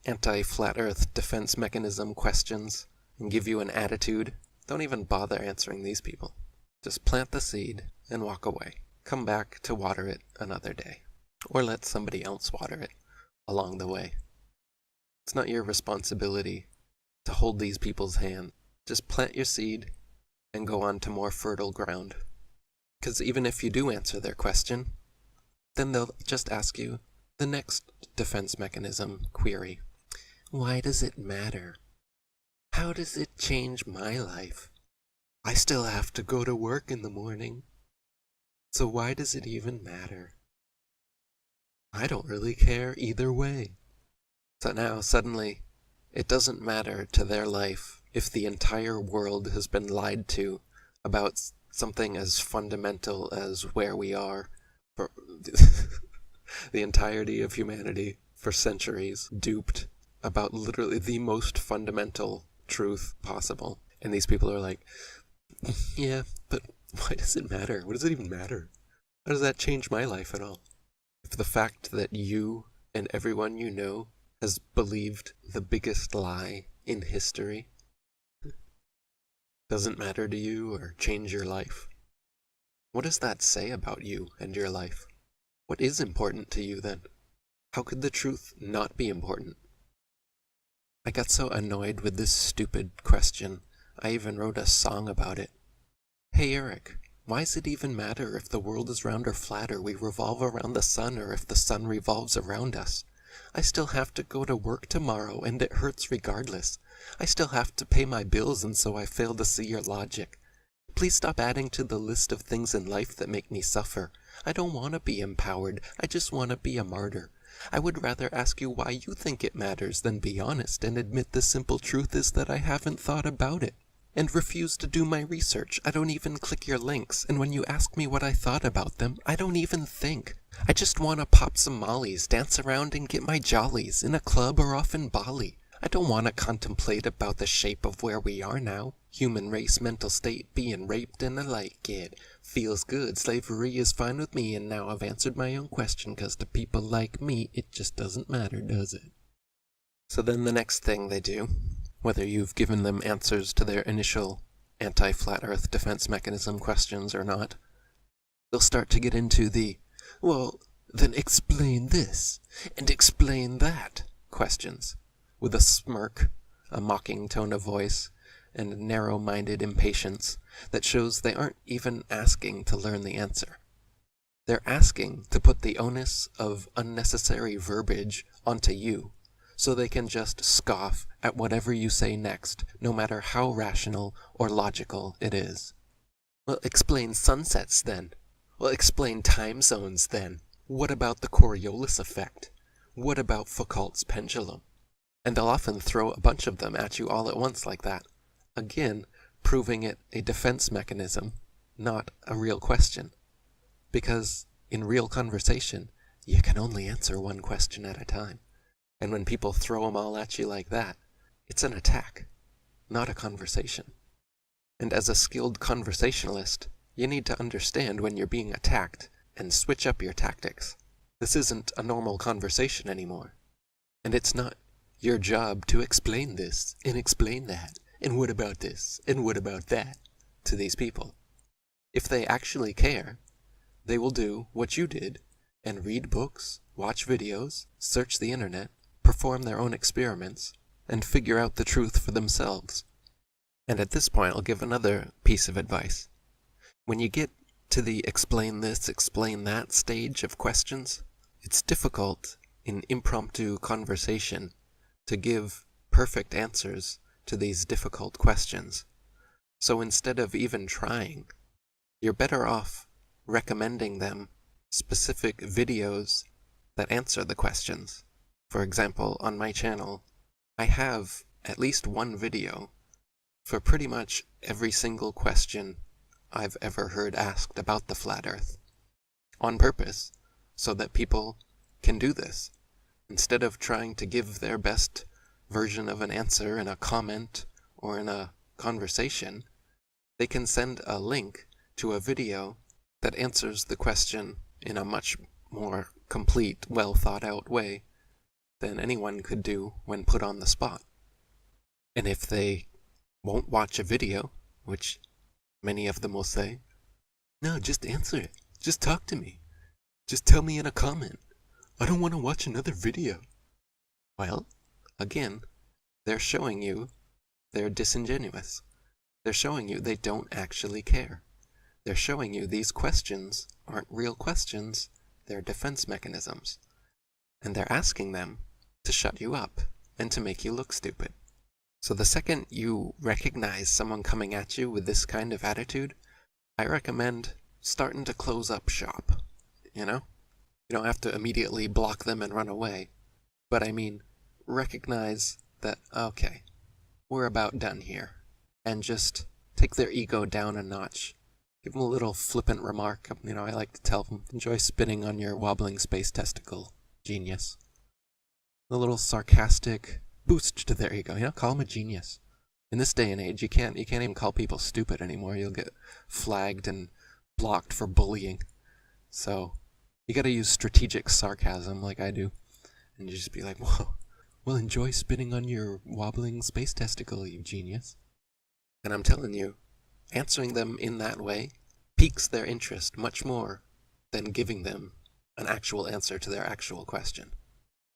anti-flat earth defense mechanism questions and give you an attitude, don't even bother answering these people. Just plant the seed and walk away. Come back to water it another day. Or let somebody else water it along the way. It's not your responsibility to hold these people's hand. Just plant your seed and go on to more fertile ground. Because even if you do answer their question, then they'll just ask you the next defense mechanism query. Why does it matter? How does it change my life? I still have to go to work in the morning. So why does it even matter? I don't really care either way. So now suddenly, it doesn't matter to their life if the entire world has been lied to about something as fundamental as where we are for the entirety of humanity for centuries, duped about literally the most fundamental truth possible. And these people are like, yeah, but why does it matter? What does it even matter? How does that change my life at all? If the fact that you and everyone you know has believed the biggest lie in history doesn't matter to you or change your life, what does that say about you and your life? What is important to you then? How could the truth not be important? I got so annoyed with this stupid question, I even wrote a song about it. Hey Eric, why does it even matter if the world is round or flat, or we revolve around the sun, or if the sun revolves around us? I still have to go to work tomorrow, and it hurts regardless. I still have to pay my bills, and so I fail to see your logic. Please stop adding to the list of things in life that make me suffer. I don't want to be empowered, I just want to be a martyr. I would rather ask you why you think it matters than be honest and admit the simple truth is that I haven't thought about it. And refuse to do my research. I don't even click your links, and when you ask me what I thought about them, I don't even think. I just want to pop some mollies, dance around and get my jollies, in a club or off in Bali. I don't want to contemplate about the shape of where we are now. Human race, mental state, being raped, and I like it. Feels good, slavery is fine with me, and now I've answered my own question, 'cause to people like me, it just doesn't matter, does it? So then the next thing they do, whether you've given them answers to their initial anti-flat earth defense mechanism questions or not, they'll start to get into the, well, then explain this, and explain that questions, with a smirk, a mocking tone of voice, and a narrow-minded impatience that shows they aren't even asking to learn the answer. They're asking to put the onus of unnecessary verbiage onto you, so they can just scoff at whatever you say next, no matter how rational or logical it is. Well, explain sunsets then. Well, explain time zones then. What about the Coriolis effect? What about Foucault's pendulum? And they'll often throw a bunch of them at you all at once like that, again proving it a defense mechanism, not a real question. Because in real conversation, you can only answer one question at a time. And when people throw them all at you like that, it's an attack, not a conversation. And as a skilled conversationalist, you need to understand when you're being attacked and switch up your tactics. This isn't a normal conversation anymore. And it's not your job to explain this and explain that, and what about this, and what about that, to these people. If they actually care, they will do what you did and read books, watch videos, search the internet, perform their own experiments, and figure out the truth for themselves. And at this point, I'll give another piece of advice. When you get to the explain this, explain that stage of questions, it's difficult in impromptu conversation to give perfect answers to these difficult questions. So instead of even trying, you're better off recommending them specific videos that answer the questions. For example, on my channel, I have at least one video for pretty much every single question I've ever heard asked about the flat earth, on purpose, so that people can do this. Instead of trying to give their best version of an answer in a comment or in a conversation, they can send a link to a video that answers the question in a much more complete, well thought out way, than anyone could do when put on the spot. And if they won't watch a video, which many of them will say, "No, just answer it. Just talk to me. Just tell me in a comment. I don't want to watch another video." Well, again, they're showing you they're disingenuous. They're showing you they don't actually care. They're showing you these questions aren't real questions, they're defense mechanisms. And they're asking them to shut you up and to make you look stupid. So the second you recognize someone coming at you with this kind of attitude, I recommend starting to close up shop. You know? You don't have to immediately block them and run away. But I mean, recognize that, okay, we're about done here. And just take their ego down a notch. Give them a little flippant remark. I like to tell them, enjoy spinning on your wobbling space testicle, genius. A little sarcastic boost to their ego, call them a genius. In this day and age, you can't even call people stupid anymore. You'll get flagged and blocked for bullying. So, you gotta use strategic sarcasm like I do. And you just be like, whoa, well, enjoy spinning on your wobbling space testicle, you genius. And I'm telling you, answering them in that way piques their interest much more than giving them an actual answer to their actual question.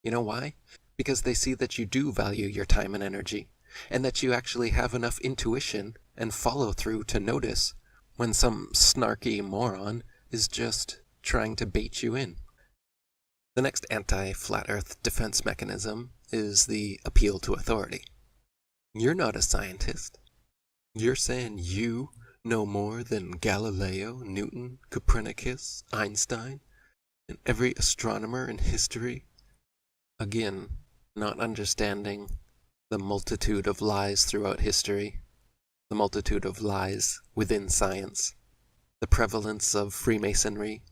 You know why? Because they see that you do value your time and energy, and that you actually have enough intuition and follow-through to notice when some snarky moron is just trying to bait you in. The next anti-flat earth defense mechanism is the appeal to authority. You're not a scientist. You're saying you know more than Galileo, Newton, Copernicus, Einstein, and every astronomer in history? Again, not understanding the multitude of lies throughout history, the multitude of lies within science, the prevalence of Freemasonry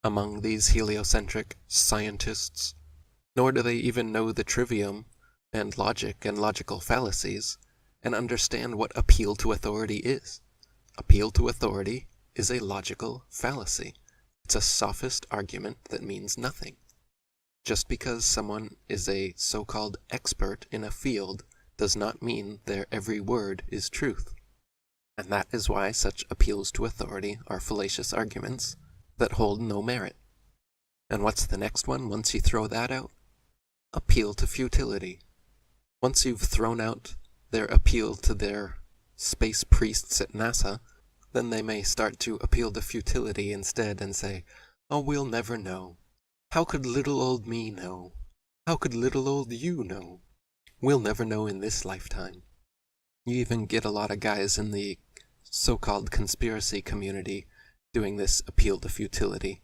among these heliocentric scientists, nor do they even know the trivium and logic and logical fallacies and understand what appeal to authority is. Appeal to authority is a logical fallacy. It's a sophist argument that means nothing. Just because someone is a so-called expert in a field does not mean their every word is truth. And that is why such appeals to authority are fallacious arguments that hold no merit. And what's the next one once you throw that out? Appeal to futility. Once you've thrown out their appeal to their space priests at NASA, then they may start to appeal to futility instead and say, "Oh, we'll never know. How could little old me know? How could little old you know? We'll never know in this lifetime." You even get a lot of guys in the so-called conspiracy community doing this appeal to futility.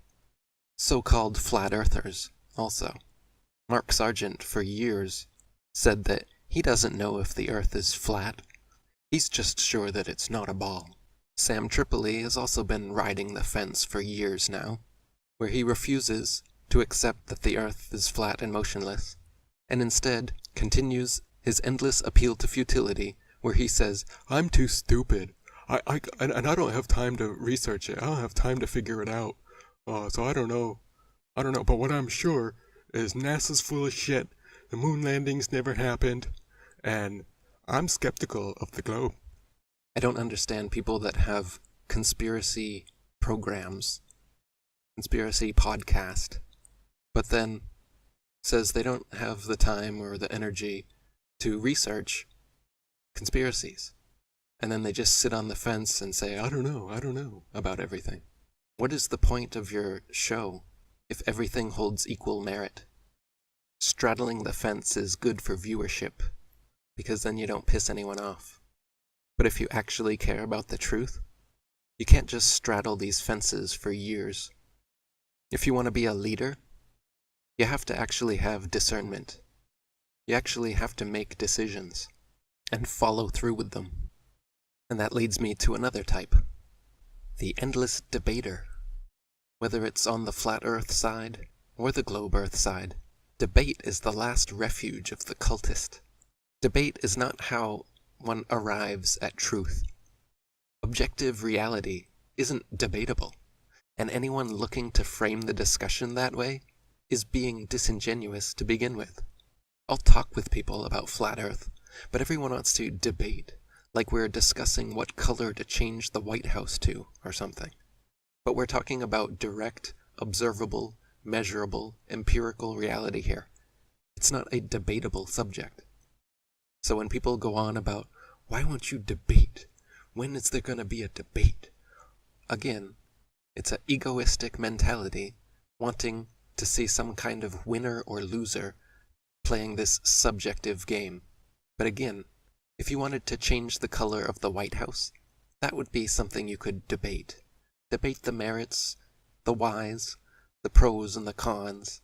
So-called flat earthers, also. Mark Sargent, for years, said that he doesn't know if the earth is flat. He's just sure that it's not a ball. Sam Tripoli has also been riding the fence for years now, where he refuses to accept that the earth is flat and motionless, and instead continues his endless appeal to futility, where he says, "I'm too stupid. I don't have time to research it. I don't have time to figure it out. So I don't know. But what I'm sure is NASA's full of shit. The moon landings never happened. And I'm skeptical of the globe." I don't understand people that have conspiracy programs, conspiracy podcast, but then says they don't have the time or the energy to research conspiracies. And then they just sit on the fence and say, I don't know about everything. What is the point of your show if everything holds equal merit? Straddling the fence is good for viewership, because then you don't piss anyone off. But if you actually care about the truth, you can't just straddle these fences for years. If you want to be a leader, you have to actually have discernment. You actually have to make decisions and follow through with them. And that leads me to another type. The endless debater. Whether it's on the flat earth side or the globe earth side, debate is the last refuge of the cultist. Debate is not how one arrives at truth. Objective reality isn't debatable, and anyone looking to frame the discussion that way is being disingenuous to begin with. I'll talk with people about flat Earth, but everyone wants to debate, like we're discussing what color to change the White House to or something. But we're talking about direct, observable, measurable, empirical reality here. It's not a debatable subject. So when people go on about, why won't you debate? When is there going to be a debate? Again, it's an egoistic mentality wanting to see some kind of winner or loser playing this subjective game. But again, if you wanted to change the color of the White House, that would be something you could debate. Debate the merits, the whys, the pros and the cons,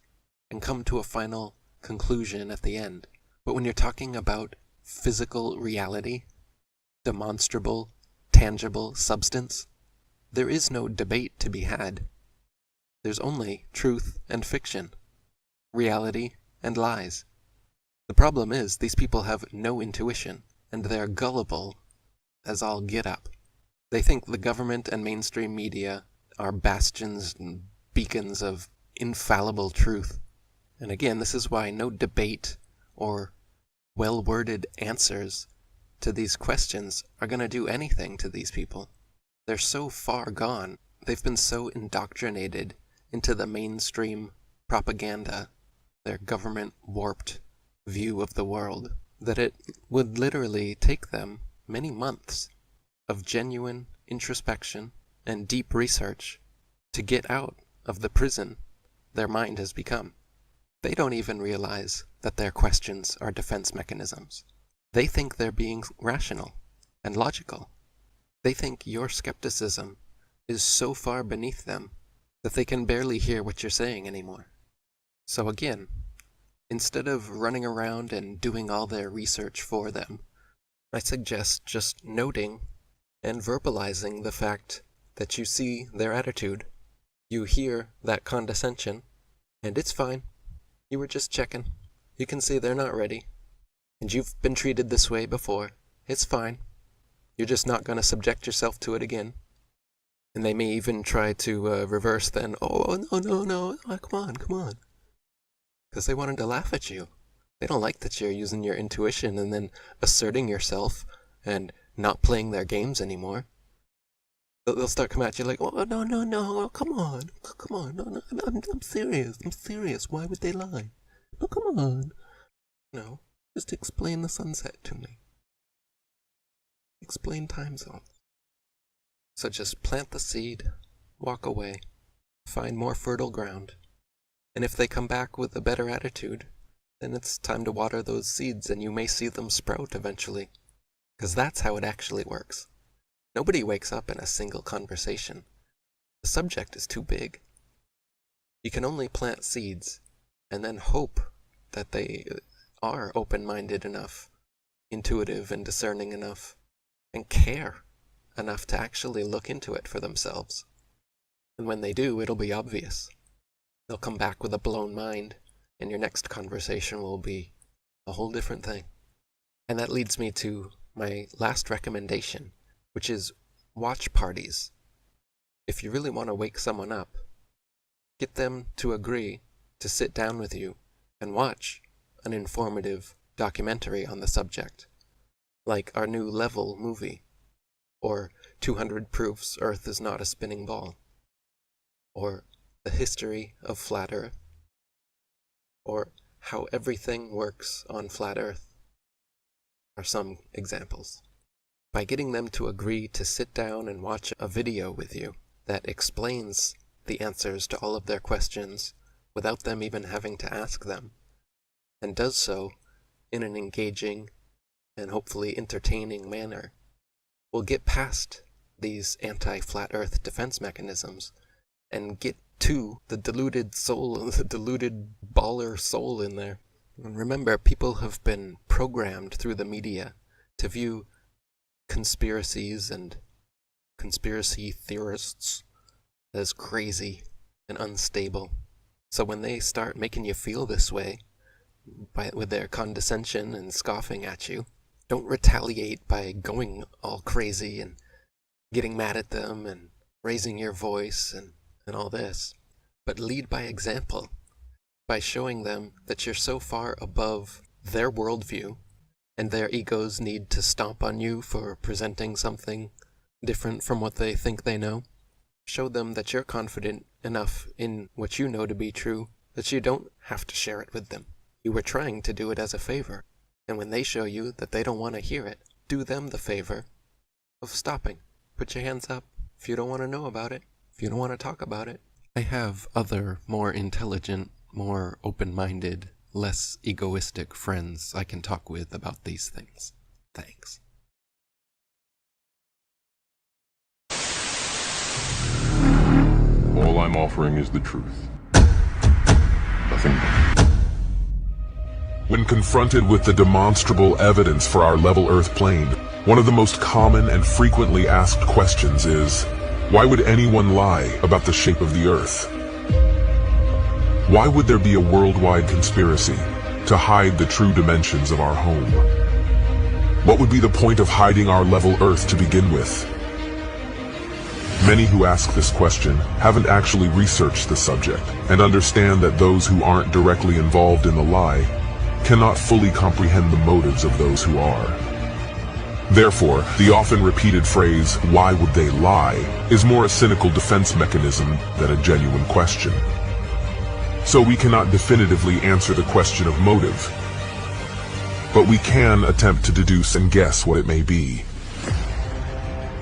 and come to a final conclusion at the end. But when you're talking about physical reality, demonstrable, tangible substance, there is no debate to be had. There's only truth and fiction, reality and lies. The problem is these people have no intuition, and they're gullible as all get up. They think the government and mainstream media are bastions and beacons of infallible truth. And again, this is why no debate or well-worded answers to these questions are going to do anything to these people. They're so far gone. They've been so indoctrinated into the mainstream propaganda, their government-warped view of the world, that it would literally take them many months of genuine introspection and deep research to get out of the prison their mind has become. They don't even realize that their questions are defense mechanisms. They think they're being rational and logical. They think your skepticism is so far beneath them that they can barely hear what you're saying anymore. So again, instead of running around and doing all their research for them, I suggest just noting and verbalizing the fact that you see their attitude, you hear that condescension, and it's fine. You were just checking. You can see they're not ready. And you've been treated this way before. It's fine. You're just not going to subject yourself to it again. And they may even try to reverse then, oh, no, oh, come on. Because they wanted to laugh at you. They don't like that you're using your intuition and then asserting yourself and not playing their games anymore. They'll start coming at you like, oh, no, come on, no, I'm serious, why would they lie? No, come on. No, just explain the sunset to me. Explain time zones. So just plant the seed, walk away, find more fertile ground. And if they come back with a better attitude, then it's time to water those seeds and you may see them sprout eventually. Because that's how it actually works. Nobody wakes up in a single conversation. The subject is too big. You can only plant seeds and then hope that they are open-minded enough, intuitive and discerning enough, and care enough to actually look into it for themselves. And when they do, it'll be obvious. They'll come back with a blown mind, and your next conversation will be a whole different thing. And that leads me to my last recommendation, which is watch parties. If you really want to wake someone up, get them to agree to sit down with you and watch an informative documentary on the subject, like our new Level movie, or 200 Proofs Earth is Not a Spinning Ball, or The History of Flat Earth, or How Everything Works on Flat Earth, are some examples. By getting them to agree to sit down and watch a video with you that explains the answers to all of their questions without them even having to ask them, and does so in an engaging and hopefully entertaining manner, we'll get past these anti-flat earth defense mechanisms and get to the deluded soul, the deluded baller soul in there. And remember, people have been programmed through the media to view conspiracies and conspiracy theorists as crazy and unstable. So when they start making you feel this way, with their condescension and scoffing at you, don't retaliate by going all crazy and getting mad at them and raising your voice and all this, but lead by example, by showing them that you're so far above their worldview, and their egos need to stomp on you for presenting something different from what they think they know. Show them that you're confident enough in what you know to be true that you don't have to share it with them. You were trying to do it as a favor, and when they show you that they don't want to hear it, do them the favor of stopping. Put your hands up if you don't want to know about it, if you don't want to talk about it. I have other, more intelligent, more open-minded, less egoistic friends I can talk with about these things. Thanks. All I'm offering is the truth. Nothing more. When confronted with the demonstrable evidence for our level Earth plane, one of the most common and frequently asked questions is, why would anyone lie about the shape of the Earth? Why would there be a worldwide conspiracy to hide the true dimensions of our home? What would be the point of hiding our level Earth to begin with? Many who ask this question haven't actually researched the subject and understand that those who aren't directly involved in the lie cannot fully comprehend the motives of those who are. Therefore, the often repeated phrase, "Why would they lie?" is more a cynical defense mechanism than a genuine question. So we cannot definitively answer the question of motive, but we can attempt to deduce and guess what it may be.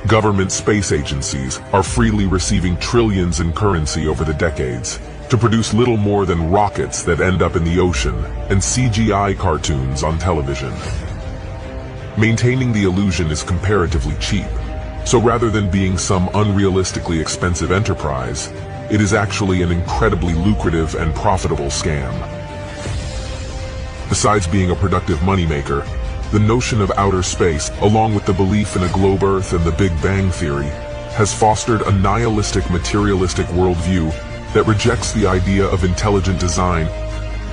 Government space agencies are freely receiving trillions in currency over the decades to produce little more than rockets that end up in the ocean and CGI cartoons on television. Maintaining the illusion is comparatively cheap, so rather than being some unrealistically expensive enterprise, it is actually an incredibly lucrative and profitable scam. Besides being a productive moneymaker, the notion of outer space, along with the belief in a globe Earth and the Big Bang Theory, has fostered a nihilistic, materialistic worldview that rejects the idea of intelligent design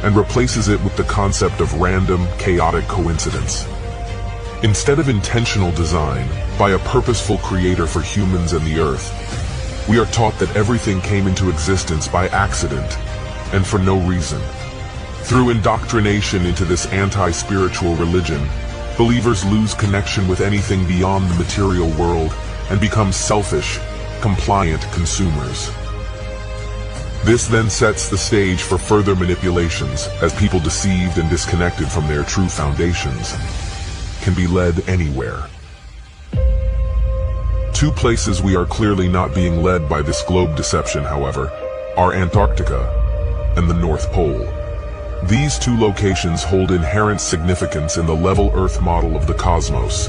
and replaces it with the concept of random, chaotic coincidence. Instead of intentional design by a purposeful creator for humans and the Earth, we are taught that everything came into existence by accident and for no reason. Through indoctrination into this anti-spiritual religion, believers lose connection with anything beyond the material world and become selfish, compliant consumers. This then sets the stage for further manipulations as people deceived and disconnected from their true foundations can be led anywhere. Two places we are clearly not being led by this globe deception, however, are Antarctica and the North Pole. These two locations hold inherent significance in the level Earth model of the cosmos,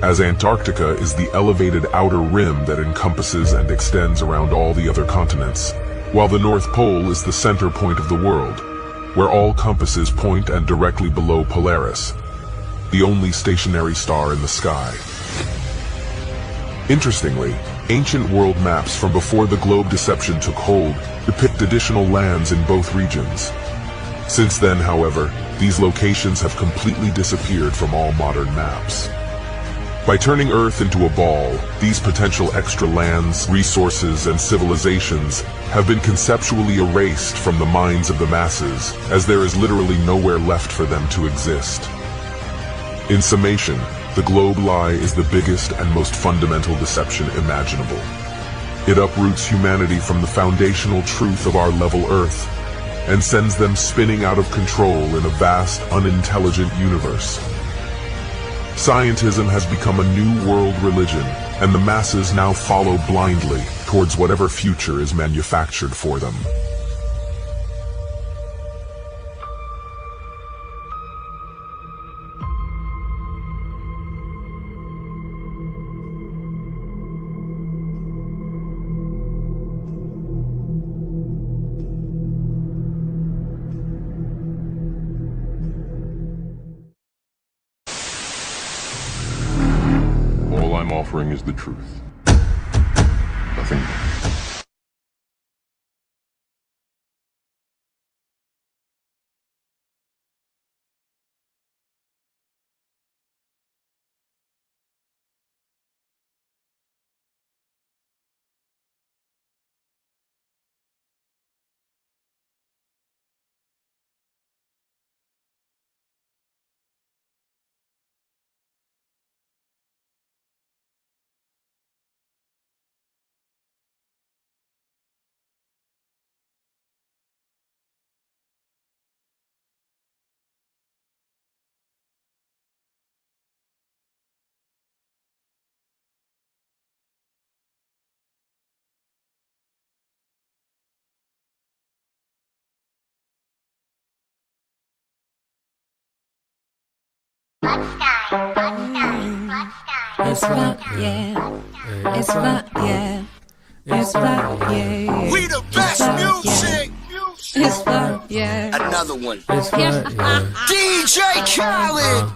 as Antarctica is the elevated outer rim that encompasses and extends around all the other continents, while the North Pole is the center point of the world, where all compasses point and directly below Polaris, the only stationary star in the sky. Interestingly, ancient world maps from before the globe deception took hold depict additional lands in both regions. Since then, however, these locations have completely disappeared from all modern maps. By turning Earth into a ball, these potential extra lands, resources, and civilizations have been conceptually erased from the minds of the masses, as there is literally nowhere left for them to exist. In summation, the globe lie is the biggest and most fundamental deception imaginable. It uproots humanity from the foundational truth of our level Earth and sends them spinning out of control in a vast, unintelligent universe. Scientism has become a new world religion, and the masses now follow blindly towards whatever future is manufactured for them. All I'm offering is the truth. Nothing more. It's fly, yeah. It's fly, yeah. It's fly, yeah. We the best music. It's fly, yeah. Another one. It's fly, yeah. DJ Khaled.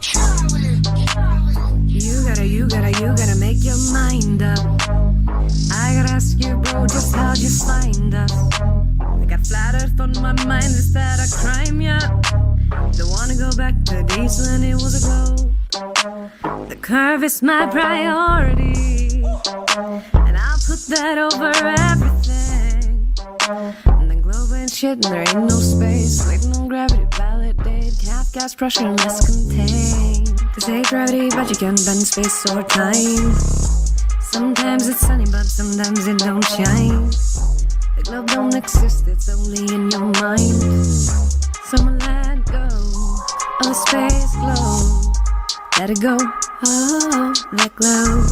You gotta make your mind up. I gotta ask you, bro, just how'd you find us? I got flat earth on my mind, is that a crime, yeah? Don't wanna go back to days when it was a glow. The curve is my priority, and I'll put that over everything. And the globe ain't shit, and there ain't no space. Waiting on gravity, validate. Half gas pressure and less contained. This ain't gravity, but you can bend space or time. Sometimes it's sunny, but sometimes it don't shine. The globe don't exist, it's only in your mind. So let go of the space glow. Let it go, oh, that glow.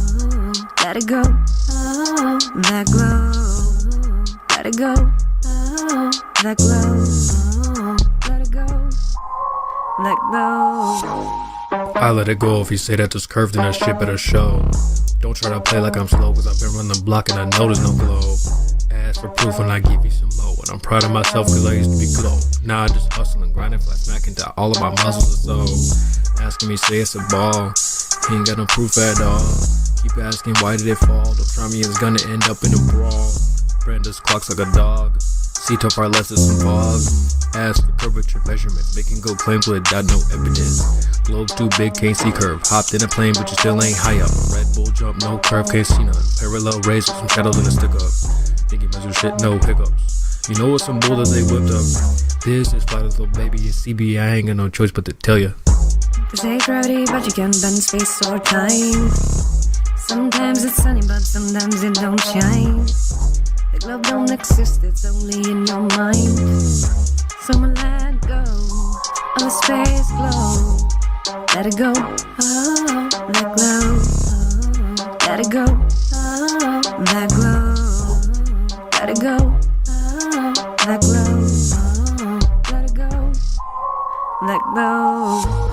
Oh, let it go, oh, that glow. Let it go, oh, that glow. Oh, let it go, let go. I let it go if you say that this curve, then that shit better show. Don't try to play like I'm slow, cause I've been running the block and I know there's no glow. Ask for proof when I give you some low. And I'm proud of myself cause I used to be glow. Now I just hustle and grind it, flat smack into all of my muscles or so. Asking me say it's a ball, he ain't got no proof at all. Keep asking why did it fall, don't try me, it's gonna end up in a brawl. Branda's clocks like a dog, see tough far less is some fog. Ask for curvature measurements, making go claims without no evidence. Globe's too big, can't see curve. Hopped in a plane, but you still ain't high up. Red Bull jump, no curve, can't see none. Parallel race with some shadows and a stick up. Thinking measure shit, no hiccups. You know what's some bull that they whipped up. This is flat as little baby, it's CB, I ain't got no choice but to tell ya. This ain't gravity, but you can bend space or time. Sometimes it's sunny, but sometimes it don't shine. The globe don't exist, it's only in your mind. So let go of the space glow. Let it go, oh, that glow. Oh, let it go, oh, that glow. Let it go, oh, that glow. Oh, let it go, let go.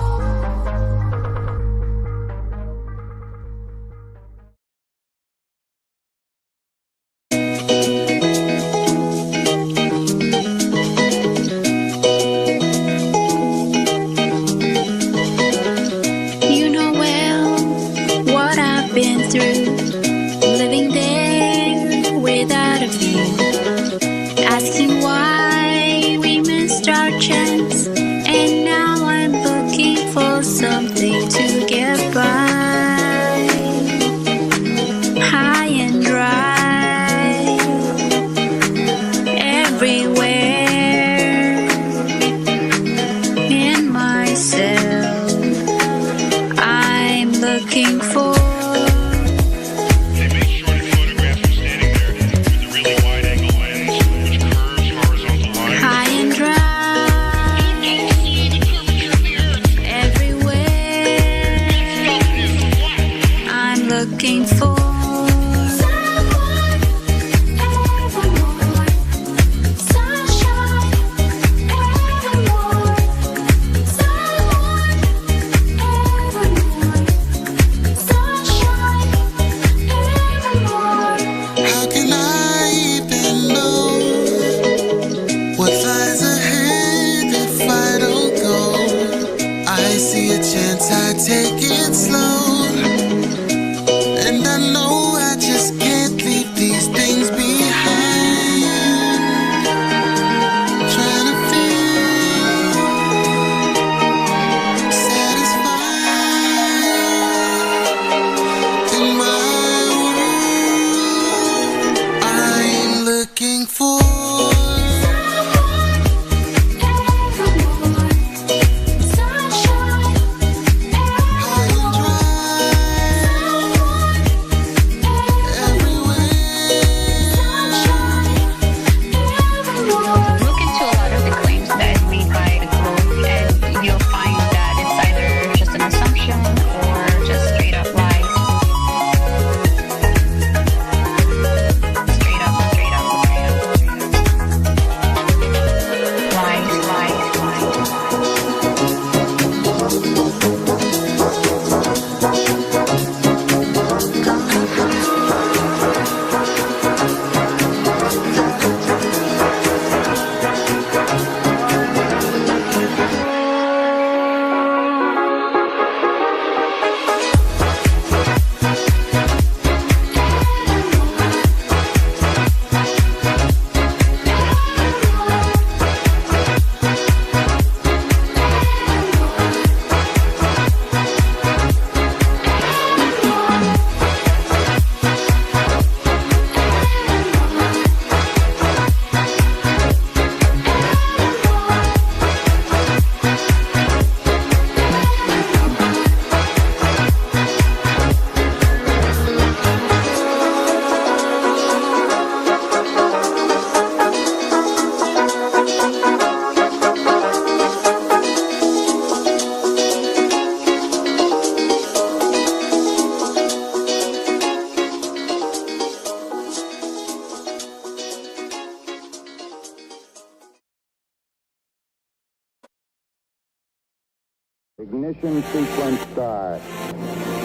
Ignition sequence start.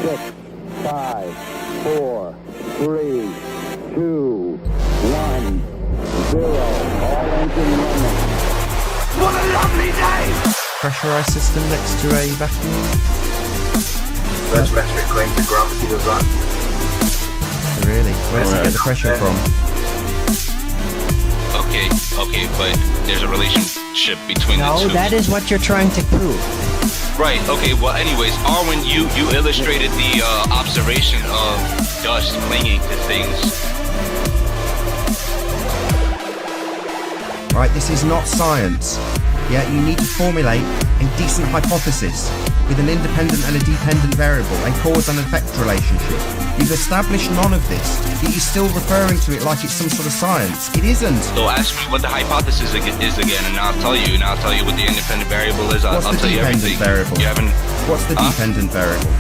6, 5, 4, 3, 2, 1, 0. All engine running. What a lovely day! Pressurized system next to a vacuum. First metric claim to gravity does that. Really? Where does it get the pressure from? Okay, but there's a relationship between the two. No, that is what you're trying to prove. Right, okay, well anyways, Arwen, you illustrated the observation of dust clinging to things. Right, this is not science. Yeah, you need to formulate a decent hypothesis with an independent and a dependent variable, a cause and effect relationship. You've established none of this, yet you're still referring to it like it's some sort of science. It isn't. So ask me what the hypothesis is again, and I'll tell you. And I'll tell you what the independent variable is. I'll tell you everything. Variable? You haven't. What's the dependent variable?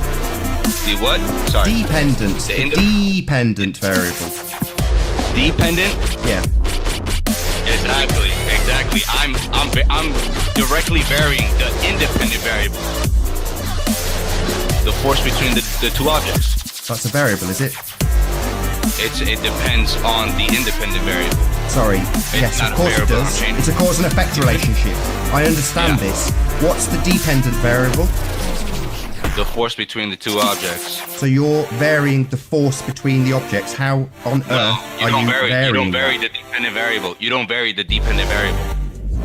The what? Sorry. Dependent. Dependent variable. Dependent? Yeah. Exactly. I'm directly varying the independent variable. The force between the two objects. That's a variable, is it? It depends on the independent variable. Sorry. Yes, of course it does. It's a cause and effect relationship. I understand this. What's the dependent variable? The force between the two objects. So you're varying the force between the objects. How on earth are you varying? You don't vary the dependent variable. You don't vary the dependent variable.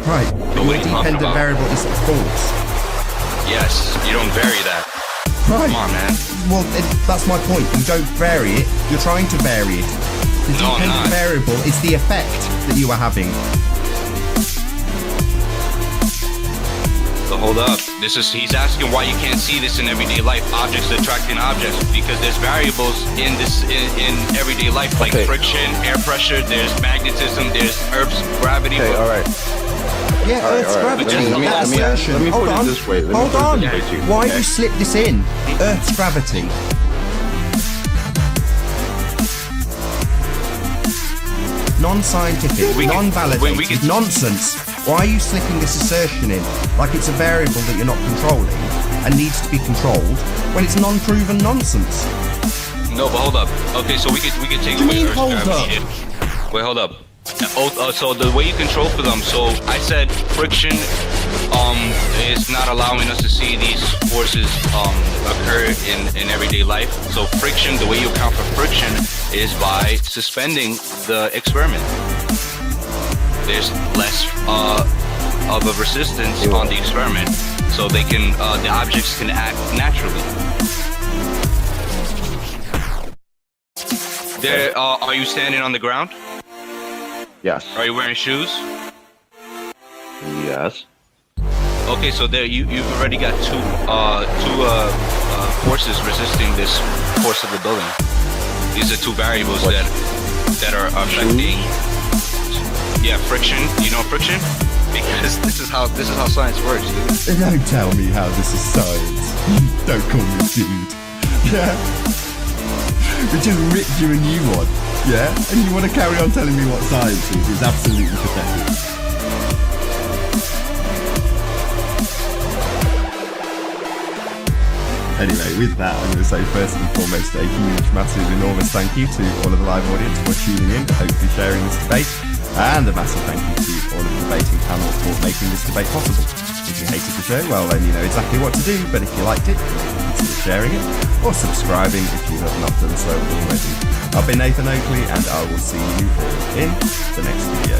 Right. But your dependent variable is a force. Yes, you don't vary that. Right. Come on, man. Well, that's my point. You don't vary it. You're trying to vary it. The dependent variable is the effect that you are having. So hold up. He's asking why you can't see this in everyday life. Objects attracting objects, because there's variables in everyday life, like friction, air pressure. There's magnetism. There's Earth's gravity. Okay, all right. Yeah, Earth's gravity. That assertion. Let me Hold put on. it this way. Hold on. Why you slip this in? Earth's gravity. Non-scientific, non-validated, nonsense. Why are you slipping this assertion in like it's a variable that you're not controlling and needs to be controlled when it's non-proven nonsense? No, but hold up. Okay, so we could take away Earth's gravity. Wait, hold up. So the way you control for them. So I said friction is not allowing us to see these forces occur in everyday life. So friction, the way you account for friction is by suspending the experiment. There's less of a resistance on the experiment, so they can the objects can act naturally. There, are you standing on the ground? Yes. Are you wearing shoes? Yes. Okay, so there you've already got two forces resisting this force of the building. These are two variables that are affecting. Yeah, friction. You know friction? Because this is how science works, dude. Don't tell me how this is science. Don't call me dude. Yeah. We just ripped you a new one. Yeah? And you want to carry on telling me what science is? It's absolutely pathetic. Anyway, with that, I'm going to say first and foremost a huge, massive, enormous thank you to all of the live audience for tuning in and hopefully sharing this debate. And a massive thank you to all of the debating panel for making this debate possible. If you hated the show, well then you know exactly what to do, but if you liked it, consider sharing it, or subscribing if you have not done so already. I've been Nathan Oakley, and I will see you all in the next video.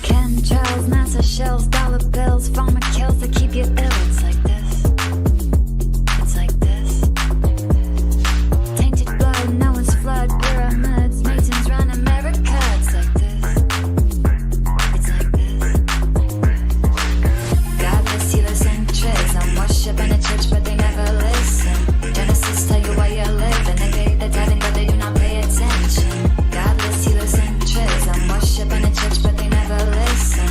Chemtrails, NASA shells, dollar bills, pharma kills that keep you ill. It's like this. It's like this. Tainted blood, no one's flood, pyramids, Masons run America. It's like this. It's like this. Godless healers and tricks. I'm worship in a church, but they never listen. Genesis tell you why you live, and they pay the tithing, but they do not pay attention. Godless healers and tricks. I'm worship in a church, but they never listen.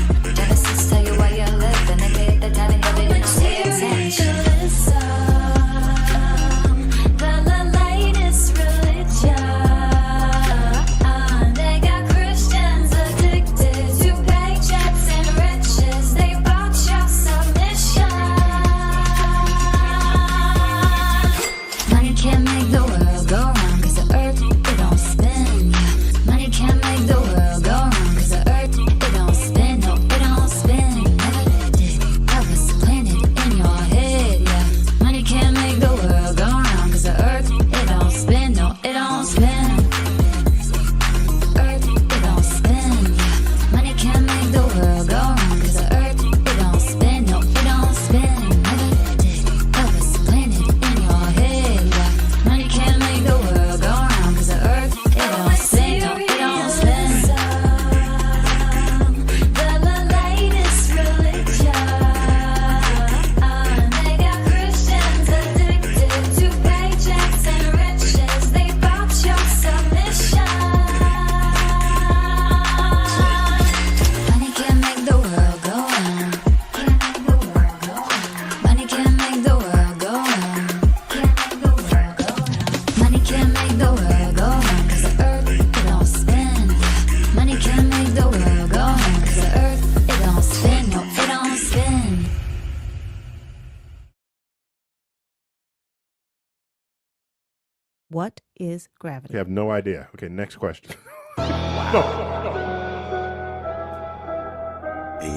What is gravity? You have no idea. Okay, next question. Hey,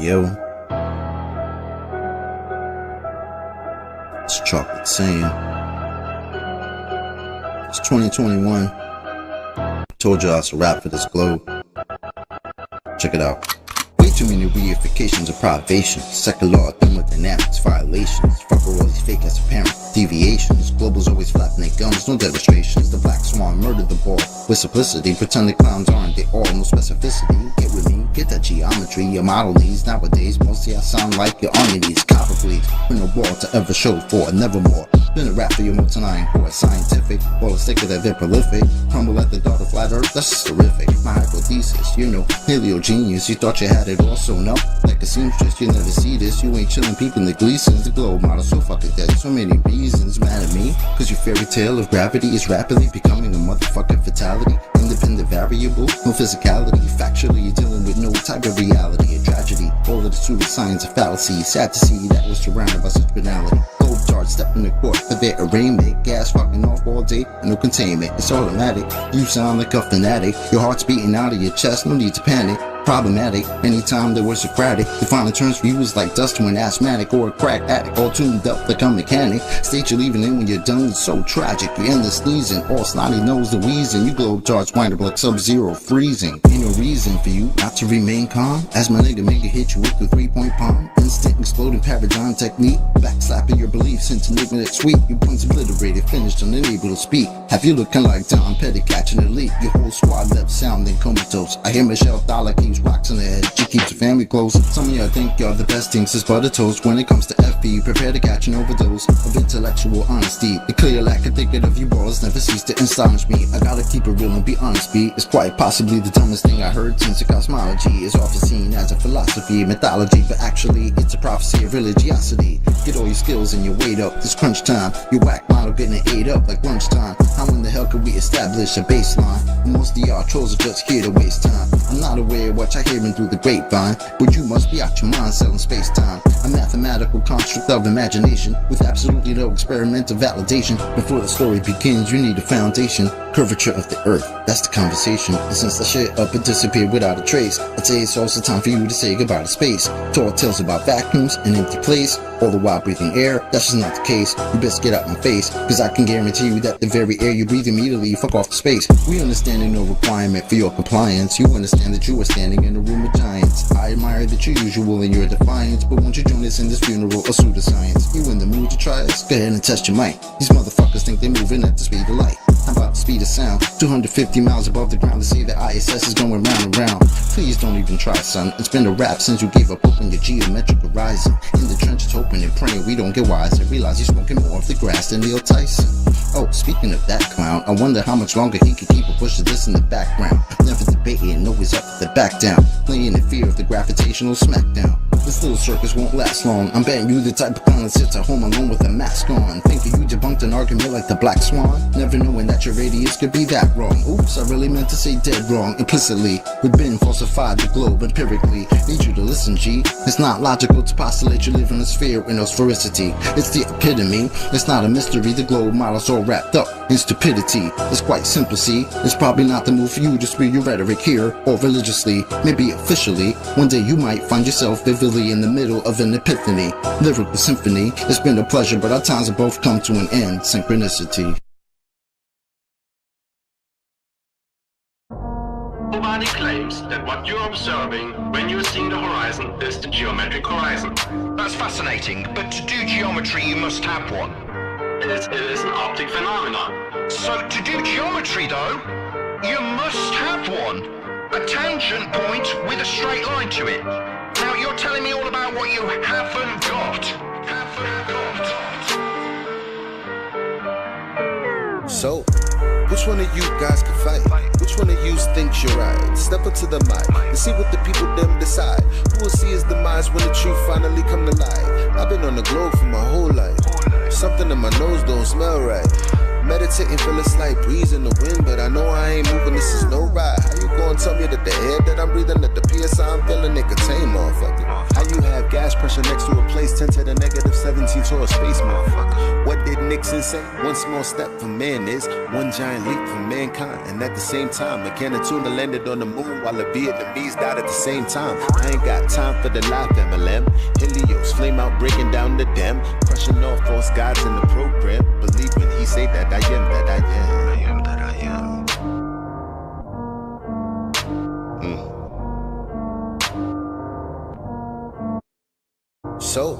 yo. It's Chocolate saying. It's 2021. Told y'all it's a wrap for this globe. Check it out. Way too many reifications of privations. Secular law, thermodynamics, violations. Fuck all these fake as apparent deviations. Globals always flapping their gums, no demonstrations. The black swan murdered the ball with simplicity. Pretend the clowns aren't they all, no specificity. Get with me, get that geometry. Your model needs nowadays. Mostly I sound like you're on your knees. Copper bleeds, with no ball to ever show for, nevermore. Been a rap for your multi-nine core scientific. All a sticker that they're prolific. Crumble at the thought of flat earth, that's just terrific. My hypothesis, you know, paleo genius. You thought you had it all sewn up like a seamstress. You never see this, you ain't chillin' peeping the Gleasons. The globe model so fucking dead, so many reasons. Mad at me, cause your fairy tale of gravity is rapidly becoming a motherfucking fatality. Independent variable, no physicality. Factually, you're dealing with no type of reality. A tragedy, all of the pseudoscience of fallacy. Sad to see that was surrounded by such banality. Globe charge, step in the court for their arraignment. Gas fucking off all day, and no containment. It's automatic, you sound like a fanatic. Your heart's beating out of your chest, no need to panic. Problematic, anytime there was Socratic. Defining terms for you is like dust to an asthmatic or a crack addict, all tuned up like a mechanic. State you're leaving in when you're done, it's so tragic. You end the sneezing, all snotty nose the wheezing. You globe charts wind up like Sub-Zero freezing. Ain't no reason for you not to remain calm. As my nigga make it hit you with the 3-point palm. Instant exploding paradigm technique. Backslapping your beliefs into enigmatic sweet. You once obliterated, finished, unable to speak. Have you looking like Tom Petty catching a leak? Your whole squad left sounding comatose. I hear Michelle Dollar keeps rocks in the head. She keeps her family close. Some of y'all think y'all the best things since butter toast. When it comes to FB, prepare to catch an overdose of intellectual honesty. The clear lack of thinking of you balls never cease to astonish me. I gotta keep it real and be honest, B. It's quite possibly the dumbest thing I heard since the cosmology is often seen as a philosophy, mythology, but actually it's a prophecy of religiosity. Get all your skills and your weight up. This crunch time, your whack model getting ate up like lunchtime. How in the hell could we establish a baseline? Most of y'all trolls are just here to waste time. I'm not aware of what you're hearing through the grapevine, but you must be out your mind selling space-time. A mathematical construct of imagination with absolutely no experimental validation. Before the story begins, you need a foundation. Curvature of the earth, that's the conversation. And since the shit up and disappeared without a trace, I'd say it's also time for you to say goodbye to space. Tall tales about vacuums and empty place, all the while breathing air. That's just not the case. You best get out my face, cause I can guarantee you that the very air you breathe immediately you fuck off to space. We understand no requirement for your compliance. You understand that you are standing in a room of giants. I admire that you're usual in your defiance, but won't you join us in this funeral of pseudoscience? You in the mood to try us? Go ahead and test your might. These motherfuckers think they're moving at the speed of light. How about the speed of sound? 250 miles above the ground. To say that ISS is going round and round. Please don't even try, son. It's been a rap since you gave up open your geometric horizon. In the trenches hoping and praying we don't get wise and realize you're smoking more of the grass than Neil Tyson. Oh, speaking of that clown, I wonder how much longer he can keep a push of this in the background. Never debating, always up to the back down. Playing in fear of the gravitational smackdown. This little circus won't last long. I'm betting you the type of clown that sits at home alone with a mask on. Thinking you debunked an argument like the Black Swan. Never knowing that your radius could be that wrong. Oops, I really meant to say dead wrong. Implicitly, we've been falsified the globe empirically. Need you to listen, G. It's not logical to postulate you live in a sphere with no sphericity. It's the epitome. It's not a mystery. The globe model's all wrapped up in stupidity. It's quite simple, see. It's probably not the move for you to spew your rhetoric here or religiously, maybe officially. One day you might find yourself vividly in the middle of an epiphany. Lyrical symphony. It's been a pleasure, but our times have both come to an end. Synchronicity. Nobody claims that what you're observing when you're seeing the horizon is the geometric horizon. That's fascinating, but to do geometry you must have one. It is an optic phenomenon. So to do geometry though, you must have one. A tangent point with a straight line to it. Now you're telling me all about what you haven't got. So, which one of you guys can fight? Which one of you thinks you're right? Step up to the mic and see what the people them decide. Who will see his demise when the truth finally come to light? I've been on the globe for my whole life. Something in my nose don't smell right. Meditating, feel a slight breeze in the wind, but I know I ain't moving, this is no ride. How you gonna tell me that the air that I'm breathing, that the PSI I'm feeling, it contain, motherfucker? How you have gas pressure next to a place 10 to the negative 17 to a space, motherfucker? What did Nixon say? One small step for man is one giant leap for mankind. And at the same time, a can of tuna landed on the moon while the Vietnamese died at the same time. I ain't got time for the life MLM. Helios, flame out, breaking down the dam. Crushing all false gods in the program. Believe when he say that I am that I am. I am that I am. So,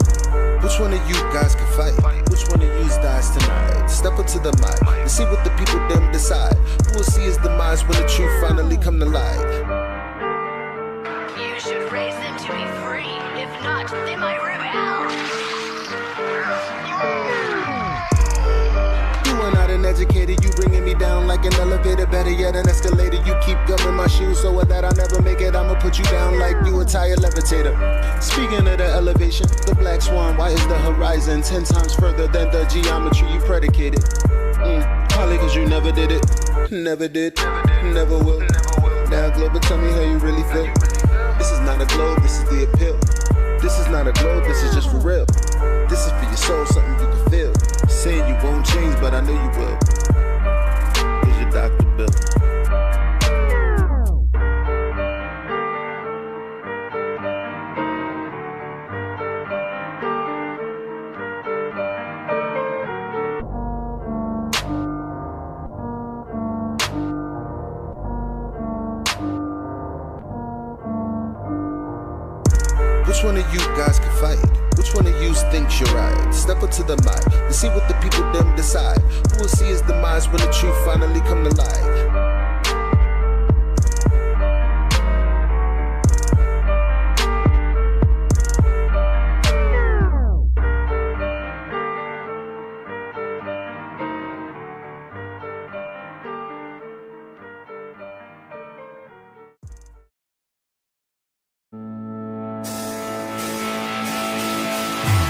which one of you guys can fight? Which one of you dies tonight? Step up to the mic and see what the people them decide. Who will see his demise when the truth finally come to light? You should raise them to be free. If not, they might rebel. You are not an educator, you bringing me down like an elevator. Better yet, an escalator. You keep gumming my shoes so that I never make it. I'ma put you down like you a tire levitator. Speaking of the elevation, the black swan, why is the horizon 10 times further than the geometry you predicated? Probably cause you never did it. Never did, never will. Now global, tell me how you really feel. This is not a globe, this is the appeal. This is not a globe, this is just for real. This is for your soul, something you can feel. Saying you won't change, but I know you will. Here's your Dr. Bill. Which one of you guys can fight? Which one of you thinks you're right? Step up to the mic and see what the people them decide. Who will see his demise when the truth finally come to light?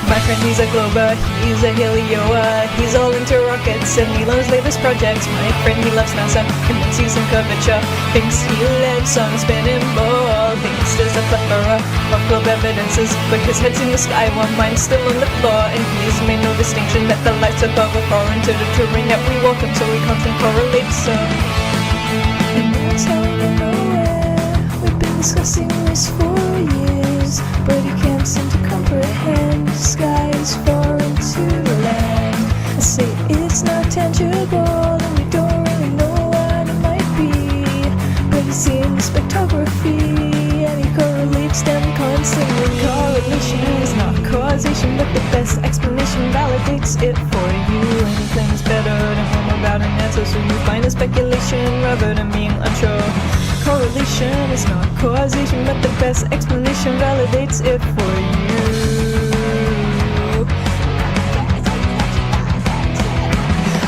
My friend, he's a Glober, he's a Helioa. He's all into rockets and he loves latest projects. My friend, he loves NASA, convinces in curvature. Thinks he lives on a spinning ball. Thinks there's a plethora of globe evidences, but his head's in the sky while mine's still on the floor. And he's made no distinction that the lights above are foreign to the terrain that we walk in, so we can't correlate. So, and that's how we get nowhere. We've been discussing this for years, but he can't seem to comprehend. The sky is foreign to land. I say it's not tangible, and we don't really know what it might be. But he's seen the spectrography, and he correlates them constantly. Correlation is not causation, but the best explanation validates it for you. Anything is better than home about an answer, so you find a speculation rather than being unsure. Correlation is not causation, but the best explanation validates it for you.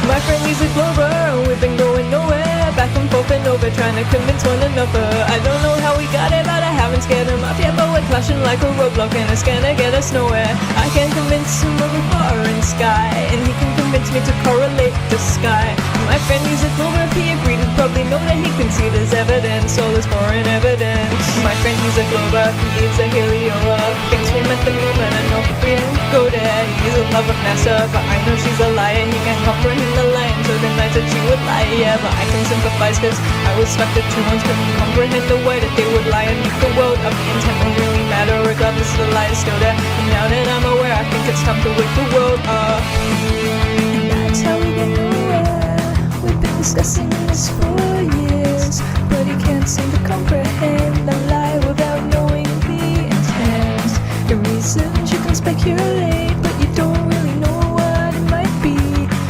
My friend, he's a Glober, we've been going nowhere. Back and forth and over, trying to convince one another. I don't know how we got it, but I haven't scared him off yet. But we're clashing like a roadblock, and it's gonna get us nowhere. I can convince him of a foreign sky, and he can convince me to correlate the sky. My friend, he's a Glober, if he agreed, he'd probably know that he can see there's evidence, all this foreign evidence. My friend, he's a Glober, he's a Helioa. Thinks we met the moon, and I know if we didn't go there. He's a love of NASA, but I know she's a liar. He can't comprehend the line, so the night that she would lie. Yeah, but I can sympathize, cause I was stuck at 2 months. Couldn't comprehend the way that they would lie and make the world of the intent don't really matter, regardless the lie is still there. And now that I'm aware, I think it's time to wake the world up. And that's how we get nowhere. We've been discussing this for years, but he can't seem to comprehend the lie without knowing the intent. The reasons you can speculate, but you don't really know what it might be.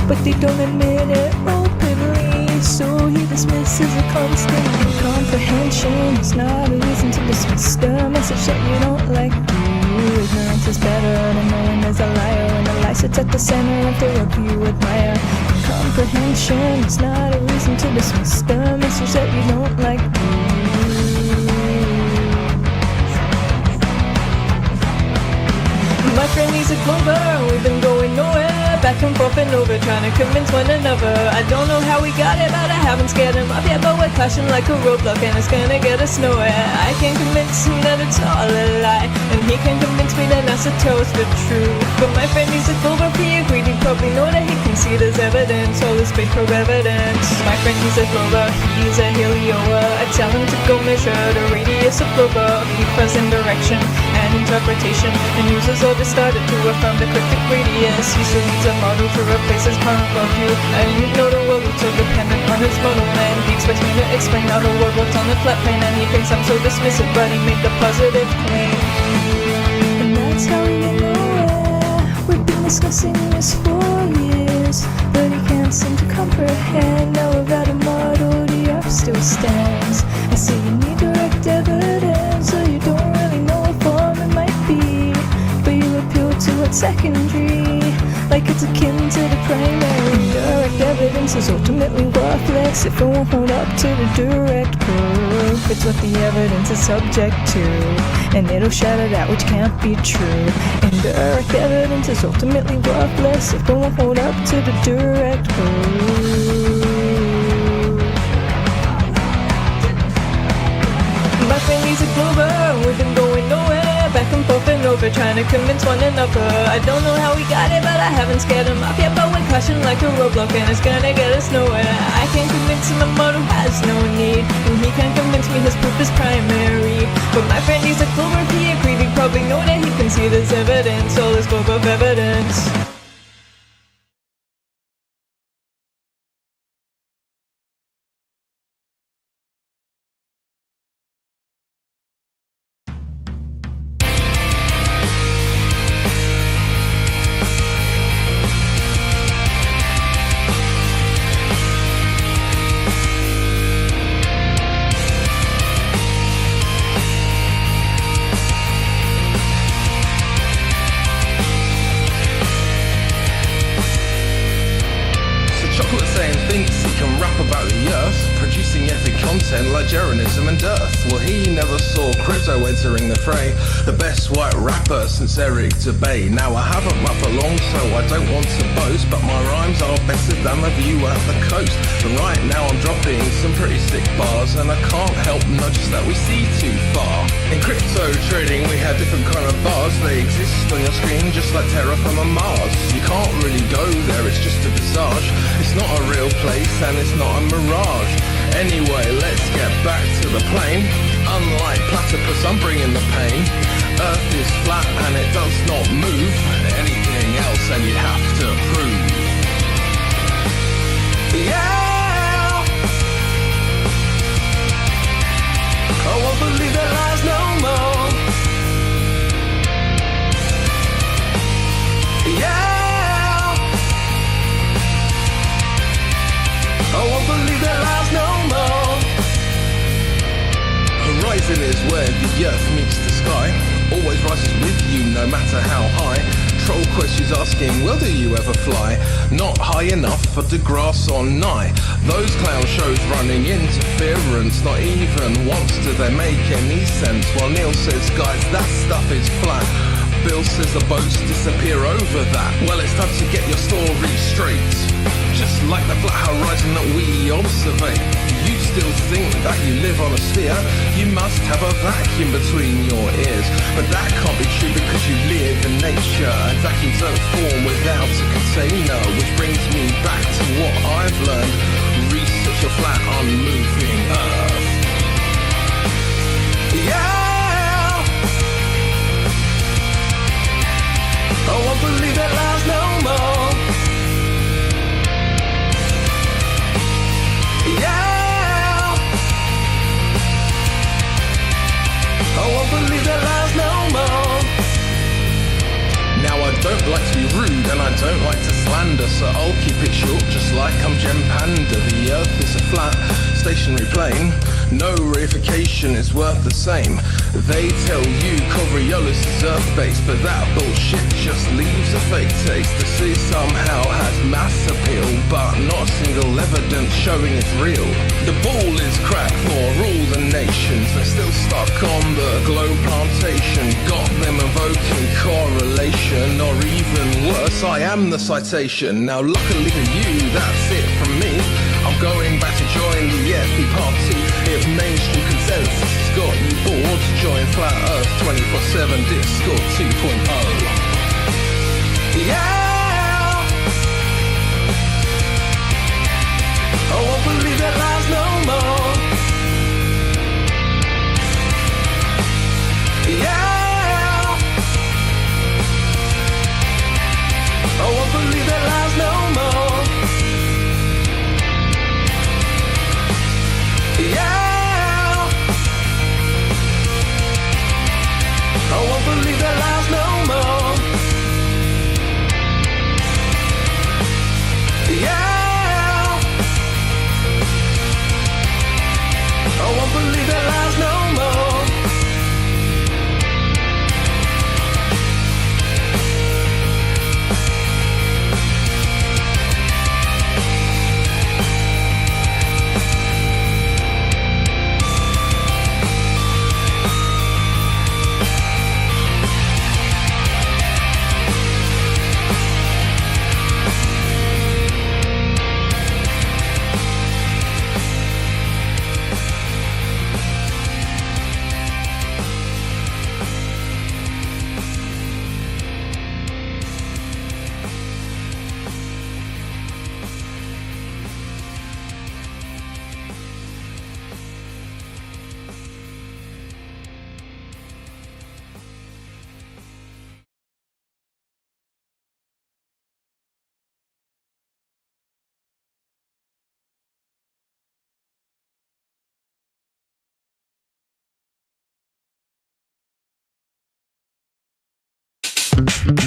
But they don't admit it openly, so he dismisses a constant. Comprehension is not a reason to dismiss the message that you don't like. Ignorance is better than knowing there's a liar, and the lie sits at the center of the work you admire. Comprehension is not a reason to dismiss the message that you don't like. My friend, he's a Glober, we've been going nowhere. back and forth and over, trying to convince one another. I don't know how we got it, but I haven't scared him up yet. But we're clashing like a roadblock, and it's gonna get us nowhere. I can convince him that it's all a lie, and he can convince me that NASA tells the truth. But my friend, he's a Clover, he agreed. He probably know that he can see there's evidence, all the space probe evidence. My friend, he's a Clover, he's a helioer. I tell him to go measure the radius of Clover. He presents direction and interpretation, and uses all this data to affirm the cryptic radius. He still needs a model to replace his current worldview. I ignore the world so dependent on his model, and he expects me to explain how the world works on the flat plane, and he thinks I'm so dismissive, but he made the positive claim. And that's how we get nowhere. We've been discussing this for years, but he can't seem to comprehend. Now without a model, the earth still stands. I say you need direct evidence, so you don't really know what form it might be, but you appeal to what's secondary, like it's akin to the primary. Direct evidence is ultimately worthless if it won't hold up to the direct proof. It's what the evidence is subject to, and it'll shatter that which can't be true. Indirect evidence is ultimately worthless if it won't hold up to the direct proof. My friend, he's a Clover, we've been going nowhere, back and forth and over, trying to convince one another. I don't know how we got it, but I haven't scared him up yet. But we're clashing like a roadblock, and it's gonna get us nowhere. I can't convince him a model has no need, and he can't convince me his proof is primary. But my friend, he's a Clover, he agreed. He probably know that he can see this evidence, all this globe of evidence. Ligerianism and dearth. Well, he never saw crypto entering the fray. The best white rapper since Eric Dubay. Now I haven't rapped for long, so I don't want to boast, but my rhymes are better than the view at the coast. And right now I'm dropping some pretty sick bars, and I can't help nudges that we see too far. In crypto trading we have different kind of bars. They exist on your screen just like terraform on Mars. You can't really go there, it's just a visage. It's not a real place and it's not a mirage. Anyway, let's get back to the plane. Unlike platypus, I'm bringing the pain. Earth is flat and it does not move. Anything else and you'd have to prove. Yeah, I won't believe their lies no more. Yeah, I won't believe their lies no more. Horizon is where the earth meets the sky. Always rises with you no matter how high. Troll questions asking, well, do you ever fly? Not high enough for the grass or nigh. Those clown shows running interference. Not even once do they make any sense. While Neil says, guys, that stuff is flat. Bill says the boats disappear over that. Well, it's time to get your story straight. Just like the flat horizon that we observe. You still think that you live on a sphere? You must have a vacuum between your ears. But that can't be true because you live in nature, and vacuums don't form without a container. Which brings me back to what I've learned. Research a flat unmoving earth. Yeah, I won't believe their lies no more. Yeah, I won't believe their lies no more. Now I don't like to be rude and I don't like to slander, so I'll keep it short just like I'm Gem Panda. The earth is a flat, stationary plane. No reification is worth the same. They tell you Coriolis is earth-based, but that bullshit just leaves a fake taste. The sea somehow has mass appeal, but not a single evidence showing it's real. The ball is cracked for all the nations. They're still stuck on the globe plantation. Got them evoking correlation. citation, or even worse, I am the citation. Now luckily for you, that's it from me. I'm going back to join the FP party. If mainstream consensus has got you bored, join Flat Earth 24/7 Discord 2.0. Yeah! I won't believe that lies no more. Yeah! I won't believe that lies no more. Yeah! I won't believe that lies no more. Yeah! I won't believe that lies no more.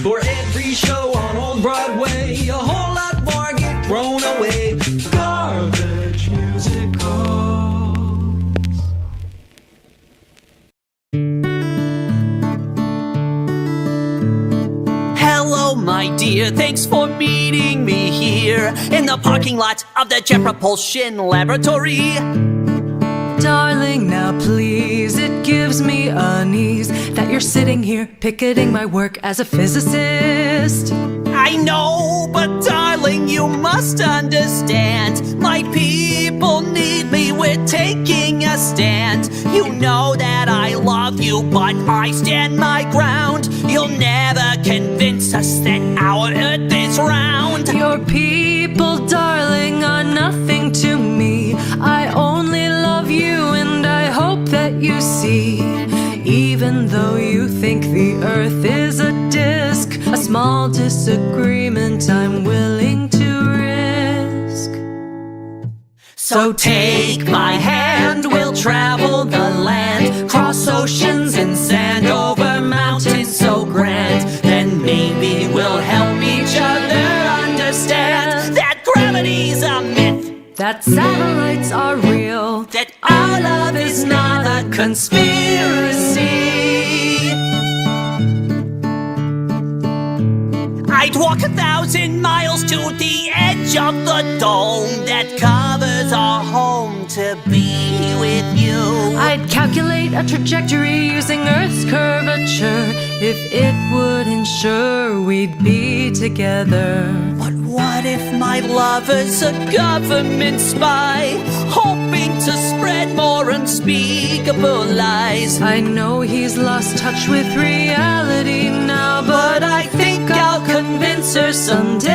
For every show on Old Broadway, a whole lot more get thrown away. Garbage musicals. Hello, my dear, thanks for meeting me here in the parking lot of the Jet Propulsion Laboratory. Darling, now please, it gives me unease that you're sitting here picketing my work as a physicist. I know, but darling, you must understand. My people need me, we're taking a stand. You know that I love you, but I stand my ground. You'll never convince us that our earth is round. Your people, darling, are nothing to me. I only love you and I hope that you see. Even though you think the earth is a disc, a small disagreement I'm willing to risk. So take my hand, we'll travel the land, cross oceans and sand, over mountains so grand. Then maybe we'll help each other understand that gravity's a myth, that satellites are real, that our love is not a conspiracy. I'd walk 1,000 miles to the edge of the dome that covers our home to be with you. I'd calculate a trajectory using Earth's curvature if it would ensure we'd be together. But what if my lover's a government spy, hoping to spread more unspeakable lies? I know he's lost touch with reality now, but I think I'll convince her someday,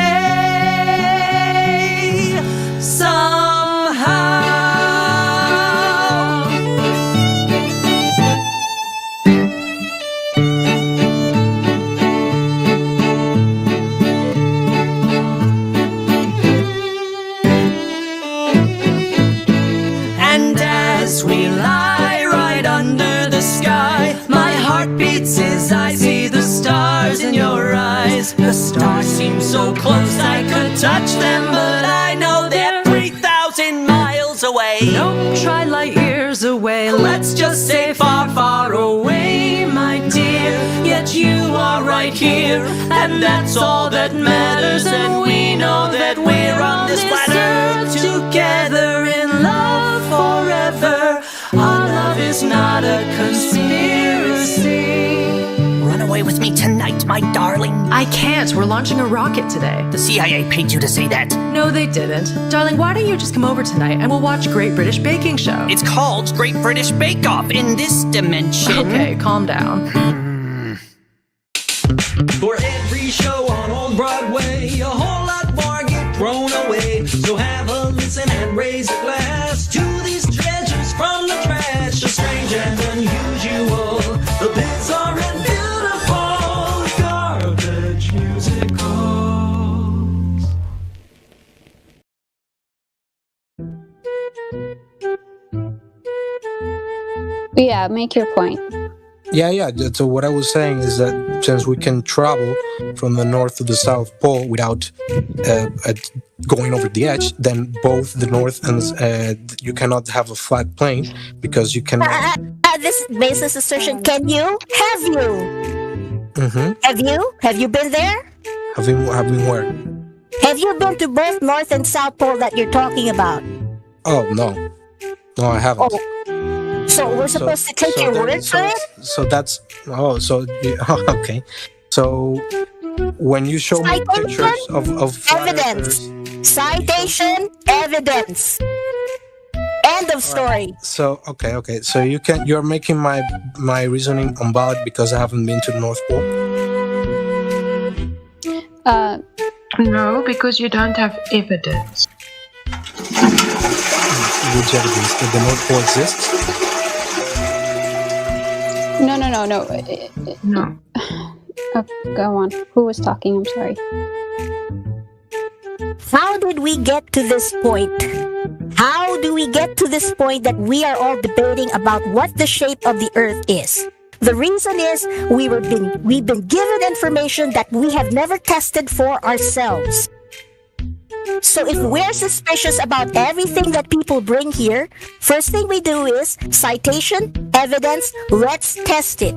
somehow. And as we lie right under the sky, my heart beats as I see the stars in your eyes. The stars seem so close I could touch them, but I know they're 3,000 miles away. Don't try light years away, let's just say far, far away, my dear. Yet you are right here, and that's all that matters. And we know that we're on this planet together in love forever. Our love is not a conspiracy. Run away. away with me tonight, my darling? I can't. We're launching a rocket today. The CIA paid you to say that. No, they didn't. Darling, why don't you just come over tonight and we'll watch Great British Baking Show? It's called Great British Bake Off in this dimension. Okay, calm down. For every show on Old Broadway, a whole lot more get thrown away. So have a listen and raise a glass to these treasures from the trash. So strange and unusual, the bizarre and beautiful garbage musicals. Yeah, make your point. Yeah. So what I was saying is that since we can travel from the North to the South Pole without going over the edge, then both the North and you cannot have a flat plane because you cannot. This baseless assertion. Can you? Have you? Mm-hmm. Have you been there? Have been where? Have you been to both North and South Pole that you're talking about? Oh no, I haven't. Oh. So we're supposed to take your word for it? So that's okay. So when you show me pictures of evidence, citation, evidence, end of story. So okay. So you're making my reasoning invalid because I haven't been to the North Pole. No, because you don't have evidence. Which evidence? That the North Pole exists? No. No. Oh, go on. Who was talking? I'm sorry. How did we get to this point? How do we get to this point that we are all debating about what the shape of the Earth is? The reason is we've been given information that we have never tested for ourselves. So if we're suspicious about everything that people bring here, first thing we do is citation, evidence, let's test it.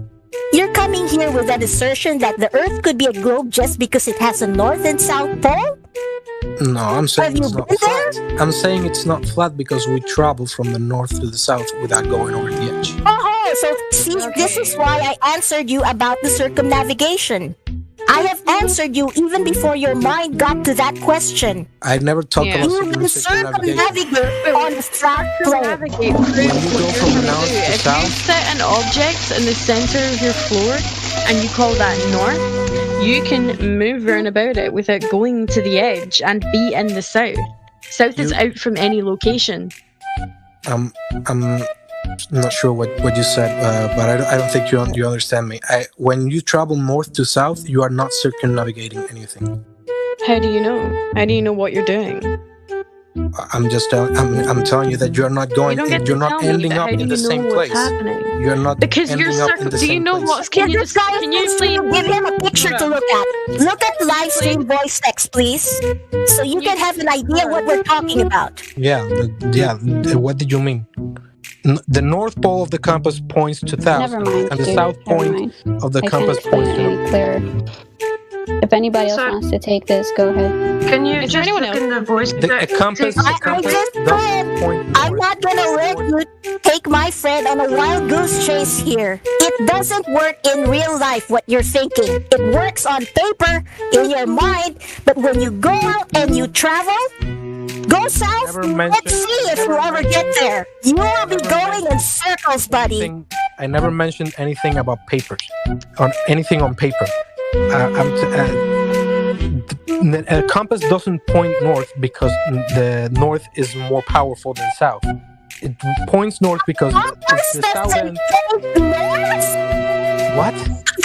You're coming here with that assertion that the Earth could be a globe just because it has a North and South Pole? No, I'm saying it's not flat. I'm saying it's not flat because we travel from the North to the South without going over the edge. Oh, so see, this is why I answered you about the circumnavigation. I have answered you even before your mind got to that question. I've never talked about circumnavigate on a flat plane. When you go from the North to If South, you set an object in the center of your floor and you call that north, you can move round about it without going to the edge and be in the south. South is out from any location. I'm not sure what you said, but I don't think you understand me. When you travel north to south, you are not circumnavigating anything. How do you know? How do you know what you're doing? I'm telling you that you're not going. You're not ending up in the same place. You're not because ending you're up in the do same you know place. what's? Can you please give him a picture to look at? Look at live stream voice text, please, so you can have an idea what we're talking about. Yeah. What did you mean? The north pole of the compass points to south, Never mind, and the dude, south never point mind. of the I compass can't points explain it to any clearer. If anybody else wants to take this, go ahead. Can you just look in the voice the compass. I just said I'm not gonna let you take my friend on a wild goose chase here. It doesn't work in real life what you're thinking. It works on paper, in your mind, but when you go out and you travel, go south, let's see if you ever get there. You will be going in circles, buddy. I never mentioned anything about papers, on anything on paper. The compass doesn't point north because the north is more powerful than south. It points north because it's the south end. What?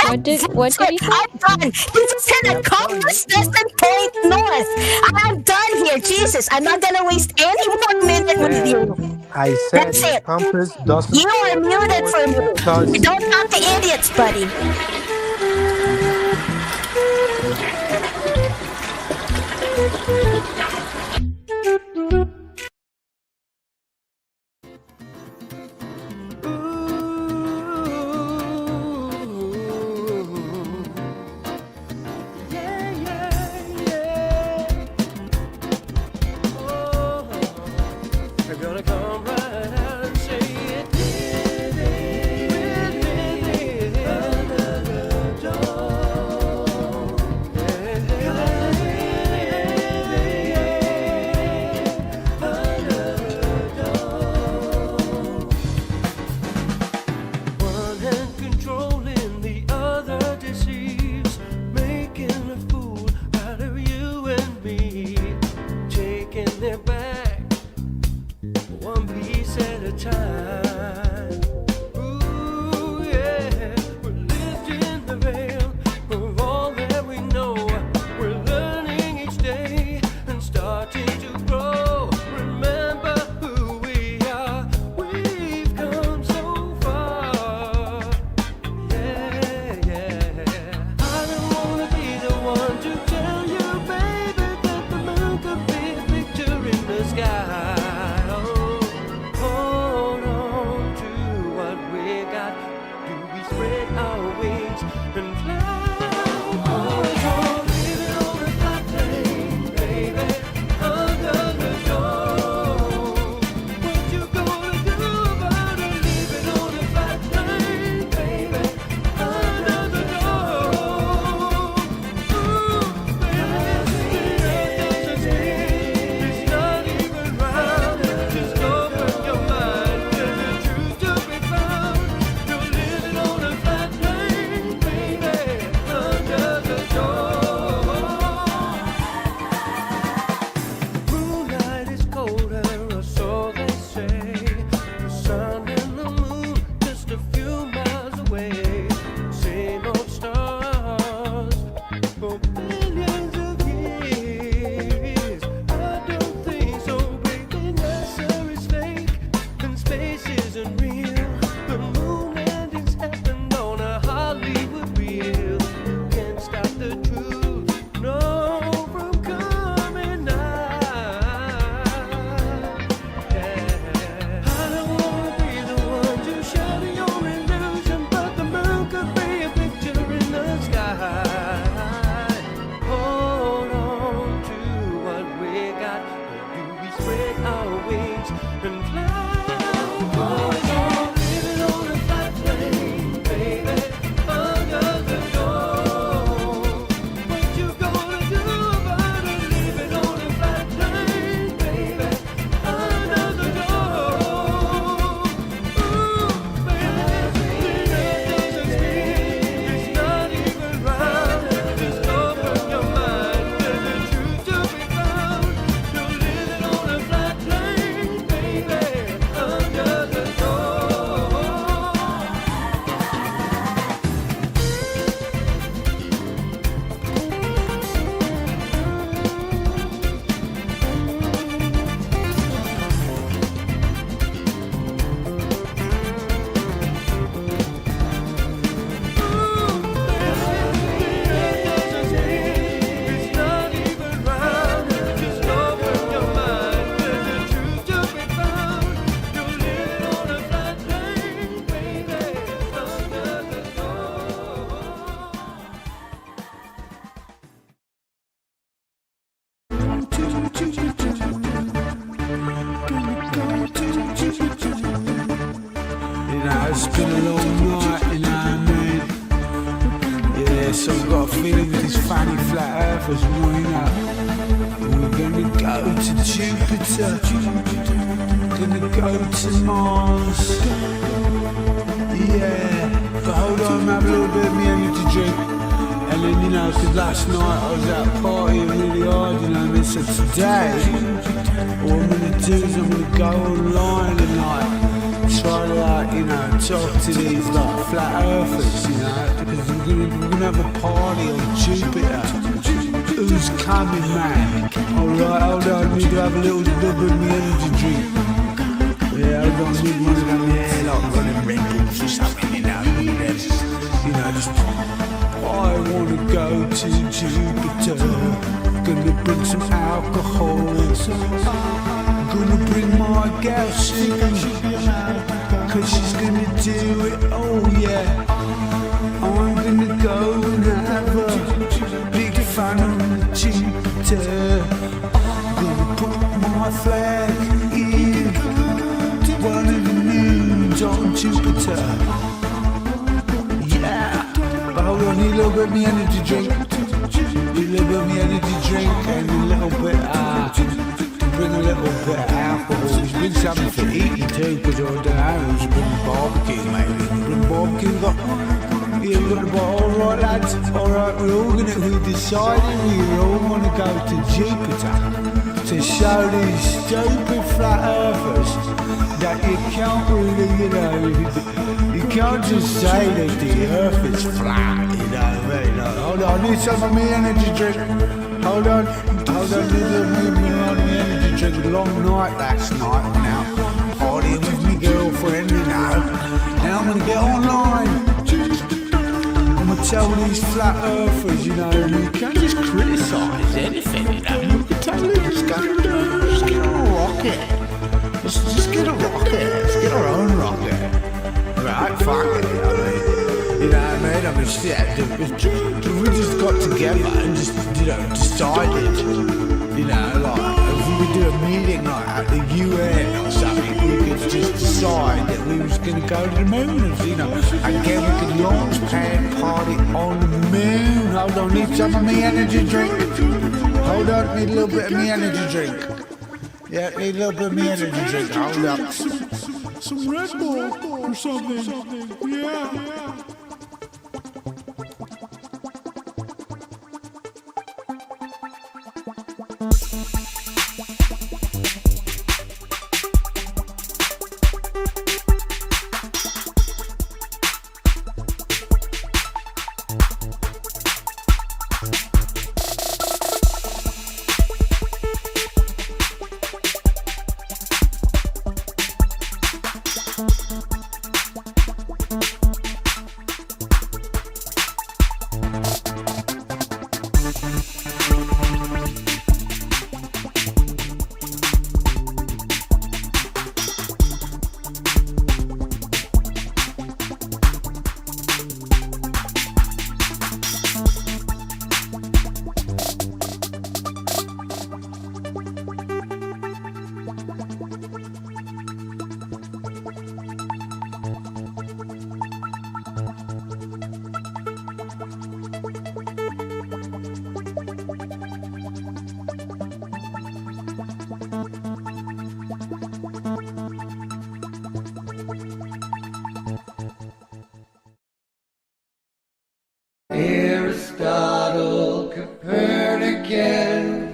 What did he say? I'm done. You just said a compass doesn't point north. I'm done here. Jesus, I'm not gonna waste any more minute with you. I said That's the it. compass doesn't. You are muted for me. Because Don't talk to idiots, buddy. They're gonna come right out and say it. Jupiter. Gonna go to Jupiter. You know, it's been a long night, you know what I mean? Yeah, so I've got a feeling with these funny flat earthers, you know. We're gonna go to Jupiter. Gonna go to Mars. Yeah, but hold on, have a little bit of me energy drink. And then, you know, cause last night I was out partying really hard, you know what I mean? So today, what I'm gonna do is I'm gonna go online and like, try to like, you know, talk to these like flat earthers, you know, because we're gonna have a party on Jupiter. Who's coming, man? Alright, hold on, I need to have a little bit of me energy drink. Yeah, I don't need one of them, yeah, like running Red Bulls or something, you know, just, I wanna go to Jupiter, gonna bring some alcohol, gonna bring my gal soon, cause she's gonna do it, oh yeah, I'm gonna go and have a big fun on Jupiter, gonna put my flag in one of the moons on Jupiter. Yeah, but hold on, need a little bit of me energy drink. Need a little bit of me energy drink and a little bit, bring a little bit of alcohol. Bring something for eating too, because I don't know, just bring barbecue, maybe. Bring barbecue, got, yeah, we got the bar. Alright lads, alright, we decided we all want to go to Jupiter to show these stupid flat earthers that you can't really, you know, you can't just say that the earth is flat, you know what I mean? Like, hold on, I need some of me energy drink. Hold on, need me energy drink. A long night last night, now partying with my girlfriend, you know. Now I'm gonna get online. I'm gonna tell these flat earthers, you know, you can't just criticise anything, you know. You can totally just get a rocket. Just get a rocket. Let's get our own rocket. Right, fuck it, you know what I mean? You know what I mean? I mean, yeah, we just got together and just, you know, decided, you know, like, if we could do a meeting like at the UN or something, we could just decide that we was going to go to the moon, you know, and again we could launch pad party on the moon. Hold on, need some of me energy drink. Hold on, need a little bit of me energy drink. Yeah, need a little bit of me energy drink. Hold up. Some Red Bull or something. Yeah. Aristotle, Copernicus,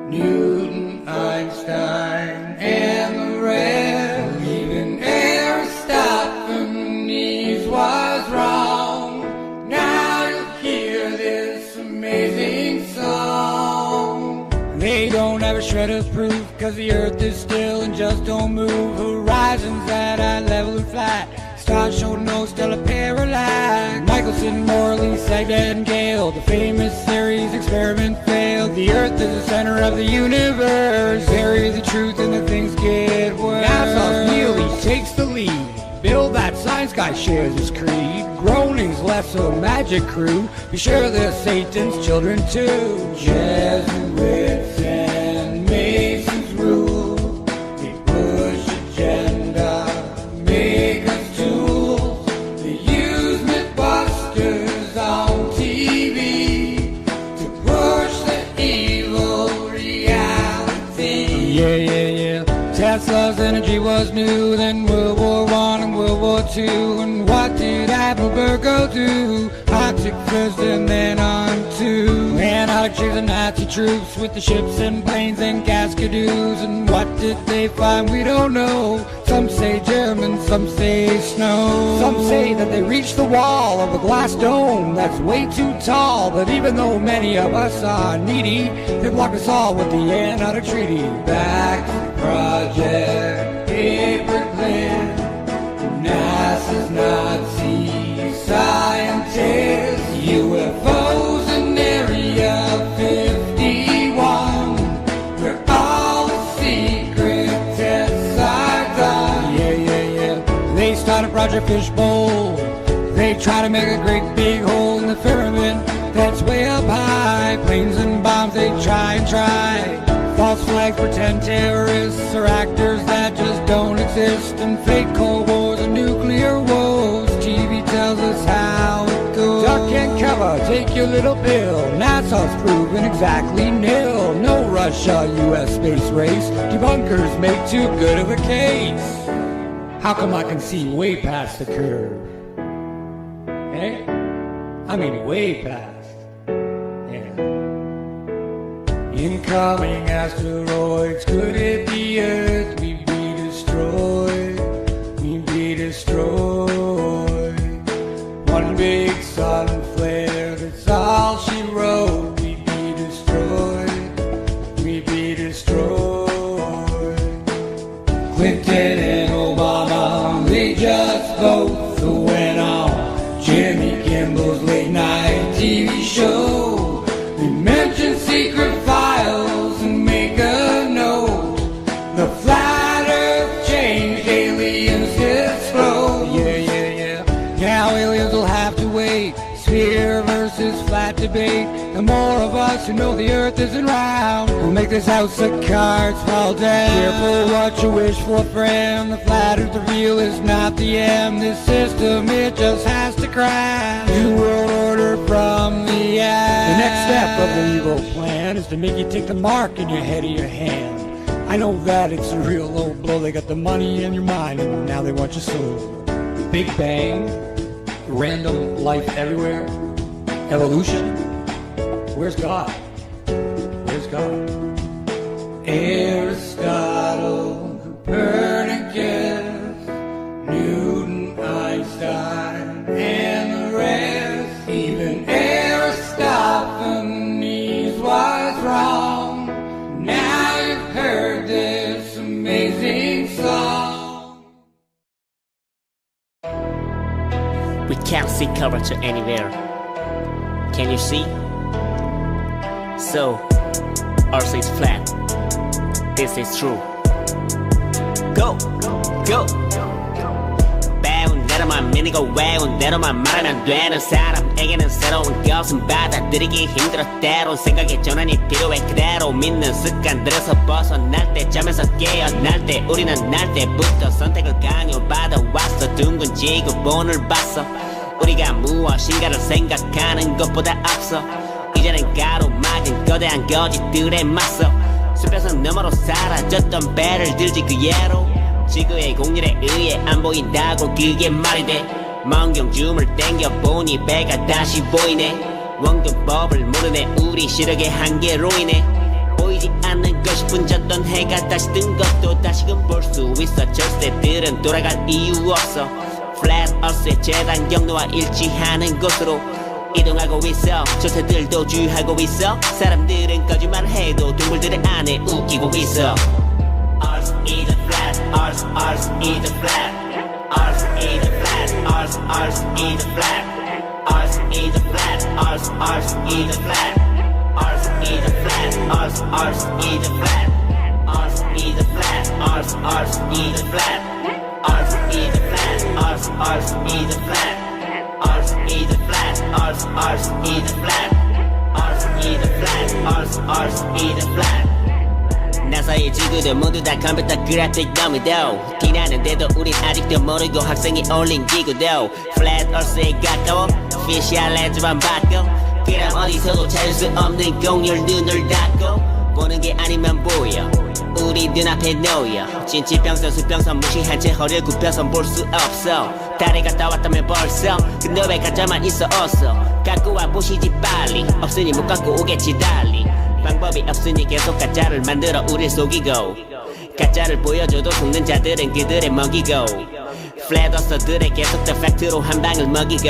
Newton, Einstein, and the rest. Even Aristophanes was wrong. Now you'll hear this amazing song. They don't have a shred of proof, cause the earth is still and just don't move. Horizons at eye level and flat. Stars show no stellar parallax. Michelson, Morley, Sagdat, and Gale. The famous series experiment failed. The Earth is the center of the universe. Bury the truth and the things get worse. NASA's Neely takes the lead. Bill, that science guy, shares his creed. Groaning's left a magic crew. Be sure they're Satan's children too. Jesuits and Tesla's energy was new. Then World War I and World War II. And what did Heidelberg go do? Optic first and then on to Antarctic chasing Nazi troops with the ships and planes and Cascadoos. And what did they find? We don't know. Some say German, some say snow. Some say that they reached the wall of a glass dome that's way too tall. But even though many of us are needy, they blocked us all with the Antarctic Treaty. Back to Project Paperclip, NASA's Nazi scientists, UFOs in Area 51, where all the secret tests are done. Yeah. They started Project Fishbowl. They try to make a great big hole in the firmament that's way up high. Planes and bombs, they try and try. False flags, pretend terrorists or actors that just don't exist. And fake Cold Wars and nuclear woes. TV tells us how it goes. Duck and cover, take your little pill. NASA's proven exactly nil. No Russia-US space race. Debunkers make too good of a case. How come I can see way past the curve? Eh? I mean way past. Incoming asteroids, could it be Earth? We'd be destroyed, we'd be destroyed. One big sun flare, that's all she wrote. We'd be destroyed, we'd be destroyed. Clinton and Obama, they just both went on Jimmy Kimmel's late night TV show. They mentioned secret files and make a note. The flat earth changed, aliens explode. Yeah. Now aliens will have to wait. Sphere versus flat debate. The more of us who know the earth isn't round will make this house of cards fall down. Careful what you wish for, friend. The flat earth, the real is not the M. This system, it just has to crash. New world order from the ass. The next step of the evil plan is to make you take the mark in your head or your hand. I know that it's a real low blow. They got the money in your mind and now they want your soul. Big Bang, random life everywhere, evolution. Where's God? Where's God? Aristotle, Copernicus, Newton, Einstein, and the rest. Even Aristophanes was wrong. Now you've heard this amazing song. We can't see curvature anywhere. Can you see? So, Earth is flat. This is true. Go! 배운 대로만 믿고 외운 대로만 말하면 되는 사람에게는 새로운 것은 받아들이기 힘들어. 때론 생각의 전환이 필요해. 그대로 믿는 습관들에서 벗어날 때, 잠에서 깨어날 때, 우리는 날 때부터 선택을 강요받아왔어. 둥근 지구본을 봤어. 우리가 무엇인가를 생각하는 것보다 앞서 이제는 가로막은 거대한 거짓들에 맞서 숲에서 너머로 사라졌던 배를 들지 그 예로 지구의 공률에 의해 안 보인다고 그게 말이 돼. 만경줌을 땡겨보니 배가 다시 보이네. 원근법을 모르네. 우리 시력의 한계로 인해 보이지 않는 것이 분졌던 해가 다시 뜬 것도 다시금 볼 수 있어. 절세들은 돌아갈 이유 없어. 플랫 어스의 재단 경로와 일치하는 곳으로 이동하고 있어. 절세들도 주의하고 있어. 사람들은 거짓말을 해도 동물들의 안에 웃기고 있어. Earth is a flat, Earth is a flat, Earth is a flat, Earth is a flat, Earth is a flat, Earth is a flat, Earth is a flat, Earth is a flat, Earth is a flat, Earth is a flat, Earth is a flat, Earth is a flat, Earth is a flat, Earth is a flat, Earth is a flat, Earth is a flat. 나사의 지구들 모두 다 컴퓨터 그래픽 너미도 티나는데도 우린 아직도 모르고 학생이 올린 기구도 Flat Earth에 가까워 Official 렌즈만 바꿔 그럼 어디서도 찾을 수 없는 공률 눈을 닫고 보는 게 아니면 보여 우리 눈앞에 놓여 진치평선 수평선 무시한 채 허리를 굽혀선 볼 수 없어 달에 갔다 왔다면 벌써 그 너의 가짜만 있어 어서 갖고 와 보시지 빨리 없으니 못 갖고 오겠지 달리 방법이 없으니 계속 가짜를 만들어 우릴 속이고 가짜를 보여줘도 속는 자들은 그들의 먹이고 플랫어서들의 계속 더 팩트로 한 방을 먹이고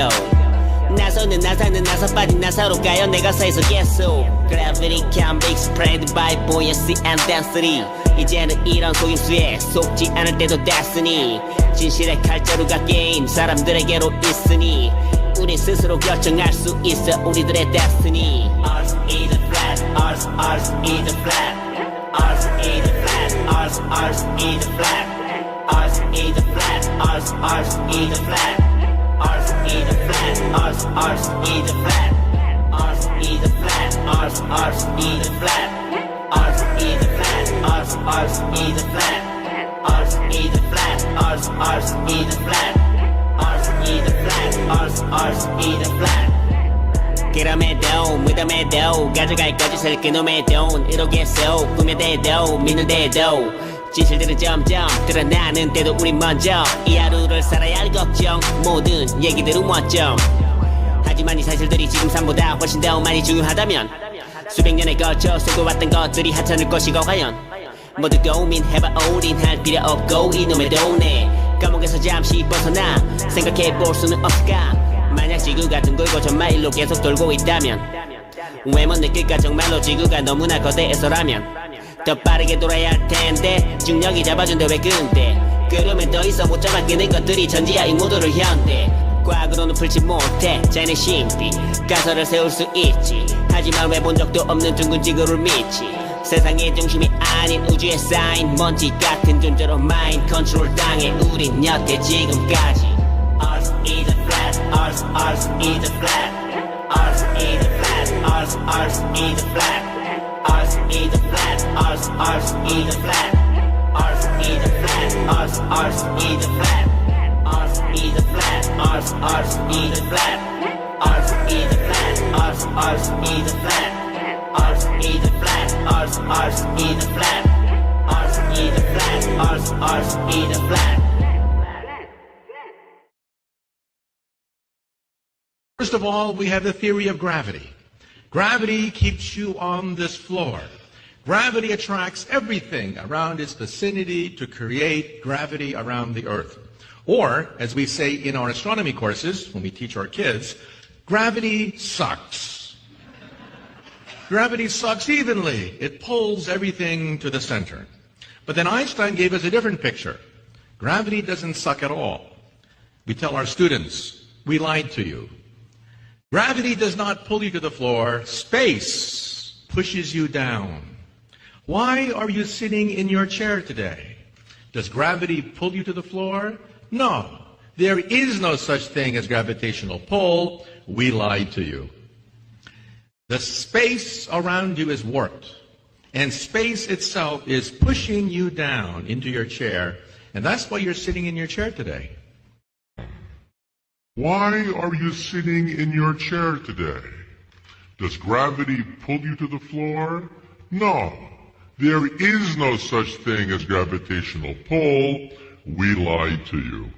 나서는 나사는 나서 빠진 나사로 가요 내 가사에서 계속 Gravity can be spread by buoyancy and density 이제는 이런 속임수에 속지 않을 때도 됐으니 진실의 칼자루가 게임 사람들에게로 있으니 우린 스스로 결정할 수 있어 우리들의 destiny Ours is a flat Ours is a flat Ours is a flat Ours is a flat Ours is a flat Ours is a flat Ours is a flat Ours is a flat Ours is a flat Ours is a flat Ours is a flat Ours is a flat Ours is a flat Ours is a flat Ours is a flat Ours is a flat 그럼에도 무덤에도 가져갈 거짓을 그놈의 돈 이러겠어 꾸며대도 믿는데도 진실들은 점점 드러나는 때도 우린 먼저 이 하루를 살아야 할 걱정 모든 얘기들은 원점 하지만 이 사실들이 지금 삶보다 훨씬 더 많이 중요하다면 수백 년에 걸쳐 쏟아왔던 것들이 하찮을 것이고 과연 모두 고민해봐 올인할 필요 없고 이놈의 돈에 감옥에서 잠시 벗어나 생각해볼 수는 없을까 만약 지구가 둥글고 정말 일로 계속 돌고 있다면 왜 못 느낄까 정말로 지구가 너무나 거대해서라면 더 빠르게 돌아야 할 텐데 중력이 잡아준대 왜 근데 그러면 더 이상 못 잡아 끄는 것들이 전지야 이 모두를 현대 과거로는 풀지 못해 자연의 신비 가설을 세울 수 있지 하지만 왜 본 적도 없는 둥근 지구를 믿지 세상의 중심이 아닌 우주에 쌓인 먼지 같은 존재로 마인 컨트롤 당해 우린 여태 지금까지 Ours is a flat Ours is a flat Ours is a flat Ours is a flat Ours is a flat Ours is a flat Ours is a flat Ours is a flat Ours is a flat Ours is a flat Ours is a flat Ours is a flat Ours is a flat Ours is a flat Ours is a flat Ours is a flat First of all, we have the theory of gravity. Gravity keeps you on this floor. Gravity attracts everything around its vicinity to create gravity around the Earth. Or, as we say in our astronomy courses, when we teach our kids, gravity sucks. Gravity sucks evenly. It pulls everything to the center. But then Einstein gave us a different picture. Gravity doesn't suck at all. We tell our students, we lied to you. Gravity does not pull you to the floor. Space pushes you down. Why are you sitting in your chair today? Does gravity pull you to the floor? No. There is no such thing as gravitational pull. We lied to you. The space around you is warped, and space itself is pushing you down into your chair, and that's why you're sitting in your chair today. Why are you sitting in your chair today? Does gravity pull you to the floor? No. There is no such thing as gravitational pull. We lied to you.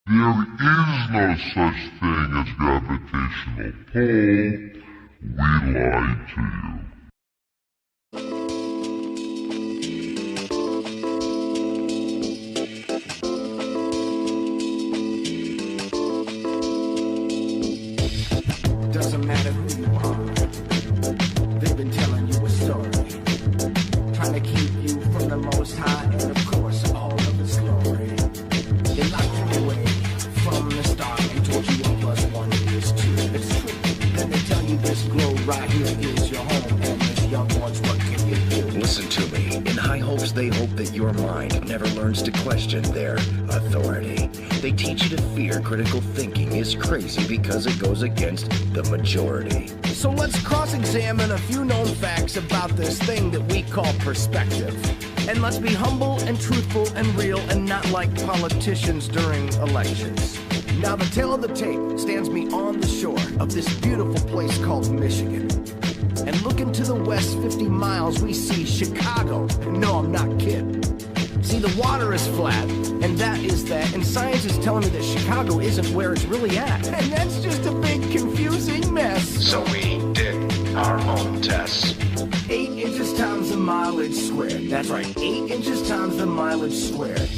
There is no such thing as gravitational pull. We lied to you. Doesn't matter who you are. They've been telling you a story, trying to keep you from the Most High and, of course, all of His glory. They locked you away from the start and told you 1 + 1 is 2. It's true. Then they tell you this globe right here is your home, and this young ones, what can you do? Listen to me. In high hopes, they hope that your mind never learns to question their authority. They teach you to fear critical thinking is crazy because it goes against the majority. So let's cross-examine a few known facts about this thing that we call perspective. And let's be humble and truthful and real and not like politicians during elections. Now the tale of the tape stands me on the shore of this beautiful place called Michigan. And looking to the west 50 miles, we see Chicago. No, I'm not kidding. See, the water is flat, and that is that, and science is telling me that Chicago isn't where it's really at. And that's just a big confusing mess. So we did our own tests. 8 inches times the mileage squared. That's right, 8 inches times the mileage squared.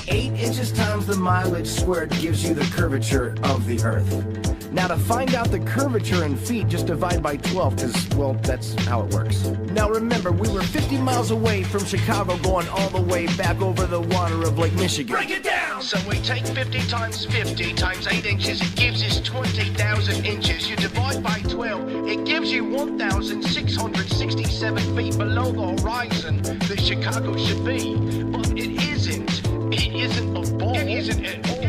8 inches times the mileage squared gives you the curvature of the Earth. Now to find out the curvature in feet, just divide by 12, because, well, that's how it works. Now remember, we were 50 miles away from Chicago going all the way back over the water of Lake Michigan. Break it down! So we take 50 times 50 times 8 inches, it gives us 20,000 inches. You divide by 12, it gives you 1,667 feet below the horizon that Chicago should be. But it isn't. It isn't a ball. It isn't at all.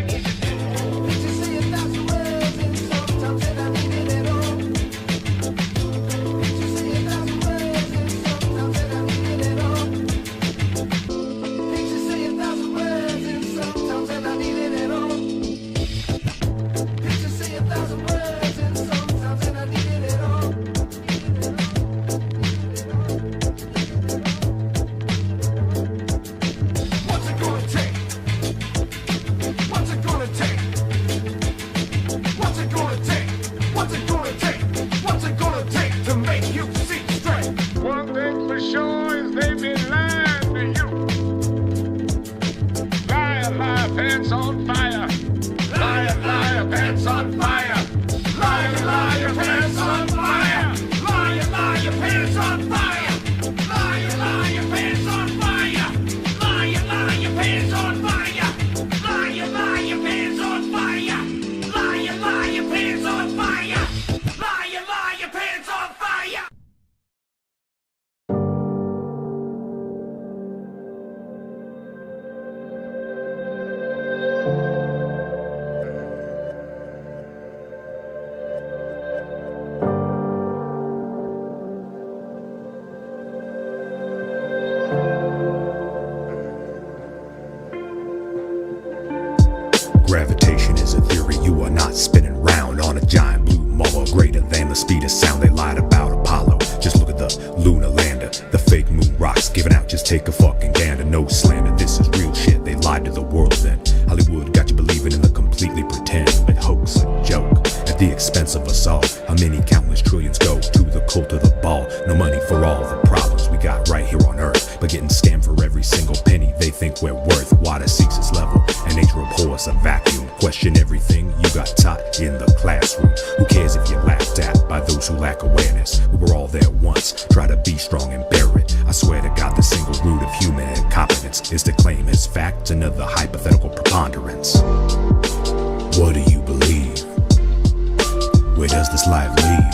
Gravitation is a theory, you are not spinning round on a giant blue ball greater than the speed of sound. They lied about Apollo, just look at the lunar lander. The fake moon rocks giving out, just take a fucking gander. No slander, this is real shit, they lied to the world then. Hollywood got you believing in the completely pretend, but hoax a joke at the expense of us all. How many countless trillions go to the cult of the ball? No money for all the problems we got right here on earth, but getting scammed for every single penny they think we're worth. Water seeks its level, and nature abhors a vacuum. Question everything you got taught in the classroom. Who cares if you're laughed at by those who lack awareness? We were all there once, try to be strong and bear it. I swear to God, the single root of human incompetence is to claim as fact another hypothetical preponderance. What do you believe? Where does this life lead?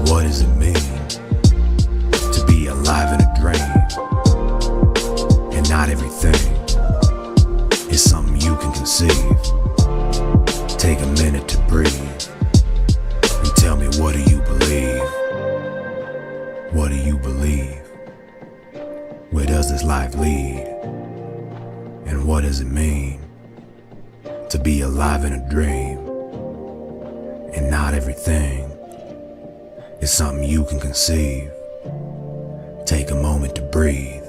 What does it mean to be alive in a dream? And not everything is something you can conceive. Take a minute to breathe and tell me, what do you believe? What do you believe? Where does this life lead? And what does it mean to be alive in a dream? And not everything is something you can conceive. Take a moment to breathe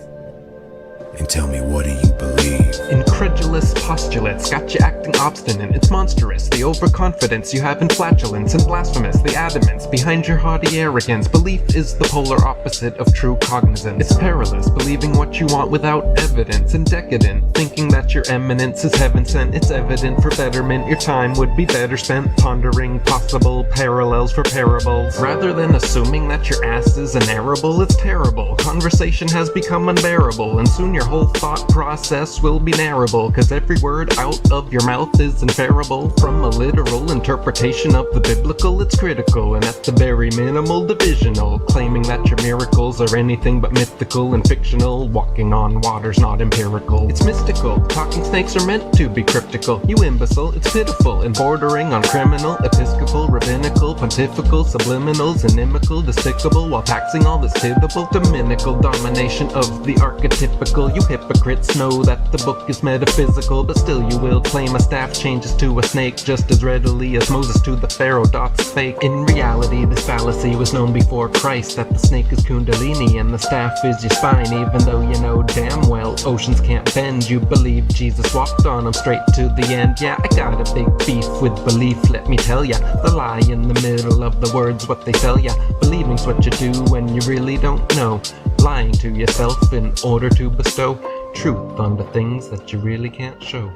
and tell me, what do you believe? Incredulous postulates got you acting obstinate. It's monstrous, the overconfidence you have in flatulence, and blasphemous, the adamance behind your haughty arrogance. Belief is the polar opposite of true cognizance. It's perilous, believing what you want without evidence, and decadent, thinking that your eminence is heaven sent. It's evident for betterment, your time would be better spent pondering possible parallels for parables. Rather than assuming that your ass is an arable, it's terrible. Conversation has become unbearable, and soon your whole thought process will be narrable, cause every word out of your mouth is infallible. From a literal interpretation of the biblical, it's critical, and at the very minimal divisional, claiming that your miracles are anything but mythical and fictional. Walking on water's not empirical, it's mystical. Talking snakes are meant to be cryptical, you imbecile. It's pitiful and bordering on criminal, episcopal, rabbinical, pontifical, subliminals, inimical, despicable, while taxing all that's tittable. Dominical domination of the archetypical, You hypocrites know that the book is metaphysical, but still you will claim a staff changes to a snake just as readily as Moses to the Pharaoh. Dot's fake. In reality, this fallacy was known before Christ, that the snake is Kundalini and the staff is your spine. Even though you know damn well oceans can't bend, you believe Jesus walked on them straight to the end. Yeah, I got a big beef with belief, let me tell ya. The lie in the middle of the words, what they tell ya. Believing's what you do when you really don't know. Lying to yourself in order to bestow truth on the things that you really can't show.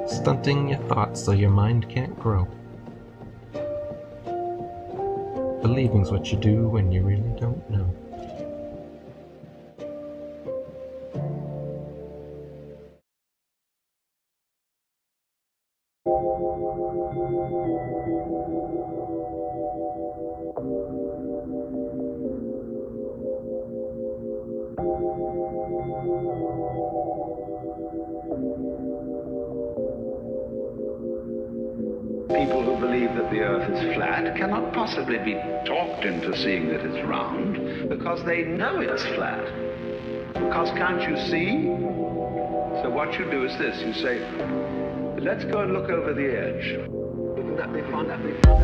Stunting your thoughts so your mind can't grow. Believing's what you do when you really don't know. People who believe that the earth is flat cannot possibly be talked into seeing that it's round, because they know it's flat. Because can't you see? So what you do is this, you say, let's go and look over the edge. Wouldn't that be fun? That'd be fun.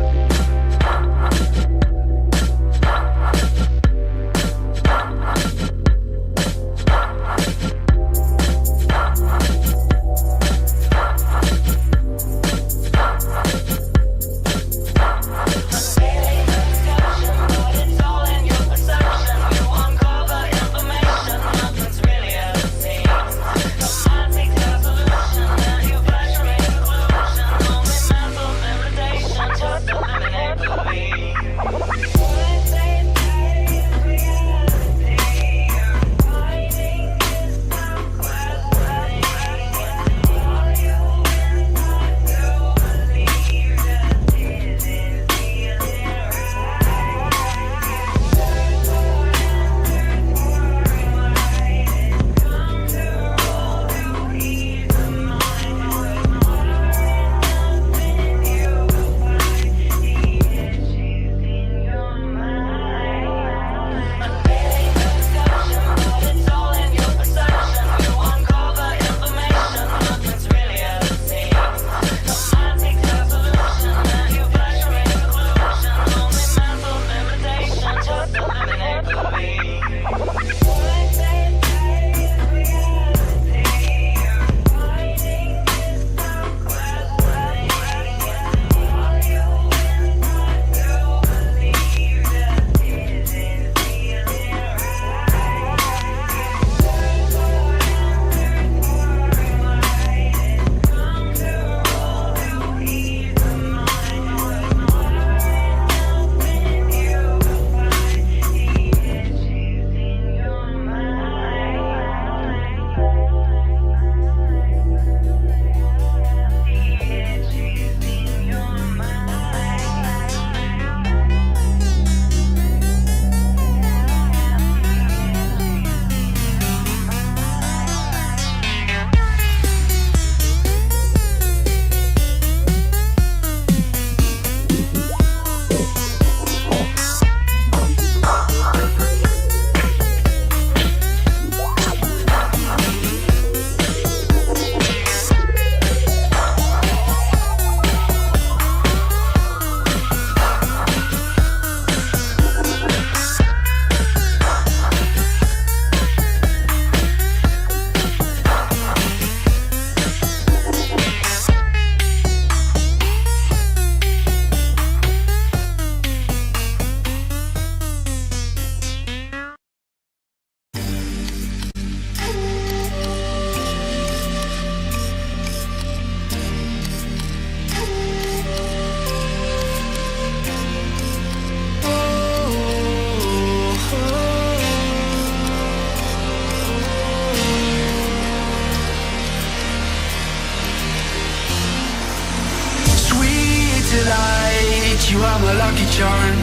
you are my lucky charm.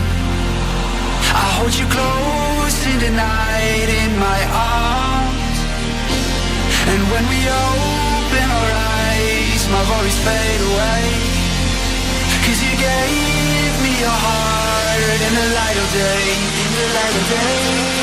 I hold you close in the night in my arms. And when we open our eyes, my worries fade away. 'Cause you gave me your heart in the light of day, in the light of day.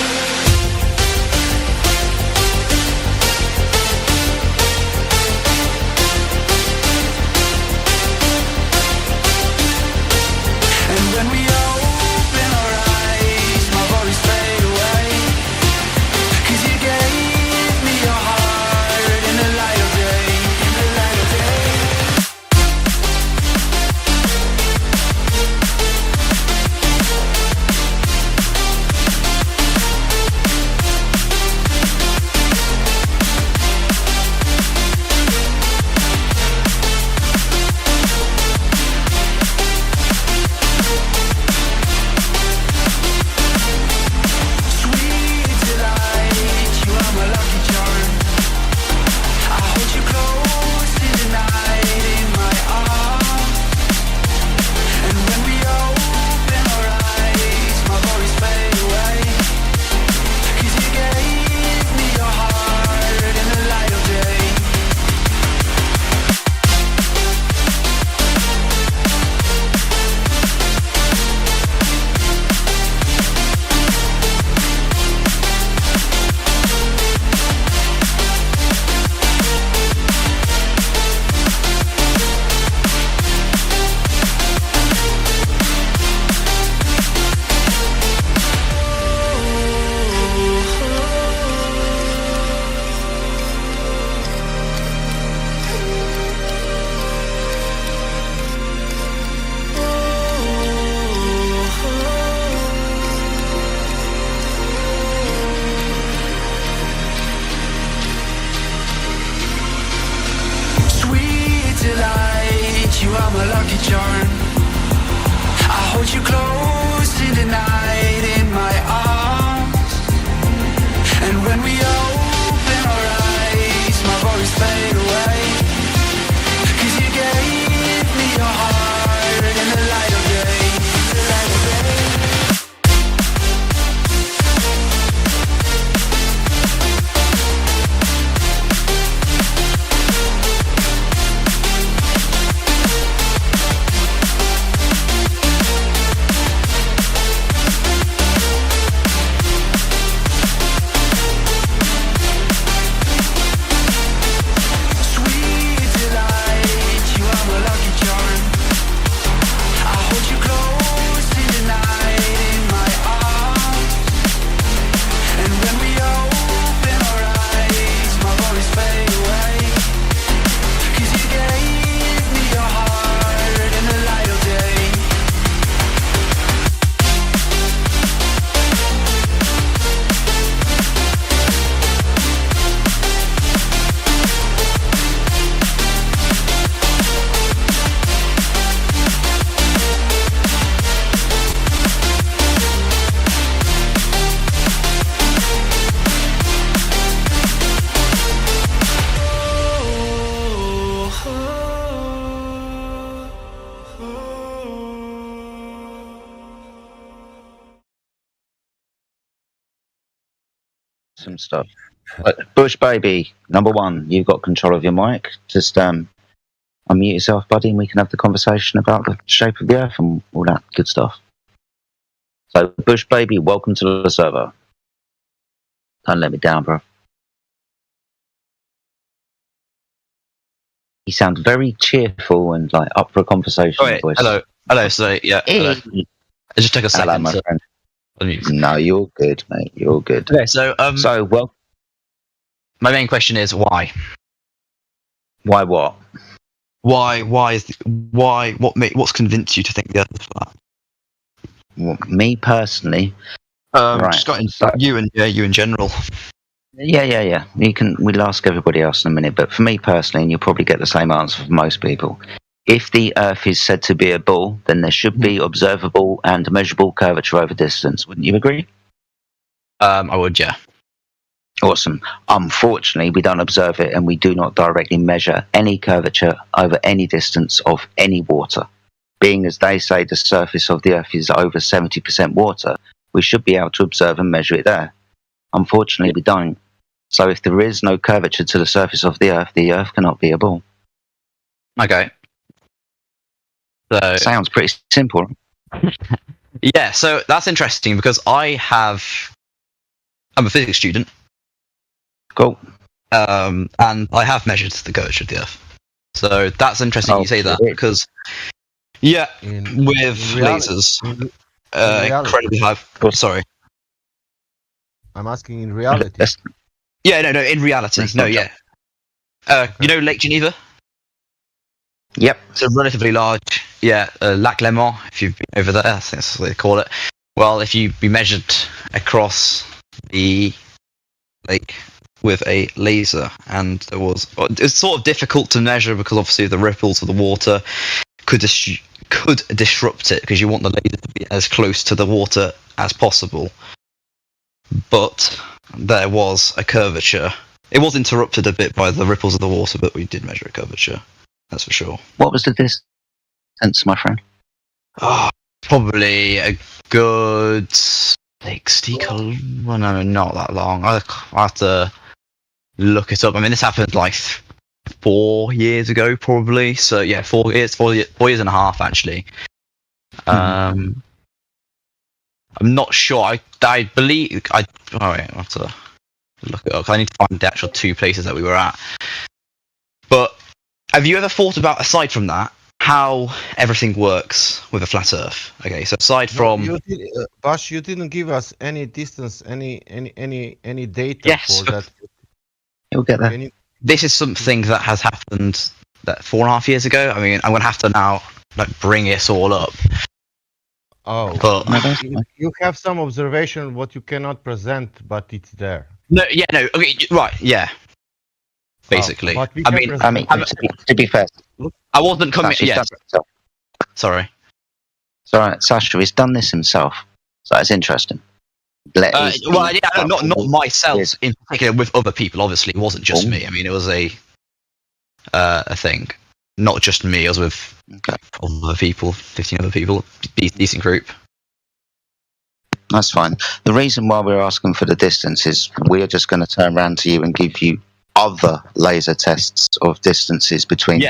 some stuff. Bush Baby, number one, you've got control of your mic. Just unmute yourself, buddy, and we can have the conversation about the shape of the Earth and all that good stuff. So, Bush Baby, welcome to the server. Don't let me down, bro. He sounds very cheerful and like up for a conversation. Wait, hello. So yeah, hello. It just took a second. Hello, my friend. No, you're good, mate. You're good. Okay, so my main question is why? Why what? What's convinced you to think the Earth is flat? Well, me personally, just got into you in general. Yeah. We'll ask everybody else in a minute, but for me personally, and you'll probably get the same answer for most people. If the Earth is said to be a ball, then there should be observable and measurable curvature over distance. Wouldn't you agree? I would, yeah. Awesome. Unfortunately, we don't observe it, and we do not directly measure any curvature over any distance of any water. Being as they say the surface of the Earth is over 70% water, we should be able to observe and measure it there. Unfortunately, we don't. So if there is no curvature to the surface of the Earth cannot be a ball. Okay. So sounds pretty simple. Yeah, so that's interesting because I'm a physics student. Cool. And I have measured the curvature of the Earth. So that's interesting you say that because with lasers, incredibly high. Oh, sorry. I'm asking in reality. Yeah, no, in reality. No, yeah. You know Lake Geneva? Yep. It's a relatively large, Lac Léman, if you've been over there, I think that's what they call it. Well, if you be measured across the lake with a laser, and it's sort of difficult to measure because obviously the ripples of the water could disrupt it because you want the laser to be as close to the water as possible. But there was a curvature. It was interrupted a bit by the ripples of the water, but we did measure a curvature. That's for sure. What was the distance, my friend? Probably a good 60 kilometers. Well, no, not that long. I'll have to look it up. I mean, this happened like 4 years ago, probably. So yeah, 4 years and a half actually. I'm not sure. I believe I. Oh wait, I have to look it up. I need to find the actual two places that we were at. But have you ever thought about, aside from that, how everything works with a flat Earth? Okay, so aside from Bash, you didn't give us any distance, any data for that. You'll get that. This is something that has happened 4.5 years ago. I mean, I'm gonna have to now bring it all up. Oh, but you have some observation what you cannot present, but it's there. No, okay, right, yeah. Basically, I mean, to be fair, I wasn't coming. Yeah, sorry. It's all right. Sasha has done this himself, so it's interesting. Not myself in particular. With other people, obviously, it wasn't just me. I mean, it was a thing, not just me. I was with other people, 15 other people, decent group. That's fine. The reason why we're asking for the distance is we're just going to turn around to you and give you other laser tests of distances between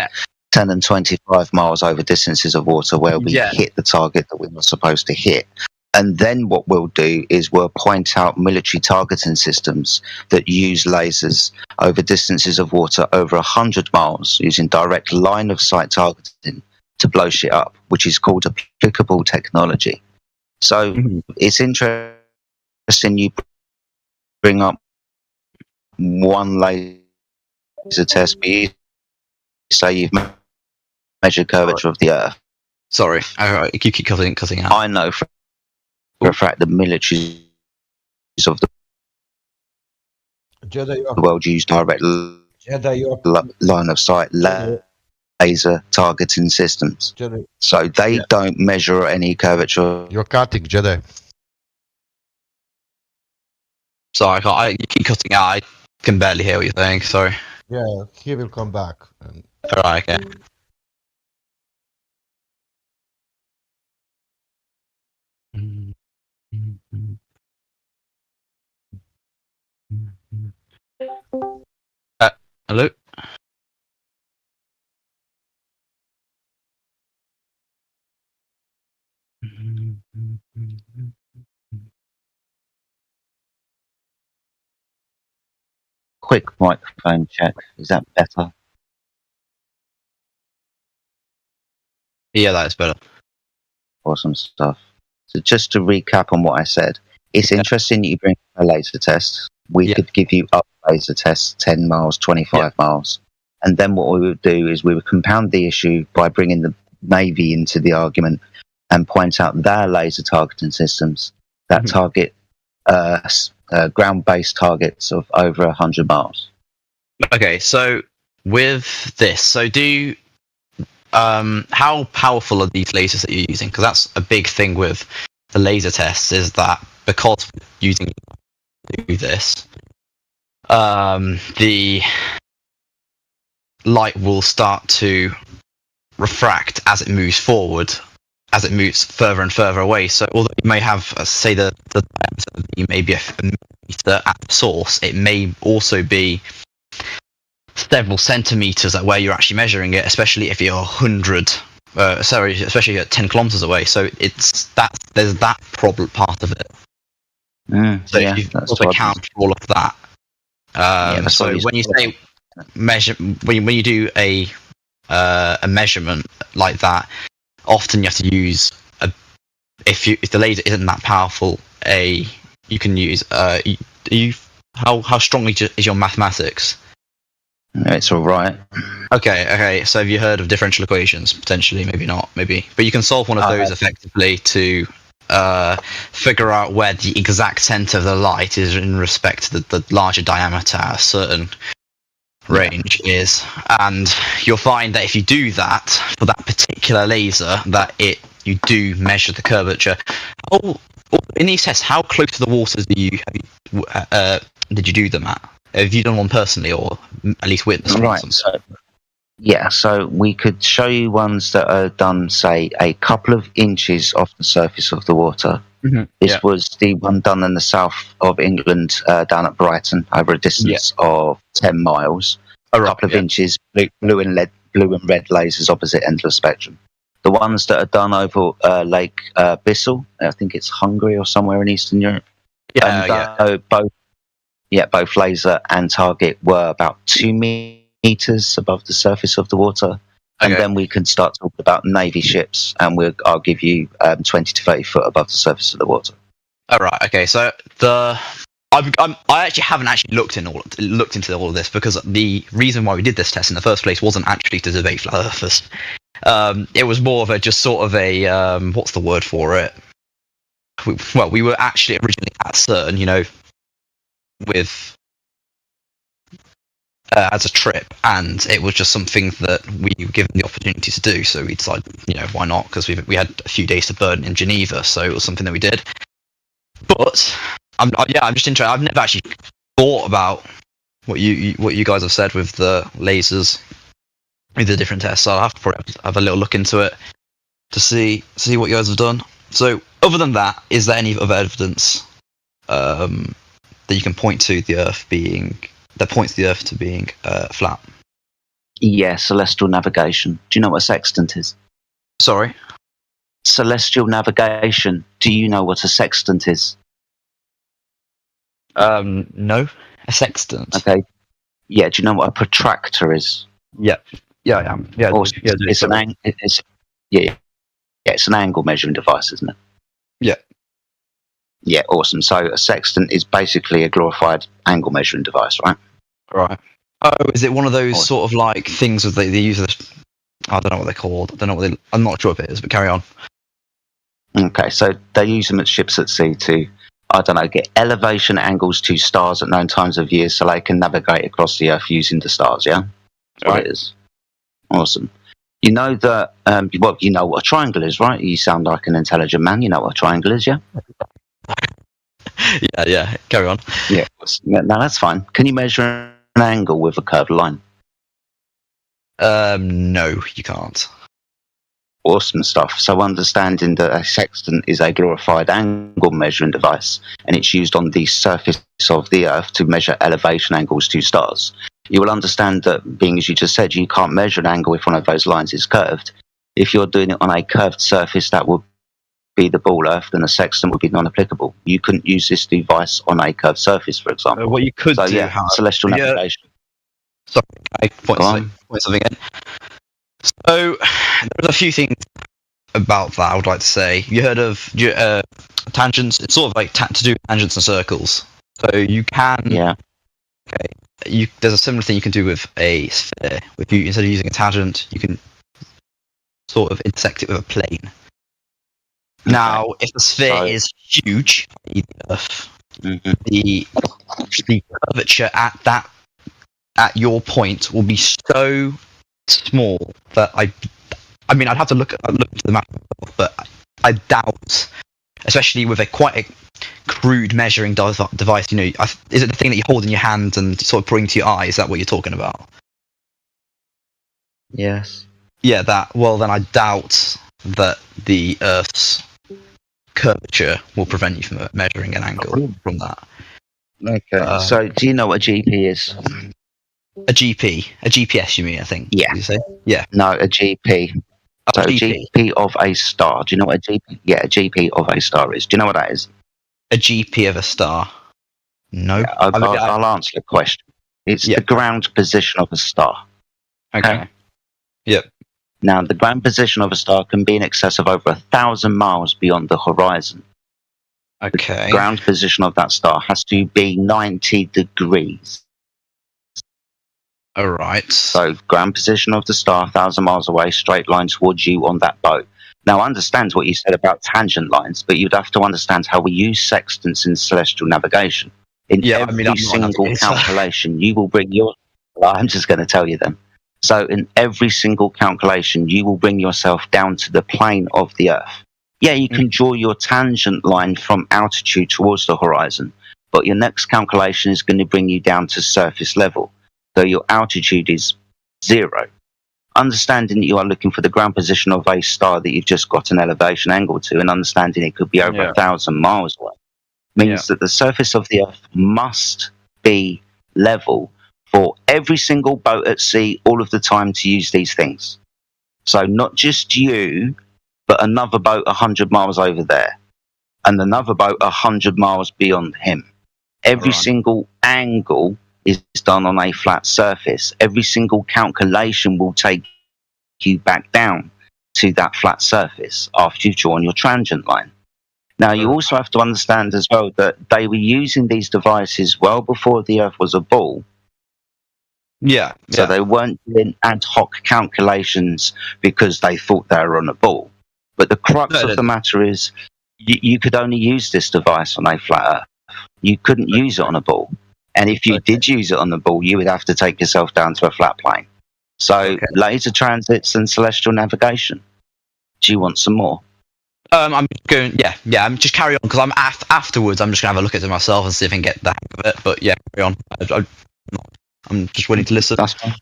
10 and 25 miles over distances of water where we hit the target that we were supposed to hit. And then what we'll do is we'll point out military targeting systems that use lasers over distances of water over 100 miles using direct line of sight targeting to blow shit up, which is called applicable technology. So it's interesting you bring up one laser test, but you say you've measured curvature of the Earth. Sorry, you keep cutting out. I know for a fact the militaries of the world use direct line of sight laser targeting systems. So they don't measure any curvature. You're cutting, Jedi. Sorry, you keep cutting out. I can barely hear what you're saying. Sorry. Yeah, he will come back. All right, okay. Hello? Quick microphone check. Is that better? Yeah, that is better. Awesome stuff. So just to recap on what I said, it's interesting that you bring a laser test. We could give you up laser tests, 10 miles, 25 miles. And then what we would do is we would compound the issue by bringing the Navy into the argument and point out their laser targeting systems that target ground-based targets of over 100 miles. Okay, so with this, so how powerful are these lasers that you're using? Because that's a big thing with the laser tests, is that because we're using to do this, the light will start to refract as it moves forward, as it moves further and further away. So although you may have, say, the diameter may be a meter at the source, it may also be several centimeters at where you're actually measuring it, especially if you're especially at 10 kilometers away. So there's that problem part of it. So you've got to account for all of that. So when you say measure, when you do a measurement like that, often you have to use if the laser isn't that powerful, you can use how strongly is your mathematics? It's all right. Okay. So have you heard of differential equations? Potentially, maybe not, maybe. But you can solve one of those effectively to figure out where the exact center of the light is in respect to the larger diameter at a certain range is. And you'll find that if you do that for that particular laser, that you do measure the curvature. In these tests, how close to the water did you do them at? Have you done one personally, or at least witnessed one? Right. So we could show you ones that are done, say, a couple of inches off the surface of the water. This was the one done in the south of England, down at Brighton, over a distance of 10 miles. A couple of inches, blue and red lasers opposite end of the spectrum. The ones that are done over Lake Bissell, I think it's Hungary or somewhere in Eastern Europe. Both laser and target were about 2 meters above the surface of the water. And then we can start talking about Navy ships, and I'll give you 20 to 30 foot above the surface of the water. All right. Okay. So I actually haven't looked into all of this, because the reason why we did this test in the first place wasn't actually to debate flat earthers. It was more of a what's the word for it? We were actually originally at CERN, with as a trip, and it was just something that we were given the opportunity to do, so we decided, why not, because we had a few days to burn in Geneva, so it was something that we did. But I'm just interested. I've never actually thought about what you guys have said with the lasers, with the different tests, so I'll have to probably have a little look into it to see what you guys have done. So other than that, is there any other evidence that you can point to points the Earth to being flat? Yeah, celestial navigation. Do you know what a sextant is? Sorry? Celestial navigation. Do you know what a sextant is? No. A sextant? Okay. Yeah, do you know what a protractor is? Yeah, I am. Yeah, awesome. It's an angle measuring device, isn't it? Yeah. Yeah, awesome. So a sextant is basically a glorified angle measuring device, right? Right. Oh, is it one of those sort of like things that they use? I don't know what they're called. I'm not sure if it is, but carry on. Okay, so they use them at ships at sea to, get elevation angles to stars at known times of year, so they can navigate across the Earth using the stars. Yeah, that's what it is. Awesome. You know that. You know what a triangle is, right? You sound like an intelligent man. You know what a triangle is, yeah? Yeah. Carry on. Yeah. No, that's fine. Can you measure an angle with a curved line? No, you can't. Awesome stuff. So understanding that a sextant is a glorified angle measuring device, and it's used on the surface of the Earth to measure elevation angles to stars, you will understand that, being as you just said, you can't measure an angle if one of those lines is curved. If you're doing it on a curved surface, that would be the ball Earth, then a sextant would be non-applicable. You couldn't use this device on a curved surface, for example. What you could do, celestial navigation. Sorry, I point something in. So there's a few things about that I would like to say. You heard of tangents? It's sort of like to do tangents and circles. So you can. Yeah. Okay. There's a similar thing you can do with a sphere. If you, instead of using a tangent, you can sort of intersect it with a plane. Now, if the sphere is huge, the Earth, the curvature at your point will be so small that I mean, I'd have to look into the map, but I doubt, especially with quite a crude measuring device. You know, is it the thing that you hold in your hand and sort of bring to your eye? Is that what you're talking about? Yes. Yeah, that. Well, then I doubt that the Earth's curvature will prevent you from measuring an angle from that. Okay. So, do you know what a GP is? A GPS, you mean? I think. Yeah. Did you say? Yeah. No, a GP. So, a GP of a star. Do you know what a GP? Yeah, a GP of a star is. Do you know what that is? A GP of a star. No. Yeah, I'll answer the question. It's the ground position of a star. Okay. Yep. Now, the ground position of a star can be in excess of over 1,000 miles beyond the horizon. Okay. The ground position of that star has to be 90 degrees. All right. So, ground position of the star, 1,000 miles away, straight line towards you on that boat. Now, I understand what you said about tangent lines, but you'd have to understand how we use sextants in celestial navigation. In every single calculation, you will bring your... Well, I'm just going to tell you then. So in every single calculation, you will bring yourself down to the plane of the Earth. Yeah, you can draw your tangent line from altitude towards the horizon, but your next calculation is going to bring you down to surface level. So your altitude is 0. Understanding that you are looking for the ground position of a star that you've just got an elevation angle to, and understanding it could be over 1,000 miles away, means that the surface of the Earth must be level for every single boat at sea all of the time to use these things. So not just you, but another boat 100 miles over there, and another boat 100 miles beyond him. Every single angle is done on a flat surface. Every single calculation will take you back down to that flat surface after you've drawn your tangent line. Now, you also have to understand as well that they were using these devices well before the Earth was a ball. Yeah. So they weren't doing ad hoc calculations because they thought they were on a ball. But the crux of the matter is you could only use this device on a flat Earth. You couldn't use it on a ball. And if you did use it on the ball, you would have to take yourself down to a flat plane. So laser transits and celestial navigation. Do you want some more? I'm going. Yeah. I'm just carry on because I'm afterwards. I'm just gonna have a look at it myself and see if I can get the hang of it. But yeah, carry on. I'm just willing to listen. That's fine.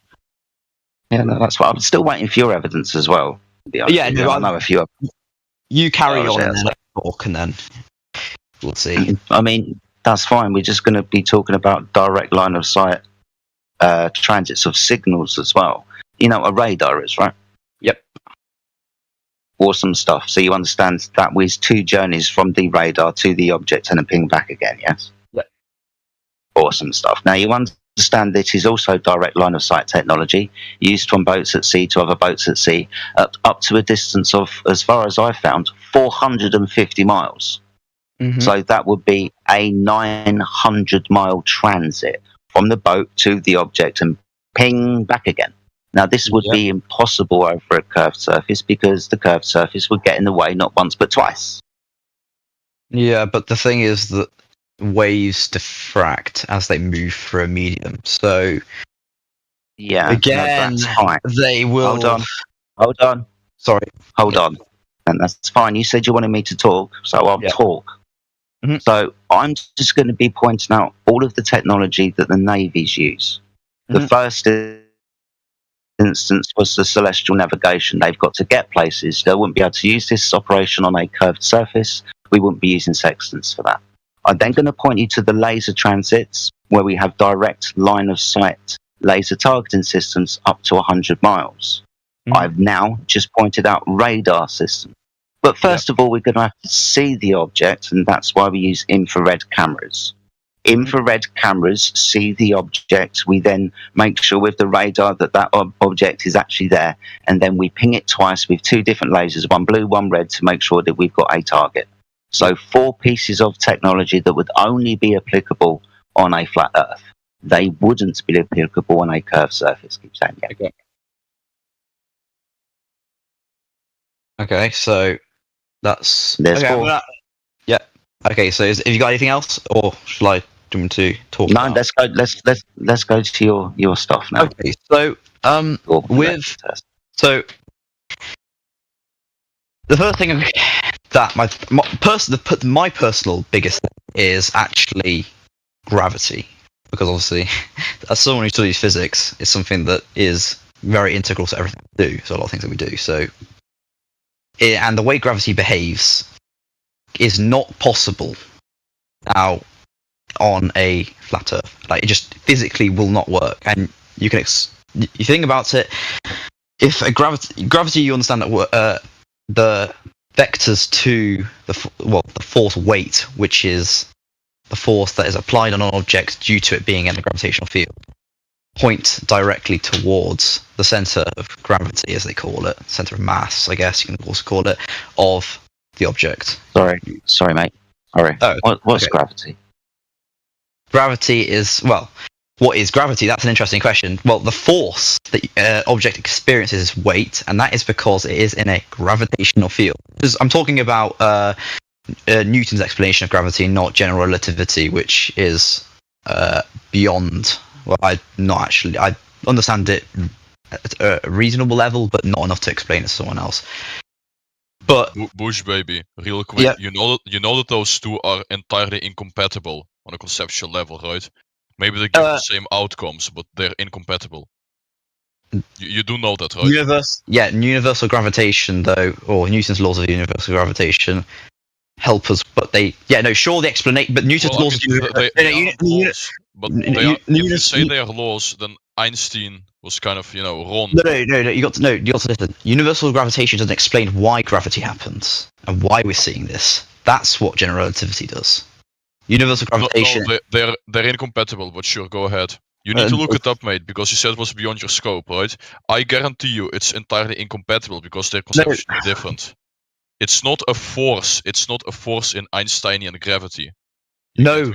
Yeah, no, that's fine. I'm still waiting for your evidence as well. Yeah, no, I know a few. You carry on and then talk, and then we'll see. I mean, that's fine. We're just going to be talking about direct line of sight transits of signals as well. You know what a radar is, right? Yep. Awesome stuff. So you understand that was 2 journeys from the radar to the object and a ping back again, yes? Yep. Awesome stuff. Now you understand this is also direct line of sight technology used from boats at sea to other boats at sea up to a distance of, as far as I found, 450 miles. Mm-hmm. So that would be a 900-mile transit from the boat to the object and ping back again. Now, this would be impossible over a curved surface because the curved surface would get in the way not once but twice. Yeah, but the thing is that waves diffract as they move through a medium. So, again, that's fine. They will... Hold on. Sorry. Hold on. And that's fine. You said you wanted me to talk, so I'll talk. Mm-hmm. So I'm just going to be pointing out all of the technology that the navies use. The first instance was the celestial navigation. They've got to get places. They wouldn't be able to use this operation on a curved surface. We wouldn't be using sextants for that. I'm then going to point you to the laser transits where we have direct line of sight laser targeting systems up to 100 miles. I've now just pointed out radar systems. But first of all, we're going to have to see the object, and that's why we use infrared cameras. Infrared cameras see the object. We then make sure with the radar that object is actually there, and then we ping it twice with 2 different lasers, one blue, one red, to make sure that we've got a target. So 4 pieces of technology that would only be applicable on a flat Earth. They wouldn't be applicable on a curved surface. Keep saying yeah. Okay, so that's There's okay, 4. Yeah. Okay, so have you got anything else, or shall I do you want to talk? No, let's go. Let's go to your stuff now. Okay, so so the first thing that my personal biggest thing is actually gravity, because obviously, as someone who studies physics, it's something that is very integral to everything we do. So a lot of things that we do. So, and the way gravity behaves is not possible now on a flat Earth. Like, it just physically will not work. And you can you think about it. If a gravity, you understand that the vectors to the force weight, which is the force that is applied on an object due to it being in a gravitational field, point directly towards the center of gravity, as they call it, center of mass, I guess you can also call it, of the object. Sorry, mate. Sorry. What's gravity? Gravity is, well, what is gravity? That's an interesting question. Well, the force that object experiences is weight, and that is because it is in a gravitational field. Because I'm talking about Newton's explanation of gravity, not general relativity, which is beyond. Well, I understand it at a reasonable level, but not enough to explain it to someone else. But Bush, baby, real quick, yeah. you know that those two are entirely incompatible on a conceptual level, right? Maybe they give the same outcomes, but they're incompatible. You do know that, right? Universal gravitation, though, or Newton's laws of universal gravitation, help us. But sure, the explanation. But Newton's laws of laws. But if you say they are laws, then Einstein was kind of, wrong. No. You got to listen. Universal gravitation doesn't explain why gravity happens and why we're seeing this. That's what general relativity does. Universal gravitation. No, they're incompatible. But sure, go ahead. You need to look it up, mate, because you said it was beyond your scope, right? I guarantee you, it's entirely incompatible because they're conceptually different. It's not a force. It's not a force in Einsteinian gravity. No.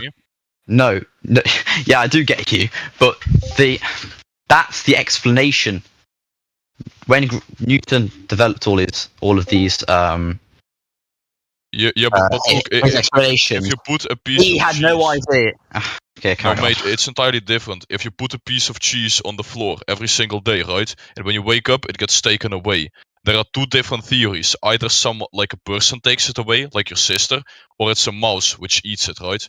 Yeah, I do get you, but that's the explanation. When Newton developed all of these, but look, if you put a piece, he had no idea. Okay, no, mate, it's entirely different. If you put a piece of cheese on the floor every single day, right, and when you wake up, it gets taken away. There are 2 different theories. Either like a person takes it away, like your sister, or it's a mouse which eats it, right?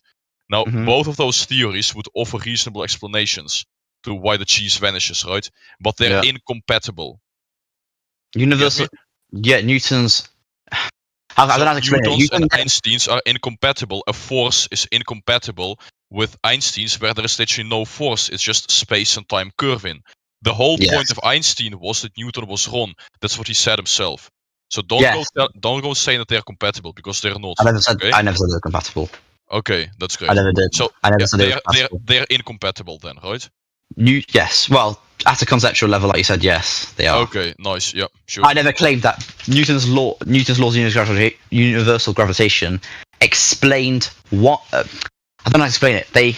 Now, both of those theories would offer reasonable explanations to why the cheese vanishes, right? But they're incompatible. Newton's. I don't know how to explain it. Newton's and Einstein's are incompatible. A force is incompatible with Einstein's, where there is literally no force. It's just space and time curving. The whole point of Einstein was that Newton was wrong. That's what he said himself. So don't go saying that they're compatible, because they're not. I never said they're compatible. Okay, that's great. I never did. So I never said they're incompatible then, right? Yes. Well, at a conceptual level, like you said, yes, they are. Okay, nice. Yeah, sure. I never claimed that. Newton's laws of universal gravitation explained what. I don't know how to explain it. They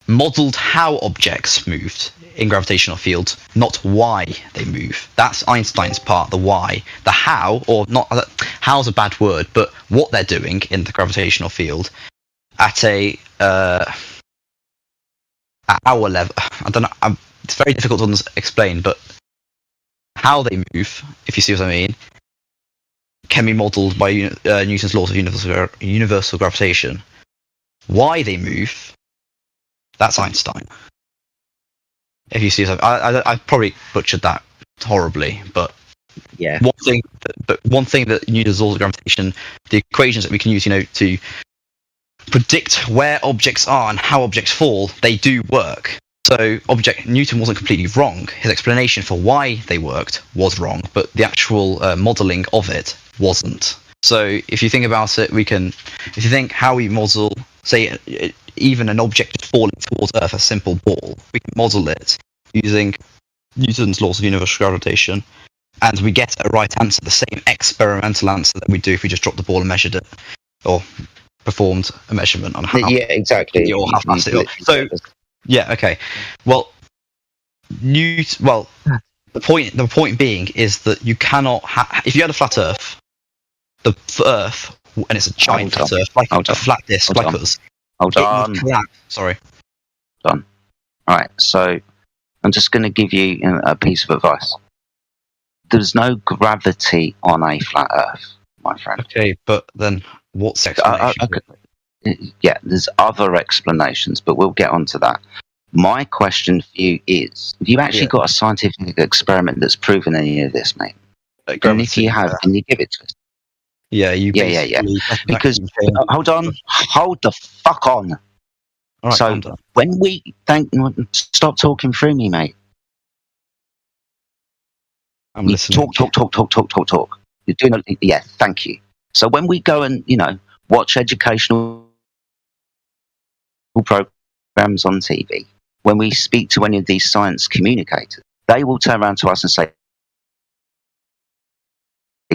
modeled how objects moved in gravitational fields, not why they move. That's Einstein's part, the why. The how, or not, how's a bad word, but what they're doing in the gravitational field at at our level. I don't know, it's very difficult to explain, but how they move, if you see what I mean, can be modelled by Newton's laws of universal gravitation. Why they move, that's Einstein. If you see, I probably butchered that horribly, but yeah. One thing that Newton's laws of gravitation, the equations that we can use, to predict where objects are and how objects fall, they do work. So Newton wasn't completely wrong. His explanation for why they worked was wrong, but the actual modelling of it wasn't. So if you think about it, if you think how we model, say, even an object just falling towards Earth, a simple ball, we can model it using Newton's laws of universal gravitation, and we get a right answer, the same experimental answer that we do if we just dropped the ball and measured it, or performed a measurement on how exactly or how fast it. So yeah, okay. Well, the point being is that you cannot if you had a flat Earth, the Earth, and it's a giant flat Earth, like a flat disc, like us. Hold on. Sorry. Done. All right. So I'm just going to give you a piece of advice. There's no gravity on a flat Earth, my friend. Okay, but then what's the explanation? Yeah, there's other explanations, but we'll get onto that. My question for you is, have you actually got a scientific experiment that's proven any of this, mate? And if you have, can you give it to us? Yeah, yeah. Because, hold the fuck on. All right, so, when we stop talking through me, mate. I'm listening. Talk. You're doing thank you. So when we go and, watch educational programs on TV, when we speak to any of these science communicators, they will turn around to us and say,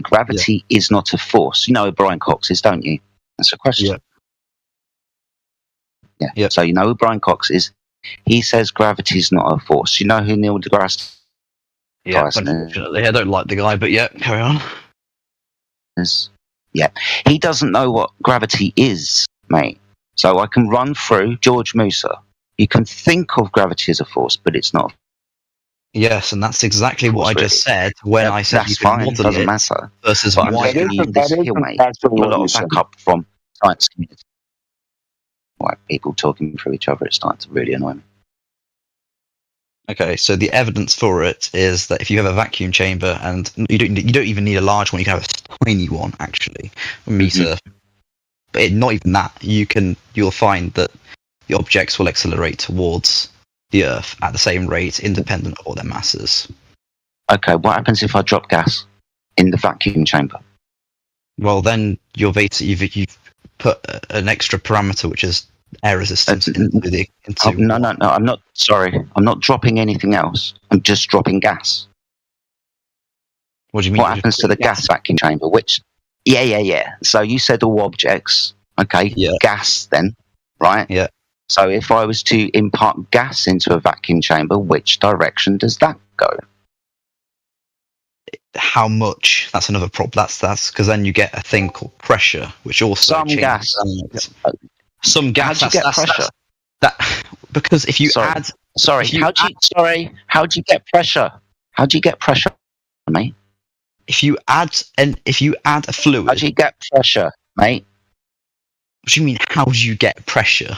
gravity is not a force. You know who Brian Cox is, don't you? That's a question. Yeah. So you know who Brian Cox is? He says gravity is not a force. You know who Neil deGrasse Tyson is? Unfortunately, I don't like the guy, but carry on. Yeah. He doesn't know what gravity is, mate. So I can run through George Musa. You can think of gravity as a force, but it's not. Yes, and that's exactly what I just said when I said that's fine. It doesn't matter. Versus but why I'm giving you this here, mate. A lot of backup from science community. Like people talking through each other, it's starting to really annoy me. Okay, so the evidence for it is that if you have a vacuum chamber, and you don't even need a large one, you can have a tiny one, actually, a meter. But not even that. You'll find that the objects will accelerate towards the Earth at the same rate, independent of all their masses. Okay, what happens if I drop gas in the vacuum chamber? Well, then you've put an extra parameter, which is air resistance. No, I'm not. Sorry, I'm not dropping anything else. I'm just dropping gas. What do you mean? What happens to the gas vacuum chamber? Which? Yeah. So you said all objects. Okay. Yeah. Gas then, right? Yeah. So if I was to impart gas into a vacuum chamber, which direction does that go? How much? That's another problem. That's because then you get a thing called pressure, which also some gas. Some gas. How'd you get pressure? Because if you add. How'd you get pressure? How'd you get pressure, mate? If you add a fluid. How'd you get pressure, mate? What do you mean? How do you get pressure?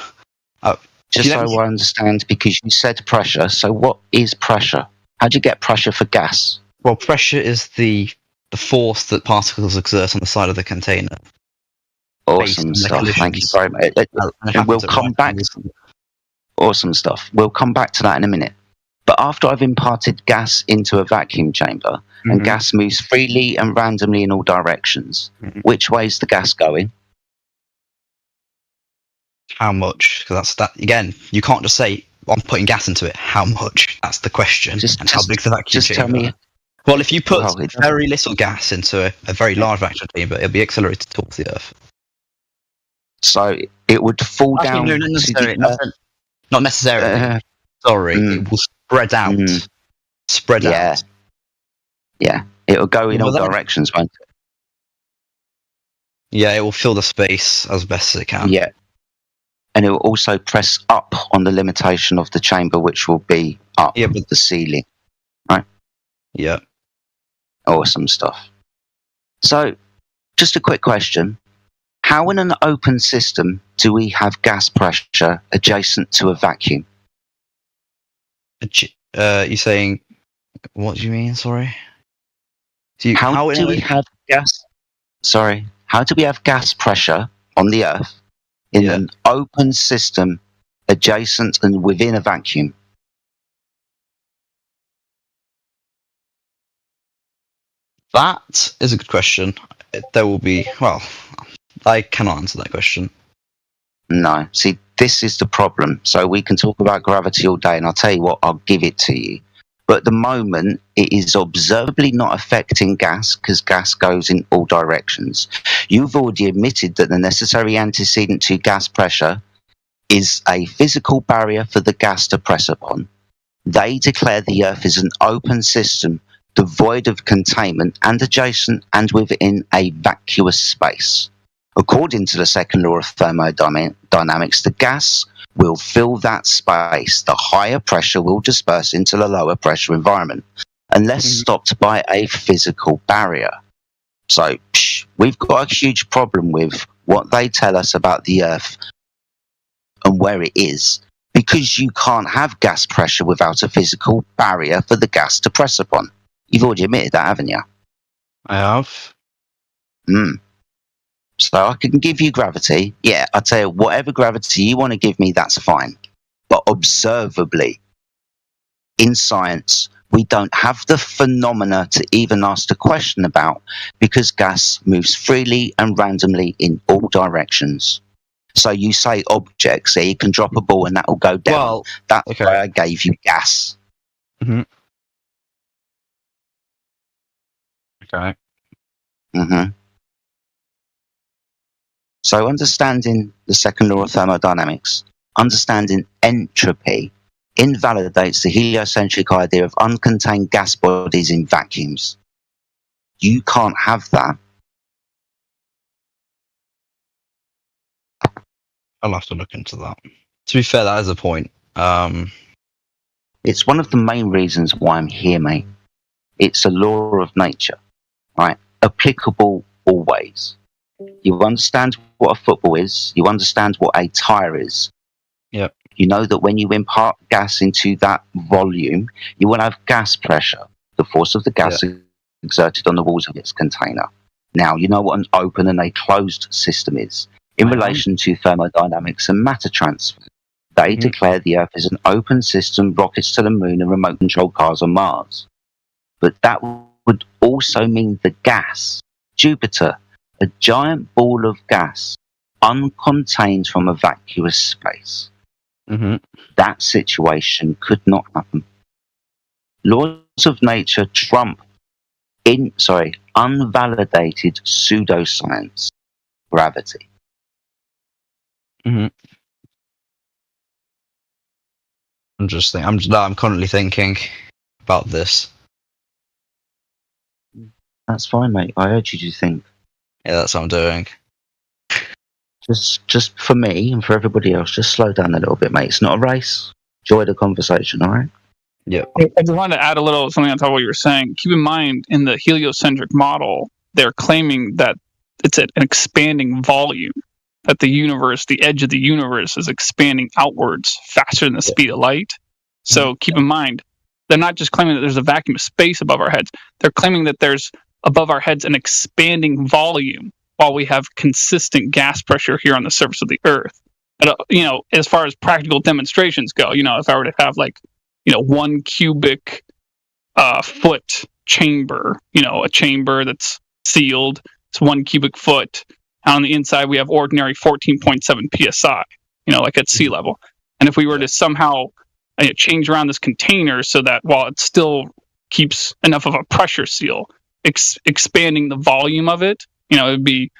Just so I understand, because you said pressure. So what is pressure? How do you get pressure for gas? Well, pressure is the force that particles exert on the side of the container. Awesome stuff. Thank you very much. We'll come back. Awesome stuff. We'll come back to that in a minute. But after I've imparted gas into a vacuum chamber, and gas moves freely and randomly in all directions, which way is the gas going? How much? Because that's again. You can't just say I'm putting gas into it. How much? That's the question. How big's the vacuum chamber? Tell me. Well, if you put very little gas into a very large vacuum chamber, it'll be accelerated towards the Earth. So it would fall down. No, not necessarily. Sorry, it will spread out. Spread out. Yeah, it will go in all directions, won't it? Yeah, it will fill the space as best as it can. Yeah. And it will also press up on the limitation of the chamber, which will be up with the ceiling. Right? Yeah. Awesome stuff. So, just a quick question. How in an open system do we have gas pressure adjacent to a vacuum? You're saying, what do you mean? Sorry. How do we have gas? Sorry. How do we have gas pressure on the Earth in an open system adjacent and within a vacuum? That is a good question. There will be, well, I cannot answer that question. No. See, this is the problem. So we can talk about gravity all day, and I'll tell you what, I'll give it to you. But at the moment, it is observably not affecting gas because gas goes in all directions. You've already admitted that the necessary antecedent to gas pressure is a physical barrier for the gas to press upon. They declare the Earth is an open system devoid of containment and adjacent and within a vacuous space. According to the second law of thermodynamics, the gas will fill that space. The higher pressure will disperse into the lower pressure environment, unless stopped by a physical barrier. So, we've got a huge problem with what they tell us about the Earth and where it is, because you can't have gas pressure without a physical barrier for the gas to press upon. You've already admitted that, haven't you? I have. So I can give you gravity. Yeah, I'll tell you, whatever gravity you want to give me, that's fine. But observably, in science, we don't have the phenomena to even ask the question about because gas moves freely and randomly in all directions. So you say objects, you can drop a ball and that will go down. Well, that's why I gave you gas. Mm-hmm. Okay. Mm-hmm. So understanding the second law of thermodynamics, understanding entropy, invalidates the heliocentric idea of uncontained gas bodies in vacuums. You can't have that. I'll have to look into that. To be fair, that is a point. It's one of the main reasons why I'm here, mate. It's a law of nature, right? Applicable always. You understand what a football is. You understand what a tyre is. Yep. You know that when you impart gas into that volume, you will have gas pressure. The force of the gas is exerted on the walls of its container. Now, you know what an open and a closed system is. In relation to thermodynamics and matter transfer, they declare the Earth is an open system, rockets to the moon and remote control cars on Mars. But that would also mean the gas, Jupiter, a giant ball of gas, uncontained from a vacuous space. That situation could not happen. Laws of nature trump unvalidated pseudoscience, gravity. Interesting. I'm currently thinking about this. That's fine, mate. I urge you to think. Yeah, that's what I'm doing. Just for me and for everybody else, just slow down a little bit, mate. It's not a race. Enjoy the conversation, all right? Yep. I just wanted to add a little something on top of what you were saying. Keep in mind, in the heliocentric model, they're claiming that it's an expanding volume, that the universe, the edge of the universe, is expanding outwards faster than the speed of light. So keep in mind, they're not just claiming that there's a vacuum of space above our heads. They're claiming that there's above our heads an expanding volume while we have consistent gas pressure here on the surface of the Earth. And, as far as practical demonstrations go, if I were to have 1 cubic foot chamber, a chamber that's sealed, it's 1 cubic foot. On the inside, we have ordinary 14.7 psi, like at sea level. And if we were to somehow change around this container so that while it still keeps enough of a pressure seal, expanding the volume of it, it would be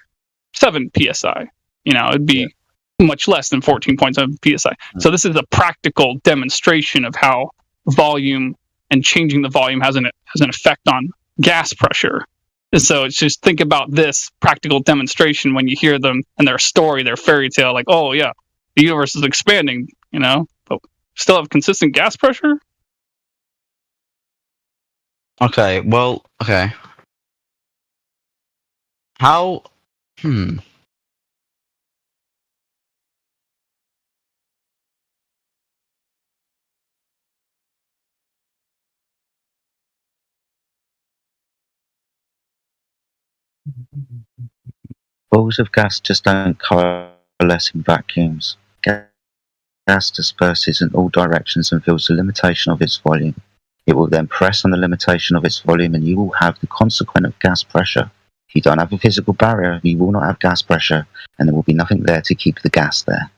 7 psi. It'd be much less than 14.7 psi. So this is a practical demonstration of how volume and changing the volume has an effect on gas pressure. And so it's just think about this practical demonstration when you hear them and their story, their fairy tale, like, oh yeah, the universe is expanding, but still have consistent gas pressure. Okay. How? Balls of gas just don't correlate coalescing vacuums. Gas disperses in all directions and feels the limitation of its volume. It will then press on the limitation of its volume, and you will have the consequent of gas pressure. If you don't have a physical barrier, you will not have gas pressure, and there will be nothing there to keep the gas there.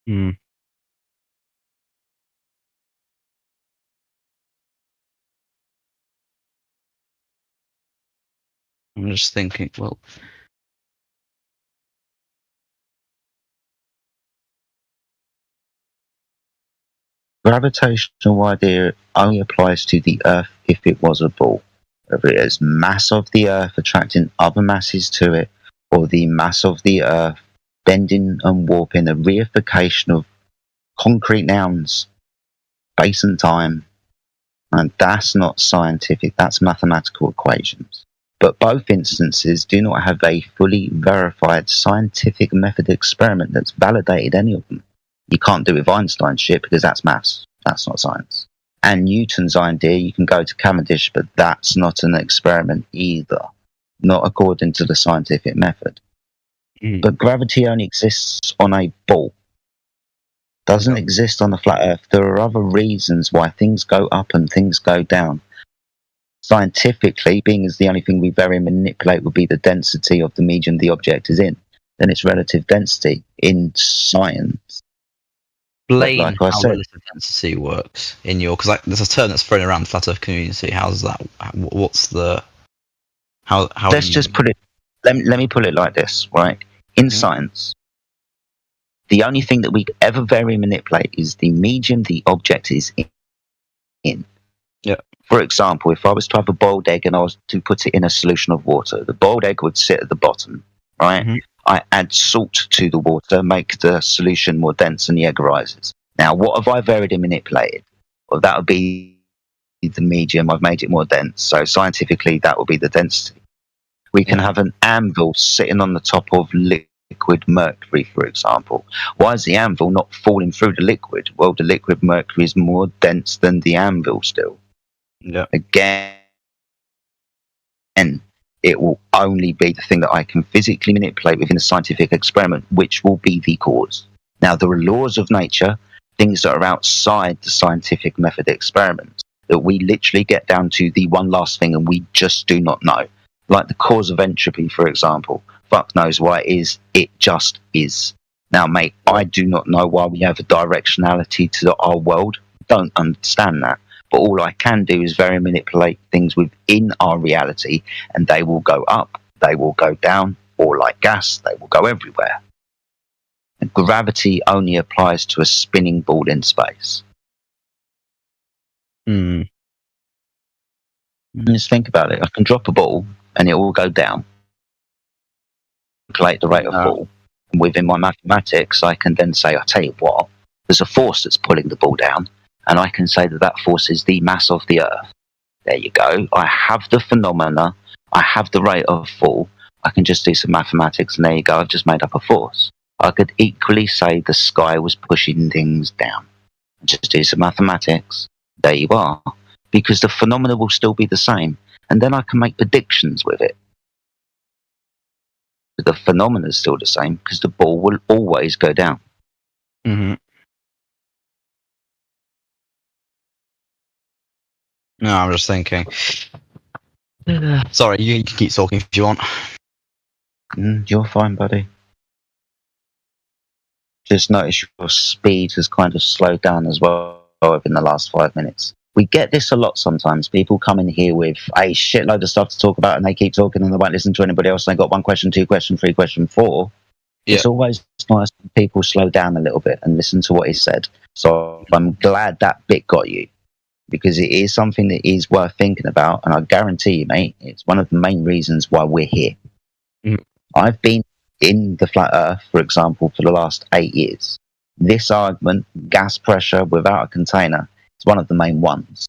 Hmm. I'm just thinking, well, Gravitational idea only applies to the Earth if it was a ball. Whether it is mass of the Earth attracting other masses to it, or the mass of the Earth bending and warping, a reification of concrete nouns, space and time, and that's not scientific, that's mathematical equations. But both instances do not have a fully verified scientific method experiment that's validated any of them. You can't do it with Einstein shit because that's maths, that's not science. And Newton's idea, you can go to Cavendish, but that's not an experiment either, not according to the scientific method. But gravity only exists on a ball. Doesn't exist on the flat Earth. There are other reasons why things go up and things go down. Scientifically, being as the only thing we very manipulate would be the density of the medium the object is in, then it's relative density in science. Explain like I how said, relative density works in your, because there's a term that's thrown around the flat Earth community. How's that? What's the how? Let's just put it. Let me put it like this, right? In science, the only thing that we ever vary manipulate is the medium the object is in. Yeah. For example, if I was to have a boiled egg and I was to put it in a solution of water, the boiled egg would sit at the bottom, right? I add salt to the water, make the solution more dense, and the egg rises. Now, what have I varied and manipulated? Well, that would be the medium. I've made it more dense. So scientifically, that would be the density. We can have an anvil sitting on the top of liquid mercury, for example. Why is the anvil not falling through the liquid? Well, the liquid mercury is more dense than the anvil still. Yeah. Again, it will only be the thing that I can physically manipulate within a scientific experiment, which will be the cause. Now, there are laws of nature, things that are outside the scientific method experiments, that we literally get down to the one last thing and we just do not know. Like the cause of entropy, for example. Fuck knows why it is. It just is. Now, mate, I do not know why we have a directionality to our world. Don't understand that. But all I can do is very manipulate things within our reality, and they will go up, they will go down, or like gas, they will go everywhere. And gravity only applies to a spinning ball in space. Just think about it. I can drop a ball, and it will go down. Calculate the rate of fall. And within my mathematics, I can then say, I'll tell you what, there's a force that's pulling the ball down, and I can say that that force is the mass of the Earth. There you go. I have the phenomena. I have the rate of fall. I can just do some mathematics, and there you go. I've just made up a force. I could equally say the sky was pushing things down. Just do some mathematics. There you are. Because the phenomena will still be the same. And then I can make predictions with it. But the phenomena is still the same because the ball will always go down. No, I'm just thinking. Sorry, you can keep talking if you want. You're fine, buddy. Just notice your speed has kind of slowed down as well in the last 5 minutes. We get this a lot sometimes. People come in here with a shitload of stuff to talk about and they keep talking and they won't listen to anybody else. They got 1 question, 2 question, 3 question, 4. Yeah. It's always nice when people slow down a little bit and listen to what he said. So I'm glad that bit got you. Because it is something that is worth thinking about, and I guarantee you, mate, it's one of the main reasons why we're here. I've been in the flat Earth, for example, for the last 8 years. This argument, gas pressure without a container, is one of the main ones.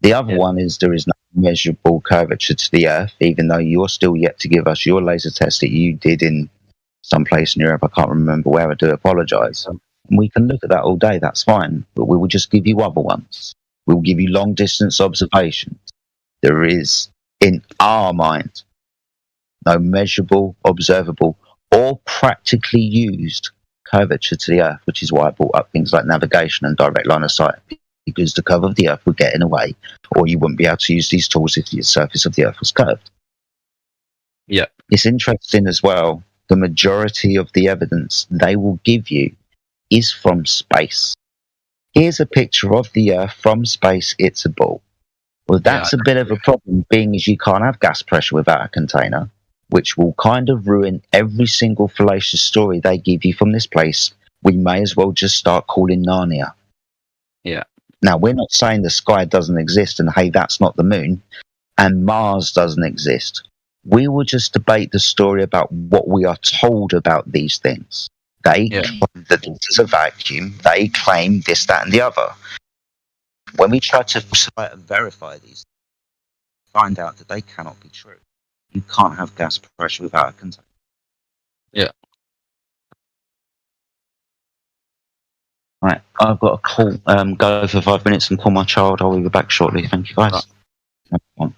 The other one is there is no measurable curvature to the Earth, even though you're still yet to give us your laser test that you did in some place in Europe. I can't remember where. I do apologise. We can look at that all day, that's fine, but we will just give you other ones. We'll give you long-distance observations. There is, in our mind, no measurable, observable, or practically used curvature to the Earth, which is why I brought up things like navigation and direct line of sight, because the curve of the Earth would get in the way, or you wouldn't be able to use these tools if the surface of the Earth was curved. Yeah. It's interesting as well, the majority of the evidence they will give you is from space. Here's a picture of the Earth from space, it's a ball. Well, that's a bit of a problem, being as you can't have gas pressure without a container, which will kind of ruin every single fallacious story they give you from this place. We may as well just start calling Narnia. Yeah. Now, we're not saying the sky doesn't exist and, hey, that's not the moon, and Mars doesn't exist. We will just debate the story about what we are told about these things. They claim that this is a vacuum. They claim this, that, and the other. When we try to verify these, find out that they cannot be true. You can't have gas pressure without a container. Yeah. Right, I've got a call. Go for 5 minutes and call my child. I'll be back shortly. Thank you, guys. Right.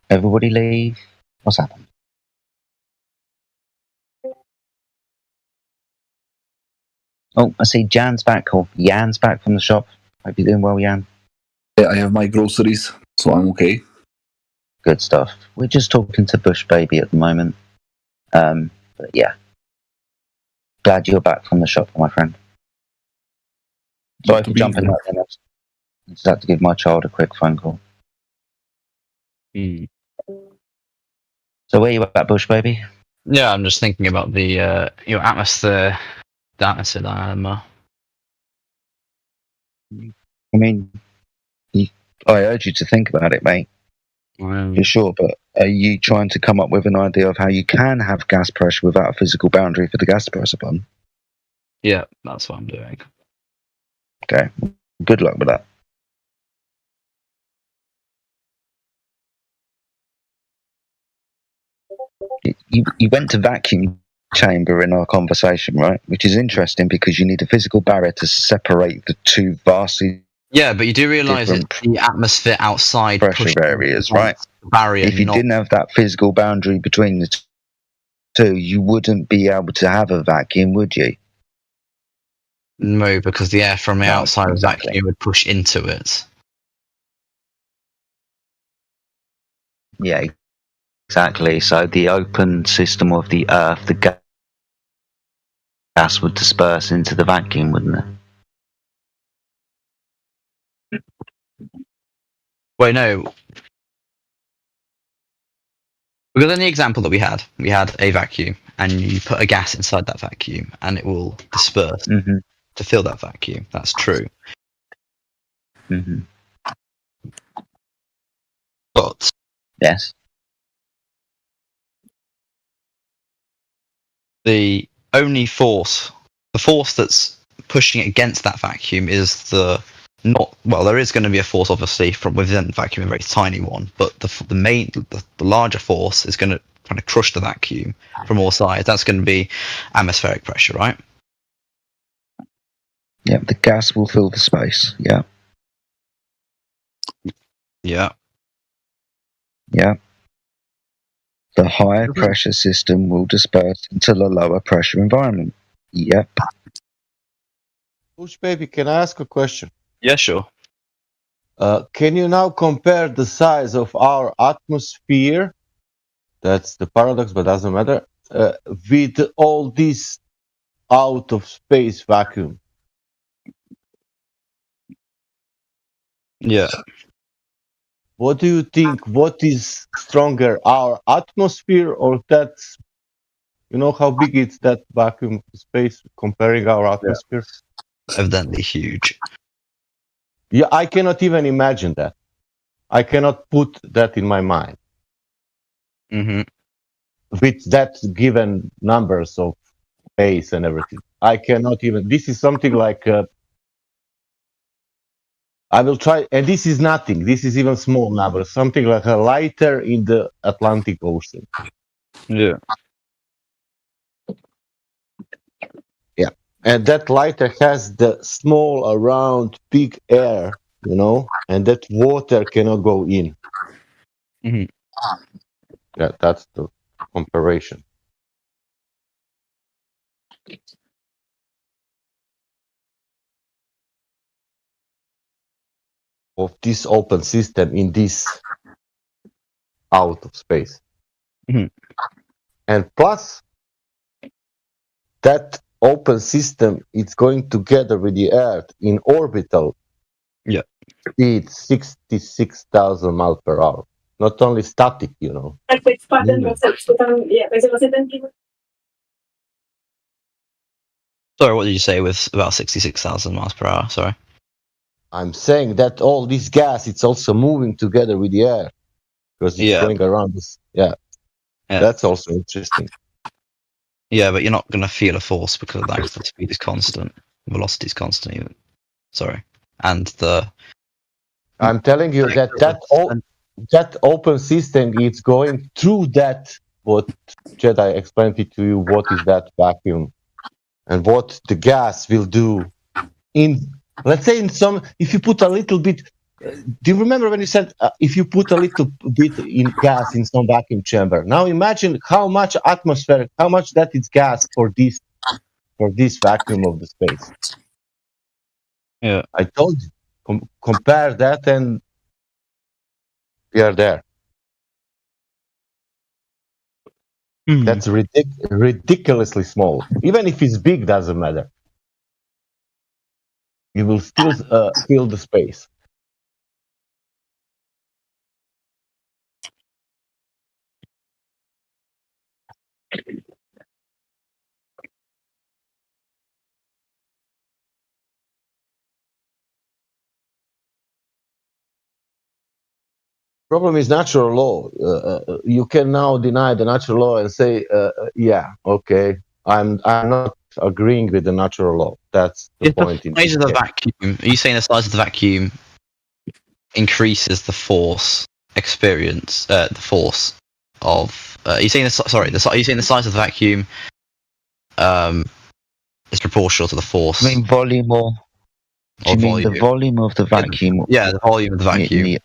Everybody leave. What's happened? Oh, I see Jan's back, or Jan's back from the shop. Hope you're doing well, Jan. Yeah, I have my groceries, so I'm okay. Good stuff. We're just talking to Bush Baby at the moment. But yeah. Glad you're back from the shop, my friend. Sorry for jumping out there. I just had to give my child a quick phone call. So where you at, Bush Baby? Yeah, I'm just thinking about the atmosphere dilemma. I mean, I urge you to think about it, mate. For sure, but are you trying to come up with an idea of how you can have gas pressure without a physical boundary for the gas to press upon? Yeah, that's what I'm doing. Okay, good luck with that. You went to vacuum chamber in our conversation, right? Which is interesting because you need a physical barrier to separate the two vastly. Yeah, but you do realise that the atmosphere outside pressure areas, right? Barrier. If you didn't have that physical boundary between the two, you wouldn't be able to have a vacuum, would you? No, because the air from the outside of the vacuum would push into it. Yeah, exactly. So the open system of the Earth, the gas would disperse into the vacuum, wouldn't it? Wait, no. Because in the example that we had a vacuum, and you put a gas inside that vacuum, and it will disperse to fill that vacuum. That's true. But yes, the only force, the force that's pushing against that vacuum is there is going to be a force obviously from within the vacuum, a very tiny one, but the larger force is going to kind of crush the vacuum from all sides. That's going to be atmospheric pressure, right? Yeah, the gas will fill the space. Yeah. Yeah. Yeah. The higher pressure system will disperse into the lower pressure environment. Yep. Push baby, can I ask a question? Yeah, sure. Can you now compare the size of our atmosphere? That's the paradox, but doesn't matter. With all this out of space vacuum. Yeah. What do you think? What is stronger, our atmosphere or that? You know how big is that vacuum space comparing our atmosphere? Evidently huge. Yeah, I cannot even imagine that. I cannot put that in my mind. Mm-hmm. With that given numbers of space and everything. I cannot even. This is something like. I will try, and this is nothing. This is even small numbers. Something like a lighter in the Atlantic Ocean. Yeah. Yeah, and that lighter has the small, around, big air, you know, and that water cannot go in. Mm-hmm. Yeah, that's the comparison. Of this open system in this out of space. Mm-hmm. And plus that open system it's going together with the Earth in orbital speed 66,000 miles per hour. Not only static, you know. Sorry, what did you say with about 66,000 miles per hour? Sorry. I'm saying that all this gas, it's also moving together with the air because it's going around this. Yeah. That's also interesting. Yeah, but you're not going to feel a force because of that. The speed is constant, velocity is constant. Even. Sorry, and I'm telling you that open system is going through that. What Jedi explained it to you. What is that vacuum, and what the gas will do in. Let's say in some, if you put a little bit, do you remember when you said if you put a little bit in gas in some vacuum chamber? Now imagine how much atmosphere, how much that is gas for this vacuum of the space. Yeah, I told you, compare that and we are there. That's ridiculously small. Even if it's big, doesn't matter. You will still fill the space. Problem is natural law. You can now deny the natural law and say, yeah, okay, I'm not agreeing with the natural law. That's the point. The size of the vacuum. Are you saying the size of the vacuum increases the force experience? The force of. Are you saying are you saying the size of the vacuum is proportional to the force? I mean volume or. Do you mean the volume of the vacuum? Yeah, the volume of the vacuum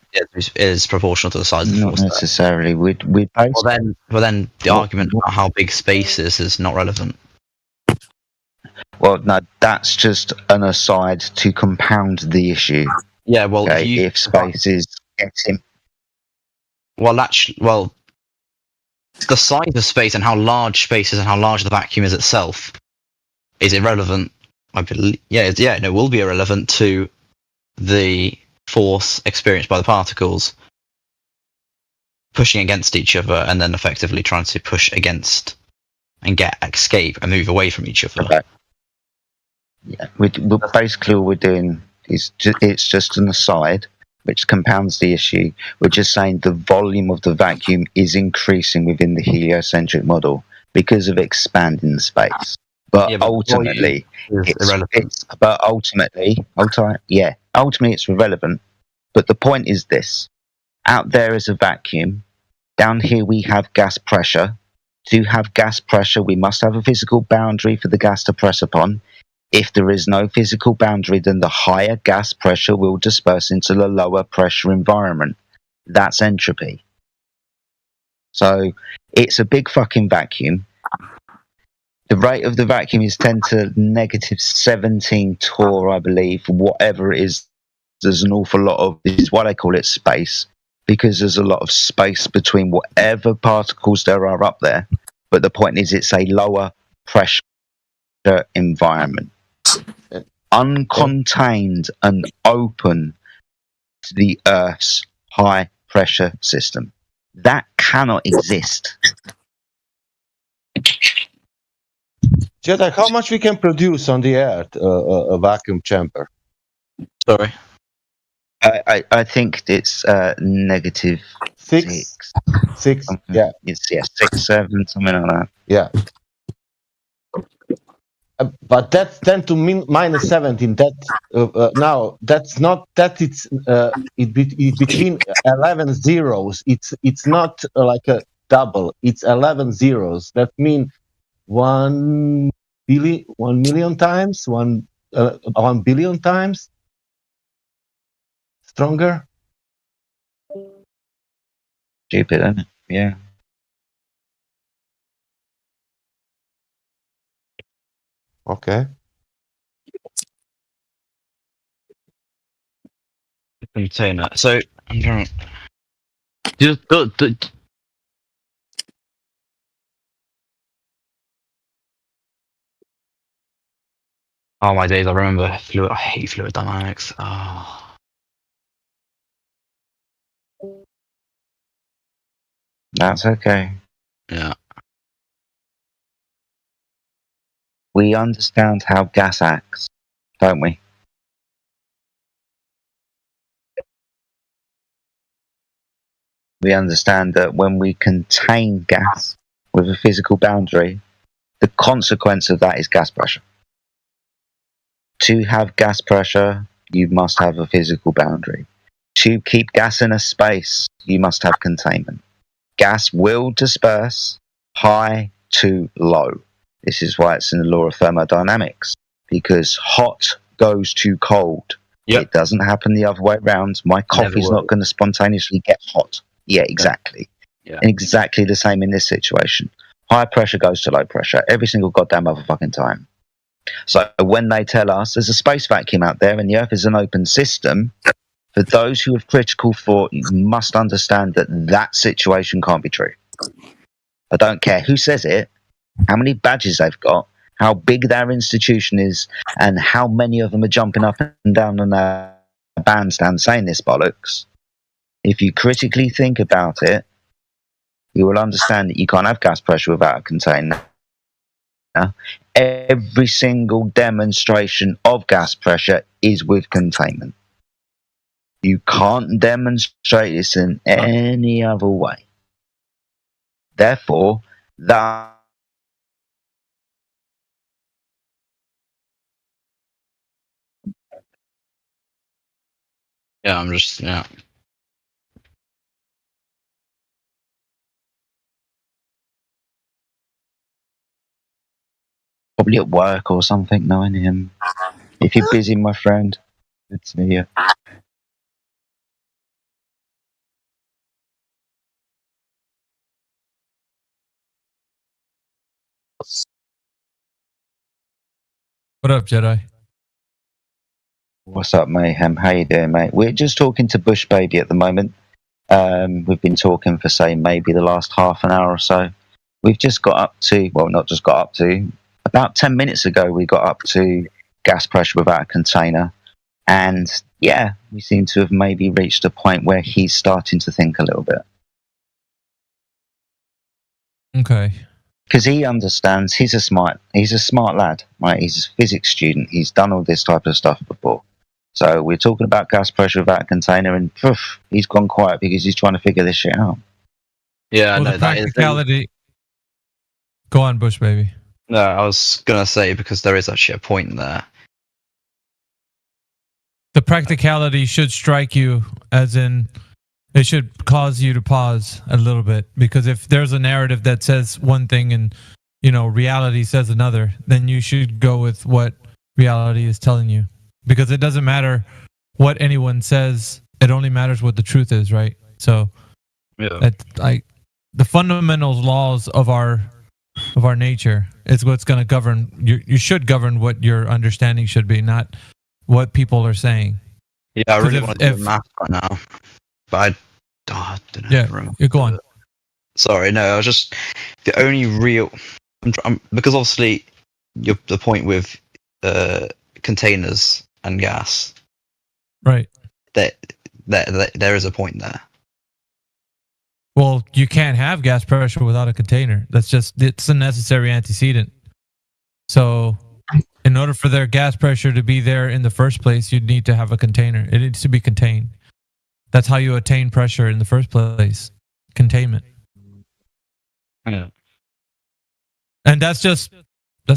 is proportional to the size of the force. Not necessarily. Well, then the argument about how big space is not relevant. Well, no, that's just an aside to compound the issue. Yeah, well, if space is getting. Well, the size of space and how large space is and how large the vacuum is itself is irrelevant. I believe, it will be irrelevant to the force experienced by the particles pushing against each other and then effectively trying to push against and escape and move away from each other. Okay. Yeah, basically all we're doing is it's just an aside which compounds the issue. We're just saying the volume of the vacuum is increasing within the heliocentric model because of expanding the space. But Yeah, but ultimately, it's irrelevant. ultimately, it's irrelevant. But the point is this: out there is a vacuum. Down here we have gas pressure. To have gas pressure, we must have a physical boundary for the gas to press upon. If there is no physical boundary, then the higher gas pressure will disperse into the lower pressure environment. That's entropy. So it's a big fucking vacuum. The rate of the vacuum is 10 to negative 17 torr, I believe. Whatever it is, there's an awful lot of, this is why they call it space, because there's a lot of space between whatever particles there are up there. But the point is, it's a lower pressure environment. Uncontained and open to the Earth's high pressure system. That cannot exist. Jedi, how much we can produce on the Earth a vacuum chamber? Sorry. I think it's negative six. Yeah. It's 6, 7, something like that. Yeah. But that's 10 to minus 17. That now that's not that it's between 11 zeros. It's not like a double. It's 11 zeros. That means 1 million times, 1 billion times stronger. Stupid, isn't it? Yeah. Okay. Container. So I'm trying. Oh my days! I remember fluid. I hate fluid dynamics. Oh. That's okay. Yeah. We understand how gas acts, don't we? We understand that when we contain gas with a physical boundary, the consequence of that is gas pressure. To have gas pressure, you must have a physical boundary. To keep gas in a space, you must have containment. Gas will disperse high to low. This is why it's in the law of thermodynamics, because hot goes to cold. Yep. It doesn't happen the other way around. My coffee's not going to spontaneously get hot. Yeah, exactly. Yeah. And exactly the same in this situation. High pressure goes to low pressure every single goddamn motherfucking time. So when they tell us there's a space vacuum out there and the Earth is an open system, for those who have critical thought, you must understand that that situation can't be true. I don't care who says it, how many badges they've got, how big their institution is, and how many of them are jumping up and down on their bandstand saying this bollocks. If you critically think about it, you will understand that you can't have gas pressure without a container. Every single demonstration of gas pressure is with containment. You can't demonstrate this in any other way. Therefore, that Yeah, I'm just yeah. probably at work or something, knowing him. If you're busy, my friend, good to see you. What up, Jedi? What's up, Mayhem? How you doing, mate? We're just talking to Bush Baby at the moment. We've been talking for, say, maybe the last half an hour or so. We've just got up to, well, not just got up to, about 10 minutes ago, we got up to gas pressure without a container. And, yeah, we seem to have maybe reached a point where he's starting to think a little bit. Okay. Because he understands, he's a smart lad, right? He's a physics student. He's done all this type of stuff before. So we're talking about gas pressure without a container, and poof, he's gone quiet because he's trying to figure this shit out. Yeah, well, no, the practicality. Go on, Bush Baby. No, I was gonna say because there is actually a point there. The practicality should strike you, as in, it should cause you to pause a little bit, because if there's a narrative that says one thing and reality says another, then you should go with what reality is telling you, because it doesn't matter what anyone says, it only matters what the truth is, right? So that's like the fundamental laws of our nature is what's going to govern. You should govern what your understanding should be, not what people are saying. Yeah, I really want to do math right now, but I don't know. Yeah, you go on. Sorry, no, I was just the only real because obviously the point with containers and gas, right? That there is a point there. Well, you can't have gas pressure without a container. It's a necessary antecedent. So, in order for their gas pressure to be there in the first place, you'd need to have a container. It needs to be contained. That's how you attain pressure in the first place. Containment. Yeah. And that's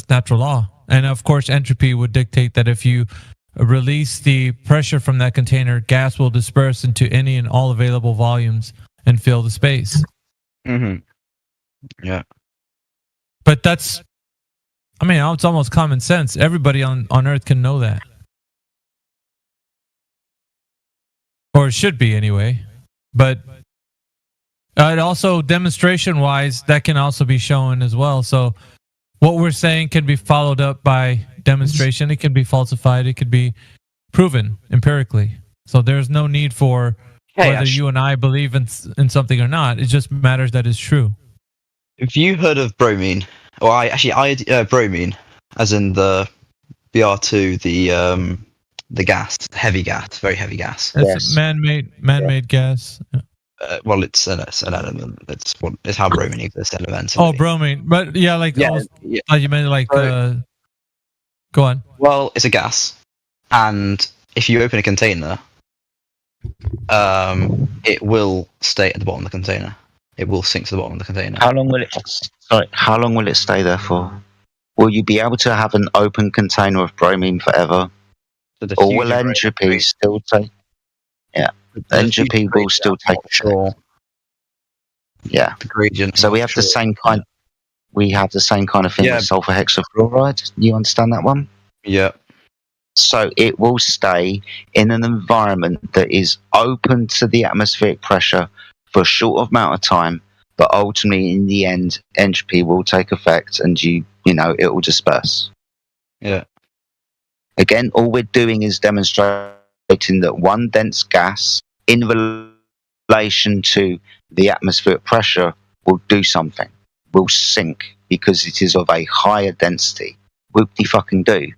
natural law. And of course, entropy would dictate that if you release the pressure from that container, gas will disperse into any and all available volumes and fill the space. Mm-hmm. Yeah. But it's almost common sense. Everybody on Earth can know that. Or it should be anyway. But it also, demonstration-wise, that can also be shown as well. So what we're saying can be followed up by demonstration. It can be falsified. It could be proven empirically. So there's no need for whether you and I believe in something or not. It just matters that it's true. Have you heard of bromine? Or bromine, as in the BR2, the gas, heavy gas, very heavy gas. It's man-made gas. Well, it's an element. It's how bromine exists elementally. Oh, bromine. But yeah, you meant like. Go on. Well, it's a gas, and if you open a container, it will stay at the bottom of the container. It will sink to the bottom of the container. How long will it stay there for? Will you be able to have an open container of bromine forever? Or will entropy still take? Yeah, entropy will still take control. Yeah. The gradient. So we have the same kind. We have the same kind of thing with sulfur hexafluoride. You understand that one? Yeah. So it will stay in an environment that is open to the atmospheric pressure for a short amount of time, but ultimately, in the end, entropy will take effect, and it will disperse. Yeah. Again, all we're doing is demonstrating that one dense gas, in relation to the atmospheric pressure, will do something. Will sink because it is of a higher density. Whoop-de-fucking-do.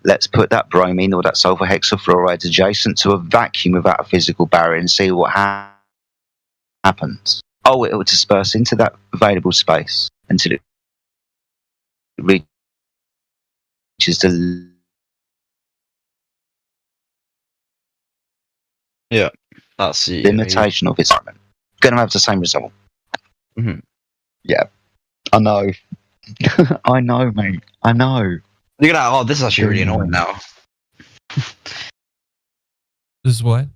Let's put that bromine or that sulfur hexafluoride adjacent to a vacuum without a physical barrier and see what happens. Oh, it will disperse into that available space until it reaches the... Yeah, that's the limitation of its environment. Going to have the same result. Mm-hmm. Yeah, I know. I know, mate. I know. You're gonna. Oh, this is actually really annoying now. This is what?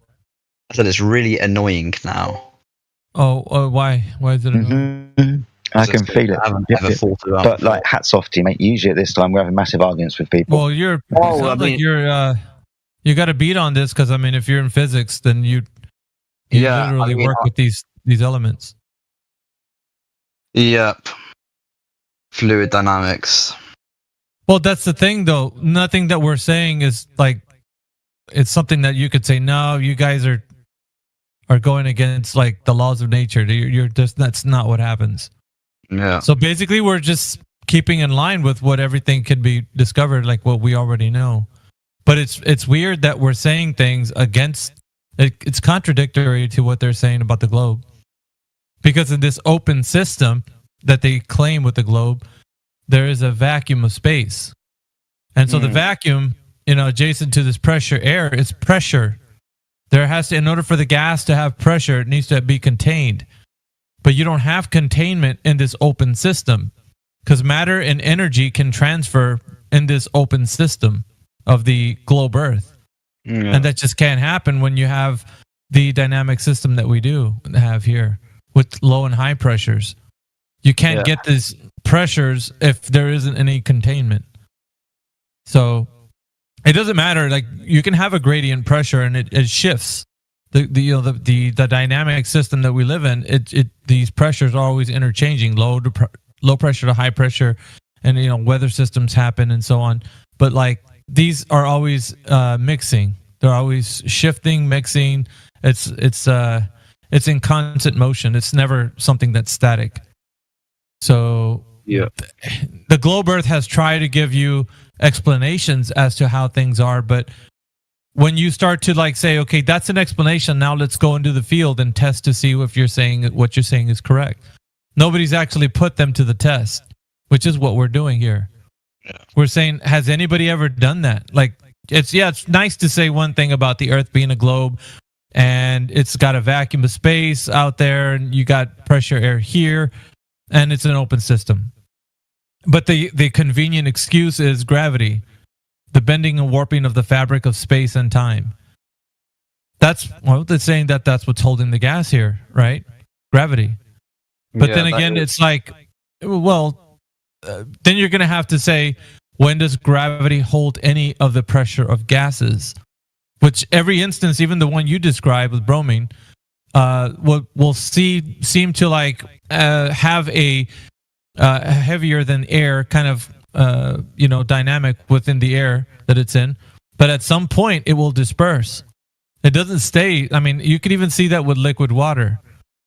I said it's really annoying now. Oh, why? Why is it annoying? Mm-hmm. I can feel it. I haven't ever thought about but like, hats off to you, mate. Usually at this time we're having massive arguments with people. Well, you got a beat on this because if you're in physics, then you literally work with these elements. Yep. Fluid dynamics. Well, that's the thing, though. Nothing that we're saying is like it's something that you could say. No, you guys are going against like the laws of nature. You're just that's not what happens. Yeah. So basically, we're just keeping in line with what everything can be discovered, like what we already know. But it's weird that we're saying things against. It's contradictory to what they're saying about the globe, because in this open system that they claim with the globe, there is a vacuum of space, and so the vacuum, adjacent to this pressure air, is pressure. There has to, in order for the gas to have pressure, it needs to be contained. But you don't have containment in this open system. because matter and energy can transfer in this open system of the globe Earth. And that just can't happen when you have the dynamic system that we do have here with low and high pressures. You can't get these pressures if there isn't any containment. So it doesn't matter. Like, you can have a gradient pressure and it shifts. The dynamic system that we live in, these pressures are always interchanging, low pressure to high pressure, and weather systems happen and so on. But like, these are always mixing. They're always shifting, mixing. It's in constant motion. It's never something that's static. So the globe Earth has tried to give you explanations as to how things are, but when you start to like say, okay, that's an explanation, now let's go into the field and test to see if what you're saying is correct. Nobody's actually put them to the test, which is what we're doing here. We're saying, has anybody ever done that? Like, it's nice to say one thing about the Earth being a globe, and it's got a vacuum of space out there, and you got pressure air here, and it's an open system. But the convenient excuse is gravity, the bending and warping of the fabric of space and time. They're saying that's what's holding the gas here, right? Gravity. But then again, it's like, well, then you're going to have to say, when does gravity hold any of the pressure of gases? Which every instance, even the one you described with bromine, will seem to like have a heavier than air kind of dynamic within the air that it's in. But at some point, it will disperse. It doesn't stay. I mean, you can even see that with liquid water.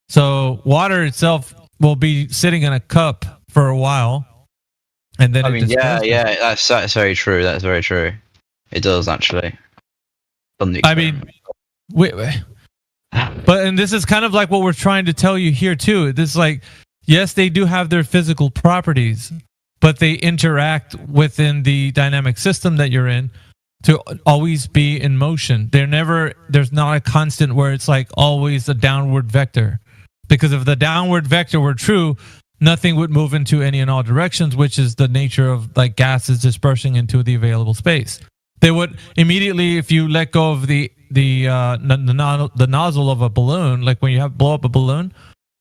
So water itself will be sitting in a cup for a while. And then that's very true. That's very true. It does actually. I mean, and this is kind of like what we're trying to tell you here too. This is like, yes, they do have their physical properties, but they interact within the dynamic system that you're in to always be in motion. There's not a constant where it's like always a downward vector. Because if the downward vector were true, nothing would move into any and all directions, which is the nature of like gases dispersing into the available space. They would immediately, if you let go of the nozzle of a balloon, like when you blow up a balloon,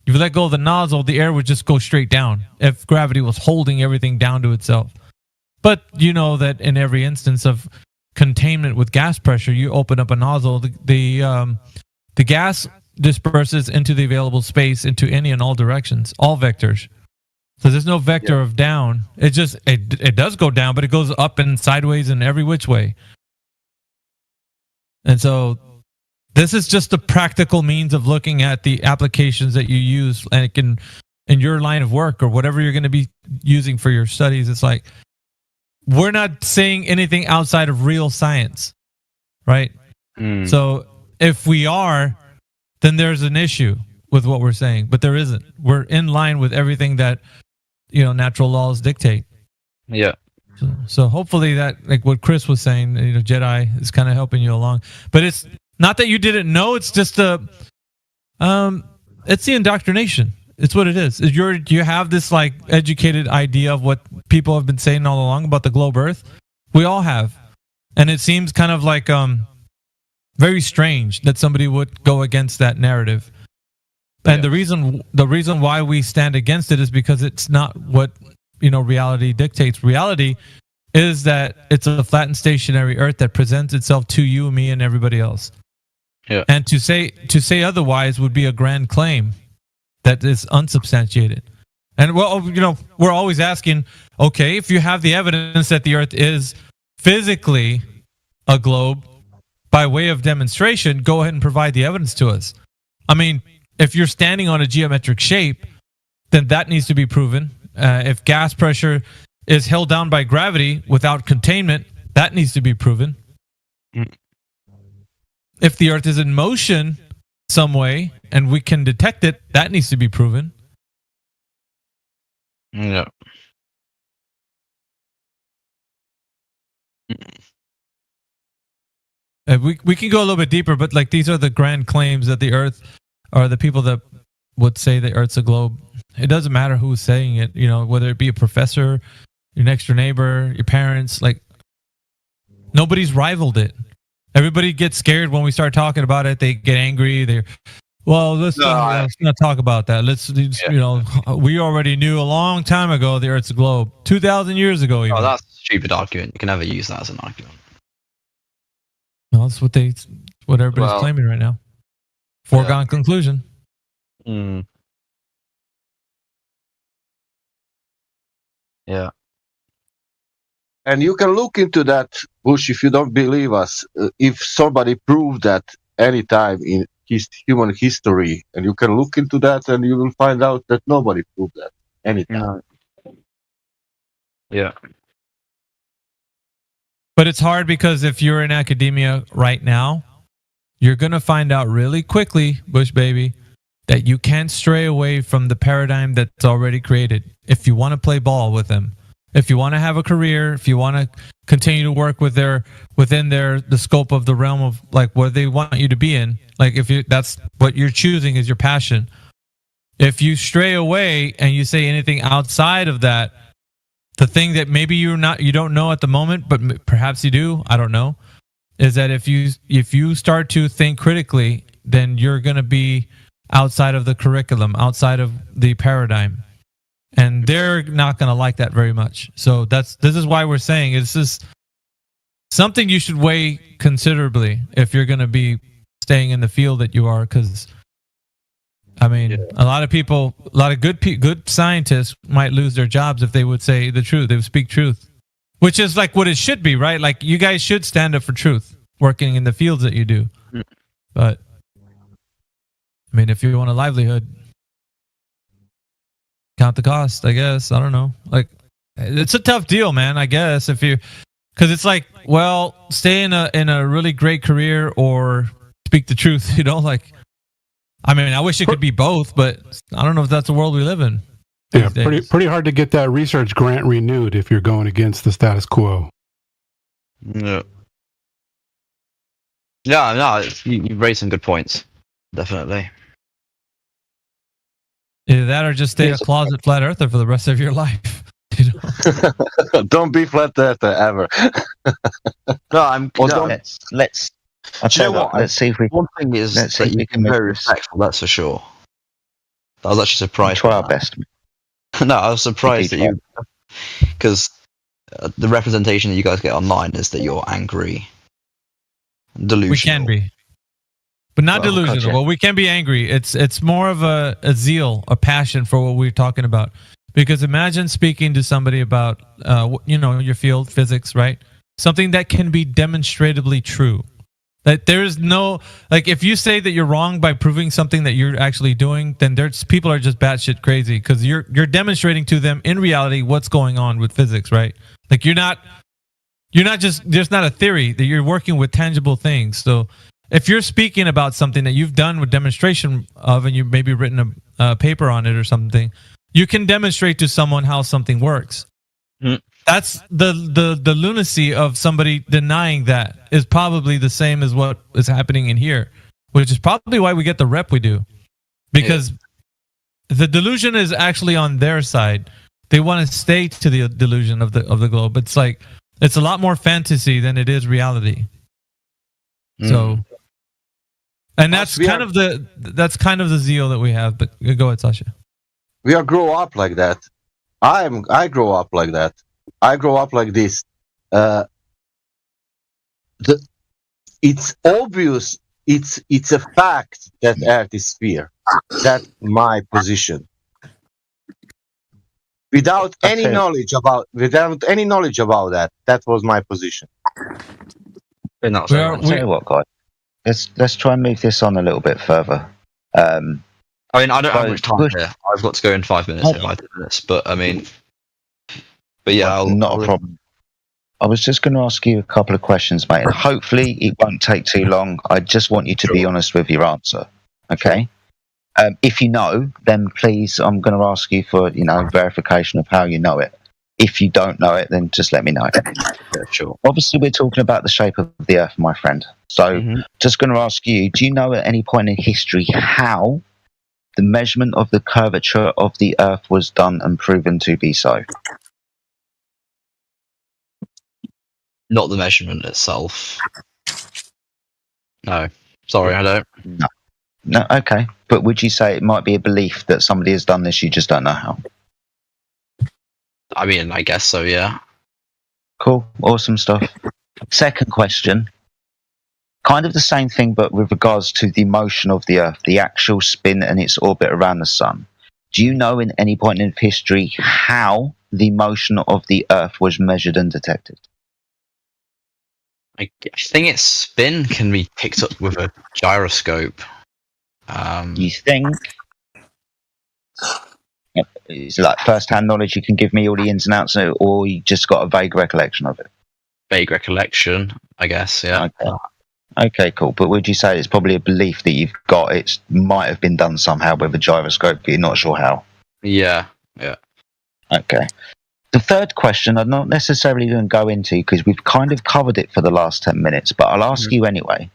if you let go of the nozzle, the air would just go straight down if gravity was holding everything down to itself. But you know that in every instance of containment with gas pressure, you open up a nozzle, the gas disperses into the available space into any and all directions, all vectors. So there's no vector of down. It just it does go down, but it goes up and sideways in every which way. And so this is just a practical means of looking at the applications that you use, and it can in your line of work or whatever you're going to be using for your studies. It's like, we're not saying anything outside of real science, right? So if we are, then there's an issue with what we're saying, but there isn't. We're in line with everything that natural laws dictate. Yeah. So hopefully that, like what Chris was saying, Jedi is kind of helping you along. But it's not that you didn't know. It's just it's the indoctrination. It's what it is. You have this like educated idea of what people have been saying all along about the globe Earth. We all have, and it seems kind of like very strange that somebody would go against that narrative. And the reason why we stand against it is because it's not what reality dictates. Reality is that it's a flat and stationary Earth that presents itself to you, me, and everybody else. Yeah. And to say otherwise would be a grand claim that is unsubstantiated. And we're always asking, okay, if you have the evidence that the Earth is physically a globe by way of demonstration, go ahead and provide the evidence to us. I mean, if you're standing on a geometric shape, then that needs to be proven. If gas pressure is held down by gravity without containment, that needs to be proven. If the Earth is in motion some way and we can detect it, that needs to be proven. Yeah. We can go a little bit deeper, but like these are the grand claims that the Earth, or the people that would say the Earth's a globe, It doesn't matter who's saying it, you know, whether it be a professor, your next door neighbor, your parents, like nobody's rivaled it. Everybody gets scared when we start talking about it. They get angry. Let's not talk about that. You know, we already knew a long time ago the Earth's a globe, 2,000 years ago. Even. Oh, that's a stupid argument. You can never use that as an argument. Well, that's what everybody's claiming right now. Foregone conclusion. Yeah. And you can look into that, Bush, if you don't believe us. If somebody proved that any time in human history, and you can look into that, and you will find out that nobody proved that anytime. Yeah. But it's hard because if you're in academia right now, you're going to find out really quickly, Bush baby, that you can't stray away from the paradigm that's already created. If you want to play ball with them, if you want to have a career, if you want to continue to work within the scope of the realm of like what they want you to be in, like that's what you're choosing is your passion. If you stray away and you say anything outside of that, the thing that maybe you don't know at the moment, but perhaps you do, I don't know, is that if you start to think critically, then you're going to be outside of the curriculum, outside of the paradigm. And they're not going to like that very much. So this is why we're saying this is something you should weigh considerably if you're going to be staying in the field that you are. Because, I mean, a lot of people, a lot of good scientists might lose their jobs if they would say the truth. They would speak truth, which is like what it should be, right? Like you guys should stand up for truth, working in the fields that you do. But, I mean, if you want a livelihood, count the cost, I guess. I don't know. Like, it's a tough deal, man, I guess. Because it's like, well, stay in a really great career or speak the truth, you know? Like, I mean, I wish it could be both, but I don't know if that's the world we live in. Yeah, pretty hard to get that research grant renewed if you're going against the status quo. Yeah. Yeah, no, you raised some good points. Definitely. Either that or just stay a closet flat earther for the rest of your life. You know? Don't be flat earther ever. Let's see if we. One thing is that you can be very respectful. That's for sure. I was actually surprised. Try our best. No, I was surprised that you, because the representation that you guys get online is that you're angry, delusional. We can be. But not delusional. Gotcha. Well, we can be angry. It's more of a zeal, a passion for what we're talking about. Because imagine speaking to somebody about, your field, physics, right? Something that can be demonstrably true. That there is no, like, if you say that you're wrong by proving something that you're actually doing, then people are just batshit crazy because you're demonstrating to them in reality what's going on with physics, right? Like you're not just, there's not a theory that you're working with tangible things. So if you're speaking about something that you've done with demonstration of, and you've maybe written a paper on it or something, you can demonstrate to someone how something works. That's the lunacy of somebody denying that is probably the same as what is happening in here, which is probably why we get the rep we do, because the delusion is actually on their side. They want to stay to the delusion of the globe. It's like it's a lot more fantasy than it is reality. So, and that's kind of the zeal that we have. But go ahead, Sasha. We are grow up like that. I grow up like that. I grow up like this. It's obvious. It's a fact that Earth is sphere. That's my position. Without any knowledge about that, that was my position. I'll tell you what, guys. Let's try and move this on a little bit further. I mean, I don't have much time here. I've got to go in 5 minutes, 5 minutes. But I mean, yeah, not a problem. I was just going to ask you a couple of questions, mate, and hopefully it won't take too long. I just want you to be honest with your answer, okay? If you know, then please, I'm going to ask you for verification of how you know it. If you don't know it, then just let me know. Yeah, sure. Obviously, we're talking about the shape of the Earth, my friend. So, just going to ask you: do you know at any point in history how the measurement of the curvature of the Earth was done and proven to be so? Not the measurement itself. No. Sorry, I don't. No. No, okay. But would you say it might be a belief that somebody has done this, you just don't know how? I mean, I guess so, yeah. Cool. Awesome stuff. Second question. Kind of the same thing, but with regards to the motion of the Earth, the actual spin and its orbit around the Sun. Do you know in any point in history how the motion of the Earth was measured and detected? I think its spin can be picked up with a gyroscope. You think? Is it like first-hand knowledge you can give me all the ins and outs, or you just got a vague recollection of it? Vague recollection, I guess, yeah. Okay, cool. But would you say it's probably a belief that you've got it might have been done somehow with a gyroscope, but you're not sure how? Yeah. Okay. The third question I'm not necessarily going to go into because we've kind of covered it for the last 10 minutes, but I'll ask you anyway.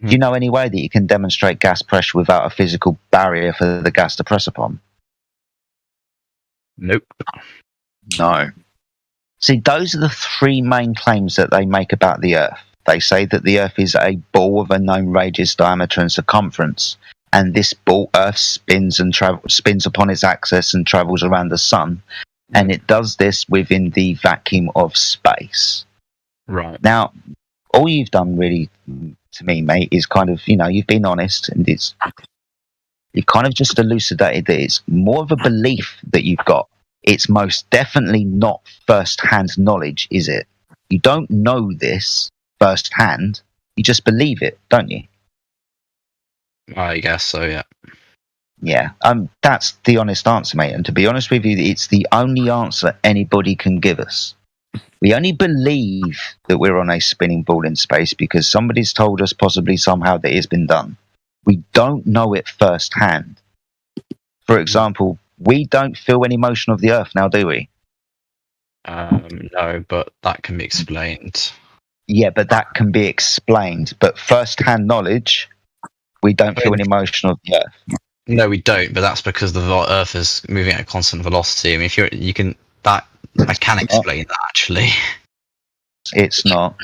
Do you know any way that you can demonstrate gas pressure without a physical barrier for the gas to press upon? Nope. No. See, those are the three main claims that they make about the Earth. They say that the Earth is a ball of a known radius, diameter, and circumference, and this ball, Earth, spins upon its axis and travels around the Sun, and it does this within the vacuum of space. Right. Now, all you've done really, to me, mate, is kind of, you've been honest, and you've kind of just elucidated that it's more of a belief that you've got. It's most definitely not first-hand knowledge, is it? You don't know this first-hand. You just believe it, don't you? I guess so, yeah. Yeah, that's the honest answer, mate. And to be honest with you, it's the only answer anybody can give us. We only believe that we're on a spinning ball in space because somebody's told us possibly somehow that it's been done. We don't know it firsthand. For example, we don't feel any motion of the Earth now, do we? No, but that can be explained. Yeah, but that can be explained. But first-hand knowledge, we don't feel any motion of the Earth. No, we don't, but that's because the Earth is moving at a constant velocity. I mean, I can explain that, actually. It's not.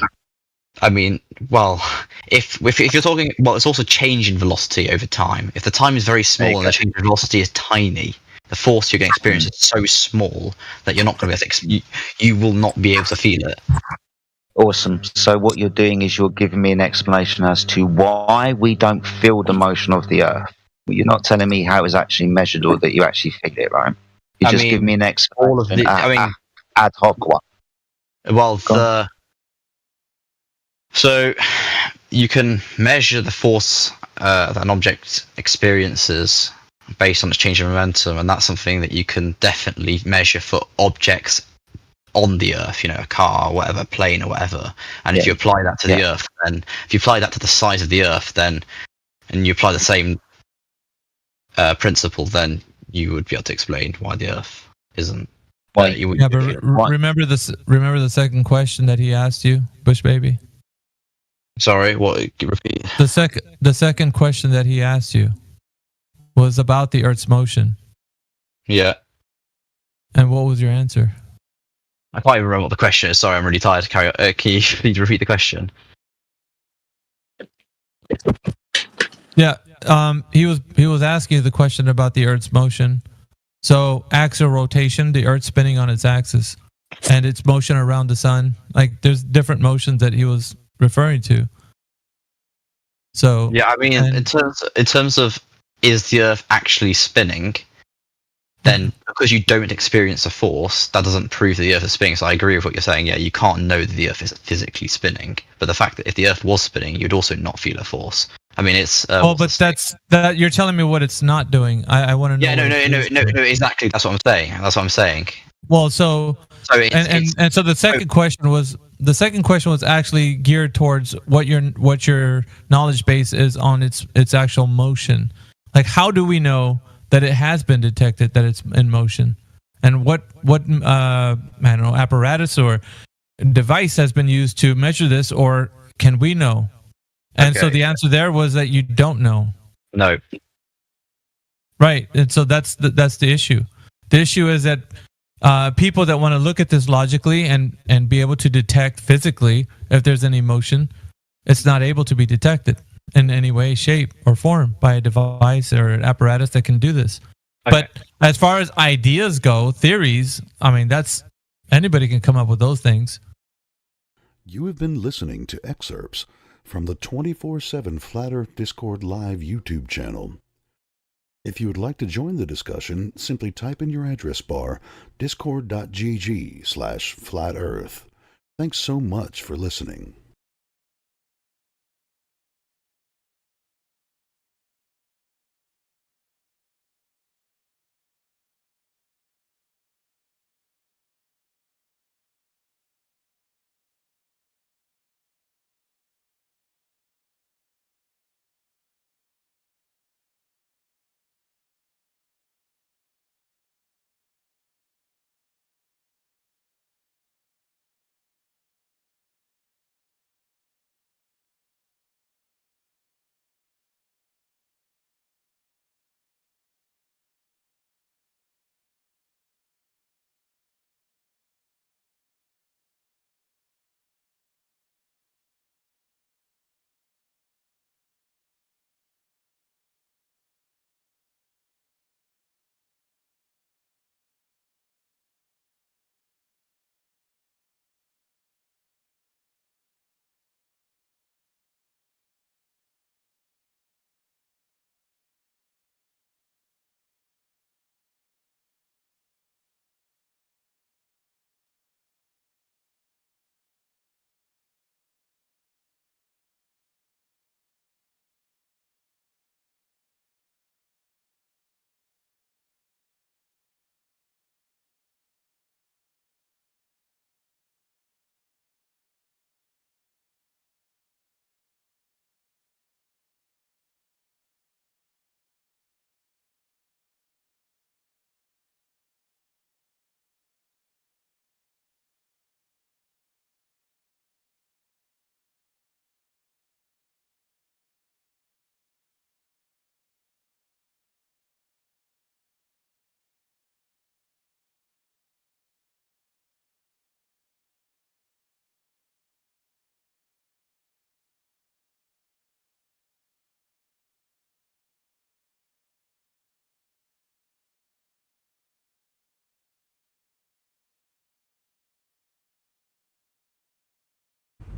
I mean, well, if you're talking, it's also changing velocity over time. If the time is very small and the change in velocity is tiny, the force you're going to experience is so small that you're not going to be able to, you will not be able to feel it. Awesome. So what you're doing is you're giving me an explanation as to why we don't feel the motion of the Earth. You're not telling me how it's actually measured or that you actually feel it, right? You just give me an explanation, ad hoc one. Well, so you can measure the force that an object experiences based on its change in momentum, and that's something that you can definitely measure for objects on the Earth, a car or whatever, plane or whatever. And if you apply that to the Earth, then if you apply that to the size of the Earth, then and you apply the same principle, then you would be able to explain why the Earth isn't. Remember the second question that he asked you, Bush Baby? Sorry, what? Repeat. The second question that he asked you was about the Earth's motion. Yeah. And what was your answer? I can't even remember what the question is. Sorry, I'm really tired. Carry on. Can you please repeat the question? Yeah. He was asking you the question about the Earth's motion. So axial rotation, the Earth spinning on its axis, and its motion around the sun. Like there's different motions that he was referring to. So yeah, I mean, in terms of is the Earth actually spinning? Then because you don't experience a force, that doesn't prove that the Earth is spinning. So I agree with what you're saying. Yeah, you can't know that the Earth is physically spinning. But the fact that if the Earth was spinning, you'd also not feel a force. I mean, it's. But that you're telling me what it's not doing. I want to know. Yeah, no, exactly. That's what I'm saying. Well, so the second question was actually geared towards what your knowledge base is on its actual motion. Like, how do we know that it has been detected that it's in motion, and what I don't know, apparatus or device has been used to measure this, or can we know? And so the answer there was that you don't know. No. Right. And so that's the issue. The issue is that people that want to look at this logically and be able to detect physically if there's an emotion, it's not able to be detected in any way, shape, or form by a device or an apparatus that can do this. Okay. But as far as ideas go, theories, I mean, that's anybody can come up with those things. You have been listening to excerpts from the 24/7 Flat Earth Discord Live YouTube channel. If you would like to join the discussion, simply type in your address bar discord.gg/flatearth. Thanks so much for listening.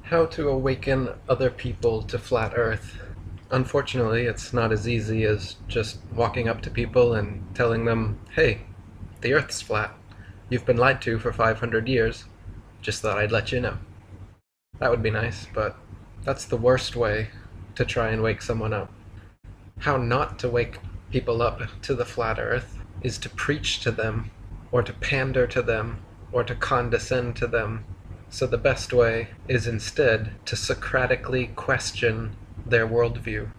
How to awaken other people to flat Earth. Unfortunately, it's not as easy as just walking up to people and telling them, hey, the Earth's flat. You've been lied to for 500 years. Just thought I'd let you know. That would be nice, but that's the worst way to try and wake someone up. How not to wake people up to the flat Earth is to preach to them, or to pander to them, or to condescend to them. So the best way is instead to Socratically question their worldview.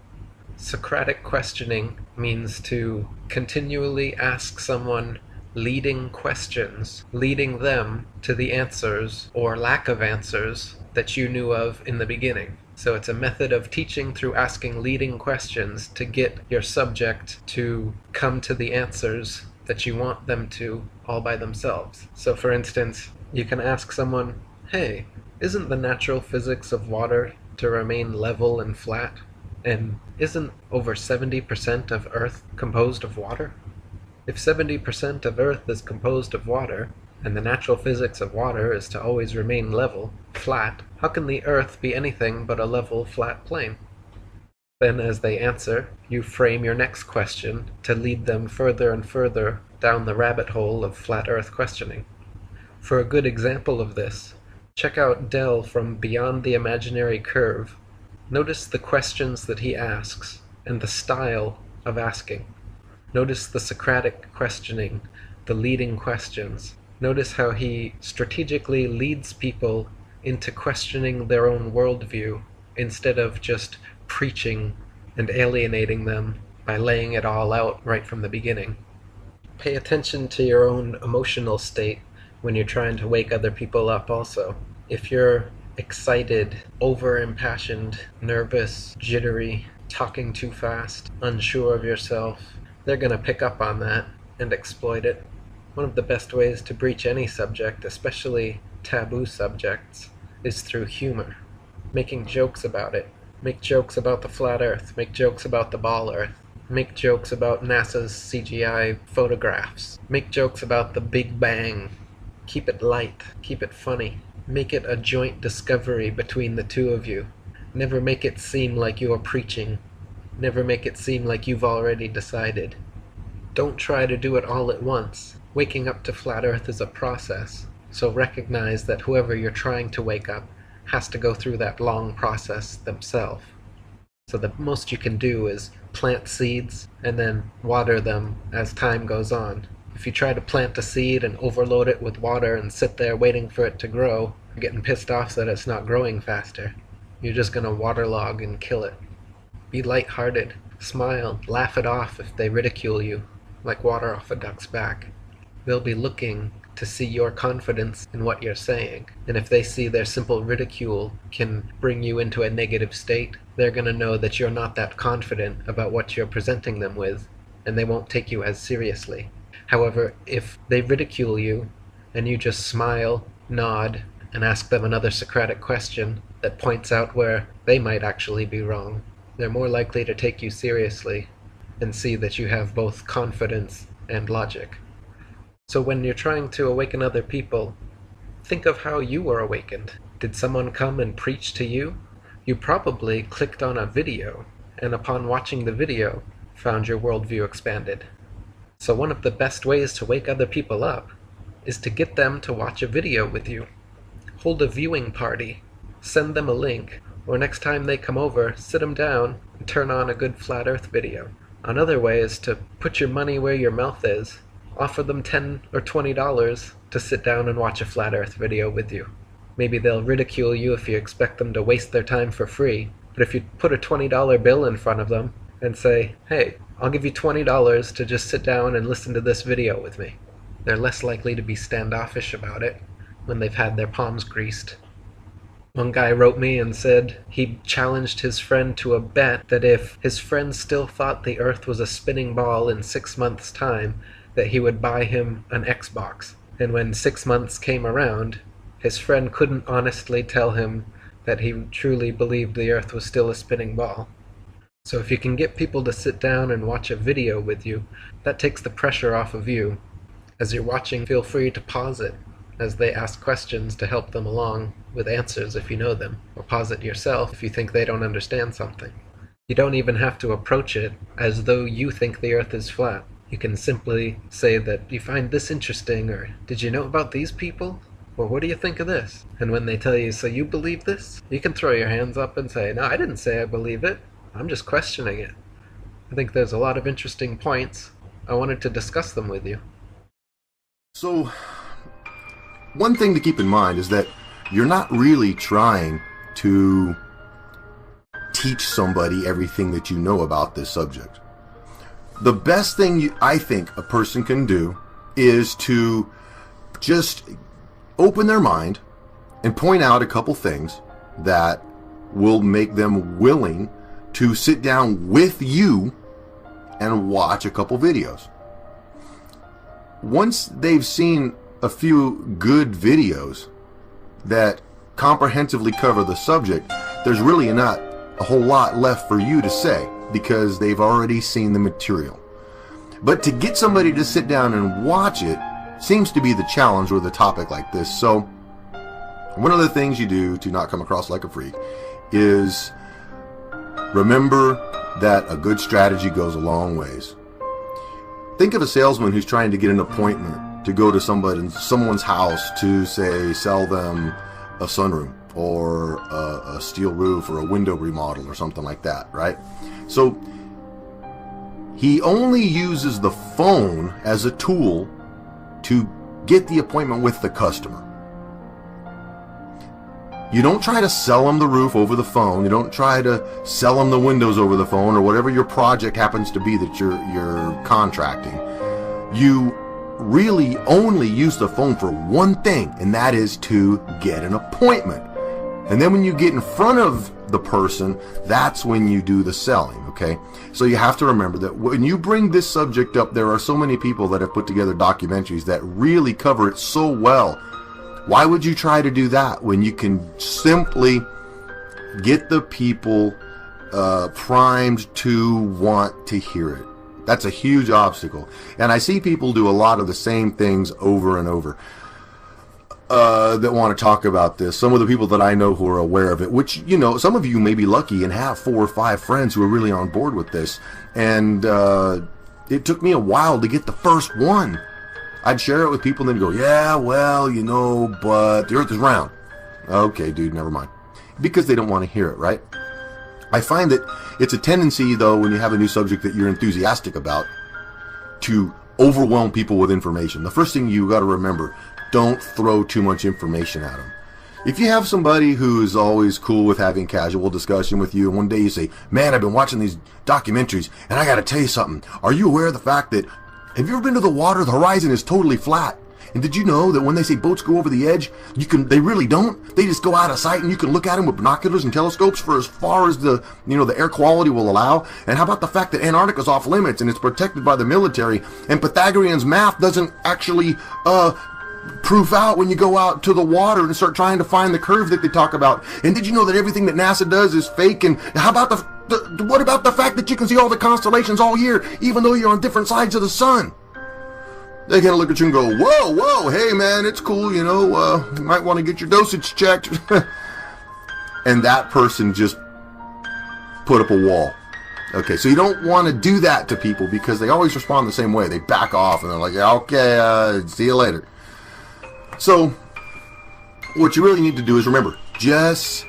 Socratic questioning means to continually ask someone leading questions, leading them to the answers or lack of answers that you knew of in the beginning. So it's a method of teaching through asking leading questions to get your subject to come to the answers that you want them to all by themselves. So for instance, you can ask someone, hey, isn't the natural physics of water to remain level and flat? And isn't over 70% of Earth composed of water? If 70% of Earth is composed of water, and the natural physics of water is to always remain level, flat, how can the Earth be anything but a level, flat plane? Then as they answer, you frame your next question to lead them further and further down the rabbit hole of flat Earth questioning. For a good example of this, check out Del from Beyond the Imaginary Curve. Notice the questions that he asks and the style of asking. Notice the Socratic questioning, the leading questions. Notice how he strategically leads people into questioning their own worldview instead of just preaching and alienating them by laying it all out right from the beginning. Pay attention to your own emotional state when you're trying to wake other people up also. If you're excited, over-impassioned, nervous, jittery, talking too fast, unsure of yourself, they're going to pick up on that and exploit it. One of the best ways to breach any subject, especially taboo subjects, is through humor. Making jokes about it. Make jokes about the flat earth. Make jokes about the ball earth. Make jokes about NASA's CGI photographs. Make jokes about the Big Bang. Keep it light. Keep it funny. Make it a joint discovery between the two of you. Never make it seem like you are preaching. Never make it seem like you've already decided. Don't try to do it all at once. Waking up to flat earth is a process, so recognize that whoever you're trying to wake up has to go through that long process themselves. So the most you can do is plant seeds and then water them as time goes on. If you try to plant a seed and overload it with water and sit there waiting for it to grow, you're getting pissed off that it's not growing faster. You're just going to waterlog and kill it. Be lighthearted. Smile. Laugh it off if they ridicule you, like water off a duck's back. They'll be looking to see your confidence in what you're saying. And if they see their simple ridicule can bring you into a negative state, they're going to know that you're not that confident about what you're presenting them with, and they won't take you as seriously. However, if they ridicule you, and you just smile, nod, and ask them another Socratic question that points out where they might actually be wrong, they're more likely to take you seriously and see that you have both confidence and logic. So when you're trying to awaken other people, think of how you were awakened. Did someone come and preach to you? You probably clicked on a video, and upon watching the video, found your worldview expanded. So one of the best ways to wake other people up is to get them to watch a video with you. Hold a viewing party, send them a link, or next time they come over, sit them down and turn on a good flat earth video. Another way is to put your money where your mouth is. Offer them $10 or $20 to sit down and watch a flat earth video with you. Maybe they'll ridicule you if you expect them to waste their time for free, but if you put a $20 bill in front of them and say, hey, I'll give you $20 to just sit down and listen to this video with me, they're less likely to be standoffish about it when they've had their palms greased. One guy wrote me and said he challenged his friend to a bet that if his friend still thought the earth was a spinning ball in 6 months' time, that he would buy him an Xbox. And when 6 months came around, his friend couldn't honestly tell him that he truly believed the earth was still a spinning ball. So if you can get people to sit down and watch a video with you, that takes the pressure off of you. As you're watching, feel free to pause it as they ask questions to help them along with answers if you know them, or pause it yourself if you think they don't understand something. You don't even have to approach it as though you think the earth is flat. You can simply say that you find this interesting, or did you know about these people? Or what do you think of this? And when they tell you, so you believe this? You can throw your hands up and say, no, I didn't say I believe it. I'm just questioning it. I think there's a lot of interesting points. I wanted to discuss them with you. So, one thing to keep in mind is that you're not really trying to teach somebody everything that you know about this subject. The best thing I think a person can do is to just open their mind and point out a couple things that will make them willing to sit down with you and watch a couple videos. Once they've seen a few good videos that comprehensively cover the subject, there's really not a whole lot left for you to say, because they've already seen the material. But to get somebody to sit down and watch it seems to be the challenge with a topic like this. So one of the things you do to not come across like a freak is remember that a good strategy goes a long ways. Think of a salesman who's trying to get an appointment to go to someone's house to, say, sell them a sunroom or a steel roof or a window remodel or something like that, right? So he only uses the phone as a tool to get the appointment with the customer. You don't try to sell them the roof over the phone. You don't try to sell them the windows over the phone, or whatever your project happens to be that you're contracting. You really only use the phone for one thing, and that is to get an appointment. And then when you get in front of the person, that's when you do the selling, okay? So you have to remember that when you bring this subject up, there are so many people that have put together documentaries that really cover it so well. Why would you try to do that when you can simply get the people primed to want to hear it? That's a huge obstacle. And I see people do a lot of the same things over and over that want to talk about this. Some of the people that I know who are aware of it, which, you know, some of you may be lucky and have 4 or 5 friends who are really on board with this. And it took me a while to get the first one. I'd share it with people and they'd go, yeah, well, you know, but the earth is round. Okay, dude, never mind. Because they don't want to hear it, right? I find that it's a tendency, though, when you have a new subject that you're enthusiastic about, to overwhelm people with information. The first thing you got to remember, don't throw too much information at them. If you have somebody who's always cool with having casual discussion with you, and one day you say, man, I've been watching these documentaries, and I got to tell you something. Are you aware of the fact that, have you ever been to the water? The horizon is totally flat. And did you know that when they say boats go over the edge, they really don't. They just go out of sight, and you can look at them with binoculars and telescopes for as far as the air quality will allow. And how about the fact that Antarctica's off limits and it's protected by the military, and Pythagorean's math doesn't actually proof out when you go out to the water and start trying to find the curve that they talk about. And did you know that everything that NASA does is fake? And how about what about the fact that you can see all the constellations all year, even though you're on different sides of the sun? They kind of look at you and go, whoa, whoa, hey man, it's cool, you know, you might want to get your dosage checked. And that person just put up a wall. Okay, so you don't want to do that to people because they always respond the same way. They back off and they're like, yeah, okay, see you later. So what you really need to do is remember, just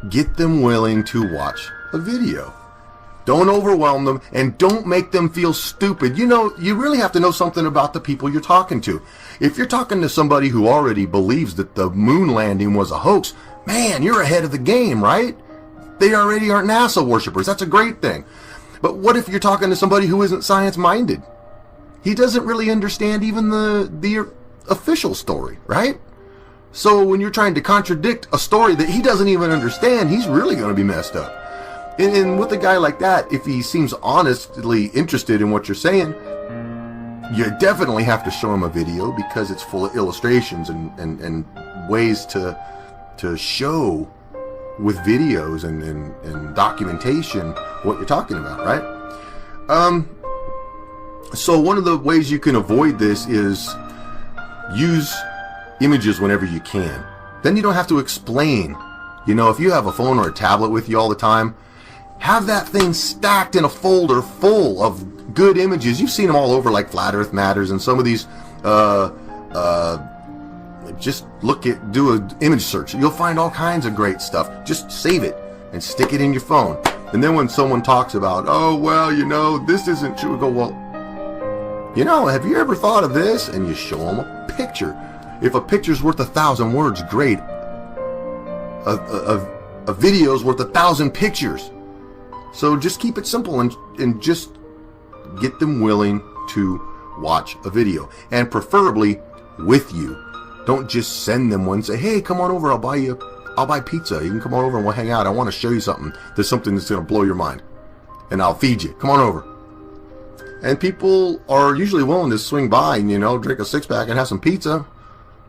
get them willing to watch a video. Don't overwhelm them, and don't make them feel stupid. You know, you really have to know something about the people you're talking to. If you're talking to somebody who already believes that the moon landing was a hoax, man, you're ahead of the game, right? They already aren't NASA worshipers. That's a great thing. But what if you're talking to somebody who isn't science-minded? He doesn't really understand even the official story, right? So when you're trying to contradict a story that he doesn't even understand, he's really going to be messed up. And with a guy like that, if he seems honestly interested in what you're saying, you definitely have to show him a video because it's full of illustrations and ways to show with videos and documentation what you're talking about, right? So one of the ways you can avoid this is use images whenever you can. Then you don't have to explain. You know, if you have a phone or a tablet with you all the time, have that thing stacked in a folder full of good images. You've seen them all over, like Flat Earth Matters and some of these. Just do an image search. You'll find all kinds of great stuff. Just save it and stick it in your phone. And then when someone talks about, oh, well, you know, this isn't true, go, well, you know, have you ever thought of this? And you show them a picture. If a picture's worth 1,000 words, great. A video's worth 1,000 pictures. So just keep it simple and just get them willing to watch a video, and preferably with you. Don't just send them one and say, hey, come on over, I'll buy pizza. You can come on over and we'll hang out. I want to show you something. There's something that's going to blow your mind. And I'll feed you. Come on over. And people are usually willing to swing by and, you know, drink a six-pack and have some pizza.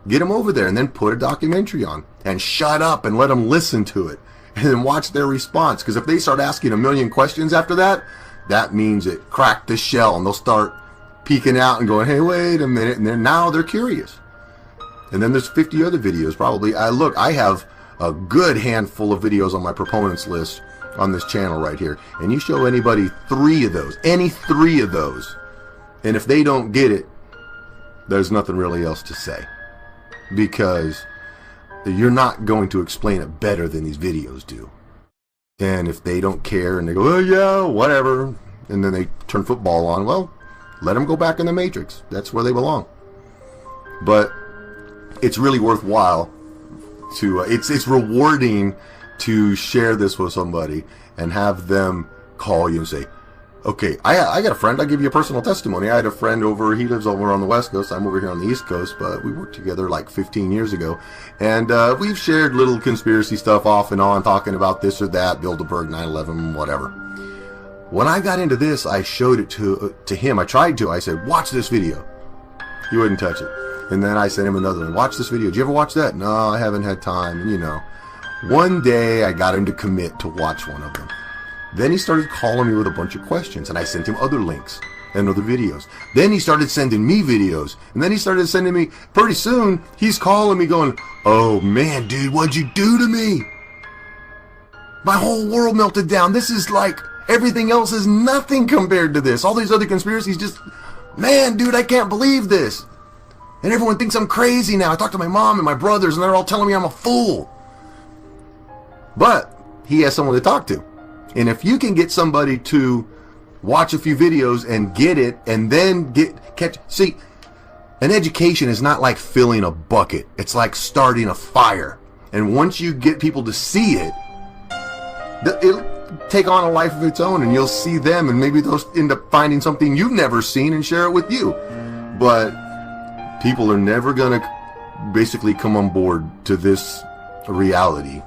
Get them over there and then put a documentary on. And shut up and let them listen to it. And then watch their response. Because if they start asking a million questions after that, that means it cracked the shell. And they'll start peeking out and going, hey, wait a minute. And then now they're curious. And then there's 50 other videos probably. I have a good handful of videos on my proponents list on this channel right here. And you show anybody 3 of those, any 3 of those, and if they don't get it, there's nothing really else to say. Because you're not going to explain it better than these videos do. And if they don't care and they go, oh yeah, whatever, and then they turn football on, well, let them go back in the Matrix. That's where they belong. But it's really worthwhile to, it's rewarding to share this with somebody and have them call you and say, Okay, I got a friend. I'll give you a personal testimony. I had a friend he lives over on the West Coast. I'm over here on the East Coast, but we worked together like 15 years ago. And we've shared little conspiracy stuff off and on, talking about this or that, Bilderberg, 9/11, whatever. When I got into this, I showed it to him. I tried to. I said, watch this video. He wouldn't touch it. And then I sent him another one. Watch this video. Did you ever watch that? No, I haven't had time. And, you know, one day I got him to commit to watch one of them. Then he started calling me with a bunch of questions, and I sent him other links and other videos. Then he started sending me videos, and then he started sending me, pretty soon, he's calling me going, oh man, dude, what'd you do to me? My whole world melted down. This is like, everything else is nothing compared to this. All these other conspiracies just, man, dude, I can't believe this. And everyone thinks I'm crazy now. I talked to my mom and my brothers, and they're all telling me I'm a fool. But he has someone to talk to. And if you can get somebody to watch a few videos and get it, and then see, an education is not like filling a bucket. It's like starting a fire. And once you get people to see it, it'll take on a life of its own, and you'll see them, and maybe they'll end up finding something you've never seen and share it with you. But people are never going to basically come on board to this reality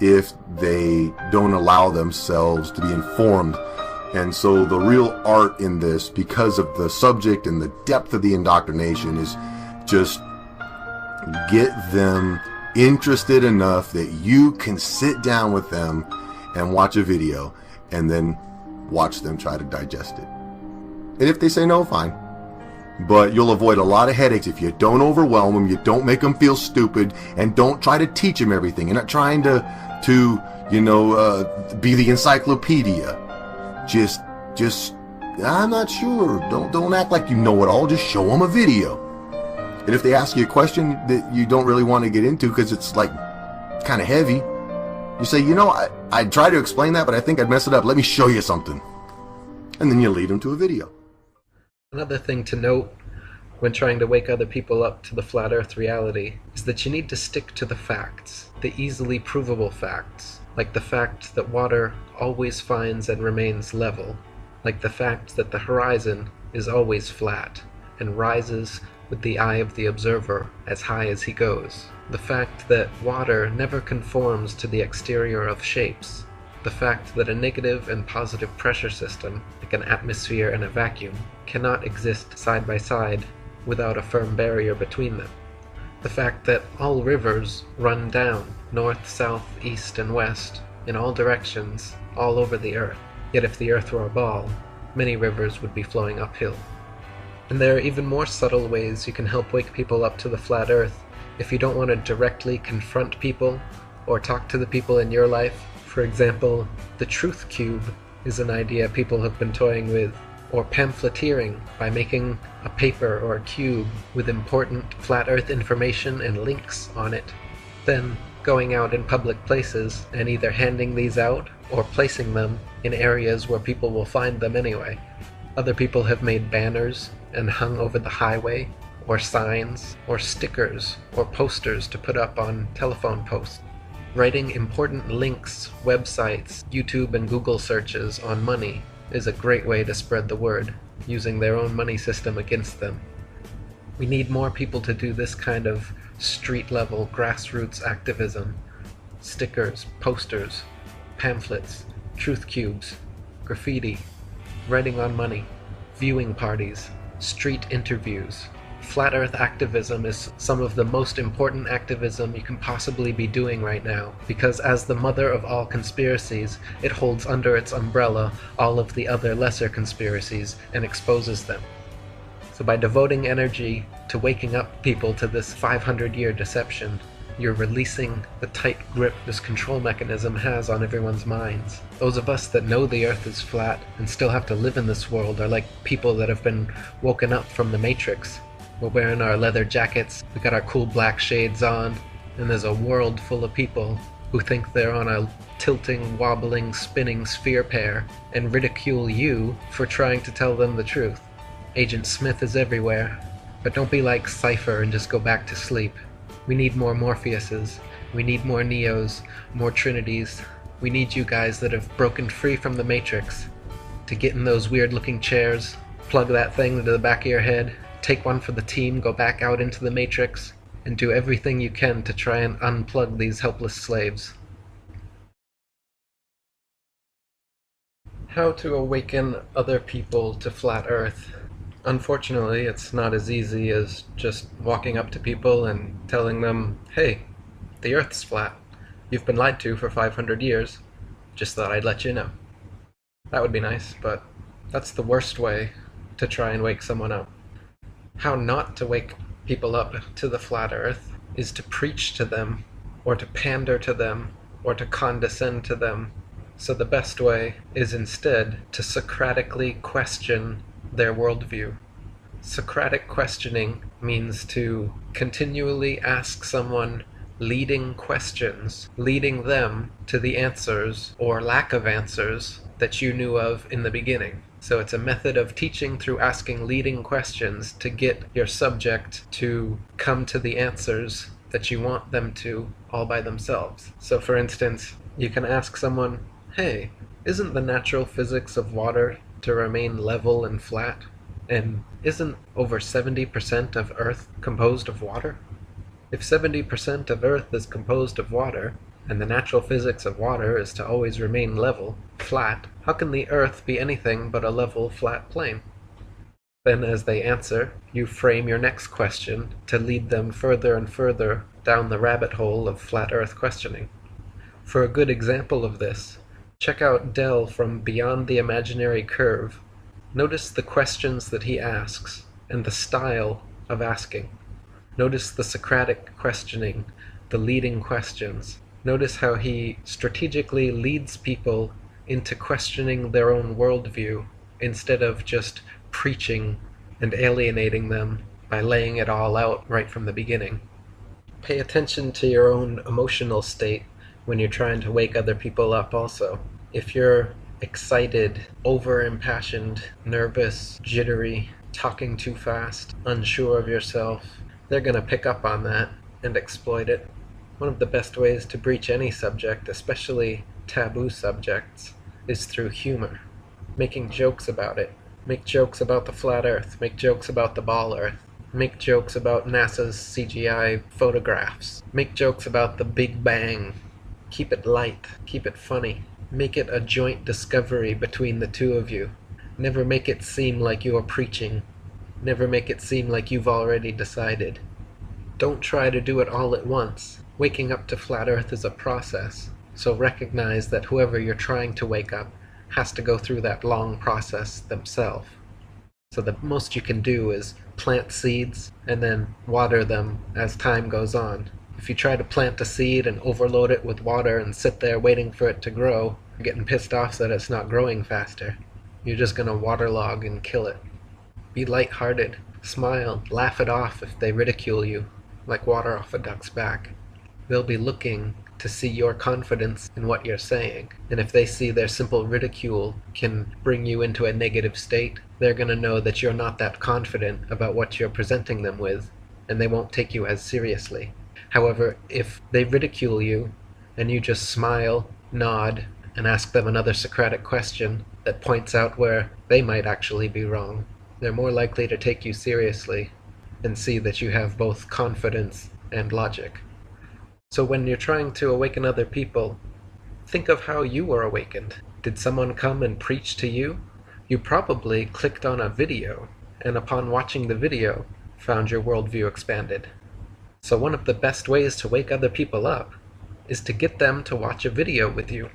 if they don't allow themselves to be informed. And so the real art in this, because of the subject and the depth of the indoctrination, is just get them interested enough that you can sit down with them and watch a video and then watch them try to digest it. And if they say no, fine. But you'll avoid a lot of headaches if you don't overwhelm them, you don't make them feel stupid, and don't try to teach them everything. You're not trying to be the encyclopedia. Just, I'm not sure. Don't act like you know it all. Just show them a video. And if they ask you a question that you don't really want to get into because it's like kind of heavy, you say, I try to explain that, but I think I'd mess it up. Let me show you something. And then you lead them to a video. Another thing to note when trying to wake other people up to the flat earth reality is that you need to stick to the facts, the easily provable facts, like the fact that water always finds and remains level, like the fact that the horizon is always flat and rises with the eye of the observer as high as he goes, the fact that water never conforms to the exterior of shapes, the fact that a negative and positive pressure system, like an atmosphere and a vacuum, cannot exist side by side without a firm barrier between them, the fact that all rivers run down, north, south, east, and west, in all directions, all over the earth. Yet if the earth were a ball, many rivers would be flowing uphill. And there are even more subtle ways you can help wake people up to the flat earth if you don't want to directly confront people or talk to the people in your life. For example, the truth cube is an idea people have been toying with, or pamphleteering by making a paper or a cube with important flat earth information and links on it, then going out in public places and either handing these out or placing them in areas where people will find them anyway. Other people have made banners and hung over the highway, or signs, or stickers, or posters to put up on telephone posts. Writing important links, websites, YouTube and Google searches on money is a great way to spread the word, using their own money system against them. We need more people to do this kind of street-level grassroots activism. Stickers, posters, pamphlets, truth cubes, graffiti, writing on money, viewing parties, street interviews. Flat Earth activism is some of the most important activism you can possibly be doing right now, because as the mother of all conspiracies, it holds under its umbrella all of the other lesser conspiracies and exposes them. So by devoting energy to waking up people to this 500-year deception, you're releasing the tight grip this control mechanism has on everyone's minds. Those of us that know the Earth is flat and still have to live in this world are like people that have been woken up from the Matrix. We're wearing our leather jackets, we got our cool black shades on, and there's a world full of people who think they're on a tilting, wobbling, spinning sphere pair and ridicule you for trying to tell them the truth. Agent Smith is everywhere, but don't be like Cypher and just go back to sleep. We need more Morpheuses, we need more Neos, more Trinities. We need you guys that have broken free from the Matrix to get in those weird looking chairs, plug that thing into the back of your head, take one for the team, go back out into the Matrix, and do everything you can to try and unplug these helpless slaves. How to awaken other people to Flat Earth. Unfortunately, it's not as easy as just walking up to people and telling them, hey, the Earth's flat. You've been lied to for 500 years. Just thought I'd let you know. That would be nice, but that's the worst way to try and wake someone up. How not to wake people up to the Flat Earth is to preach to them, or to pander to them, or to condescend to them. So the best way is instead to Socratically question their worldview. Socratic questioning means to continually ask someone leading questions, leading them to the answers or lack of answers that you knew of in the beginning. So it's a method of teaching through asking leading questions to get your subject to come to the answers that you want them to all by themselves. So for instance, you can ask someone, hey, isn't the natural physics of water to remain level and flat? And isn't over 70% of Earth composed of water? If 70% of Earth is composed of water, and the natural physics of water is to always remain level, flat, how can the Earth be anything but a level, flat plane? Then as they answer, you frame your next question to lead them further and further down the rabbit hole of flat Earth questioning. For a good example of this, check out Del from Beyond the Imaginary Curve. Notice the questions that he asks, and the style of asking. Notice the Socratic questioning, the leading questions. Notice how he strategically leads people into questioning their own worldview instead of just preaching and alienating them by laying it all out right from the beginning. Pay attention to your own emotional state when you're trying to wake other people up also. If you're excited, over-impassioned, nervous, jittery, talking too fast, unsure of yourself, they're going to pick up on that and exploit it. One of the best ways to breach any subject, especially taboo subjects, is through humor. Making jokes about it. Make jokes about the flat Earth. Make jokes about the ball Earth. Make jokes about NASA's CGI photographs. Make jokes about the Big Bang. Keep it light. Keep it funny. Make it a joint discovery between the two of you. Never make it seem like you are preaching. Never make it seem like you've already decided. Don't try to do it all at once. Waking up to Flat Earth is a process, so recognize that whoever you're trying to wake up has to go through that long process themselves. So the most you can do is plant seeds and then water them as time goes on. If you try to plant a seed and overload it with water and sit there waiting for it to grow, you're getting pissed off that it's not growing faster. You're just going to waterlog and kill it. Be lighthearted, smile, laugh it off if they ridicule you, like water off a duck's back. They'll be looking to see your confidence in what you're saying, and if they see their simple ridicule can bring you into a negative state, they're going to know that you're not that confident about what you're presenting them with, and they won't take you as seriously. However, if they ridicule you, and you just smile, nod, and ask them another Socratic question that points out where they might actually be wrong, they're more likely to take you seriously and see that you have both confidence and logic. So when you're trying to awaken other people, think of how you were awakened. Did someone come and preach to you? You probably clicked on a video, and upon watching the video, found your worldview expanded. So one of the best ways to wake other people up is to get them to watch a video with you.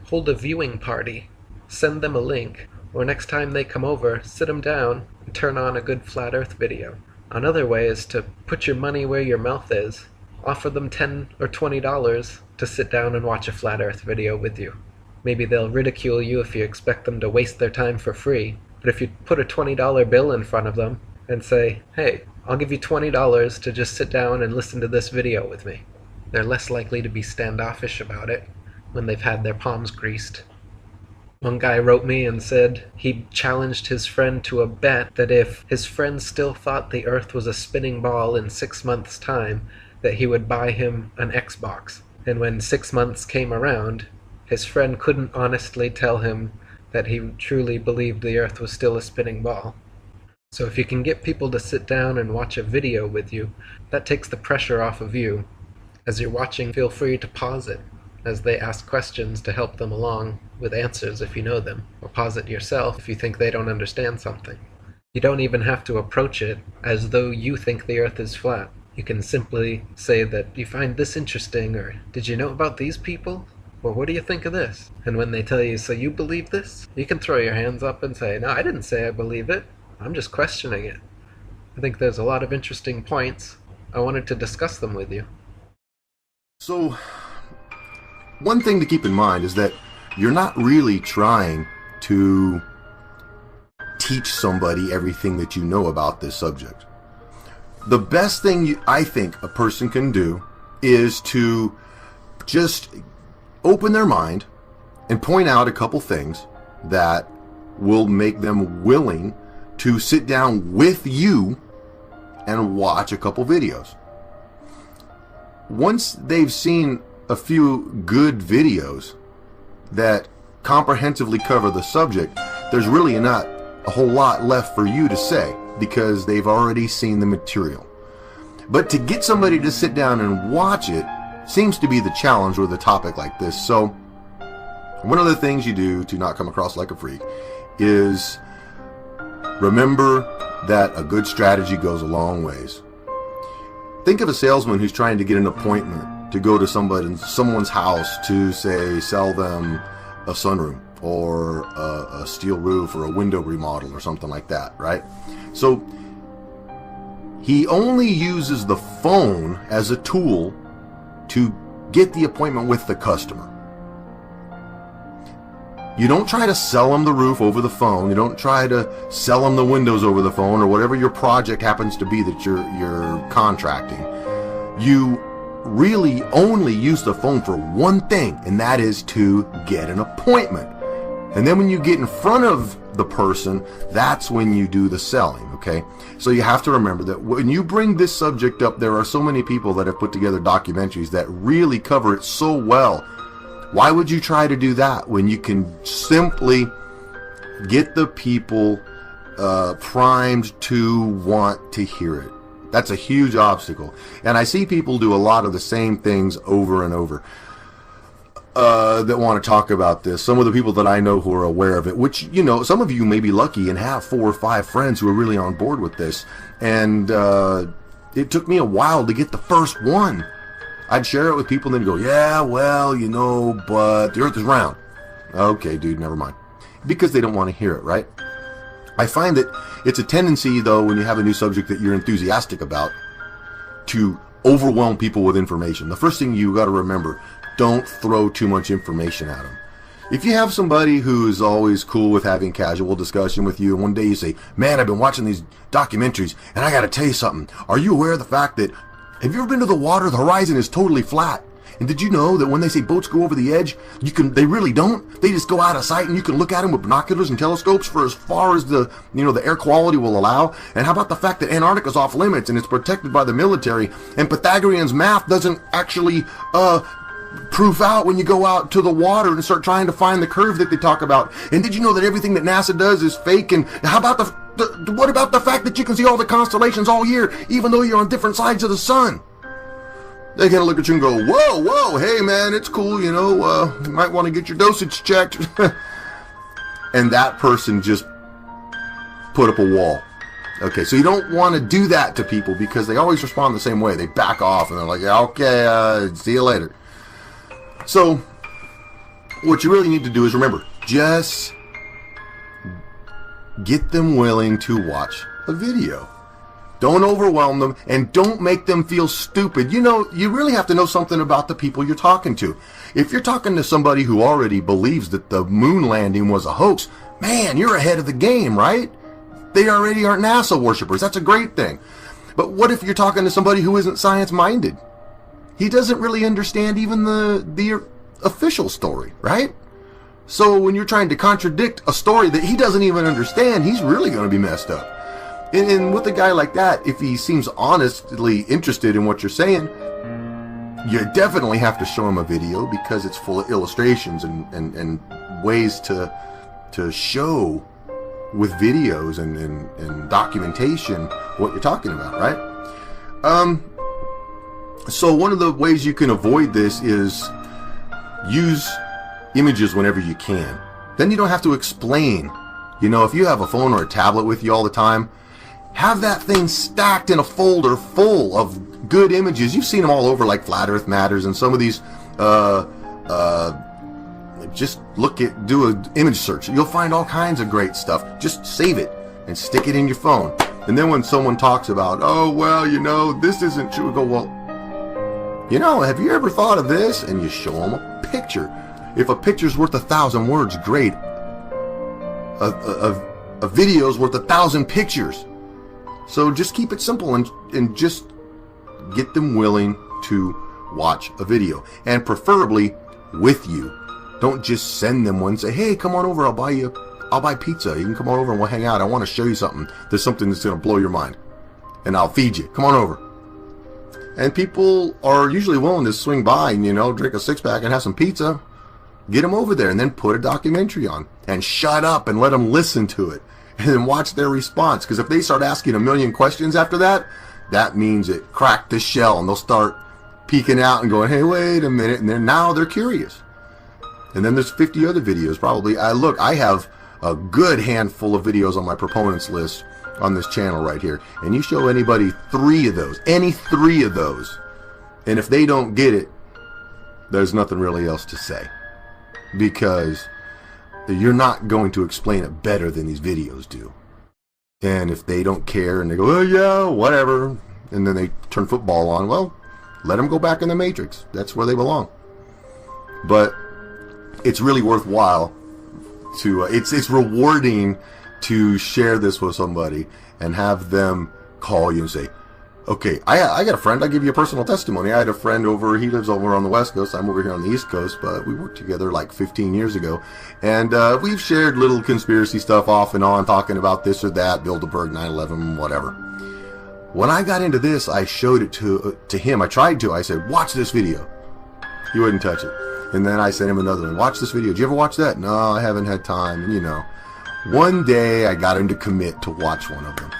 Hold a viewing party, send them a link, or next time they come over, sit them down and turn on a good Flat Earth video. Another way is to put your money where your mouth is. Offer them $10 or $20 to sit down and watch a Flat Earth video with you. Maybe they'll ridicule you if you expect them to waste their time for free, but if you put a $20 bill in front of them and say, hey, I'll give you $20 to just sit down and listen to this video with me, they're less likely to be standoffish about it when they've had their palms greased. One guy wrote me and said he challenged his friend to a bet that if his friend still thought the Earth was a spinning ball in 6 months' time, that he would buy him an Xbox. And when 6 months came around, his friend couldn't honestly tell him that he truly believed the Earth was still a spinning ball. So if you can get people to sit down and watch a video with you, that takes the pressure off of you. As you're watching, feel free to pause it as they ask questions to help them along with answers if you know them, or pause it yourself if you think they don't understand something. You don't even have to approach it as though you think the Earth is flat. You can simply say that you find this interesting, or did you know about these people? Or what do you think of this? And when they tell you, so you believe this? You can throw your hands up and say, no, I didn't say I believe it. I'm just questioning it. I think there's a lot of interesting points. I wanted to discuss them with you. So, one thing to keep in mind is that you're not really trying to teach somebody everything that you know about this subject. The best thing I think a person can do is to just open their mind and point out a couple things that will make them willing to sit down with you and watch a couple videos. Once they've seen a few good videos that comprehensively cover the subject, there's really not a whole lot left for you to say because they've already seen the material. But to get somebody to sit down and watch it seems to be the challenge with a topic like this. So one of the things you do to not come across like a freak is remember that a good strategy goes a long ways. Think of a salesman who's trying to get an appointment to go to someone's house to, say, sell them a sunroom or a steel roof or a window remodel or something like that, right? So he only uses the phone as a tool to get the appointment with the customer. You don't try to sell them the roof over the phone. You don't try to sell them the windows over the phone or whatever your project happens to be that you're contracting. You really only use the phone for one thing, and that is to get an appointment. And then when you get in front of the person, that's when you do the selling, okay? So you have to remember that when you bring this subject up, there are so many people that have put together documentaries that really cover it so well. Why would you try to do that when you can simply get the people primed to want to hear it? That's a huge obstacle. And I see people do a lot of the same things over and over that want to talk about this. Some of the people that I know who are aware of it, which, you know, some of you may be lucky and have 4 or 5 friends who are really on board with this. And it took me a while to get the first one. I'd share it with people and they'd go, yeah, well, you know, but the Earth is round. Okay, dude, never mind. Because they don't want to hear it, right? I find that it's a tendency, though, when you have a new subject that you're enthusiastic about, to overwhelm people with information. The first thing you got to remember, don't throw too much information at them. If you have somebody who's always cool with having casual discussion with you, and one day you say, man, I've been watching these documentaries, and I got to tell you something. Are you aware of the fact that, have you ever been to the water? The horizon is totally flat. And did you know that when they say boats go over the edge, they really don't? They just go out of sight and you can look at them with binoculars and telescopes for as far as the air quality will allow. And how about the fact that Antarctica's off limits and it's protected by the military, and Pythagorean's math doesn't actually proof out when you go out to the water and start trying to find the curve that they talk about. And did you know that everything that NASA does is fake? And how about what about the fact that you can see all the constellations all year, even though you're on different sides of the sun? They kind of look at you and go, whoa, hey man, it's cool, you might want to get your dosage checked. And that person just put up a wall. Okay, so you don't want to do that to people because they always respond the same way. They back off and they're like, yeah, okay, see you later. So what you really need to do is remember, just get them willing to watch a video. Don't overwhelm them and don't make them feel stupid. You really have to know something about the people you're talking to. If you're talking to somebody who already believes that the moon landing was a hoax, man, you're ahead of the game, right? They already aren't NASA worshipers. That's a great thing. But what if you're talking to somebody who isn't science-minded? He doesn't really understand even the official story, right? So when you're trying to contradict a story that he doesn't even understand, he's really going to be messed up. And with a guy like that, if he seems honestly interested in what you're saying, you definitely have to show him a video because it's full of illustrations and ways to to show with videos and documentation what you're talking about, right? So one of the ways you can avoid this is use images whenever you can. Then you don't have to explain. You know, if you have a phone or a tablet with you all the time, have that thing stacked in a folder full of good images. You've seen them all over, like Flat Earth Matters and some of these. Just do an image search. You'll find all kinds of great stuff. Just save it and stick it in your phone. And then when someone talks about, oh, well, you know, this isn't true, go, well, you know, have you ever thought of this? And you show them a picture. If a picture's worth 1,000 words, great. A video's worth 1,000 pictures. So just keep it simple and just get them willing to watch a video. And preferably with you. Don't just send them one and say, hey, come on over, I'll buy pizza. You can come on over and we'll hang out. I want to show you something. There's something that's going to blow your mind. And I'll feed you. Come on over. And people are usually willing to swing by and, you know, drink a six-pack and have some pizza. Get them over there and then put a documentary on. And shut up and let them listen to it. And then watch their response. Because if they start asking a million questions after that, that means it cracked the shell. And they'll start peeking out and going, hey, wait a minute. And then now they're curious. And then there's 50 other videos probably. I have a good handful of videos on my proponents list on this channel right here. And you show anybody 3 of those, any 3 of those, and if they don't get it, there's nothing really else to say. Because you're not going to explain it better than these videos do. And if they don't care and they go, oh yeah, whatever, and then they turn football on, well, let them go back in the Matrix. That's where they belong. But it's really worthwhile to it's rewarding to share this with somebody and have them call you and say, okay, I got a friend, I'll give you a personal testimony. I had a friend he lives over on the West Coast, I'm over here on the East Coast, but we worked together like 15 years ago, and we've shared little conspiracy stuff off and on, talking about this or that, Bilderberg, 9/11, whatever. When I got into this, I showed it to him. I said, watch this video. He wouldn't touch it. And then I sent him another one. Watch this video. Did you ever watch that? No, I haven't had time. And, you know, one day I got him to commit to watch one of them.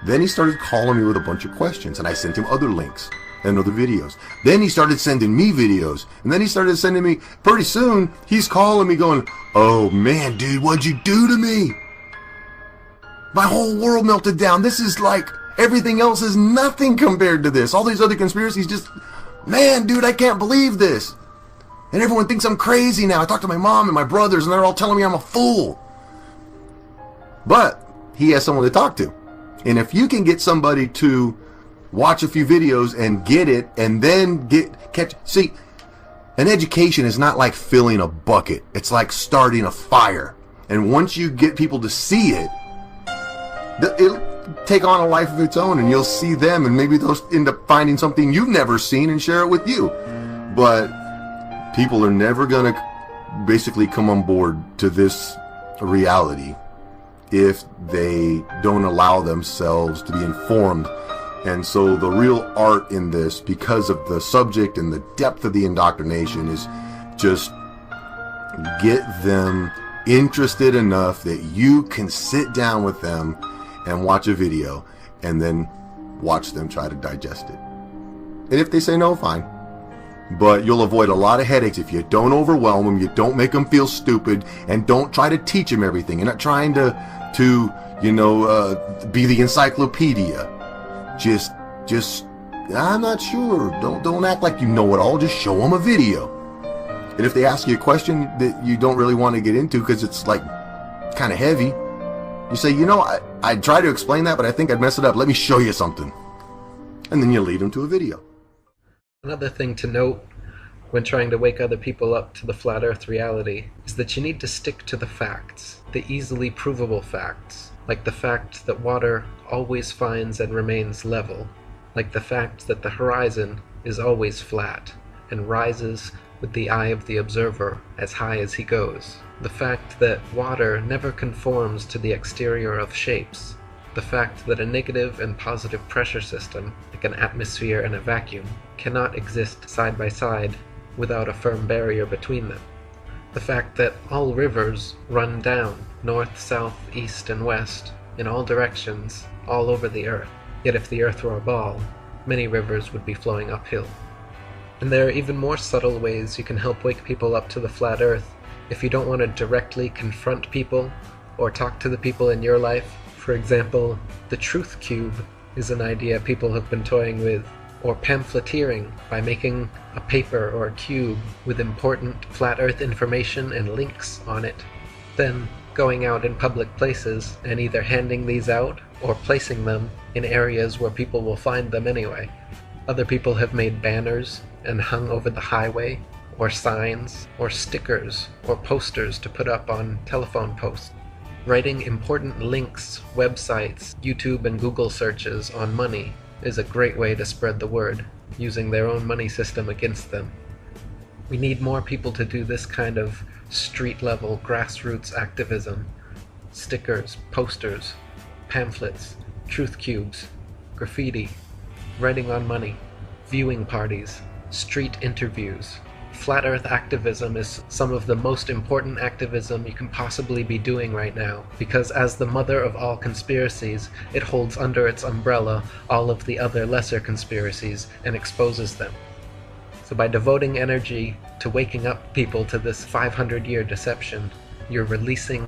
Then he started calling me with a bunch of questions, and I sent him other links and other videos. Then he started sending me videos, and then he started sending me, pretty soon, he's calling me going, oh man, dude, what'd you do to me? My whole world melted down. This is like, everything else is nothing compared to this. All these other conspiracies just, man, dude, I can't believe this. And everyone thinks I'm crazy now. I talked to my mom and my brothers, and they're all telling me I'm a fool. But he has someone to talk to. And if you can get somebody to watch a few videos and get it, and then see, an education is not like filling a bucket. It's like starting a fire. And once you get people to see it, it'll take on a life of its own, and you'll see them, and maybe they'll end up finding something you've never seen and share it with you. But people are never going to basically come on board to this reality if they don't allow themselves to be informed. And so the real art in this, because of the subject and the depth of the indoctrination, is just get them interested enough that you can sit down with them and watch a video and then watch them try to digest it. And if they say no, fine. But you'll avoid a lot of headaches if you don't overwhelm them, you don't make them feel stupid, and don't try to teach them everything. You're not trying to be the encyclopedia. Just, I'm not sure. Don't act like you know it all. Just show them a video. And if they ask you a question that you don't really want to get into because it's like kind of heavy, you say, you know, I try to explain that, but I think I'd mess it up. Let me show you something. And then you lead them to a video. Another thing to note when trying to wake other people up to the flat earth reality is that you need to stick to the facts, the easily provable facts, like the fact that water always finds and remains level, like the fact that the horizon is always flat and rises with the eye of the observer as high as he goes, the fact that water never conforms to the exterior of shapes, the fact that a negative and positive pressure system, like an atmosphere and a vacuum, cannot exist side by side without a firm barrier between them, The fact that all rivers run down, north, south, east, and west, in all directions, all over the Earth. Yet if the Earth were a ball, many rivers would be flowing uphill. And there are even more subtle ways you can help wake people up to the flat Earth if you don't want to directly confront people or talk to the people in your life. For example, the truth cube is an idea people have been toying with, or pamphleteering by making a paper or a cube with important flat Earth information and links on it, then going out in public places and either handing these out or placing them in areas where people will find them anyway. Other people have made banners and hung over the highway, or signs, or stickers, or posters to put up on telephone posts. Writing important links, websites, YouTube and Google searches on money is a great way to spread the word, using their own money system against them. We need more people to do this kind of street-level grassroots activism. Stickers, posters, pamphlets, truth cubes, graffiti, writing on money, viewing parties, street interviews. Flat Earth activism is some of the most important activism you can possibly be doing right now, because as the mother of all conspiracies, it holds under its umbrella all of the other lesser conspiracies and exposes them. So by devoting energy to waking up people to this 500-year deception, you're releasing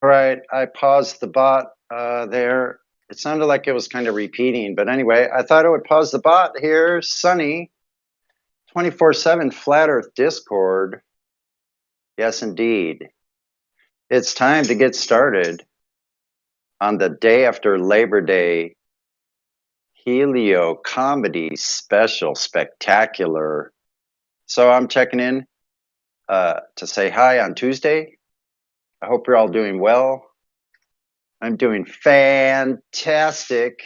Right, I paused the bot there. It sounded like it was kind of repeating, but anyway, I thought I would pause the bot here. Sunny, 24/7 Flat Earth Discord. Yes, indeed. It's time to get started on the day after Labor Day Helio Comedy Special Spectacular. So I'm checking in to say hi on Tuesday. I hope you're all doing well. I'm doing fantastic.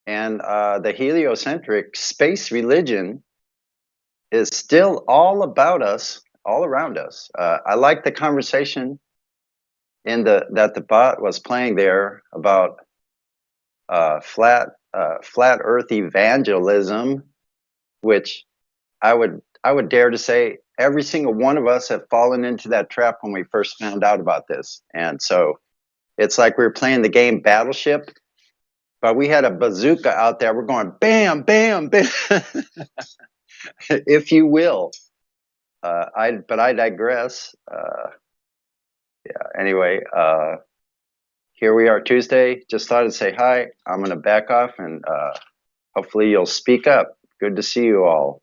And the heliocentric space religion is still all about us, all around us. I like the conversation that the bot was playing there about flat Earth evangelism, which I would dare to say every single one of us have fallen into that trap when we first found out about this. And so it's like we were playing the game Battleship, but we had a bazooka out there. We're going bam, bam, bam, if you will. But I digress. Anyway, here we are Tuesday. Just thought I'd say hi. I'm going to back off and hopefully you'll speak up. Good to see you all.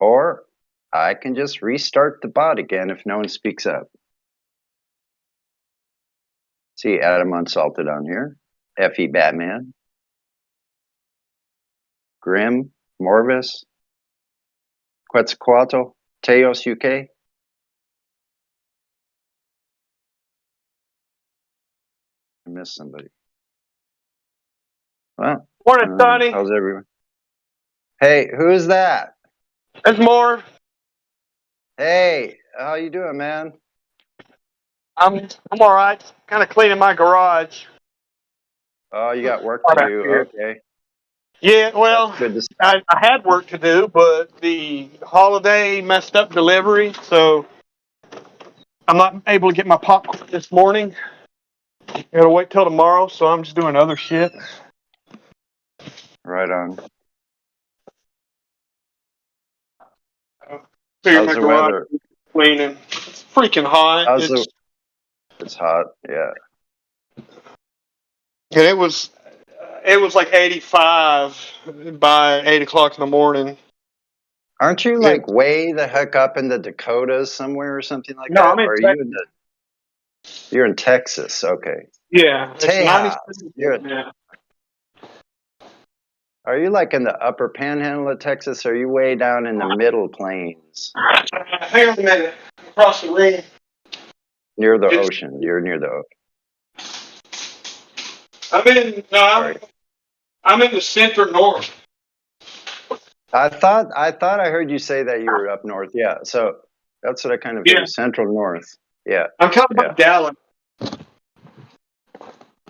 Or I can just restart the bot again if no one speaks up. See Adam Unsalted on here. F.E. Batman. Grim. Morvis. Quetzalcoatl. Teos UK. I missed somebody. Well, morning, Sonny. How's everyone? Hey, who is that? It's more. Hey, how you doing, man? I'm all right. Kind of cleaning my garage. Oh, you got work to do. Okay. Yeah, well, Good to see. I had work to do, but the holiday messed up delivery, so I'm not able to get my popcorn this morning. I gotta wait till tomorrow, so I'm just doing other shit. Right on. Clearing How's my the garage, weather? cleaning. It's freaking hot. It's hot, yeah. Yeah, it was like 85 by 8 o'clock in the morning. Aren't you like way the heck up in the Dakotas somewhere or something like No, that? I'm in Or are Texas. you in you're in Texas, okay. Yeah, it's Tejas. 97. Are you like in the upper panhandle of Texas, or are you way down in the middle plains? Hang on a minute. Across the room. Near the ocean. You're near the ocean. I'm in the center north. I thought I heard you say that you were up north. Yeah, so that's what I kind of hear. Central north. Yeah. I'm kind of by Dallas.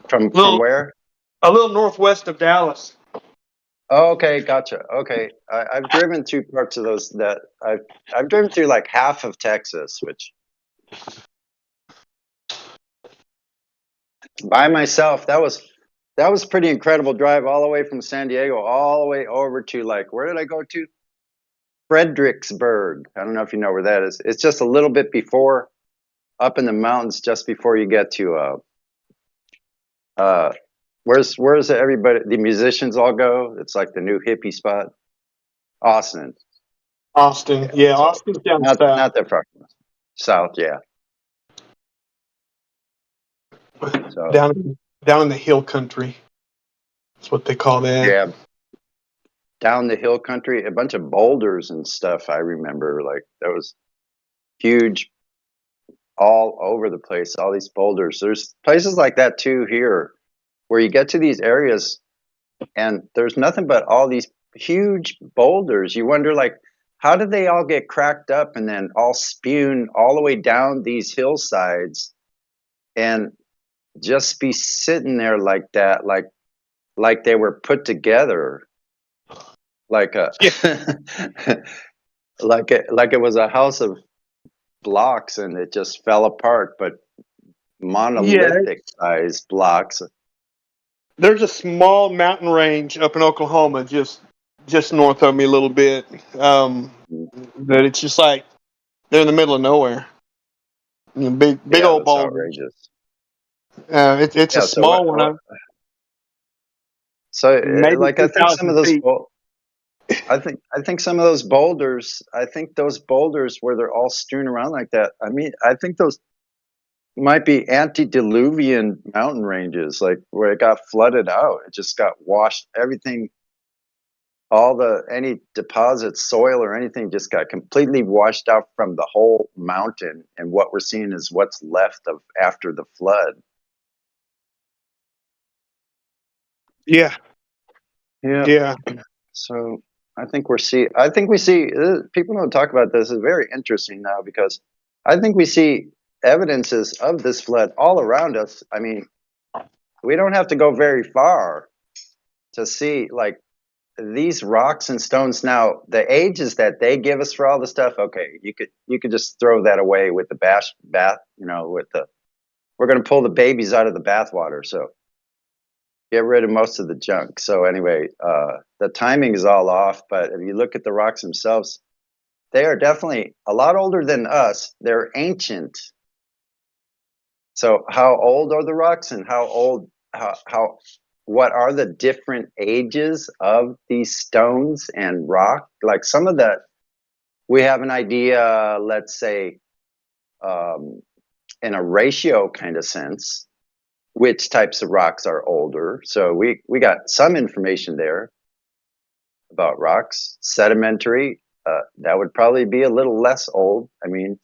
From where? A little northwest of Dallas. Oh, okay, gotcha. Okay, I've driven through parts of those. I've driven through like half of Texas, which by myself that was a pretty incredible drive all the way from San Diego all the way over to like where did I go to? Fredericksburg. I don't know if you know where that is. It's just a little bit before, up in the mountains, just before you get to where's everybody? The musicians all go. It's like the new hippie spot. Austin. Yeah, Austin's down south. Not that far. South, yeah. So, down in the hill country. That's what they call that. Yeah. Down the hill country, a bunch of boulders and stuff. I remember, like that was huge, all over the place. All these boulders. There's places like that too here, where you get to these areas, and there's nothing but all these huge boulders. You wonder, like, how did they all get cracked up and then all spewed all the way down these hillsides, and just be sitting there like that, like they were put together, like like it was a house of blocks and it just fell apart, but monolithic sized blocks. There's a small mountain range up in Oklahoma, just north of me a little bit. But it's just like they're in the middle of nowhere. You know, big old boulders. Outrageous. It's a small one. So, like, I think some of those, I think some of those boulders, those boulders where they're all strewn around like that. I mean, I think those might be antediluvian mountain ranges, like where it got flooded out. It just got washed. Everything, any deposits, soil or anything, just got completely washed out from the whole mountain. And what we're seeing is what's left of after the flood. Yeah. So I think we see people don't talk about this. It's very interesting now because I think we see evidences of this flood all around us. I mean, we don't have to go very far to see like these rocks and stones. Now, the ages that they give us for all the stuff, okay, you could just throw that away with the bath, we're going to pull the babies out of the bathwater. So get rid of most of the junk. So anyway, the timing is all off, but if you look at the rocks themselves, they are definitely a lot older than us. They're ancient. So how old are the rocks, and what are the different ages of these stones and rock? Like some of that, we have an idea, let's say, in a ratio kind of sense, which types of rocks are older. So we got some information there about rocks. Sedimentary, that would probably be a little less old. I mean,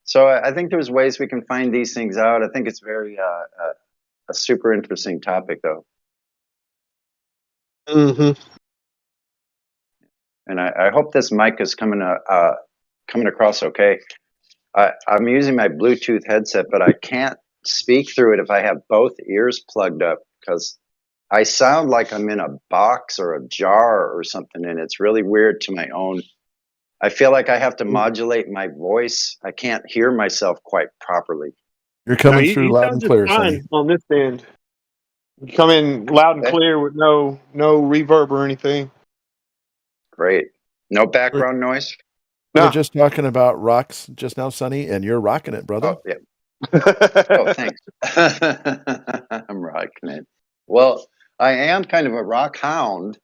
so I think there's ways we can find these things out. I think it's very a super interesting topic, though. Mm-hmm. And I hope this mic is coming across okay. I'm using my Bluetooth headset, but I can't speak through it if I have both ears plugged up, because I sound like I'm in a box or a jar or something, and it's really weird to my own. I feel like I have to modulate my voice. I can't hear myself quite properly. You're coming through loud and clear, Sonny. On this end, you come in loud and clear with no reverb or anything. Great. No background noise? We were just talking about rocks just now, Sonny, and you're rocking it, brother. Oh, yeah. Oh, thanks. I'm rocking it. Well, I am kind of a rock hound,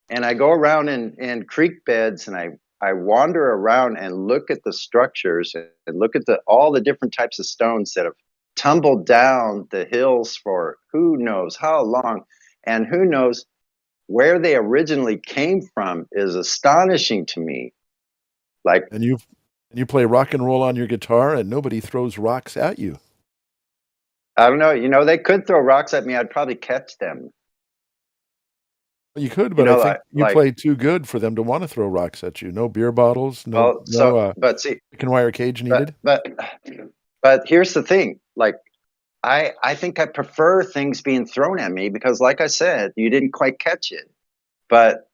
and I go around in creek beds, and I wander around and look at the structures and look at all the different types of stones that have tumbled down the hills for who knows how long, and who knows where they originally came from is astonishing to me. Like, and And you play rock and roll on your guitar, and nobody throws rocks at you. I don't know. You know, they could throw rocks at me. I'd probably catch them. You could, You but know, I think you like play too good for them to want to throw rocks at you. No beer bottles, no, well, so but see, chicken wire cage needed. but here's the thing. Like, I think I prefer things being thrown at me because, like I said, you didn't quite catch it. But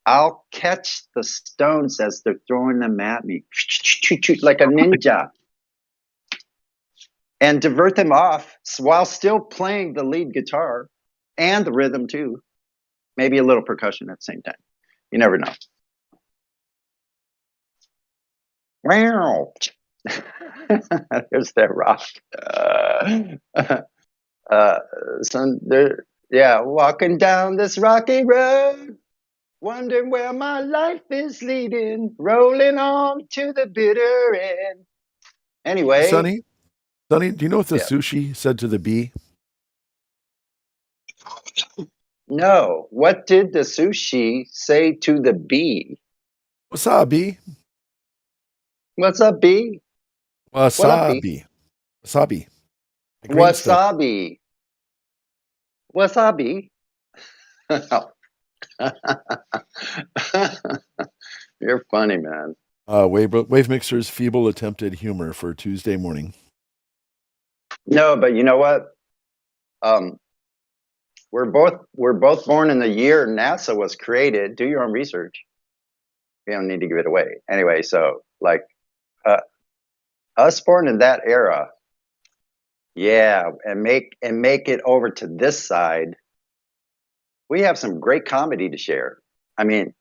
I'll catch the stones as they're throwing them at me, like a ninja, and divert them off while still playing the lead guitar and the rhythm too. Maybe a little percussion at the same time. You never know. Wow. There's that rock. Walking down this rocky road, wondering where my life is leading, rolling on to the bitter end. Anyway, Sonny, do you know what the Yeah. sushi said to the bee? no. What did the sushi say to the bee? Wasabi. What's up, bee? What up, bee? Wasabi. The green stuff. Wasabi. Wasabi. You're funny, man. Wave Mixer's feeble attempt at humor for Tuesday morning. No, but you know what? We're both born in the year NASA was created. Do your own research. We don't need to give it away. Anyway, so like us born in that era, yeah, and make it over to this side. We have some great comedy to share. I mean,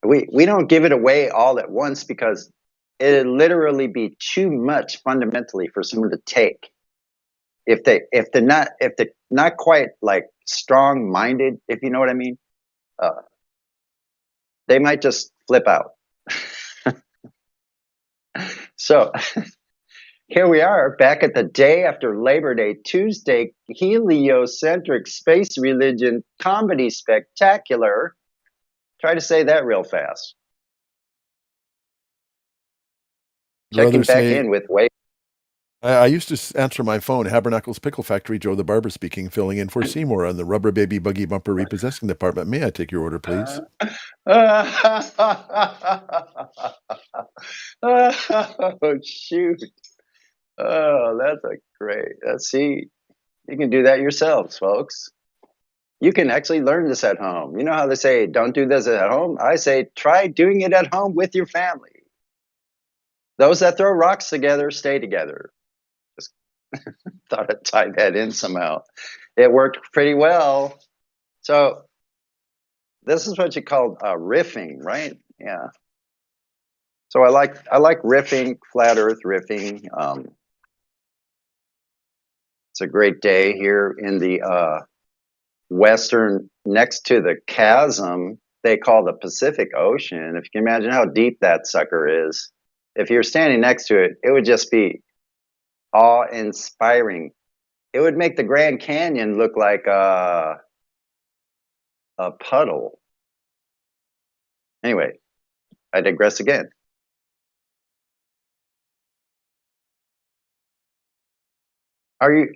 we don't give it away all at once because it'd literally be too much fundamentally for someone to take. If they're not quite like strong minded, if you know what I mean, they might just flip out. So here we are back at the day after Labor Day, Tuesday, heliocentric space religion comedy spectacular. Try to say that real fast. Checking back in with Wade. I used to answer my phone. Habernacles Pickle Factory, Joe the Barber speaking, filling in for Seymour on the Rubber Baby Buggy Bumper Repossessing Department. May I take your order, please? Oh, shoot. Oh, that's a great. See, you can do that yourselves, folks. You can actually learn this at home. You know how they say, don't do this at home? I say, try doing it at home with your family. Those that throw rocks together, stay together. Just thought I'd tie that in somehow. It worked pretty well. So this is what you call riffing, right? Yeah. So I like riffing, flat Earth riffing. It's a great day here in the western, next to the chasm they call the Pacific Ocean. If you can imagine how deep that sucker is, if you're standing next to it, it would just be awe-inspiring. It would make the Grand Canyon look like a puddle. Anyway, I digress again. Are you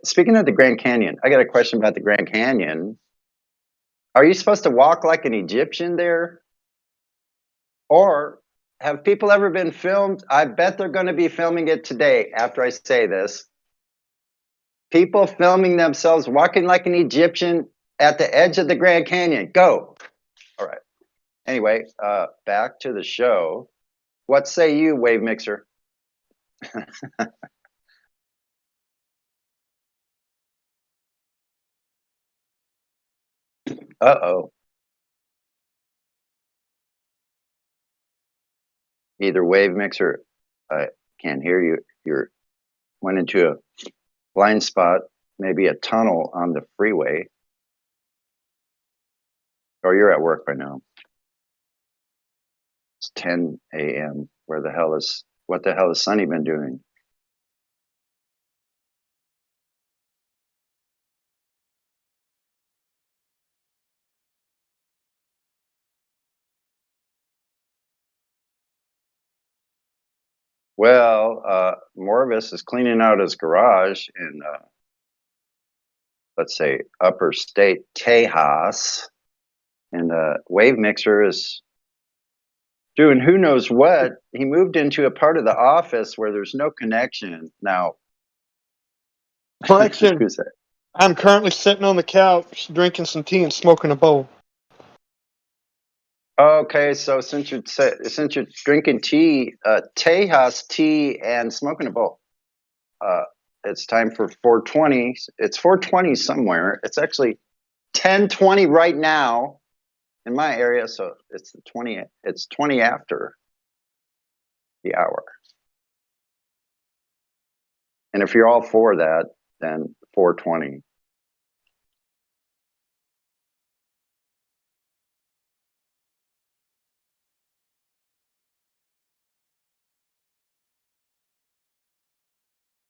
speaking of the Grand Canyon? I got a question about the Grand Canyon. Are you supposed to walk like an Egyptian there? Or have people ever been filmed? I bet they're going to be filming it today after I say this. People filming themselves walking like an Egyptian at the edge of the Grand Canyon. Go. All right. Anyway, back to the show. What say you, Wave Mixer? Uh-oh. Either Wave Mixer, I can't hear you. You're went into a blind spot, maybe a tunnel on the freeway. Or you're at work by now. It's 10 a.m. What the hell has Sonny been doing? Well, Morvis is cleaning out his garage in, let's say, upper state Tejas, and the Wave Mixer is doing who knows what. He moved into a part of the office where there's no connection. Now, Correction. who's that? I'm currently sitting on the couch drinking some tea and smoking a bowl. Okay, so since you're drinking tea, Tejas tea and smoking a bowl, it's time for 420. It's 420 somewhere. It's actually 10:20 right now in my area, so it's the 20. It's 20 after the hour. And if you're all for that, then 420.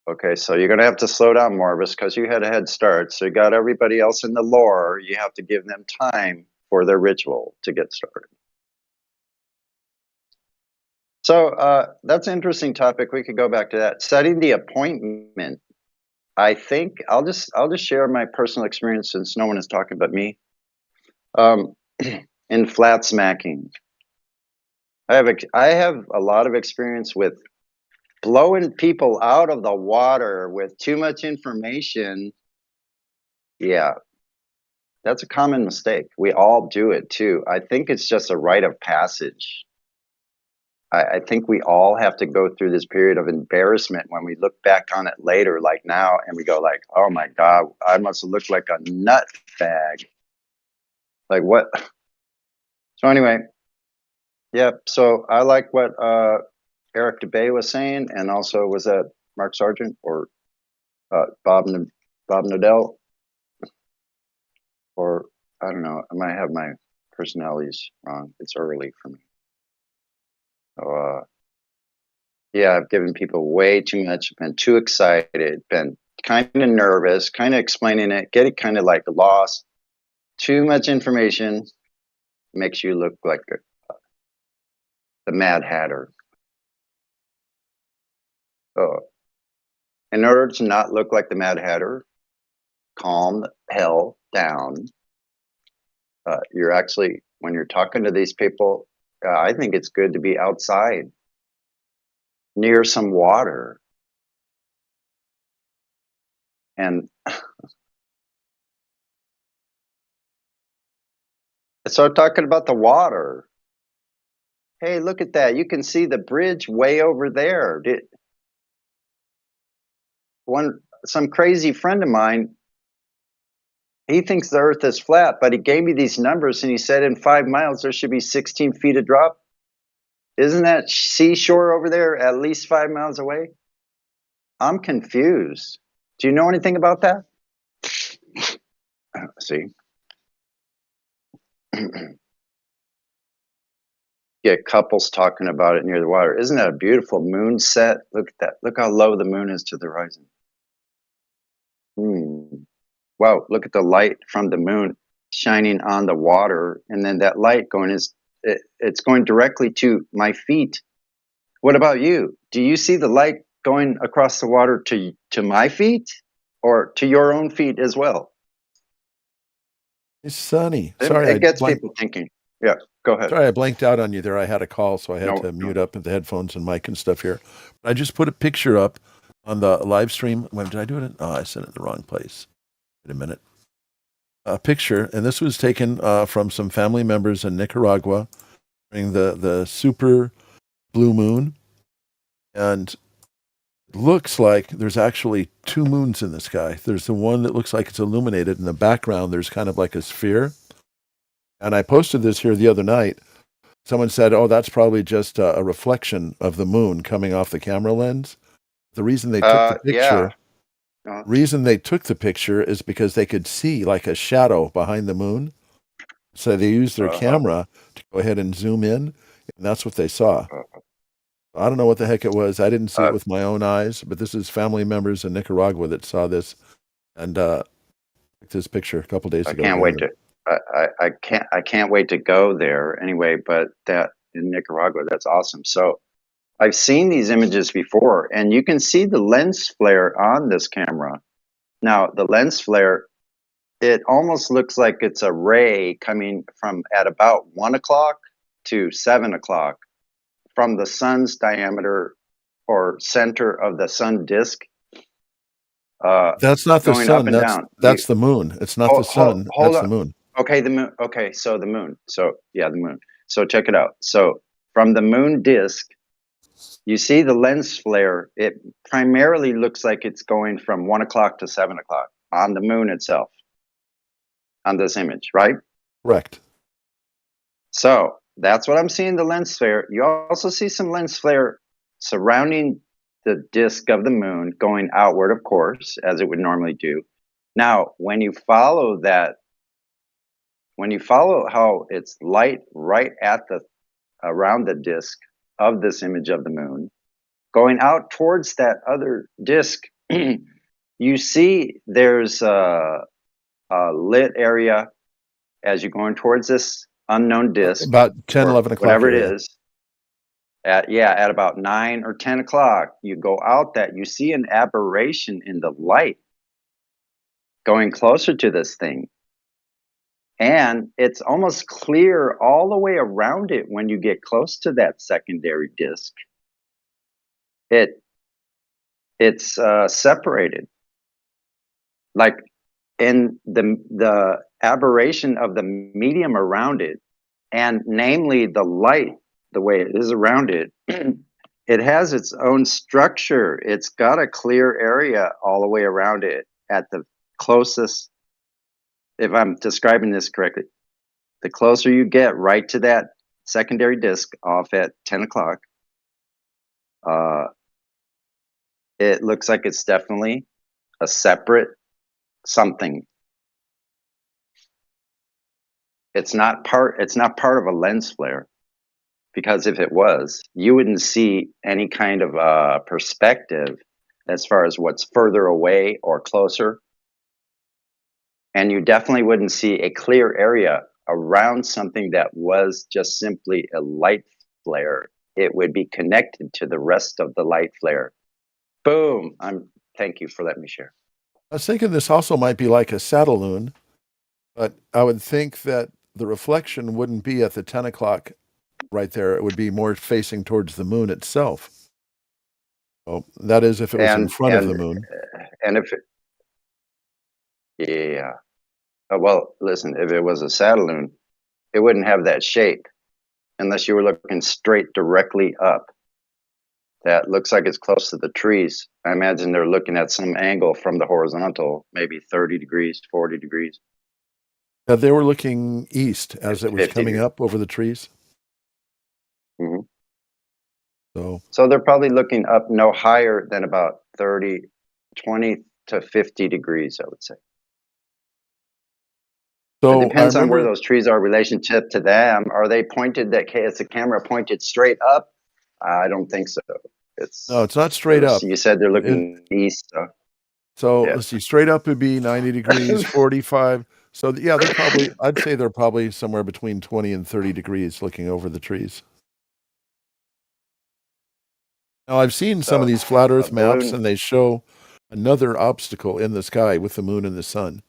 Okay, so you're going to have to slow down, Morvis, because you had a head start. So you got everybody else in the lore. You have to give them time for their ritual to get started. So that's an interesting topic. We could go back to that. Setting the appointment. I think I'll just share my personal experience since no one is talking but me. In flat smacking, I have a lot of experience with blowing people out of the water with too much information. Yeah, that's a common mistake. We all do it too. I think it's just a rite of passage. I think we all have to go through this period of embarrassment when we look back on it later, like now, and we go like, oh my God, I must have looked like a nut bag. Like what? So anyway, yeah, so I like what Eric DeBay was saying, and also was that Mark Sargent or Bob Nadell? Or I don't know, I might have my personalities wrong. It's early for me. So yeah, I've given people way too much, been too excited, been kind of nervous, kind of explaining it, getting kind of like lost. Too much information makes you look like the Mad Hatter. So in order to not look like the Mad Hatter, calm the hell down. You're actually, when you're talking to these people, I think it's good to be outside near some water. And so talking about the water. Hey, look at that. You can see the bridge way over there. Some crazy friend of mine, he thinks the earth is flat, but he gave me these numbers and he said in 5 miles there should be 16 feet of drop. Isn't that seashore over there at least 5 miles away? I'm confused. Do you know anything about that? See? Get couples talking about it near the water. Isn't that a beautiful moon set? Look at that. Look how low the moon is to the horizon. Wow, look at the light from the moon shining on the water, and then that light going it's going directly to my feet. What about you? Do you see the light going across the water to my feet or to your own feet as well? It's sunny. Sorry, it gets people thinking. Yeah, go ahead. Sorry, I blanked out on you there. I had a call, so I had to mute up the headphones and mic and stuff here. I just put a picture up on the live stream. When did I do it? Oh, I sent it in the wrong place. Wait a minute. A picture, and this was taken from some family members in Nicaragua during the super blue moon. And it looks like there's actually 2 moons in the sky. There's the one that looks like it's illuminated. In the background, there's kind of like a sphere. And I posted this here the other night. Someone said, oh, that's probably just a reflection of the moon coming off the camera lens. The reason they took the picture, is because they could see like a shadow behind the moon. So they used their camera to go ahead and zoom in, and that's what they saw. I don't know what the heck it was. I didn't see it with my own eyes, but this is family members in Nicaragua that saw this and took this picture a couple days ago. I can't wait to. I can't wait to go there anyway. But that in Nicaragua, that's awesome. So I've seen these images before, and you can see the lens flare on this camera. Now, the lens flare, it almost looks like it's a ray coming from at about 1 o'clock to 7 o'clock from the sun's diameter or center of the sun disk. That's not the going up sun. and down. That's the moon. It's not the sun. Hold That's on. the moon. Okay, the moon. Okay, so the moon. So yeah, the moon. So check it out. So from the moon disk, you see the lens flare. It primarily looks like it's going from 1 o'clock to 7 o'clock on the moon itself, on this image, right? Correct. So that's what I'm seeing, the lens flare. You also see some lens flare surrounding the disk of the moon, going outward, of course, as it would normally do. Now, when you follow how it's light right at the around the disk of this image of the moon, going out towards that other disk, you see there's a lit area as you're going towards this unknown disk. About 10, 11 o'clock. Whatever it area. is. At about 9 or 10 o'clock, you go out that you see an aberration in the light going closer to this thing. And it's almost clear all the way around it when you get close to that secondary disk. It's separated. Like in the aberration of the medium around it, and namely the light, the way it is around it, it has its own structure. It's got a clear area all the way around it at the closest, if I'm describing this correctly, the closer you get right to that secondary disk off at 10 o'clock, it looks like it's definitely a separate something. It's not part of a lens flare, because if it was, you wouldn't see any kind of perspective as far as what's further away or closer. And you definitely wouldn't see a clear area around something that was just simply a light flare. It would be connected to the rest of the light flare. Boom. Thank you for letting me share. I was thinking this also might be like a satelloon, but I would think that the reflection wouldn't be at the 10 o'clock right there. It would be more facing towards the moon itself. So that is if it was in front of the moon. And if yeah. Well, listen, if it was a satelloon, it wouldn't have that shape unless you were looking straight directly up. That looks like it's close to the trees. I imagine they're looking at some angle from the horizontal, maybe 30 degrees, 40 degrees. They were looking east as it was 50 coming degrees. up over the trees. Mm-hmm. So they're probably looking up no higher than about 20 to 50 degrees, I would say. So It depends I on where remember- those trees are in relationship to them. Are they pointed is the camera pointed straight up? I don't think so. No, it's not straight up. You said they're looking east. So Yeah. let's see, straight up would be 90 degrees, 45. So yeah, I'd say they're probably somewhere between 20 and 30 degrees looking over the trees. Now I've seen some of these flat earth maps and they show another obstacle in the sky with the moon and the sun.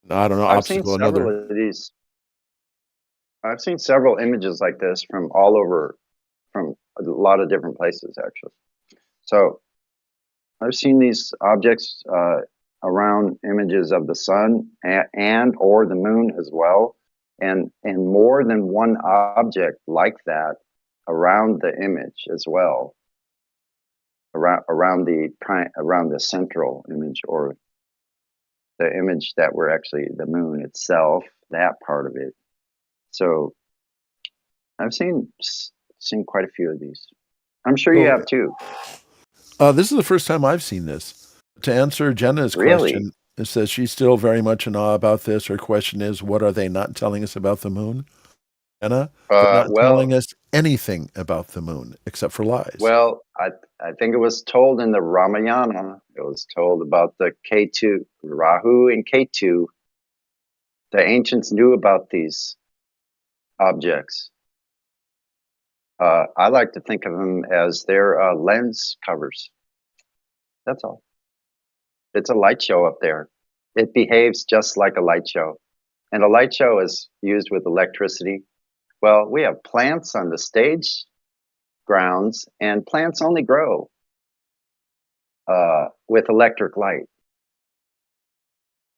I don't know, I've seen obstacle, several another. of these. I've seen several images like this from all over, from a lot of different places, actually. So I've seen these objects around images of the sun and or the moon as well, and more than one object like that around the image as well, around the central image, or the image that we're actually the moon itself, that part of it. So I've seen quite a few of these. I'm sure you have too. This is the first time I've seen this. To answer Jenna's Really? question, it says she's still very much in awe about this. Her question is, what are they not telling us about the moon? Jenna, they're not telling us anything about the moon except for lies. Well, I think it was told in the Ramayana. It was told about the Ketu, Rahu and Ketu. The ancients knew about these objects. I like to think of them as their lens covers. That's all. It's a light show up there. It behaves just like a light show. And a light show is used with electricity. Well, we have plants on the stage grounds, and plants only grow with electric light.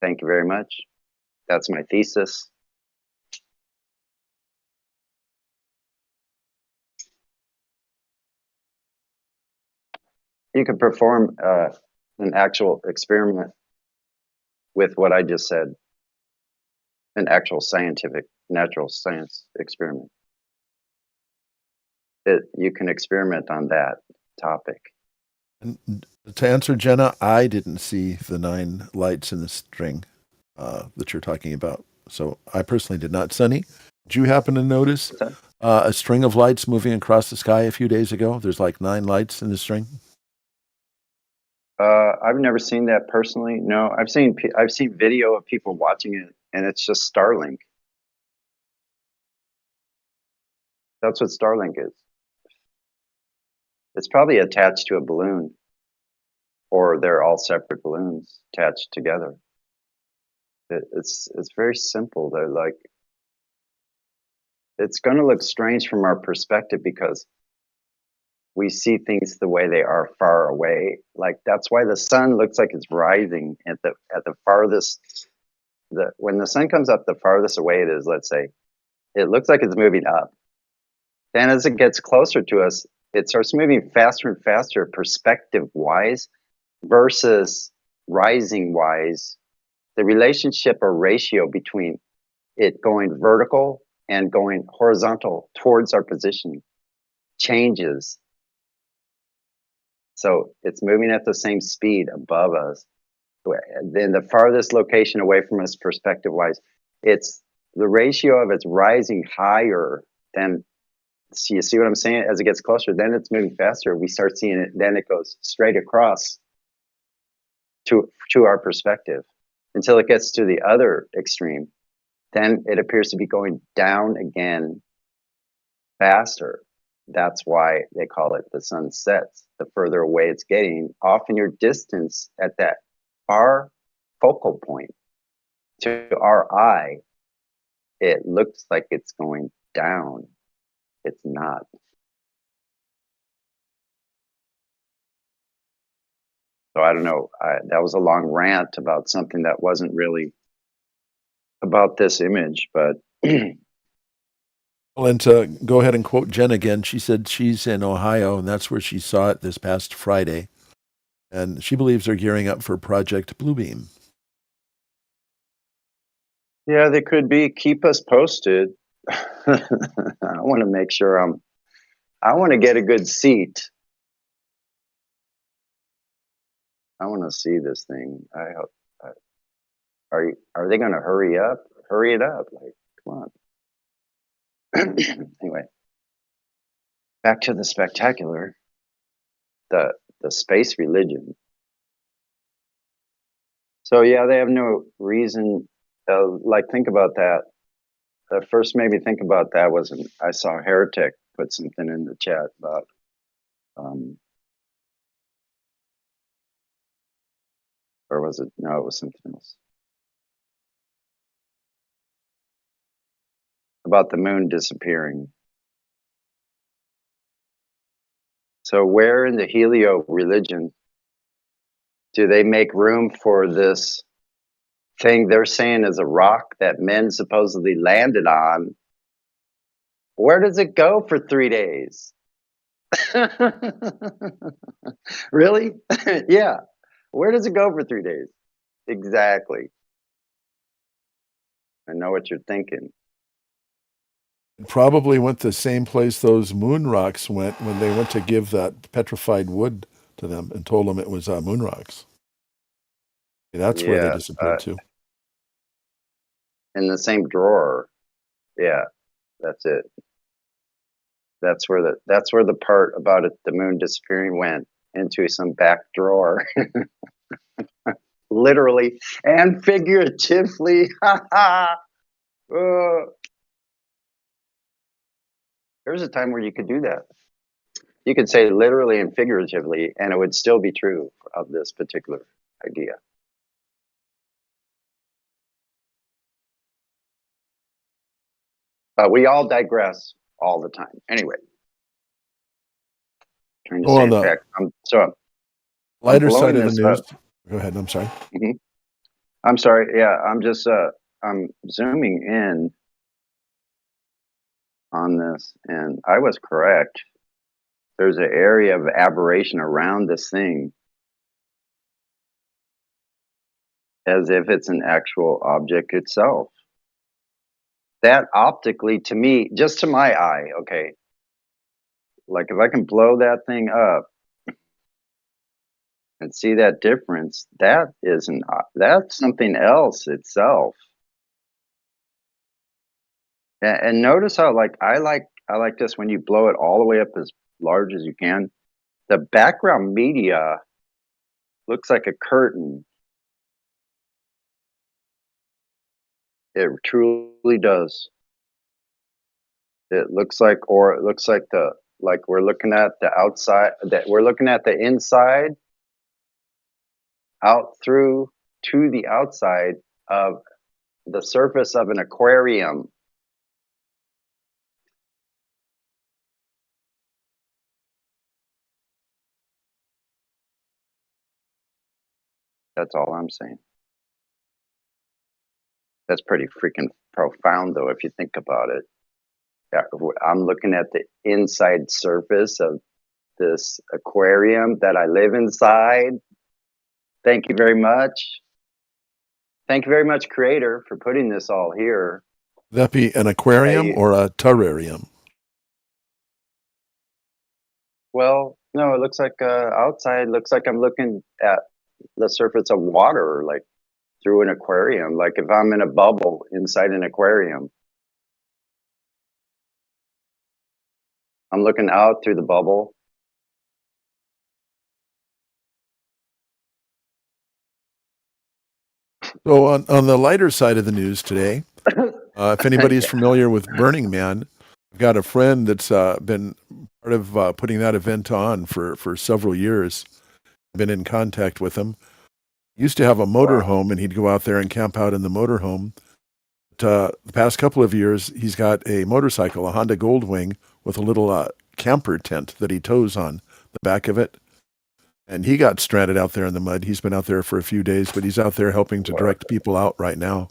Thank you very much. That's my thesis. You could perform an actual experiment with what I just said, an actual scientific, natural science experiment. You can experiment on that topic. And to answer Jenna, I didn't see the 9 lights in the string that you're talking about. So I personally did not. Sonny, did you happen to notice a string of lights moving across the sky a few days ago? There's like 9 lights in the string. I've never seen that personally. No, I've seen video of people watching it, and it's just Starlink. That's what Starlink is. It's probably attached to a balloon, or they're all separate balloons attached together. It's very simple. They're like, it's going to look strange from our perspective because we see things the way they are far away. Like that's why the sun looks like it's rising at the farthest. When the sun comes up, the farthest away it is, let's say, it looks like it's moving up. Then as it gets closer to us, it starts moving faster and faster perspective-wise versus rising-wise. The relationship or ratio between it going vertical and going horizontal towards our position changes. So it's moving at the same speed above us. Then the farthest location away from us perspective-wise, it's the ratio of it's rising higher than, you see what I'm saying? As it gets closer, then it's moving faster. We start seeing it, then it goes straight across to our perspective until it gets to the other extreme. Then it appears to be going down again faster. That's why they call it the sun sets. The further away it's getting, often your distance at that far focal point to our eye, it looks like it's going down. It's not. So I don't know. That was a long rant about something that wasn't really about this image, but Well, and to go ahead and quote Jen again, she said she's in Ohio, and that's where she saw it this past Friday. And she believes they're gearing up for Project Bluebeam. yeah, they could be. Keep us posted. I want to make sure I want to get a good seat. I want to see this thing. I hope. Are they going to hurry up? Hurry it up! Like, come on. Anyway, back to the spectacular. The space religion. So yeah, they have no reason. Like, think about that. First, maybe think about that was I saw Heretic put something in the chat about or was it? No, it was something else about the moon disappearing. So where in the helio religion do they make room for this thing they're saying is a rock that men supposedly landed on? Where does it go for 3 days? Really? Yeah. Where does it go for 3 days? Exactly. I know what you're thinking. It probably went the same place those moon rocks went when they went to give that petrified wood to them and told them it was moon rocks. That's where they disappeared to. In the same drawer. Yeah, that's it. That's where the part about it, the moon disappearing, went into some back drawer. Literally and figuratively. There's a time where you could do that. You could say literally and figuratively, and it would still be true of this particular idea. But we all digress all the time. Anyway, trying to Go say on it the back. lighter side blowing of the this news. up. Go ahead. I'm sorry. I'm sorry. Yeah, I'm just I'm zooming in on this, and I was correct. There's an area of aberration around this thing, as if it's an actual object itself. That optically, to me, just to my eye, okay. Like if I can blow that thing up and see that difference, that's something else itself. And notice how I like this when you blow it all the way up as large as you can. The background media looks like a curtain. It truly does. It looks like we're looking at the outside, that we're looking at the inside out through to the outside of the surface of an aquarium. That's all I'm saying. That's pretty freaking profound, though, if you think about it. Yeah, I'm looking at the inside surface of this aquarium that I live inside. Thank you very much. Thank you very much, Creator, for putting this all here. Would that be an aquarium or a terrarium? Well, no, it looks like outside. Looks like I'm looking at the surface of water, like through an aquarium. Like if I'm in a bubble inside an aquarium, I'm looking out through the bubble. So on the lighter side of the news today, if anybody's familiar with Burning Man, I've got a friend that's been part of putting that event on for several years. I've been in contact with him. He used to have a motorhome, and he'd go out there and camp out in the motorhome. But, the past couple of years, he's got a motorcycle, a Honda Goldwing, with a little camper tent that he tows on the back of it. And he got stranded out there in the mud. He's been out there for a few days, but he's out there helping to direct people out right now.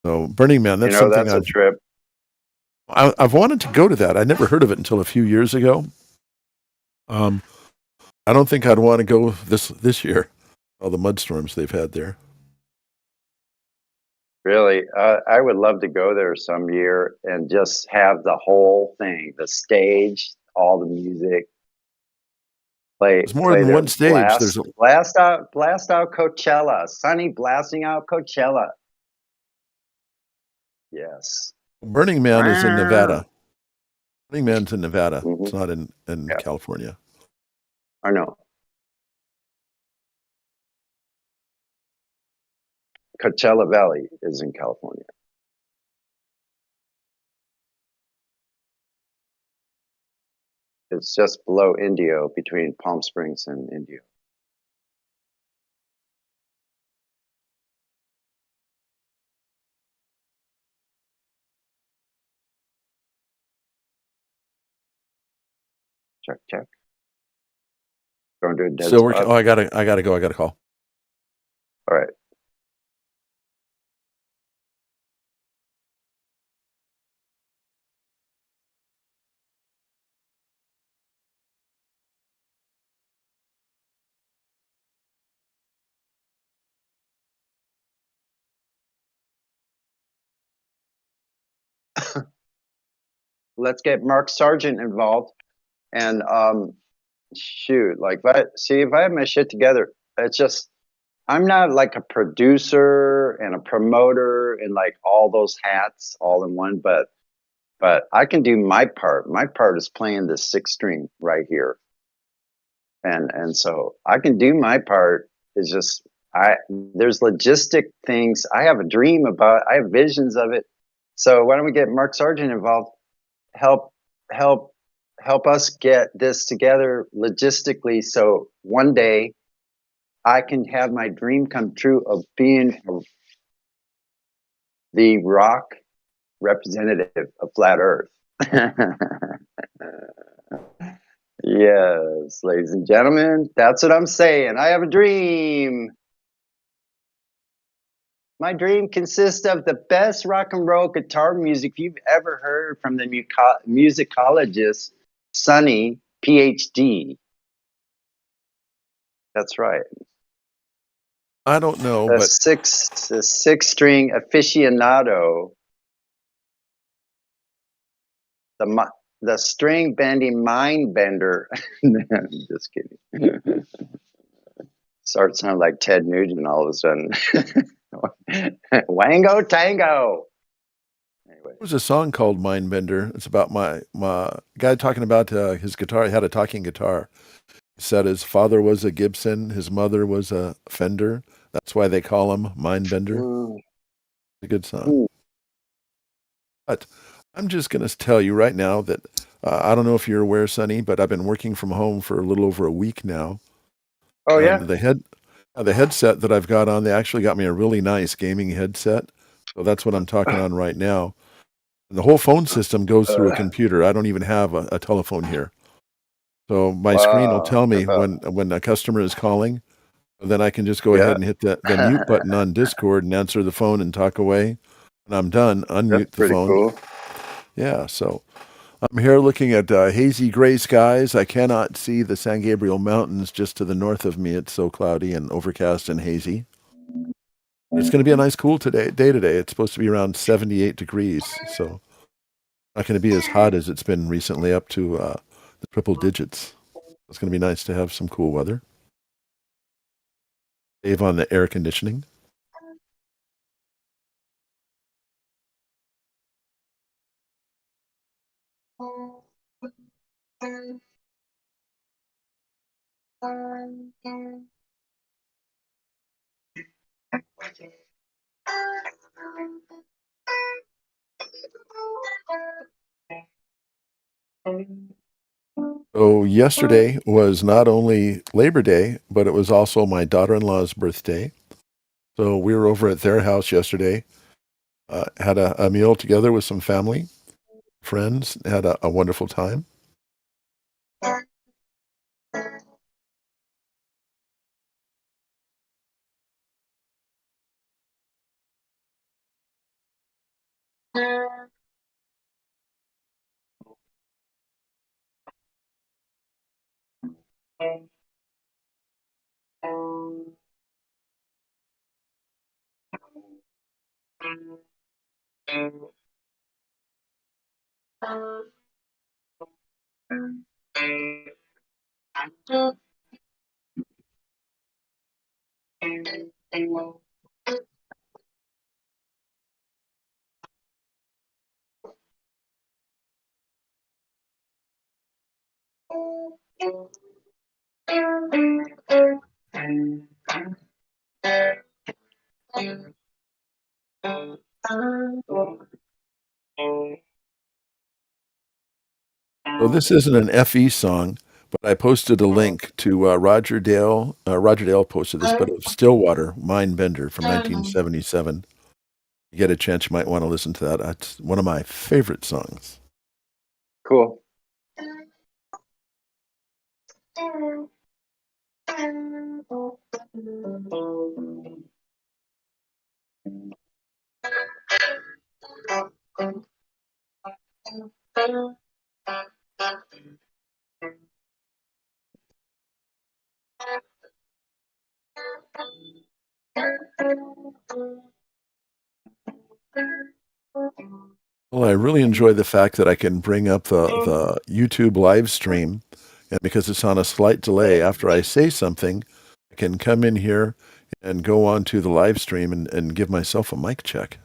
So Burning Man, that's something that's a trip. I've wanted to go to that. I never heard of it until a few years ago. I don't think I'd want to go this year. All the mudstorms they've had there. Really, I would love to go there some year and just have the whole thing, the stage, all the music. There's more than one stage. Blast out Coachella. Sunny blasting out Coachella. Yes. Burning Man is in Nevada. Burning Man's in Nevada. It's not in California. I know. Coachella Valley is in California. It's just below Indio, between Palm Springs and Indio. Check. Going to a dead So spot. I gotta go. I gotta call. All right. Let's get Mark Sargent involved. And shoot, like if I have my shit together, it's just I'm not like a producer and a promoter and like all those hats all in one, but I can do my part. My part is playing the 6th string right here. And so I can do my part. It's just there's logistic things. I have a dream about, I have visions of it. So why don't we get Mark Sargent involved? help help help us get this together logistically, so one day I can have my dream come true of being the rock representative of flat Earth. Yes, ladies and gentlemen, that's what I'm saying. I have a dream. My dream consists of the best rock and roll guitar music you've ever heard from the musicologist Sonny, PhD. That's right. I don't know, The but six string aficionado. The string bending mind bender. I'm just kidding. Starts sounding like Ted Nugent all of a sudden. Wango Tango. there's a song called Mindbender. It's about my guy talking about his guitar. He had a talking guitar. He said his father was a Gibson, his mother was a Fender. That's why they call him Mindbender. It's a good song. But I'm just going to tell you right now that I don't know if you're aware, Sonny, but I've been working from home for a little over a week now. Oh, yeah? The headset that I've got on, they actually got me a really nice gaming headset. So that's what I'm talking on right now. And the whole phone system goes through a computer. I don't even have a telephone here. So my screen will tell me when a customer is calling. Then I can just go ahead and hit the mute button on Discord and answer the phone and talk away. When I'm done, unmute the phone. Cool. Yeah, so I'm here looking at hazy gray skies. I cannot see the San Gabriel Mountains just to the north of me. It's so cloudy and overcast and hazy. It's going to be a nice cool day today. It's supposed to be around 78 degrees, so not going to be as hot as it's been recently, up to the triple digits. It's going to be nice to have some cool weather. Save on the air conditioning. So yesterday was not only Labor Day, but it was also my daughter-in-law's birthday. So we were over at their house yesterday, had a meal together with some family, friends, had a wonderful time. So this isn't an FE song, but I posted a link to Roger Dale. Roger Dale posted this, but of Stillwater, Mindbender from 1977. You get a chance, you might want to listen to that. That's one of my favorite songs. Cool. Well, I really enjoy the fact that I can bring up the YouTube live stream, and because it's on a slight delay, after I say something, I can come in here and go on to the live stream and give myself a mic check.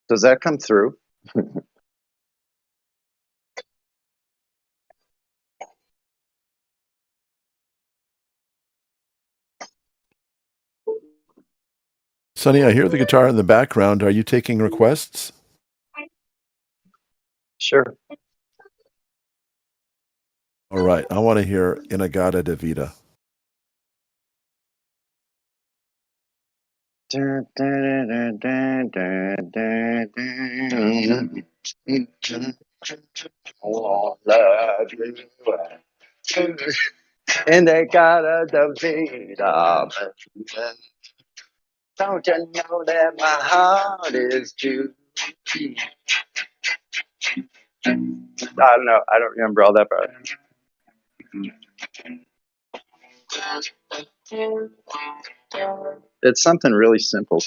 Does that come through? Sonny, I hear the guitar in the background. Are you taking requests? Sure. All right. I want to hear Inagata de Vida. Oh, love you. And they got a Davida. Don't you know that my heart is true? I don't know. I don't remember all that part. It's something really simple.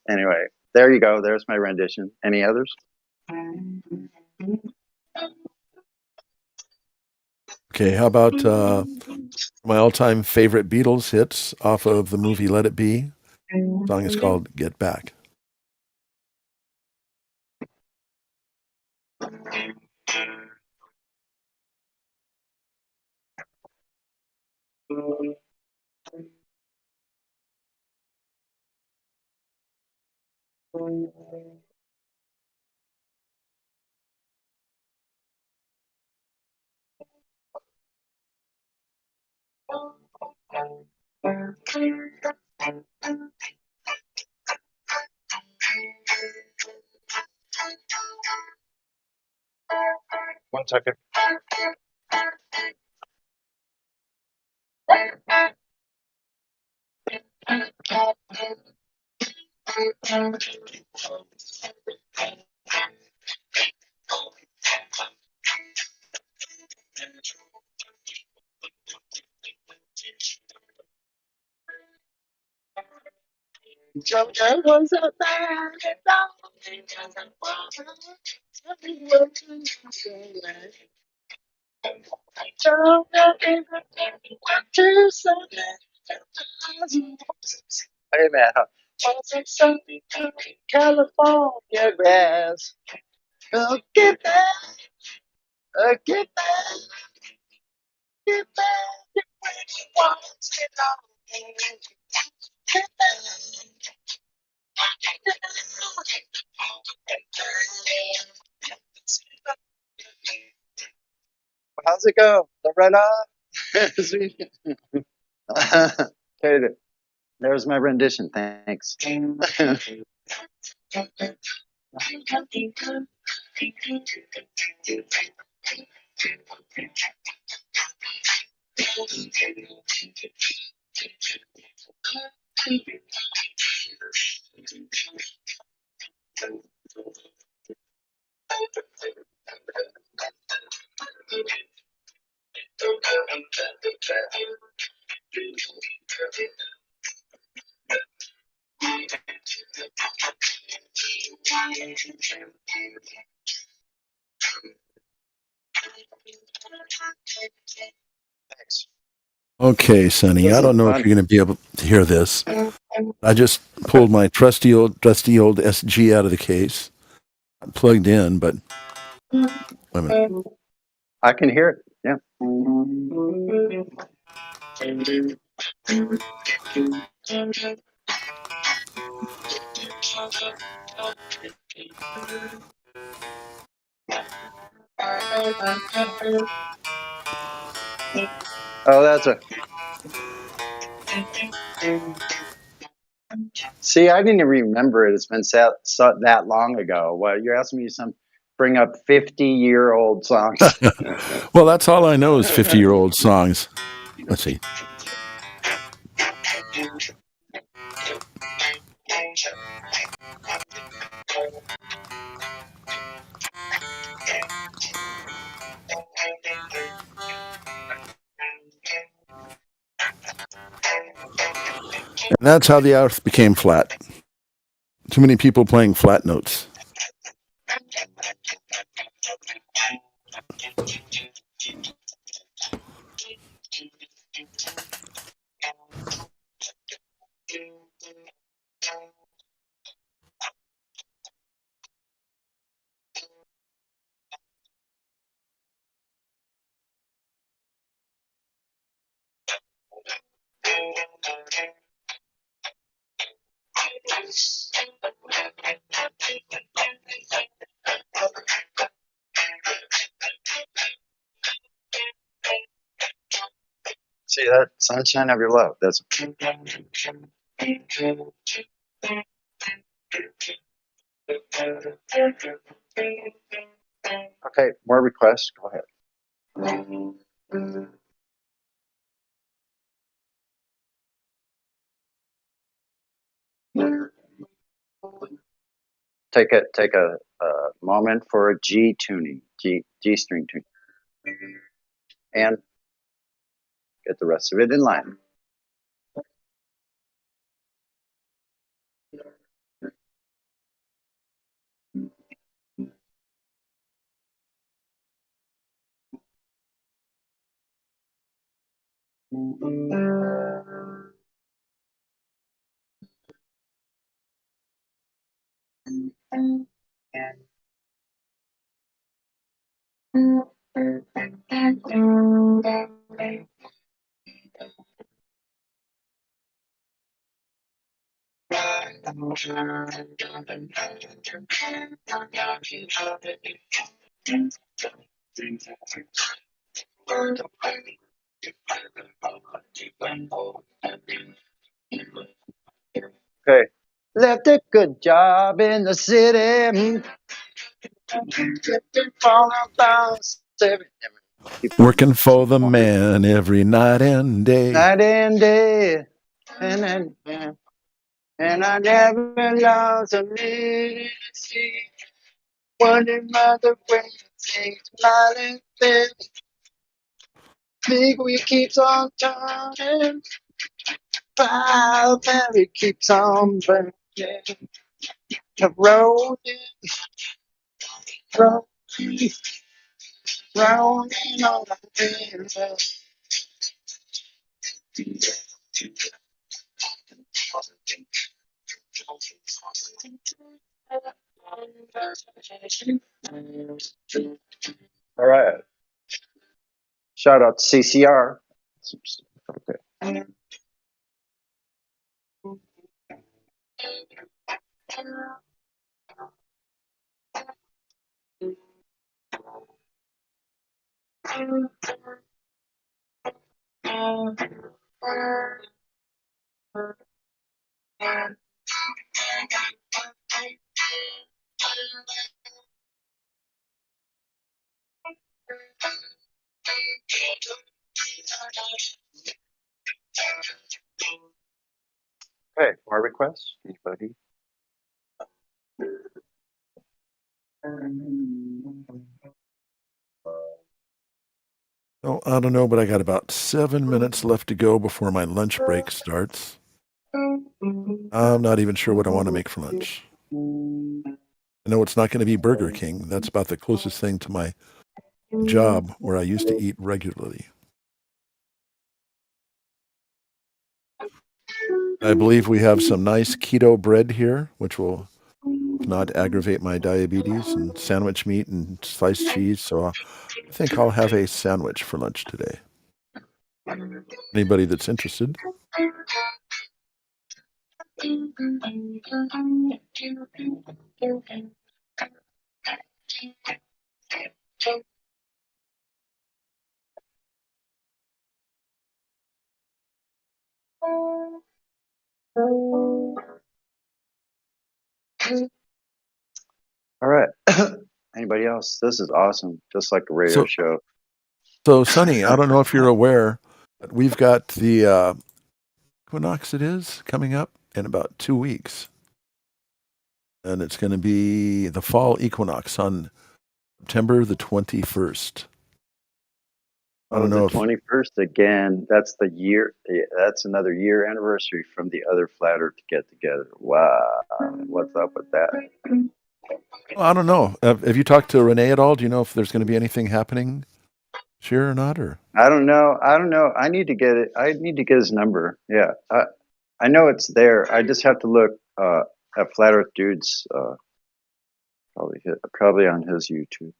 Anyway, there you go. There's my rendition. Any others? Okay, how about my all-time favorite Beatles hits off of the movie Let It Be? The song is called Get Back. One second. Jojo was a bad Hey man, California grass. Oh, get back, get back, get back. Get How's it go, Loretta? Okay, there's my rendition. Thanks. Okay, Sonny, This I is don't know if fun. you're going to be able to hear this. I just pulled my trusty old SG out of the case. I'm plugged in, but wait a minute. I can hear it. Yeah. Oh, that's a. See, I didn't even remember it. It's been so that long ago. What you're asking me to bring up 50-year-old songs? Well, that's all I know is 50-year-old songs. Let's see. And that's how the earth became flat. Too many people playing flat notes. See that? Sunshine of your love. That's okay. More requests. Go ahead. Take a moment for a G tuning, G string tuning, and get the rest of it in line. Okay. Left a good job in the city. Working for the man every night and day. Night and day. And I never lost a minute to see. Wondering mother when things smiling then. Big wheel keeps on turning. Fire Mary keeps on burning. Rolling, rolling, rolling on the river. All right. Shout out to CCR. Okay. Okay, more requests? Anybody? Oh, I don't know, but I got about 7 minutes left to go before my lunch break starts. I'm not even sure what I want to make for lunch. I know it's not going to be Burger King. That's about the closest thing to my job where I used to eat regularly. I believe we have some nice keto bread here, which will not aggravate my diabetes, and sandwich meat and sliced cheese. So I think I'll have a sandwich for lunch today. Anybody that's interested? All right. Anybody else? This is awesome. Just like a radio show. So, Sonny, I don't know if you're aware, but we've got the equinox, it is, coming up in about 2 weeks. And it's going to be the fall equinox on September the 21st. I don't know the 21st again. That's the year. That's another year anniversary from the other Flat Earth get together. Wow, what's up with that? Well, I don't know. Have you talked to Renee at all? Do you know if there's going to be anything happening this year or not? Or I don't know. I need to get it. I need to get his number. Yeah, I know it's there. I just have to look at Flat Earth Dude's. Probably on his YouTube.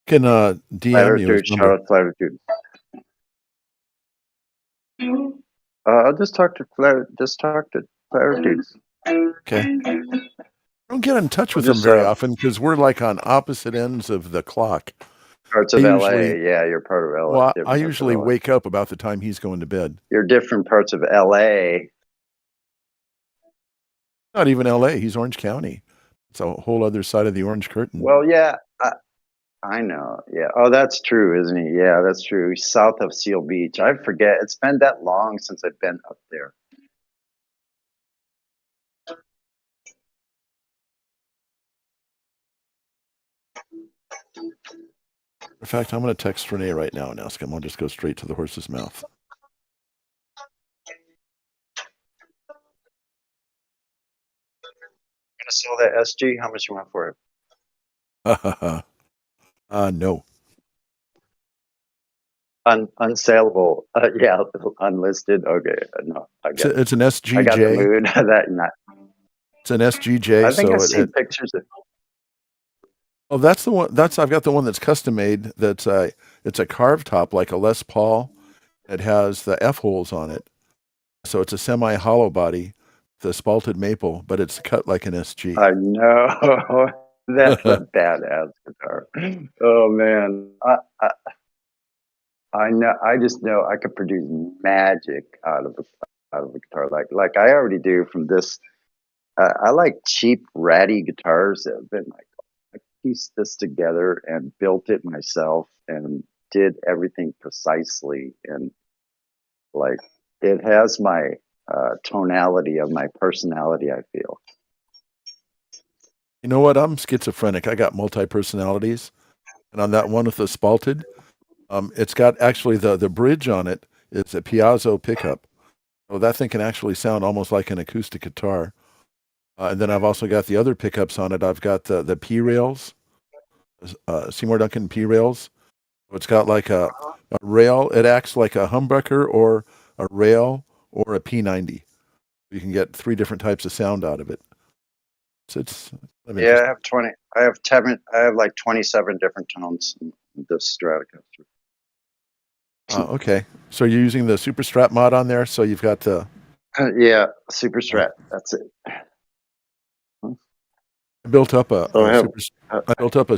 Can DM Flat Earth you Dude, his number? shout out Flat Earth Dude. I'll just talk to Clarities. Okay. I don't get in touch with Just, them very often because we're like on opposite ends of the clock. Parts I of usually- LA. Yeah, you're part of LA. Well, different I parts of usually LA. wake up about the time he's going to bed. You're different parts of LA. Not even LA. He's Orange County. It's a whole other side of the orange curtain. Well, yeah, I know. Yeah. Oh, that's true, isn't he? Yeah, that's true. He's south of Seal Beach. I forget. It's been that long since I've been up there. In fact, I'm going to text Renee right now and ask him. I'll just go straight to the horse's mouth. Gonna sell that SG? How much you want for it? No. Unsaleable. Yeah, unlisted. Okay, no, I It's, got it. it's an SGJ. I got the mood. That not. It's an SGJ. I think so I've seen it, pictures of. oh, that's the one. I've got the one that's custom made. It's a carved top like a Les Paul. It has the F holes on it, so it's a semi-hollow body, the spalted maple, but it's cut like an SG. I know. That's a badass guitar. Oh man, I know. I just know I could produce magic out of a guitar. Like I already do from this. I like cheap, ratty guitars that have been like I pieced this together and built it myself and did everything precisely and like it has my tonality of my personality. I feel. You know what? I'm schizophrenic. I got multi-personalities, and on that one with the spalted, it's got actually the bridge on it. It's a Piazzo pickup. So that thing can actually sound almost like an acoustic guitar. And then I've also got the other pickups on it. I've got the P rails, Seymour Duncan P rails. It's got like a rail. It acts like a humbucker or a rail or a P90. You can get 3 different types of sound out of it. So it's Yeah, I have 20. I have 10. I have like 27 different tones in this Stratocaster. Okay. So you're using the Super Strat mod on there. So you've got the Yeah, Super Strat. That's it. I built up a have-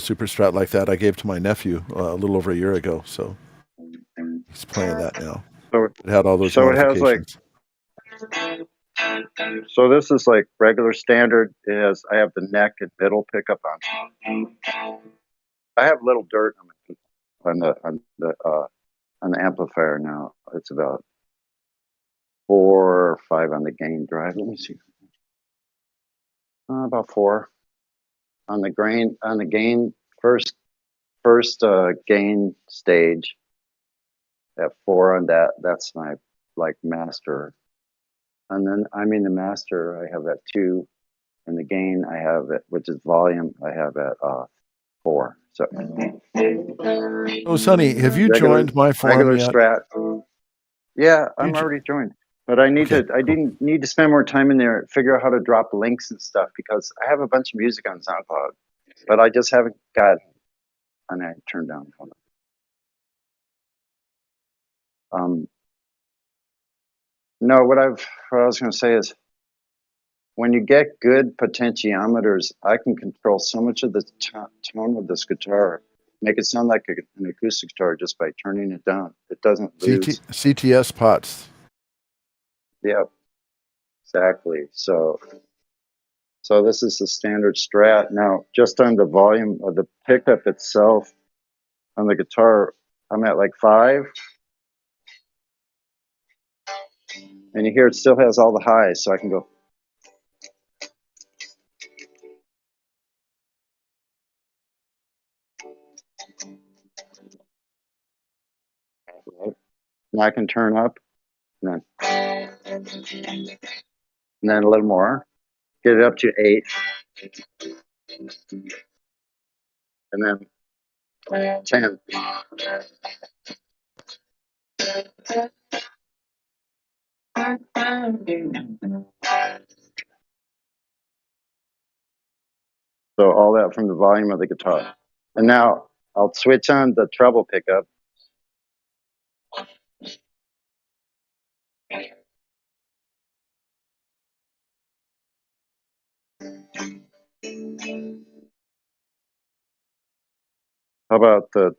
Super Strat like that. I gave to my nephew a little over a year ago. So he's playing that now. So It had all those. so it has like. modifications. So this is like regular standard. It has. I have the neck and middle pickup on. I have little dirt on the amplifier now. It's about 4 or 5 on the gain drive. Let me see. About 4 on the gain first gain stage. At 4 on that. That's my like master. And then I'm in the master. I have at 2, and the gain I have it, which is volume. I have at 4. So. Oh, Sonny, have you joined my forum regular yet? Strat? Yeah, I'm already joined. But I need I didn't need to spend more time in there, figure out how to drop links and stuff because I have a bunch of music on SoundCloud, but I just haven't got. And I turned down. Hold on. No, what I was going to say is, when you get good potentiometers, I can control so much of the tone of this guitar, make it sound like an acoustic guitar just by turning it down. It doesn't lose. CTS pots. Yeah, exactly. So this is the standard Strat. Now, just on the volume of the pickup itself on the guitar, I'm at like 5. And you hear it still has all the highs, so I can go. Now I can turn up, and then a little more, get it up to 8, and then 10. So all that from the volume of the guitar. And now I'll switch on the treble pickup. How about the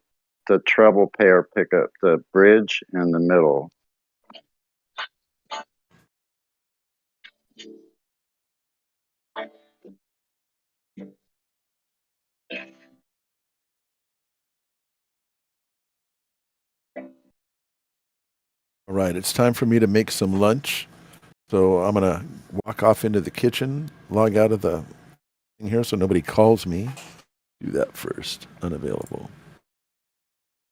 treble pair pickup, the bridge and the middle? All right, it's time for me to make some lunch. So I'm going to walk off into the kitchen, log out of the thing here so nobody calls me. Do that first. Unavailable.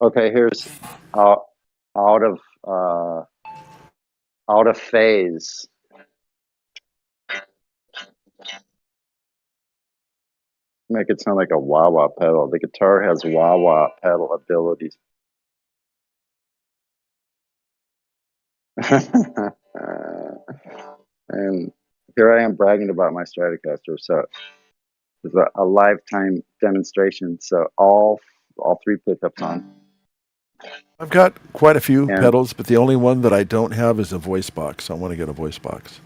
Okay, here's out of phase. Make it sound like a wah-wah pedal. The guitar has wah-wah pedal abilities. And here I am bragging about my Stratocaster. So it's a lifetime demonstration. So all three pickups on. I've got quite a few And- pedals, but the only one that I don't have is a voice box. I want to get a voice box.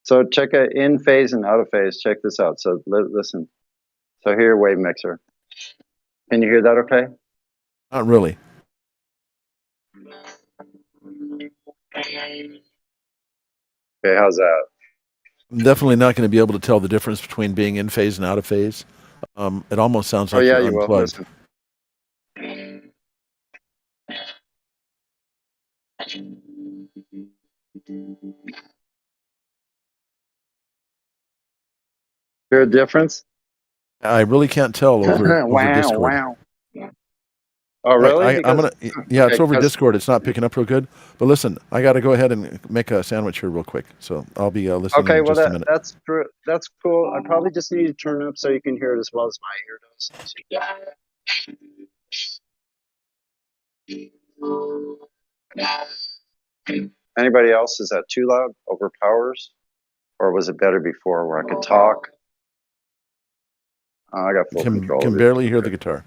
So check it in phase and out of phase. Check this out. So listen. So here, wave mixer. Can you hear that okay? Not really. Okay, how's that? I'm definitely not going to be able to tell the difference between being in phase and out of phase. It almost sounds like Oh yeah, you're you will. unplugged. Listen. Hear a difference? I really can't tell over Wow, Discord. wow. Oh really? I'm gonna. Yeah, it's okay, over 'cause- Discord. It's not picking up real good. But listen, I got to go ahead and make a sandwich here real quick. So I'll be listening Okay, in well just a minute. that's cool. I probably just need to turn up so you can hear it as well as my ear does. Anybody else? Is that too loud? Overpowers? Or was it better before where I could talk? I got full control. Can of it. barely hear the guitar.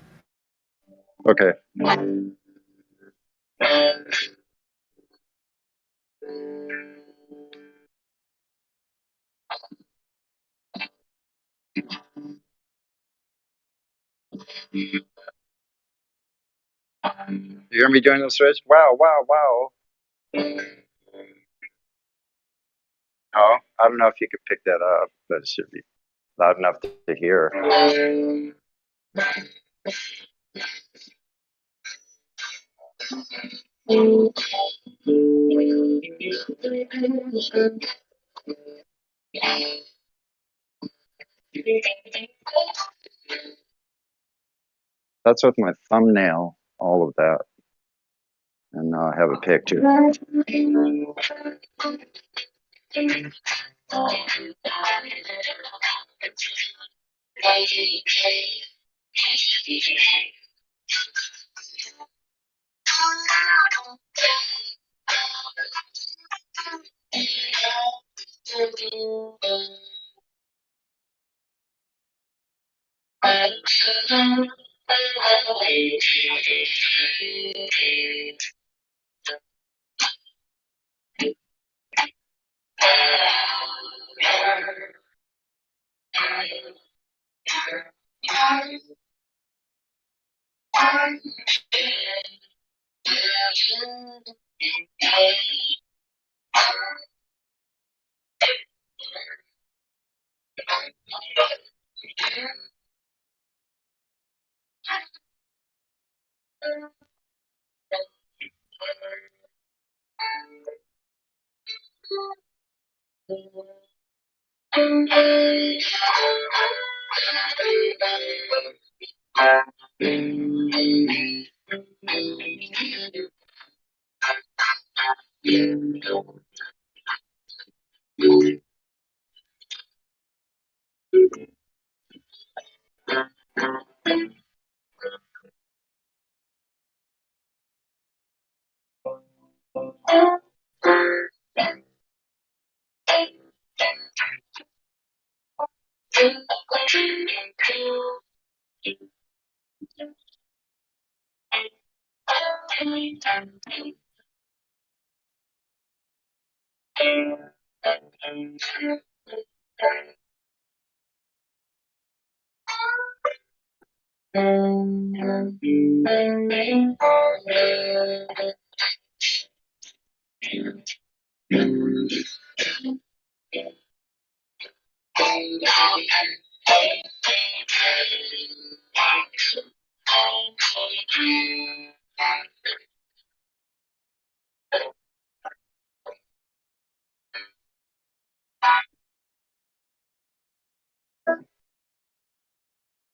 Okay. You hear me doing this, Rich? Wow, wow, wow. Oh, I don't know if you could pick that up, but it should be loud enough to hear. That's with my thumbnail, all of that. And now I have a picture.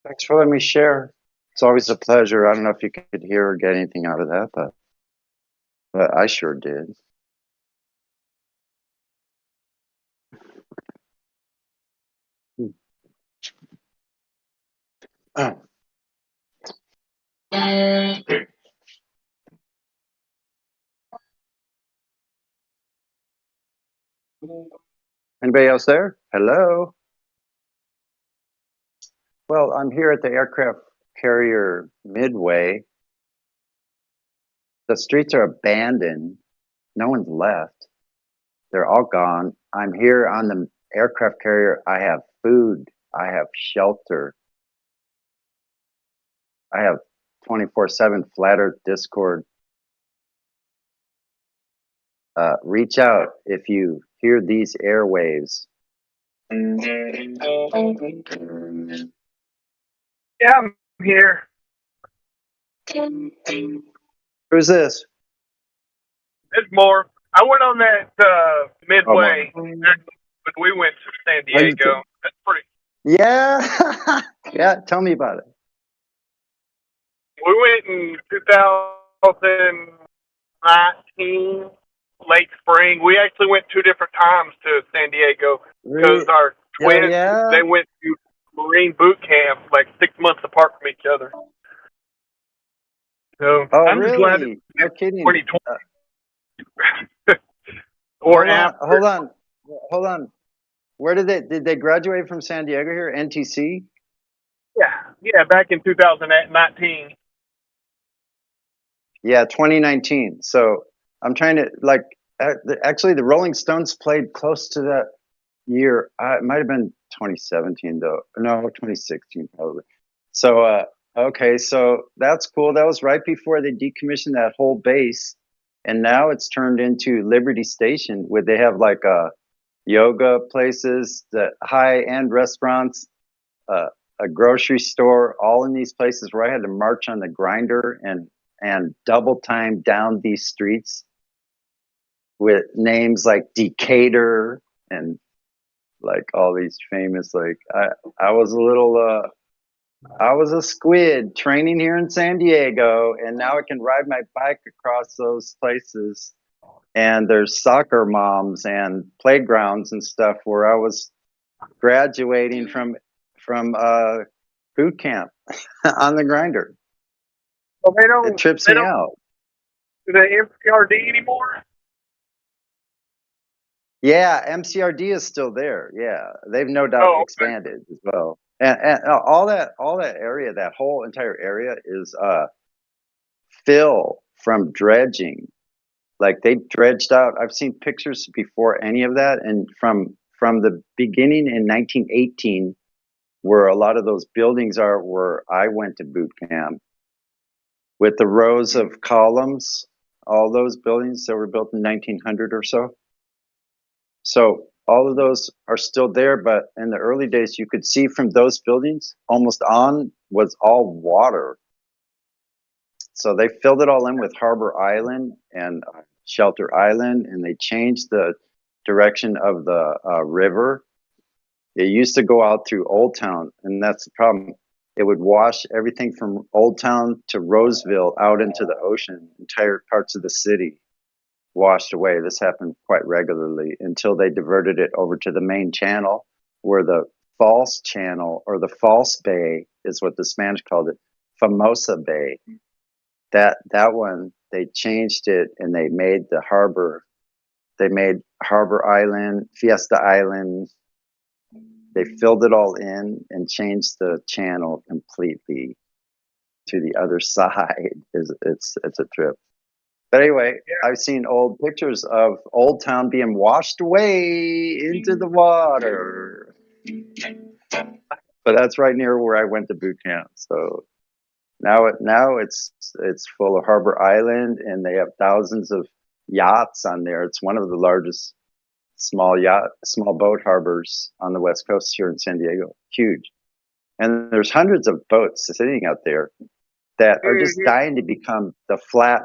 Thanks for letting me share. It's always a pleasure. I don't know if you could hear or get anything out of that, but I sure did. Anybody else there? Hello? Well, I'm here at the aircraft carrier Midway. The streets are abandoned. No one's left. They're all gone. I'm here on the aircraft carrier. I have food. I have shelter. I have 24/7 Flat Earth Discord. Reach out if you hear these airwaves. Yeah, I'm here. Who's this? It's more. I went on that Midway when we went to San Diego. That's pretty. Yeah. Yeah, tell me about it. We went in 2019, late spring. We actually went 2 different times to San Diego because our twins, they went to Marine boot camp like 6 months apart from each other. So I'm just glad really? No kidding. 2020. Or hold on. Where did they graduate from San Diego here? NTC? Yeah, back in 2019. Yeah, 2019. So I'm trying to actually the Rolling Stones played close to that year. It might have been 2017 though. No, 2016 probably. So okay, so that's cool. That was right before they decommissioned that whole base, and now it's turned into Liberty Station, where they have like yoga places, the high-end restaurants, a grocery store, all in these places where I had to march on the grinder and double time down these streets with names like Decatur and like all these famous, like I was a squid training here in San Diego, and now I can ride my bike across those places, and there's soccer moms and playgrounds and stuff where I was graduating from boot camp on the grinder. Well, they don't. It trips they me don't out. do the MCRD anymore? Yeah, MCRD is still there. Yeah, they've no doubt expanded as well. And all that area, that whole entire area is fill from dredging. Like they dredged out. I've seen pictures before any of that, and from the beginning in 1918, where a lot of those buildings are, where I went to boot camp, with the rows of columns, all those buildings that were built in 1900 or so. So all of those are still there, but in the early days, you could see from those buildings, almost on was all water. So they filled it all in with Harbor Island and Shelter Island, and they changed the direction of the river. It used to go out through Old Town, and that's the problem. It would wash everything from Old Town to Roseville out into the ocean. Entire parts of the city washed away. This happened quite regularly until they diverted it over to the main channel, where the false channel, or the false bay is what the Spanish called it, Famosa Bay. That one, they changed it, and they made the harbor. They made Harbor Island, Fiesta Island. They filled it all in and changed the channel completely to the other side. It's a trip. But anyway, I've seen old pictures of Old Town being washed away into the water. But that's right near where I went to boot camp. So now it's full of Harbor Island, and they have thousands of yachts on there. It's one of the largest small boat harbors on the West Coast here in San Diego. Huge. And there's hundreds of boats sitting out there that are just dying to become the flat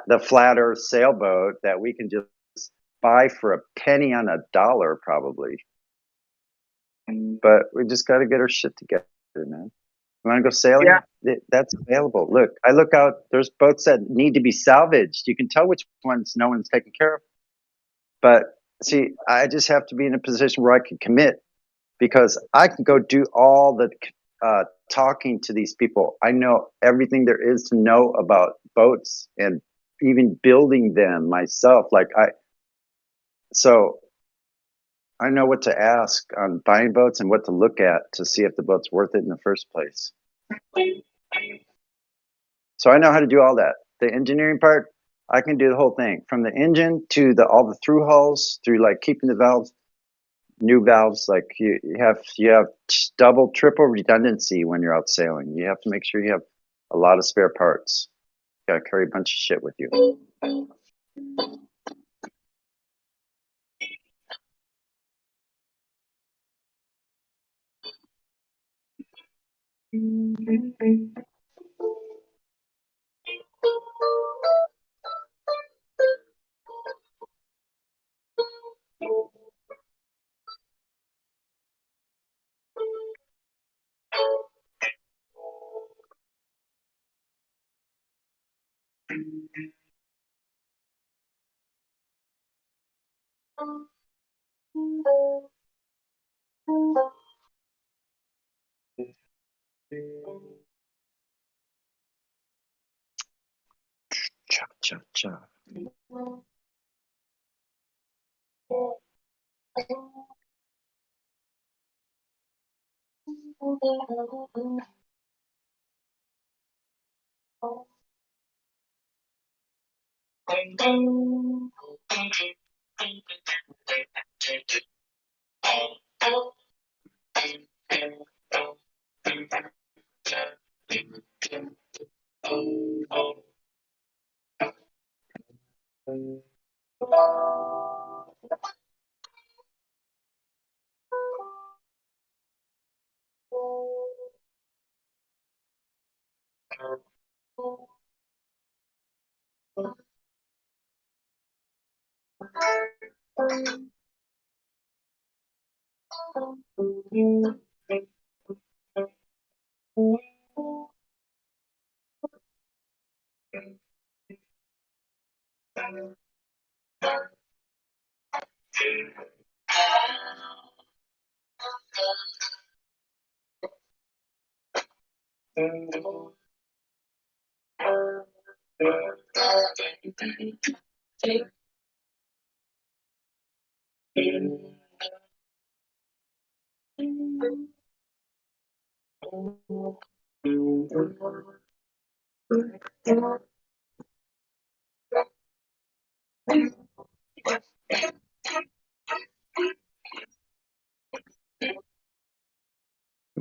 earth sailboat that we can just buy for a penny on a dollar probably. But we just got to get our shit together, man. You want to go sailing? Yeah. That's available. Look, I look out, there's boats that need to be salvaged. You can tell which ones no one's taking care of. But see, I just have to be in a position where I can commit, because I can go do all the talking to these people. I know everything there is to know about boats and even building them myself. So I know what to ask on buying boats and what to look at to see if the boat's worth it in the first place. So I know how to do all that. The engineering part, I can do the whole thing, from the engine to all the through hulls, through like keeping the valves, new valves. Like you have double, triple redundancy when you're out sailing. You have to make sure you have a lot of spare parts. You gotta carry a bunch of shit with you. Cha cha cha.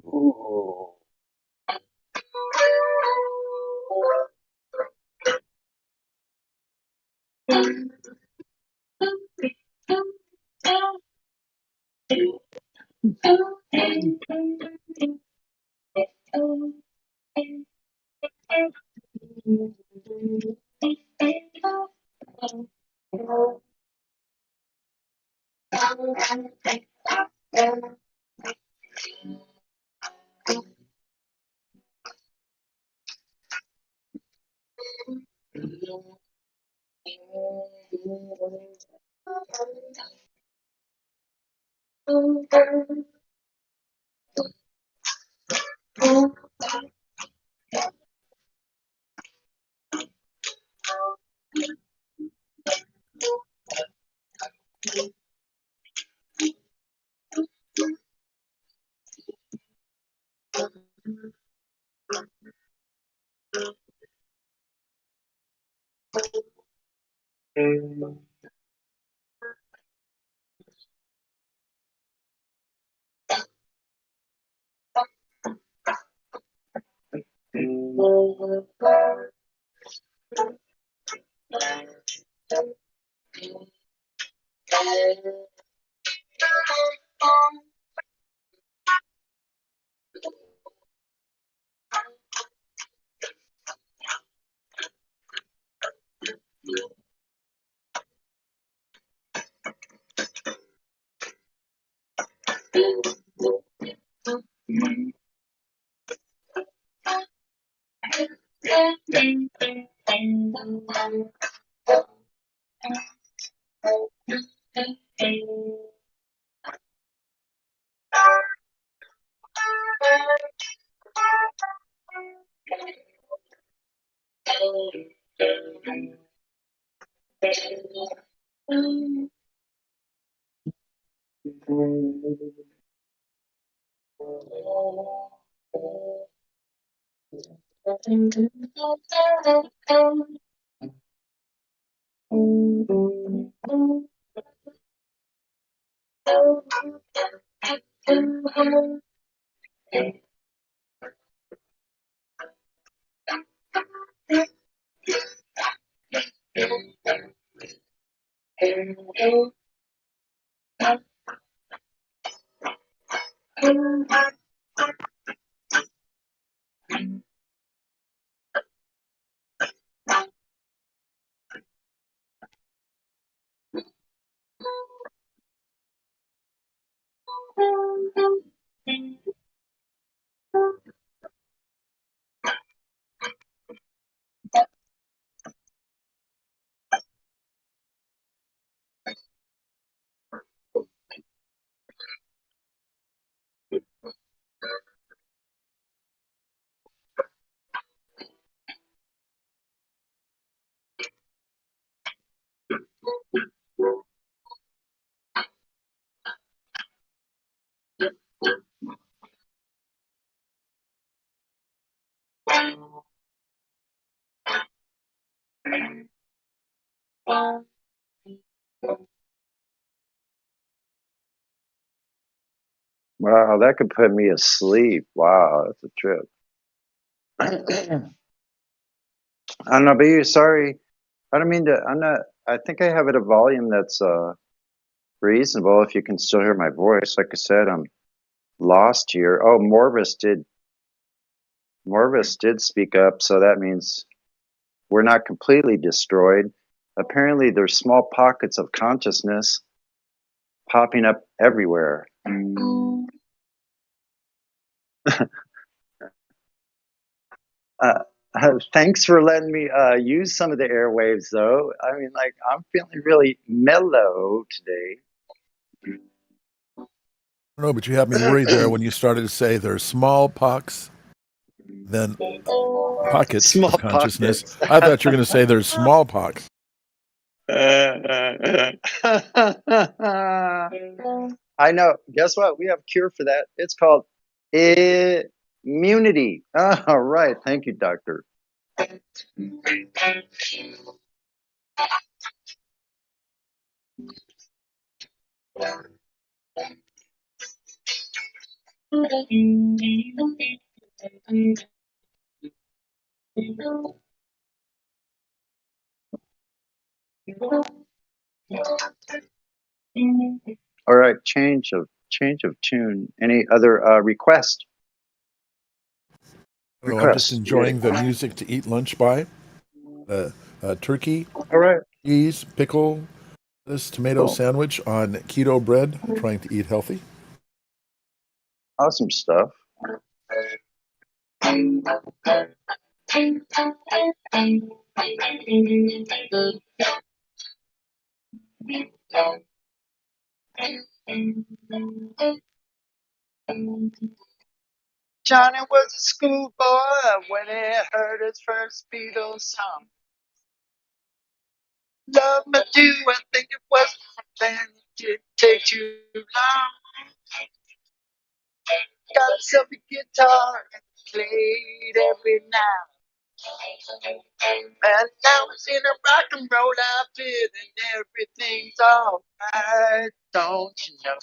Ooh. Wow, that could put me asleep. Wow, that's a trip. I'm not be sorry. I don't mean to. I'm not. I think I have it a volume that's reasonable. If you can still hear my voice, like I said, I'm lost here. Oh, Morvis did. Morvis did speak up, so that means we're not completely destroyed. Apparently, there's small pockets of consciousness popping up everywhere. Thanks for letting me use some of the airwaves, though. I mean, like, I'm feeling really mellow today. No, but you had me worried there when you started to say there's smallpox, then pockets Small of consciousness. pockets. I thought you were going to say there's smallpox. I know. Guess what? We have a cure for that. It's called immunity. All right. Thank you, doctor. All right, change of tune. Any other request? No, I'm just enjoying the music to eat lunch by. Turkey, all right, cheese, pickle, this tomato sandwich on keto bread. Trying to eat healthy. Awesome stuff. Johnny was a schoolboy when he heard his first Beatles song. Love me do, I think it was then it didn't take too long. Got himself a guitar and played every night. And now it's in a rock and roll outfit and everything's alright, don't you know?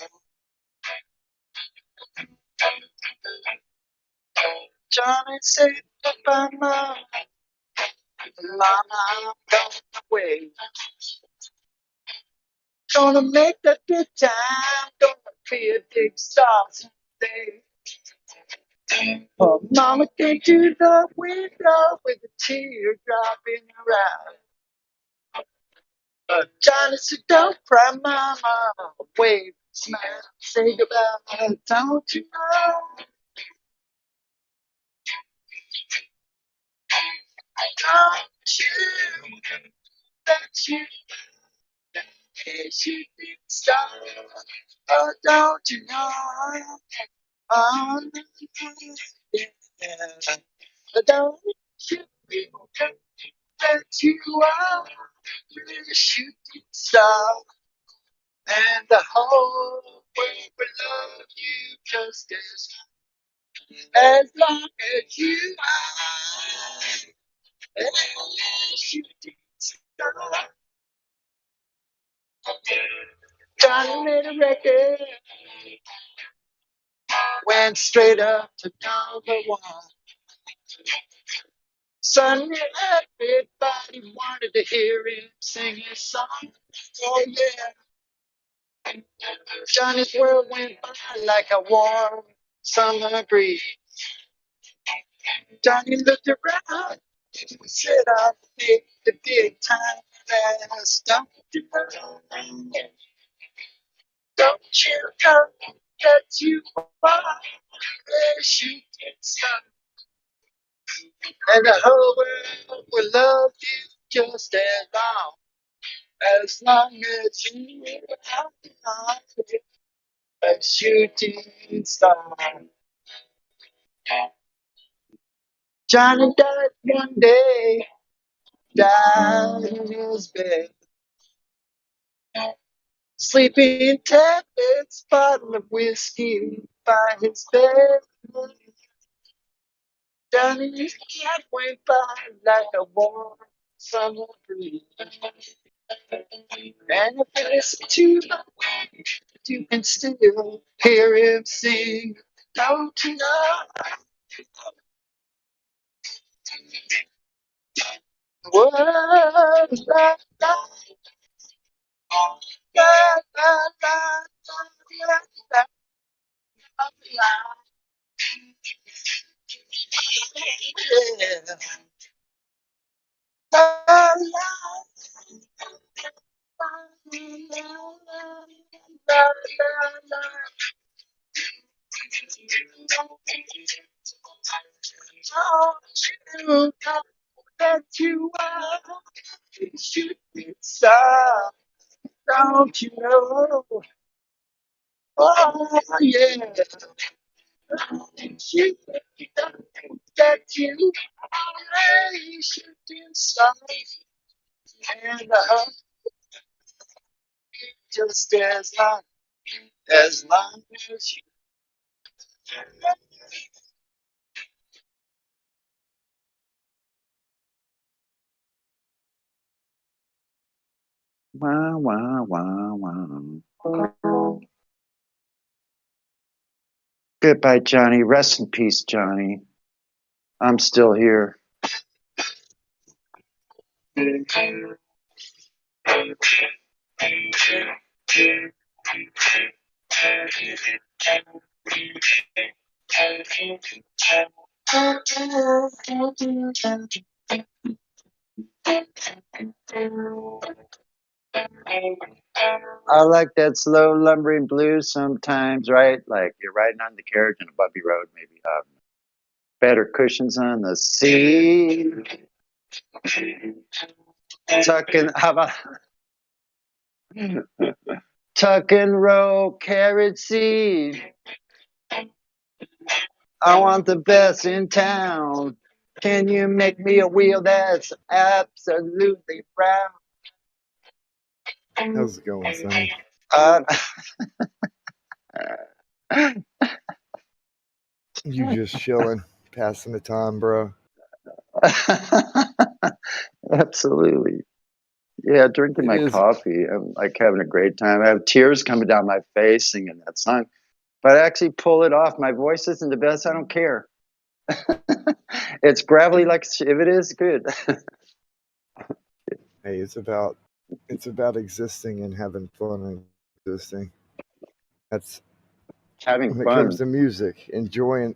Johnny said goodbye, Mama. Mama, I'm going away. Gonna make that good time. Gonna be a big star someday. Oh, Mama came to the window with a teardrop in her eye. But Johnny said, don't cry, Mama. Wave, smile, say goodbye. Don't you know? Don't you that you a shooting star? Oh, don't you know? Oh, yeah. Don't you that you are a shooting star? And the whole world will love you just as long as you are a shooting star. Johnny made a record, went straight up to number one. Suddenly everybody wanted to hear him sing his song. Oh yeah. Johnny's world went by like a warm summer breeze. Johnny looked around and said, I think the big time has come to know. Don't you know that you are a shooting star? And the whole world will love you just as long as you are a shooting star. Johnny died one day, died in his bed, sleeping tablets, bottle of whiskey by his bed. Johnny's cat went by like a warm summer breeze. And if you listen to the wind, you can still hear him sing. Don't you know? What a life, la, la, la, la, la, la. Yeah. La, don't you know that you are a shooting star? Don't you know? Oh yeah. Don't you know that you are a shooting star? And just as long as you. Wow, wow, wow, wow. Goodbye, Johnny. Rest in peace, Johnny. I'm still here. I like that slow lumbering blues sometimes, right? Like you're riding on the carriage on a bumpy road, maybe better cushions on the seat. How about tuck and roll carriage seat? I want the best in town. Can you make me a wheel that's absolutely brown? How's it going, Sonny? Uh, You just chilling, passing the time, bro. Absolutely. Yeah, drinking my coffee. I'm like having a great time. I have tears coming down my face singing that song. But I actually pull it off. My voice isn't the best. I don't care. It's gravelly like if it is, good. Hey, it's about existing and having fun and existing. That's having when fun. it comes to music, enjoying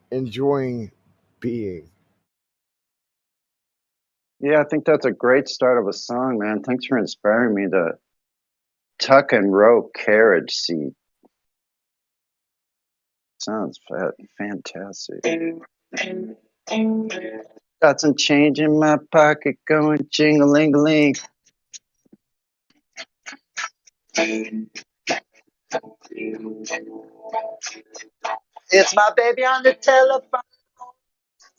being. Yeah, I think that's a great start of a song, man. Thanks for inspiring me to tuck and row carriage seat. Sounds fantastic. Got some change in my pocket going jing-a-ling-a-ling. It's my baby on the telephone.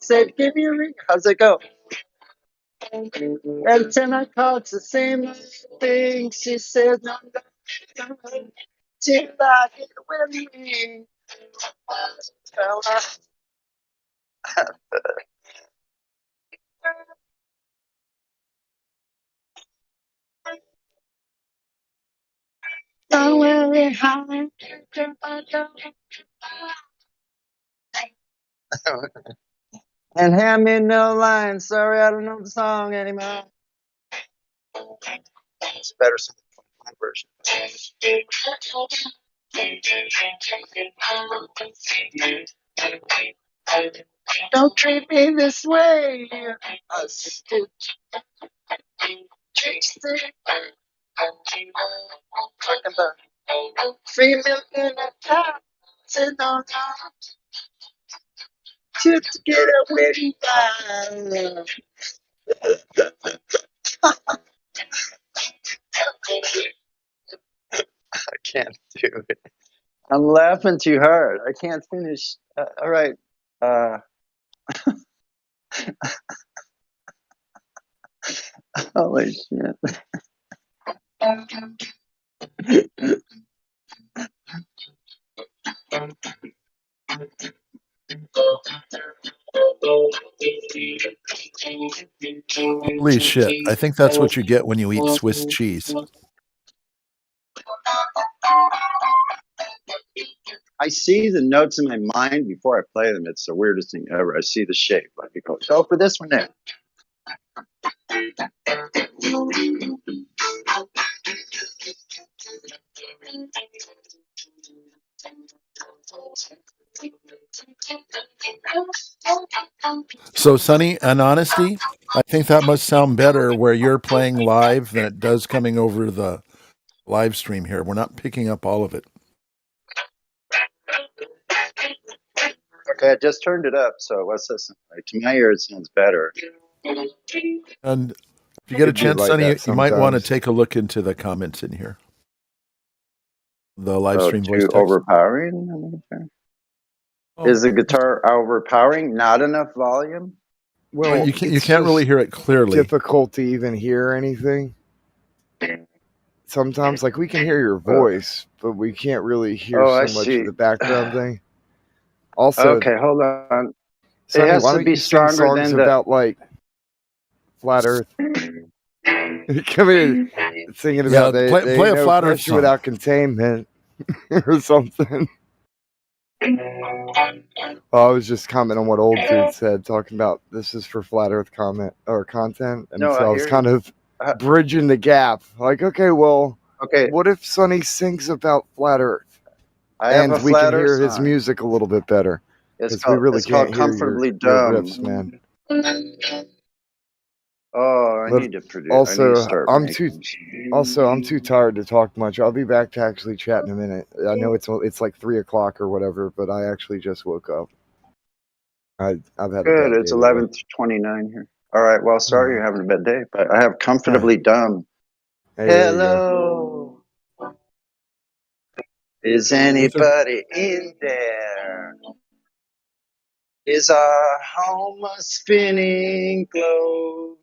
Said, give me a ring. How's it go? Every time I call, it's the same thing. She says, no, no, no, till I get with me. Tell her. Don't worry, honey. And hand me no line. Sorry, I don't know the song anymore. It's better than my version. Don't treat me this way. A stitch. Talking about free milk in a cup. Sitting on top. Just to get away by. I can't do it. I'm laughing too hard. I can't finish. All right. Holy shit. Holy shit. I think that's what you get when you eat Swiss cheese. I see the notes in my mind before I play them. It's the weirdest thing ever. I see the shape. Like you go, so for this one there. So, Sonny, in honesty, I think that must sound better where you're playing live than it does coming over the live stream here. We're not picking up all of it. Okay, I just turned it up, so what's this? Like, to my ear, it sounds better. And if you get a chance, like Sonny, that you might want to sometimes. take a look into the comments in here. The live stream voice Too text. overpowering? Is the guitar overpowering? Not enough volume? Well, you can't really hear it clearly. Difficult to even hear anything. Sometimes, like we can hear your voice, but we can't really hear Oh, I so much see. of the background thing. Also, Okay, hold on. Sonny, it has why to don't be you sing stronger songs than the. about like flat Earth? Come in singing about they play a no flat Earth pressure song. without containment or something. I was just commenting on what old dude said, talking about this is for flat Earth comment or content, and No, so I I was hear kind you. of bridging the gap. Like, okay, well, Okay, what if Sonny sings about flat Earth, I have a and we can flat Earth hear his song. music a little bit better? It's Because we called, really it's called can't hear Comfortably your Dumb. riffs, man. Oh, I But need to produce. I need to also, start I'm making. too tired to talk much. I'll be back to actually chat in a minute. I know it's like 3:00 or whatever, but I actually just woke up. I've had a Good. bad It's day today. 11:29 here. All right. Well, sorry you're having a bad day, but I have Comfortably Dumb. Hey, there you go. Hello. Is anybody in there? Is our home a spinning globe?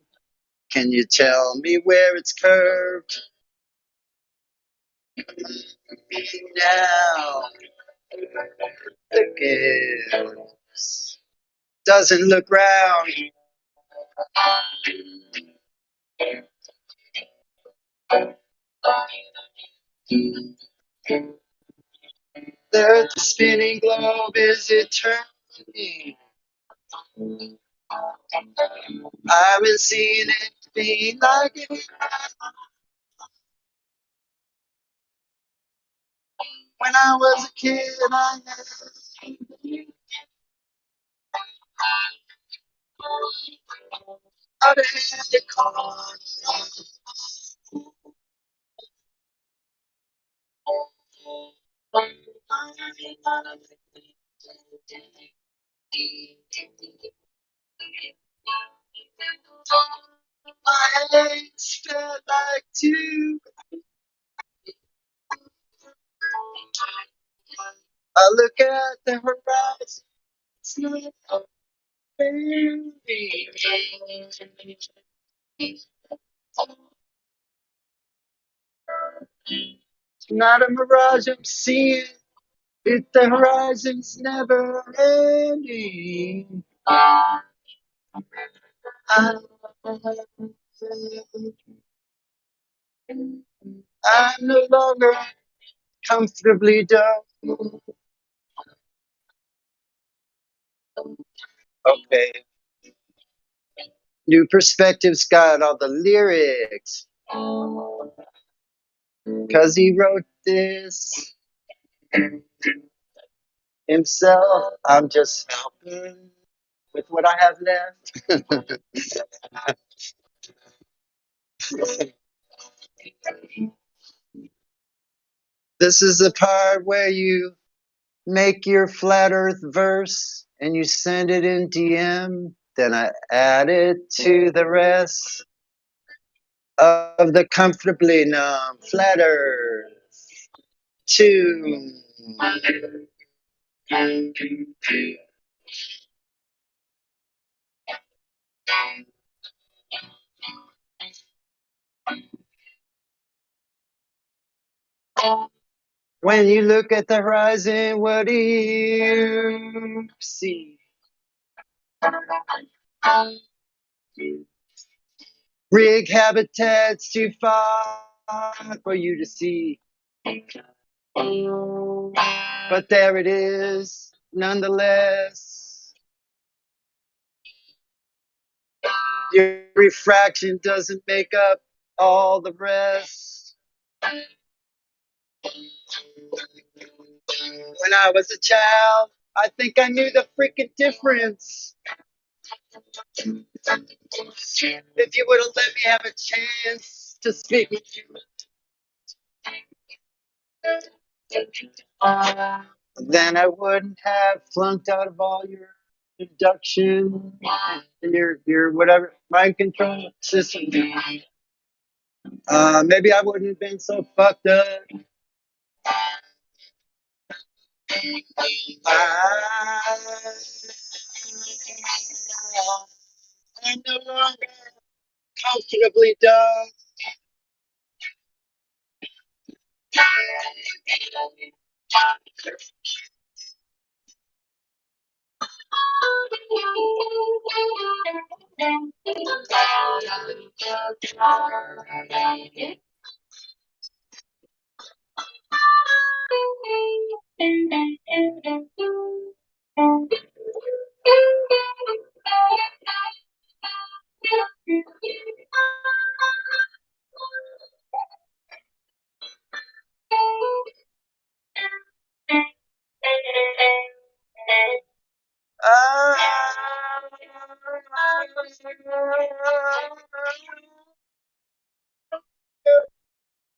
Can you tell me where it's curved? Now, the gift doesn't look round. The earth spinning globe is eternity. I've been seeing it be like it. When I was a kid, I had to call. My legs felt like two. I look at the horizon. It's not baby. It's not a mirage I'm seeing. It's the horizon's never ending. I'm no longer comfortably dumb. Okay. New Perspectives got all the lyrics. Cause he wrote this himself. I'm just helping with what I have left. This is the part where you make your flat earth verse and you send it in DM. Then I add it to the rest of the comfortably numb flat earth tune. When you look at the horizon, what do you see? Rig habitats too far for you to see. But there it is, nonetheless. Your refraction doesn't make up all the rest. When I was a child, I think I knew the freaking difference. If you would have let me have a chance to speak with you, then I wouldn't have flunked out of all your induction, your whatever mind control system. Maybe I wouldn't have been so fucked up. I'm no longer comfortably dumb.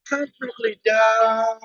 Comfortably dumb.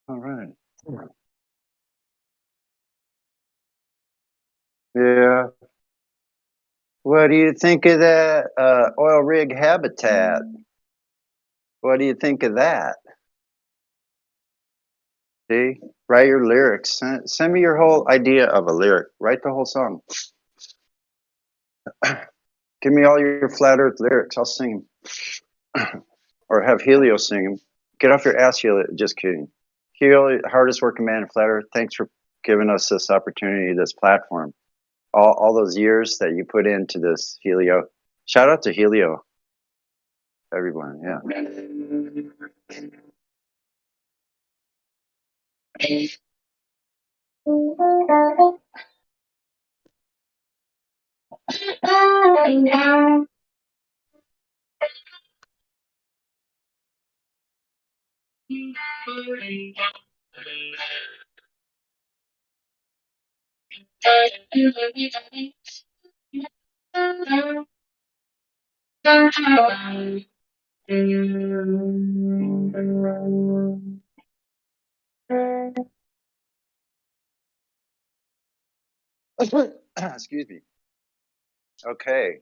All right. Yeah. What do you think of that oil rig habitat? What do you think of that? See, write your lyrics. Send me your whole idea of a lyric. Write the whole song. Give me all your flat Earth lyrics. I'll sing them, or have Helio sing them. Get off your ass, Helio. Just kidding. Helio, hardest working man in flat Earth. Thanks for giving us this opportunity, this platform. All those years that you put into this, Helio. Shout out to Helio. Everyone, yeah. Excuse me. Okay.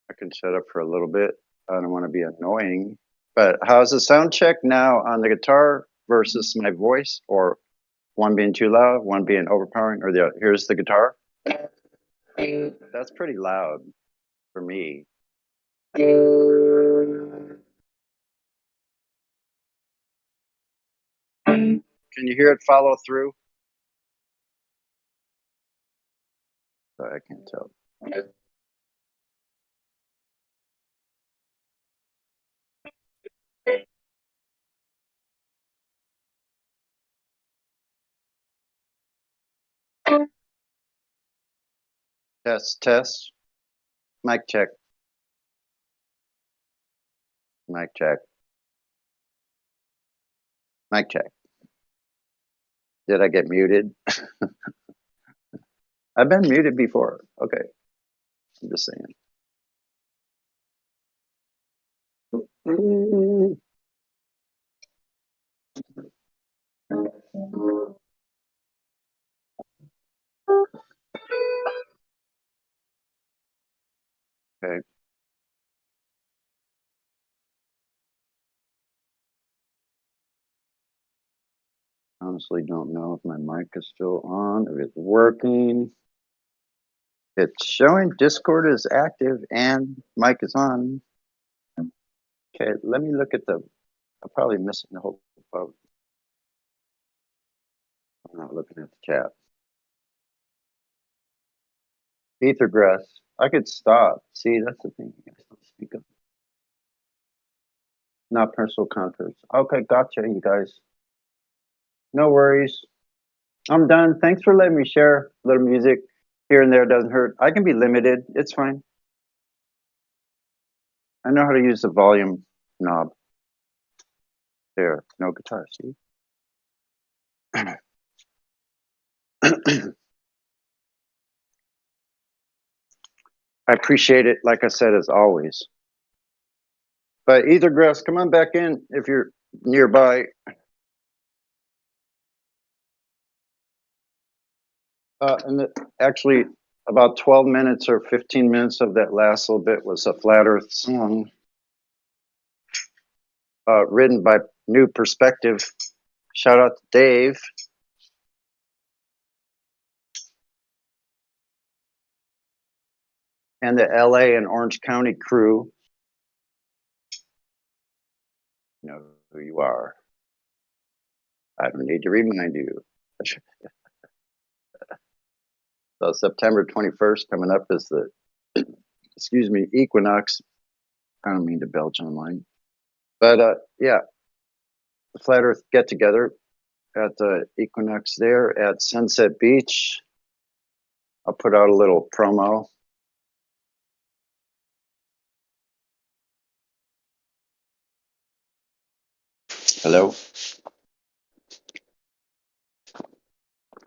I can shut up for a little bit. I don't want to be annoying. But how's the sound check now on the guitar versus my voice? Or one being too loud, one being overpowering, or the other? Here's the guitar. That's pretty loud for me. Can you hear it follow through? I can't tell. Okay. Test, test. Mic check. Mic check. Mic check. Did I get muted? I've been muted before. Okay. I'm just saying. Okay. Honestly, don't know if my mic is still on, if it's working. It's showing Discord is active and mic is on. Okay, let me look at the. I'm probably missing the whole vote. I'm not looking at the chat. Ethergrass. I could stop. See, that's the thing. You guys don't speak up. Not personal conference. Okay, gotcha, you guys. No worries. I'm done. Thanks for letting me share a little music here and there. Doesn't hurt. I can be limited. It's fine. I know how to use the volume knob. There, no guitar. See. I appreciate it, like I said, as always. But Ethergrass, come on back in if you're nearby. Actually, about 12 minutes or 15 minutes of that last little bit was a Flat Earth song written by New Perspective. Shout out to Dave. And the LA and Orange County crew. You know who you are. I don't need to remind you. So September 21st coming up is the, excuse me, equinox. I don't mean to belch online. But yeah, the Flat Earth get together at the equinox there at Sunset Beach. I'll put out a little promo. Hello?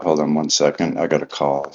Hold on 1 second. I got a call.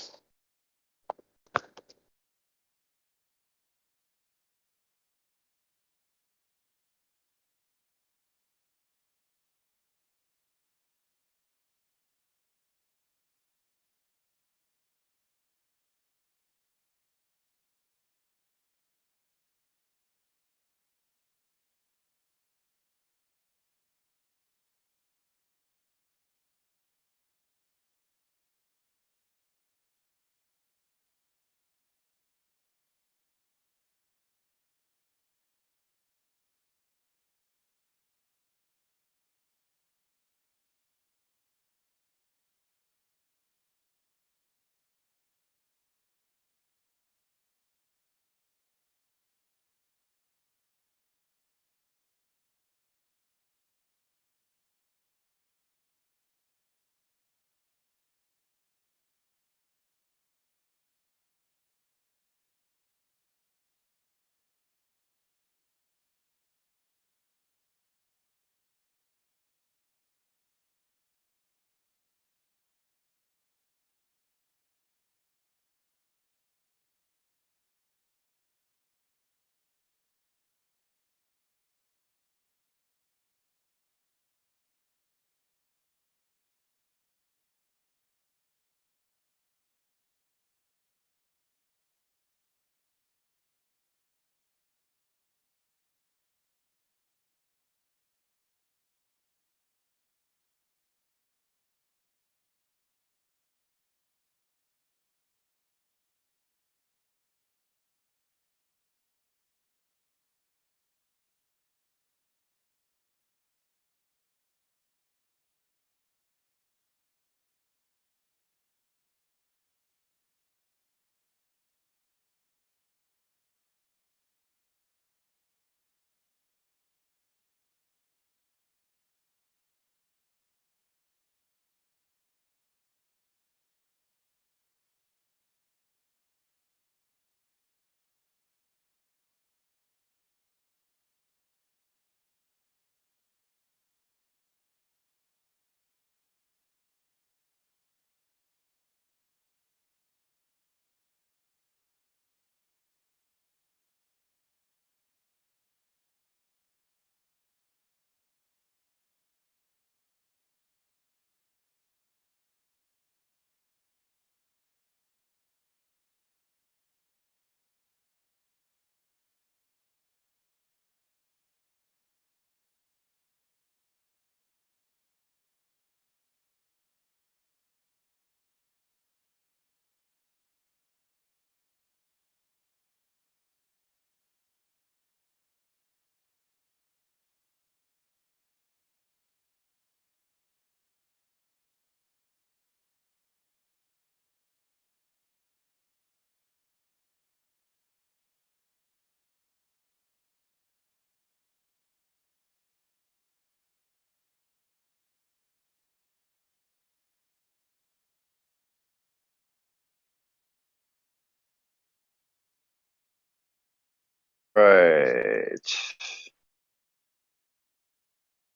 Right.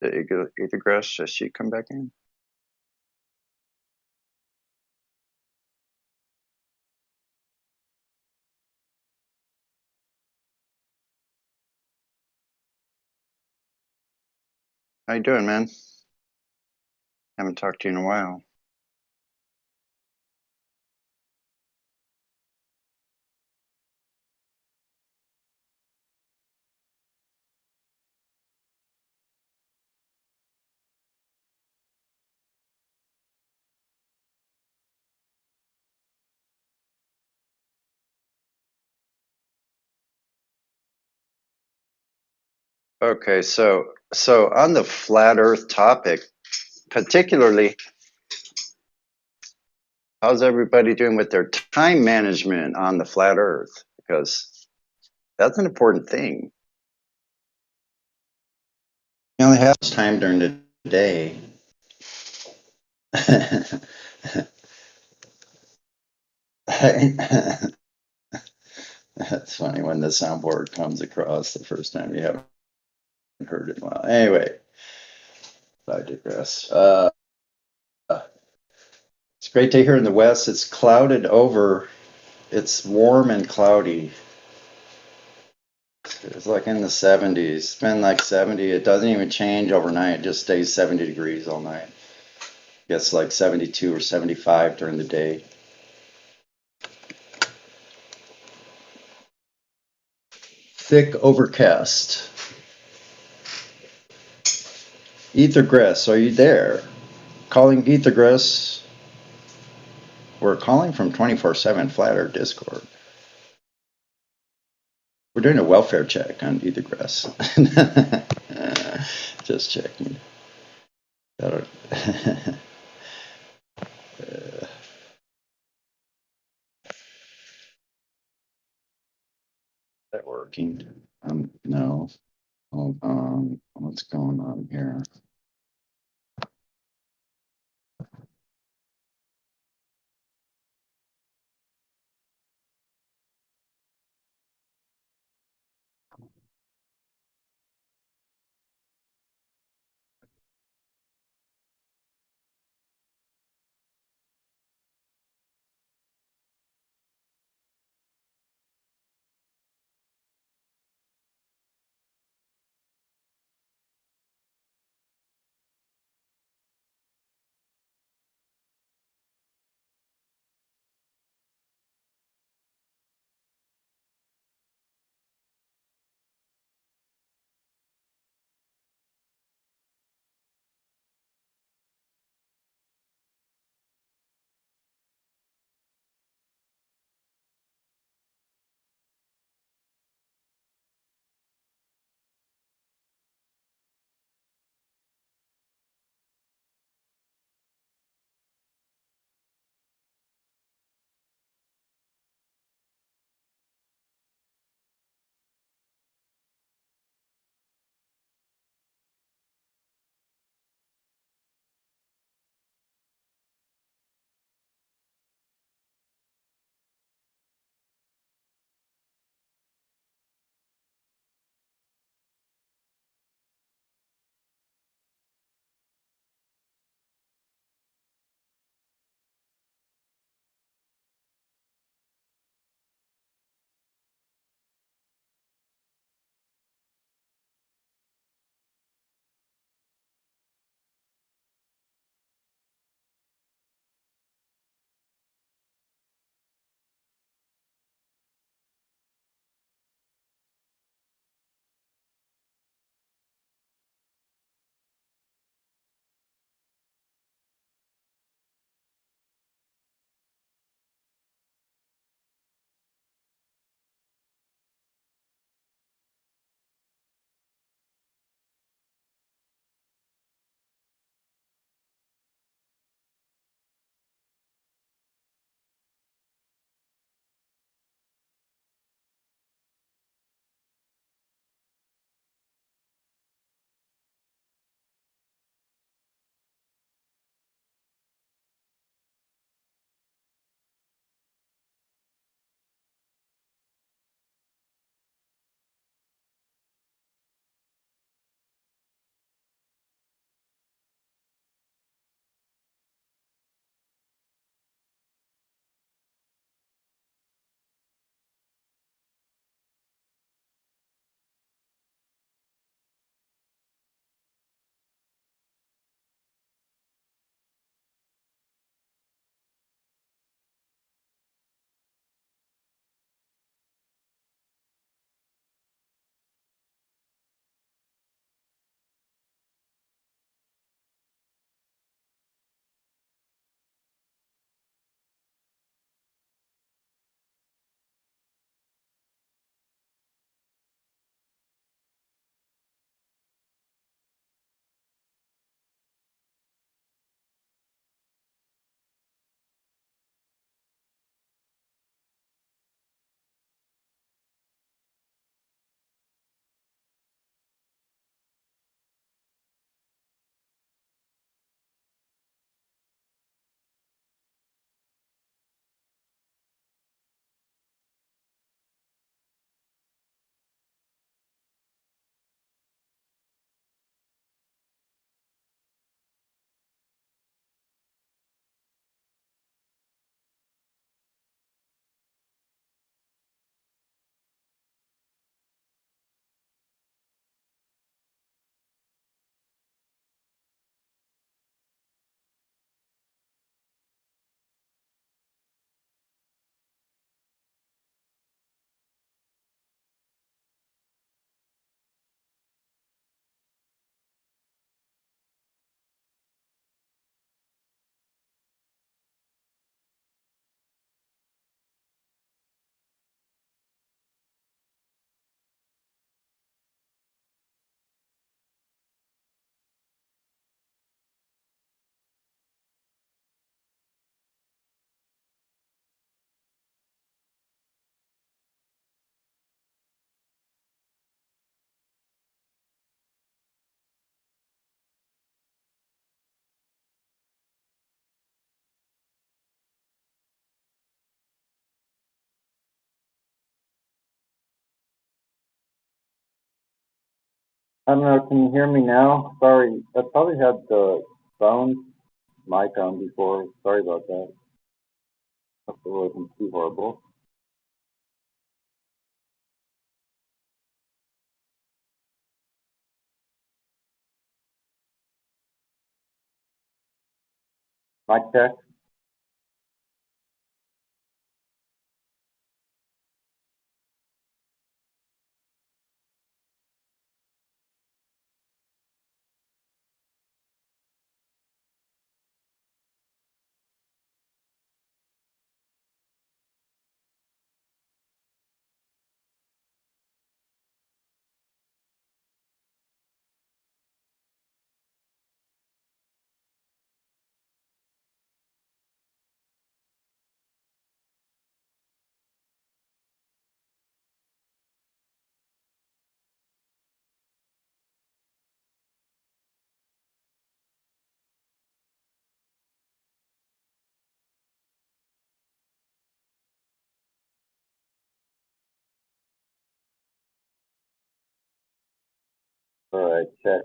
Did Egress, does she come back in? How you doing, man? Haven't talked to you in a while. Okay, so on the flat Earth topic, particularly, how's everybody doing with their time management on the flat Earth? Because that's an important thing. You only have time during the day. That's funny when the soundboard comes across the first time you haven't heard it in a while. Anyway, I digress. It's great day here in the west. It's clouded over. It's warm and cloudy. It's like in the 70s. It's been like 70. It doesn't even change overnight. It just stays 70 degrees all night. Gets like 72 or 75 during the day. Thick overcast. Ethergress, are you there? Calling Ethergress. We're calling from 24/7 Flat Earth Discord. We're doing a welfare check on Ethergress. Just checking. That working? No. Hold on. What's going on here? I don't know, can you hear me now? Sorry, I probably had the phone mic on before. Sorry about that. Hope it wasn't too horrible. Mic check. All right, check.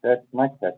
Check, mic check.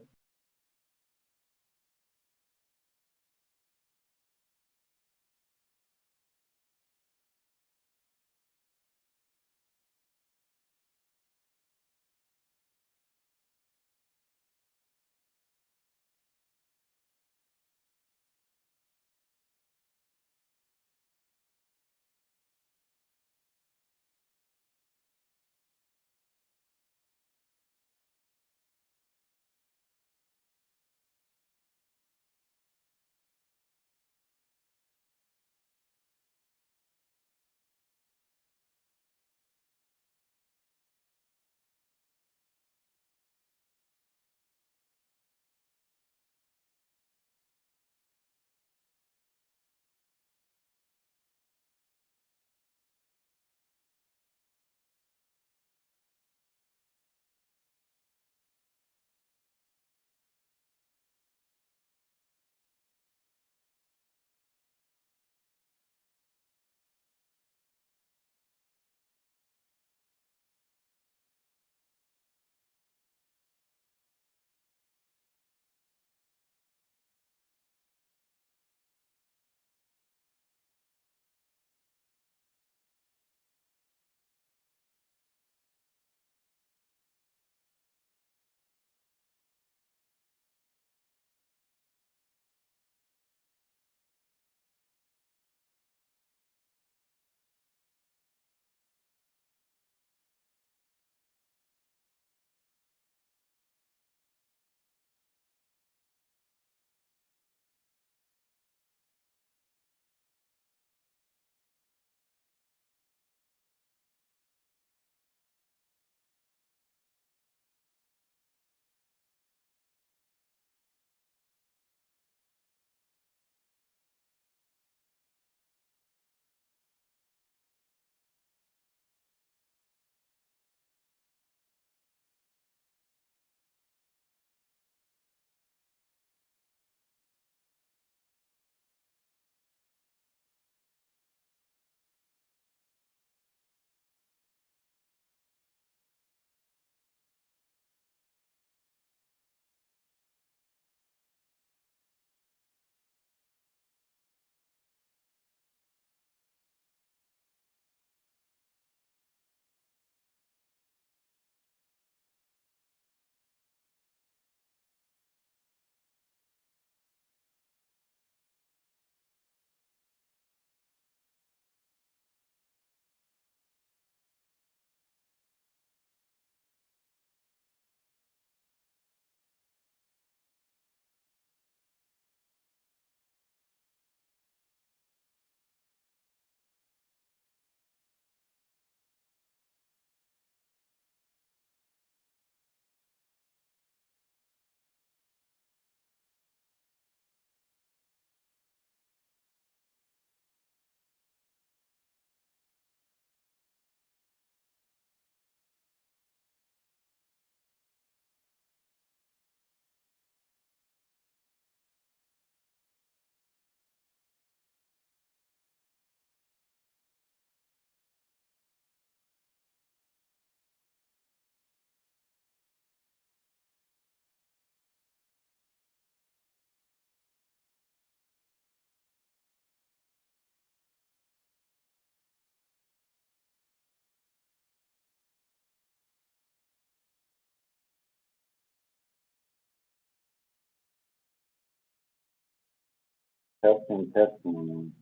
Testing.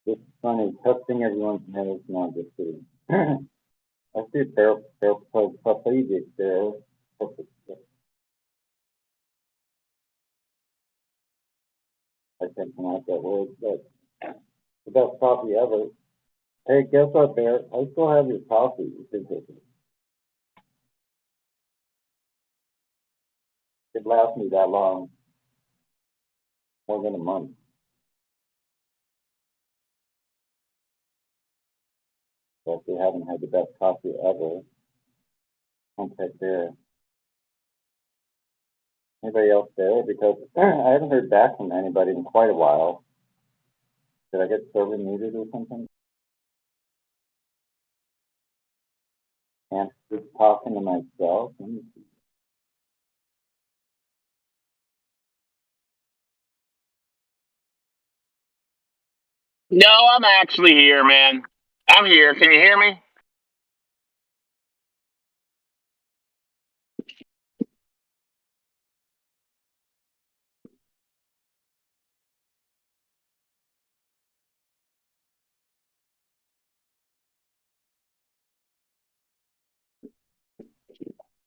It's funny, testing everyone's nose, not just kidding. I see paraplegic there. I can't pronounce that word, but the best coffee ever. Hey, guess what, Bear? I still have your coffee. You can take it. It lasts me that long. More than a month. So if you haven't had the best coffee ever, contact Bear. Anybody else there? Because I haven't heard back from anybody in quite a while. Did I get server muted or something? And just talking to myself. Let me see. No, I'm actually here, man. I'm here. Can you hear me?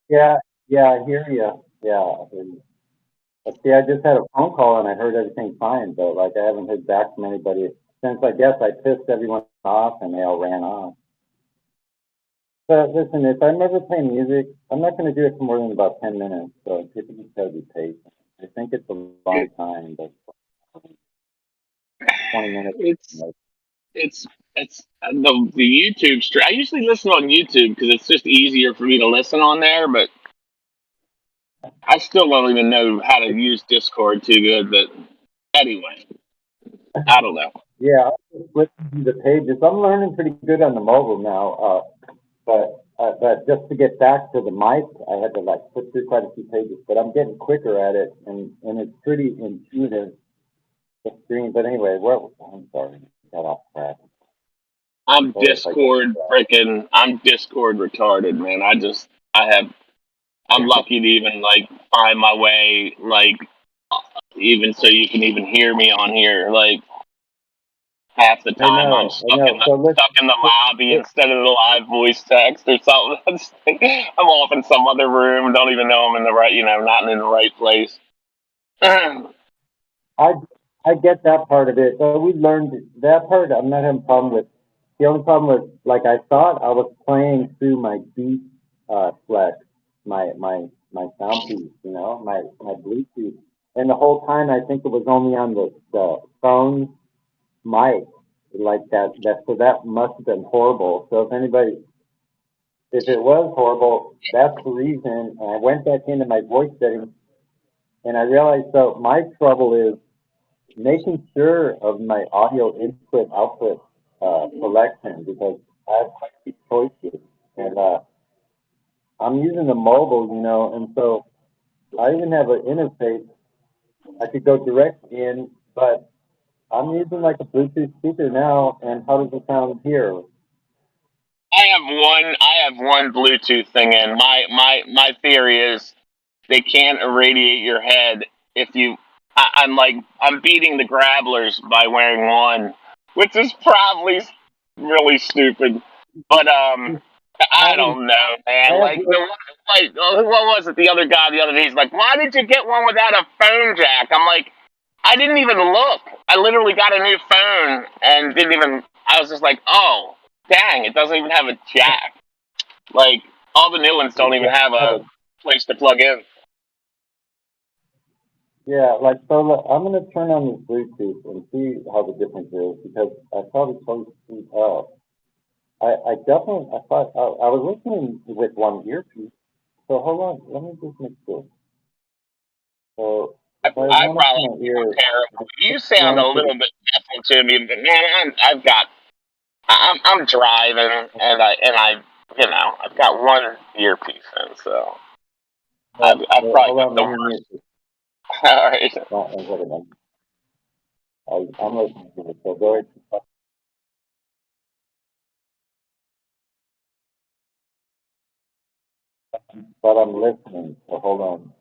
Yeah, I hear you. Yeah, I hear you. But see, I just had a phone call and I heard everything fine, but like I haven't heard back from anybody since I guess I pissed everyone off and they all ran off. But listen, if I'm ever playing music, I'm not going to do it for more than about 10 minutes, so people just got to be patient. I think it's a long time, but 20 minutes. It's the YouTube stream. I usually listen on YouTube because it's just easier for me to listen on there. But I still don't even know how to use Discord too good. But anyway, I don't know. Yeah, I'll just listen to the pages. I'm learning pretty good on the mobile now, but just to get back to the mic, I had to like put through quite a few pages. But I'm getting quicker at it, and it's pretty intuitive. The screen, but anyway, I'm sorry, got off track. I'm Discord retarded, man. I'm lucky to even like find my way, like even so you can even hear me on here. Like half the time I'm stuck in the lobby instead of the live voice text or something. I'm off in some other room, don't even know I'm in the right, not in the right place. I get that part of it. So we learned that part. I'm not having a problem with. The only problem was, like, I thought I was playing through my Beat Flex, my sound piece, my Bluetooth, and the whole time I think it was only on the phone mic, like that. So that must have been horrible. So if it was horrible, that's the reason. And I went back into my voice settings, and I realized, so my trouble is making sure of my audio input output selection, because I have quite a few choices, and I'm using the mobile, and so I even have an interface. I could go direct in, but I'm using like a Bluetooth speaker now, and how does it sound here? I have one Bluetooth thing in. My theory is they can't irradiate your head if you. I'm beating the grabblers by wearing one, which is probably really stupid. But I don't know, man. What was it? The other guy the other day, he's like, "Why did you get one without a phone jack?" I'm like, I didn't even look. I literally got a new phone and didn't even. I was just like, oh, dang! It doesn't even have a jack. Like all the new ones don't even have a place to plug in. Yeah, like, so look, I'm going to turn on this Bluetooth and see how the difference is, because I thought it totally speed up. I thought I was listening with one earpiece. So hold on, let me just make sure. So I probably sound terrible. You sound a little bit deafened to me, but man, I'm driving and I've got one earpiece in, so I've probably got the worst. All right. I'm listening to it, so go ahead. But I'm listening, so hold on.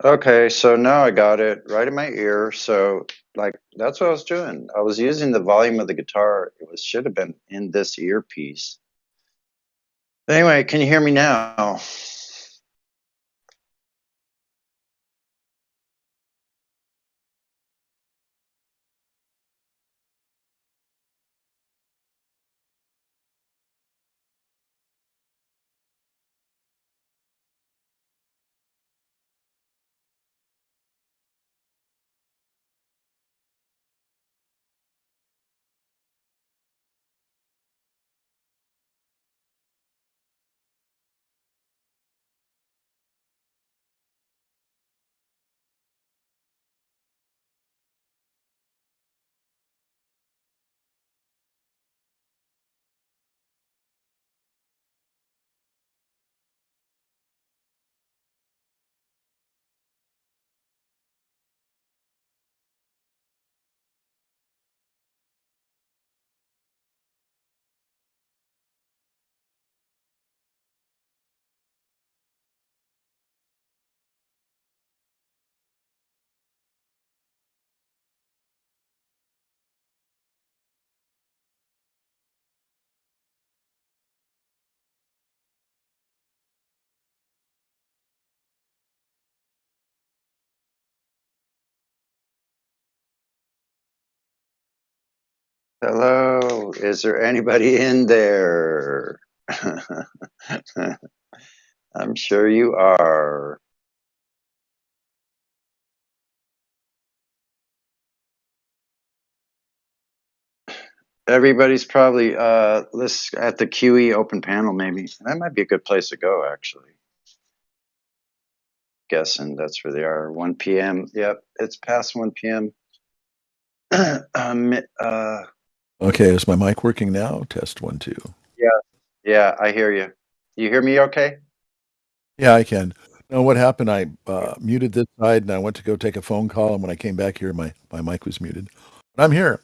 Okay, so now I got it right in my ear. So, like, that's what I was doing. I was using the volume of the guitar. Should have been in this earpiece. But anyway, can you hear me now? Hello, is there anybody in there? I'm sure you are. Everybody's probably list at the QE open panel, maybe. That might be a good place to go, actually. Guessing that's where they are. 1 p.m. Yep, it's past 1 p.m. Okay, is my mic working now? Test 1, 2. Yeah, I hear you. You hear me okay? Yeah, I can. No, what happened? I muted this side and I went to go take a phone call, and when I came back here, my mic was muted. But I'm here.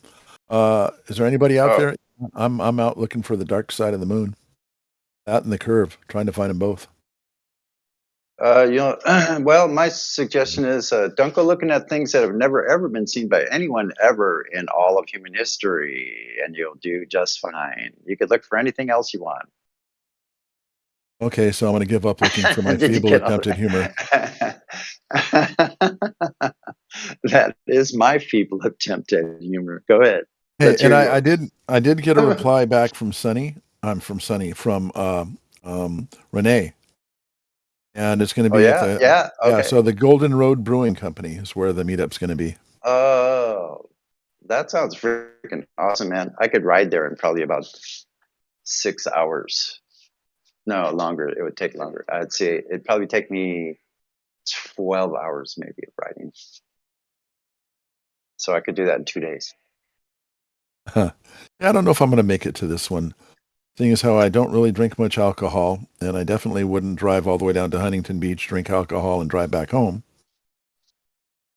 Is there anybody out there? I'm out looking for the dark side of the moon. Out in the curve, trying to find them both. Well, my suggestion is don't go looking at things that have never ever been seen by anyone ever in all of human history, and you'll do just fine. You could look for anything else you want. Okay, so I'm going to give up looking for my Did you feeble get all attempted humor. That is my feeble attempt at humor. Go ahead. Hey, Let's and hear I yours. did get a reply back from Sunny. From Renee, and it's going to Oh be at yeah, the yeah. Okay. So the Golden Road Brewing Company is where the meetup's going to be. Oh, that sounds freaking awesome, man. I could ride there in probably about 6 hours. No, longer. It would take longer. I'd say it'd probably take me 12 hours maybe of riding. So I could do that in 2 days. Huh. I don't know if I'm going to make it to this one. Seeing as how I don't really drink much alcohol, and I definitely wouldn't drive all the way down to Huntington Beach, drink alcohol, and drive back home.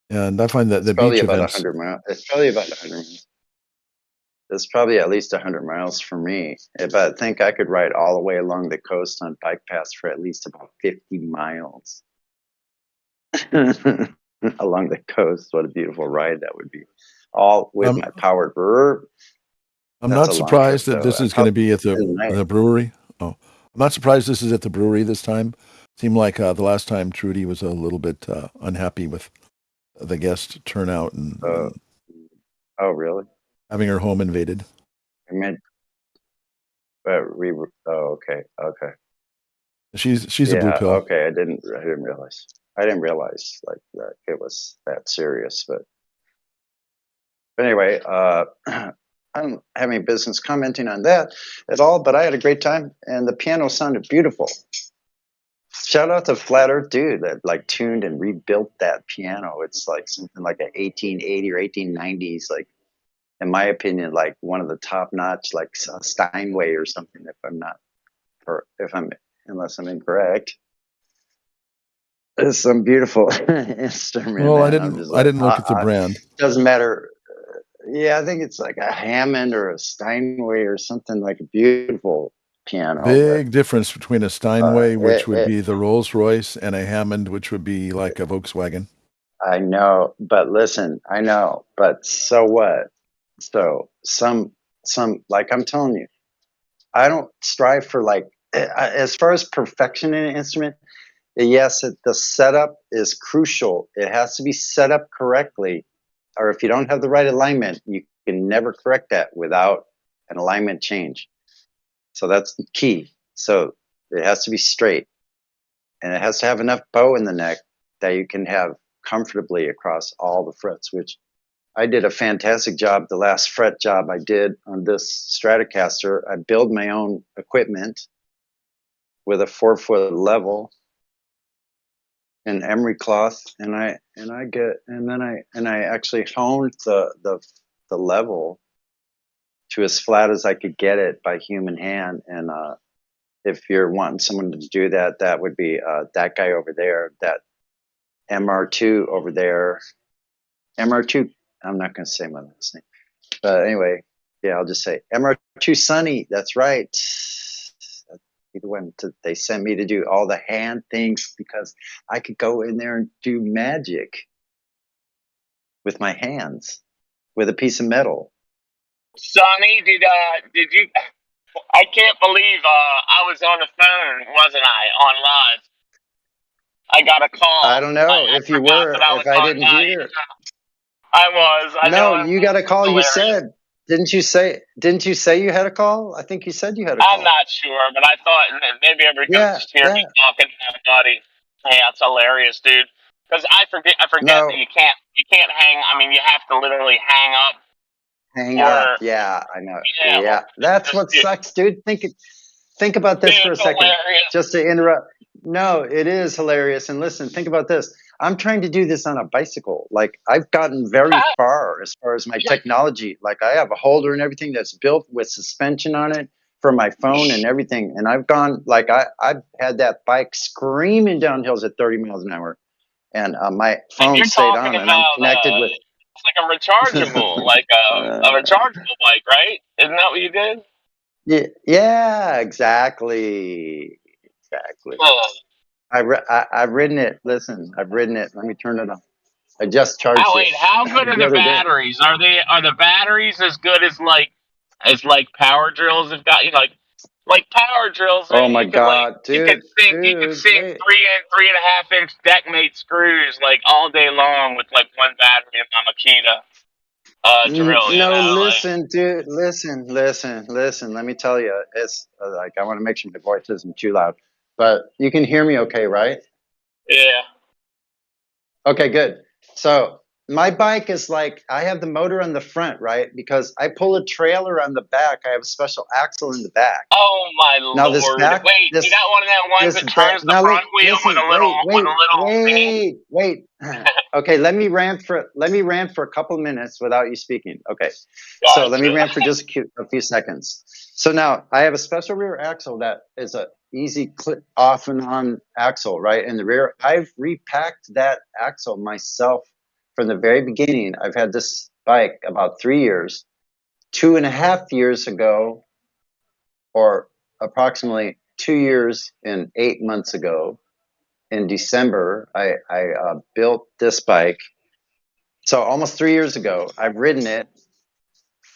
And I find that the It's probably beach about events. 100 miles. It's probably about 100 miles. it's probably at least 100 miles for me. But I think I could ride all the way along the coast on bike paths for at least about 50 miles. Along the coast. What a beautiful ride that would be. All with my powered burp. I'm That's not a long surprised trip, that though. this is going to be at the Nice. brewery. Oh, I'm not surprised this is at the brewery this time. Seemed like the last time Trudy was a little bit unhappy with the guest turnout and Oh, really? having her home invaded. I meant, oh, okay. She's a blue Yeah, pill. okay. I didn't realize. I didn't realize like that it was that serious. But anyway, I don't have any business commenting on that at all. But I had a great time, and the piano sounded beautiful. Shout out to Flat Earth Dude that like tuned and rebuilt that piano. It's like something like a 1880 or 1890s, like in my opinion, like one of the top notch, like Steinway or something. Unless I'm incorrect. It's some beautiful instrument. Well, I man. I'm didn't just I like, didn't look at the brand. doesn't matter. Yeah, I think it's like a Hammond or a Steinway or something, like a beautiful piano. Big difference between a Steinway, which would it- be the Rolls Royce, and a Hammond, which would be like a Volkswagen. I know, but listen, I know, but so what? So some like I'm telling you, I don't strive for like as far as perfection in an instrument. Yes, the setup is crucial. It has to be set up correctly, or if you don't have the right alignment, you can never correct that without an alignment change. So that's the key. So it has to be straight, and it has to have enough bow in the neck that you can have comfortably across all the frets, which I did a fantastic job. The last fret job I did on this Stratocaster, I build my own equipment with a 4-foot level and emery cloth, and I actually honed the level to as flat as I could get it by human hand. And if you're wanting someone to do that, that would be that guy over there, that MR2 over there. MR2, I'm not going to say my last name. But anyway, yeah, I'll just say MR2 Sunny. That's right. They sent me to do all the hand things because I could go in there and do magic with my hands with a piece of metal. Sonny, did you? I can't believe I was on the phone, wasn't I, on live? I got a call. I don't know if you were, if I didn't hear. I was. I know. No, you got a call. You said, didn't you say you had a call? I think you said you had a call. I'm not sure, but I thought maybe everybody just hear me talking to everybody. Hey, that's hilarious, dude. Because I forget that you can't hang. I mean, you have to literally hang up. Hang up. Yeah, I know. Yeah, that's what sucks, dude. Think about this for a second. Hilarious. Just to interrupt. No, it is hilarious. And listen, think about this. I'm trying to do this on a bicycle. Like I've gotten very far as my technology. Like I have a holder and everything that's built with suspension on it for my phone and everything. And I've gone like I've had that bike screaming down hills at 30 miles an hour, and my phone stayed on, and I'm connected with. It's like a rechargeable, like a rechargeable bike, right? Isn't that what you did? Yeah, exactly. I've ridden it. Listen, I've ridden it. Let me turn it on. I just charged it. Wait, how good are the batteries? Are the batteries as good as power drills have got? Like power drills. Oh my god, dude! You could sink 3.5 inch deckmate screws like all day long with like one battery in my Makita drill. No, listen, dude. Listen. Let me tell you, it's like I want to make sure my voice isn't too loud, but you can hear me, okay, right? Yeah. Okay, good. So my bike is like I have the motor on the front, right? Because I pull a trailer on the back. I have a special axle in the back. Oh my Now lord! this back, Wait, you got one of them ones that turns the front wheel with a little. Wait. Okay, let me rant for a couple minutes without you speaking. Okay, so let me rant for just a few seconds. So now I have a special rear axle that is a easy clip off and on axle, right? In the rear, I've repacked that axle myself from the very beginning. I've had this bike about 3 years, 2.5 years ago, or approximately 2 years and 8 months ago, in December, I built this bike. So almost 3 years ago, I've ridden it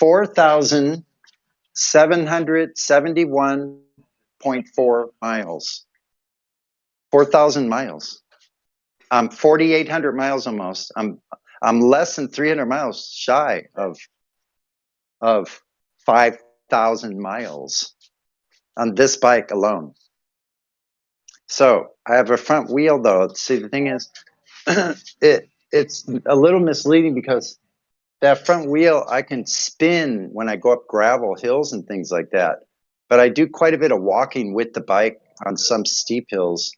4,771.4 miles. 4,000 miles. I'm 4,800 miles almost. I'm less than 300 miles shy of 5,000 miles on this bike alone. So I have a front wheel though. See, the thing is, it's a little misleading because that front wheel I can spin when I go up gravel hills and things like that. But I do quite a bit of walking with the bike on some steep hills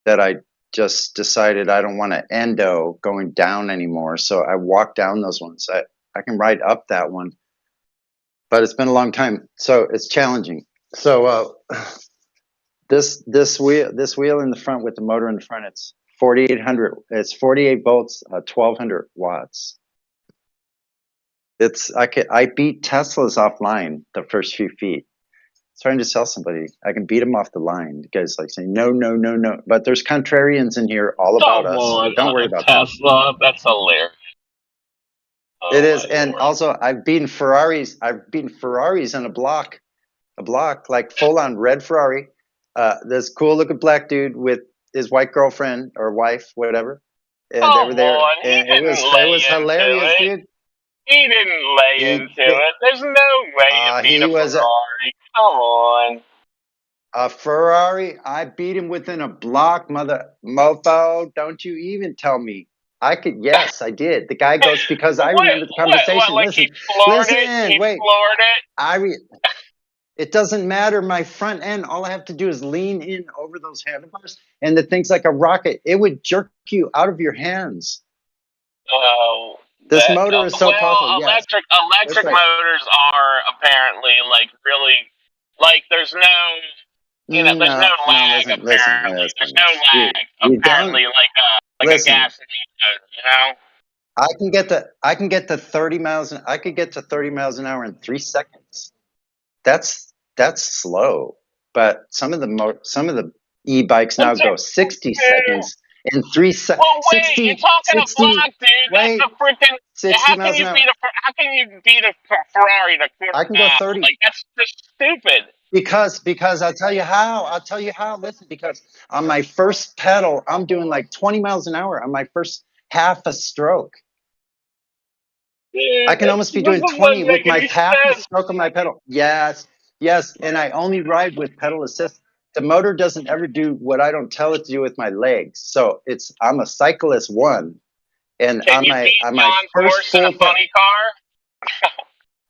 that I just decided I don't want to endo going down anymore. So I walk down those ones. I can ride up that one, but it's been a long time, so it's challenging. So this wheel in the front with the motor in the front, it's 4,800. It's 48 volts, 1,200 watts. I beat Teslas offline the first few feet. Trying to sell somebody, I can beat them off the line. The guy's like saying no, no, no, no. But there's contrarians in here all about Come us. on, Don't worry about Tesla. That's hilarious. that. It is, and also I've beaten Ferraris. I've beaten Ferraris on a block like full on red Ferrari. This cool looking black dude with his white girlfriend or wife, whatever. And they were there, and it was hilarious, dude. He didn't lay into it. There's no way to beat a Ferrari. Come on. A Ferrari, I beat him within a block, mofo. Don't you even tell me. Yes, I did. The guy goes, because I remember the conversation. Listen, wait. It doesn't matter. My front end, all I have to do is lean in over those handlebars, and the thing's like a rocket. It would jerk you out of your hands. Oh. This motor is so powerful. Electric motors are apparently like really, like there's no, there's no lag apparently. There's no lag apparently like a gasoline motor, I can get to 30 miles an hour in 3 seconds. That's slow. But some of the e-bikes now go 60 seconds. In 3 seconds. Well, wait, 60, you're talking 60, a block, dude. wait, That's a freaking. 60 How miles can you an hour. how can you beat a Ferrari to quarter I can go 30. Like that's just stupid. Because I'll tell you how. Listen, because on my first pedal, I'm doing like 20 miles an hour on my first half a stroke. Dude, I can almost be doing 20 with my half a stroke on my pedal. Yes, and I only ride with pedal assist. The motor doesn't ever do what I don't tell it to do with my legs. So I'm a cyclist one, and on my first full funny car.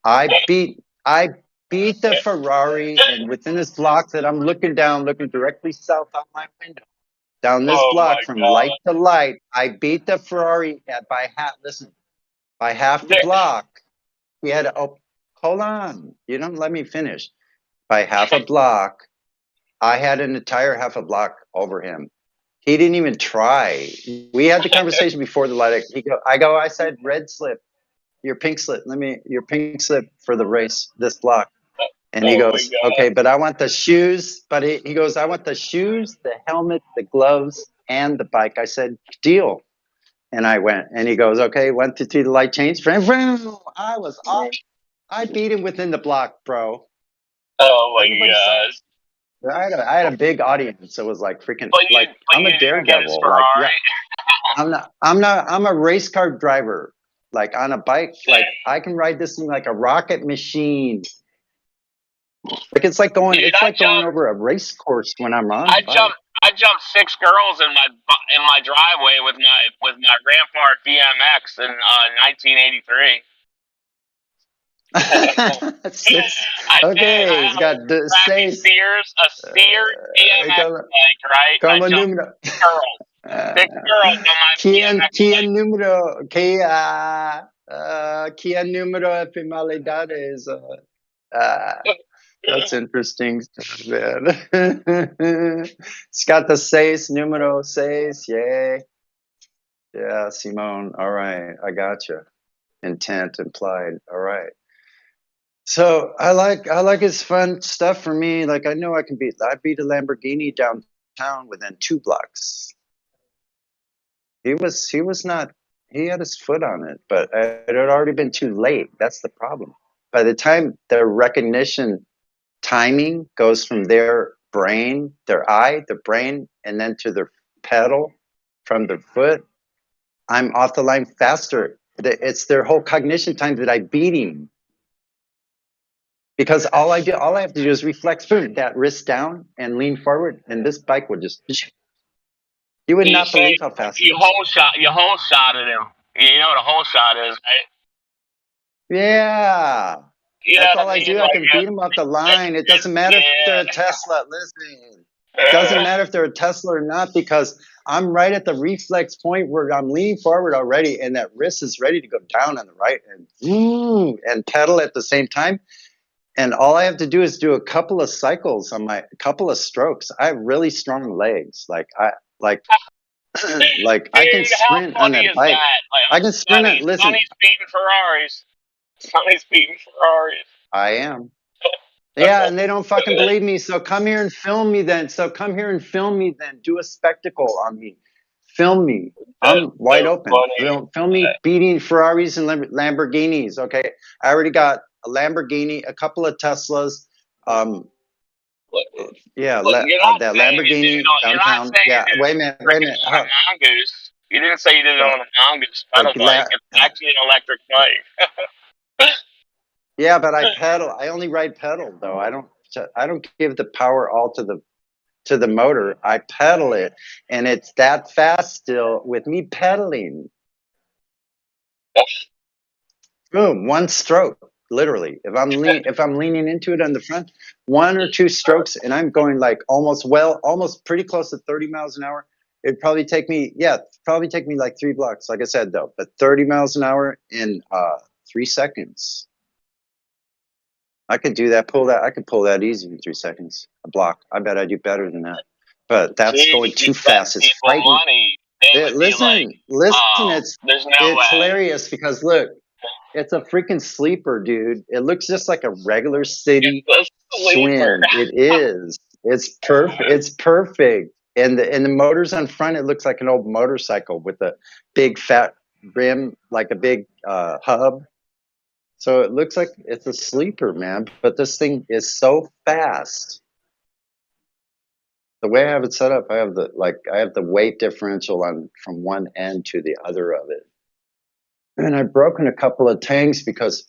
I beat the Ferrari, and within this block that I'm looking directly south out my window, down this block from light to light, I beat the Ferrari by half the block. We had hold on, you don't let me finish. By half a block. I had an entire half a block over him. He didn't even try. We had the conversation before the light. I said, red slip, your pink slip. Your pink slip for the race, this block. And he goes, okay, but I want the shoes. But he goes, I want the shoes, the helmet, the gloves, and the bike. I said, deal. And I went, and he goes, okay, 1, 2, 3, the light changed. I was off. I beat him within the block, bro. Oh my gosh. I had a big audience. It was like freaking I'm a daredevil. I'm a race car driver. Like on a bike, like I can ride this thing like a rocket machine. Like it's like going over a race course when I'm on. I jumped 6 girls in my driveway with my Rampart BMX in 1983. Okay, he's got the Sears BMX bike, right? Como I jumped número. 6 girls on my Kia número, Kia número de penalidades. That's interesting, man. It's got the 6, número 6, yay. Yeah, Simone, all right, I got you. Intent implied, all right. So I like his fun stuff for me. Like I know I beat a Lamborghini downtown within 2 blocks. He was not, he had his foot on it, but it had already been too late. That's the problem. By the time their recognition timing goes from their brain, their eye, the brain, and then to their pedal from their foot, I'm off the line faster. It's their whole cognition time that I beat him. Because all I have to do is reflex, boom, that wrist down and lean forward, and this bike would just. You would not believe how fast. You whole shot at him. You know what a whole shot is, right? Yeah. You That's know all what I mean? do. I can beat them off the line. It doesn't matter if they're a Tesla. Listen, it doesn't matter if they're a Tesla or not, because I'm right at the reflex point where I'm leaning forward already, and that wrist is ready to go down on the right and pedal at the same time. And all I have to do is do a couple of cycles on a couple of strokes. I have really strong legs. Like I can sprint on that bike. I can sprint it. Listen, Sonny's beating Ferraris. Sonny's beating Ferraris. I am. Yeah, and they don't fucking believe me. So come here and film me then. Do a spectacle on me. Film me. I'm wide open. Film me beating Ferraris and Lamborghinis. Okay, I already got a Lamborghini, a couple of Teslas. Yeah, that Lamborghini downtown. Yeah, wait a minute. Mongoose. You didn't say you did it on a Mongoose pedal bike. It's actually an electric bike. Yeah, but I pedal. I only ride pedal though. I don't give the power all to the motor. I pedal it, and it's that fast still with me pedaling. Boom, one stroke, literally. If I'm leaning into it on the front, 1 or 2 strokes, and I'm going like almost pretty close to 30 miles an hour. It'd probably take me like 3 blocks, like I said though, but 30 miles an hour in 3 seconds. I could do that. I could pull that easy in 3 seconds. A block. I bet I do better than that. But that's going too fast. It's frightening. Listen. It's hilarious because look, it's a freaking sleeper, dude. It looks just like a regular city Schwinn. It is. It's perfect. It's perfect. And the motors on front, it looks like an old motorcycle with a big fat rim, like a big hub. So it looks like it's a sleeper, man. But this thing is so fast. The way I have it set up, I have the weight differential from one end to the other of it. And I've broken a couple of tanks because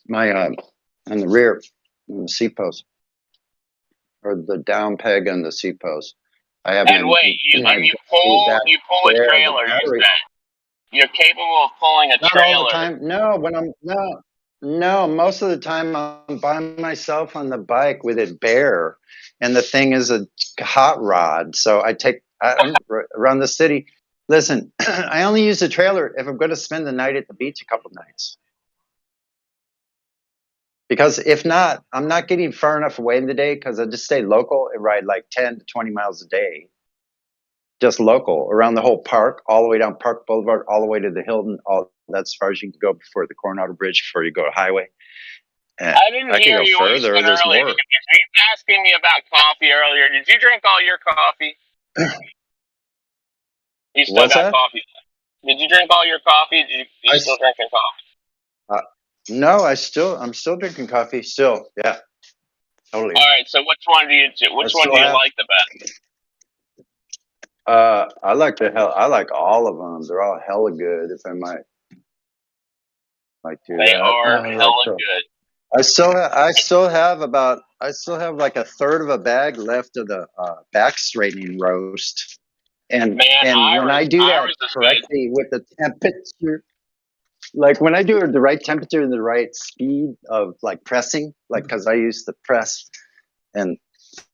my on the rear, on the seat post, or the down peg on the seat post. I have. And wait, you pull a trailer. You're capable of pulling a trailer. Not all the time. No, most of the time I'm by myself on the bike with it bare, and the thing is a hot rod. So I'm around the city. Listen, I only use the trailer if I'm going to spend the night at the beach a couple nights. Because if not, I'm not getting far enough away in the day because I just stay local and ride like 10 to 20 miles a day. Just local, around the whole park, all the way down Park Boulevard, all the way to the Hilton. That's as far as you can go before the Coronado Bridge, before you go to highway. And I didn't hear you further. There's earlier. more. You were asking me about coffee earlier. Did you drink all your coffee? You still What's got that? coffee? Did you drink all your coffee? You still drinking coffee? No, I'm still drinking coffee. Still, yeah, totally. All right. So which one do you like the best? I like all of them. They're all hella good. If I might do They that. are hella good. I still have like a third of a bag left of the back straightening roast. And when I do that correctly with the temperature, like when I do it the right temperature and the right speed of like pressing, like because I use the press, and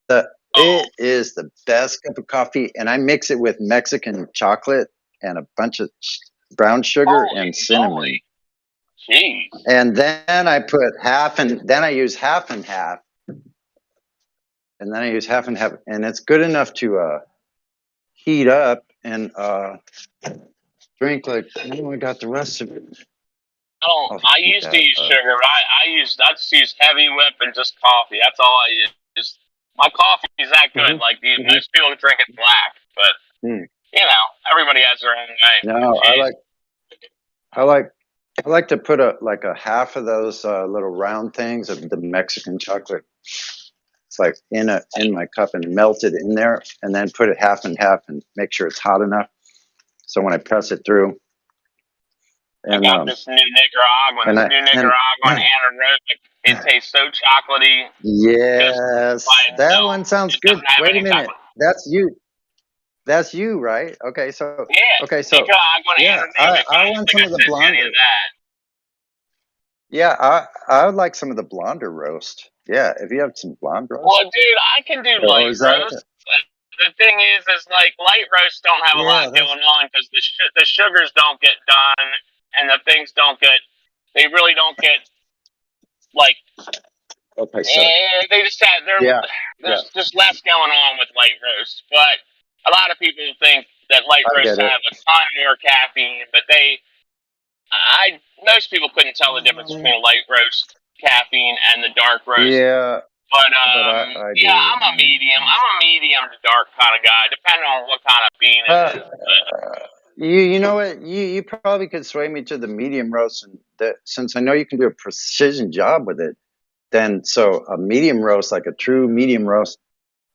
it is the best cup of coffee. And I mix it with Mexican chocolate and a bunch of brown sugar and cinnamon. Jeez. And then I put then I use half and half. And then I use half and half, and it's good enough to heat up and drink like I got the rest of it. I used to use sugar. But I just use heavy whip and just coffee. That's all I use. My coffee is that good. Like most people drink it black, but you know, everybody has their own way. No, I like to put a half of those little round things of the Mexican chocolate. It's like in my cup and melt it in there, and then put it half and half and make sure it's hot enough. So when I press it through, I got this new Nicaraguan, anaerobic. It tastes so chocolatey. Yes, that one sounds good. Wait a minute, that's you. That's you, right? Okay, so Nicaraguan anaerobic. I want some of the blonder. Yeah, I would like some of the blonder roast. Yeah, if you have some blonde roast. Well, dude, I can do light roast. The thing is like light roasts don't have a lot going on because the sugars don't get done and the things they really don't get like. Okay, so they just have there's just less going on with light roasts, but a lot of people think that light roasts have a ton more caffeine, but most people couldn't tell the difference between a light roast caffeine and the dark roast. Yeah. But I'm a medium. I'm a medium to dark kind of guy, depending on what kind of bean it is. You know what? You probably could sway me to the medium roast, and since I know you can do a precision job with it, then so a medium roast, like a true medium roast,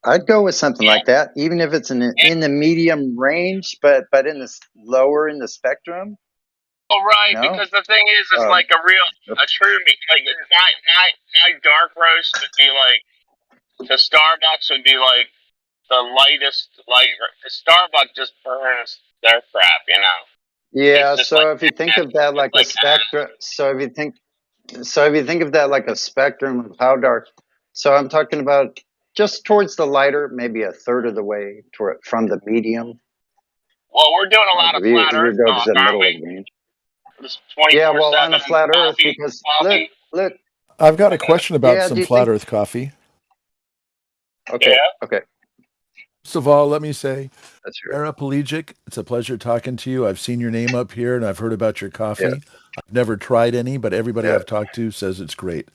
I'd go with something like that, even if it's in the medium range, but in the lower in the spectrum. Oh, right, because the thing is, it's like a true meat. Like my dark roast would be like, the Starbucks would be like the lightest light. The Starbucks just burns their crap, you know. Yeah, so if you think of that like a spectrum, so if you think of that like a spectrum of how dark, so I'm talking about just towards the lighter, maybe a third of the way from the medium. Well, we're doing a lot of flat earth talk, aren't we? Yeah, well, on the flat earth, because look. I've got a question about some flat earth coffee. Okay. Okay. First of all, let me say, paraplegic, it's a pleasure talking to you. I've seen your name up here and I've heard about your coffee. Yeah. I've never tried any, but everybody I've talked to says it's great.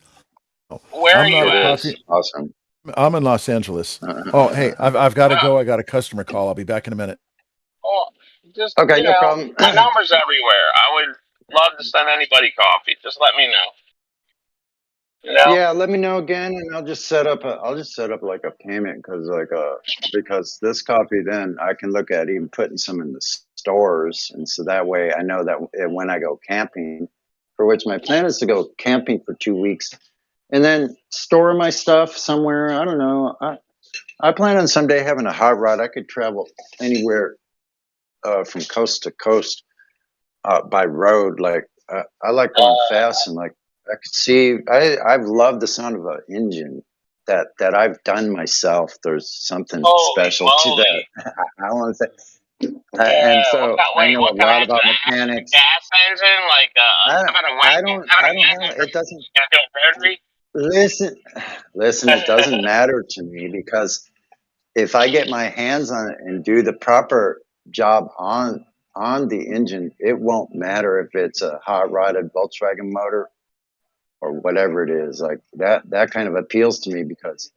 Where are you at? Awesome. I'm in Los Angeles. Oh, hey, I've got to go. I got a customer call. I'll be back in a minute. Well, just, okay, no problem. My number's everywhere. I would love to send anybody coffee. Just let me know. You know? Yeah, let me know again, and I'll just set up like a payment because this coffee, then I can look at even putting some in the stores, and so that way I know that when I go camping, for which my plan is to go camping for 2 weeks, and then store my stuff somewhere. I don't know. I plan on someday having a hot rod. I could travel anywhere from coast to coast by road. Like I like going fast, and like I could see. I've loved the sound of an engine that I've done myself. There's something special to that. I want to say, and so I know a lot about mechanics. Gas engine, like I don't have it. Doesn't listen. It doesn't matter to me because if I get my hands on it and do the proper job on the engine, it won't matter if it's a hot rodded Volkswagen motor or whatever it is. Like that kind of appeals to me because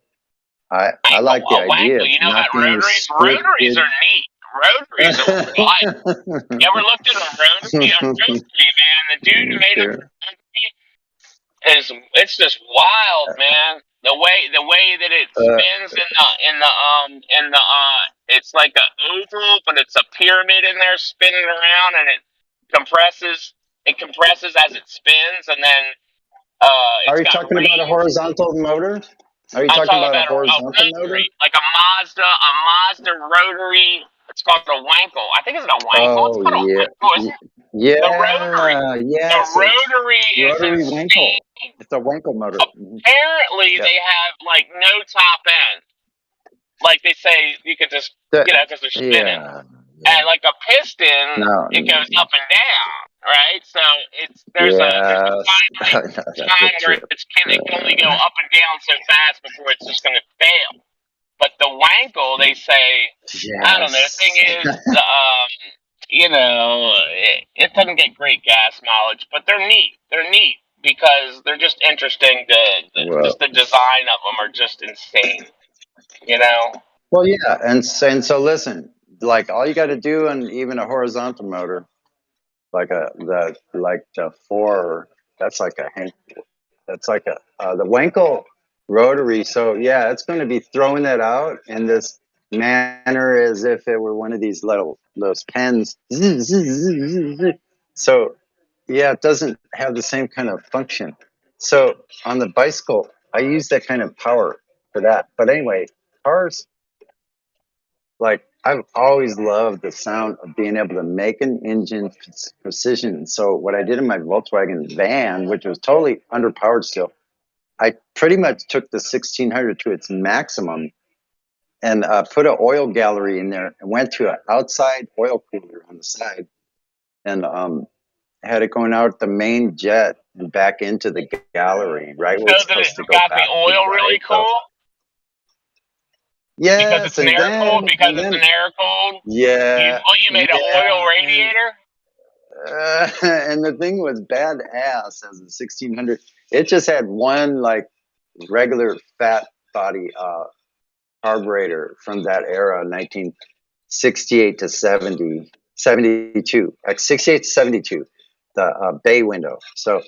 I like the idea. You know that rotaries are neat. Rotaries are wild. You ever looked at a rotary? A rotary, man. The dude who made a rotary it's just wild, man. The way that it spins in the it's like a oval, but it's a pyramid in there spinning around, and it compresses as it spins, and then are you talking about a horizontal motor? Are you talking about a horizontal motor? Like a Mazda rotary. It's called a Wankel. I think it's a Wankel. It's called a Wankel, isn't it? Yeah. The rotary is Wankel. It's a Wankel motor. Apparently, they have like no top end. Like they say, you could just because they're spinning. And like a piston, it goes up and down, right? So there's a time where it can only go up and down so fast before it's just going to fail. But the Wankel, they say, I don't know. The thing is, you know, it doesn't get great gas mileage, but they're neat. They're neat because they're just interesting. Just the design of them are just insane. You know. Well, yeah, and so listen, like all you got to do on even a horizontal motor, like the four, that's like the Wankel rotary. So yeah, it's going to be throwing that out in this manner as if it were one of those pens. So yeah, it doesn't have the same kind of function. So on the bicycle, I use that kind of power for that. But anyway, cars, like I've always loved the sound of being able to make an engine precision. So what I did in my Volkswagen van, which was totally underpowered still, I pretty much took the 1600 to its maximum and put an oil gallery in there and went to an outside oil cooler on the side and had it going out the main jet and back into the gallery, right where it's So that supposed it's to go got back the oil to, really right? So, cool yes, because it's an and air cooled. then, Because and it's then, an air cooled. yeah, You made an oil radiator. and the thing was badass as a 1600. It just had one like regular fat body carburetor from that era, 1968 to 72, like 68 to 72, the bay window. So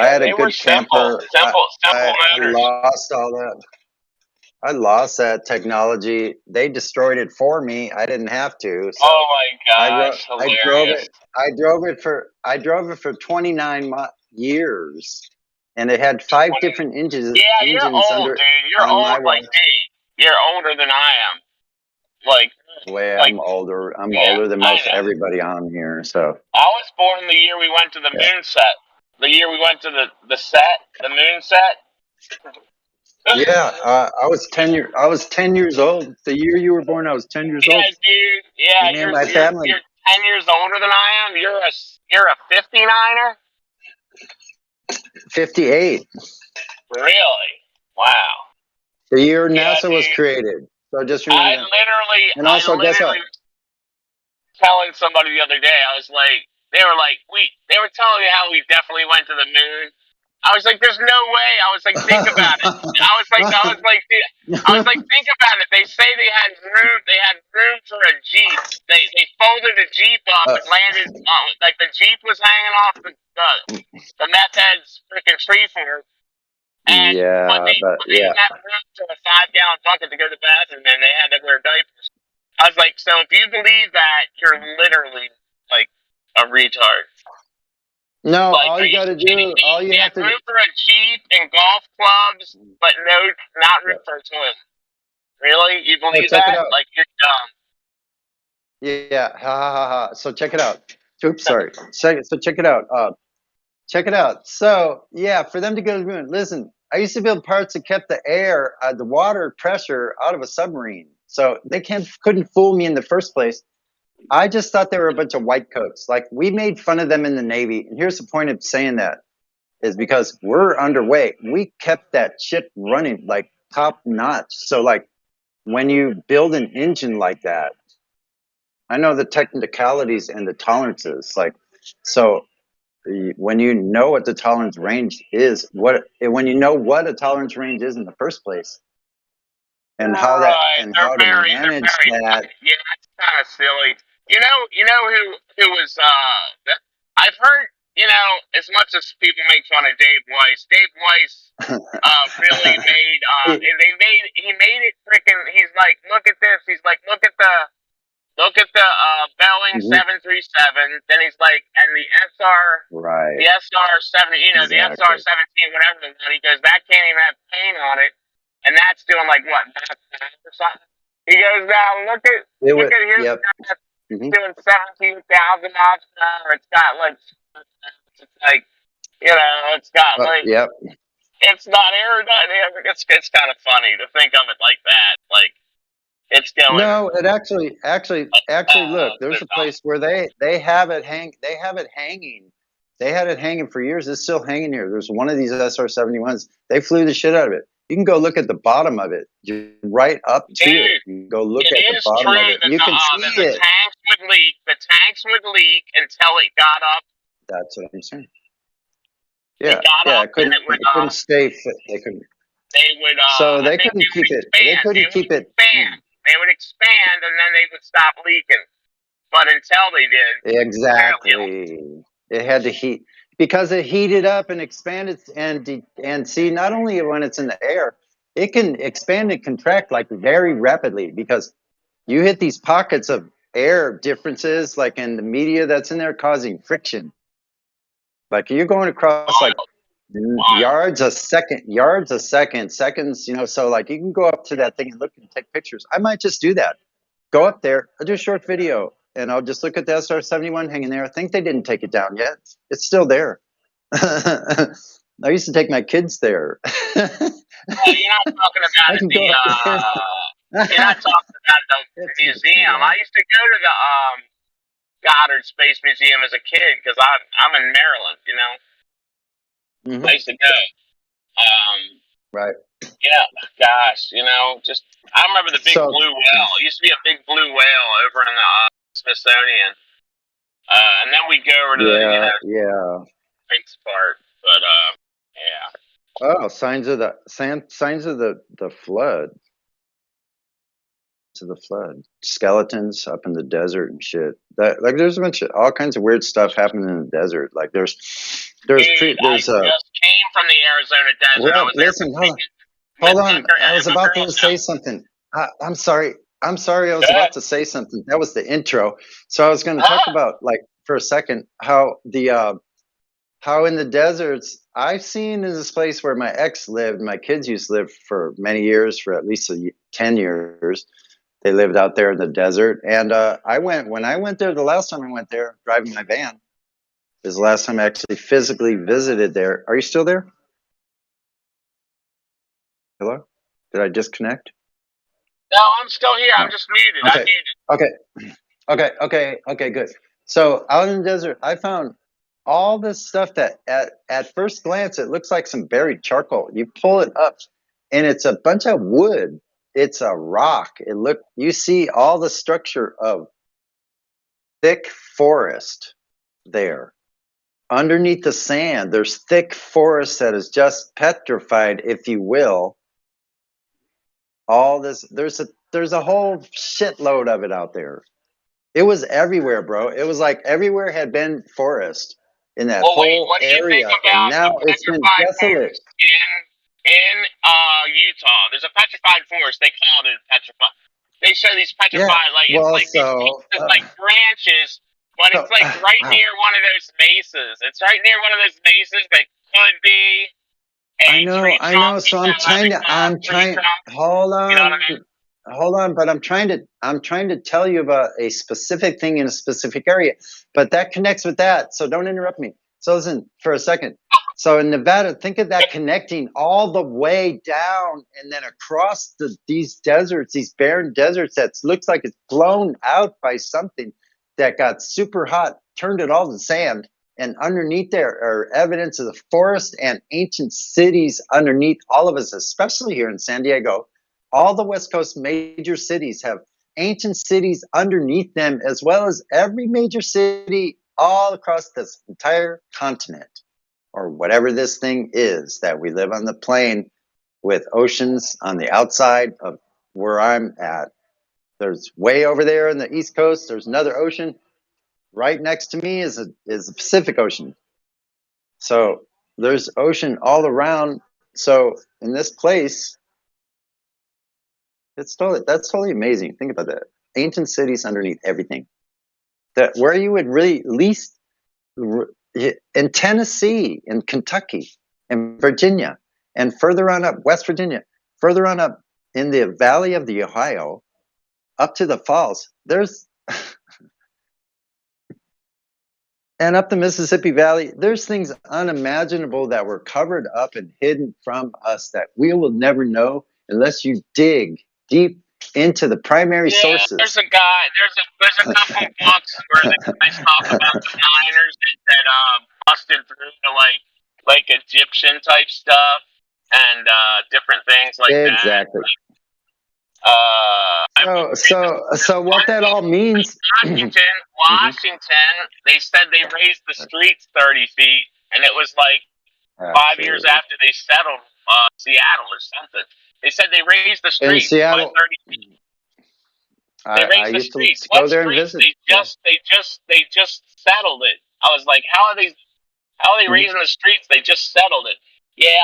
I had a They were good camper. simple I motors. lost all that. I lost that technology. They destroyed it for me. I didn't have to. So Oh my gosh, I drove hilarious! it. I drove it for 29 years, and it had 5 different Yeah, you're engines old, under dude. You're on my old like watch. me. You're older than I am. Like, Way I'm older. I'm yeah, older than I most know. everybody on here. So I was born the year we went to the moon set. The year we went to the set, the moon set. yeah, I was 10 years old. The year you were born, I was 10 years old. Yeah, dude. Yeah, Me and my family. you're 10 years older than I am. You're a 59er. 58. Really? Wow. The year NASA was created. So just remember I that. literally, And also, guess what? was telling somebody the other day. I was like, they were telling me how we definitely went to the moon. I was like, there's no way. I was like, think about it. I was like, think about it. They say they had room for a Jeep. They folded a Jeep up and landed, like the Jeep was hanging off the meth head's freaking freeform. And Yeah, they yeah. didn't have room for a 5-gallon bucket to go to the bathroom, and they had to wear diapers. I was like, so if you believe that, you're literally like a retard. No, Like, all you got to do, all you they have had to room for a Jeep and golf clubs, but not room for a toilet. Really? You believe check it that? out. Like, you're dumb. Yeah, ha ha ha ha. So check it out. Oops, sorry. So check it out. Check it out. So yeah, for them to go to the moon. Listen, I used to build parts that kept the air, the water pressure out of a submarine. So they couldn't fool me in the first place. I just thought they were a bunch of white coats. Like we made fun of them in the Navy. And here's the point of saying that is because we're underway. We kept that shit running like top notch. So like when you build an engine like that, I know the technicalities and the tolerances. Like, so when you know what the tolerance range is, when you know what a tolerance range is in the first place, and how that and how to manage that. Yeah, that's kind of silly. You know who was I've heard, as much as people make fun of Dave Weiss really made he made it freaking. He's like, look at this. He's like, look at the Boeing 737. Then he's like, and the Right. the SR-7, the SR-17, whatever. And he goes, that can't even have paint on it, and that's doing like what, or something. He goes, now look at here's doing 17,000 miles an hour. It's got like, it's got like, Yep. it's not aerodynamic. It's kind of funny to think of it like that. Like, it's going. No, it actually, look, there's a place where they have it hanging. They had it hanging for years. It's still hanging here. There's one of these SR-71s. They flew the shit out of it. You can go look at the bottom of it. You're right up to Dude, it. You can go look at it the is bottom true of it. that You can that see the it. tanks would leak. The tanks would leak until it got up. That's what I'm saying. It Yeah, got yeah. up It couldn't. and it would It couldn't stay fit. They couldn't. they would So I they think couldn't they would keep it. They expand. couldn't keep it. Expand. They would expand and then they would stop leaking. But until they did, Exactly. It had to heat because it heated up and expanded and see, not only when it's in the air, it can expand and contract like very rapidly because you hit these pockets of air differences like in the media that's in there causing friction. Like you're going across like yards a second, seconds, so like you can go up to that thing and look and take pictures. I might just do that. Go up there, I'll do a short video, and I'll just look at the SR-71 hanging there. I think they didn't take it down yet. It's still there. I used to take my kids there. you're not talking about I can go up there. you're not talking about the museum. I used to go to the Goddard Space Museum as a kid because I'm in Maryland, I used to go. Right. Yeah, gosh, just I remember the big So- blue whale. It used to be a big blue whale over in the Smithsonian, and then we go over to the Yeah. space part. But yeah. Oh, signs of the flood. To the flood. Skeletons up in the desert and shit. Like there's a bunch of all kinds of weird stuff happening in the desert. Like there's Dude, I just came from the Arizona desert. I Well, was there listen, for hold on. I was about to say something. I'm sorry. I was about to say something. That was the intro. So I was going to talk about, like, for a second, how in the deserts I've seen in this place where my ex lived. My kids used to live for many years, for at least 10 years. They lived out there in the desert, and when I went there the last time I went there, driving my van, is the last time I actually physically visited there. Are you still there? Hello? Did I disconnect? No, I'm still here. I'm just muted. I'm muted. Okay, good. So out in the desert, I found all this stuff that at first glance, it looks like some buried charcoal. You pull it up and it's a bunch of wood. It's a rock. You see all the structure of thick forest there. Underneath the sand, there's thick forest that is just petrified, if you will. All this, there's a whole shitload of it out there. It was everywhere, bro. It was like everywhere had been forest in that whole what do you area, think about and now the it's been petrified desolate. forest in Utah? There's a petrified forest. They call it petrified. They show these petrified like branches, but it's like right near one of those mesas. It's right near one of those mesas that could be I know. So I'm trying. Hold on. You know what I mean? Hold on, but I'm trying to tell you about a specific thing in a specific area, but that connects with that. So don't interrupt me. So listen for a second. So in Nevada, think of that connecting all the way down and then across these deserts, these barren deserts that looks like it's blown out by something that got super hot, turned it all to sand. And underneath there are evidence of the forest and ancient cities underneath all of us, especially here in San Diego. All the West Coast major cities have ancient cities underneath them, as well as every major city all across this entire continent, or whatever this thing is that we live on the plain with oceans on the outside of where I'm at. There's way over there in the East Coast, there's another ocean. Right next to me is the Pacific Ocean. So there's ocean all around. So in this place, that's totally amazing. Think about that. Ancient cities underneath everything. That where you would really least in Tennessee, in Kentucky, in Virginia, and further on up, West Virginia, further on up in the valley of the Ohio, up to the falls, there's and up the Mississippi Valley, there's things unimaginable that were covered up and hidden from us that we will never know unless you dig deep into the primary sources. There's a couple books where the guys talk about the miners that busted through to like Egyptian type stuff, and different things like Exactly. that. So what that all means? Washington, they said they raised the streets 30 feet, and it was like 5 years after they settled Seattle or something. They said they raised the In streets by Seattle, 30 feet. They I raised the used to streets. go What there and streets? visit. They just settled it. I was like, how are they raising the streets? They just settled it. Yeah,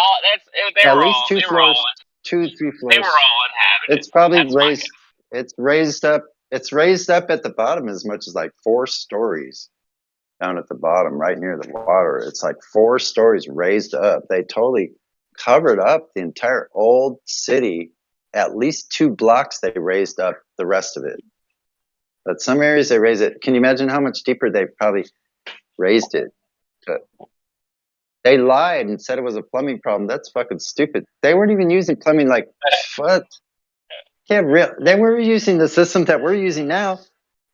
they At were least all two they were floors, all 2-3 they floors. were all inhabited. It's probably That's my raised. It's raised up. It's raised up at the bottom as much as like 4 stories down at the bottom, right near the water. It's like 4 stories raised up. They totally covered up the entire old city. At least 2 blocks they raised up the rest of it. But some areas they raise it. Can you imagine how much deeper they probably raised it? They lied and said it was a plumbing problem. That's fucking stupid. They weren't even using plumbing. Like what? They were using the system that we're using now.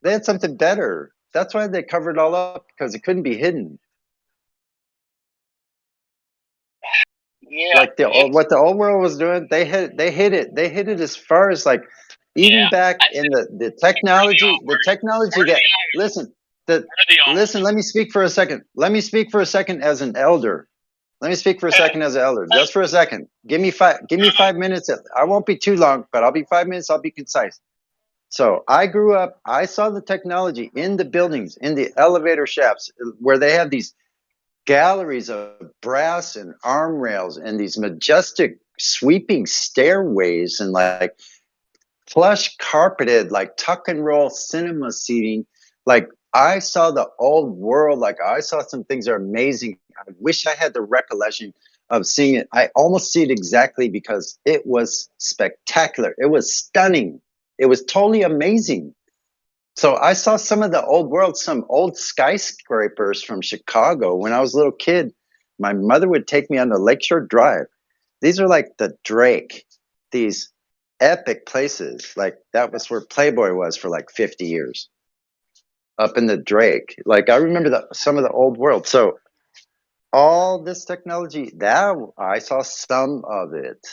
They had something better. That's why they covered it all up, because it couldn't be hidden. Yeah, Like what the old world was doing, they hid it. They hid it as far as like even back in the technology. The technology that listen. Listen. Let me speak for a second. Let me speak for a second as an elder. Let me speak for a second as an elder, just for a second. Give me 5 minutes. I won't be too long, but I'll be 5 minutes. I'll be concise. So I grew up, I saw the technology in the buildings, in the elevator shafts, where they have these galleries of brass and arm rails and these majestic sweeping stairways and like plush carpeted, like tuck and roll cinema seating. Like I saw the old world. Like I saw some things that are amazing. I wish I had the recollection of seeing it. I almost see it exactly because it was spectacular. It was stunning. It was totally amazing. So I saw some of the old world, some old skyscrapers from Chicago. When I was a little kid, my mother would take me on the Lakeshore Drive. These are like the Drake, these epic places. Like that was where Playboy was for like 50 years. Up in the Drake. Like I remember some of the old world. So all this technology, that I saw some of it.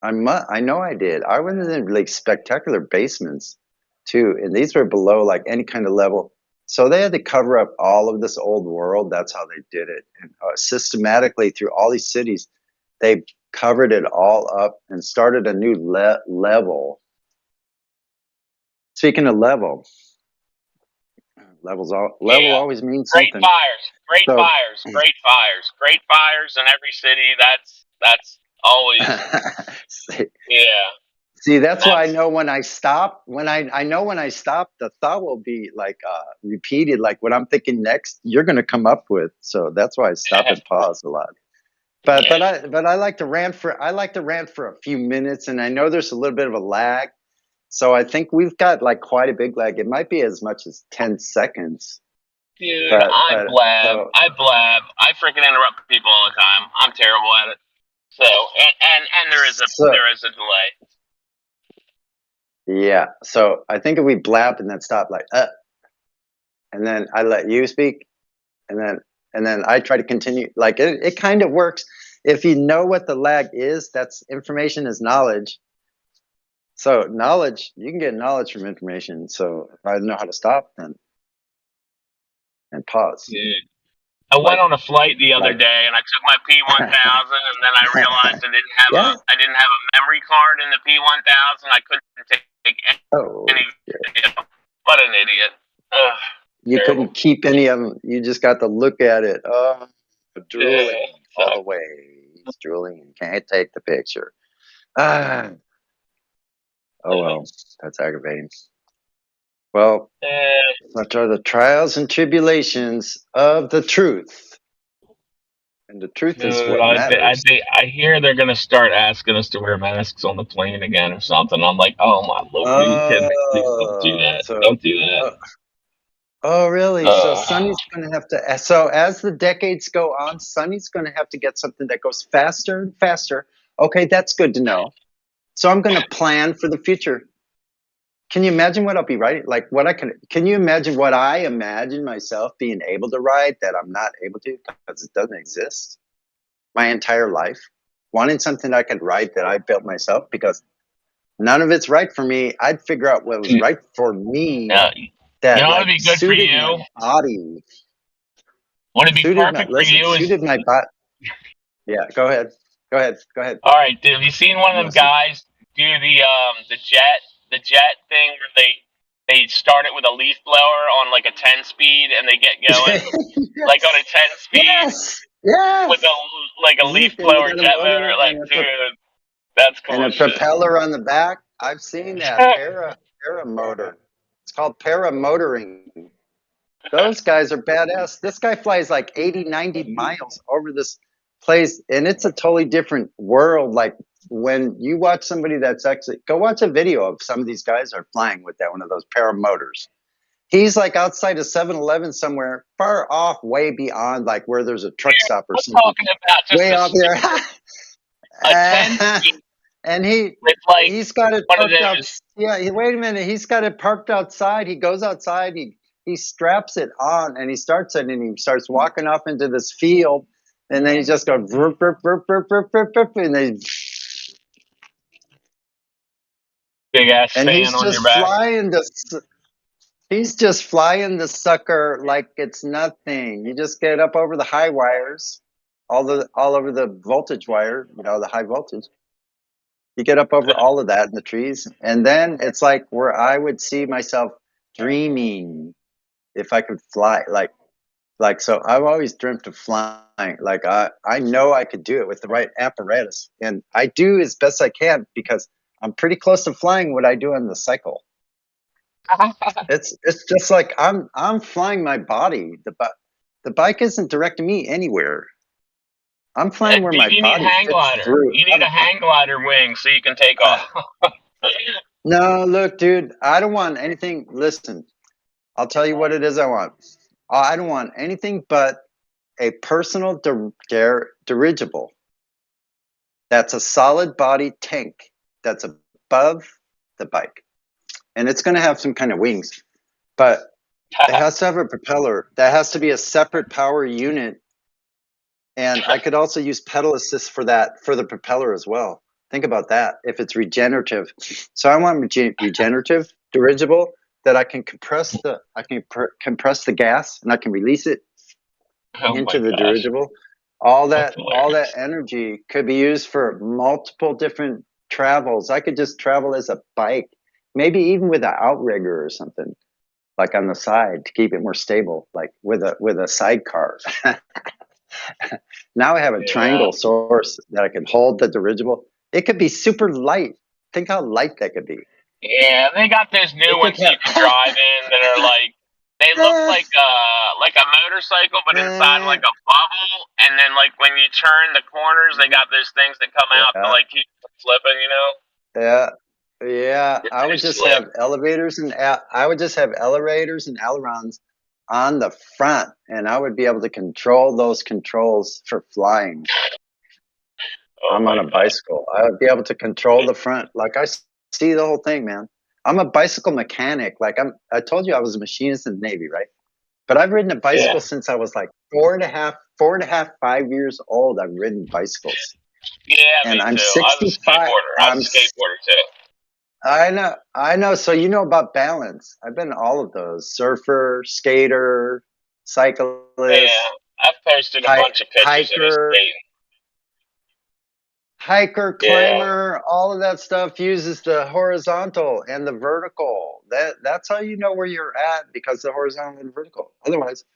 I know I did. I went in like spectacular basements too, and these were below like any kind of level. So they had to cover up all of this old world. That's how they did it, and systematically through all these cities, they covered it all up and started a new level. Speaking of level always means Great something. Great fires in every city. That's always yeah. See, that's why I know when I stop. When I know when I stop, the thought will be like repeated. Like what I'm thinking next, you're going to come up with. So that's why I stop and pause a lot. But I like to rant for a few minutes, and I know there's a little bit of a lag. So I think we've got like quite a big lag. It might be as much as 10 seconds. Dude, I blab. I freaking interrupt people all the time. I'm terrible at it. So and there is a delay. Yeah. So I think if we blab and then stop like and then I let you speak, and then I try to continue. Like it kind of works. If you know what the lag is, that's information is knowledge. So knowledge, you can get knowledge from information. So if I know how to stop, then and pause. Dude. I went on a flight the other day, and I took my P1000, and then I realized I didn't have a memory card in the P1000. I couldn't take any video. What an idiot! Ugh, you couldn't keep any of them. You just got to look at it. Oh, drooling all the way. He's drooling and can't take the picture. Oh well, that's aggravating. Well, such are the trials and tribulations of the truth. And the truth is what matters. I hear they're going to start asking us to wear masks on the plane again or something. I'm like, oh my lord, are you kidding me? Please don't do that. Don't do that. Oh, really? So Sonny's going to have to. So as the decades go on, Sonny's going to have to get something that goes faster and faster. Okay, that's good to know. So I'm going to plan for the future. Can you imagine what I'll be writing? Like can you imagine what I imagine myself being able to write that I'm not able to because it doesn't exist my entire life? wanting something I could write that I built myself because none of it's right for me. I'd figure out what was right for me that You know what like would be good for suited you? my body. Wouldn't it be perfect for you? Suited my body. Yeah, go ahead. Go ahead. Go ahead. All right, dude, have you seen one of them guys do the jet thing where they start it with a leaf blower on like a 10 speed and they get going like on a 10 speed Yes. with a leaf blower jet motor, like dude, that's cool And a as shit. propeller on the back. I've seen that paramotor. It's called paramotoring. Those guys are badass. This guy flies like 80, 90 miles over this place, and it's a totally different world. Like when you watch somebody that's actually go watch a video of some of these guys are flying with that one of those paramotors. He's like outside a 7-Eleven somewhere, far off, way beyond like where there's a truck stop or something. Talking about just way out there. And he's got it parked out. Yeah, wait a minute. He's got it parked outside. He goes outside. He straps it on and he starts it and he starts walking off into this field. And then he just goes burp, burp, burp, burp, burp, burp, burp, and then big ass and fan he's on just your back. flying the. He's just flying the sucker like it's nothing. You just get up over the high wires, all over the voltage wire, the high voltage. You get up over all of that in the trees, and then it's like where I would see myself dreaming if I could fly. Like so, I've always dreamt of flying. Like I know I could do it with the right apparatus, and I do as best I can because I'm pretty close to flying what I do on the cycle. It's just like I'm flying my body. The bike isn't directing me anywhere. I'm flying where my You need body hang fits glider. through. You need a hang glider wing so you can take off. No, look, dude, I don't want anything. Listen, I'll tell you what it is I want. I don't want anything but a personal dirigible. That's a solid body tank that's above the bike. And it's going to have some kind of wings, but it has to have a propeller. That has to be a separate power unit. And I could also use pedal assist for the propeller as well. Think about that if it's regenerative. So I want regenerative dirigible that I can compress the gas and I can release it into the dirigible. All that energy could be used for multiple different travels. I could just travel as a bike, maybe even with an outrigger or something, like on the side to keep it more stable, like with a sidecar. Now I have a triangle source that I can hold the dirigible. It could be super light. Think how light that could be. Yeah, they got those new ones you can drive in that are like they look like a motorcycle, but inside like a bubble. And then like when you turn the corners, they got those things that come out to like keep flipping. Yeah. I would just have elevators and ailerons on the front, and I would be able to control those controls for flying. I'm on a bicycle. I would be able to control the front. Like I see the whole thing, man. I'm a bicycle mechanic. Like I told you I was a machinist in the Navy, right? But I've ridden a bicycle since I was like 4.5, 5 years old. I've ridden bicycles. Yeah, and me I'm too. 65. I was a skateboarder too. I know. So you know about balance. I've been all of those: surfer, skater, cyclist. Yeah, I've posted a bunch of pictures of me skating. Hiker, climber, all of that stuff uses the horizontal and the vertical. That's how you know where you're at, because the horizontal and vertical. Otherwise,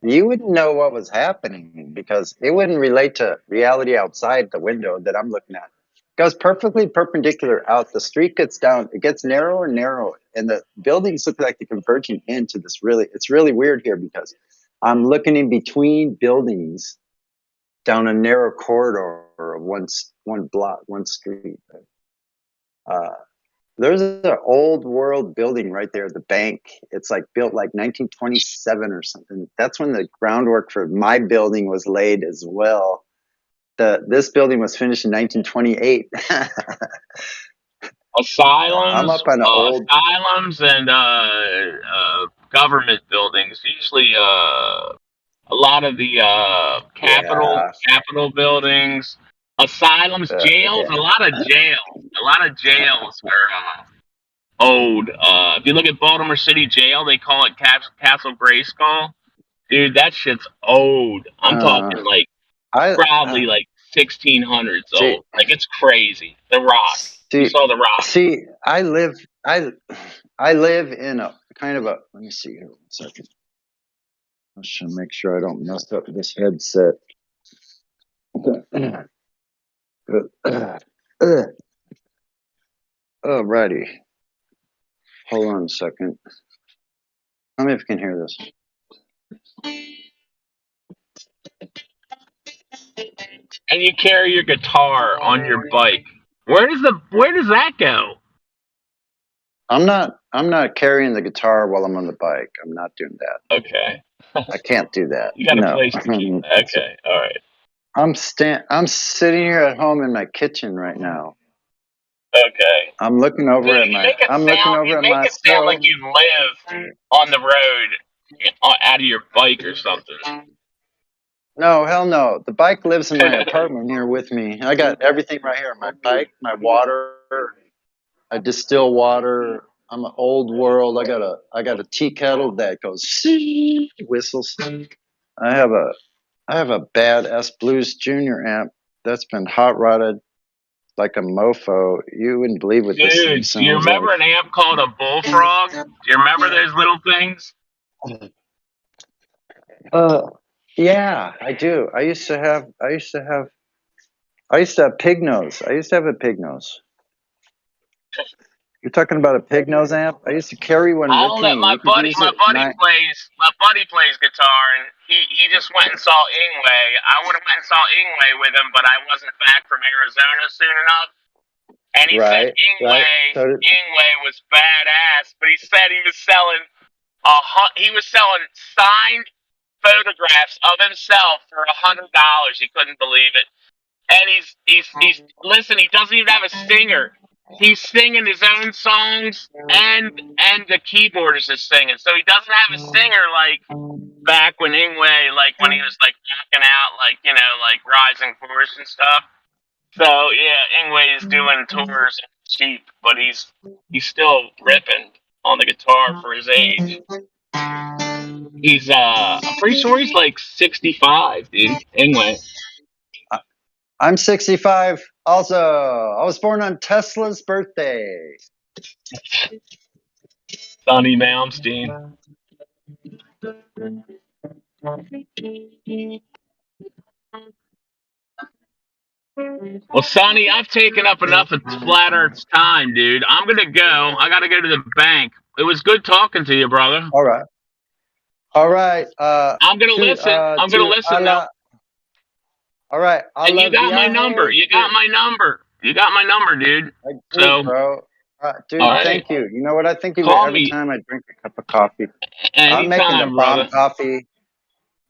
you wouldn't know what was happening because it wouldn't relate to reality outside the window that I'm looking at. It goes perfectly perpendicular out. The street gets down. It gets narrower and narrower, and the buildings look like they're converging into this. It's really weird here because I'm looking in between buildings down a narrow corridor of one block, one street. There's an old world building right there, the bank. It's like built like 1927 or something. That's when the groundwork for my building was laid as well. This building was finished in 1928. Asylums, I'm up on asylums and government buildings. Usually, a lot of the Capitol buildings, Asylums, jails, Yeah. a lot of jails are old. If you look at Baltimore City Jail, they call it Castle Grayskull. Dude, that shit's old. I'm talking like I probably like 1600s see. old. Like it's crazy. The Rock. You saw The Rock. See, I live in a kind of a. Let me see here 1 second. I should make sure I don't mess up this headset. Alrighty. Hold on a second. Tell me if you can hear this. And you carry your guitar on your bike. Where does that go? I'm not carrying the guitar while I'm on the bike. I'm not doing that. Okay. I can't do that. You got a No. place to keep. Okay. All right. I'm sitting here at home in my kitchen right now. Okay. I'm looking over Dude, at you my. make it I'm sound, looking over you at make my it sound like stove. you live on the road out of your bike or something. No, hell no. The bike lives in my apartment here with me. I got everything right here. My bike, my water. I distill water. I'm an old world. I got a tea kettle that goes whistles. I have a badass Blues Junior amp that's been hot rodded like a mofo. You wouldn't believe what this thing Dude, sounds you remember like. an amp called a Bullfrog? Do you remember those little things? Yeah, I do. I used to have pig nose. I used to have a pig nose. You're talking about a pig nose amp? I used to carry one I with don't know. me. My You could buddy use it. plays guitar, and he just went and saw Ingwe. I would have went and saw Ingwe with him, but I wasn't back from Arizona soon enough. And he said Right. So Ingwe was badass, but he said he was selling signed photographs of himself for $100. He couldn't believe it. And he's listen, he doesn't even have a singer. He's singing his own songs and the keyboardist is singing. So he doesn't have a singer like back when Ingwe, like when he was like rocking out like, you know, like Rising Force and stuff. So yeah, Ingwe is doing tours cheap, but he's still ripping on the guitar for his age. He's I'm pretty sure he's like 65, dude. Ingwe. I'm 65 also. I was born on Tesla's birthday. Sonny Malmsteen. Well, Sonny, I've taken up enough of Flat Earth's time, dude. I'm gonna go. I gotta go to the bank. It was good talking to you, brother. All right. I'm gonna listen. I'm gonna listen now. All right. And you got my number. You got my number. You got my number, dude. I do, So, bro. Dude, all right. thank you. You know what? I think of you Call every me. time I drink a cup of coffee. I'm making the Anytime, bomb brother. coffee.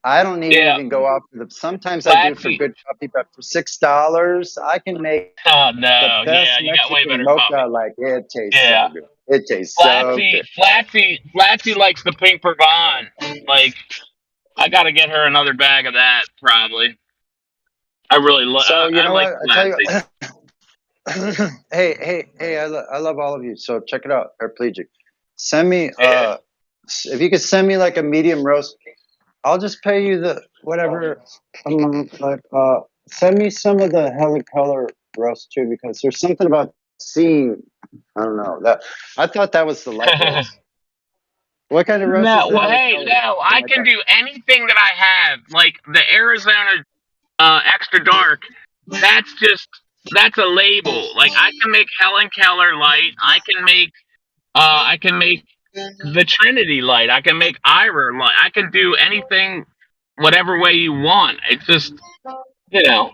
I don't need Yeah. even go out for the. Sometimes I do for Flatsy. good coffee, but for $6, I can make Oh the no, best yeah, you got way Mexican better mocha. coffee. Like it tastes Yeah. so good. It tastes so good. Flatsy likes the pink Bourbon. Like, I gotta get her another bag of that, probably. I really So you I know like what? I tell you. Flatsy. hey! I love all of you. So check it out, Paraplegic. Send me if you could send me like a medium roast. I'll just pay you the whatever amount. Like send me some of the Helen Keller roast too, because there's something about seeing. I don't know that. I thought that was the light roast. What kind of roast No, is the well, Helen hey, Keller? no, I can do anything that I have. Like the Arizona Extra Dark, that's a label. Like I can make Helen Keller light. I can make the Trinity light. I can make Ira light. I can do anything, whatever way you want. It's just, you know,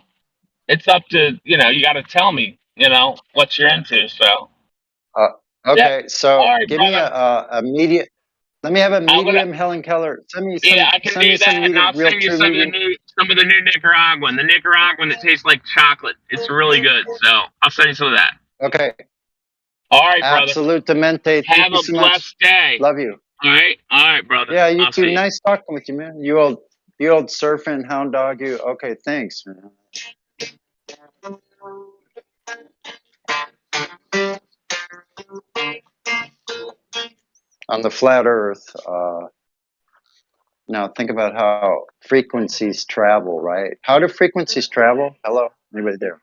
it's up to, you know, you got to tell me, you know, what you're into. So. Okay, so All right, give brother. me a medium. Let me have a medium Helen Keller. Send me some. Yeah, I can send do me some that, and I'll real send you true some of medium. the new Nicaraguan. The Nicaraguan that tastes like chocolate. It's really good. So I'll send you some of that. Okay. All right, brother. Absolute demente. Thank Have you a so blessed much. day. Love you. All right, brother. Yeah, you I'll too. see you. Nice talking with you, man. You old surfing hound dog. You okay? Thanks, man. on the flat Earth. Now think about how frequencies travel, right? How do frequencies travel? Hello, anybody there?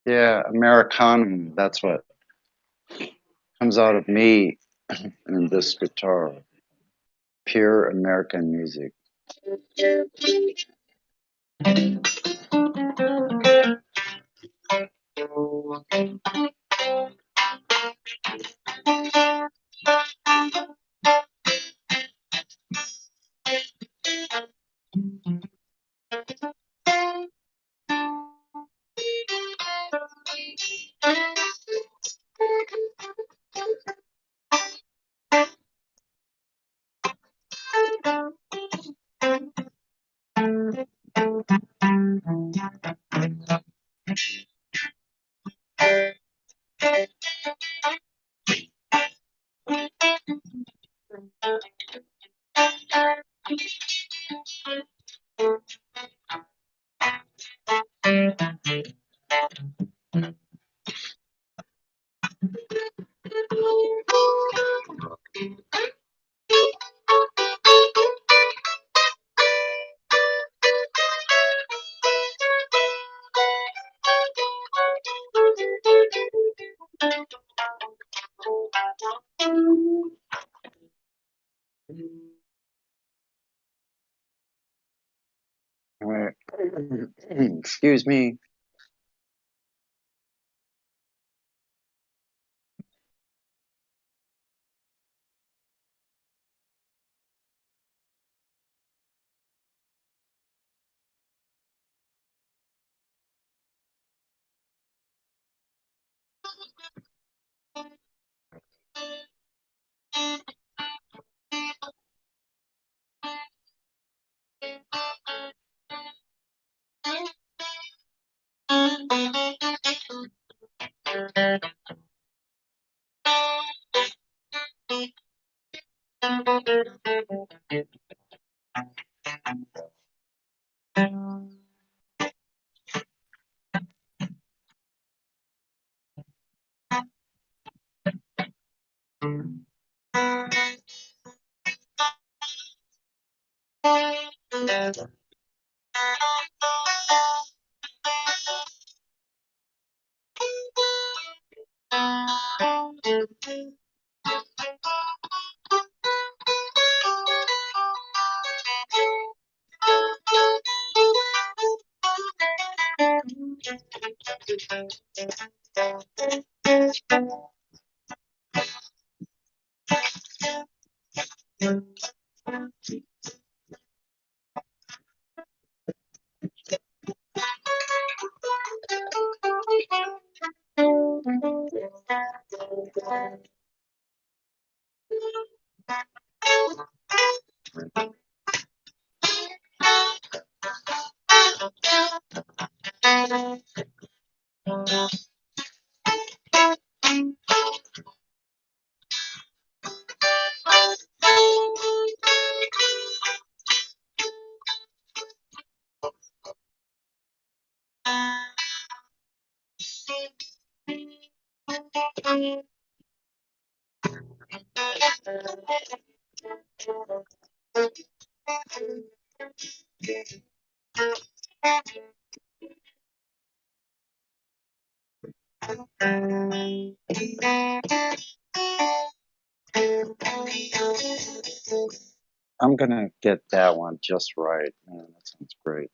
Yeah, Americana. That's what comes out of me in this guitar. Pure American music. Excuse me. I'm gonna get that one just right. Man, that sounds great.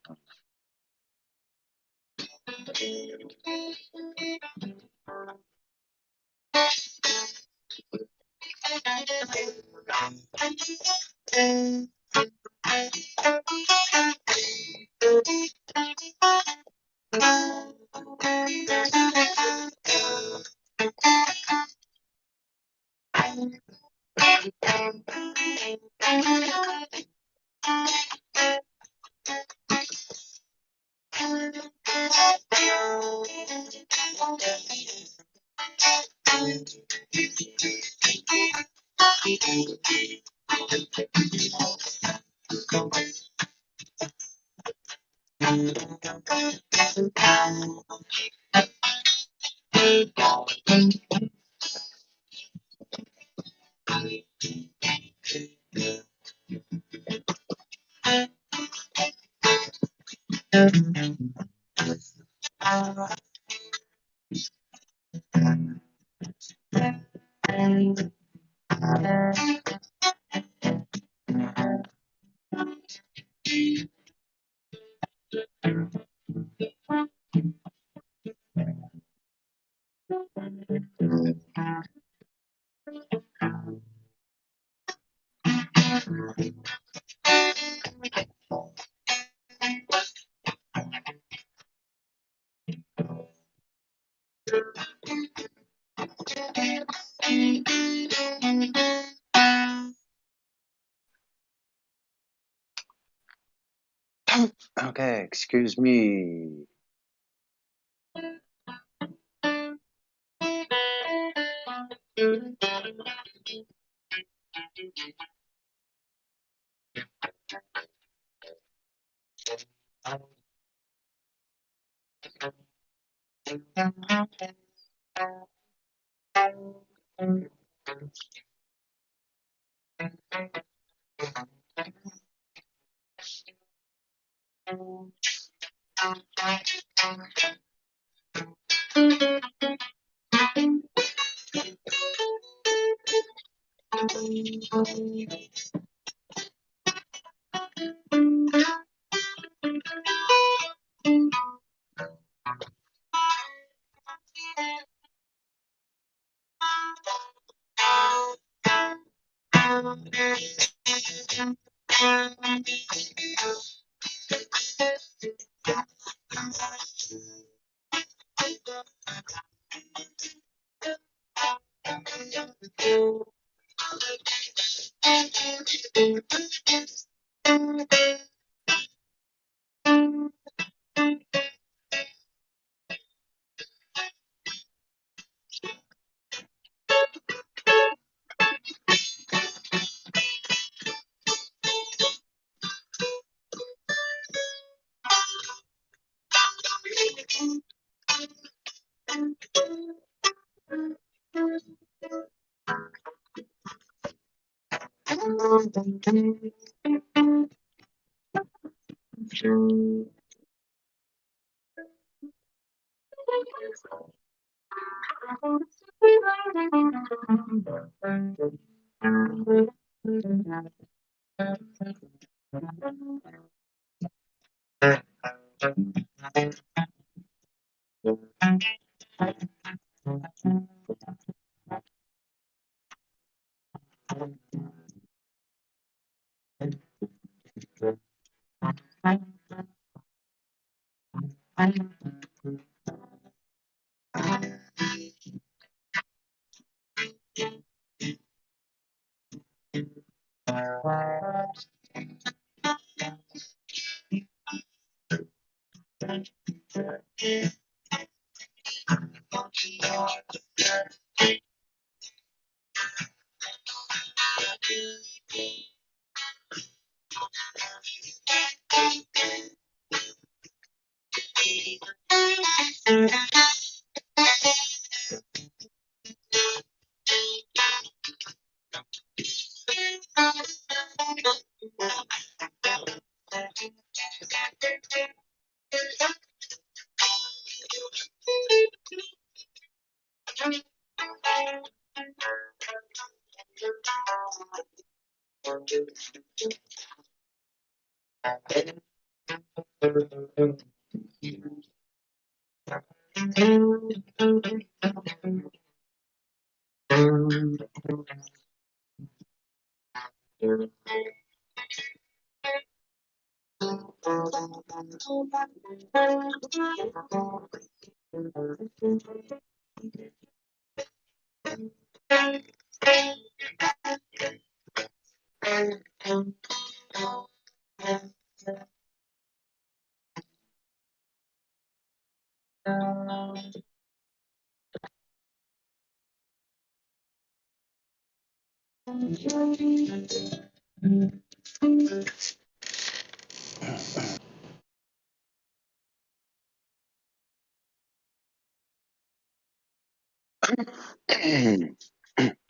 Okay, excuse me.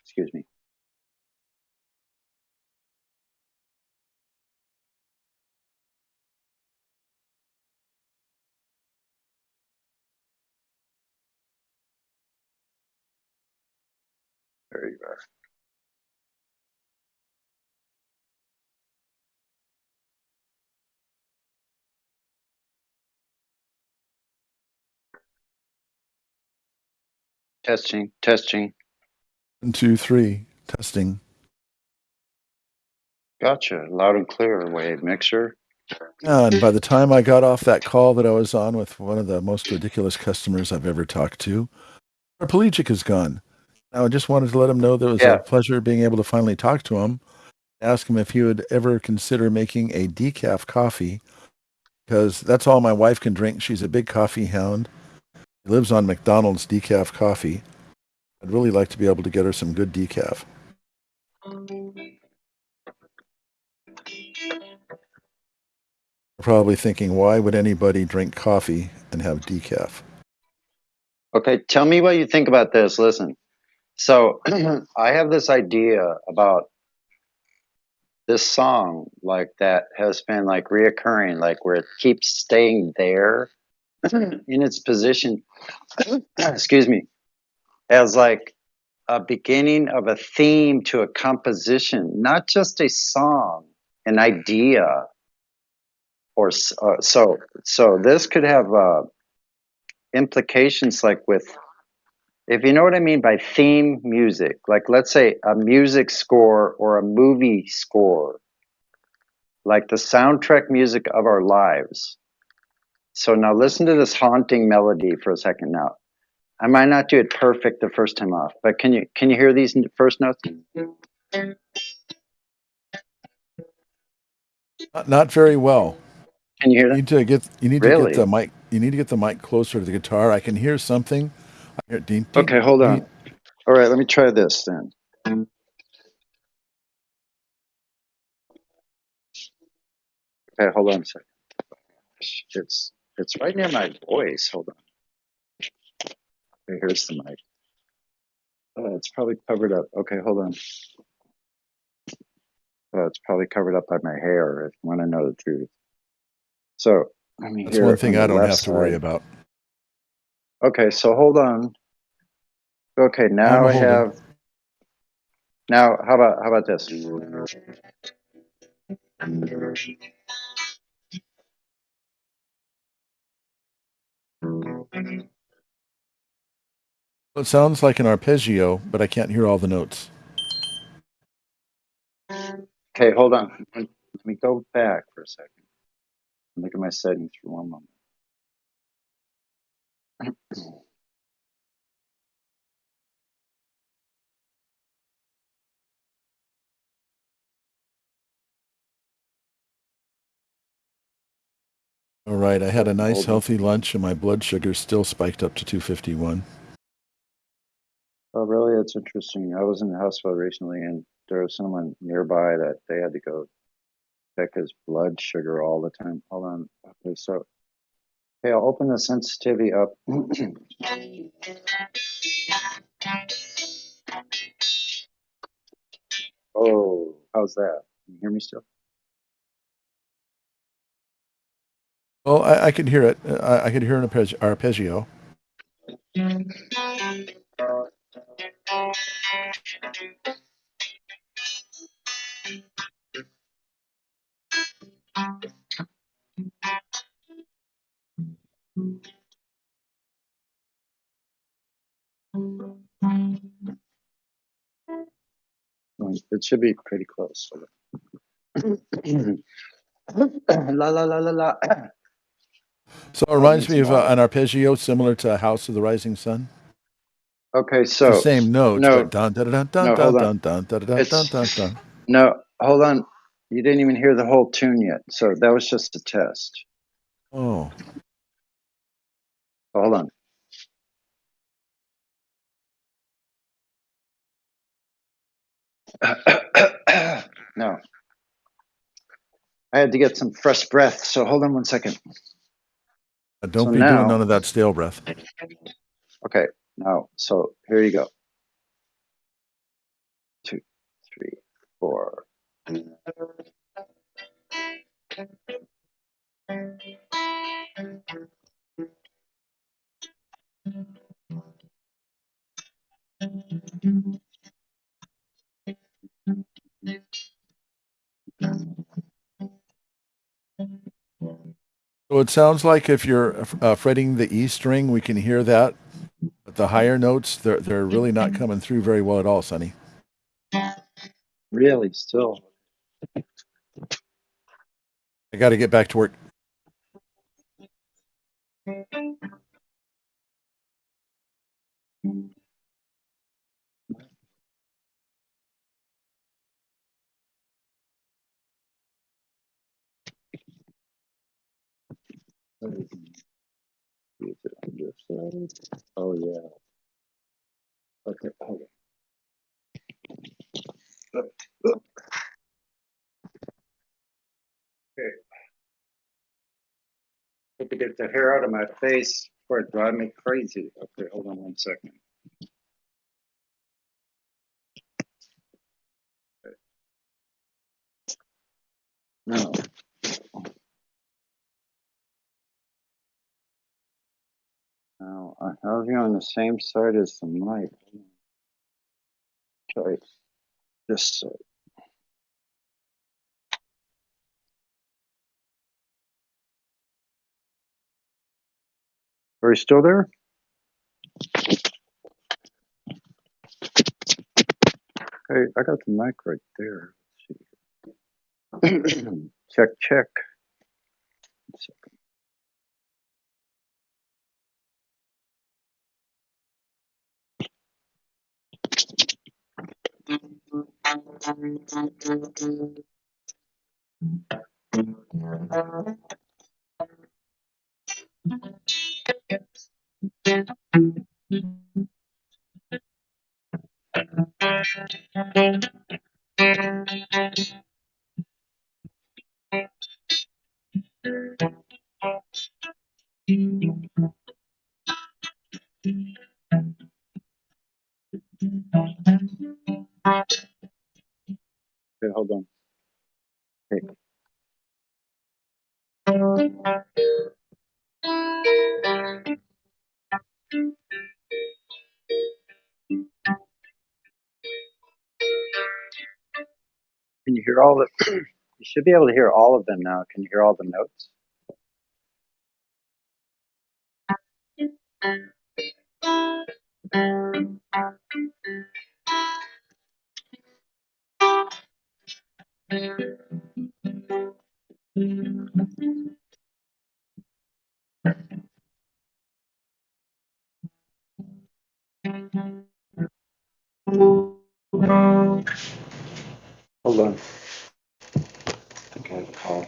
Excuse me. There you are. Testing, testing. 1, 2, 3. Testing. Gotcha. Loud and clear. Wave mixer. And by the time I got off that call that I was on with one of the most ridiculous customers I've ever talked to, our Pelagic is gone. Now, I just wanted to let him know that it was Yeah. a pleasure being able to finally talk to him. Ask him if he would ever consider making a decaf coffee, because that's all my wife can drink. She's a big coffee hound. She lives on McDonald's decaf coffee. I'd really like to be able to get her some good decaf. Probably thinking, why would anybody drink coffee and have decaf? Okay, tell me what you think about this. Listen. So I have this idea about this song, like that has been like reoccurring, like where it keeps staying there in its position. Excuse me, as like a beginning of a theme to a composition, not just a song, an idea, or so this could have implications, like with, if you know what I mean by theme music, like let's say a music score or a movie score, like the soundtrack music of our lives. So now listen to this haunting melody for a second. Now, I might not do it perfect the first time off, but can you hear these first notes? Not very well. Can you hear that? You need to get Really? the mic. You need to get the mic closer to the guitar. I can hear something. I hear ding, ding, Okay, hold on. ding. All right, let me try this then. Okay, hold on a second. It's right near my voice. Hold on. Okay, here's the mic. Oh, it's probably covered up. Okay, hold on. Oh, it's probably covered up by my hair, if you want to know the truth. So let me That's hear one it thing on I the don't left have to worry side. about. Okay, so hold on. Okay, now I'm I holding. have. Now, how about this? It sounds like an arpeggio, but I can't hear all the notes. Okay, hold on. Let me go back for a second. Look at my settings for one moment. All right, I had a nice Hold on. healthy lunch and my blood sugar still spiked up to 251. Oh, really? That's interesting. I was in the hospital recently, and there was someone nearby that they had to go check his blood sugar all the time. Hold on. Okay, so, hey, I'll open the sensitivity up. Oh, how's that? Can you hear me still? Well, I could hear it. I could hear an arpeggio. It should be pretty close. Hold on. La la la la la. So it reminds me of an arpeggio similar to House of the Rising Sun. Okay, It's the so same notes, no, but dun dun dun dun no, dun hold dun on. dun dun dun It's dun dun. no, hold on. You didn't even hear the whole tune yet, so that was just a test. Oh, Hold on. No, I had to get some fresh breath, so hold on one second. don't So be now, doing none of that stale breath. okay, now, so here you go. 2, 3, 4. So it sounds like if you're fretting the E string, we can hear that. But the higher notes, they're really not coming through very well at all, Sonny. Really, still. I got to get back to work. Oh yeah. Okay, hold on. Okay. Have to get the hair out of my face before it drives me crazy. Okay, hold on one second. Okay. No. Now I have you on the same side as the mic. Try this side. Are you still there? Hey, I got the mic right there. Let's see. Check, check. One second. Okay, hold on. Hey. Can you hear all the? You should be able to hear all of them now. Can you hear all the notes? Hold on. Okay, call.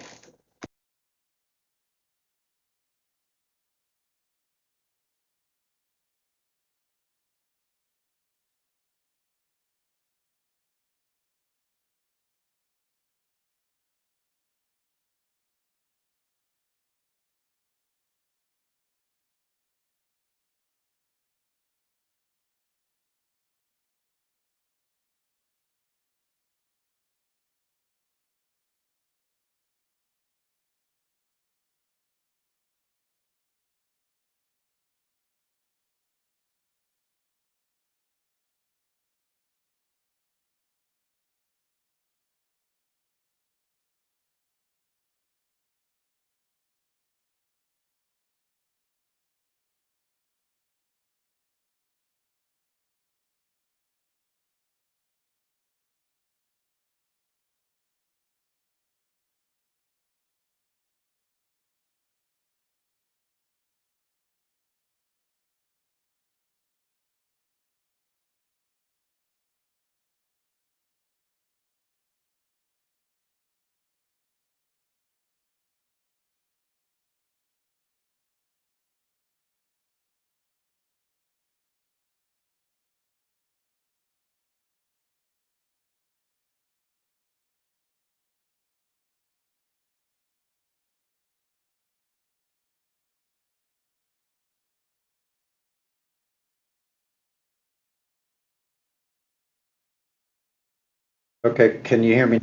Okay, can you hear me?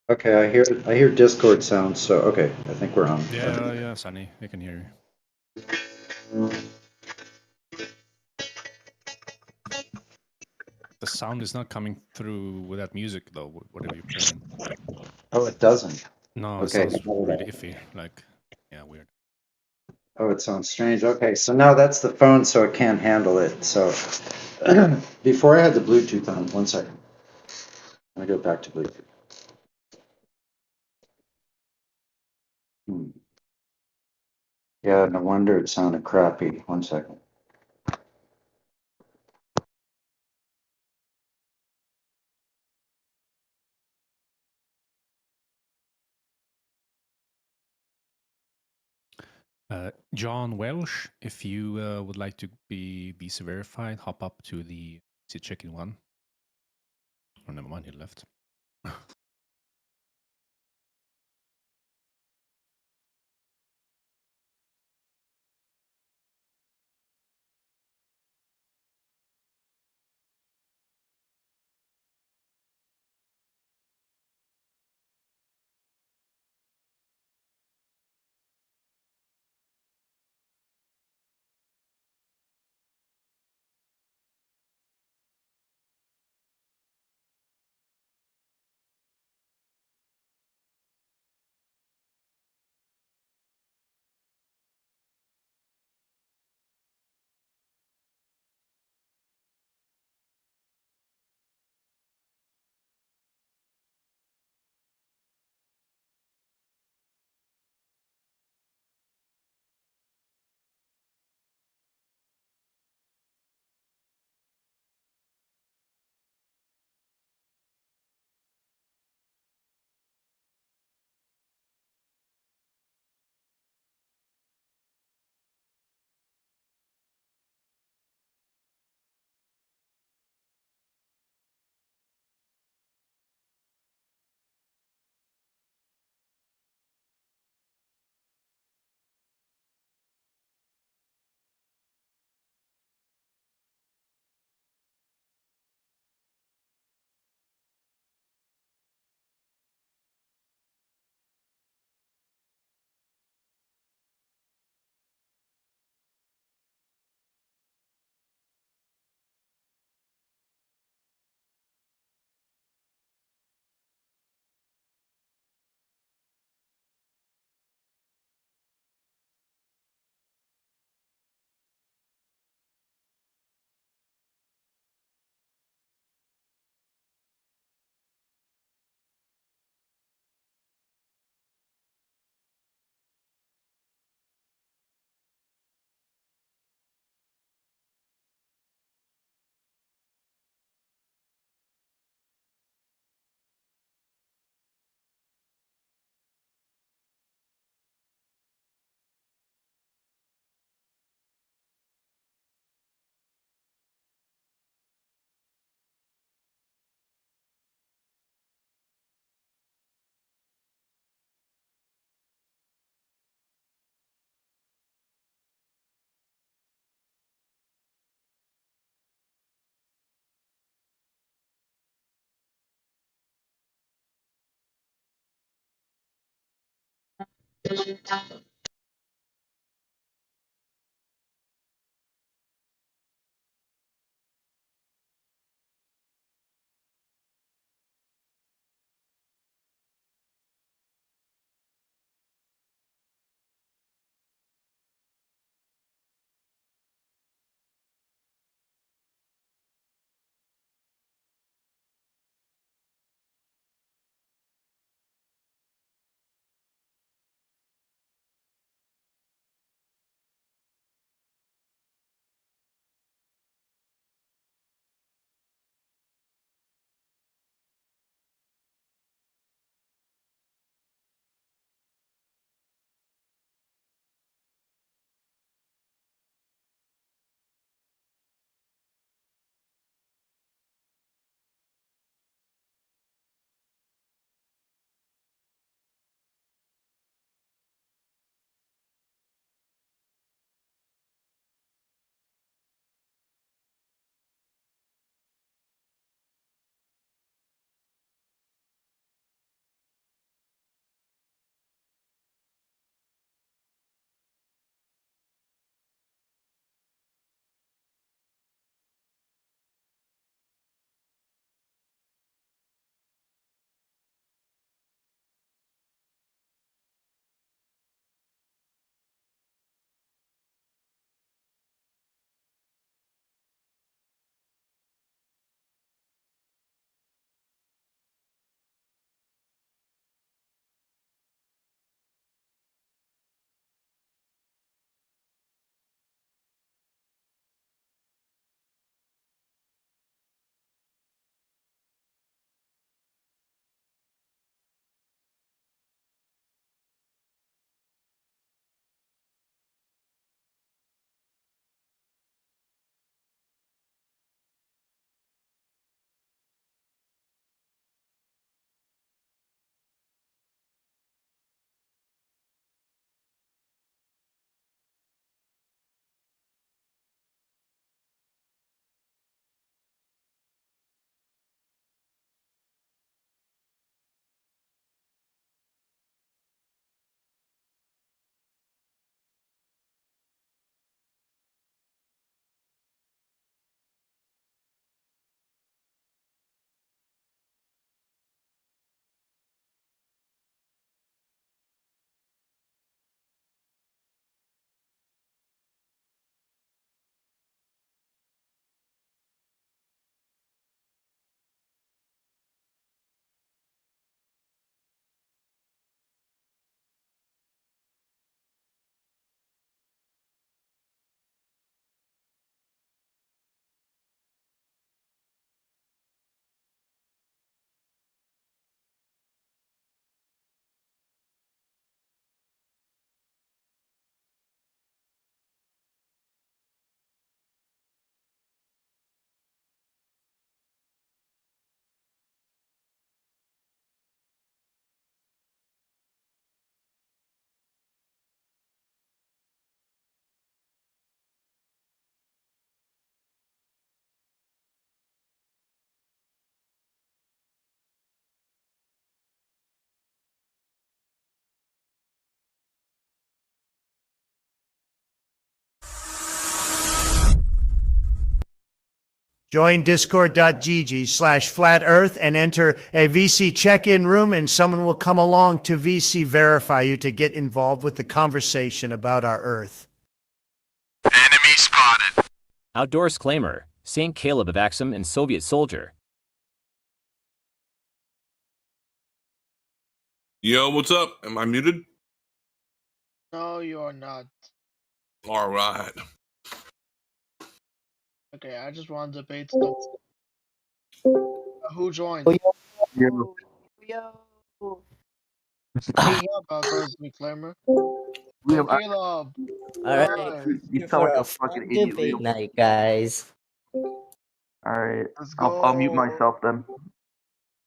Okay, I hear Discord sounds, so okay, I think we're on. Yeah, Sunny, we can hear you. The sound is not coming through with that music though, whatever you're playing. Oh, it doesn't. No, it Okay. sounds really iffy. Like, yeah, weird. Oh, it sounds strange. Okay, so now that's the phone, so it can't handle it. So before I had the Bluetooth on, 1 second. Let me go back to Bluetooth. Yeah, no wonder it sounded crappy. 1 second. John Welsh, if you would like to be visa verified, hop up to the check-in one. Oh, never mind, he left. Join discord.gg/flat earth and enter a VC check-in room, and someone will come along to VC verify you to get involved with the conversation about our Earth. Enemy spotted. Outdoors Claimer, St. Caleb of Axum, and Soviet Soldier. Yo, what's up? Am I muted? No, you are not. All right. Okay, I just want to debate stuff. Who joined? Yo. Hey, about those reclaimer. Liam, Caleb. Alright. You sound like a fucking idiot, Debate Liam. night, guys. Alright. I'll mute myself then.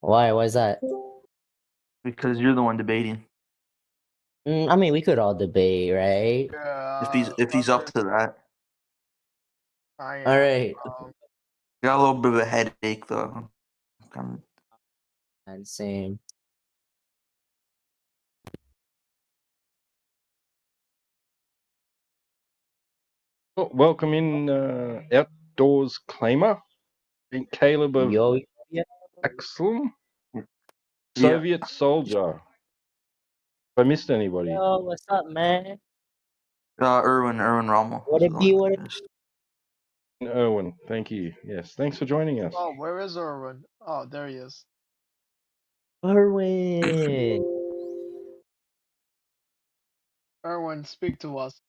Why? Why is that? Because you're the one debating. I mean, we could all debate, right? If he's up to that. All right. Got a little bit of a headache though. And same. Well, welcome in, Outdoors Claimer. St. Caleb of Axum. Soviet Soldier. If I missed anybody. Yo, what's up, man? Erwin Rommel. What it be? What it be? Erwin, thank you. Yes, thanks for joining us. Oh, where is Erwin? Oh, there he is. Erwin. Erwin, speak to us.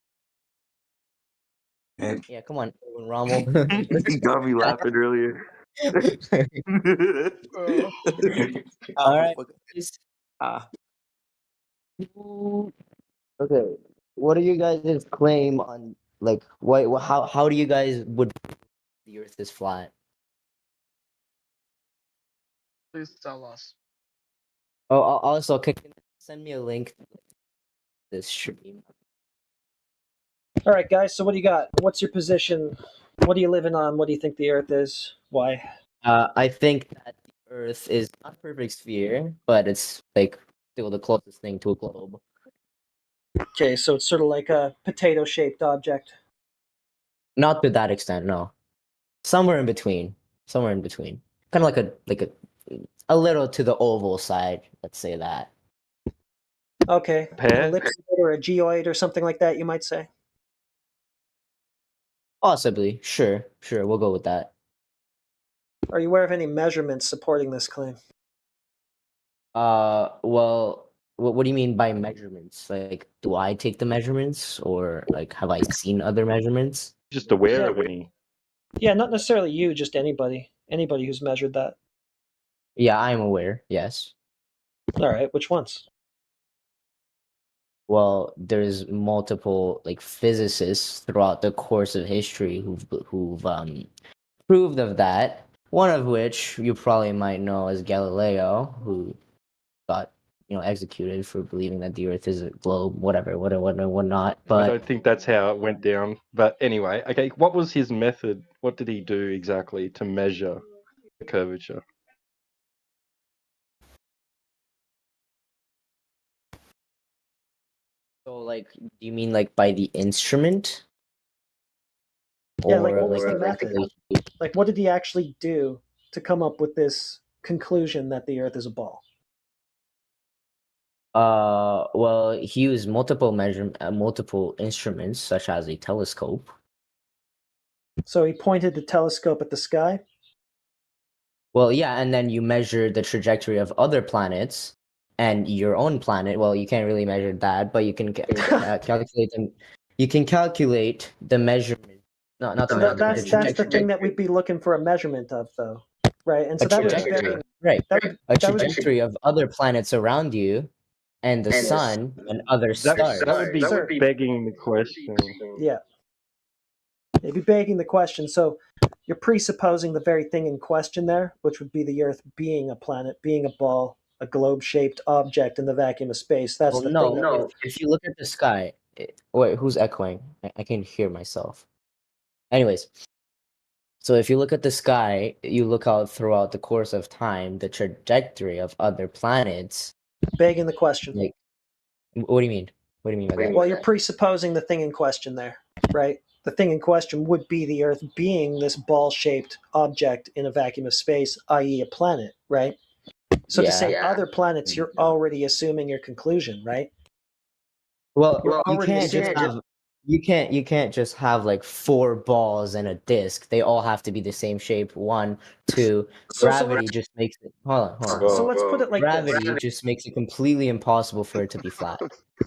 Yeah, come on, Erwin Rommel. You got me laughing earlier. All right. Okay. What do you guys claim on, like, how do you guys would the Earth is flat? Please tell us. Oh, also, can you send me a link to this stream? All right, guys. So what do you got? What's your position? What are you living on? What do you think the Earth is? Why? I think that the Earth is not a perfect sphere, but it's like still the closest thing to a globe. Okay, so it's sort of like a potato-shaped object. Not to that extent, no. Somewhere in between. Somewhere in between. Kind of like a little to the oval side. Let's say that. Okay, an Pear? ellipsoid or a geoid or something like that, you might say. Possibly. Sure. We'll go with that. Are you aware of any measurements supporting this claim? Well, what do you mean by measurements? Like, do I take the measurements, or like, have I seen other measurements? Just aware of any. Yeah, not necessarily you, just anybody. Anybody who's measured that. Yeah, I'm aware. Yes. All right, which ones? Well, there's multiple like physicists throughout the course of history who've proved of that. One of which you probably might know as Galileo, who got executed for believing that the Earth is a globe, whatever, whatnot. I But don't think that's how it went down. But anyway, okay, what was his method? What did he do exactly to measure the curvature? so, like, do you mean like by the instrument? Yeah, like Or, what was the like, method? Like what did he actually do to come up with this conclusion that the Earth is a ball? Well, he used multiple instruments such as a telescope. So he pointed the telescope at the sky? Well, yeah, and then you measure the trajectory of other planets and your own planet. Well, you can't really measure that, but you can calculate them. You can calculate the measurement. Not the So measurement. that's the trajectory. thing that we'd be looking for a measurement of, though, right? And so A that would be trajectory, very, right? that would, A that would be- trajectory of other planets around you, and the sun and other stars. That would be begging the question. Yeah. It'd be begging the question. So you're presupposing the very thing in question there, which would be the Earth being a planet, being a ball, a globe-shaped object in the vacuum of space. That's Well, the no, thing. no. If you look at the sky, wait, who's echoing? I can hear myself. Anyways, so if you look at the sky, you look out throughout the course of time, the trajectory of other planets. Begging the question. Like, what do you mean? What do you mean by that? Well, you're presupposing the thing in question there, right? The thing in question would be the Earth being this ball-shaped object in a vacuum of space, i.e., a planet, right? So to say other planets, you're already assuming your conclusion, right? Well, You're you already can't just assuming. have you can't just have like 4 balls and a disc. They all have to be the same shape. 1, 2. Gravity just makes it. Hold on. So let's put it like Gravity this. just makes it completely impossible for it to be flat.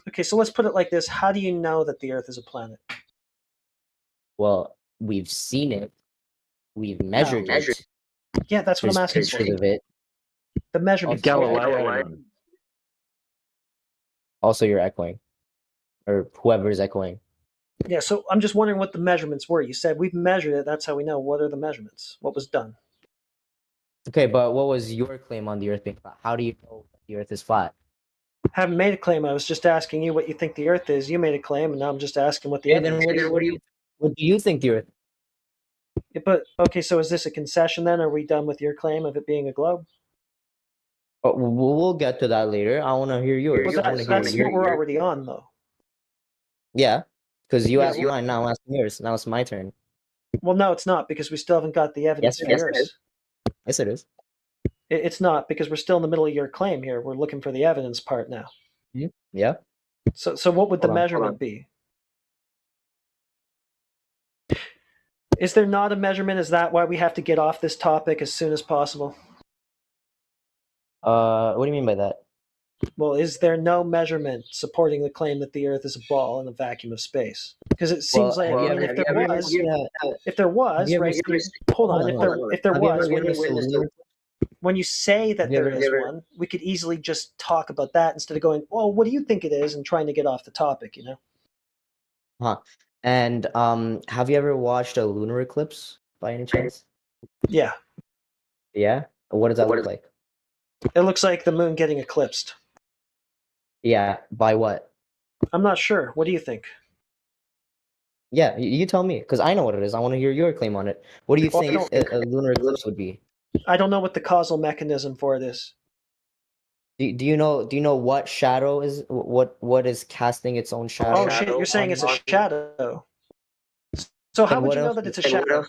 Okay, so let's put it like this. How do you know that the Earth is a planet? Well, we've seen it. We've measured it. Yeah, that's what I'm There's asking for. pictures of it. The measurements. Also, you're echoing, or whoever's echoing. Yeah, so I'm just wondering what the measurements were. You said we've measured it. That's how we know. What are the measurements? What was done? Okay, but what was your claim on the Earth being flat? How do you know the Earth is flat? I haven't made a claim. I was just asking you what you think the Earth is. You made a claim, and now I'm just asking what the Okay, then evidence is. what do you think the Earth? Yeah, but okay, so is this a concession then? Are we done with your claim of it being a globe? Oh, we'll get to that later. I want to hear yours. Well, I wanna that's hear what we're already on, though. Yeah, because you Yeah, asked mine. Now I'm asking yours. Now it's my turn. Well, no, it's not because we still haven't got the evidence for Yes, it yours. is. Yes, it is. It's not because we're still in the middle of your claim here. We're looking for the evidence part now. Yeah. So what would the Hold on, measurement be? Is there not a measurement? Is that why we have to get off this topic as soon as possible? What do you mean by that? Well, is there no measurement supporting the claim that the Earth is a ball in a vacuum of space? Because it seems like I mean, if there was, right? Hold on, if there was, when you say that there is one, we could easily just talk about that instead of going, "Well, what do you think it is?" and trying to get off the topic, you know? Huh. And have you ever watched a lunar eclipse by any chance? Yeah. Yeah. What does that look like? It looks like the moon getting eclipsed. Yeah. By what? I'm not sure. What do you think? Yeah, you tell me, because I know what it is. I want to hear your claim on it. What do you Well, think a lunar eclipse would be? I don't know what the causal mechanism for it is. Do you know what shadow is what is casting its own shadow? Oh shit! You're saying it's a shadow. So how would you know that it's a shadow?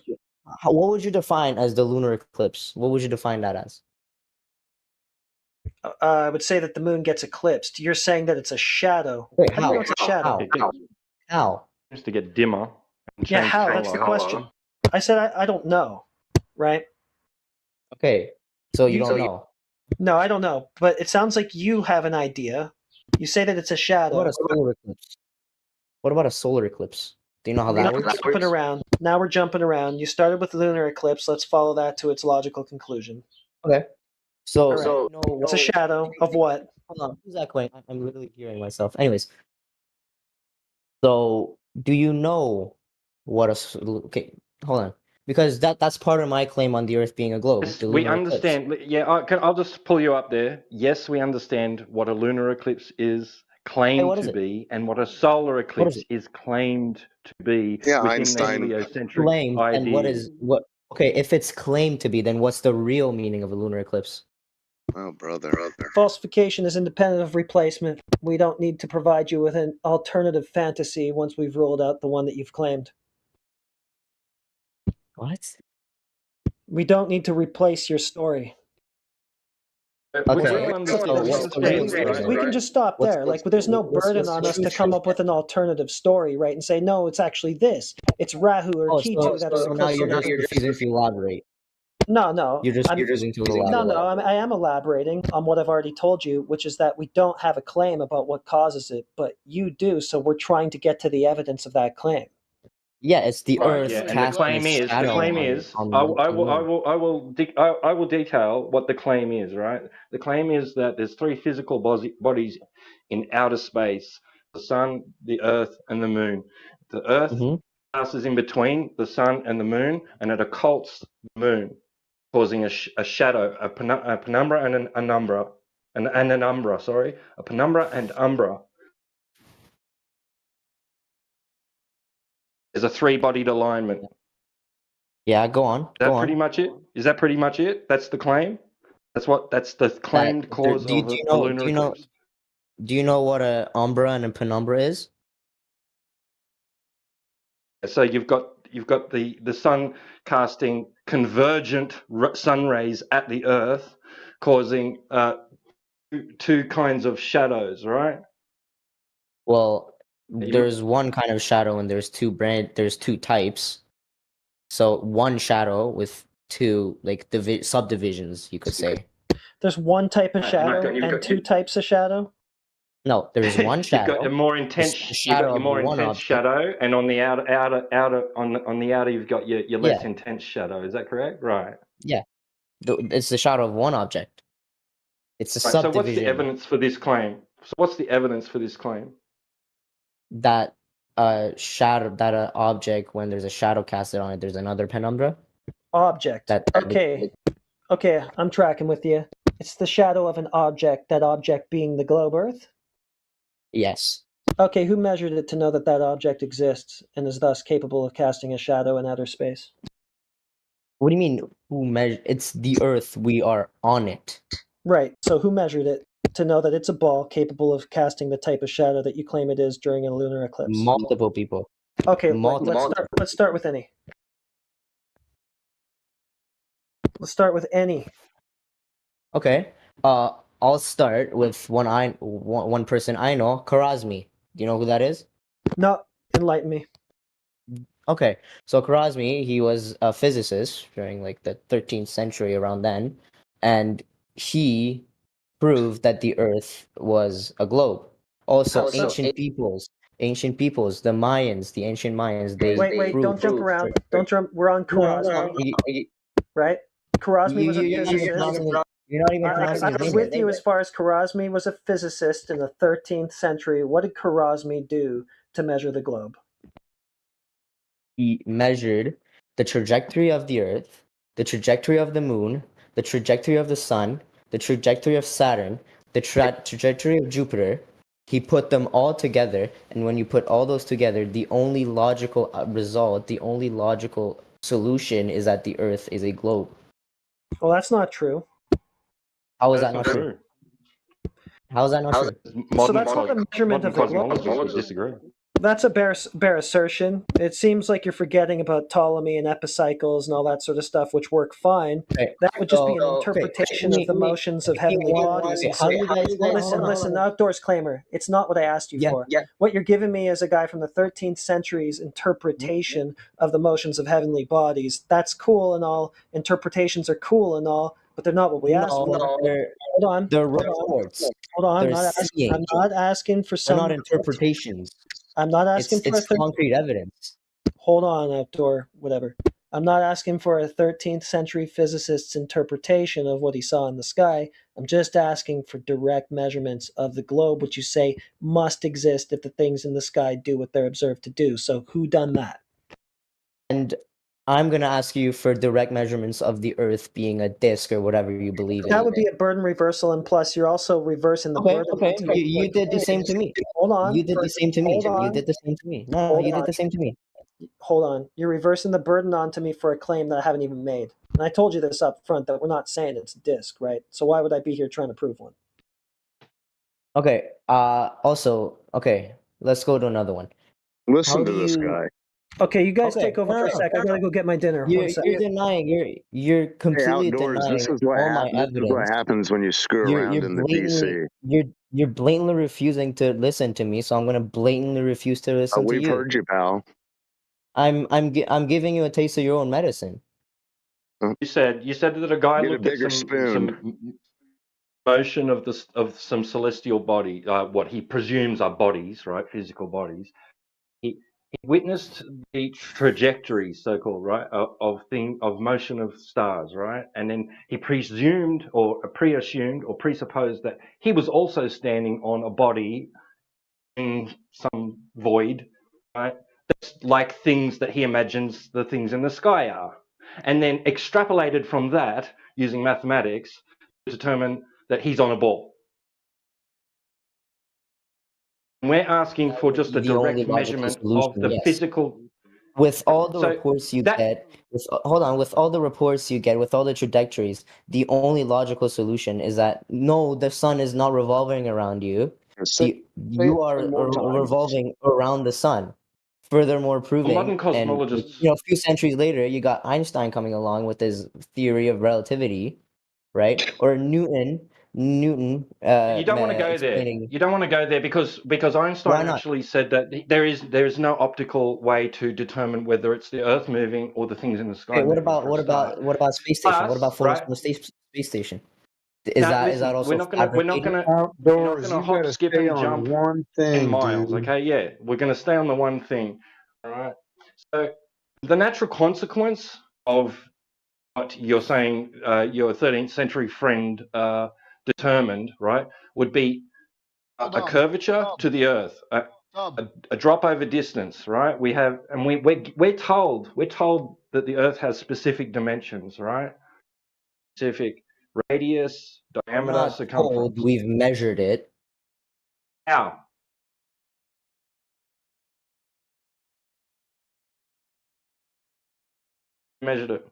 What would you define as the lunar eclipse? What would you define that as? I would say that the moon gets eclipsed. You're saying that it's a shadow. Wait, how do you know it's a shadow? How? Seems to get dimmer. and Yeah, change how? That's the colour. question. I said I don't know, right? Okay, so you don't know. No, I don't know. But it sounds like you have an idea. You say that it's a shadow. What about a solar eclipse? What about a solar eclipse? Do you know how that works? Jumping around. Now we're jumping around. You started with the lunar eclipse. Let's follow that to its logical conclusion. Okay. So, All right. It's a shadow of what? Hold on, who's echoing? I'm literally hearing myself. Anyways, so do you know what okay, hold on. Because that's part of my claim on the Earth being a globe. the We lunar eclipse. understand. Yeah, I'll just pull you up there. Yes, we understand what a lunar eclipse is claimed what is to it? be and what a solar eclipse is claimed to be Yeah, within Einstein. the heliocentric Claimed, idea. and what is what? Okay, if it's claimed to be, then what's the real meaning of a lunar eclipse? Oh, brother. Falsification is independent of replacement. We don't need to provide you with an alternative fantasy once we've ruled out the one that you've claimed. What? We don't need to replace your story. Okay, so what's the real story? We can just stop there. Like, there's no burden on us to come up with an alternative story, right? And say, no, it's actually this. It's Rahu or Ketu that is so now you're just refusing to elaborate. No. You're just refusing to elaborate. No, I am elaborating on what I've already told you, which is that we don't have a claim about what causes it, but you do, so we're trying to get to the evidence of that claim. Yeah, it's the Earth. Yeah, and the claim is, I will detail what the claim is, right? The claim is that there's 3 physical bodies in outer space: the sun, the Earth, and the moon. The Earth passes in between the sun and the moon, and it occults the moon, causing a shadow, a penumbra and an umbra, a penumbra and umbra. There's a 3-bodied alignment. Yeah, go on. Is that pretty much it? Is that pretty much it? That's the claim? That's the claimed cause of a lunar eclipse? Do you know what a umbra and a penumbra is? So you've got the sun casting convergent sun rays at the Earth, causing two kinds of shadows, right? Well, You- there's one kind of shadow and there's two types. So one shadow with two like subdivisions, you could say. There's one type of Right, shadow you've and got- two types of shadow. No, there's one shadow. You've got a more intense, shadow of one object. shadow, and on the outer on the outer, you've got your less intense shadow. Is that correct? Right. Yeah, it's the shadow of one object. It's a Right, so subdivision. what's the evidence for this claim? So what's the evidence for this claim? That object, when there's a shadow casted on it, there's another penumbra. Object. Okay, I'm tracking with you. It's the shadow of an object, that object being the globe Earth? Yes. Okay, who measured it to know that that object exists and is thus capable of casting a shadow in outer space? What do you mean, who measured? It's the Earth. We are on it. Right, so who measured it to know that it's a ball capable of casting the type of shadow that you claim it is during a lunar eclipse? Multiple people. Okay, Multiple. let's start with any. Let's start with any. Okay. I'll start with one person I know, Khwarizmi. Do you know who that is? No, enlighten me. Okay, so Khwarizmi, he was a physicist during like the 13th century, around then, and he proved that the Earth was a globe. Also, ancient peoples, the Mayans, the ancient Mayans, they Wait, don't jump around. Don't jump. We're on Khwarizmi, right? Khwarizmi was a physicist. You're not even pronouncing I his was name with right. you as far as Khwarizmi was a physicist in the 13th century. What did Khwarizmi do to measure the globe? He measured the trajectory of the Earth, the trajectory of the Moon, the trajectory of the Sun, the trajectory of Saturn, the trajectory of Jupiter. He put them all together, and when you put all those together, the only logical result, the only logical solution is that the Earth is a globe. Well, that's not true. How is that not true? How is that not true? So that's not a measurement of the globe. Cosmologists would disagree. That's a bare assertion. It seems like you're forgetting about Ptolemy and epicycles and all that sort of stuff, which work fine. Okay. That would just be an interpretation of the motions of heavenly bodies. Listen, outdoors claimer. It's not what I asked you for. What you're giving me is a guy from the 13th century's interpretation of the motions of heavenly bodies. That's cool and all. Interpretations are cool and all, but they're not what we asked for. Hold on. They're reports. Hold on. They're I'm not asking for some. They're not interpretations. I'm not asking for it's concrete evidence. Hold on, outdoor, whatever. I'm not asking for a 13th century physicist's interpretation of what he saw in the sky. I'm just asking for direct measurements of the globe, which you say must exist if the things in the sky do what they're observed to do. So who done that? And I'm going to ask you for direct measurements of the Earth being a disk or whatever you believe in. That would be a burden reversal, and plus you're also reversing the burden. Okay, you did the same to me. Hold on. You did the same to me. You did the same to me. No, you did the same to me. Hold on. You're reversing the burden onto me for a claim that I haven't even made. And I told you this up front, that we're not saying it's a disk, right? So why would I be here trying to prove one? Okay, okay, let's go to another one. Listen to this guy. Okay, you guys take over for a sec. I gotta go get my dinner. You're denying. You're completely Outdoors, denying this is what all my happens. This is what evidence. happens when you screw around in the DC. You're blatantly refusing to listen to me, so I'm gonna blatantly refuse to listen to you. We've heard you, pal. I'm giving you a taste of your own medicine. You said that a guy Get a looked at bigger some motion of some celestial body, what he presumes are bodies, right? Physical bodies. He witnessed the trajectory, so-called, right, of motion of stars, right? And then he presupposed that he was also standing on a body in some void, right? That's like things that he imagines the things in the sky are. And then extrapolated from that, using mathematics, to determine that he's on a ball. We're asking for just a direct measurement of the physical. With all the reports you get, with all the reports you get, with all the trajectories, the only logical solution is that no, the sun is not revolving around you. You are revolving around the sun. furthermore proving. modern And cosmologists. a few centuries later, you got Einstein coming along with his theory of relativity, right? Or Newton. You don't want to go there. You don't want to go there because Einstein actually said that there is no optical way to determine whether it's the Earth moving or the things in the sky. Okay, what moving, about space station? What about photos from the space station? Is that also we're not gonna hop, skip, and jump one thing, 10 miles. dude. Okay, yeah, we're gonna stay on the one thing. All right. So the natural consequence of what you're saying, your 13th century friend determined, right, would be a curvature to the Earth, a drop over distance, right? We're told that the Earth has specific dimensions, right? Specific radius, diameter, circumference. We've measured it. How? Measured it.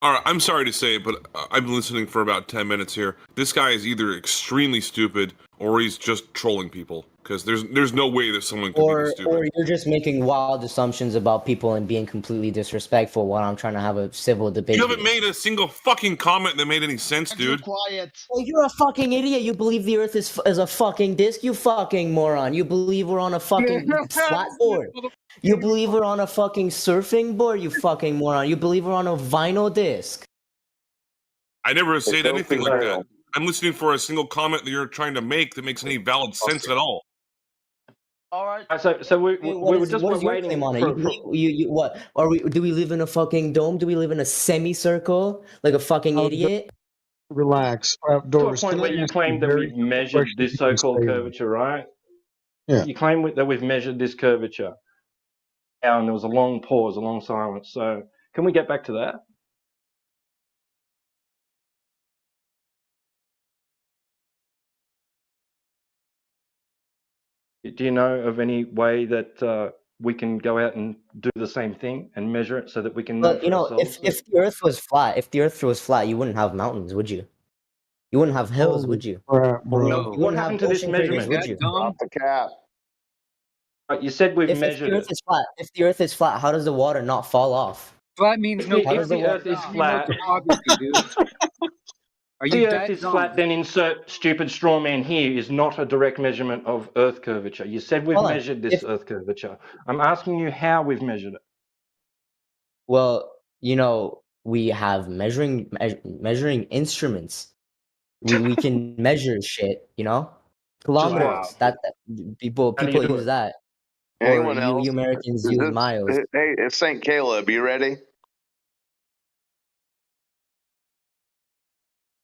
All right, I'm sorry to say it, but I've been listening for about 10 minutes here. This guy is either extremely stupid or he's just trolling people. Because there's no way that someone could be this stupid. Or you're just making wild assumptions about people and being completely disrespectful while I'm trying to have a civil debate. You haven't made a single fucking comment that made any sense, dude. Quiet. Well, you're a fucking idiot. You believe the Earth is a fucking disc? You fucking moron. You believe we're on a fucking flat board. You believe we're on a fucking surfing board? You fucking moron. You believe we're on a vinyl disc? I never said anything like that. I'm listening for a single comment that you're trying to make that makes any valid sense at all. All right. So we were just waiting on it. What are we? Do we live in a fucking dome? Do we live in a semicircle like a fucking idiot? Relax. Outdoors. To a point where you claim that we've measured this so-called curvature, right? Yeah. You claim that we've measured this curvature. And there was a long pause, a long silence. So can we get back to that? Do you know of any way that we can go out and do the same thing and measure it so that we can know? But if the Earth was flat, you wouldn't have mountains, would you? You wouldn't have hills, would you? What happened to this measurement? Would you? Drop the cap. You said we've If measured the Earth is flat, if the Earth is flat, how does the water not fall off? Flat means no. If the Earth is flat, Are the you Earth is flat, then insert stupid straw man here is not a direct measurement of Earth curvature. You said we've measured this Earth curvature. I'm asking you how we've measured it. Well, we have measuring instruments. We can measure shit, kilometers. Wow. That people use that. Anyone or else? you Americans use miles. Hey, it's St. Caleb. You ready?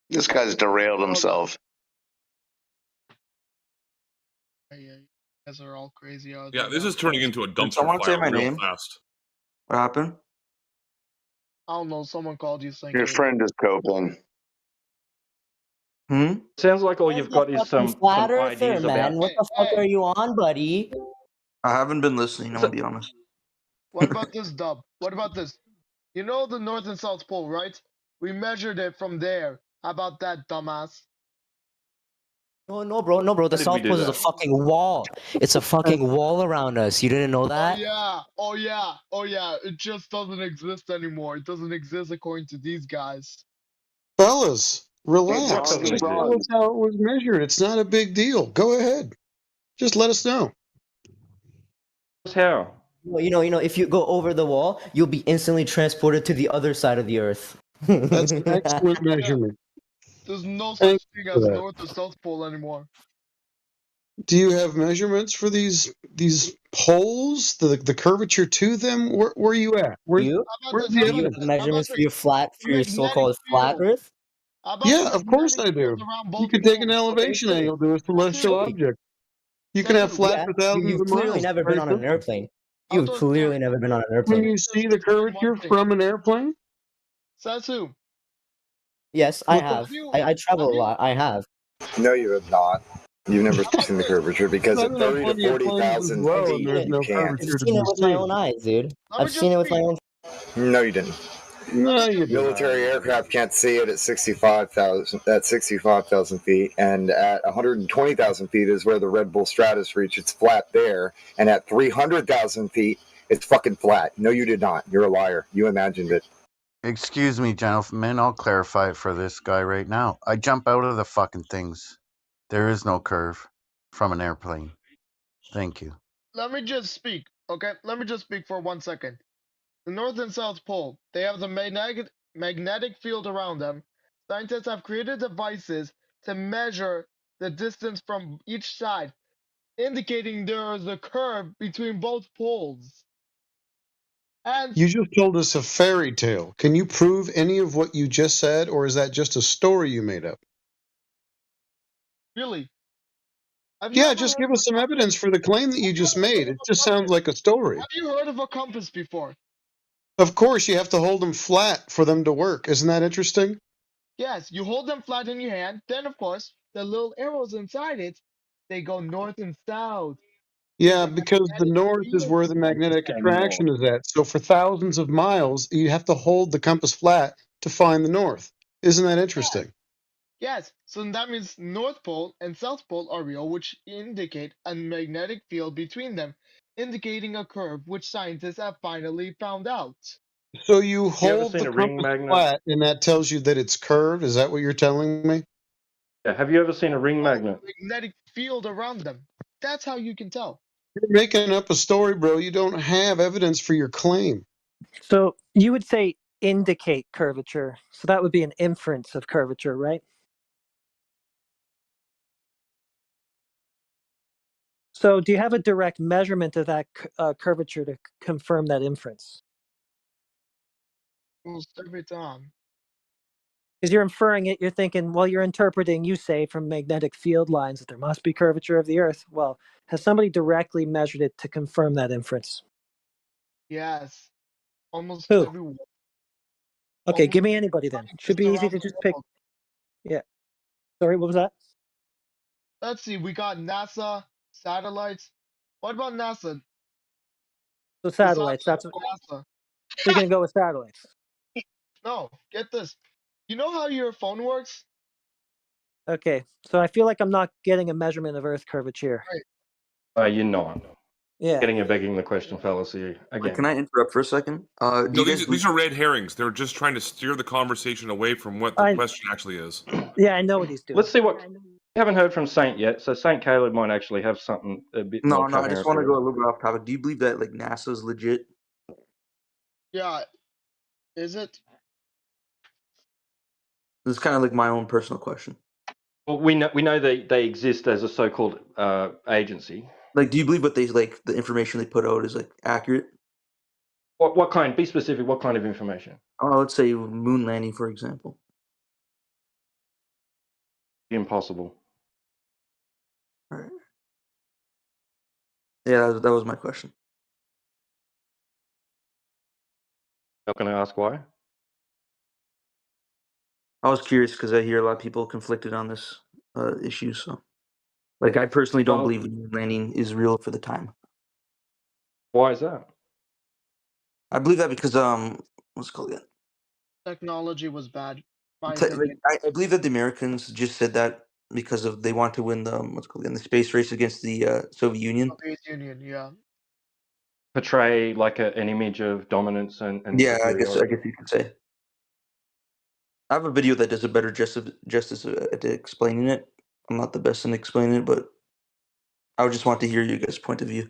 This guy's derailed himself. You guys are all crazy out Yeah, there. this is turning into a dumpster someone say fire my real name? fast. What happened? I don't know. Someone called you saying Your friend is coping. Sounds like all you've got is some flat earther, ideas man. about. Hey, What the fuck are you on, buddy? I haven't been listening, I'll be honest. What about this, Dub? What about this? You know the North and South Pole, right? We measured it from there. How about that, dumbass? No, bro. The did South we do Pole is a that? fucking wall. It's a fucking wall around us. You didn't know that? Oh yeah. It just doesn't exist anymore. It doesn't exist according to these guys. Fellas, relax. Hey, Just Ron. tell us how it was measured. It's not a big deal. Go ahead. Just let us know. How? Well, if you go over the wall, you'll be instantly transported to the other side of the Earth. That's an excellent measurement. There's no Thank such thing you as for that. North or South Pole anymore. Do you have measurements for these poles? The curvature to them? Where are you at? Where's How where's about the this? Do you evidence? have measurements for your Magnetic so-called flat field. Earth? How about Yeah, the of course I magnetic do. field around You both can take an poles? elevation angle to a celestial Show me. object. You can have Sensu, flat Yeah, for thousands you've of clearly miles. never Very been on an simple. airplane. You've Outdoors, clearly never been on an Can airplane. you see the curvature from an airplane? Sensu, Yes, I What the- have. I travel a lot. I have. No, you have not. You've never seen the curvature because I at know 30 plenty to of planes 40,000 as well, feet, and there's you no can't. curvature I've to seen be it with my seen. own eyes, dude. let me I've seen it with my speak. own. No, you didn't. No, you don't. Military aircraft can't see it at 65,000 feet, and at 120,000 feet is where the Red Bull Stratus reach. It's flat there, and at 300,000 feet, it's fucking flat. No, you did not. You're a liar. You imagined it. Excuse me, gentlemen. I'll clarify it for this guy right now. I jump out of the fucking things. There is no curve from an airplane. Thank you. Let me just speak, okay? Let me just speak for 1 second. The North and South Pole, they have the magnetic field around them. Scientists have created devices to measure the distance from each side, indicating there is a curve between both poles. And You just told us a fairy tale. Can you prove any of what you just said, or is that just a story you made up? really, Yeah, just give us some evidence for the claim that you just made. It just sounds like a story. have you heard of a compass before? Of course, you have to hold them flat for them to work. Isn't that interesting? Yes, you hold them flat in your hand. Then, of course, the little arrows inside it, they go north and south. Yeah, because the north is where the magnetic attraction is at. So for thousands of miles, you have to hold the compass flat to find the north. Isn't that interesting? Yes, so that means North Pole and South Pole are real, which indicate a magnetic field between them, indicating a curve which scientists have finally found out. So you You ever hold seen the a ring compass magnet? flat, and that tells you that it's curved? Is that what you're telling me? Yeah, have you ever seen a ring magnet? Magnetic field around them. That's how you can tell. You're making up a story, bro. You don't have evidence for your claim. So you would say indicate curvature. So that would be an inference of curvature, right? So do you have a direct measurement of that curvature to confirm that inference? Almost every time. Because you're inferring it, you're thinking, well, you're interpreting, you say, from magnetic field lines that there must be curvature of the Earth. Well, has somebody directly measured it to confirm that inference? Yes. Almost Who? everyone. Okay, give me anybody then. Should be easy to just pick. Yeah. Sorry, what was that? Let's see, we got NASA, satellites. What about NASA? So satellites, that's what, NASA. so you're going to go with satellites. No, get this. You know how your phone works? Okay, so I feel like I'm not getting a measurement of Earth curvature. You're not. Yeah. Getting a begging the question fallacy again. Can I interrupt for a second? No, these are red herrings. They're just trying to steer the conversation away from what the question actually is. Yeah, I know what he's doing. Let's see what. We haven't heard from Saint yet, so Saint Caleb might actually have something a bit No, more no, I just coherent want to for go a us. little bit off topic. Do you believe that like NASA's legit? Yeah. Is it? This is kind of like my own personal question. Well, we know they exist as a so-called agency. Like, do you believe what they like the information they put out is like accurate? What kind? Be specific. What kind of information? Oh, let's say moon landing, for example. Impossible. All right. Yeah, that was my question. Not going to ask why. I was curious because I hear a lot of people conflicted on this issue. So, like, I personally don't believe the moon landing is real for the time. Why is that? I believe that because what's it called again? Technology was bad. My Like, opinion. I believe that the Americans just said that because of they want to win the what's it called again, the space race against the Soviet Union. Soviet Union, yeah. Portray like an image of dominance and Yeah, I guess superiority. you could say. I have a video that does a better justice at explaining it. I'm not the best in explaining it, but I would just want to hear you guys' point of view.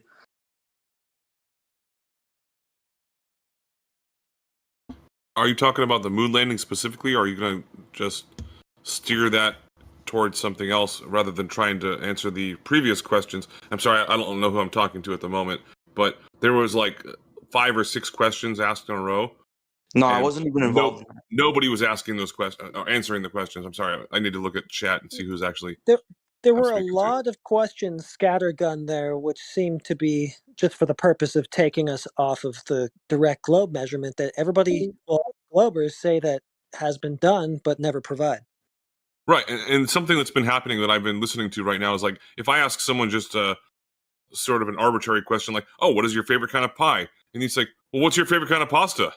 Are you talking about the moon landing specifically, or are you going to just steer that towards something else rather than trying to answer the previous questions? I'm sorry, I don't know who I'm talking to at the moment, but there was like 5 or 6 questions asked in a row. No, I wasn't even involved. Nobody was asking those questions or answering the questions. I'm sorry, I need to look at chat and see who's actually. There were a lot of questions scattergun there, which seemed to be just for the purpose of taking us off of the direct globe measurement that everybody, well, globers say that has been done, but never provide. Right, and something that's been happening that I've been listening to right now is like, if I ask someone just sort of an arbitrary question like, oh, what is your favorite kind of pie? And he's like, well, what's your favorite kind of pasta?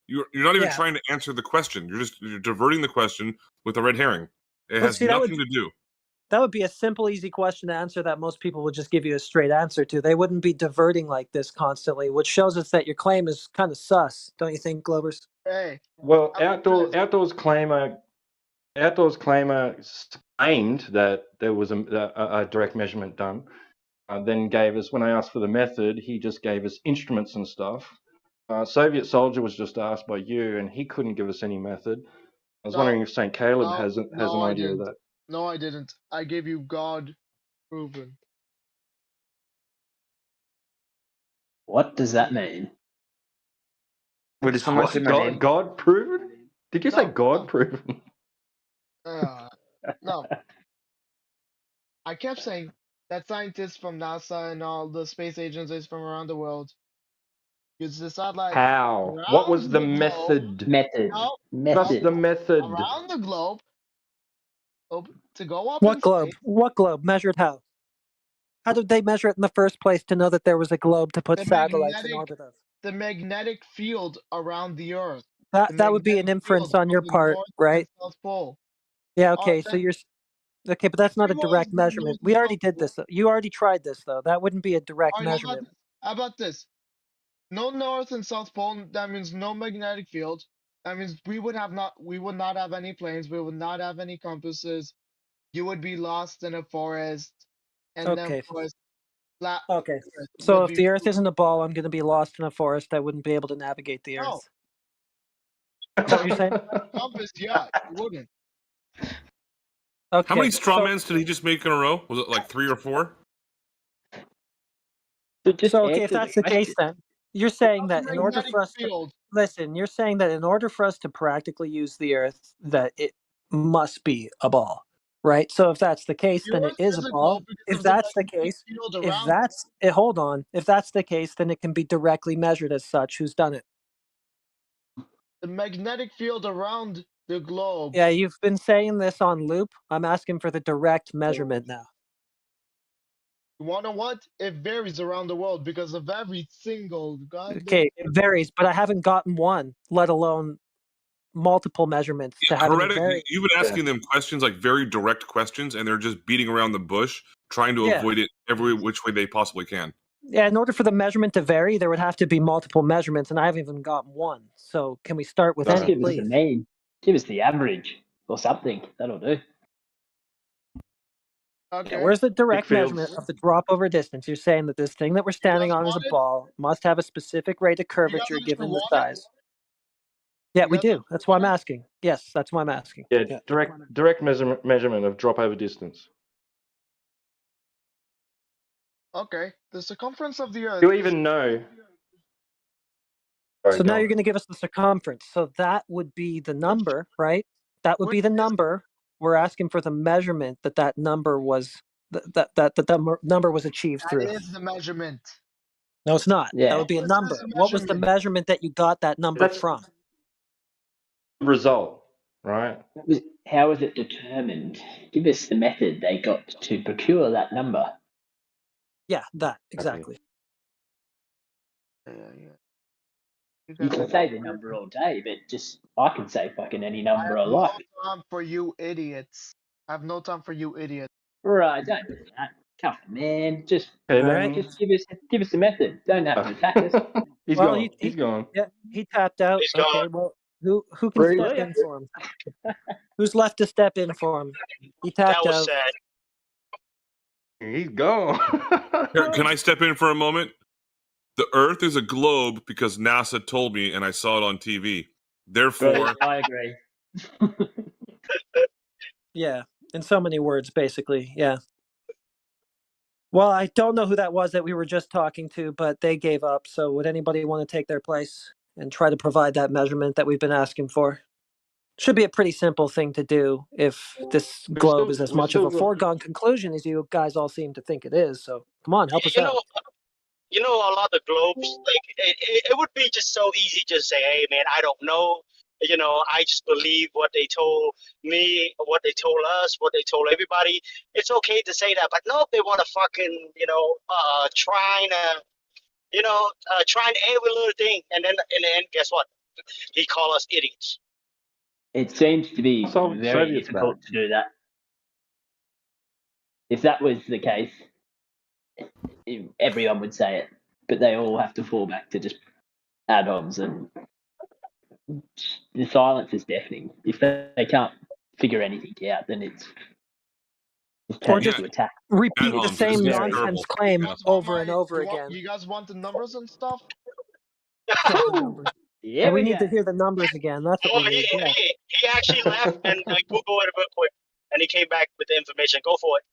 You're not even Yeah. trying to answer the question. You're diverting the question with a red herring. It But has see, that nothing would to do. that would be a simple, easy question to answer that most people would just give you a straight answer to. They wouldn't be diverting like this constantly, which shows us that your claim is kind of sus, don't you think, Glovers? Hey, Well, Outdoors Claimer claimed that there was a direct measurement done. Then gave us, when I asked for the method, he just gave us instruments and stuff. Soviet Soldier was just asked by you, and he couldn't give us any method. I was wondering if St. Caleb has an I idea of didn't. that. No, I didn't. I gave you God proven. What does that mean? Wait, did someone What? say my name? God proven? Did you say God proven? No. I kept saying that scientists from NASA and all the space agencies from around the world use the satellite How? What was the method? What's the method? around the globe to go up What in globe? space. What globe? Measured how? How did they measure it in the first place to know that there was a globe to put The satellites in orbit of? the magnetic field around the Earth. That would be an inference on your part, right? South Pole. Yeah, okay, so then- you're okay, but that's not a Everyone direct is the measurement. North We and already South did this. You already tried this though. That wouldn't be a direct All right, measurement. how about this? No North and South Pole. That means no magnetic field. That means we would not have any planes. We would not have any compasses. You would be lost in a forest, and then Okay. forest flat. Okay. Earth So would if be the Earth isn't a ball, I'm going to be lost in a forest. I wouldn't be able to navigate the No. Earth. Is that what you're saying? compass. Yeah, you wouldn't. Okay. How many straw so- mans did he just make in a row? Was it like 3 or 4? So okay, if that's the case, then you're saying that in order Magnetic for us field. to listen, you're saying that in order for us to practically use the Earth, that it must be a ball, right? So if that's the case, then it is a ball. If that's the case, hold on. If that's the case, then it can be directly measured as such. Who's done it? The magnetic field around the globe. Yeah, you've been saying this on loop. I'm asking for the direct measurement now. You wanna what? It varies around the world because of every single goddamn. Okay, it varies, but I haven't gotten one, let alone multiple measurements to having it Heretic, vary. you've been asking them questions, like very direct questions, and they're just beating around the bush, trying to Yeah. avoid it every which way they possibly can. Yeah, in order for the measurement to vary, there would have to be multiple measurements, and I haven't even gotten one. So can we start with Just any, give us the please? mean. Give us the average or something. That'll do. Okay. Yeah, where's the direct fields. measurement of the drop over distance? You're saying that this thing that we're standing on is a ball, must have a specific rate of curvature given the size. Yeah, we do. That's why I'm asking. Yes, that's why I'm asking. Yeah, direct measurement of drop over distance. Okay. The circumference of the Earth. Do you even know? So now you're going to give us the circumference. So that would be the number, right? That would be the number. We're asking for the measurement that number was that number was achieved That through. is the measurement. No, it's not. Yeah. That would be a This is number. the What was the measurement that you got that number That's- from? Result, right? How was it determined? Give us the method they got to procure that number. Yeah, that exactly. You can say the number all day, but just I can say fucking any number I like. No time for you idiots. I have no time for you idiots. Right, don't do that. Come on, man. Just, Okay, then- just give us the method. Don't have to attack us. He's Well, gone. He's gone. Yeah, he tapped out. He's Okay, gone. well, who can Really? step in for him? Who's left to step in for him? He tapped out. sad. He's gone. Here, can I step in for a moment? The Earth is a globe because NASA told me, and I saw it on TV. Therefore, I agree. Yeah, in so many words, basically. Yeah. Well, I don't know who that was that we were just talking to, but they gave up. So would anybody want to take their place and try to provide that measurement that we've been asking for? Should be a pretty simple thing to do if this globe is as much of a foregone conclusion as you guys all seem to think it is. So come on, help us out. You know, a lot of globes, like it would be just so easy to say, hey man, I don't know. You know, I just believe what they told me, what they told us, what they told everybody. It's okay to say that, but no, they want to fucking, trying every little thing, and then in the end, guess what? he called us idiots. It seems to be So very Soviets difficult about. to do that. If that was the case, everyone would say it, but they all have to fall back to just ad-homs, and the silence is deafening. If they can't figure anything out, then it Or turns just to attack. repeat the Ad-homs is same Very. nonsense terrible. claim Yes. over and over again. You guys want the numbers and stuff? Yeah, the numbers. Yeah, And we we need to go. hear the numbers again. That's what Oh, we need. Yeah. he actually left and Googled it real quick, and he came back with the information. Go for it.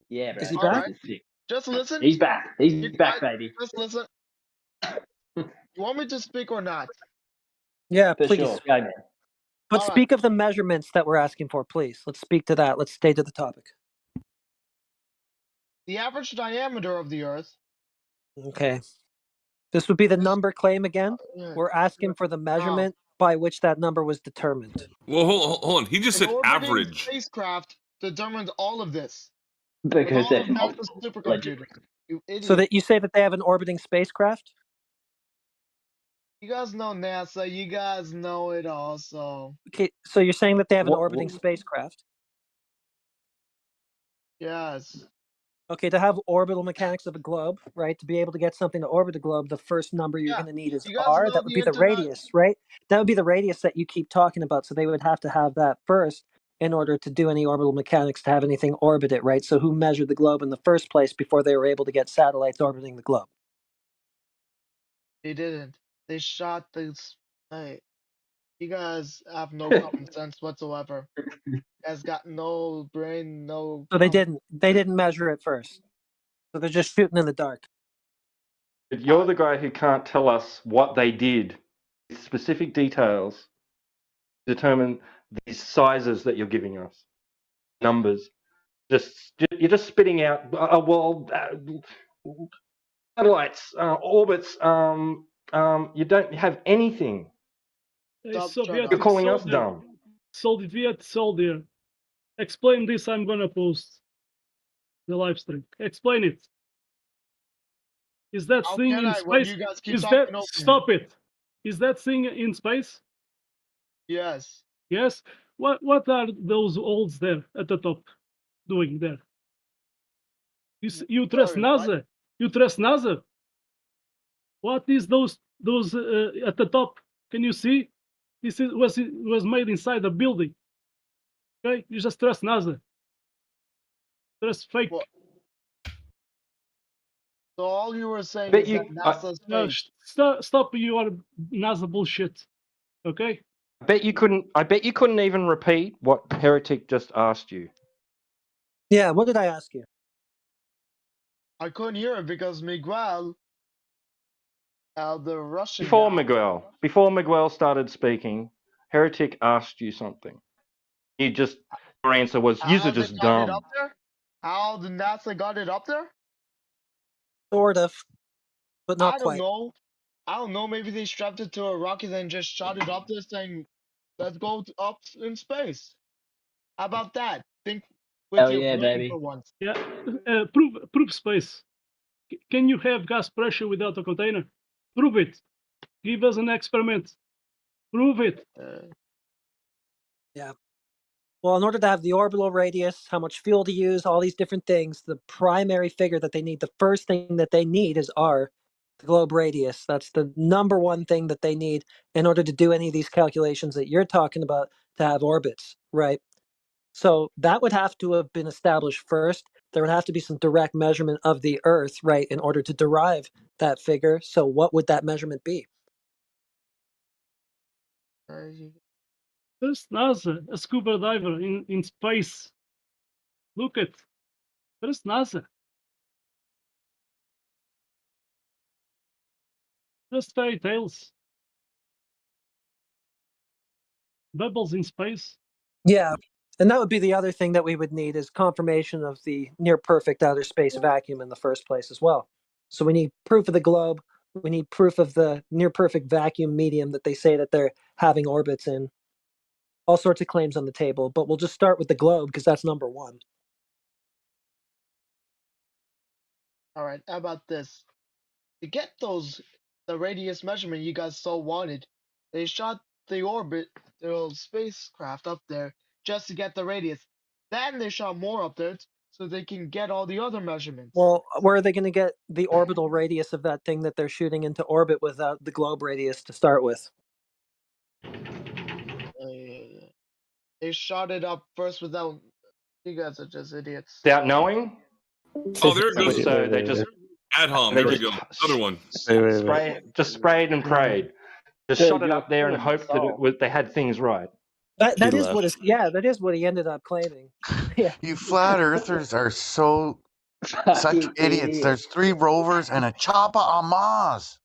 Yeah, bro. Is he All back? right. Just listen. He's back. He's You back, guys, baby. just listen. You want me to speak or not? Yeah, For please. sure. Go, man. But All right. speak of the measurements that we're asking for, please. Let's speak to that. Let's stay to the topic. The average diameter of the Earth. Okay. This would be the number claim again. We're asking for the measurement by which that number was determined. Well, hold on. He just An said orbiting average. spacecraft determined all of this. Because with all there's of NASA's multiple, supercomputers. You idiot. So that you say that they have an orbiting spacecraft? You guys know NASA. You guys know it also. Okay, so you're saying that they have an orbiting spacecraft? Yes. Okay, to have orbital mechanics of a globe, right? To be able to get something to orbit a globe, the first number you're going to need is You guys r. know That would the be the internet- radius, right? That would be the radius that you keep talking about. So they would have to have that first in order to do any orbital mechanics to have anything orbit it, right? So who measured the globe in the first place before they were able to get satellites orbiting the globe? They didn't. They shot this. Hey, you guys have no common sense whatsoever. You guys got no brain, no. So they didn't measure it first. So they're just shooting in the dark. But you're the guy who can't tell us what they did, specific details, determine these sizes that you're giving us, numbers. You're just spitting out. Satellites, orbits. You don't have anything. You're calling us dumb. Soviet soldier, explain this. I'm gonna post the live stream. Explain it. Is that How thing can in I when space? you guys keep Is talking that over me? stop it? Is that thing in space? Yes. Yes. What are those olds there at the top doing there? You trust NASA? You trust NASA? What is those at the top? Can you see? This was made inside a building. Okay, you just trust NASA. Trust fake. So all you were saying Bet is you- that NASA's No, fake. stop your NASA bullshit. Okay. I bet you couldn't even repeat what Heretic just asked you. Yeah, what did I ask you? I couldn't hear it because Miguel, the Russian Before guy, Miguel started speaking, Heretic asked you something. Your answer was, "Yous how are they just got it dumb." up there? How the NASA got it up there? Sort of, but not I don't quite. know. I don't know. Maybe they strapped it to a rocket and just shot it up there, saying, "Let's go up in space." How about that? Think with Hell your yeah, brain baby. for once. Yeah. Prove space. Can you have gas pressure without a container? Prove it. Give us an experiment. Prove it. Yeah. Well, in order to have the orbital radius, how much fuel to use, all these different things, the primary figure that they need, the first thing that they need is r, the globe radius. That's the number one thing that they need in order to do any of these calculations that you're talking about to have orbits, right? So that would have to have been established first. There would have to be some direct measurement of the Earth, right, in order to derive that figure. So what would that measurement be? There's NASA, a scuba diver in space. Look at. There's NASA. Just fairy tales. Bubbles in space. Yeah. And that would be the other thing that we would need is confirmation of the near perfect outer space vacuum in the first place as well. So we need proof of the globe. We need proof of the near perfect vacuum medium that they say that they're having orbits in. All sorts of claims on the table, but we'll just start with the globe because that's number one. All right. How about this? To get the radius measurement you guys so wanted, They shot the orbit, the little spacecraft up there, just to get the radius. Then they shot more up there so they can get all the other measurements. Well, where are they going to get the orbital radius of that thing that they're shooting into orbit without the globe radius to start with? They shot it up first without. You guys are just idiots. Without knowing? Oh, there it goes. So they just Adhom. they There we just go. Another one. sprayed and prayed. Just So shot it you're up there and calling hoped that it was, they had things right. That is what is that is what he ended up claiming. Yeah. You flat earthers are so such Fucking idiots. idiot. There's 3 rovers and a chopper on Mars.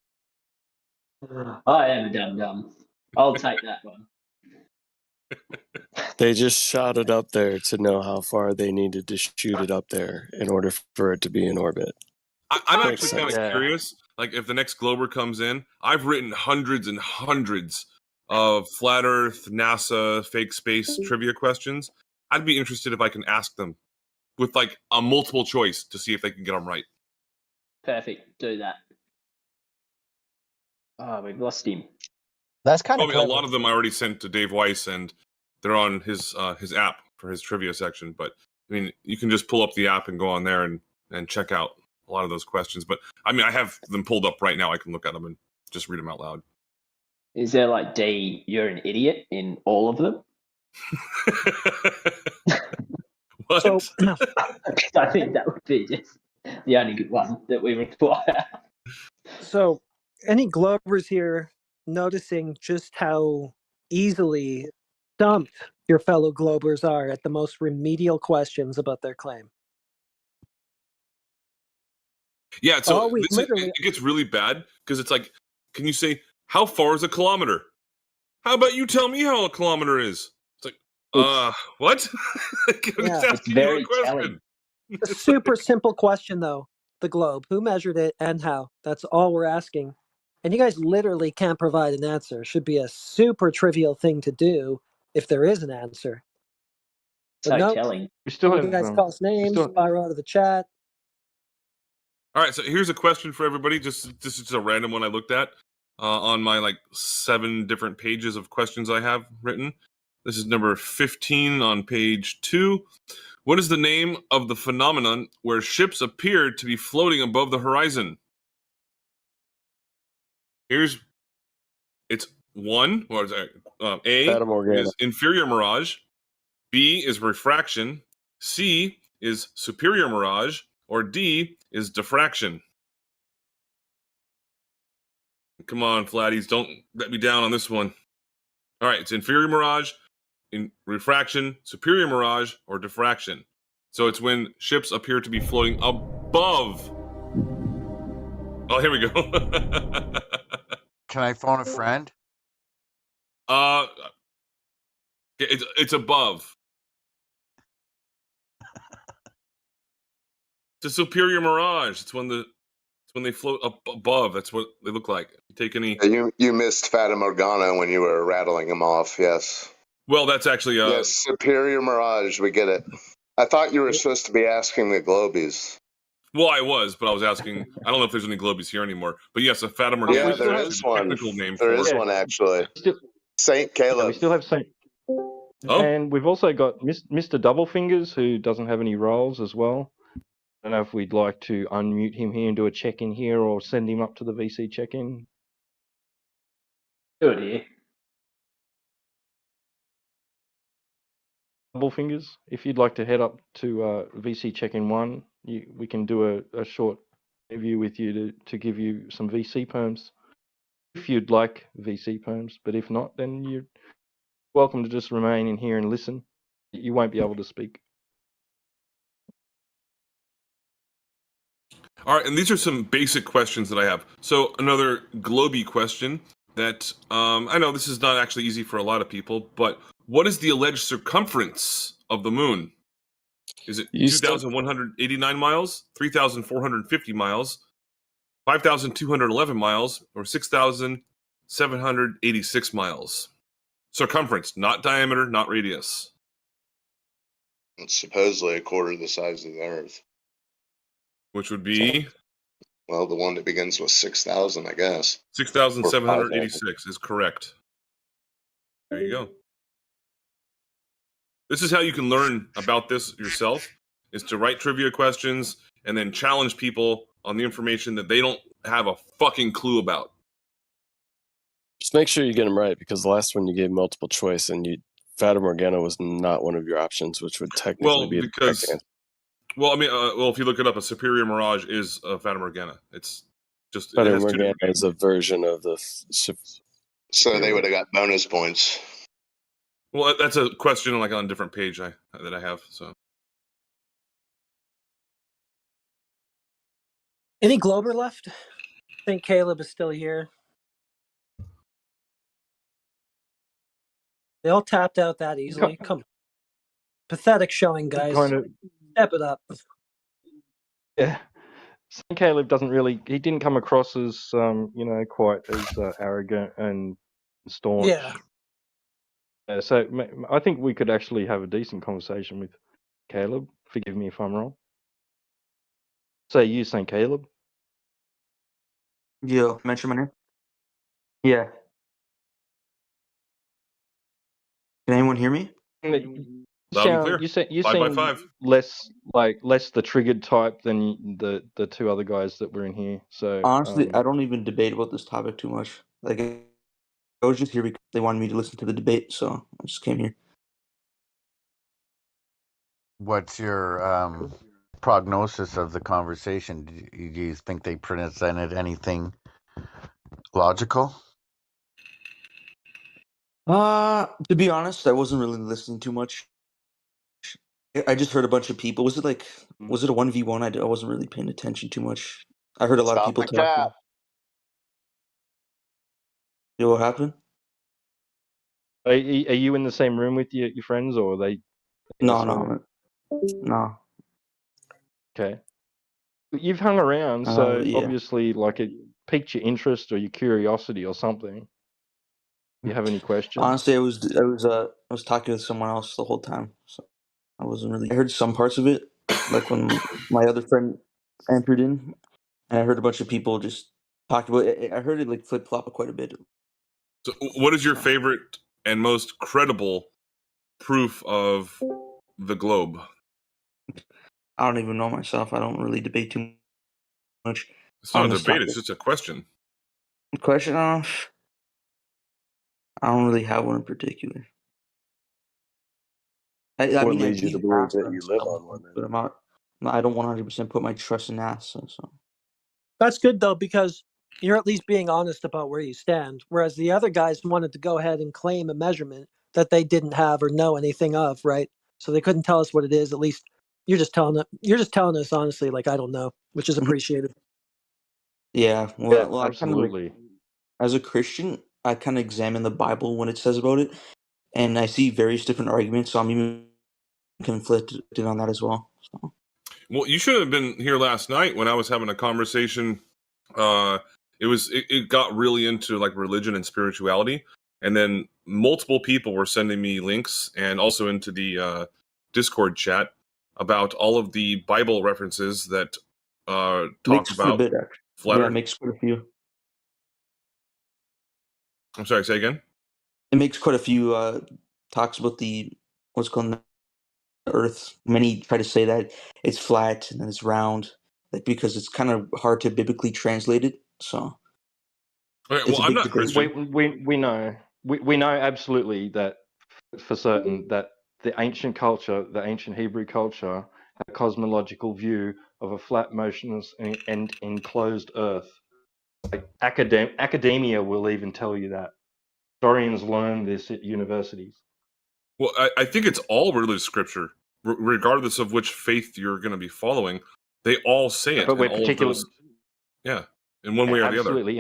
I am a dum-dum. I'll take that one. They just shot it up there to know how far they needed to shoot it up there in order for it to be in orbit. I'm Makes actually kind of sense. curious. Like, if the next Glober comes in, I've written hundreds and hundreds of flat Earth, NASA, fake space trivia questions. I'd be interested if I can ask them with like a multiple choice to see if they can get them right. Perfect. Do that. Oh, we've lost him. That's kind of Probably a lot of them I already sent to Dave Weiss, and they're on his app for his trivia section. But I mean, you can just pull up the app and go on there and check out a lot of those questions. But I mean, I have them pulled up right now. I can look at them and just read them out loud. Is there like D, you're an idiot in all of them? What? So, I think that would be just the only good one that we require. so any Globers here noticing just how easily stumped your fellow Globers are at the most remedial questions about their claim? Yeah, so we it gets really bad because it's like, can you say, how far is a kilometer? How about you tell me how a kilometer is? It's like, what? I'm just asking you a question. A super simple question, though. The globe. Who measured it and how? That's all we're asking. And you guys literally can't provide an answer. Should be a super trivial thing to do if there is an answer. But So no, telling. We still you have guys call us names, spiral out of the chat. All right, so here's a question for everybody. This is just a random one I looked at on my like 7 different pages of questions I have written. This is number 15 on page 2. What is the name of the phenomenon where ships appear to be floating above the horizon? It's 1. What is that? A is inferior mirage. B is refraction. C is superior mirage. Or D is diffraction. Come on, flatties, don't let me down on this one. All right, it's inferior mirage, in refraction, superior mirage, or diffraction. So it's when ships appear to be floating above. Oh, here we go. Can I phone a friend? It's above. It's a superior mirage. It's when they float up above. That's what they look like. You take any? Yeah, you missed Fata Morgana when you were rattling them off. Yes. Well, that's actually yes, superior mirage. We get it. I thought you were supposed to be asking the Globies. Well, I was, but I was asking. I don't know if there's any Globies here anymore. But yes, a Fata Morgana. Yeah, there is one. Technical name There for is it. one actually. Saint Caleb. We still have Saint. Oh. And we've also got Mr. Doublefingers, who doesn't have any roles as well. I don't know if we'd like to unmute him here and do a check-in here, or send him up to the VC check-in. Good here. Doublefingers, if you'd like to head up to VC check-in 1, we can do a short interview with you to give you some VC perms, if you'd like VC perms. But if not, then you're welcome to just remain in here and listen. You won't be able to speak. All right, and these are some basic questions that I have. So another Globey question that I know this is not actually easy for a lot of people, but what is the alleged circumference of the moon? Is it 2,189 miles, 3,450 miles, 5,211 miles, or 6,786 miles? Circumference, not diameter, not radius. It's supposedly a quarter the size of the Earth. Which would be? Well, the one that begins with 6,000, I guess. 6,786 is correct. There you go. This is how you can learn about this yourself, is to write trivia questions and then challenge people on the information that they don't have a fucking clue about. Just make sure you get them right, because the last one you gave multiple choice, and Fata Morgana was not one of your options, which would technically be a correct answer. Well, I mean, if you look it up, a Superior Mirage is a Fata Morgana. It's just Fata Morgana is a version of the. So they would have got bonus points. Well, that's a question like on a different page that I have. So, Any Glober left? St. Caleb is still here. They all tapped out that easily. Come on. Pathetic showing, guys. Step it up. Yeah. St. Caleb he didn't come across as, quite as arrogant and staunch. Yeah. So I think we could actually have a decent conversation with Caleb. Forgive me if I'm wrong. Say you, St. Caleb. Yeah, mention my name. Yeah. Can anyone hear me? You Loud and clear. You 5 by seem 5. less the triggered type than the two other guys that were in here. So Honestly, I don't even debate about this topic too much. Like, I was just here because they wanted me to listen to the debate, so I just came here. What's your prognosis of the conversation? Do you think they presented anything logical? To be honest, I wasn't really listening too much. I just heard a bunch of people. Was it a 1v1? I wasn't really paying attention too much. I heard a lot of people talking. Yeah, what happened? Are you in the same room with your friends, or are they? No. Okay. You've hung around, so yeah. obviously, like, it piqued your interest or your curiosity or something. You have any questions? Honestly, I was talking with someone else the whole time, so I wasn't really. I heard some parts of it, like when my other friend entered in, and I heard a bunch of people just talk about it. I heard it like flip flop quite a bit. So, what is your favorite and most credible proof of the globe? I don't even know myself. I don't really debate too much. It's not a debate. It's just a question. Question? I don't really have one in particular. I What mean, leads you to believe that you live on one? But I don't 100% put my trust in NASA. So That's good, though, because you're at least being honest about where you stand, whereas the other guys wanted to go ahead and claim a measurement that they didn't have or know anything of, right? So they couldn't tell us what it is. At least you're just telling us honestly, like, I don't know, which is appreciated. yeah, well, absolutely. As a Christian, I kind of examine the Bible when it says about it, and I see various different arguments. So I'm even conflicted on that as well. So. Well, you should have been here last night when I was having a conversation. It got really into like religion and spirituality, and then multiple people were sending me links and also into the Discord chat about all of the Bible references that talk about flat Earth. Yeah, it makes quite a few. I'm sorry, say again? It makes quite a few talks about the what's called the Earth. Many try to say that it's flat and then it's round, like because it's kind of hard to biblically translate it. So, okay, well, I'm not Christian. We know absolutely that for certain that the ancient culture, the ancient Hebrew culture, had a cosmological view of a flat, motionless, and enclosed Earth. Like academia will even tell you that. Historians learn this at universities. Well, I think it's all religious scripture, regardless of which faith you're going to be following. They all say it. But we're particularly, in one way or the other. Absolutely,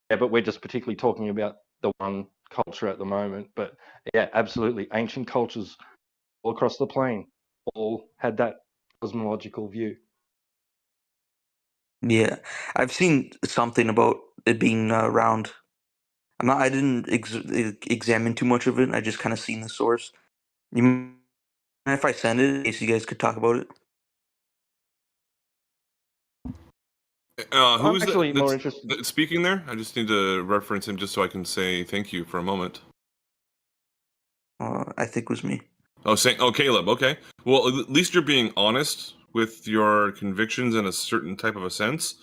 but we're just particularly talking about the one culture at the moment. But yeah, absolutely, ancient cultures all across the plane all had that cosmological view. Yeah, I've seen something about it being round. I didn't examine too much of it. I just kind of seen the source. You mind if I send it in case you guys could talk about it? Who's actually more interested speaking there? I just need to reference him just so I can say thank you for a moment. I think was me. Oh, Caleb. Okay. Well, at least you're being honest with your convictions in a certain type of a sense,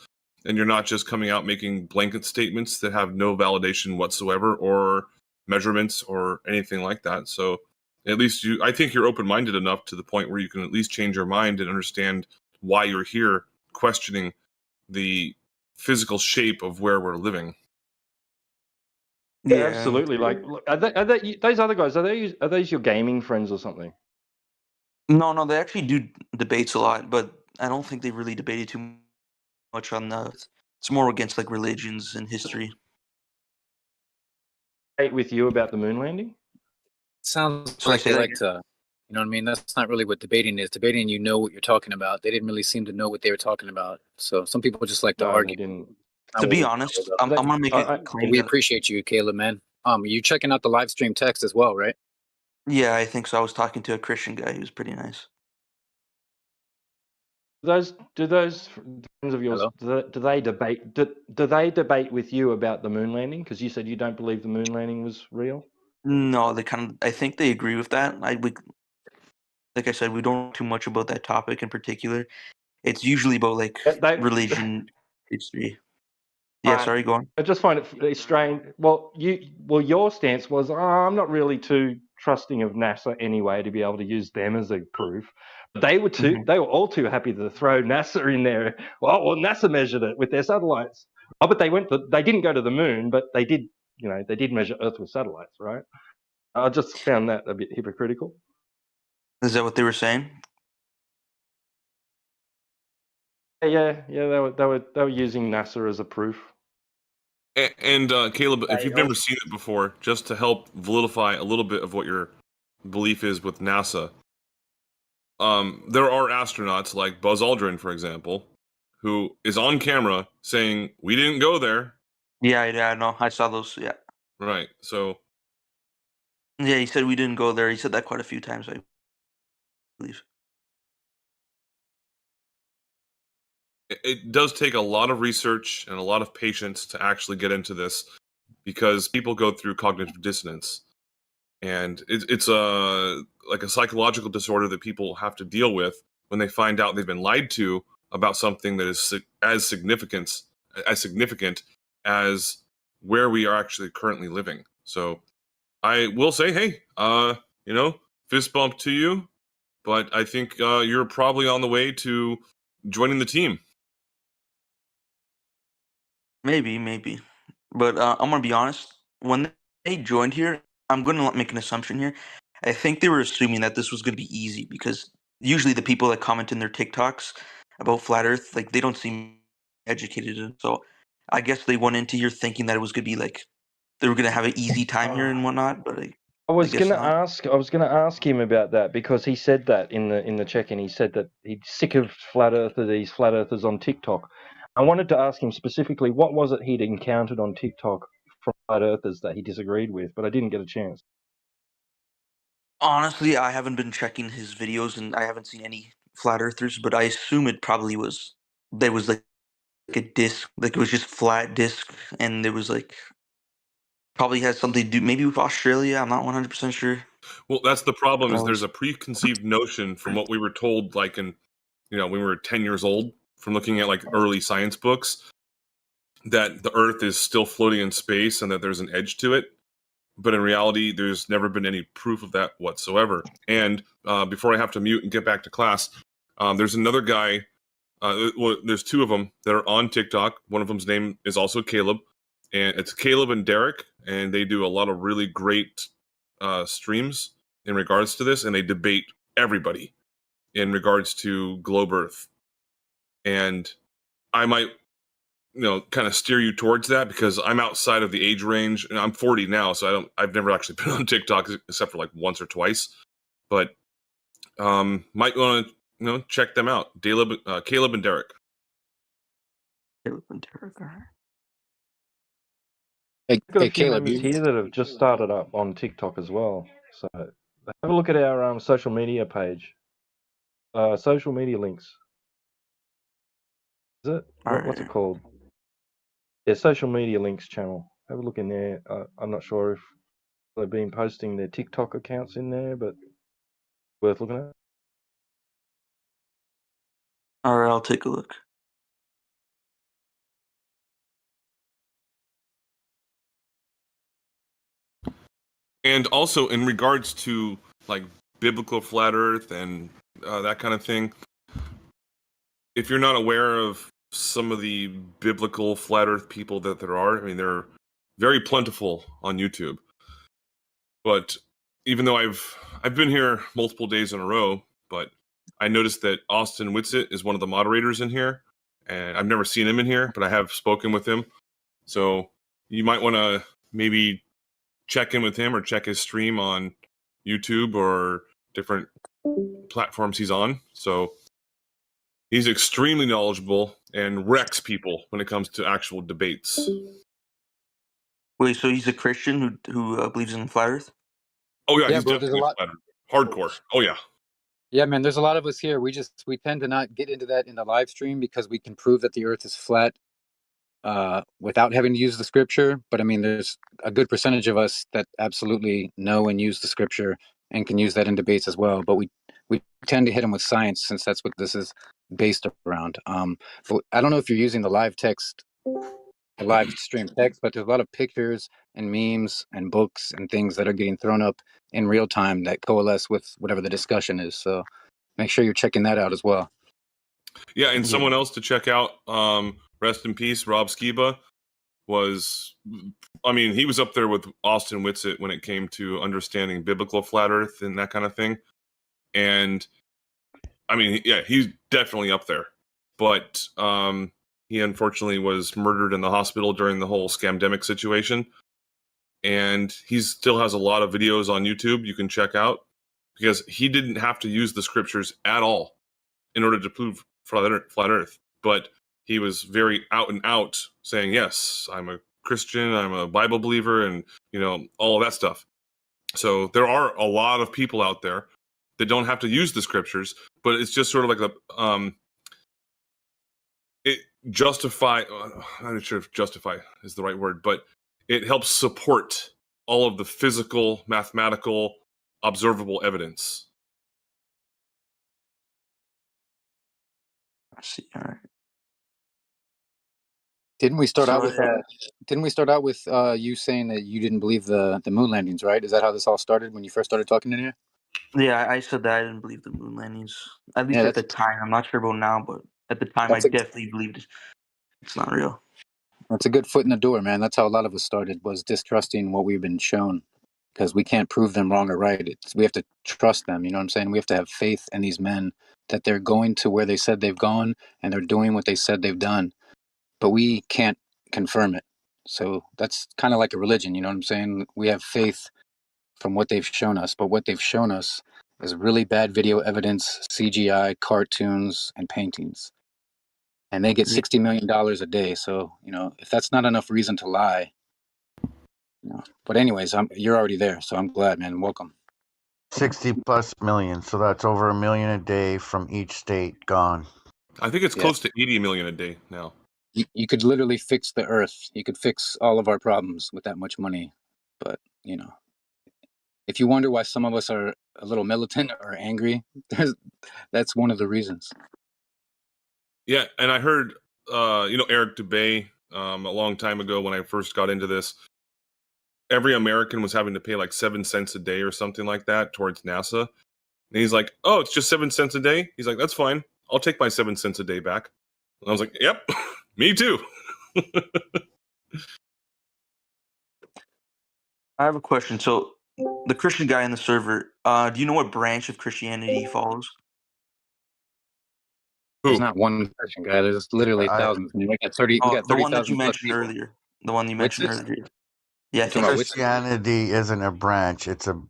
and you're not just coming out making blanket statements that have no validation whatsoever or measurements or anything like that. So, at least I think you're open-minded enough to the point where you can at least change your mind and understand why you're here, questioning the physical shape of where we're living. Yeah, absolutely. Like, those other guys? Are those your gaming friends or something? No, they actually do debates a lot, but I don't think they really debated too much on the. It's more against like religions and history. With you about the moon landing? Sounds Sorry, like say they that like to, you know what I mean? That's not really what debating is. Debating, you know what you're talking about. They didn't really seem to know what they were talking about. So some people just like to No, argue. they didn't. To be honest, I'm gonna make a claim. We that- appreciate you, Caleb, man. You checking out the live stream text as well, right? Yeah, I think so. I was talking to a Christian guy. He was pretty nice. Do those friends of yours do they debate? Do they debate with you about the moon landing? Because you said you don't believe the moon landing was real. No, they kind of. I think they agree with that. Like I said, we don't know too much about that topic in particular. It's usually about like religion, history. Yeah, sorry, go on. I just find it strange. Well, your stance was, I'm not really too trusting of NASA anyway to be able to use them as a proof. But they were too. They were all too happy to throw NASA in there. Well, NASA measured it with their satellites. Oh, but they didn't go to the moon, but they did. You know, they did measure Earth with satellites, right? I just found that a bit hypocritical. Is that what they were saying? Yeah. They were using NASA as a proof. And Caleb, if you've never seen it before, just to help validify a little bit of what your belief is with NASA, there are astronauts like Buzz Aldrin, for example, who is on camera saying, "We didn't go there." Yeah, I know. I saw those. Yeah. Right. So. Yeah, he said we didn't go there. He said that quite a few times, I believe. It does take a lot of research and a lot of patience to actually get into this, because people go through cognitive dissonance, and it's like a psychological disorder that people have to deal with when they find out they've been lied to about something that is as significant as where we are actually currently living. So I will say, hey, fist bump to you, but I think you're probably on the way to joining the team. Maybe. But I'm gonna be honest. When they joined here, I'm gonna make an assumption here. I think they were assuming that this was gonna be easy because usually the people that comment in their TikToks about flat Earth, like they don't seem educated. So I guess they went into here thinking that it was gonna be like they were gonna have an easy time here and whatnot. But I was guess gonna not. ask him about that because he said that in the check-in. He said that he's sick of these flat earthers on TikTok. I wanted to ask him specifically what was it he'd encountered on TikTok from flat earthers that he disagreed with, but I didn't get a chance. Honestly, I haven't been checking his videos and I haven't seen any flat earthers, but I assume it probably was there was like a disc, like it was just flat disc, and there was like probably has something to do maybe with Australia. I'm not 100% sure. Well, that's the problem. But Is I there's was- a preconceived notion from what we were told, like when we were 10 years old, from looking at like early science books, that the Earth is still floating in space and that there's an edge to it. But in reality, there's never been any proof of that whatsoever. And before I have to mute and get back to class, there's another guy. Well, there's two of them that are on TikTok. One of them's name is also Caleb, and it's Caleb and Derek, and they do a lot of really great streams in regards to this, and they debate everybody in regards to Globe Earth. And I might, kind of steer you towards that because I'm outside of the age range, and I'm 40 now, so I've never actually been on TikTok except for like once or twice. But might want to check them out. Caleb and Derek. Caleb and Derek, all right. We've got a few Caleb, members here that have just started up on TikTok as well. So have a look at our social media page. Social media links. Is it? What's it called? Yeah, social media links channel. Have a look in there. I'm not sure if They've been posting their TikTok accounts in there, but worth looking at. All right, I'll take a look. And also in regards to like biblical flat Earth and that kind of thing, if you're not aware of some of the biblical flat Earth people that there are, I mean, they're very plentiful on YouTube. But even though I've been here multiple days in a row, but I noticed that Austin Whitsitt is one of the moderators in here, and I've never seen him in here, but I have spoken with him. So you might want to maybe check in with him or check his stream on YouTube or different platforms he's on. So he's extremely knowledgeable and wrecks people when it comes to actual debates. Wait, so he's a Christian who believes in flat Earth? Oh yeah, Yeah, he's bro, there's a definitely lot. flat Earth. Hardcore. Oh yeah. Yeah, man, there's a lot of us here. We tend to not get into that in the live stream because we can prove that the earth is flat without having to use the scripture. But I mean, there's a good percentage of us that absolutely know and use the scripture and can use that in debates as well. But we tend to hit them with science since that's what this is based around. But I don't know if you're using the live stream text, but there's a lot of pictures and memes and books and things that are getting thrown up in real time that coalesce with whatever the discussion is. So make sure you're checking that out as well. Yeah, and someone else to check out, rest in peace, Rob Skiba, he was up there with Austin Whitsitt when it came to understanding biblical flat Earth and that kind of thing. And I mean, yeah, he's definitely up there. But he unfortunately was murdered in the hospital during the whole scamdemic situation. And he still has a lot of videos on YouTube you can check out because he didn't have to use the scriptures at all in order to prove flat Earth. But he was very out and out saying, yes, I'm a Christian, I'm a Bible believer, and, all of that stuff. So there are a lot of people out there that don't have to use the scriptures, but it's just sort of like I'm not sure if justify is the right word, but it helps support all of the physical, mathematical, observable evidence. I see. All right. Didn't we start out with you saying that you didn't believe the moon landings, right? Is that how this all started when you first started talking in here? Yeah, I said that I didn't believe the moon landings. At least at the time. I'm not sure about now, but at the time I definitely believed it's not real. That's a good foot in the door, man. That's how a lot of us started, was distrusting what we've been shown because we can't prove them wrong or right. We have to trust them, you know what I'm saying? We have to have faith in these men that they're going to where they said they've gone and they're doing what they said they've done. But we can't confirm it. So that's kind of like a religion, you know what I'm saying? We have faith from what they've shown us, but what they've shown us is really bad video evidence, CGI, cartoons, and paintings. And they get $60 million a day. So, if that's not enough reason to lie. But anyways, you're already there. So I'm glad, man. Welcome. 60+ million. So that's over $1 million a day from each state gone. I think it's close to 80 million a day now. You could literally fix the earth. You could fix all of our problems with that much money. But, if you wonder why some of us are a little militant or angry, that's one of the reasons. Yeah, and I heard, Eric Dubay a long time ago when I first got into this, every American was having to pay like 7 cents a day or something like that towards NASA. And he's like, oh, it's just 7 cents a day? He's like, that's fine. I'll take my 7 cents a day back. And I was like, yep, me too. I have a question. So the Christian guy in the server, do you know what branch of Christianity he follows? There's not one Christian guy. There's literally thousands. I mean, we got 30. We got 30,000 the one that you mentioned people. earlier. The one you mentioned earlier. Yeah, Christianity isn't a branch. It's an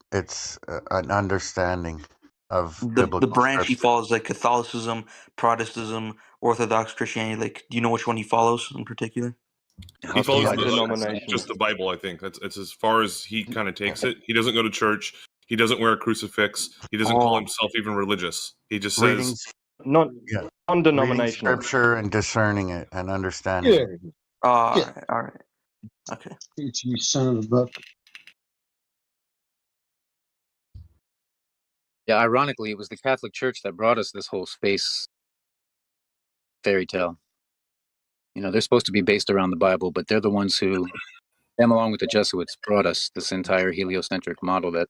understanding of the biblical branch he scripture. follows, like Catholicism, Protestantism, Orthodox Christianity. Like, do you know which one he follows in particular? He follows just the Bible, I think. It's as far as he kind of takes it. He doesn't go to church. He doesn't wear a crucifix. He doesn't call himself even religious. He just says... Non-denominational. Scripture and discerning it and understanding it. All right. Okay. You son of a buck. Yeah, ironically, it was the Catholic Church that brought us this whole space fairy tale. You know, they're supposed to be based around the Bible, but they're the ones who, them along with the Jesuits, brought us this entire heliocentric model that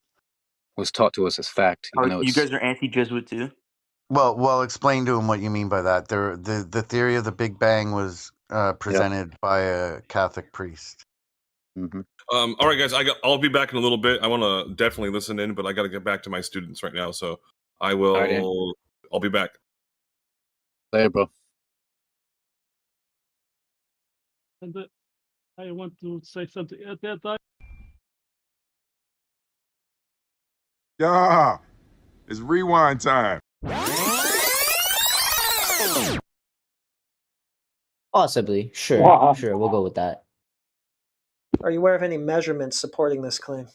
was taught to us as fact, even though You it's guys are anti-Jesuit too? Well, explain to him what you mean by that. The theory of the Big Bang was presented by a Catholic priest. Mm-hmm. All right, guys. I'll be back in a little bit. I want to definitely listen in, but I got to get back to my students right now. So I will. right, I'll be back. Later, bro. And I want to say something at that time. Yeah, it's rewind time. Possibly. Sure. Wow. Sure. We'll go with that. Are you aware of any measurements supporting this claim?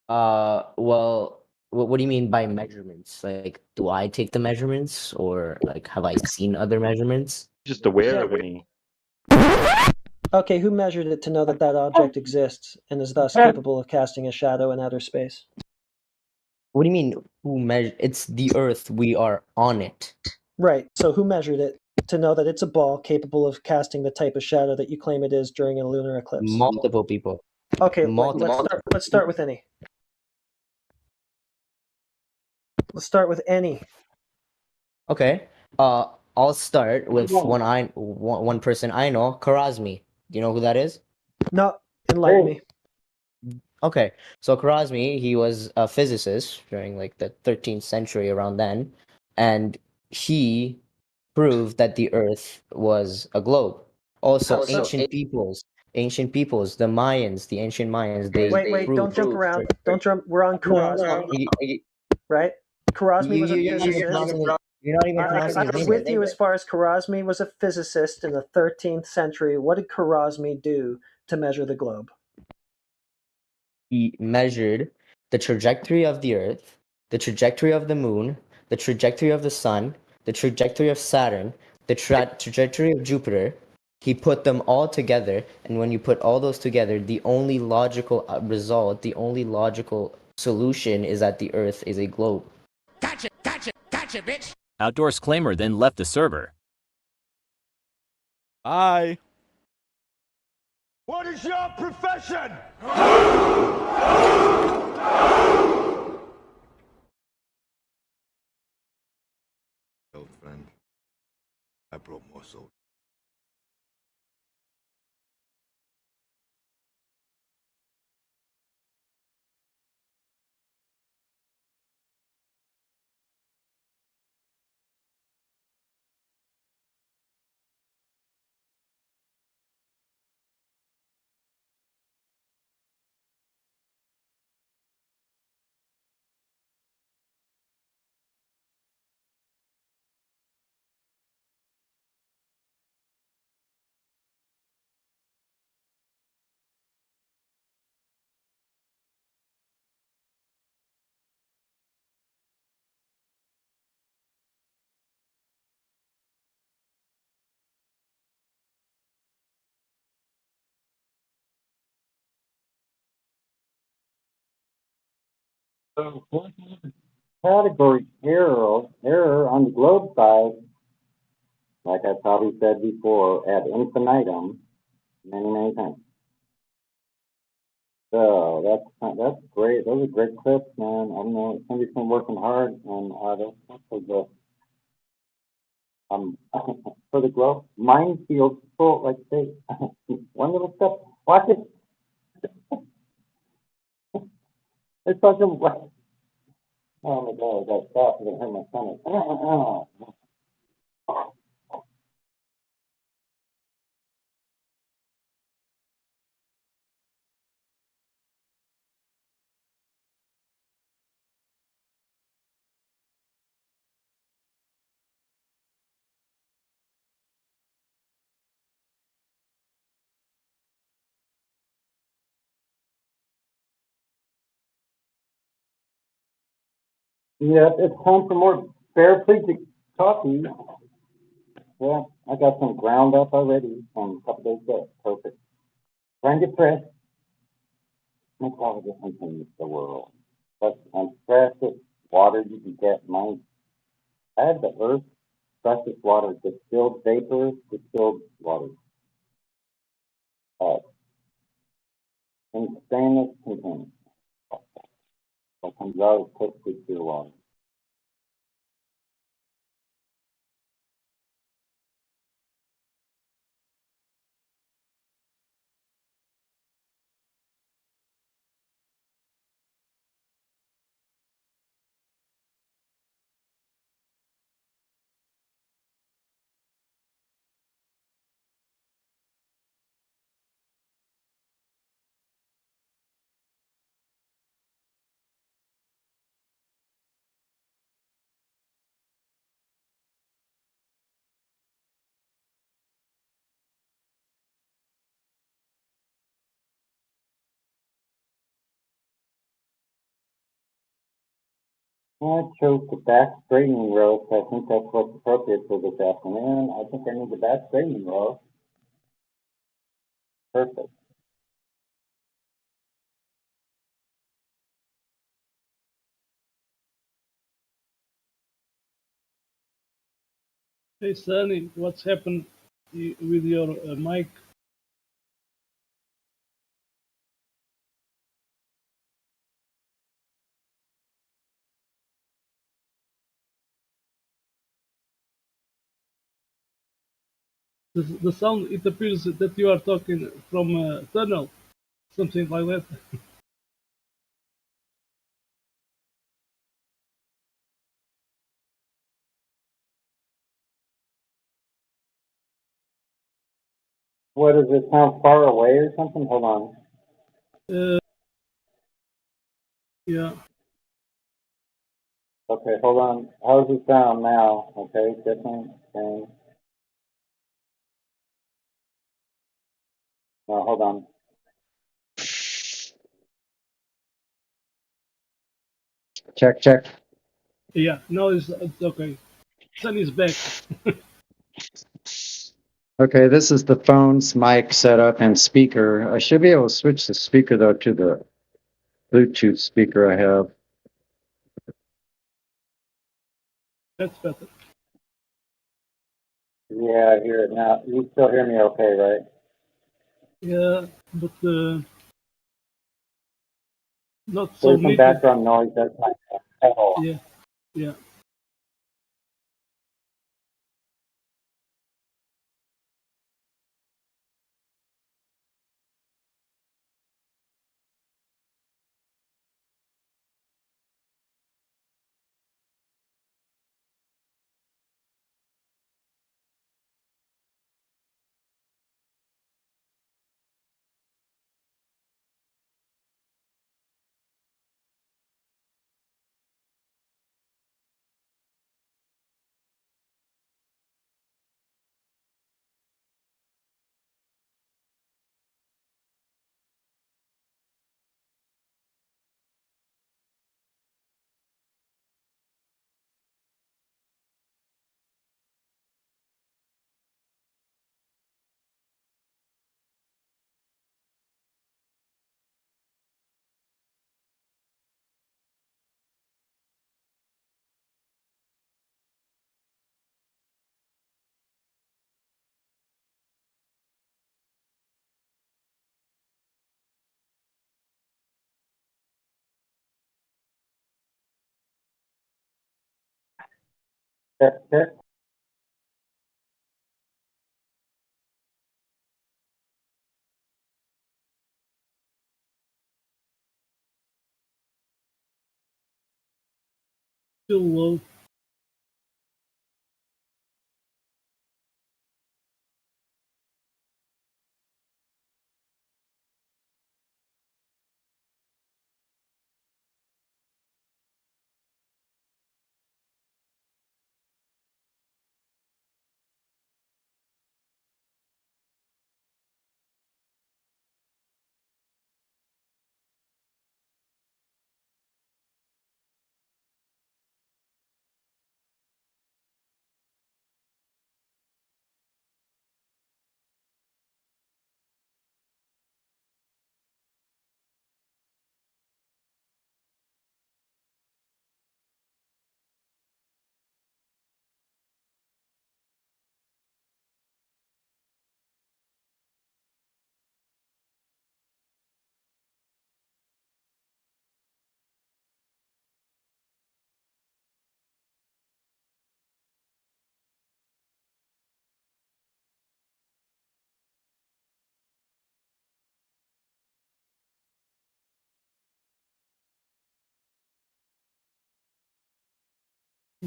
Well, what do you mean by measurements? Like, do I take the measurements, or like, have I seen other measurements? Just aware of any. Okay, who measured it to know that that object exists and is thus capable of casting a shadow in outer space? What do you mean, who measure? It's the Earth. We are on it. Right. So who measured it to know that it's a ball capable of casting the type of shadow that you claim it is during a lunar eclipse? Multiple people. Okay, Multiple. let's start with any. Let's start with any. Okay. I'll start with one person I know, Khwarizmi. Do you know who that is? No, enlighten me. Okay, so Khwarizmi, he was a physicist during like the 13th century, around then, and he proved that the Earth was a globe. Also, ancient peoples, the Mayans, the ancient Mayans, they Wait, don't jump around. Don't jump. We're on Khwarizmi, right? Khwarizmi was a physicist. You're not even pronouncing his I'm name. with you as far as Khwarizmi was a physicist in the 13th century. What did Khwarizmi do to measure the globe? He measured the trajectory of the Earth, the trajectory of the Moon, the trajectory of the Sun, the trajectory of Saturn, the trajectory of Jupiter. He put them all together, and when you put all those together, the only logical result, the only logical solution is that the Earth is a globe. Gotcha, bitch. Outdoors Claimer then left the server. Bye. What is your profession? Old friend, I brought more soldiers. So category error on the globe side, like I probably said before, ad infinitum, many times. So that's great. Those are great clips, man. I don't know, somebody's been working hard, and that's for the for the globe minefield full, like say one little step. Watch it. It's such a oh my god, I gotta stop. I'm gonna hurt my stomach. Yeah, it's time for more paraplegic coffee. Yeah, I got some ground up already from a couple days ago. Perfect. Trying to press. Makes all the difference in the world. But I'm stressed. get my, I have the Earth's freshest water, distilled vapor, distilled water. In stainless containers. What comes out is perfectly pure water. I chose the back straightening row, so I think that's what's appropriate for this afternoon. I think I need the back straightening row. Perfect. Hey, Sunny, what's happened with your mic? The sound, it appears that you are talking from a tunnel, something like that. What does it sound far away or something? Hold on. Yeah. Okay, hold on. How does it sound now? Okay, different thing. No, hold on. Check, check. Yeah, now it's okay. Sunny's back. Okay, this is the phone's mic setup and speaker. I should be able to switch the speaker though to the Bluetooth speaker I have. That's better. Yeah, I hear it now. You still hear me okay, right? Yeah, but not so There's some neatly. background noise. That's not at all. Yeah, yeah. Check, check. Still low.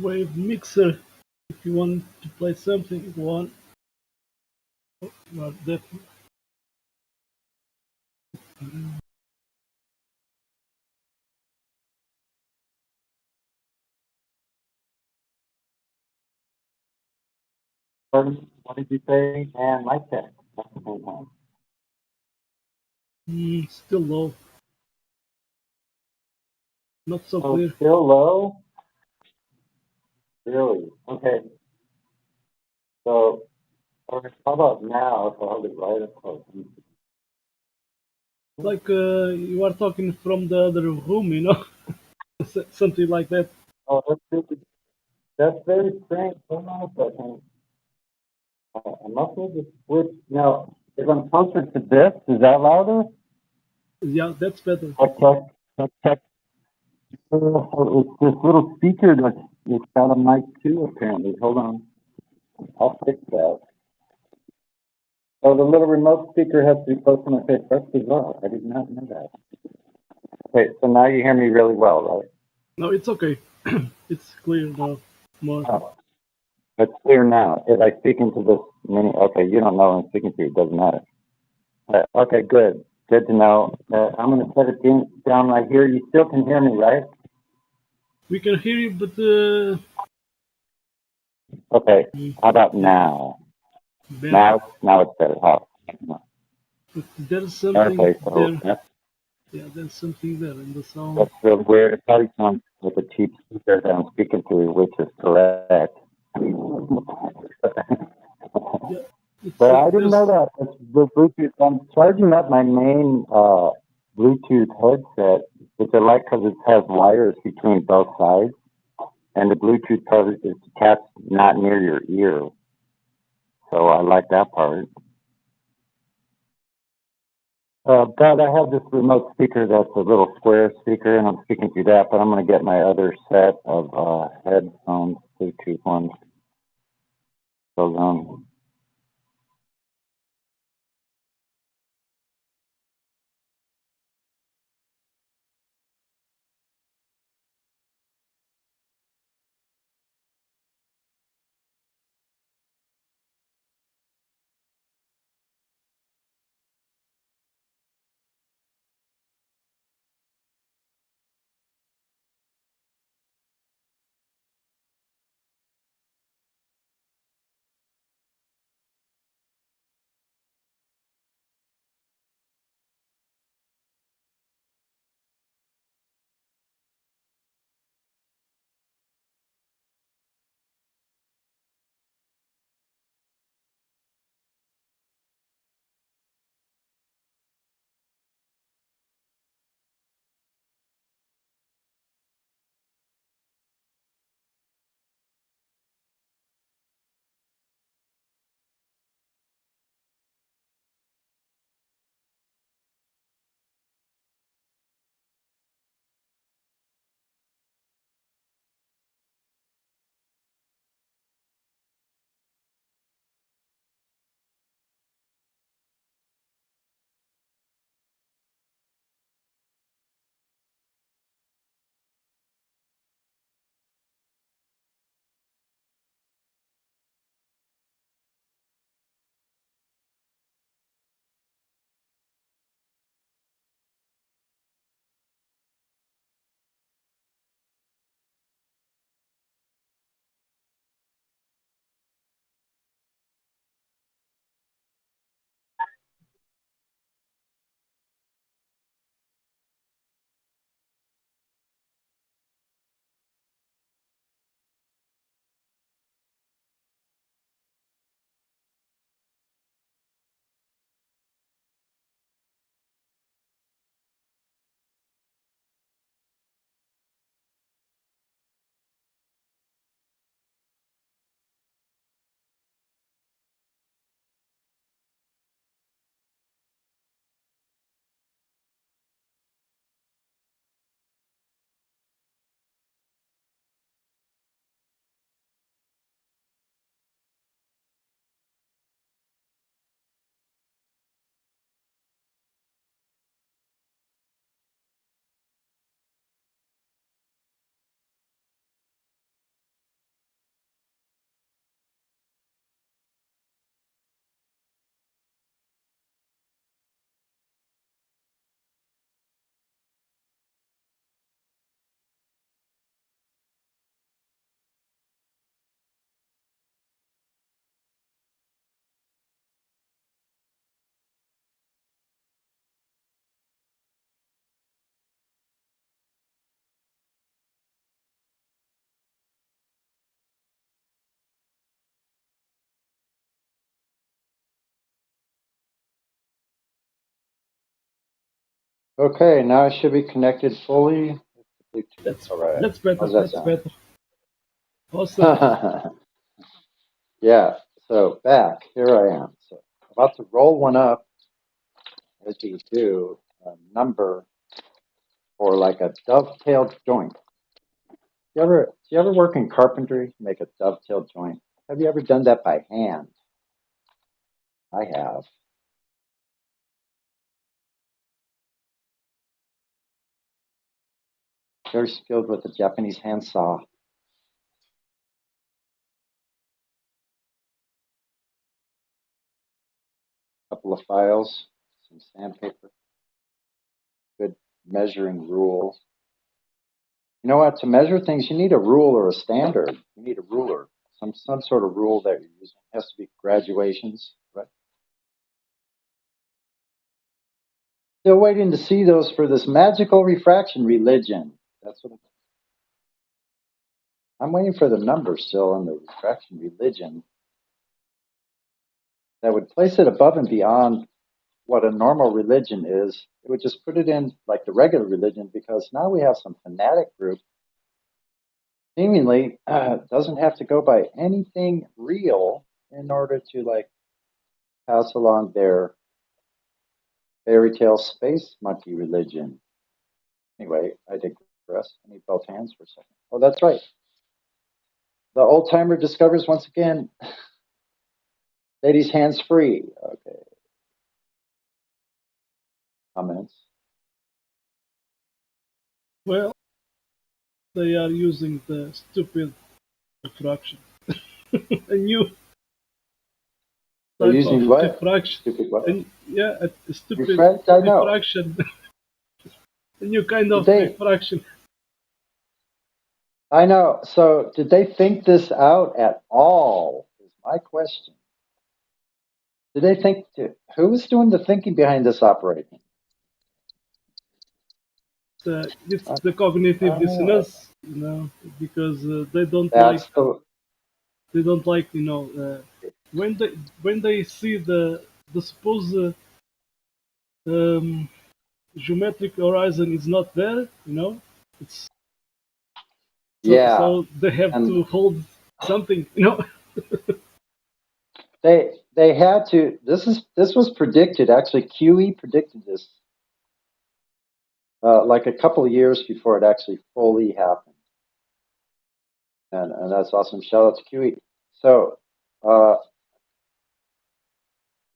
Wave mixer. If you want to play something, if you want. Oh, not that. What did you say? And mic check. That's the same time. Still low. Not so Oh, clear. it's still low? Really? Okay. So, okay, how about now? So I'll be right up close. Like you are talking from the other room, you know, something like that. Oh, that's very strange. Hold on a second. I must need to switch. Now, if I'm closer to this, is that louder? Yeah, that's better. Check, check, check, check. It's this little speaker it's got a mic too, apparently. Hold on. I'll fix that. Oh, the little remote speaker has to be close to my face. That's bizarre. I did not know that. Okay, so now you hear me really well, right? No, it's okay. It's clear now. More. Oh, it's clear now. If I speak into this mini, okay, you don't know what I'm speaking to. It doesn't matter. Okay, good. Good to know. I'm going to set it down right here. You still can hear me, right? We can hear you, but Okay. How about now? better. Now it's better. How? There's something Okay, so there. Yeah, there's something there in the sound. that's real weird. It probably sounds like a cheap speaker that I'm speaking to, which is correct. Yeah, But I didn't know that. It's the Bluetooth. I'm charging up my main Bluetooth headset, which I like because it has wires between both sides, and the Bluetooth part is attached not near your ear. So I like that part. But I have this remote speaker that's a little square speaker, and I'm speaking through that. But I'm going to get my other set of headphones, Bluetooth ones. So Okay, now I should be connected fully. That's All right. that's better. How's that That's sound? better. Awesome. Yeah. So back here I am. So about to roll one up, as you do, a number for like a dovetailed joint. Do you ever work in carpentry? Make a dovetailed joint. Have you ever done that by hand? I have. Very skilled with the Japanese handsaw. Couple of files, some sandpaper, good measuring rule. You know what? To measure things, you need a rule or a standard. You need a ruler, some sort of rule that you're using. It has to be graduations, right? Still waiting to see those for this magical refraction religion. That's what I'm waiting for the numbers still on the refraction religion that would place it above and beyond what a normal religion is. It would just put it in like the regular religion, because now we have some fanatic group seemingly doesn't have to go by anything real in order to like pass along their fairy tale space monkey religion. Anyway, I digress. I need both hands for a second. Oh, that's right. The old timer discovers once again, ladies hands free. Okay. Comments. Well, they are using the stupid refraction. A new They're type using of what? diffraction. Stupid what? And yeah, a stupid Refract? I know. diffraction. A new kind of Did diffraction. I know. So did they think this out at all? Is my question. Did they think who was doing the thinking behind this operation? It's the cognitive dissonance, you know, because they don't That's like you know when they see the supposed geometric horizon is not there, you know, it's so they have to hold something, you know. They had to. This was predicted. Actually, QE predicted this like a couple of years before it actually fully happened, and that's awesome. Shout out to QE. So,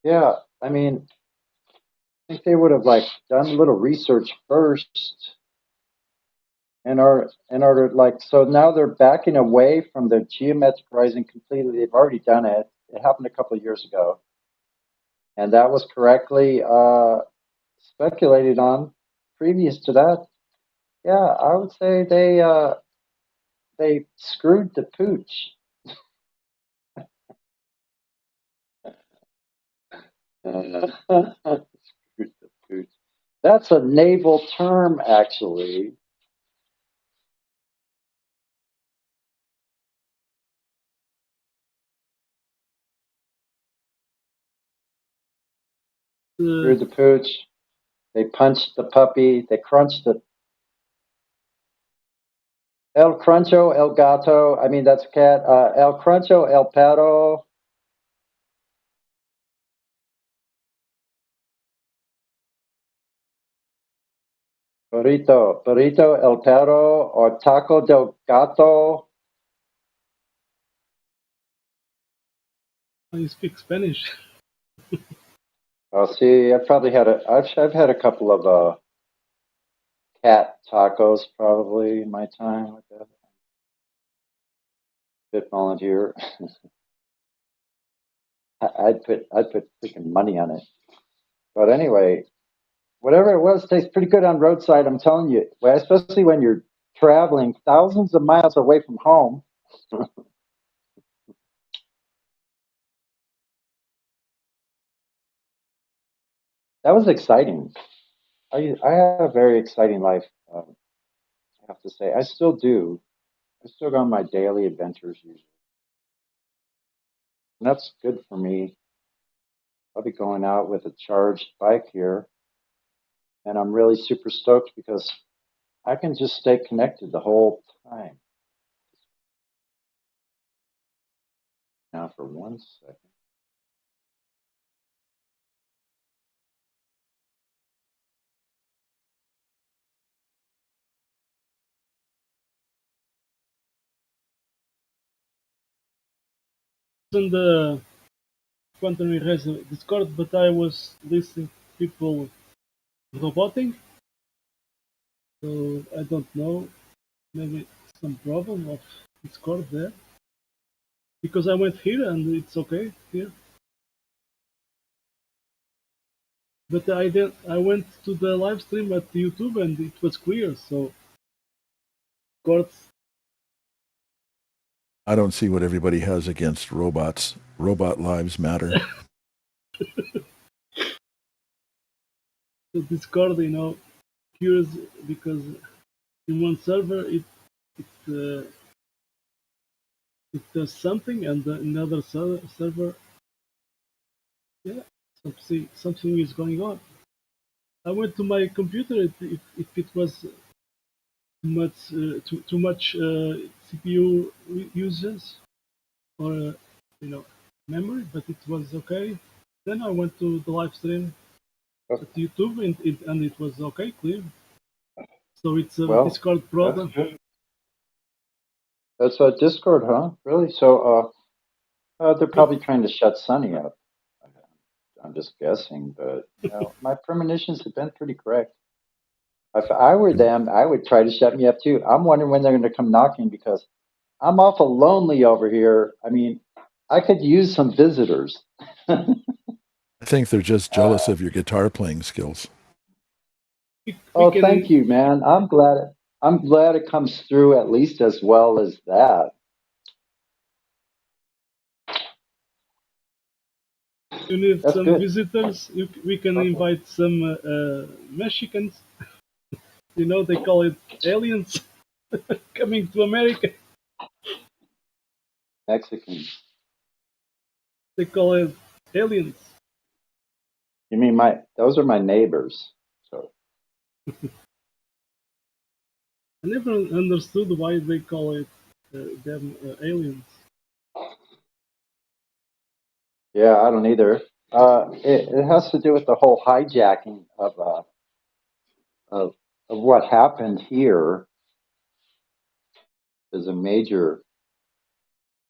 yeah, I mean, I think they would have like done a little research first, in order like, so now they're backing away from the geometric horizon completely. They've already done it. It happened a couple of years ago, and that was correctly speculated on previous to that. Yeah, I would say they screwed the pooch. Screwed the pooch. That's a naval term, actually. Screwed the pooch. They punched the puppy. They crunched the El Cruncho, El Gato. I mean, that's a cat. El Cruncho, El Pato. Burrito, El Perro, or Taco del Gato. You speak Spanish. Oh, see, I've had a couple of cat tacos probably in my time with that. Bit volunteer. I'd put freaking money on it. But anyway, whatever it was, tastes pretty good on roadside. I'm telling you, well, especially when you're traveling thousands of miles away from home. That was exciting. I had a very exciting life. I have to say, I still do. I still go on my daily adventures usually, and that's good for me. I'll be going out with a charged bike here And I'm really super stoked because I can just stay connected the whole time. Now for 1 second. In the Quantum Eraser Discord, but I was listening to people roboting. So I don't know, maybe some problem of Discord there. Because I went here and it's okay here. But I went to the live stream at YouTube and it was clear, so Discord. I don't see what everybody has against robots. Robot lives matter. So Discord, curious because in one server it does something, and in another server, yeah, something is going on. I went to my computer if it was too much CPU uses or memory, but it was okay. Then I went to the live stream at YouTube and it was okay, clear. So it's a Discord problem. That's a Discord, huh? Really? So they're probably trying to shut Sunny up. I'm just guessing, but my premonitions have been pretty correct. If I were them, I would try to shut me up too. I'm wondering when they're going to come knocking because I'm awful lonely over here. I mean, I could use some visitors. I think they're just jealous of your guitar playing skills. Oh, thank you, man. I'm glad it comes through at least as well as that. You need That's some good. visitors. We can invite some Mexicans. They call it aliens coming to America. Mexicans. They call it aliens. You mean those are my neighbors. So I never understood why they call it them aliens. yeah, I don't either. It has to do with the whole hijacking of what happened here. Is a major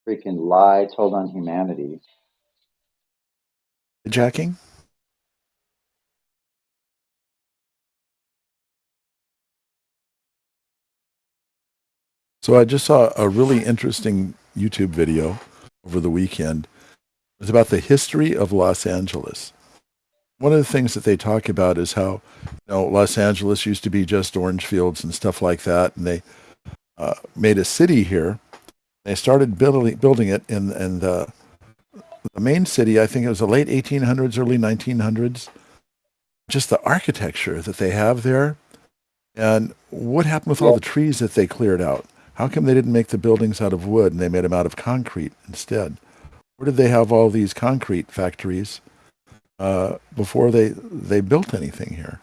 freaking lie told on humanity. Hijacking? So I just saw a really interesting YouTube video over the weekend. It was about the history of Los Angeles. One of the things that they talk about is how Los Angeles used to be just orange fields and stuff like that, and they made a city here. They started building it in the main city. I think it was the late 1800s, early 1900s. Just the architecture that they have there, and what happened with all the trees that they cleared out? How come they didn't make the buildings out of wood and they made them out of concrete instead? Where did they have all these concrete factories before they built anything here?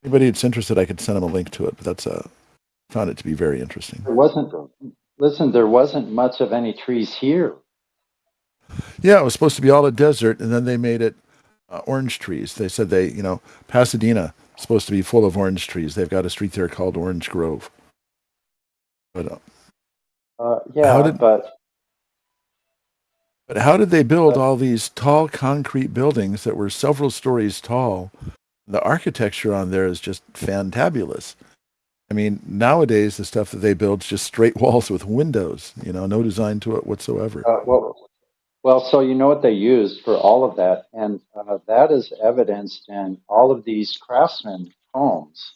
Anybody that's interested, I could send them a link to it, but found it to be very interesting. There wasn't much of any trees here. Yeah, it was supposed to be all a desert, and then they made it orange trees. They said Pasadena is supposed to be full of orange trees. They've got a street there called Orange Grove. But But how did they build all these tall concrete buildings that were several stories tall? The architecture on there is just fantabulous. I mean, nowadays the stuff that they build is just straight walls with windows, no design to it whatsoever. Well, so you know what they used for all of that, and that is evidenced in all of these craftsman homes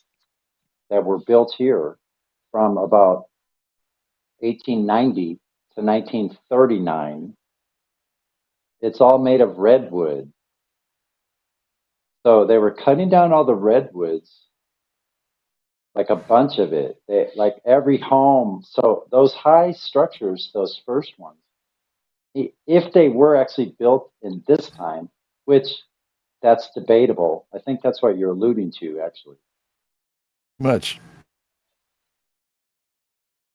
that were built here from about 1890 to 1939. It's all made of redwood. So they were cutting down all the redwoods, like a bunch of it. Like every home. So those high structures, those first ones, if they were actually built in this time, which that's debatable. I think that's what you're alluding to, actually. Much.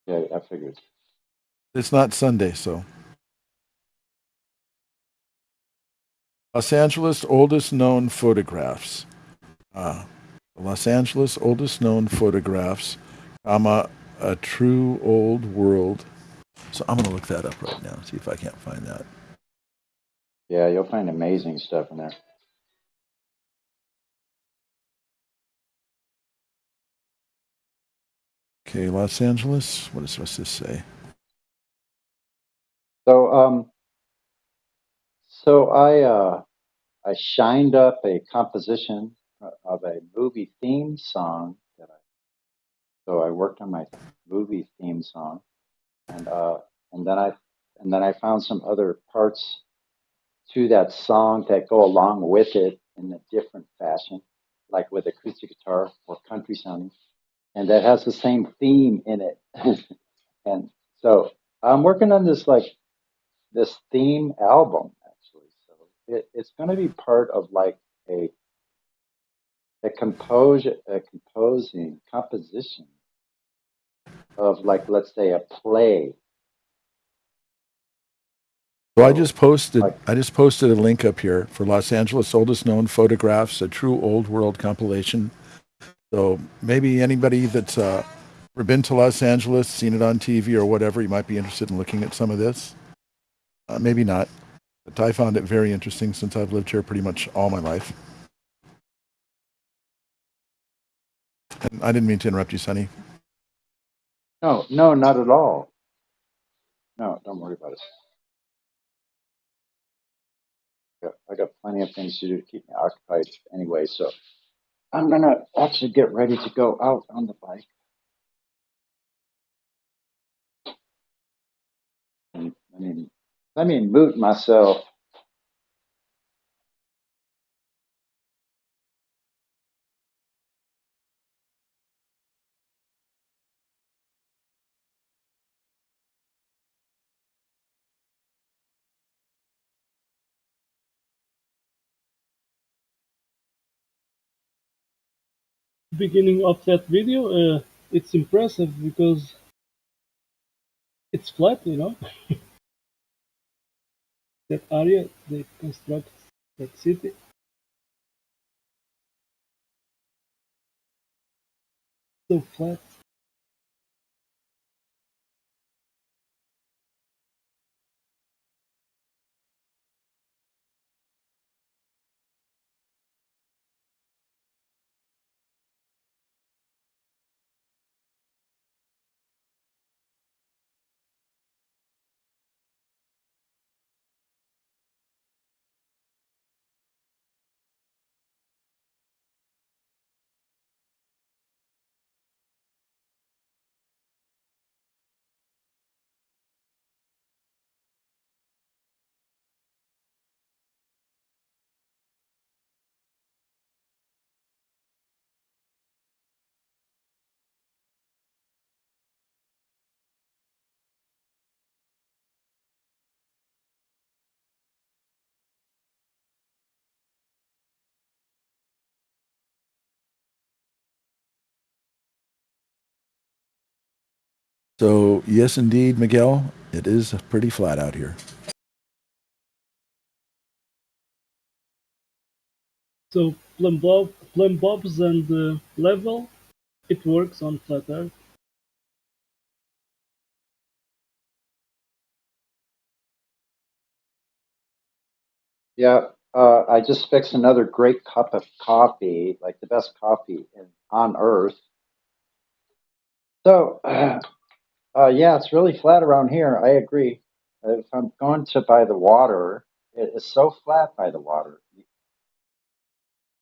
Yeah, I figured. It's not Sunday, so. Los Angeles oldest known photographs. Los Angeles oldest known photographs, a true old world. So I'm going to look that up right now, see if I can't find that. Yeah, you'll find amazing stuff in there. Okay, Los Angeles. What's this say? So, I shined up a composition of a movie theme song so I worked on my movie theme song, and then I found some other parts to that song that go along with it in a different fashion, like with acoustic guitar or country sounding, and that has the same theme in it. And so I'm working on this theme album actually. So it's going to be part of like a composition of, like, let's say, a play. So I just posted a link up here for Los Angeles oldest known photographs, a true old world compilation. So maybe anybody that's ever been to Los Angeles, seen it on TV or whatever, you might be interested in looking at some of this. Maybe not, but I found it very interesting since I've lived here pretty much all my life. And I didn't mean to interrupt you, Sonny. No, not at all. No, don't worry about it. I got plenty of things to do to keep me occupied anyway, so I'm gonna actually get ready to go out on the bike. And let me mute myself. Beginning of that video, it's impressive because it's flat, you know. That area they construct that city. So flat. So yes, indeed, Miguel, it is pretty flat out here. So plumb bobs and level, it works on flat earth. Yeah, I just fixed another great cup of coffee, like the best coffee on Earth. So, yeah, it's really flat around here. I agree. If I'm going to by the water, it is so flat by the water.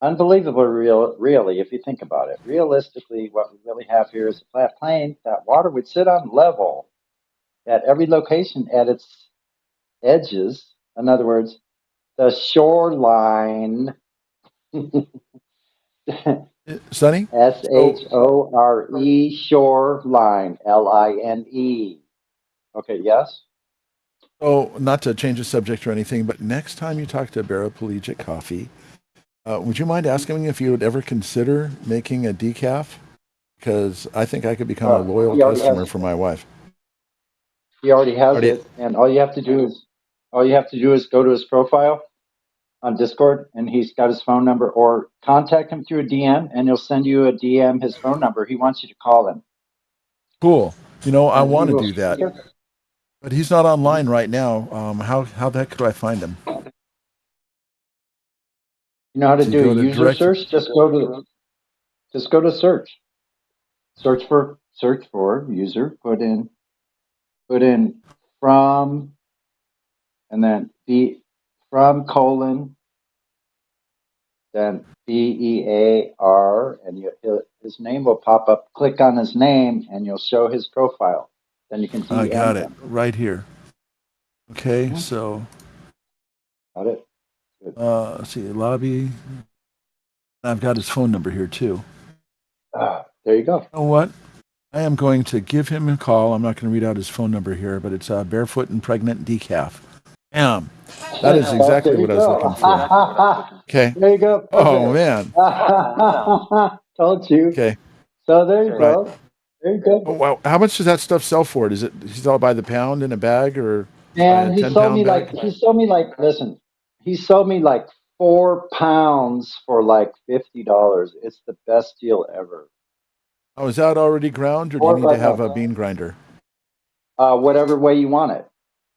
Unbelievable, really, if you think about it. Realistically, what we really have here is a flat plain. That water would sit on level at every location at its edges. In other words, the shoreline. Sonny? SHORE, shoreline, LINE. Okay, yes? So not to change the subject or anything, but next time you talk to Baraplegic Coffee, Would you mind asking me if you would ever consider making a decaf? Because I think I could become a loyal He already customer has. for my wife. He already has Already, it, and all you have to do is go to his profile on Discord, and he's got his phone number, or contact him through a DM, and he'll send you a DM his phone number. He wants you to call him. cool. You know, I And he want to will. do that, but he's not online right now. How the heck could I find him? You know how to Does he do a go to user direct? search? Just go to search. Search for user. Put in from, and then from colon, then BEAR, and his name will pop up. Click on his name, and you'll show his profile. Then you can I got DM it him. right here. Okay, so Got it. Good. let's see, lobby. I've got his phone number here too. There you go. You know what? I am going to give him a call. I'm not going to read out his phone number here, but it's Barefoot and Pregnant Decaf. Bam. That is exactly what I was looking for. Okay. There you go. Oh, man. Told you. Okay. So there you Right. go. There you go. Oh, wow. How much does that stuff sell for? Does it sell by the pound in a bag or by And a he 10-pound bag? listen, he sold me like 4 pounds for like $50. It's the best deal ever. Oh, is that already ground or do you need to have a bean grinder? Whatever way you want it.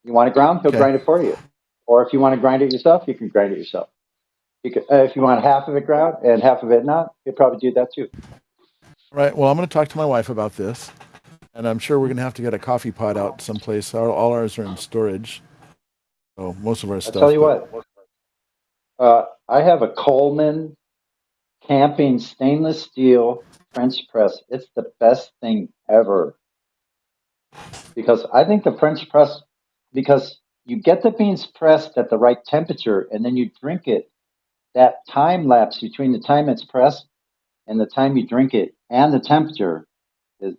You want it ground, he'll Okay. grind it for you. Or if you want to grind it yourself, you can grind it yourself. If you want half of it ground and half of it not, he'll probably do that too. All right. Well, I'm going to talk to my wife about this, and I'm sure we're going to have to get a coffee pot out someplace. All ours are in storage. So most of our stuff. I'll tell you what. I have a Coleman camping stainless steel French press. It's the best thing ever. Because I think the French press, because you get the beans pressed at the right temperature and then you drink it, that time lapse between the time it's pressed and the time you drink it and the temperature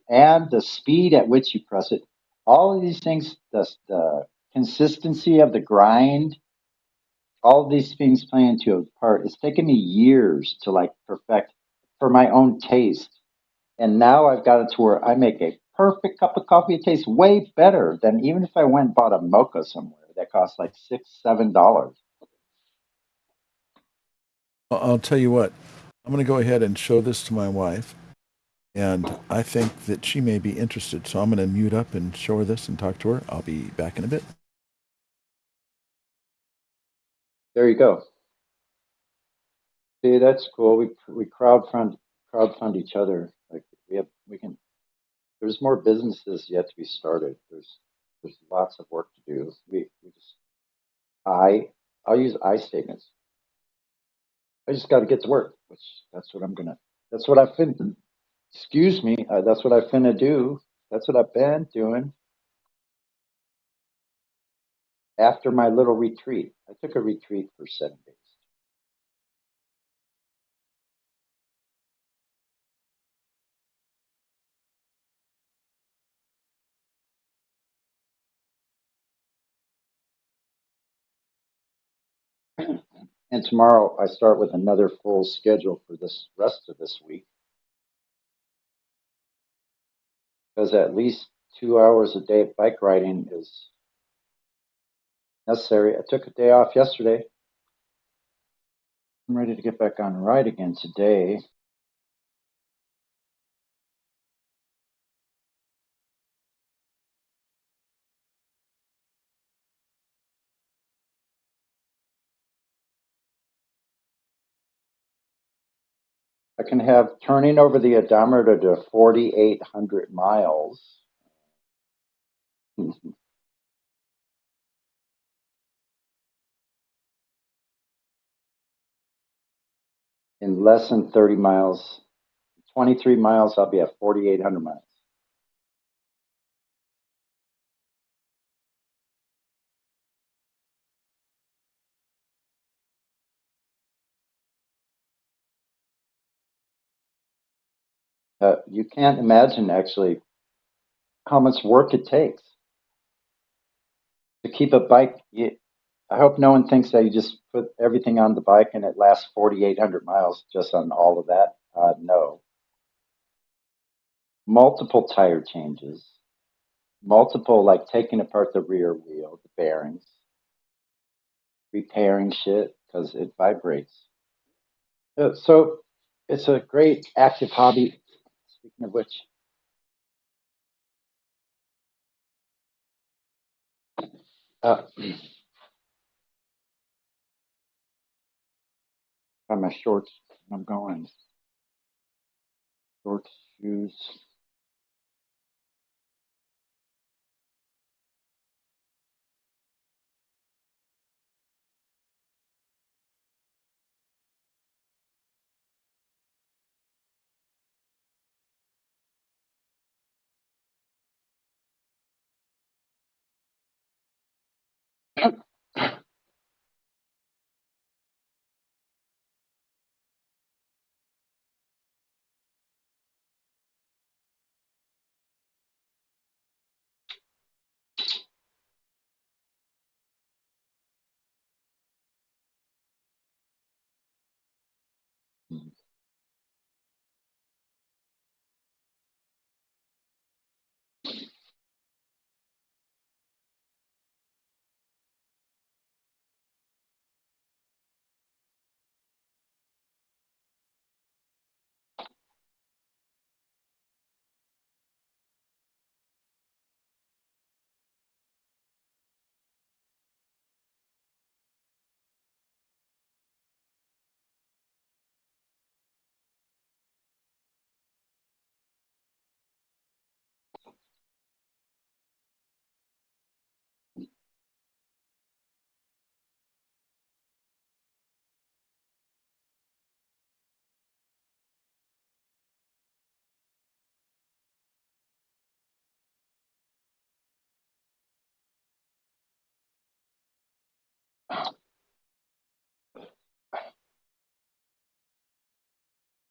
and the speed at which you press it, all of these things, the consistency of the grind, all of these things play into a part. It's taken me years to like perfect for my own taste. And now I've got it to where I make a perfect cup of coffee. It tastes way better than even if I went and bought a mocha somewhere that costs like $6, $7. I'll tell you what. I'm going to go ahead and show this to my wife, and I think that she may be interested. So I'm going to mute up and show her this and talk to her. I'll be back in a bit. There you go. See, that's cool. We crowdfund each other. Like there's more businesses yet to be started. There's lots of work to do. I'll use I statements. I just got to get to work, that's what I finna, excuse me, that's what I finna do. That's what I've been doing after my little retreat. I took a retreat for 7 days. And tomorrow I start with another full schedule for this rest of this week. Because at least 2 hours a day of bike riding is necessary. I took a day off yesterday. I'm ready to get back on ride again today. I can have turning over the odometer to 4,800 miles. In less than 30 miles, 23 miles, I'll be at 4,800 miles. You can't imagine actually how much work it takes to keep a bike. I hope no one thinks that you just put everything on the bike and it lasts 4,800 miles just on all of that. No. Multiple tire changes, multiple, like taking apart the rear wheel, the bearings, repairing shit because it vibrates. So it's a great active hobby. Speaking of which, on my shorts, I'm going shorts, shoes.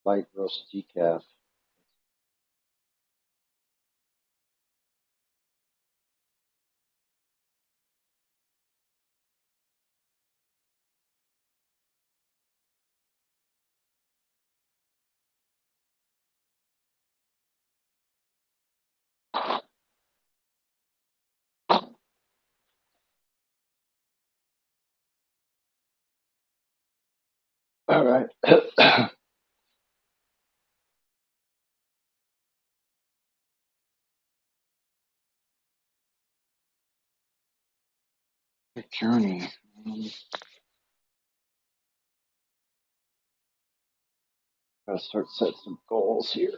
Light roast decaf. All right. The journey. Gotta start setting some goals here.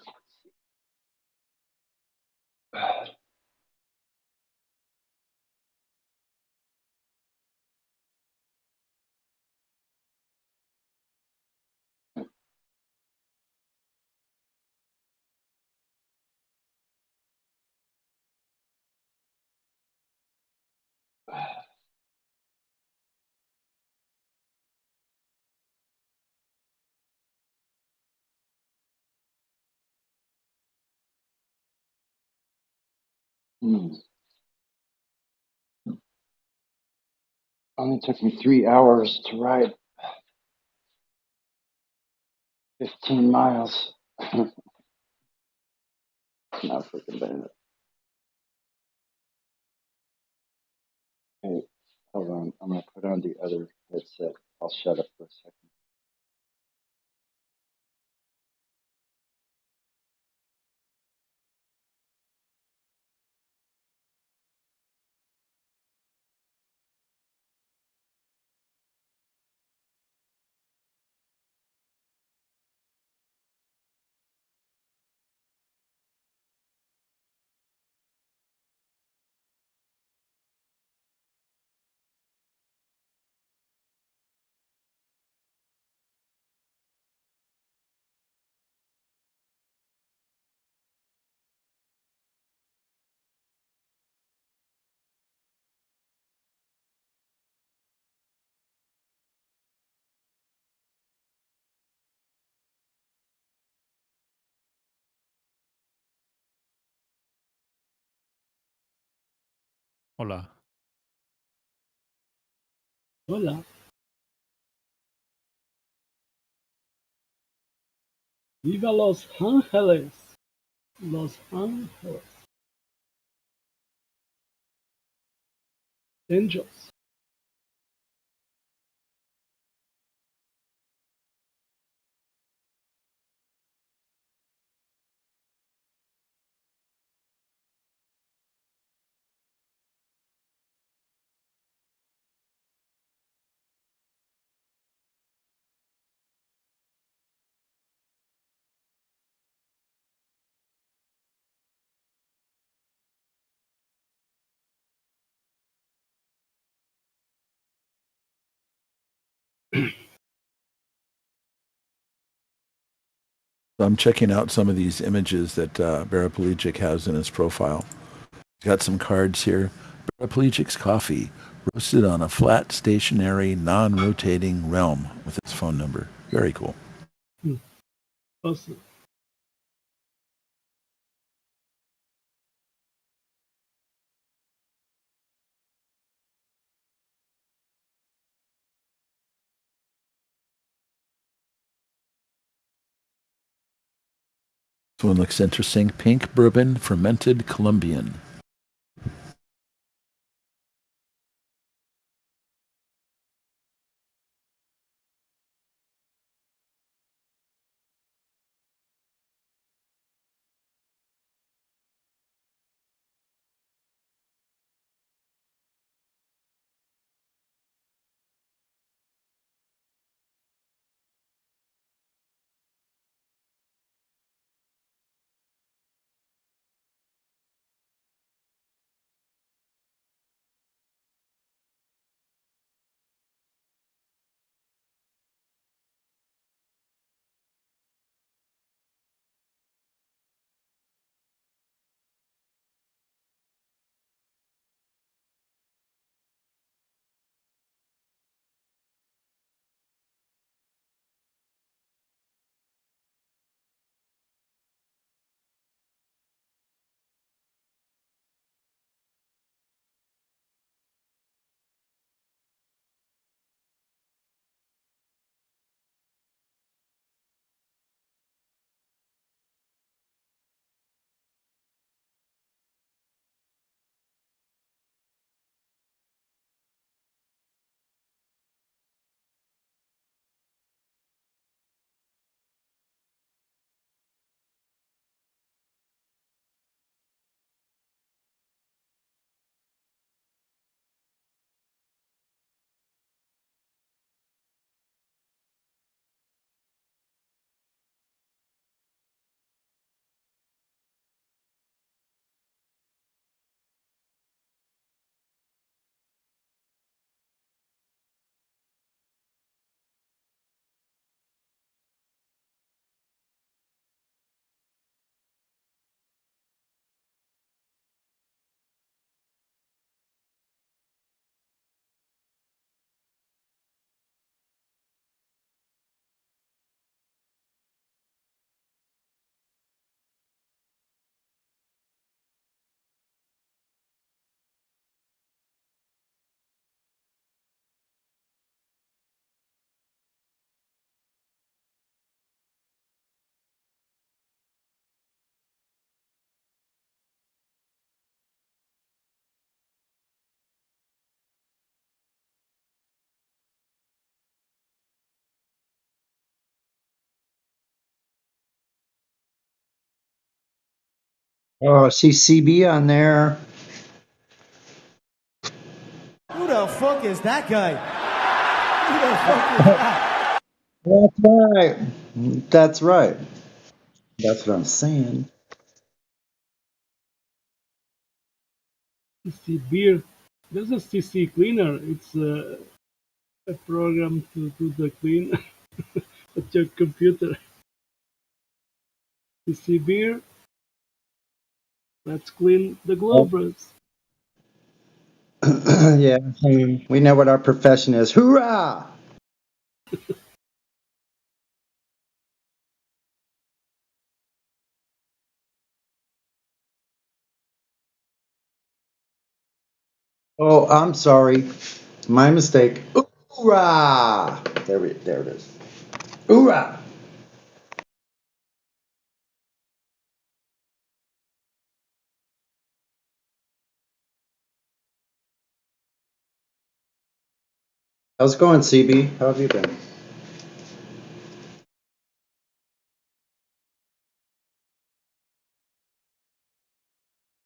Only took me 3 hours to ride 15 miles. Not freaking bad. Hey, hold on. I'm gonna put on the other headset. I'll shut up for a second. Hola. Hola. Viva Los Ángeles. Los Ángeles. Angels. So I'm checking out some of these images that Paraplegic has in his profile. He's got some cards here. Paraplegic's coffee, roasted on a flat, stationary, non-rotating realm with his phone number. Very cool. Awesome. This one looks interesting. Pink bourbon, fermented Colombian. Oh, I see CB on there. Who the fuck is that guy? Who the fuck is that? That's right. That's right. That's what I'm saying. CC Beer. There's a CC Cleaner. It's a program to do the clean at your computer. CC Beer. Let's clean the Globers. Yeah, we know what our profession is. Hoorah! Oh, I'm sorry. My mistake. Hoorah! There it is. Hoorah! How's it going, CB? How have you been?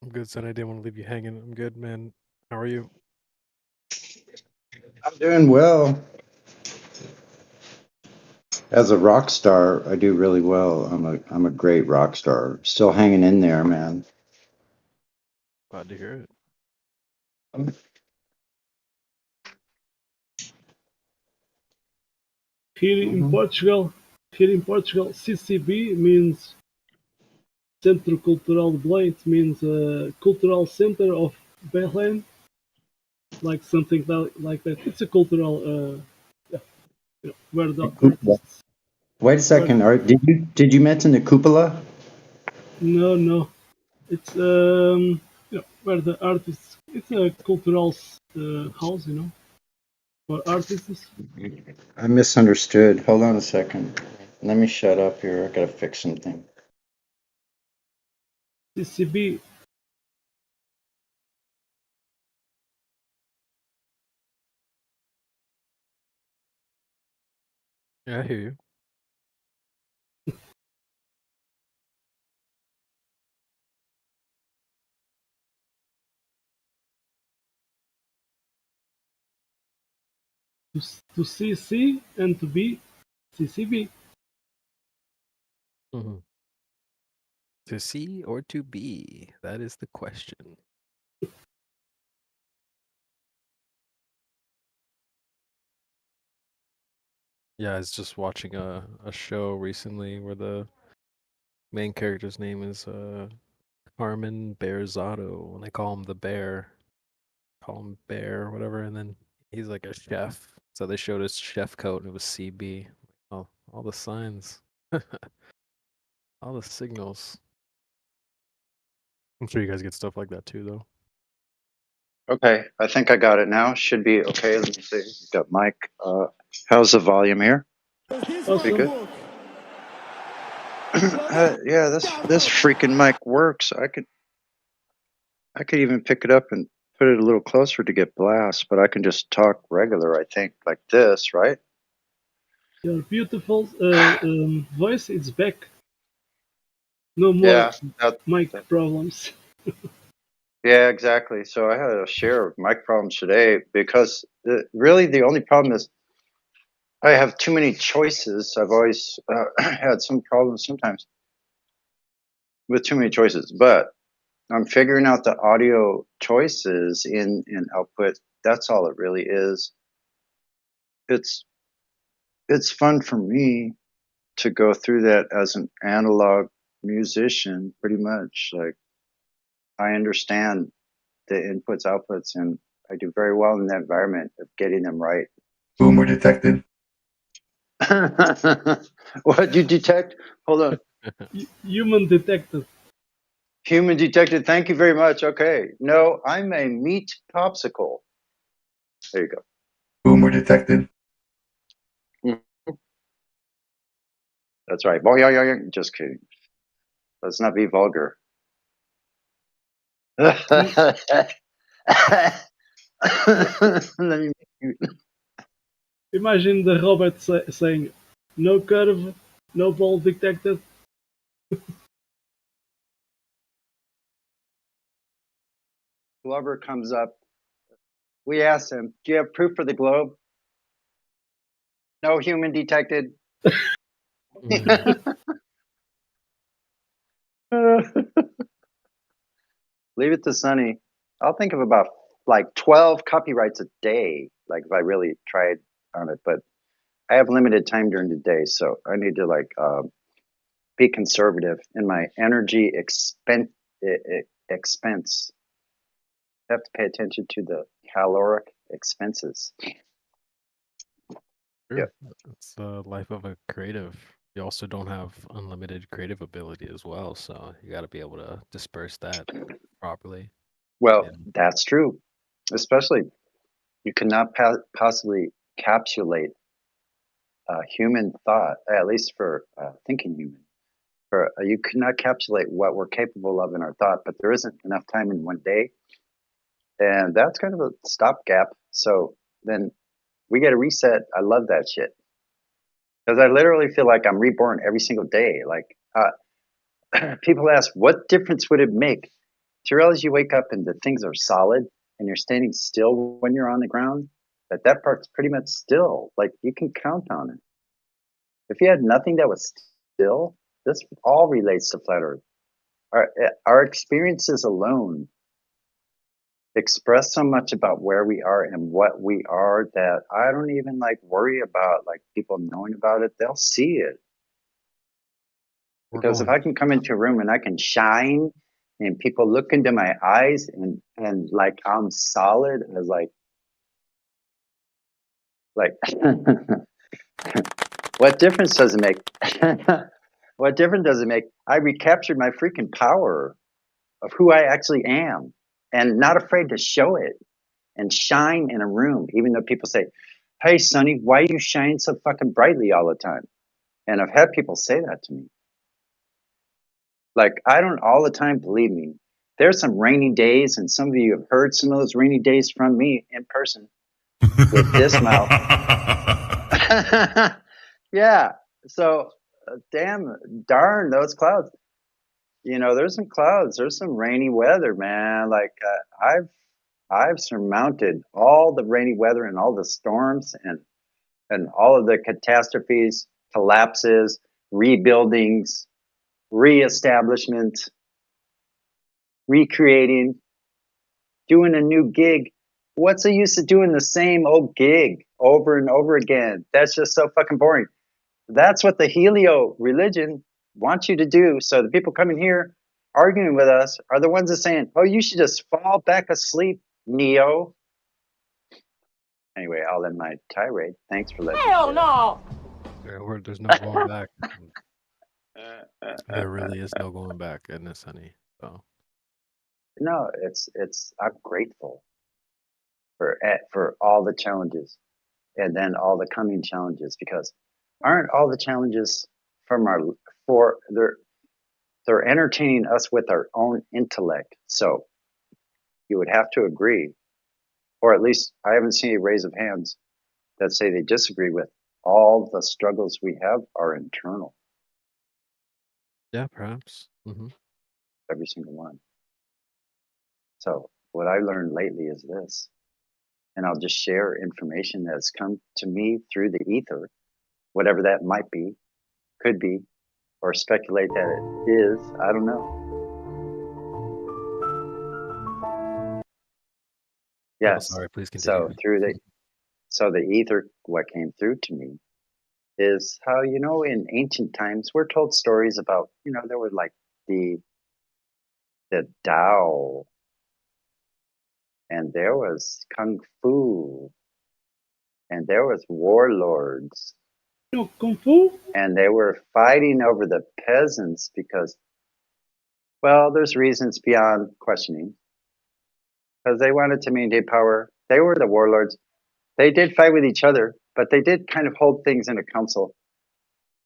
I'm good, son. I didn't want to leave you hanging. I'm good, man. How are you? I'm doing well. As a rock star, I do really well. I'm a great rock star. Still hanging in there, man. Glad to hear it. Here in Portugal, CCB means Centro Cultural de Belém. It means Cultural Center of Belém, like something like that. It's a cultural, where the artists. Wait a second. Did you mention the cupola? No, it's where the artists. It's a cultural house, for artists. I misunderstood. Hold on a second. Let me shut up here. I gotta fix something. CCB. Yeah, I hear you. To CC and to be CCB. Mm-hmm. To see or to be? That is the question. Yeah, I was just watching a show recently where the main character's name is Carmen Bearzado, and they call him the Bear. Call him Bear or whatever, and then he's like a chef. So they showed his chef coat and it was CB. Oh, all the signs. All the signals. I'm sure you guys get stuff like that too, though. Okay, I think I got it now. Should be okay. Let me see. Got Mike. How's the volume here? Pretty good. Yeah, this freaking mic works. I could even pick it up and put it a little closer to get blast, but I can just talk regular. I think like this, right? Your beautiful voice is back. No more mic problems. Yeah, exactly. So I had a share of mic problems today because really the only problem is I have too many choices. I've always had some problems sometimes with too many choices, but I'm figuring out the audio choices in output. That's all it really is. It's fun for me to go through that as an analog musician, pretty much. Like I understand the inputs, outputs, and I do very well in that environment of getting them right. Boomer detected. What you detect? Hold on. Human detected. Human detected. Thank you very much. Okay. No, I'm a meat popsicle. There you go. Boomer detected. That's right. Just kidding. Let's not be vulgar. Let me Imagine the robot saying, "No curve, no ball detected." Glover comes up. We asked him, "Do you have proof for the globe?" No human detected. Leave it to Sonny. I'll think of about like 12 copyrights a day, like if I really tried on it. But I have limited time during the day, so I need to like be conservative in my energy expense. I have to pay attention to the caloric expenses. Sure. It's the life of a creative. You also don't have unlimited creative ability as well, so you got to be able to disperse that properly. Well, that's true. Especially, you cannot possibly encapsulate human thought, at least for thinking human. You cannot encapsulate what we're capable of in our thought, but there isn't enough time in one day. And that's kind of a stopgap. So then we get a reset. I love that shit. Because I literally feel like I'm reborn every single day. Like, people ask, what difference would it make to realize you wake up and the things are solid and you're standing still when you're on the ground? That part's pretty much still. Like, you can count on it. If you had nothing that was still, this all relates to flat Earth. Our experiences alone express so much about where we are and what we are that I don't even like worry about like people knowing about it. They'll see it. Because if I can come into a room and I can shine and people look into my eyes and like I'm solid as like what difference does it make? What difference does it make? I recaptured my freaking power of who I actually am and not afraid to show it and shine in a room, even though people say, hey, Sonny, why you shine so fucking brightly all the time? And I've had people say that to me. Like, I don't all the time, believe me. There's some rainy days, and some of you have heard some of those rainy days from me in person with this mouth. Yeah. So, darn those clouds. You know, there's some clouds. There's some rainy weather, man. Like, I've surmounted all the rainy weather and all the storms and all of the catastrophes, collapses, rebuildings, reestablishment, recreating, doing a new gig. What's the use of doing the same old gig over and over again? That's just so fucking boring. That's what the Helio religion wants you to do. So the people coming here arguing with us are the ones that saying, oh, you should just fall back asleep, Neo. Anyway, I'll end my tirade. Thanks for letting me share. no! There's no going back. There really is no going back in this, honey. So No, I'm grateful for all the challenges and then all the coming challenges, because aren't all the challenges they're entertaining us with our own intellect. So you would have to agree, or at least I haven't seen a raise of hands that say they disagree with all the struggles we have are internal. yeah, perhaps. Every single one. So what I learned lately is this, and I'll just share information that has come to me through the ether, whatever that might be, could be, or speculate that it is. I don't know. Yes. Sorry, please continue. So the ether, what came through to me is how, you know, in ancient times, we're told stories about, you know, there were like the Tao, and there was Kung Fu, and there was warlords. No, Kung Fu? And they were fighting over the peasants because, well, there's reasons beyond questioning. Because they wanted to maintain power. They were the warlords. They did fight with each other, but they did kind of hold things in a council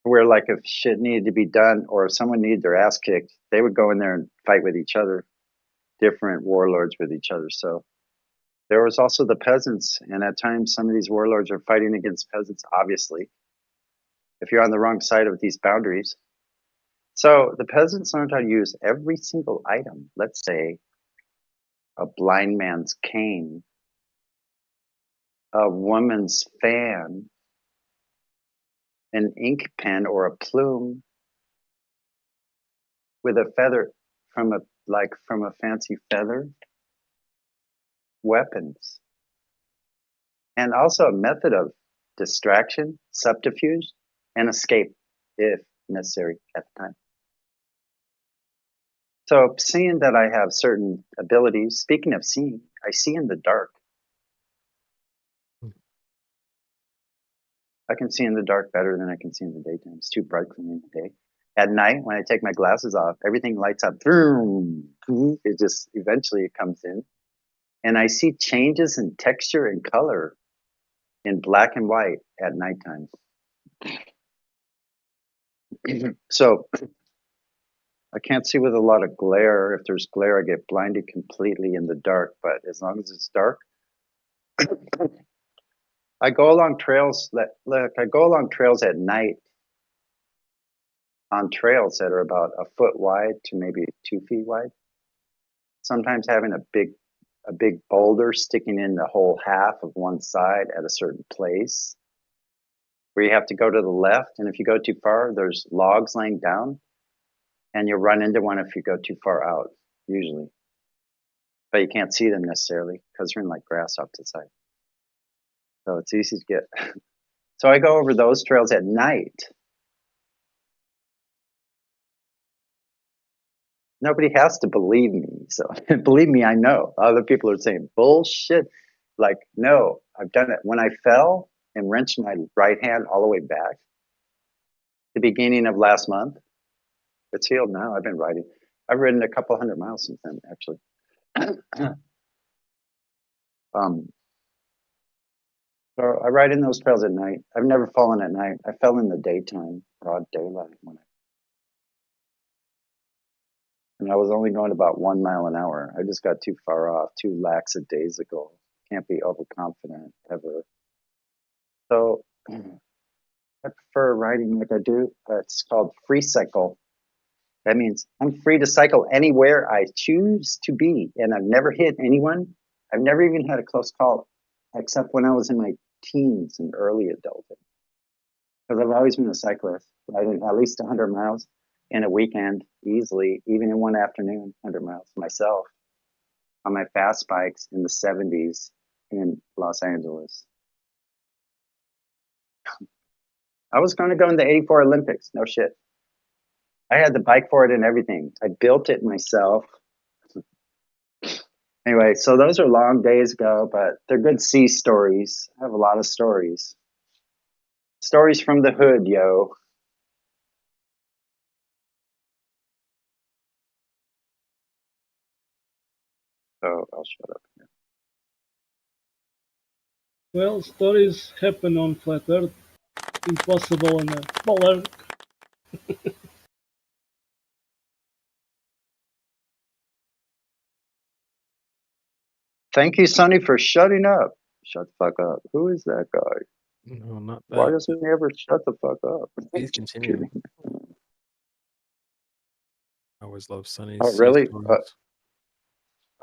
where, like, if shit needed to be done or if someone needed their ass kicked, they would go in there and fight with each other, different warlords with each other. So there was also the peasants, and at times some of these warlords are fighting against peasants, obviously, if you're on the wrong side of these boundaries. So the peasants learned how to use every single item. Let's say a blind man's cane, a woman's fan, an ink pen or a plume with a feather from a fancy feather, weapons, and also a method of distraction, subterfuge, and escape if necessary at the time. So seeing that I have certain abilities, speaking of seeing, I see in the dark. I can see in the dark better than I can see in the daytime. It's too bright for me in the day. At night, when I take my glasses off, everything lights up. It just eventually it comes in. And I see changes in texture and color in black and white at nighttime. So I can't see with a lot of glare. If there's glare, I get blinded completely in the dark. But as long as it's dark, I go along trails. I go along trails at night on trails that are about a foot wide to maybe 2 feet wide. Sometimes having a big boulder sticking in the whole half of one side at a certain place where you have to go to the left. And if you go too far, there's logs laying down and you'll run into one if you go too far out, usually. But you can't see them necessarily because they're in like grass off to the side. So it's easy to get. So I go over those trails at night. Nobody has to believe me. So believe me, I know. Other people are saying bullshit. Like, no, I've done it. When I fell and wrenched my right hand all the way back, the beginning of last month, it's healed now. I've been riding. I've ridden a couple 100 miles since then, actually. So I ride in those trails at night. I've never fallen at night. I fell in the daytime, broad daylight, and I was only going about 1 mile an hour. I just got too far off, too lackadaisical. Can't be overconfident ever. So I prefer riding like I do. It's called free cycle. That means I'm free to cycle anywhere I choose to be, and I've never hit anyone. I've never even had a close call, except when I was in my teens and early adulthood. Because I've always been a cyclist, riding at least 100 miles in a weekend, easily, even in one afternoon, 100 miles myself on my fast bikes in the 70s in Los Angeles. I was going to go in the 84 Olympics, no shit. I had the bike for it and everything. I built it myself. Anyway, so those are long days ago, but they're good sea stories. I have a lot of stories. Stories from the hood, yo. So I'll shut up here. Well, stories happen on flat Earth. Impossible on a small Earth. Thank you, Sonny, for shutting up. Shut the fuck up. Who is that guy? No, not that. Why doesn't he ever shut the fuck up? Please continue. I always love Sunny's Oh, sea really? stories.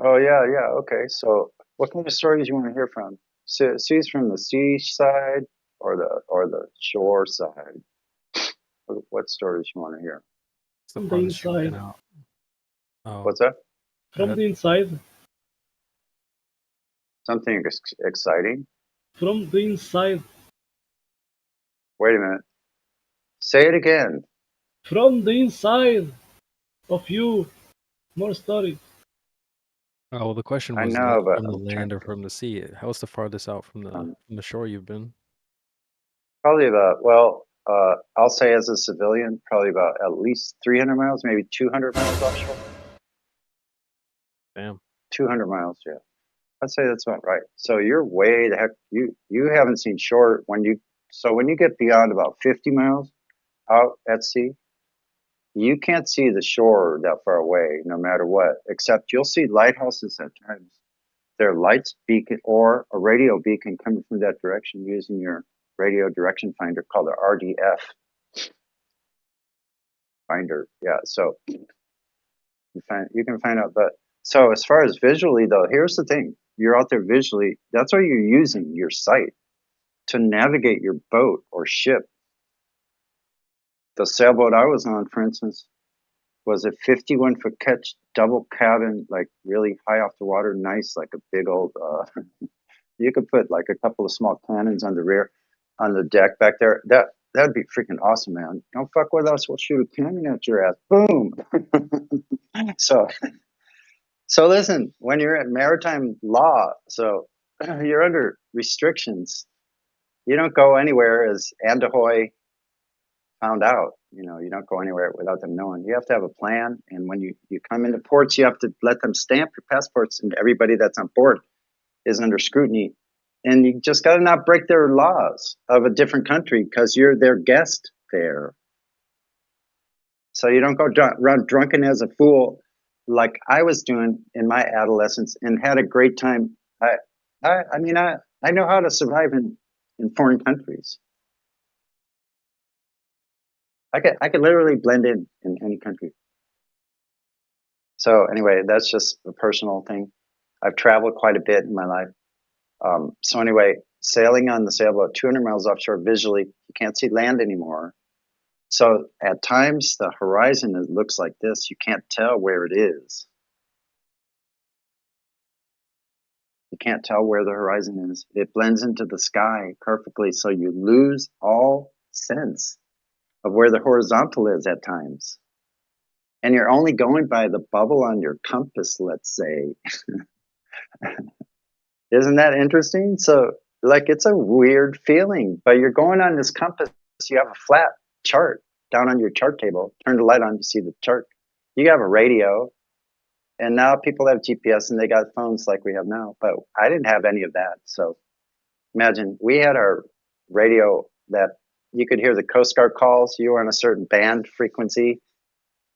Oh, yeah, yeah. Okay. So what kind of stories you want to hear from? Seas from the seaside or the shore side? What stories you want to hear? It's the From the farthest you've been inside. out. Oh, What's that? From the inside. Something exciting? From the inside. Wait a minute. Say it again. From the inside of you. More stories. Oh, well, the question I was know, but from the I'm land or from the sea. How's the farthest out from the shore you've been? probably about, well, I'll say as a civilian, probably about at least 300 miles, maybe 200 miles offshore. Damn. 200 miles, yeah. I'd say that's about right. So you're way the heck, you haven't seen shore when you get beyond about 50 miles out at sea, you can't see the shore that far away, no matter what, except you'll see lighthouses at times. There are lights beacon or a radio beacon coming from that direction using your radio direction finder called the RDF finder. Yeah, so you can find out. But so as far as visually though, here's the thing: you're out there visually. That's why you're using your sight to navigate your boat or ship. The sailboat I was on, for instance, was a 51-foot catch, double cabin, like really high off the water, nice, like a big old. You could put like a couple of small cannons on the rear, on the deck back there. That'd be freaking awesome, man. Don't fuck with us, we'll shoot a cannon at your ass. Boom. So listen, when you're at maritime law, so you're under restrictions. You don't go anywhere, as Andahoy found out. You know, you don't go anywhere without them knowing. You have to have a plan, and when you come into ports, you have to let them stamp your passports, and everybody that's on board is under scrutiny and you just got to not break their laws of a different country because you're their guest there. So you don't go run drunken as a fool like I was doing in my adolescence and had a great time. I mean, I know how to survive in foreign countries. I could literally blend in any country. So anyway, that's just a personal thing. I've traveled quite a bit in my life. So anyway, sailing on the sailboat 200 miles offshore, visually, you can't see land anymore. So at times the horizon looks like this. You can't tell where it is. You can't tell where the horizon is. It blends into the sky perfectly. So you lose all sense of where the horizontal is at times. And you're only going by the bubble on your compass, let's say. Isn't that interesting? So, like, it's a weird feeling, but you're going on this compass. You have a flat chart down on your chart table. Turn the light on, you see the chart. You have a radio, and now people have GPS and they got phones like we have now. But I didn't have any of that. So, imagine we had our radio that you could hear the Coast Guard calls. You were on a certain band frequency,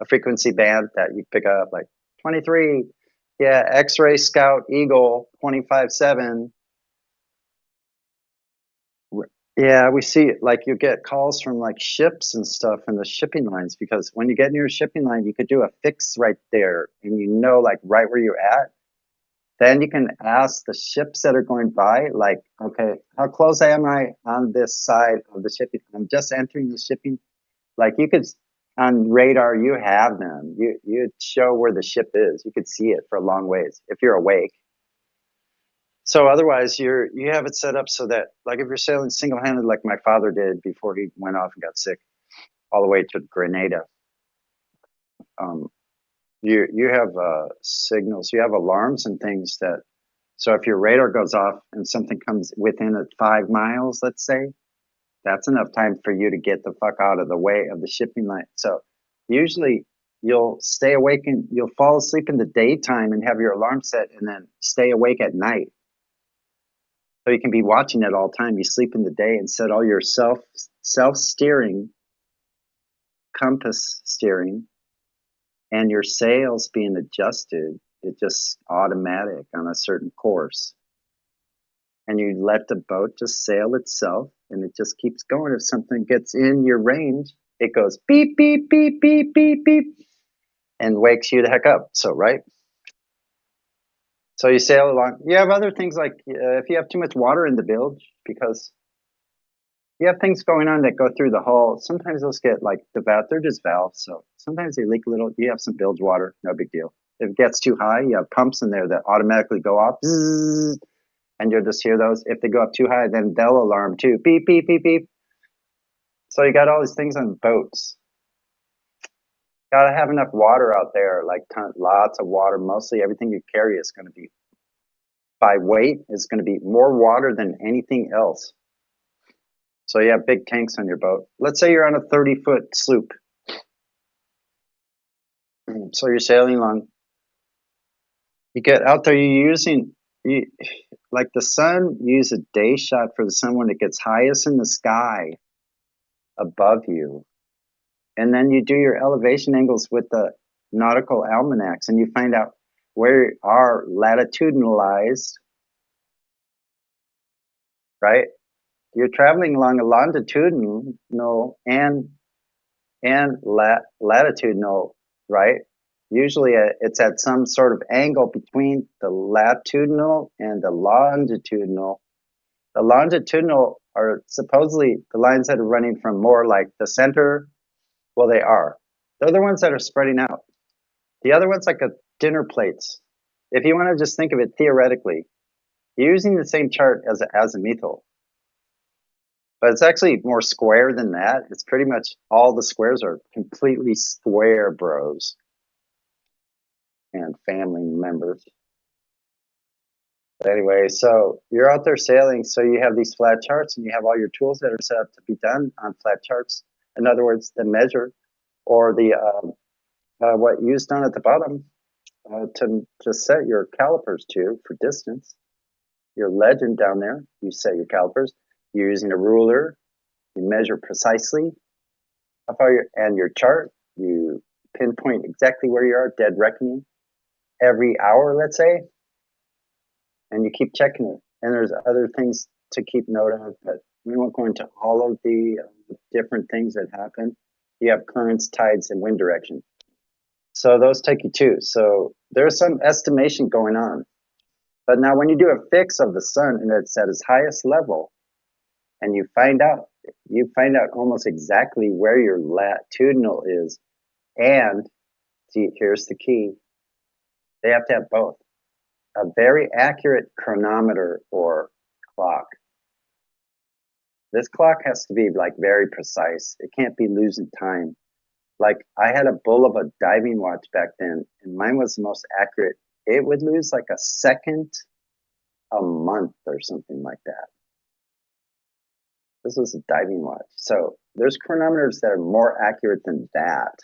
a frequency band that you pick up, like 23. Yeah, X-Ray Scout Eagle 25/7. Yeah, we see it. Like you get calls from like ships and stuff and the shipping lines because when you get near a shipping line, you could do a fix right there and you know like right where you're at. Then you can ask the ships that are going by, like, okay, how close am I on this side of the shipping? I'm just entering the shipping. Like you could on radar, you have them. You show where the ship is. You could see it for a long ways if you're awake. So otherwise, you have it set up so that, like, if you're sailing single-handed, like my father did before he went off and got sick, all the way to Grenada, you have signals, you have alarms and things that. So if your radar goes off and something comes within 5 miles, let's say, that's enough time for you to get the fuck out of the way of the shipping line. So usually you'll stay awake and you'll fall asleep in the daytime and have your alarm set and then stay awake at night. So you can be watching at all time. You sleep in the day and set all your self-steering, compass steering, and your sails being adjusted. It's just automatic on a certain course. And you let the boat just sail itself and it just keeps going. If something gets in your range, it goes beep, beep, beep, beep, beep, beep, and wakes you the heck up. So, right? So you sail along. You have other things like if you have too much water in the bilge, because you have things going on that go through the hull. Sometimes those get like they're just valves. So sometimes they leak a little. You have some bilge water, no big deal. If it gets too high, you have pumps in there that automatically go off, zzz, and you'll just hear those. If they go up too high, then they'll alarm too. Beep, beep, beep, beep. So you got all these things on boats. Got to have enough water out there, like lots of water. Mostly everything you carry is going to be, by weight, is going to be more water than anything else. So you have big tanks on your boat. Let's say you're on a 30-foot sloop. So you're sailing along. You get out there, like the sun, use a day shot for the sun when it gets highest in the sky above you. And then you do your elevation angles with the nautical almanacs and you find out where you are latitudinalized, right? You're traveling along a longitudinal and latitudinal, right? Usually it's at some sort of angle between the latitudinal and the longitudinal. The longitudinal are supposedly the lines that are running from more like the center. Well, they are. They're the ones that are spreading out. The other one's like a dinner plates. If you want to just think of it theoretically, you're using the same chart as azimuthal. But it's actually more square than that. It's pretty much all the squares are completely square, bros and family members. But anyway, so you're out there sailing, so you have these flat charts and you have all your tools that are set up to be done on flat charts. In other words, the measure or the what used down at the bottom to set your calipers to for distance. your legend down there. You set your calipers. You're using a ruler. You measure precisely how far and your chart. You pinpoint exactly where you are, dead reckoning, every hour, let's say, and you keep checking it. And there's other things to keep note of, but we won't go into all of the different things that happen. You have currents, tides, and wind direction. So those take you too. So there's some estimation going on. But now when you do a fix of the sun and it's at its highest level, and you find out almost exactly where your latitudinal is, and see, here's the key. They have to have both. A very accurate chronometer or clock. This clock has to be like very precise. It can't be losing time. Like I had a Bulova diving watch back then, and mine was the most accurate. It would lose like a second a month or something like that. This was a diving watch. So there's chronometers that are more accurate than that.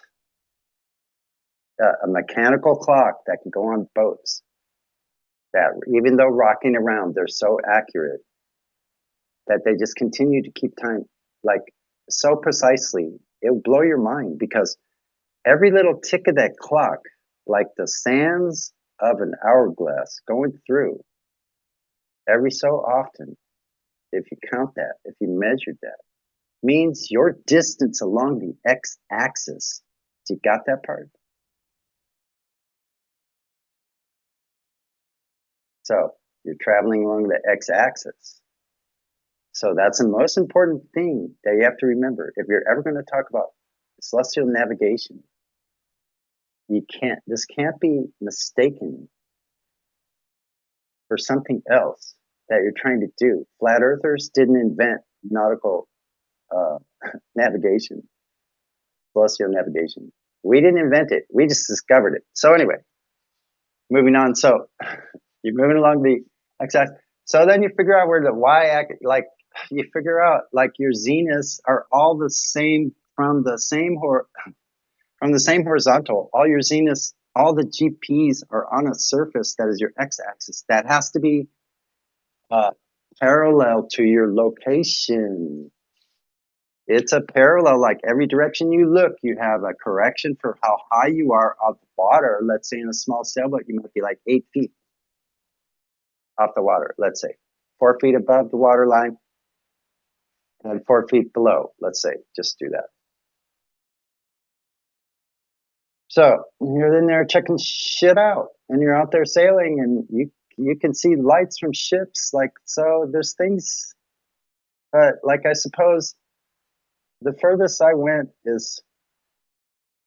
A mechanical clock that can go on boats that even though rocking around, they're so accurate that they just continue to keep time like so precisely. It'll blow your mind because every little tick of that clock, like the sands of an hourglass going through every so often, if you count that, if you measured that, means your distance along the x-axis. You got that part? So you're traveling along the x-axis. So that's the most important thing that you have to remember. If you're ever going to talk about celestial navigation, this can't be mistaken for something else that you're trying to do. Flat earthers didn't invent nautical navigation, celestial navigation. We didn't invent it. We just discovered it. So anyway, moving on. So you're moving along the x-axis. So then you figure out where the y-axis, like you figure out like your zeniths are all the same from the same horizontal. All your zeniths, all the GPs are on a surface that is your x-axis. That has to be parallel to your location. It's a parallel, like every direction you look, you have a correction for how high you are off the water. Let's say in a small sailboat, you might be like 8 feet off the water, let's say. 4 feet above the water line and 4 feet below, let's say. Just do that. So you're in there checking shit out, and you're out there sailing, and you can see lights from ships. Like, so there's things, but like I suppose the furthest I went is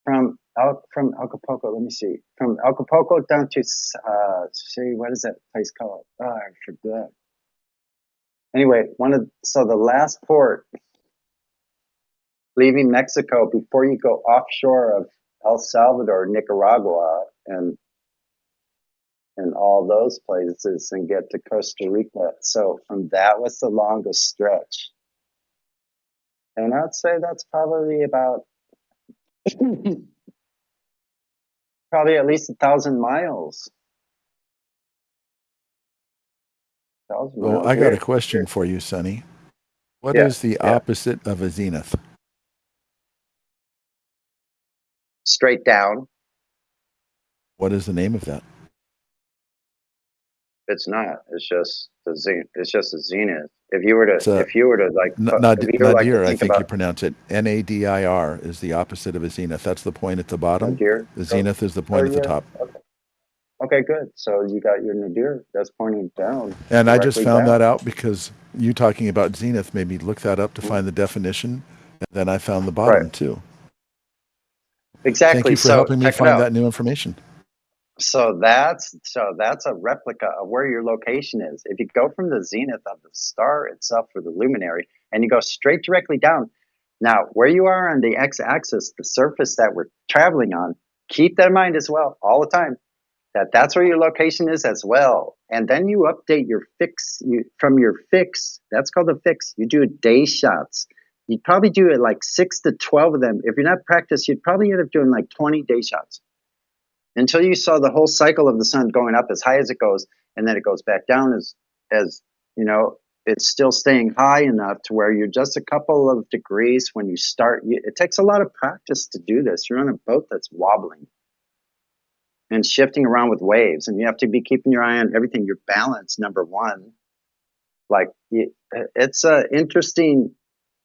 from Acapulco. Let me see, from Acapulco down to what is that place called? Oh, I forgot. Anyway, so the last port leaving Mexico before you go offshore of El Salvador, Nicaragua, and all those places and get to Costa Rica. So from that was the longest stretch. And I'd say that's probably about probably at least 1,000 miles. Well, I got a question for you, Sonny. What is the opposite of a zenith? Straight down. What is the name of that? It's not. It's just the zenith. It's just a zenith. If you were to like, nadir, I think you pronounce it. Nadir is the opposite of a zenith. That's the point at the bottom. Nadir? The zenith is the point at the top. Okay, good. So you got your nadir that's pointing down. And I just found that out because you talking about zenith made me look that up to find the definition, and then I found the bottom too. Exactly. Thank you for helping me find that new information. So that's a replica of where your location is. If you go from the zenith of the star itself or the luminary, and you go straight directly down, now where you are on the x-axis, the surface that we're traveling on, keep that in mind as well all the time. That's where your location is as well. And then you update your fix from your fix. That's called a fix. You do day shots. You'd probably do it like 6 to 12 of them. If you're not practiced, you'd probably end up doing like 20 day shots until you saw the whole cycle of the sun going up as high as it goes, and then it goes back down as as you know, it's still staying high enough to where you're just a couple of degrees when you start. It takes a lot of practice to do this. You're on a boat that's wobbling and shifting around with waves, and you have to be keeping your eye on everything. Your balance, number one. Like it's interesting.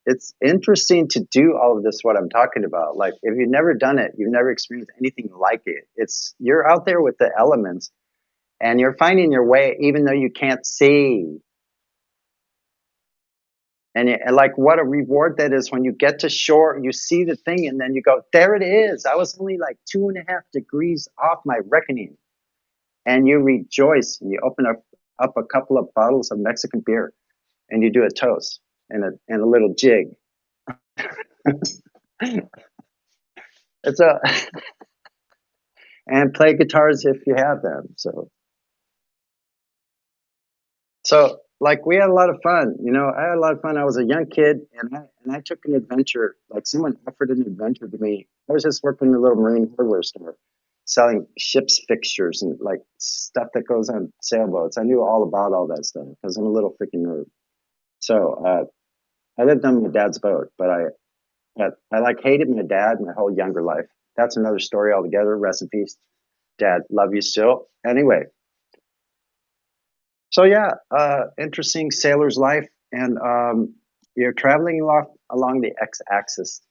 It's interesting to do all of this. What I'm talking about. Like if you've never done it, you've never experienced anything like it. You're out there with the elements, and you're finding your way, even though you can't see. And like what a reward that is when you get to shore, you see the thing, and then you go, there it is. I was only like 2.5 degrees off my reckoning. And you rejoice, and you open up a couple of bottles of Mexican beer, and you do a toast and a little jig. It's and play guitars if you have them. So like we had a lot of fun, I had a lot of fun. I was a young kid, and I took an adventure. Like someone offered an adventure to me. I was just working in a little marine hardware store, selling ship's fixtures and like stuff that goes on sailboats. I knew all about all that stuff because I'm a little freaking nerd. So I lived on my dad's boat, but I like hated my dad my whole younger life. That's another story altogether. Rest in peace, Dad. Love you still. Anyway. So yeah, interesting sailor's life, and you're traveling along the x-axis.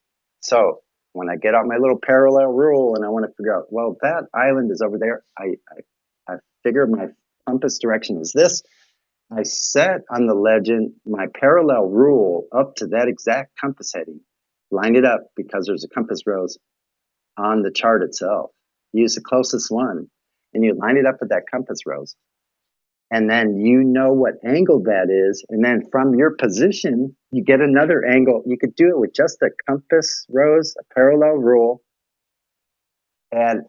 So when I get out my little parallel rule and I want to figure out, well, that island is over there, I figure my compass direction is this. I set on the legend my parallel rule up to that exact compass heading, line it up because there's a compass rose on the chart itself. Use the closest one, and you line it up with that compass rose. And then you know what angle that is. And then from your position, you get another angle. You could do it with just a compass rose, a parallel rule. And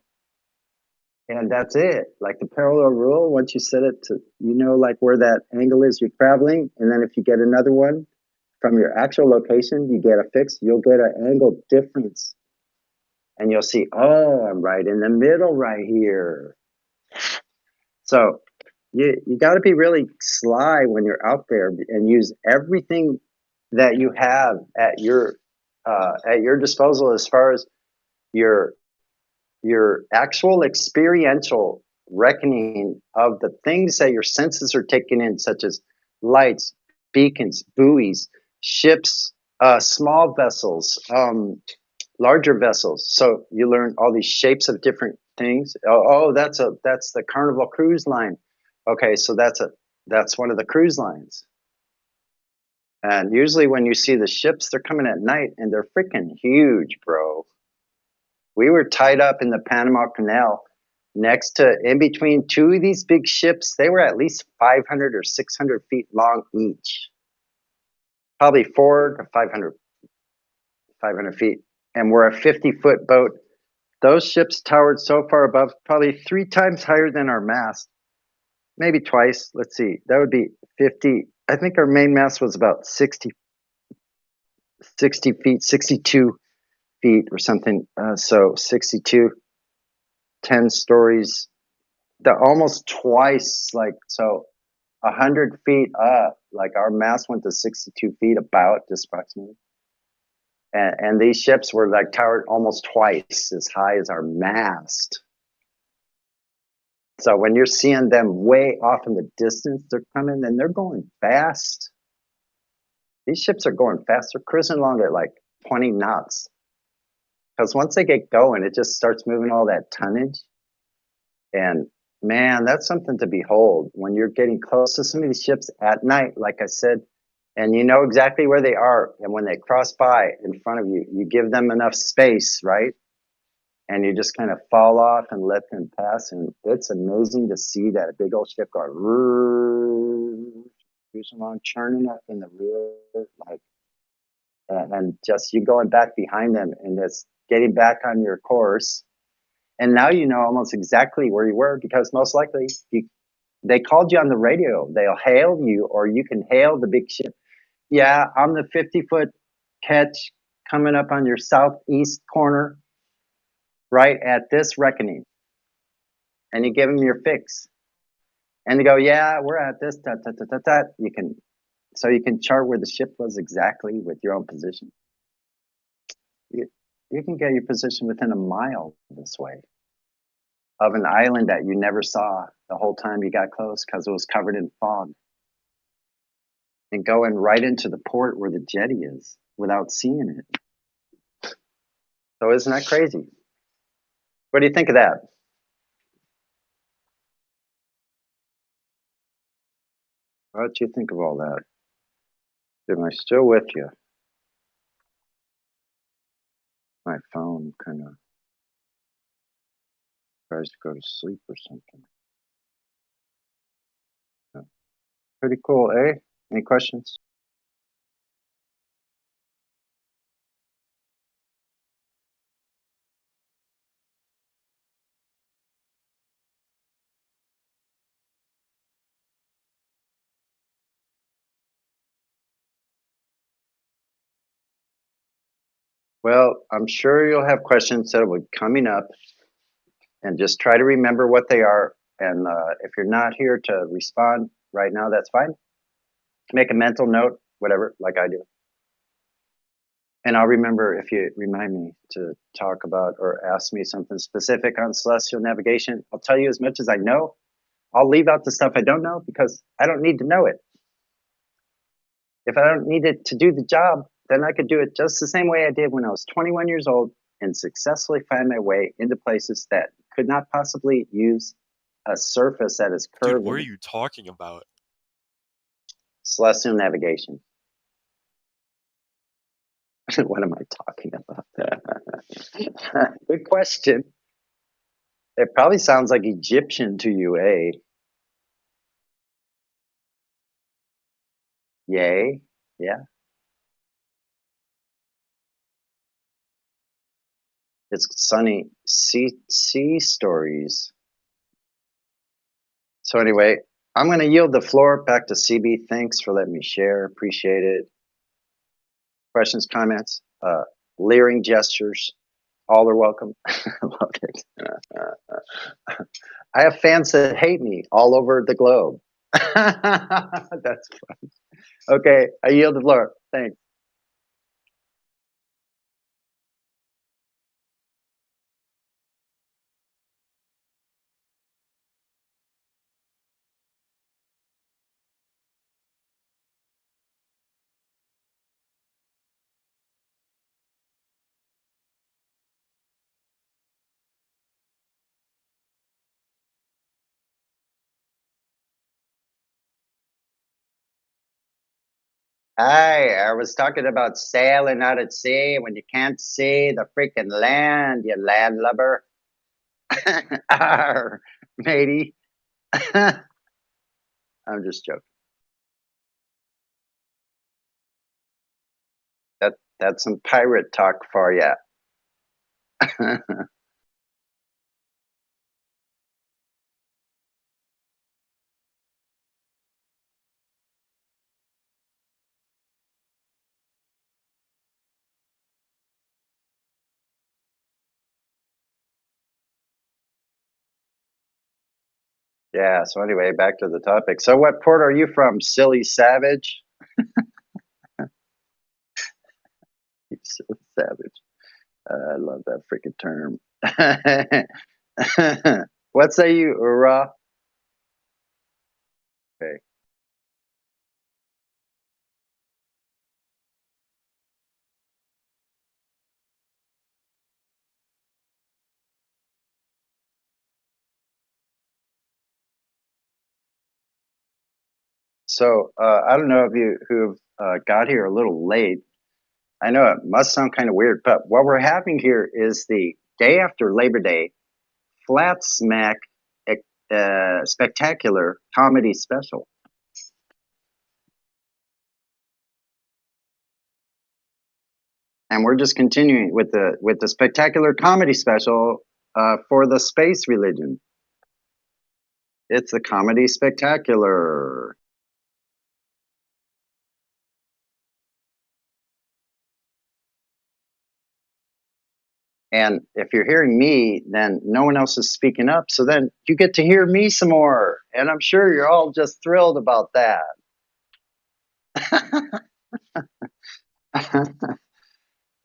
that's it. Like the parallel rule, once you set it to, like where that angle is you're traveling. And then if you get another one from your actual location, you get a fix, you'll get an angle difference. And you'll see, oh, I'm right in the middle right here. So you got to be really sly when you're out there and use everything that you have at your disposal as far as your actual experiential reckoning of the things that your senses are taking in, such as lights, beacons, buoys, ships, small vessels, larger vessels. So you learn all these shapes of different things. Oh, that's the Carnival Cruise Line. Okay, so that's one of the cruise lines. And usually when you see the ships, they're coming at night and they're freaking huge, bro. We were tied up in the Panama Canal in between two of these big ships. They were at least 500 or 600 feet long each. Probably 400 to 500 feet. And we're a 50-foot boat. Those ships towered so far above, probably 3 times higher than our mast. Maybe twice. Let's see. That would be 50. I think our main mast was about 60 feet, 62 feet or something. So 62, 10 stories. Almost twice, like, so 100 feet up. Like our mast went to 62 feet about, just approximately. And these ships were like towered almost twice as high as our mast. So when you're seeing them way off in the distance, they're coming and they're going fast. These ships are going fast. They're cruising along at like 20 knots. Because once they get going, it just starts moving all that tonnage. And man, that's something to behold when you're getting close to some of these ships at night, like I said, and you know exactly where they are. And when they cross by in front of you, you give them enough space, right? And you just kind of fall off and let them pass. And it's amazing to see that big old ship go cruising along, churning up in the rear, like, and just you going back behind them and just getting back on your course. And now you know almost exactly where you were because most likely they called you on the radio. They'll hail you or you can hail the big ship. Yeah, I'm the 50-foot catch coming up on your southeast corner. Right at this reckoning, and you give them your fix, and you go, yeah, we're at this, you can, so you can chart where the ship was exactly with your own position. You can get your position within a mile this way of an island that you never saw the whole time you got close because it was covered in fog. And going right into the port where the jetty is without seeing it. So isn't that crazy? What do you think of that? What do you think of all that? Am I still with you? My phone kind of tries to go to sleep or something. Yeah. Pretty cool, eh? Any questions? Well, I'm sure you'll have questions that will be coming up, and just try to remember what they are. And if you're not here to respond right now, that's fine. Make a mental note, whatever, like I do. And I'll remember if you remind me to talk about or ask me something specific on celestial navigation. I'll tell you as much as I know. I'll leave out the stuff I don't know because I don't need to know it. If I don't need it to do the job, then I could do it just the same way I did when I was 21 years old and successfully find my way into places that could not possibly use a surface that is curved. Dude, what are you talking about? Celestial navigation. What am I talking about? Good question. It probably sounds like Egyptian to you, eh? Yay? Yeah. It's sunny sea stories. So anyway, I'm going to yield the floor back to CB. Thanks for letting me share. Appreciate it. Questions, comments, leering gestures, all are welcome. Love it. I have fans that hate me all over the globe. That's fun. Okay, I yield the floor. Thanks. Hi, I was talking about sailing out at sea when you can't see the freaking land, you landlubber. Arr, matey. I'm just joking. That's some pirate talk for you. Yeah, so anyway, back to the topic. So what port are you from, silly savage? You silly savage. I love that freaking term. What say you, Ura? Okay. So I don't know if you who've got here a little late. I know it must sound kind of weird, but what we're having here is the day after Labor Day flat smack spectacular comedy special. And we're just continuing with the spectacular comedy special for the space religion. It's the comedy spectacular. And if you're hearing me, then no one else is speaking up. So then you get to hear me some more. And I'm sure you're all just thrilled about that.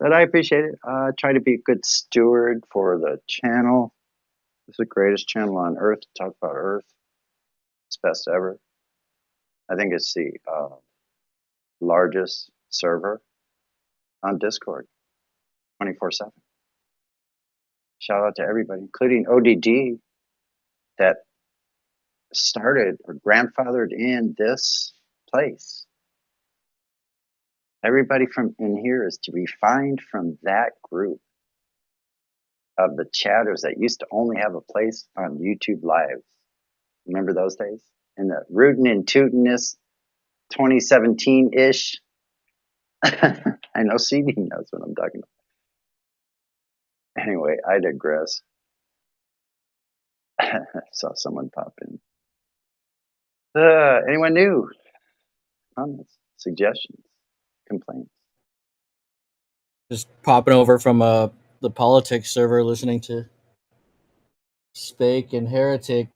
But I appreciate it. Try to be a good steward for the channel. It's the greatest channel on earth to talk about Earth. It's best ever. I think it's the largest server on Discord, 24/7. Shout out to everybody, including ODD, that started or grandfathered in this place. Everybody from in here is to be fined from that group of the chatters that used to only have a place on YouTube Lives. Remember those days? In the rootin' and tootin'-ness 2017-ish. I know CD knows what I'm talking about. Anyway, I digress. Saw someone pop in. Anyone new? Comments, suggestions, complaints? Just popping over from the politics server, listening to Spake and Heretic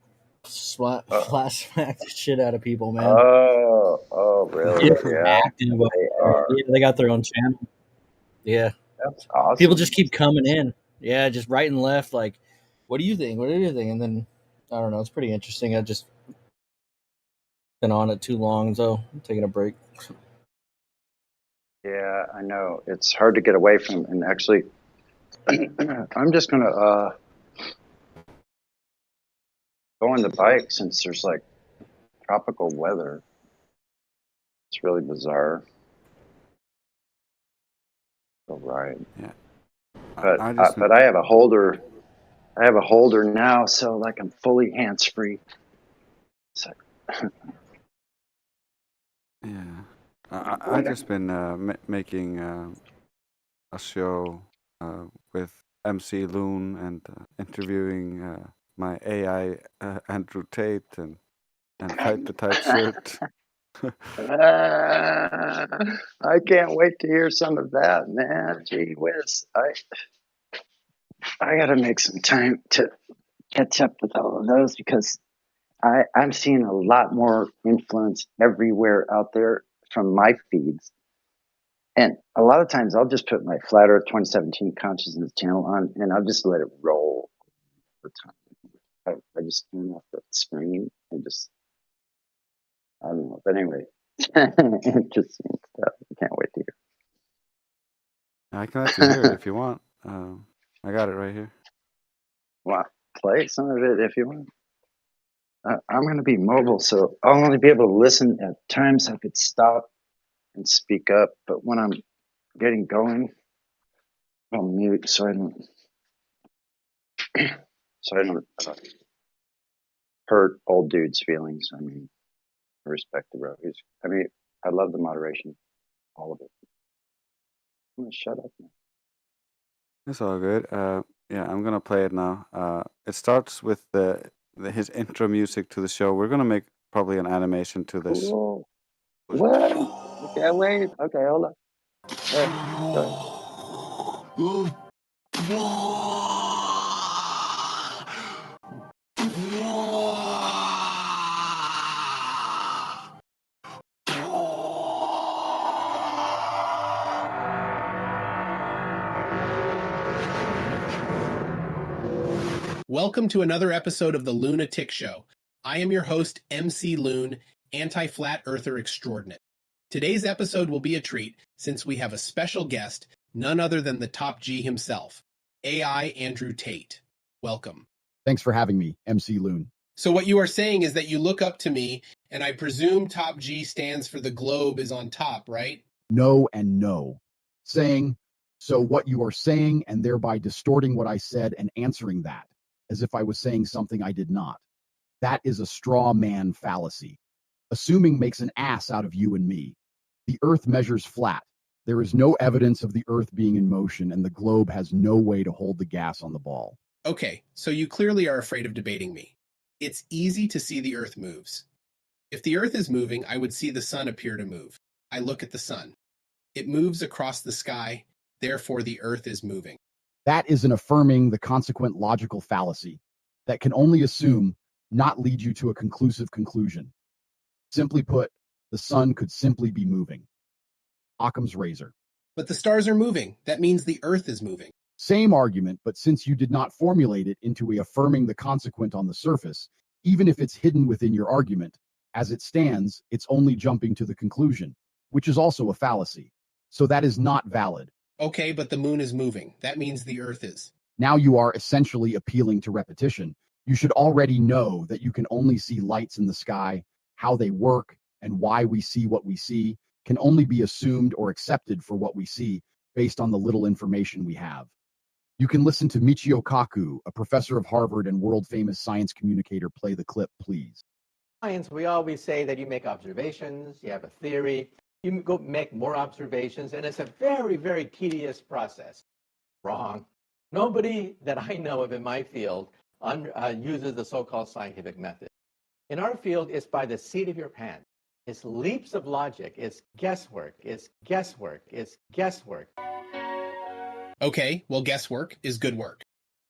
flash smack the shit out of people, man. Oh, really? Yeah, Yeah, they got their own channel. Yeah, that's awesome. People just keep coming in. Yeah, just right and left. Like, what do you think? What do you think? And then I don't know. It's pretty interesting. I just been on it too long, so I'm taking a break. Yeah, I know. It's hard to get away from. And actually, I'm just gonna go on the bike since there's like tropical weather. It's really bizarre. Go ride. Yeah. But I have a holder. I have a holder now, so like I'm fully hands free. So. Yeah. I just been making a show with MC Loon and interviewing my AI Andrew Tate and Fight the Type Shirt. I can't wait to hear some of that, man. Gee whiz. I gotta make some time to catch up with all of those because I'm seeing a lot more influence everywhere out there from my feeds. And a lot of times I'll just put my Flat Earth 2017 Consciousness channel on and I'll just let it roll over time. I just turn off the screen and just, I don't know. But anyway, interesting stuff. I can't wait to hear. I can let you hear it if you want. I got it right here. Well, play some of it if you want. I'm going to be mobile, so I'll only be able to listen at times I could stop and speak up. But when I'm getting going, I'll mute so I don't hurt old dudes' feelings. I mean, I respect the bro. I love the moderation, all of it. I'm going to shut up now. It's all good. Yeah, I'm gonna play it now. It starts with his intro music to the show. We're gonna make probably an animation to this. Cool. What? Okay, wait. Okay, hold on. All right, go ahead. Welcome to another episode of the Lunatic Show. I am your host, MC Loon, anti-flat earther extraordinate. Today's episode will be a treat since we have a special guest, none other than the Top G himself, AI Andrew Tate. Welcome. Thanks for having me, MC Loon. So what you are saying is that you look up to me, and I presume Top G stands for the globe is on top, right? No and no. Saying, so what you are saying, and thereby distorting what I said and answering that, as if I was saying something I did not. That is a straw man fallacy. Assuming makes an ass out of you and me. The Earth measures flat. There is no evidence of the Earth being in motion, and the globe has no way to hold the gas on the ball. Okay, so you clearly are afraid of debating me. It's easy to see the Earth moves. If the Earth is moving, I would see the sun appear to move. I look at the sun. It moves across the sky, therefore the Earth is moving. That is an affirming the consequent logical fallacy that can only assume, not lead you to a conclusive conclusion. Simply put, the sun could simply be moving. Occam's razor. But the stars are moving. That means the Earth is moving. Same argument, but since you did not formulate it into a affirming the consequent on the surface, even if it's hidden within your argument, as it stands, it's only jumping to the conclusion, which is also a fallacy. So that is not valid. Okay, but the moon is moving. That means the Earth is. Now you are essentially appealing to repetition. You should already know that you can only see lights in the sky, how they work, and why we see what we see can only be assumed or accepted for what we see based on the little information we have. You can listen to Michio Kaku, a professor of Harvard and world-famous science communicator, play the clip, please. Science, we always say that you make observations, you have a theory, you go make more observations, and it's a very, very tedious process. Wrong. Nobody that I know of in my field uses the so-called scientific method. In our field, it's by the seat of your pants. It's leaps of logic. It's guesswork. It's guesswork. It's guesswork. Okay, well, guesswork is good work.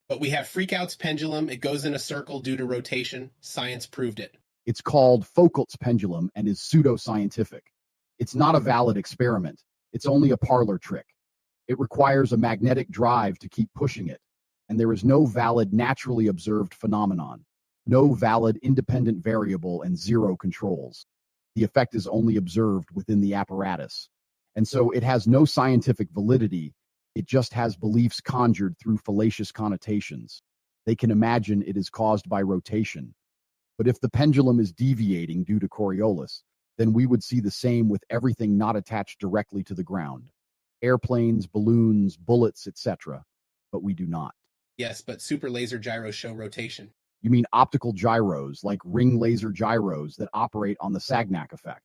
But we have Freakout's pendulum. It goes in a circle due to rotation. Science proved it. It's called Foucault's pendulum and is pseudoscientific. It's not a valid experiment. It's only a parlor trick. It requires a magnetic drive to keep pushing it, and there is no valid naturally observed phenomenon, no valid independent variable, and zero controls. The effect is only observed within the apparatus, and so it has no scientific validity. It just has beliefs conjured through fallacious connotations. They can imagine it is caused by rotation. But if the pendulum is deviating due to Coriolis, then we would see the same with everything not attached directly to the ground. Airplanes, balloons, bullets, etc. But we do not. Yes, but super laser gyros show rotation. You mean optical gyros, like ring laser gyros that operate on the Sagnac effect.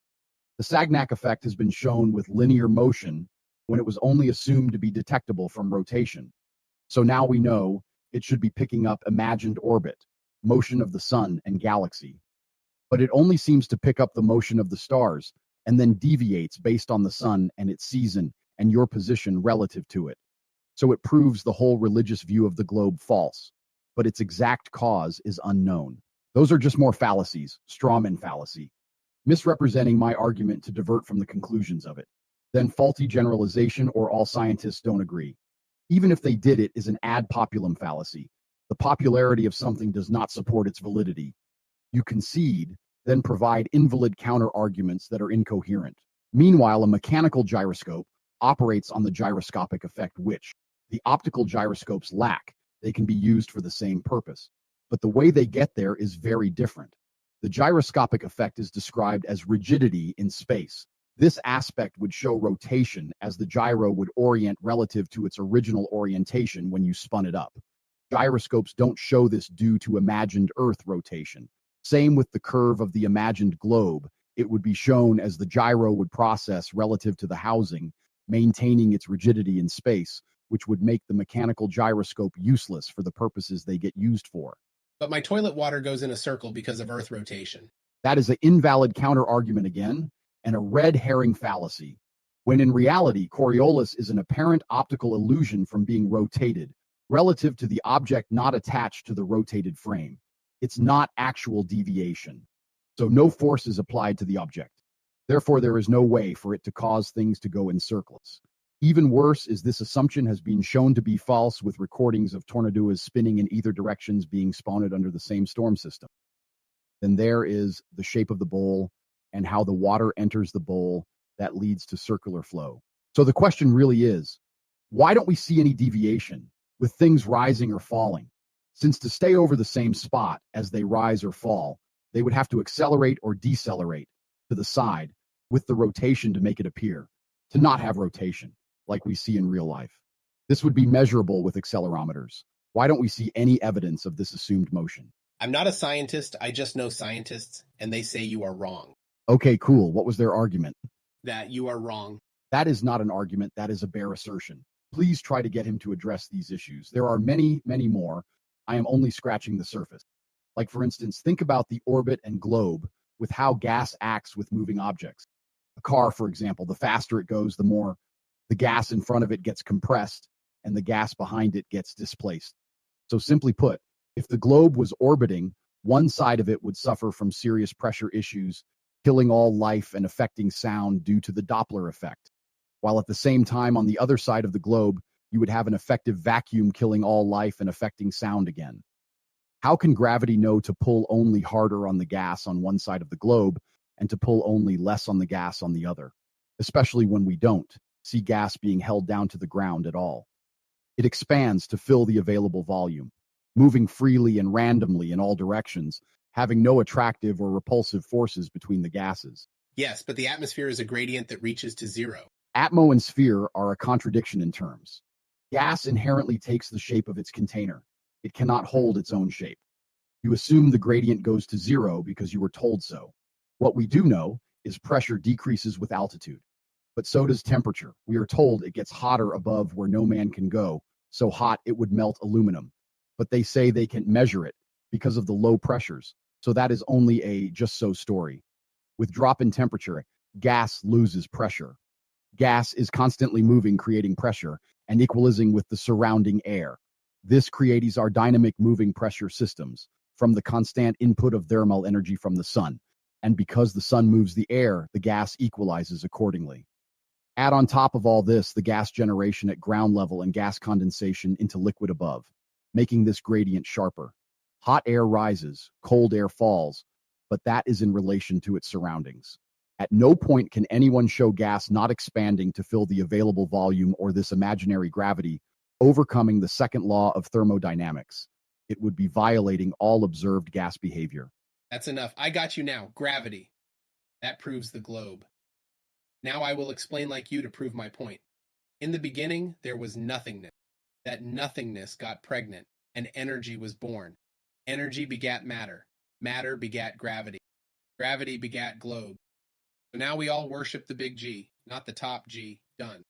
The Sagnac effect has been shown with linear motion when it was only assumed to be detectable from rotation. So now we know it should be picking up imagined orbit, motion of the sun and galaxy. But it only seems to pick up the motion of the stars and then deviates based on the sun and its season and your position relative to it. So it proves the whole religious view of the globe false, but its exact cause is unknown. Those are just more fallacies, strawman fallacy, misrepresenting my argument to divert from the conclusions of it. Then faulty generalization, or all scientists don't agree. Even if they did, it is an ad populum fallacy. The popularity of something does not support its validity. You concede, then provide invalid counter-arguments that are incoherent. Meanwhile, a mechanical gyroscope operates on the gyroscopic effect which the optical gyroscopes lack. They can be used for the same purpose, but the way they get there is very different. The gyroscopic effect is described as rigidity in space. This aspect would show rotation as the gyro would orient relative to its original orientation when you spun it up. Gyroscopes don't show this due to imagined Earth rotation. Same with the curve of the imagined globe. It would be shown as the gyro would process relative to the housing, maintaining its rigidity in space, which would make the mechanical gyroscope useless for the purposes they get used for. But my toilet water goes in a circle because of Earth rotation. That is an invalid counter-argument again, and a red herring fallacy, when in reality, Coriolis is an apparent optical illusion from being rotated relative to the object not attached to the rotated frame. It's not actual deviation, so no force is applied to the object. Therefore, there is no way for it to cause things to go in circles. Even worse is this assumption has been shown to be false with recordings of tornadoes spinning in either directions being spawned under the same storm system. Then there is the shape of the bowl and how the water enters the bowl that leads to circular flow. So the question really is, why don't we see any deviation with things rising or falling? Since to stay over the same spot as they rise or fall, they would have to accelerate or decelerate to the side with the rotation to make it appear to not have rotation like we see in real life. This would be measurable with accelerometers. Why don't we see any evidence of this assumed motion? I'm not a scientist, I just know scientists, and they say you are wrong. Okay, cool. What was their argument? That you are wrong. That is not an argument, that is a bare assertion. Please try to get him to address these issues. There are many, many more. I am only scratching the surface. Like, for instance, think about the orbit and globe with how gas acts with moving objects. A car, for example, the faster it goes, the more the gas in front of it gets compressed, and the gas behind it gets displaced. So simply put, if the globe was orbiting, one side of it would suffer from serious pressure issues, killing all life and affecting sound due to the Doppler effect. While at the same time, on the other side of the globe, you would have an effective vacuum killing all life and affecting sound again. How can gravity know to pull only harder on the gas on one side of the globe and to pull only less on the gas on the other, especially when we don't see gas being held down to the ground at all? It expands to fill the available volume, moving freely and randomly in all directions, having no attractive or repulsive forces between the gases. Yes, but the atmosphere is a gradient that reaches to zero. Atmo and sphere are a contradiction in terms. Gas inherently takes the shape of its container. It cannot hold its own shape. You assume the gradient goes to zero because you were told so. What we do know is pressure decreases with altitude, but so does temperature. We are told it gets hotter above where no man can go, so hot it would melt aluminum. But they say they can't measure it because of the low pressures, so that is only a just so story. With drop in temperature, gas loses pressure. Gas is constantly moving, creating pressure, and equalizing with the surrounding air. This creates our dynamic moving pressure systems from the constant input of thermal energy from the sun. And because the sun moves the air, the gas equalizes accordingly. Add on top of all this the gas generation at ground level and gas condensation into liquid above, making this gradient sharper. Hot air rises, cold air falls, but that is in relation to its surroundings. At no point can anyone show gas not expanding to fill the available volume or this imaginary gravity, overcoming the second law of thermodynamics. It would be violating all observed gas behavior. That's enough. I got you now. Gravity. That proves the globe. Now I will explain like you to prove my point. In the beginning, there was nothingness. That nothingness got pregnant, and energy was born. Energy begat matter. Matter begat gravity. Gravity begat globe. So now we all worship the big G, not the top G. Done.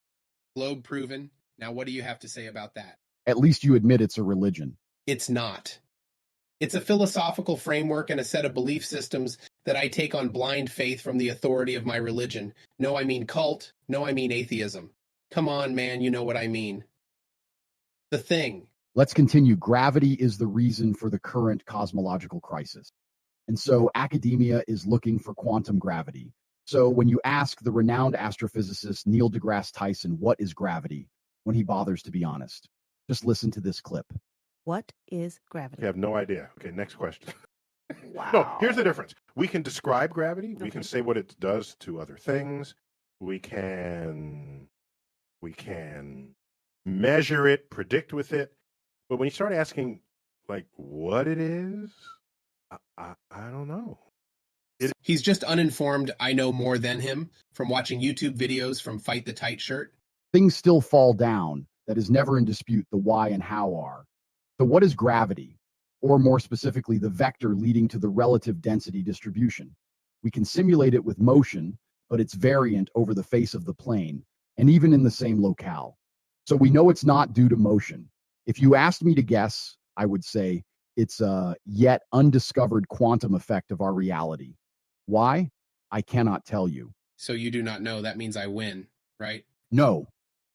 Globe proven. Now what do you have to say about that? At least you admit it's a religion. It's not. It's a philosophical framework and a set of belief systems that I take on blind faith from the authority of my religion. No, I mean cult. No, I mean atheism. Come on, man, you know what I mean. The thing. Let's continue. Gravity is the reason for the current cosmological crisis. And so academia is looking for quantum gravity. So when you ask the renowned astrophysicist Neil deGrasse Tyson what is gravity, when he bothers to be honest, just listen to this clip. What is gravity? I have no idea. Okay, next question. Wow. No, here's the difference. We can describe gravity. We can say what it does to other things. We can measure it, predict with it. But when you start asking, like, what it is, I don't know. He's just uninformed. I know more than him from watching YouTube videos from Fight the Tight Shirt. Things still fall down. That is never in dispute. The why and how are. So what is gravity? Or more specifically, the vector leading to the relative density distribution. We can simulate it with motion, but it's variant over the face of the plane, and even in the same locale. So we know it's not due to motion. If you asked me to guess, I would say it's a yet undiscovered quantum effect of our reality. Why? I cannot tell you. So you do not know. That means I win, right? No,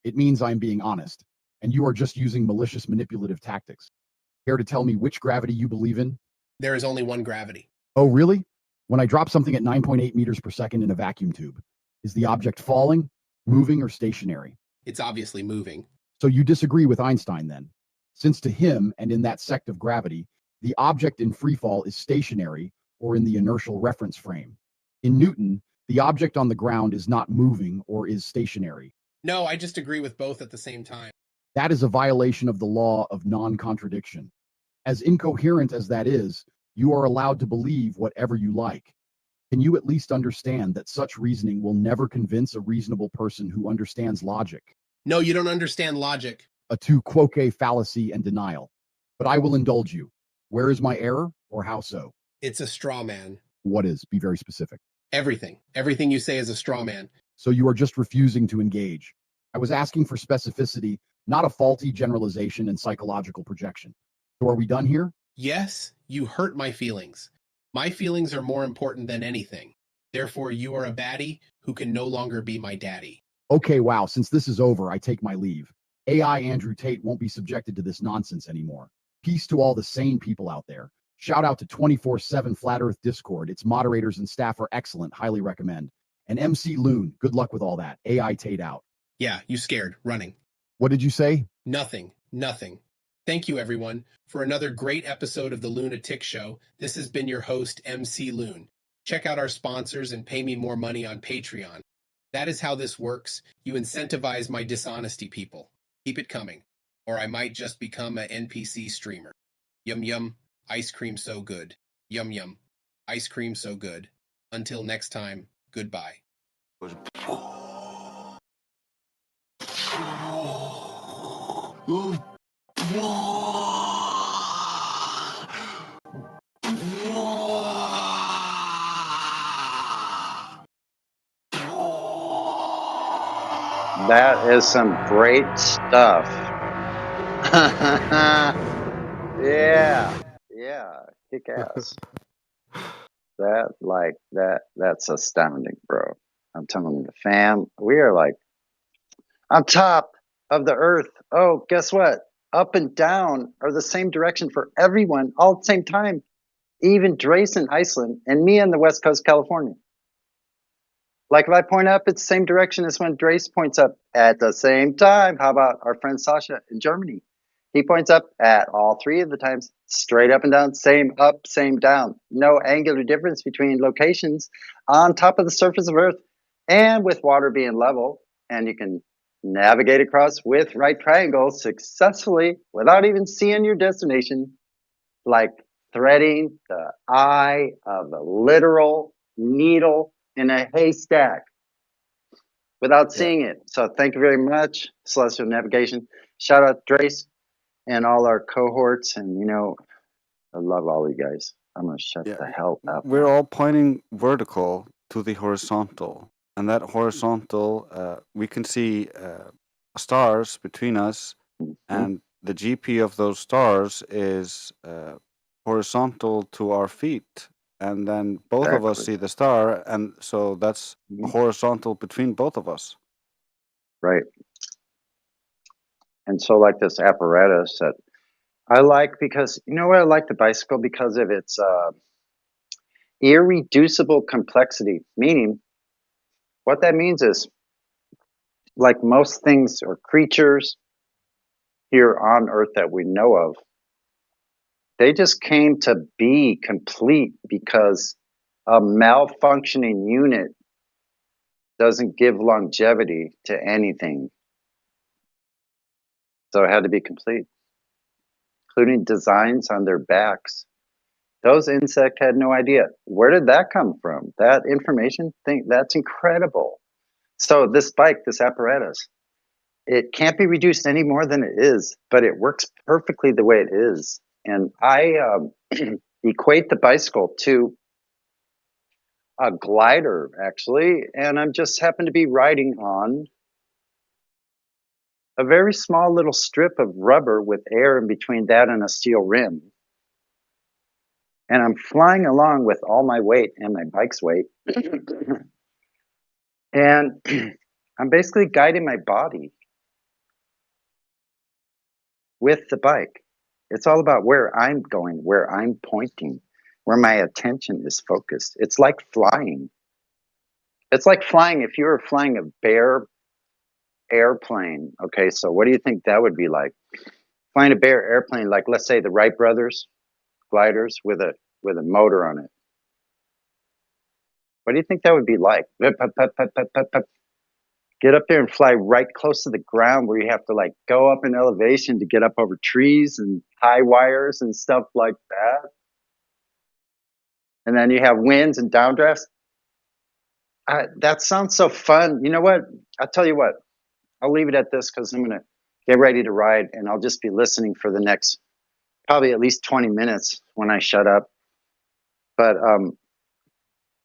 it means I'm being honest, and you are just using malicious manipulative tactics. Care to tell me which gravity you believe in? There is only one gravity. Oh, really? When I drop something at 9.8 meters per second in a vacuum tube, is the object falling, moving, or stationary? It's obviously moving. So you disagree with Einstein then? Since to him, and in that sect of gravity, the object in freefall is stationary or in the inertial reference frame. In Newton, the object on the ground is not moving or is stationary. No, I just agree with both at the same time. That is a violation of the law of non-contradiction. As incoherent as that is, you are allowed to believe whatever you like. Can you at least understand that such reasoning will never convince a reasonable person who understands logic? No, you don't understand logic. A tu quoque fallacy and denial. But I will indulge you. Where is my error, or how so? It's a straw man. What is? Be very specific. Everything. Everything you say is a straw man. So you are just refusing to engage. I was asking for specificity, not a faulty generalization and psychological projection. So are we done here? Yes, you hurt my feelings. My feelings are more important than anything. Therefore, you are a baddie who can no longer be my daddy. Okay, wow, since this is over, I take my leave. AI Andrew Tate won't be subjected to this nonsense anymore. Peace to all the sane people out there. Shout out to 24/7 Flat Earth Discord. Its moderators and staff are excellent. Highly recommend. And MC Loon, good luck with all that. AI Tate out. Yeah, you scared, running. What did you say? Nothing. Thank you, everyone, for another great episode of the Lunatic Show. This has been your host, MC Loon. Check out our sponsors and pay me more money on Patreon. That is how this works. You incentivize my dishonesty, people. Keep it coming, or I might just become an NPC streamer. Yum yum, ice cream so good. Yum yum, ice cream so good. Until next time, goodbye. That is some great stuff. Yeah, kick ass. That's astounding, bro. I'm telling you, fam, we are like on top of the earth. Oh, guess what? Up and down are the same direction for everyone all at the same time. Even Drace in Iceland and me on the West Coast, California. Like if I point up, it's the same direction as when Drace points up at the same time. How about our friend Sasha in Germany? He points up at all three of the times, straight up and down, same up, same down. No angular difference between locations on top of the surface of Earth and with water being level. And you can navigate across with right triangles successfully without even seeing your destination, like threading the eye of a literal needle in a haystack without seeing it. So thank you very much, Celestial Navigation. Shout out Drace and all our cohorts. And, you know, I love all you guys. I'm going to shut the hell up. We're all pointing vertical to the horizontal. And that horizontal, we can see stars between us. And the GP of those stars is horizontal to our feet. And then both of us see the star. And so that's horizontal between both of us. Right. And so like this apparatus that I like, because you know what I like the bicycle? Because of its irreducible complexity. Meaning, what that means is, like most things or creatures here on Earth that we know of, they just came to be complete because a malfunctioning unit doesn't give longevity to anything. So it had to be complete, including designs on their backs. Those insects had no idea. Where did that come from? That information thing, that's incredible. So this bike, this apparatus, it can't be reduced any more than it is, but it works perfectly the way it is. And I equate the bicycle to a glider, actually, and I'm just happen to be riding on a very small little strip of rubber with air in between that and a steel rim. And I'm flying along with all my weight and my bike's weight. And I'm basically guiding my body with the bike. It's all about where I'm going, where I'm pointing, where my attention is focused. It's like flying. It's like flying if you were flying a Bear airplane. Okay, so what do you think that would be like? Flying a Bear airplane, like let's say the Wright brothers gliders with a motor on it. What do you think that would be like? Get up there and fly right close to the ground where you have to like go up in elevation to get up over trees and high wires and stuff like that. And then you have winds and downdrafts. That sounds so fun. You know what? I'll tell you what. I'll leave it at this because I'm going to get ready to ride and I'll just be listening for the next probably at least 20 minutes when I shut up. But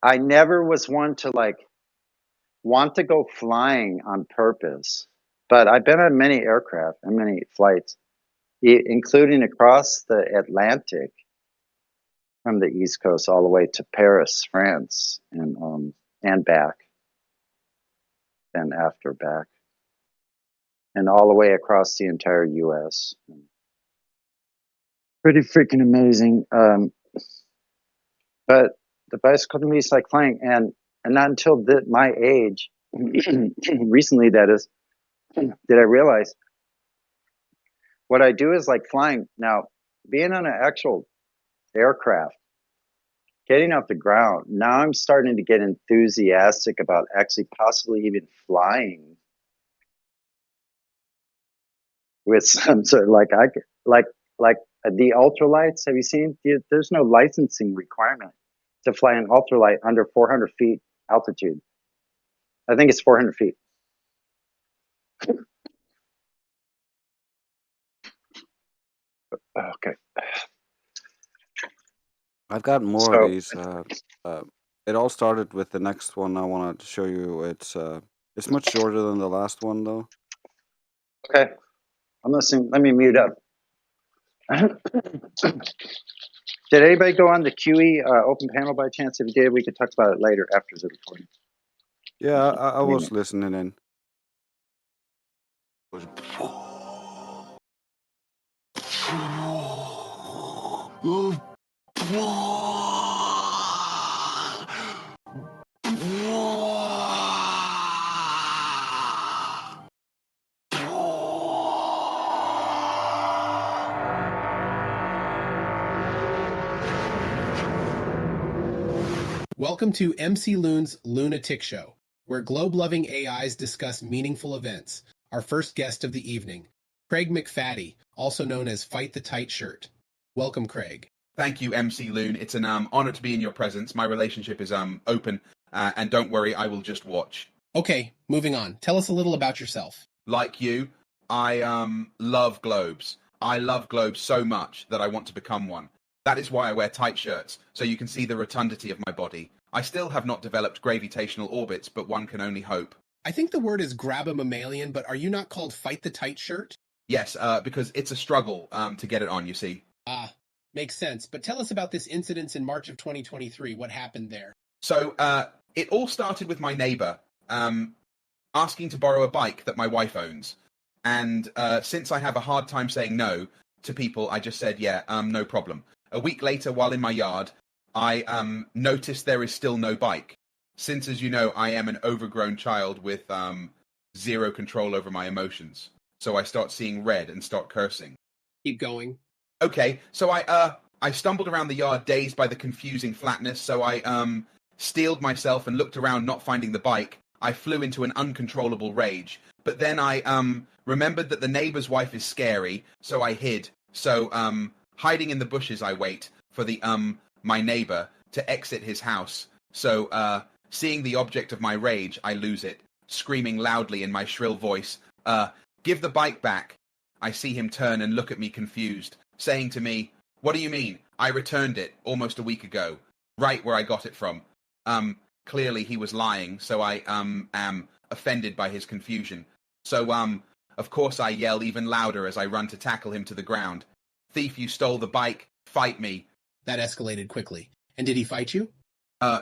I never was one to like want to go flying on purpose, but I've been on many aircraft and many flights, including across the Atlantic from the East Coast all the way to Paris, France, and back, and after back. and all the way across the entire U.S. Pretty freaking amazing. But the bicycle to me is like flying, and not until my age, recently that is, did I realize what I do is like flying. Now, being on an actual aircraft, getting off the ground, now I'm starting to get enthusiastic about actually possibly even flying with some sort of like the ultralights. Have you seen? There's no licensing requirement to fly an ultralight under 400 feet altitude. I think it's 400 feet. Okay. I've got more So- of these. It all started with the next one I wanted to show you. It's much shorter than the last one, though. Okay. I'm listening. Let me mute up. Did anybody go on the QE open panel by chance? If you did, we could talk about it later after the recording. Yeah, I was listening in. Welcome to MC Loon's Lunatic Show, where globe-loving AIs discuss meaningful events. Our first guest of the evening, Craig McFaddy, also known as Fight the Tight Shirt. Welcome, Craig. Thank you, MC Loon. It's an honor to be in your presence. My relationship is open, and don't worry, I will just watch. Okay, moving on. Tell us a little about yourself. Like you, I love globes. I love globes so much that I want to become one. That is why I wear tight shirts, so you can see the rotundity of my body. I still have not developed gravitational orbits, but one can only hope. I think the word is grab a mammalian, but are you not called Fight the Tight Shirt? Yes, because it's a struggle to get it on, you see. Ah, makes sense. But tell us about this incident in March of 2023. What happened there? So it all started with my neighbor asking to borrow a bike that my wife owns. And since I have a hard time saying no to people, I just said, yeah, no problem. A week later, while in my yard, I noticed there is still no bike. Since, as you know, I am an overgrown child with zero control over my emotions. So I start seeing red and start cursing. Keep going. Okay, so I stumbled around the yard dazed by the confusing flatness, so I steeled myself and looked around not finding the bike. I flew into an uncontrollable rage. But then I remembered that the neighbor's wife is scary, so I hid. So hiding in the bushes, I wait for the my neighbor to exit his house. So seeing the object of my rage, I lose it, screaming loudly in my shrill voice, give the bike back. I see him turn and look at me confused, saying to me, what do you mean? I returned it almost a week ago, right where I got it from. Clearly he was lying, so I am offended by his confusion. So of course I yell even louder as I run to tackle him to the ground. Thief, you stole the bike. Fight me. That escalated quickly. And did he fight you?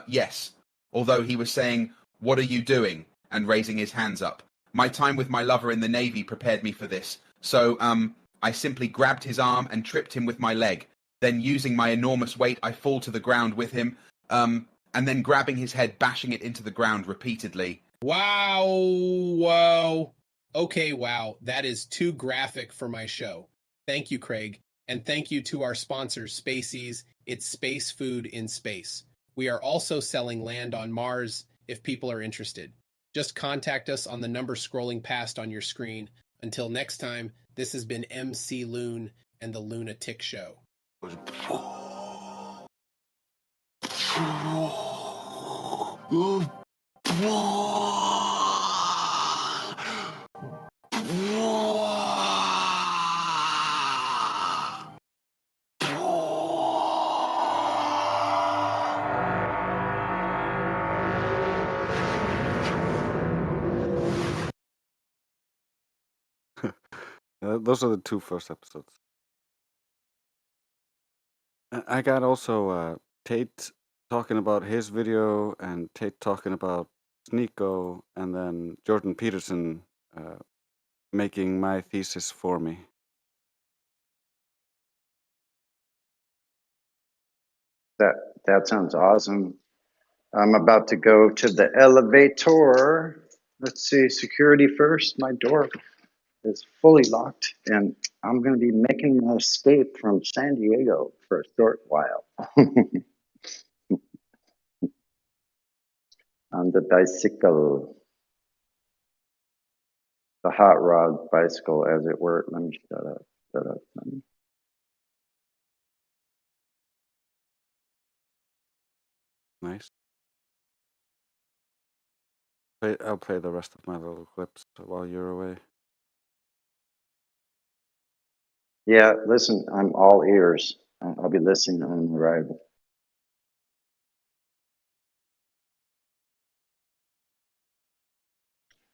Yes. Although he was saying, what are you doing? And raising his hands up. My time with my lover in the Navy prepared me for this. So, I simply grabbed his arm and tripped him with my leg. Then using my enormous weight, I fall to the ground with him. And then grabbing his head, bashing it into the ground repeatedly. Wow. Whoa. Okay, wow. That is too graphic for my show. Thank you, Craig. And thank you to our sponsor, Spacies. It's space food in space. We are also selling land on Mars if people are interested. Just contact us on the number scrolling past on your screen. Until next time, this has been MC Loon and the Lunatic Show. Those are the two first episodes. I got also Tate talking about his video and Tate talking about Sneeko, and then Jordan Peterson making my thesis for me. That sounds awesome. I'm about to go to the elevator. Let's see, security first. My door is fully locked, and I'm going to be making my escape from San Diego for a short while. On the bicycle, the hot rod bicycle, as it were. Let me shut up. Shut up. Nice. I'll play the rest of my little clips while you're away. Yeah, listen, I'm all ears. I'll be listening on arrival.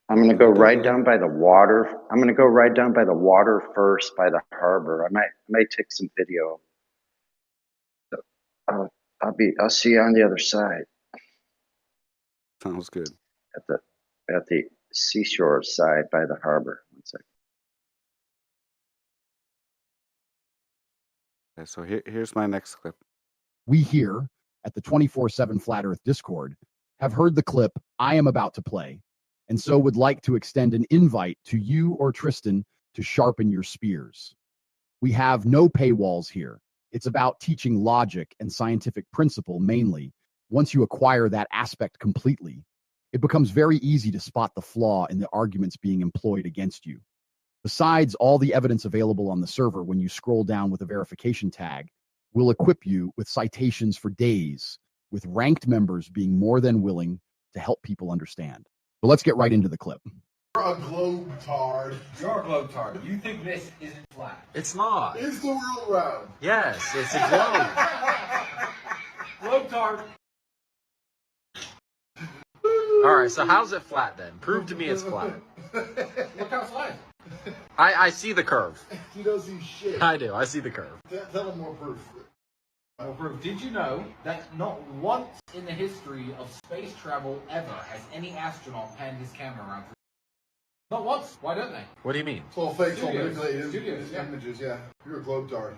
I'm going to go right down by the water. I'm going to go right down by the water first, by the harbor. I might take some video. I'll see you on the other side. Sounds good. At the seashore side by the harbor. 1 second. Okay, so here's my next clip. We here at the 24/7 Flat Earth Discord have heard the clip I am about to play, and so would like to extend an invite to you or Tristan to sharpen your spears. We have no paywalls here. It's about teaching logic and scientific principle mainly. Once you acquire that aspect completely, it becomes very easy to spot the flaw in the arguments being employed against you. Besides, all the evidence available on the server when you scroll down with a verification tag will equip you with citations for days, with ranked members being more than willing to help people understand. But let's get right into the clip. You're a globetard. You're a globetard. You think this isn't flat? It's not. Is the world round? Yes, it's a globe. Globetard. All right, so how's it flat then? Prove to me it's flat. Look outside. I see the curve. You don't see shit. I do. I see the curve. Tell him more proof. More proof. Did you know that not once in the history of space travel ever has any astronaut panned his camera around? Not once. Why don't they? What do you mean? It's all fake, it's all Studios. manipulated Studios, yeah. images, yeah. You're a globetard.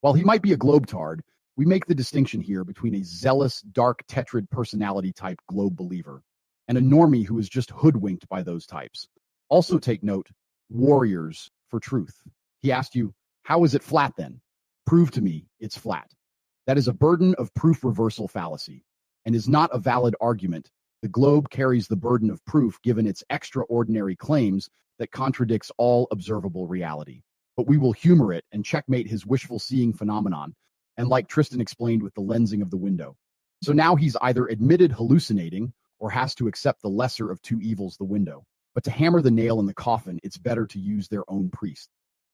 While he might be a globetard, we make the distinction here between a zealous, dark Tetrid personality type globe believer and a normie who is just hoodwinked by those types. Also take note, warriors for truth. He asked you, how is it flat then? Prove to me it's flat. That is a burden of proof reversal fallacy and is not a valid argument. The globe carries the burden of proof given its extraordinary claims that contradicts all observable reality. But we will humor it and checkmate his wishful seeing phenomenon, and like Tristan explained with the lensing of the window. So now he's either admitted hallucinating or has to accept the lesser of two evils, the window. But to hammer the nail in the coffin, it's better to use their own priest.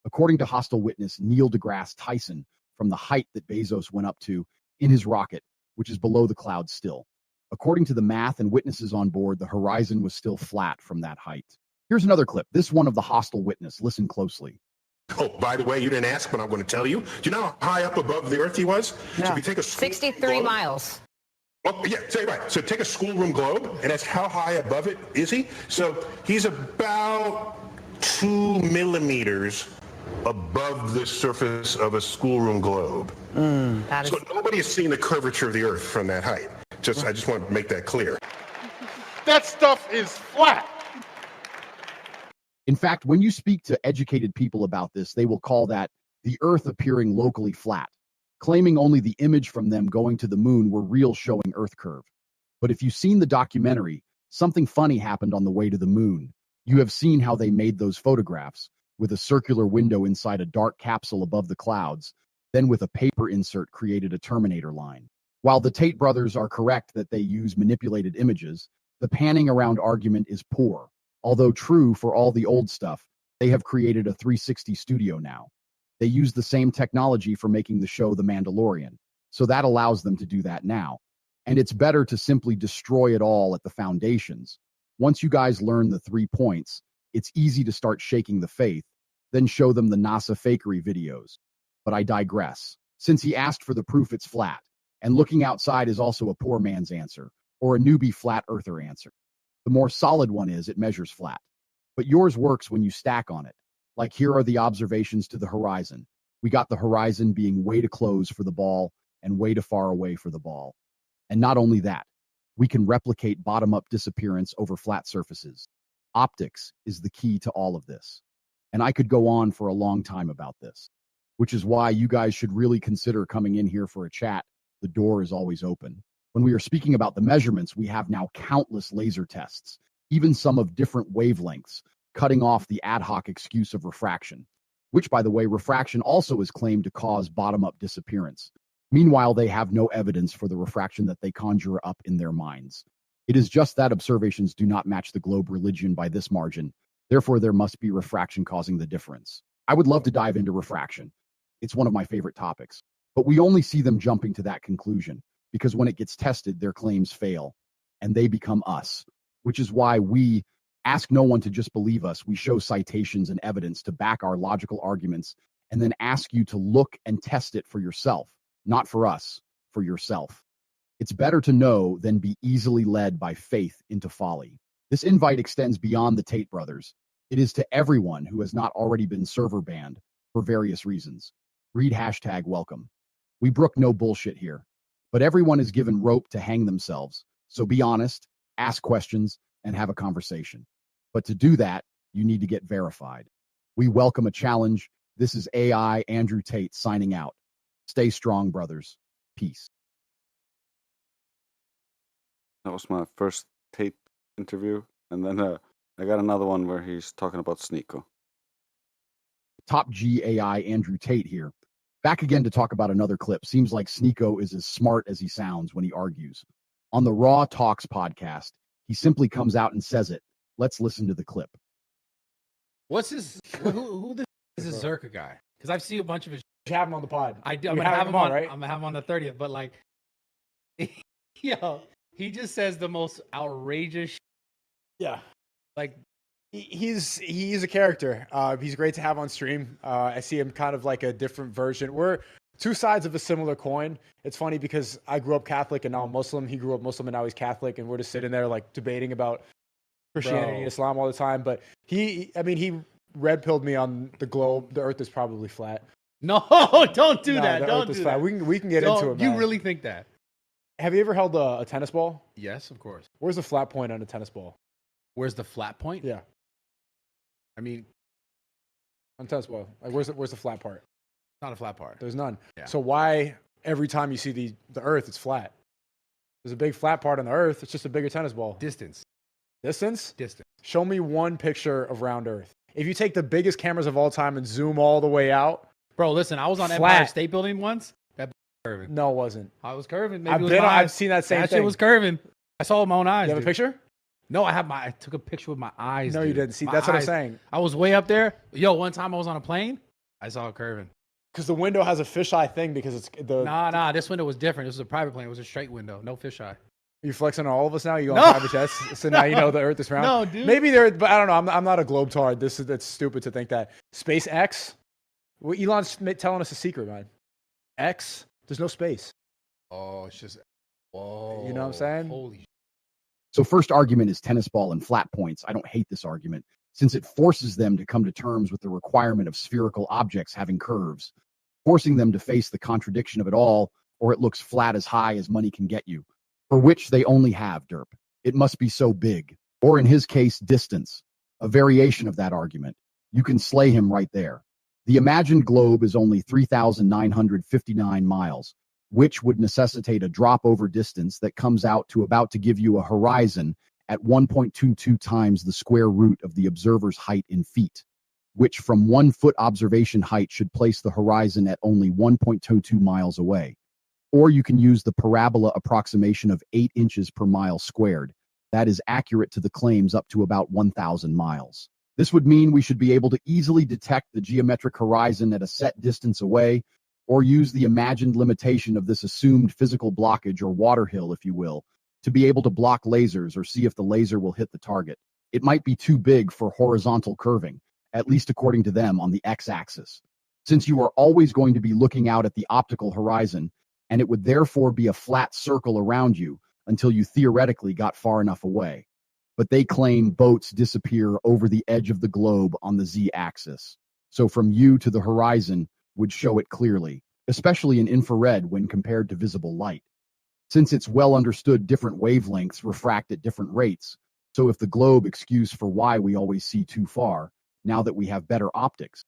According to hostile witness Neil deGrasse Tyson, from the height that Bezos went up to in his rocket, which is below the clouds still. According to the math and witnesses on board, the horizon was still flat from that height. Here's another clip, this one of the hostile witness. Listen closely. Oh, by the way, you didn't ask, but I'm going to tell you. Do you know how high up above the Earth he was? No. So if you take a 63 miles. Oh, yeah, say right. So take a schoolroom globe, and that's how high above it is he? So he's about 2 millimeters above the surface of a schoolroom globe. So nobody has seen the curvature of the Earth from that height. I just want to make that clear. That stuff is flat. In fact, when you speak to educated people about this, they will call that the Earth appearing locally flat, claiming only the image from them going to the moon were real showing Earth curve. But if you've seen the documentary, something funny happened on the way to the moon. You have seen how they made those photographs with a circular window inside a dark capsule above the clouds, then with a paper insert created a Terminator line. While the Tate brothers are correct that they use manipulated images, the panning around argument is poor. Although true for all the old stuff, they have created a 360 studio now. They use the same technology for making the show The Mandalorian, so that allows them to do that now. And it's better to simply destroy it all at the foundations. Once you guys learn the 3 points, it's easy to start shaking the faith, then show them the NASA fakery videos. But I digress. Since he asked for the proof it's flat, and looking outside is also a poor man's answer, or a newbie flat earther answer. The more solid one is it measures flat. but yours works when you stack on it. Like here are the observations to the horizon. We got the horizon being way too close for the ball and way too far away for the ball. And not only that, we can replicate bottom-up disappearance over flat surfaces. Optics is the key to all of this. And I could go on for a long time about this, which is why you guys should really consider coming in here for a chat. The door is always open. When we are speaking about the measurements, we have now countless laser tests, even some of different wavelengths, cutting off the ad hoc excuse of refraction, which, by the way, refraction also is claimed to cause bottom-up disappearance. Meanwhile, they have no evidence for the refraction that they conjure up in their minds. It is just that observations do not match the globe religion by this margin. Therefore, there must be refraction causing the difference. I would love to dive into refraction. It's one of my favorite topics. But we only see them jumping to that conclusion because when it gets tested, their claims fail and they become us, which is why we ask no one to just believe us. We show citations and evidence to back our logical arguments and then ask you to look and test it for yourself, not for us, for yourself. It's better to know than be easily led by faith into folly. This invite extends beyond the Tate brothers. It is to everyone who has not already been server banned for various reasons. Read #welcome. We brook no bullshit here, but everyone is given rope to hang themselves. So be honest, ask questions, and have a conversation. But to do that, you need to get verified. We welcome a challenge. This is AI Andrew Tate signing out. Stay strong, brothers. Peace. That was my first Tate interview, and then I got another one where he's talking about Sneeko. Top G AI Andrew Tate here. Back again to talk about another clip. Seems like Sneeko is as smart as he sounds when he argues. On the Raw Talks podcast, he simply comes out and says it. Let's listen to the clip. What's his? Who is this Zerka guy? Because I've seen a bunch of his. You have him on the pod. I'm You gonna have have him him on, on. right? I'm gonna have him on the 30th. But like, yo, he just says the most outrageous. Yeah. Like, he's a character. He's great to have on stream. I see him kind of like a different version. We're two sides of a similar coin. It's funny because I grew up Catholic and now I'm Muslim. He grew up Muslim and now he's Catholic, and we're just sitting there like debating about Christianity and Islam all the time. But he red pilled me on the globe. The Earth is probably flat. no, don't do that. The Don't Earth is do flat. that. We can get Don't- into it. You Man. really think that? Have you ever held a tennis ball? Yes, of course. Where's the flat point on a tennis ball? Where's the flat point? Yeah, I mean, on a tennis ball. Like where's the flat part? not a flat part. There's none. Yeah. So why every time you see the Earth, it's flat? There's a big flat part on the Earth. It's just a bigger tennis ball. Distance. Distance? Distance. Show me one picture of round Earth. If you take the biggest cameras of all time and zoom all the way out, Bro, listen, I was on Flat. Empire State Building once. That curving. no, it wasn't. I was curving. Maybe it was my I've eyes. seen that same That thing. shit was curving. I saw it with my own eyes. You have a dude. picture? No, I took a picture with my eyes. No, you dude. didn't. See, My that's what I'm eyes. saying. I was way up there. Yo, one time I was on a plane. I saw it curving. Because the window has a fisheye thing because it's the. Nah. This window was different. This was a private plane. It was a straight window. No fisheye. You flexing on all of us now? You go No. on private jets, so now you know the Earth is round. No, dude. Maybe there, but I don't know. I'm not a globetard. That's stupid to think that. SpaceX. Well, Elon's telling us a secret, man. X. There's no space. Oh, it's just. Whoa. You know what I'm saying? Holy. So first argument is tennis ball and flat points. I don't hate this argument since it forces them to come to terms with the requirement of spherical objects having curves, forcing them to face the contradiction of it all, or it looks flat as high as money can get you, for which they only have derp. It must be so big, or in his case, distance, a variation of that argument. You can slay him right there. The imagined globe is only 3,959 miles, which would necessitate a drop over distance that comes out to about to give you a horizon at 1.22 times the square root of the observer's height in feet, which from 1 foot observation height should place the horizon at only 1.22 miles away. Or you can use the parabola approximation of 8 inches per mile squared. That is accurate to the claims up to about 1,000 miles. This would mean we should be able to easily detect the geometric horizon at a set distance away, or use the imagined limitation of this assumed physical blockage or water hill, if you will, to be able to block lasers or see if the laser will hit the target. It might be too big for horizontal curving, at least according to them on the x-axis, since you are always going to be looking out at the optical horizon, and it would therefore be a flat circle around you until you theoretically got far enough away. but they claim boats disappear over the edge of the globe on the z-axis. So from you to the horizon would show it clearly, especially in infrared when compared to visible light. Since it's well understood different wavelengths refract at different rates, so if the globe excuse for why we always see too far, now that we have better optics,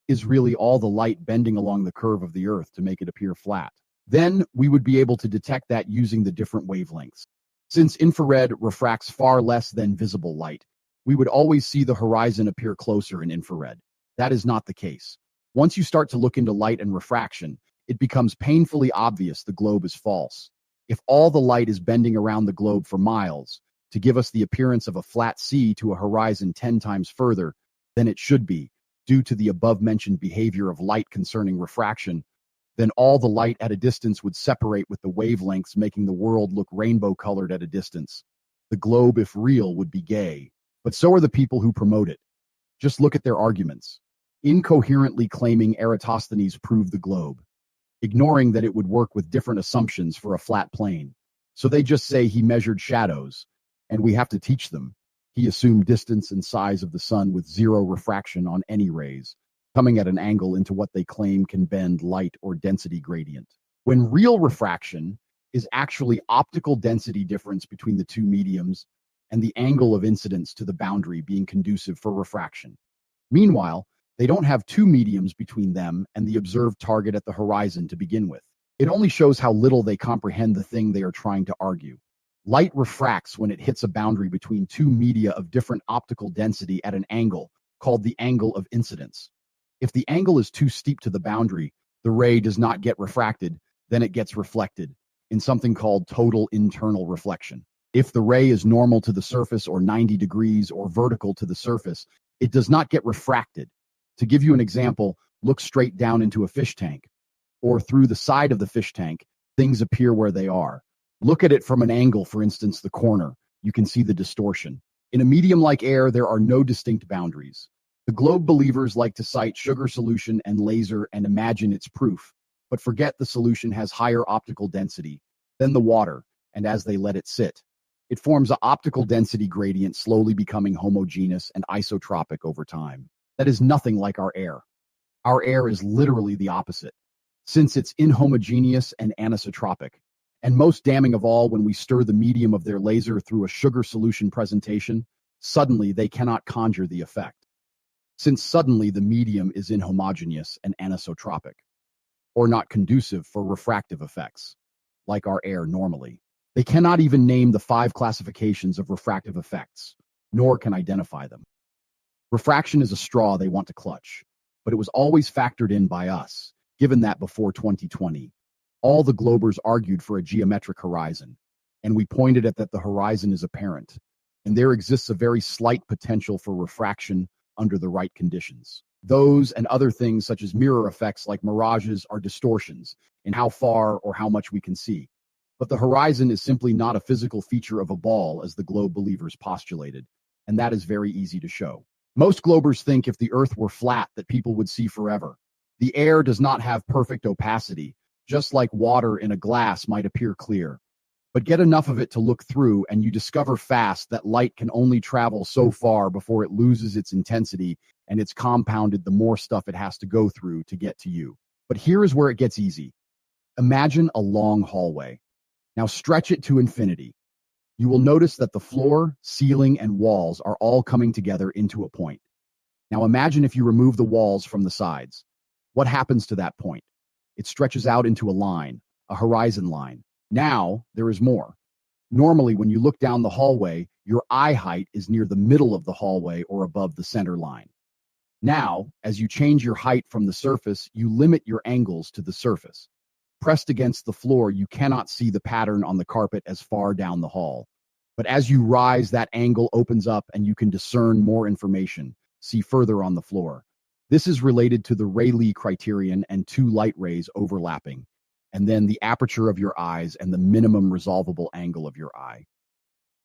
is really all the light bending along the curve of the Earth to make it appear flat. Then we would be able to detect that using the different wavelengths. Since infrared refracts far less than visible light, we would always see the horizon appear closer in infrared. That is not the case. Once you start to look into light and refraction, it becomes painfully obvious the globe is false. If all the light is bending around the globe for miles to give us the appearance of a flat sea to a horizon 10 times further than it should be, due to the above-mentioned behavior of light concerning refraction, then all the light at a distance would separate with the wavelengths, making the world look rainbow-colored at a distance. The globe, if real, would be gay. But so are the people who promote it. Just look at their arguments. Incoherently claiming Eratosthenes proved the globe, ignoring that it would work with different assumptions for a flat plane. So they just say he measured shadows, and we have to teach them. He assumed distance and size of the sun with zero refraction on any rays, coming at an angle into what they claim can bend light or density gradient. When real refraction is actually optical density difference between the two mediums and the angle of incidence to the boundary being conducive for refraction. Meanwhile, they don't have two mediums between them and the observed target at the horizon to begin with. It only shows how little they comprehend the thing they are trying to argue. Light refracts when it hits a boundary between two media of different optical density at an angle called the angle of incidence. If the angle is too steep to the boundary, the ray does not get refracted, then it gets reflected in something called total internal reflection. If the ray is normal to the surface or 90 degrees or vertical to the surface, it does not get refracted. To give you an example, look straight down into a fish tank, or through the side of the fish tank, things appear where they are. Look at it from an angle, for instance, the corner. You can see the distortion. In a medium like air, there are no distinct boundaries. The globe believers like to cite sugar solution and laser and imagine it's proof, but forget the solution has higher optical density than the water, and as they let it sit, it forms an optical density gradient slowly becoming homogeneous and isotropic over time. That is nothing like our air. Our air is literally the opposite, since it's inhomogeneous and anisotropic. And most damning of all, when we stir the medium of their laser through a sugar solution presentation, suddenly they cannot conjure the effect, since suddenly the medium is inhomogeneous and anisotropic, or not conducive for refractive effects, like our air normally. They cannot even name the 5 classifications of refractive effects, nor can identify them. Refraction is a straw they want to clutch, but it was always factored in by us, given that before 2020, all the globers argued for a geometric horizon, and we pointed at that the horizon is apparent, and there exists a very slight potential for refraction under the right conditions. Those and other things such as mirror effects like mirages are distortions in how far or how much we can see. But the horizon is simply not a physical feature of a ball as the globe believers postulated, and that is very easy to show. Most globers think if the Earth were flat that people would see forever. The air does not have perfect opacity, just like water in a glass might appear clear. But get enough of it to look through and you discover fast that light can only travel so far before it loses its intensity and it's compounded the more stuff it has to go through to get to you. But here is where it gets easy. Imagine a long hallway. Now stretch it to infinity. You will notice that the floor, ceiling, and walls are all coming together into a point. Now imagine if you remove the walls from the sides. What happens to that point? It stretches out into a line, a horizon line. Now there is more. Normally, when you look down the hallway, your eye height is near the middle of the hallway or above the center line. Now, as you change your height from the surface, you limit your angles to the surface. Pressed against the floor, you cannot see the pattern on the carpet as far down the hall. But as you rise, that angle opens up and you can discern more information, see further on the floor. This is related to the Rayleigh criterion and 2 light rays overlapping, and then the aperture of your eyes and the minimum resolvable angle of your eye.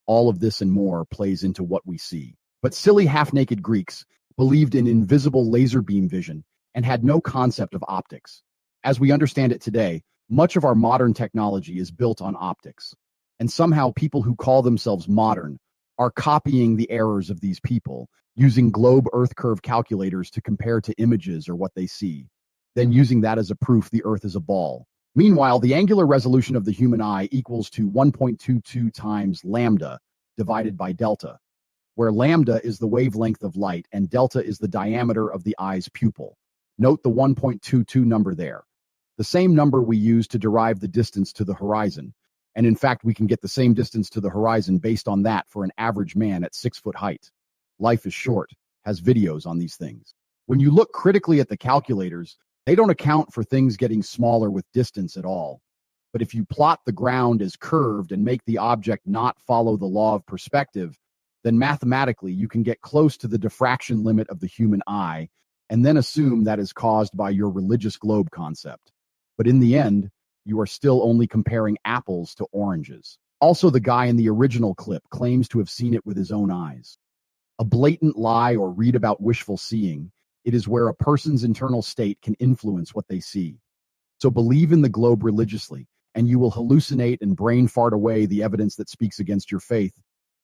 All of this and more plays into what we see. But silly half-naked Greeks believed in invisible laser beam vision and had no concept of optics. As we understand it today, much of our modern technology is built on optics. And somehow people who call themselves modern are copying the errors of these people, using globe Earth curve calculators to compare to images or what they see, then using that as a proof the Earth is a ball. Meanwhile, the angular resolution of the human eye equals to 1.22 times lambda divided by delta, where lambda is the wavelength of light and delta is the diameter of the eye's pupil. Note the 1.22 number there, the same number we use to derive the distance to the horizon. And in fact, we can get the same distance to the horizon based on that for an average man at 6 foot height. Life is short, has videos on these things. When you look critically at the calculators, they don't account for things getting smaller with distance at all. But if you plot the ground as curved and make the object not follow the law of perspective, then mathematically you can get close to the diffraction limit of the human eye and then assume that is caused by your religious globe concept. But in the end, you are still only comparing apples to oranges. Also, the guy in the original clip claims to have seen it with his own eyes. A blatant lie or read about wishful seeing, it is where a person's internal state can influence what they see. So believe in the globe religiously, and you will hallucinate and brain fart away the evidence that speaks against your faith.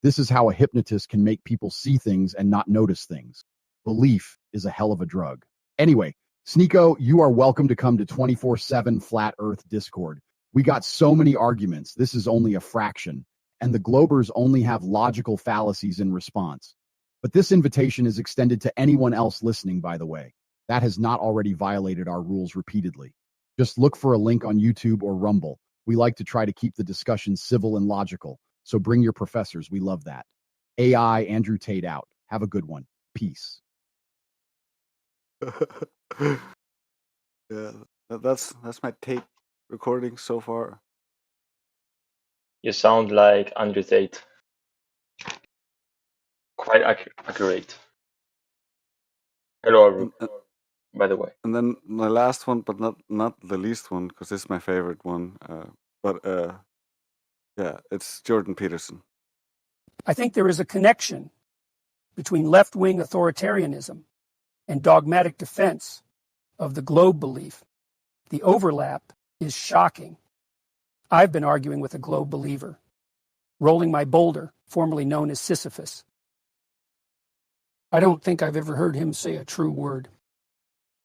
This is how a hypnotist can make people see things and not notice things. Belief is a hell of a drug. Anyway, Sneeko, you are welcome to come to 24/7 Flat Earth Discord. We got so many arguments. This is only a fraction, and the Globers only have logical fallacies in response. But this invitation is extended to anyone else listening, by the way. That has not already violated our rules repeatedly. Just look for a link on YouTube or Rumble. We like to try to keep the discussion civil and logical, so bring your professors. We love that. AI Andrew Tate out. Have a good one. Peace. Yeah, that's my tape recording so far. You sound like Andrew Tate. Quite accurate. Hello, by the way. And then my last one, but not the least one, because this is my favorite one. Yeah, it's Jordan Peterson. I think there is a connection between left-wing authoritarianism and dogmatic defense of the globe belief. The overlap is shocking. I've been arguing with a globe believer, rolling my boulder, formerly known as Sisyphus. I don't think I've ever heard him say a true word.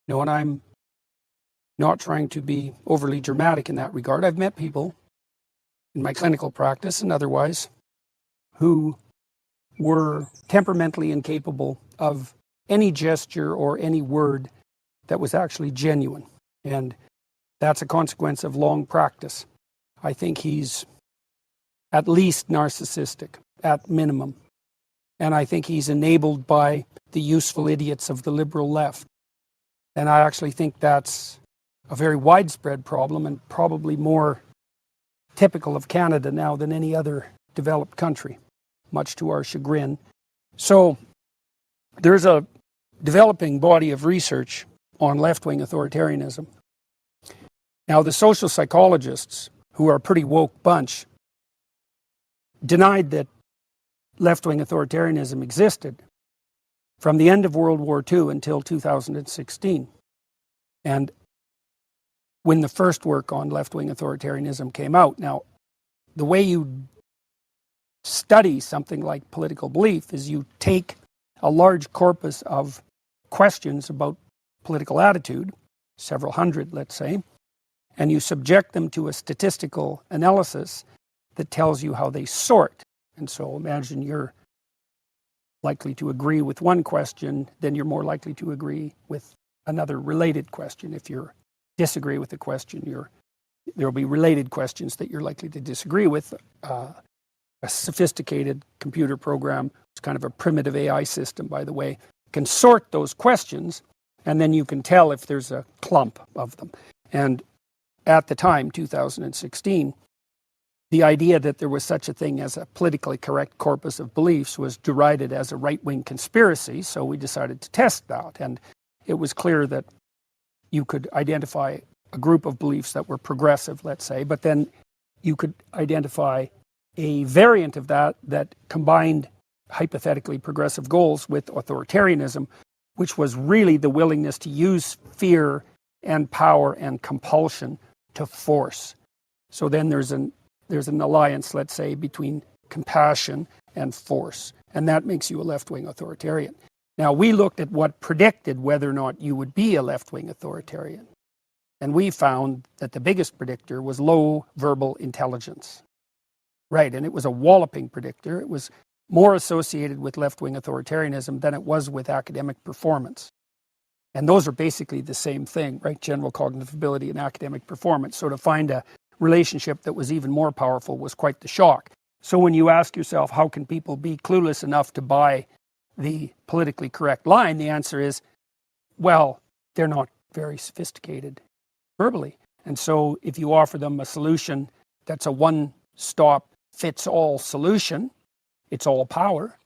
No, and I'm not trying to be overly dramatic in that regard. I've met people in my clinical practice and otherwise who were temperamentally incapable of any gesture or any word that was actually genuine. And that's a consequence of long practice. I think he's at least narcissistic, at minimum. And I think he's enabled by the useful idiots of the liberal left. And I actually think that's a very widespread problem and probably more typical of Canada now than any other developed country, much to our chagrin. So there's a developing body of research on left-wing authoritarianism. Now, the social psychologists, who are a pretty woke bunch, denied that left-wing authoritarianism existed from the end of World War II until 2016. And when the first work on left-wing authoritarianism came out. Now, the way you study something like political belief is you take a large corpus of questions about political attitude, several hundred, let's say, and you subject them to a statistical analysis that tells you how they sort. And so imagine you're likely to agree with one question, then you're more likely to agree with another related question. If you disagree with the question, there will be related questions that you're likely to disagree with. A sophisticated computer program, it's kind of a primitive AI system, by the way, can sort those questions, and then you can tell if there's a clump of them. And at the time, 2016, the idea that there was such a thing as a politically correct corpus of beliefs was derided as a right-wing conspiracy, so we decided to test that. And it was clear that you could identify a group of beliefs that were progressive, let's say, but then you could identify a variant of that that combined hypothetically progressive goals with authoritarianism, which was really the willingness to use fear and power and compulsion to force. So then there's an alliance, let's say, between compassion and force. And that makes you a left-wing authoritarian. Now, we looked at what predicted whether or not you would be a left-wing authoritarian. And we found that the biggest predictor was low verbal intelligence. Right, and it was a walloping predictor. It was more associated with left-wing authoritarianism than it was with academic performance. And those are basically the same thing, right? General cognitive ability and academic performance. So to find a relationship that was even more powerful was quite the shock. So when you ask yourself, how can people be clueless enough to buy the politically correct line? The answer is, well, they're not very sophisticated verbally. And so if you offer them a solution that's a one-stop fits all solution, it's all power,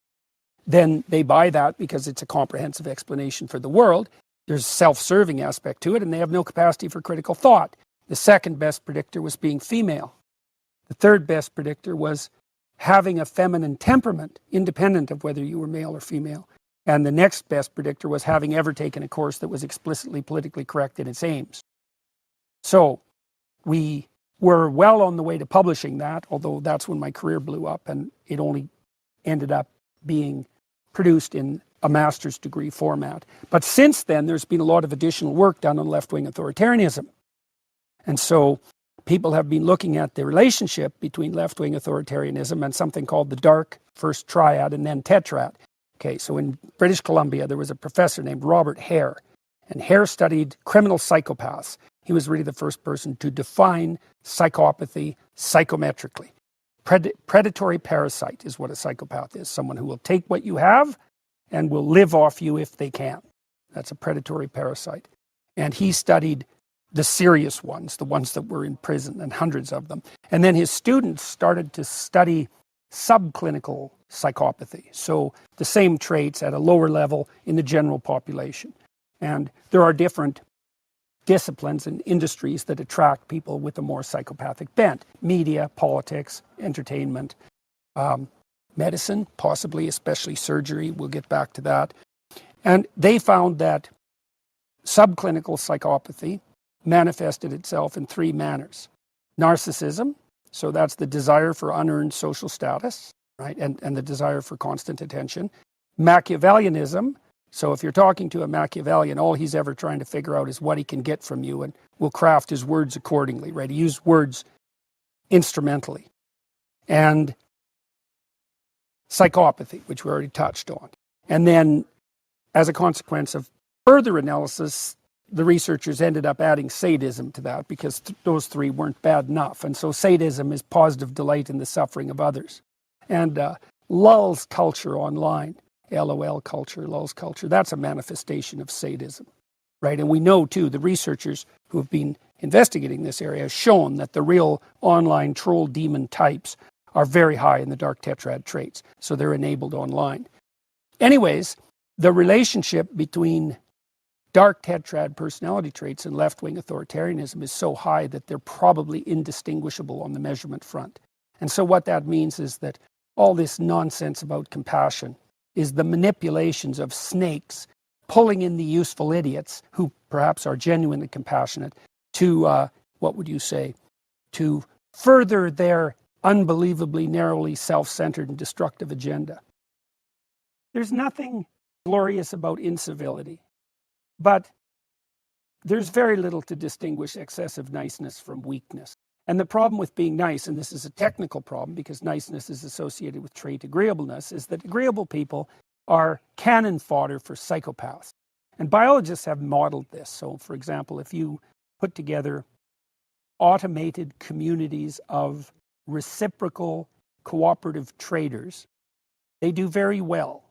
then they buy that because it's a comprehensive explanation for the world. There's a self-serving aspect to it, and they have no capacity for critical thought. The second best predictor was being female. The third best predictor was having a feminine temperament, independent of whether you were male or female. And the next best predictor was having ever taken a course that was explicitly politically correct in its aims. So we were well on the way to publishing that, although that's when my career blew up, and it only ended up being produced in a master's degree format. But since then, there's been a lot of additional work done on left-wing authoritarianism. And so people have been looking at the relationship between left-wing authoritarianism and something called the dark first triad and then tetrad. Okay, so in British Columbia, there was a professor named Robert Hare, and Hare studied criminal psychopaths. He was really the first person to define psychopathy psychometrically. Predatory parasite is what a psychopath is. Someone who will take what you have and will live off you if they can. That's a predatory parasite. And he studied the serious ones, the ones that were in prison, and hundreds of them. And then his students started to study subclinical psychopathy. So the same traits at a lower level in the general population. And there are different disciplines and industries that attract people with a more psychopathic bent. Media, politics, entertainment, medicine, possibly, especially surgery. We'll get back to that. And they found that subclinical psychopathy manifested itself in three manners. Narcissism, so that's the desire for unearned social status, right, and the desire for constant attention. Machiavellianism, so if you're talking to a Machiavellian, all he's ever trying to figure out is what he can get from you and will craft his words accordingly, right? He used words instrumentally. And psychopathy, which we already touched on. And then, as a consequence of further analysis, the researchers ended up adding sadism to that because those three weren't bad enough. And so sadism is positive delight in the suffering of others. And lulz culture online, LOL culture, lulz culture, that's a manifestation of sadism, right? And we know, too, the researchers who have been investigating this area have shown that the real online troll demon types are very high in the dark tetrad traits, so they're enabled online. Anyways, the relationship between dark tetrad personality traits and left-wing authoritarianism is so high that they're probably indistinguishable on the measurement front. And so what that means is that all this nonsense about compassion is the manipulations of snakes pulling in the useful idiots who perhaps are genuinely compassionate to, what would you say, to further their unbelievably narrowly self-centered and destructive agenda. There's nothing glorious about incivility, but there's very little to distinguish excessive niceness from weakness. And the problem with being nice, and this is a technical problem because niceness is associated with trait agreeableness, is that agreeable people are cannon fodder for psychopaths. And biologists have modeled this. So, for example, if you put together automated communities of reciprocal cooperative traders, they do very well.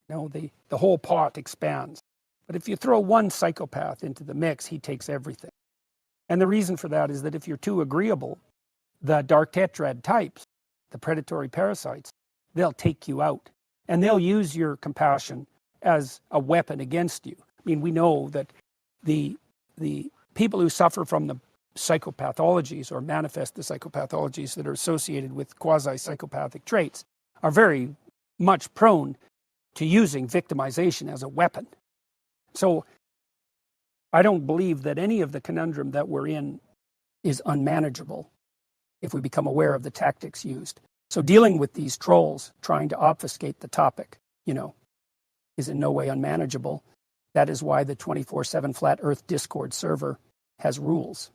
You know, the whole pot expands. But if you throw one psychopath into the mix, he takes everything. And the reason for that is that if you're too agreeable, the dark tetrad types, the predatory parasites, they'll take you out. And they'll use your compassion as a weapon against you. I mean, we know that the people who suffer from the psychopathologies or manifest the psychopathologies that are associated with quasi-psychopathic traits are very much prone to using victimization as a weapon. So I don't believe that any of the conundrum that we're in is unmanageable if we become aware of the tactics used. So dealing with these trolls trying to obfuscate the topic, is in no way unmanageable. That is why the 24/7 Flat Earth Discord server has rules.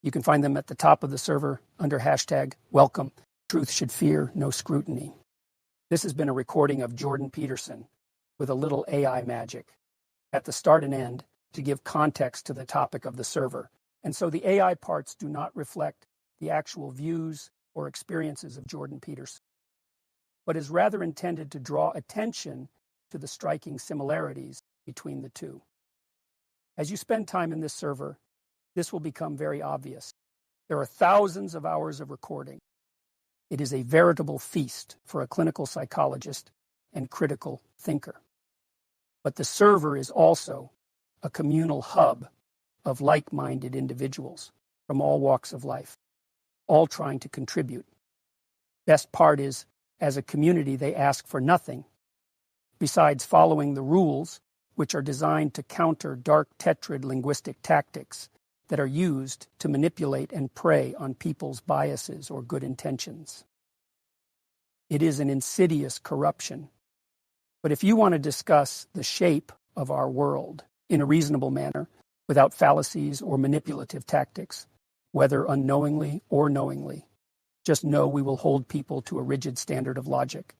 You can find them at the top of the server under hashtag welcome. Truth should fear no scrutiny. This has been a recording of Jordan Peterson with a little AI magic at the start and end to give context to the topic of the server. And so the AI parts do not reflect the actual views or experiences of Jordan Peterson, but is rather intended to draw attention to the striking similarities between the two. As you spend time in this server, this will become very obvious. There are thousands of hours of recording. It is a veritable feast for a clinical psychologist and critical thinker. But the server is also a communal hub of like-minded individuals from all walks of life, all trying to contribute. Best part is, as a community, they ask for nothing besides following the rules, which are designed to counter dark Tetrid linguistic tactics that are used to manipulate and prey on people's biases or good intentions. It is an insidious corruption. But if you want to discuss the shape of our world in a reasonable manner, without fallacies or manipulative tactics, whether unknowingly or knowingly, just know we will hold people to a rigid standard of logic.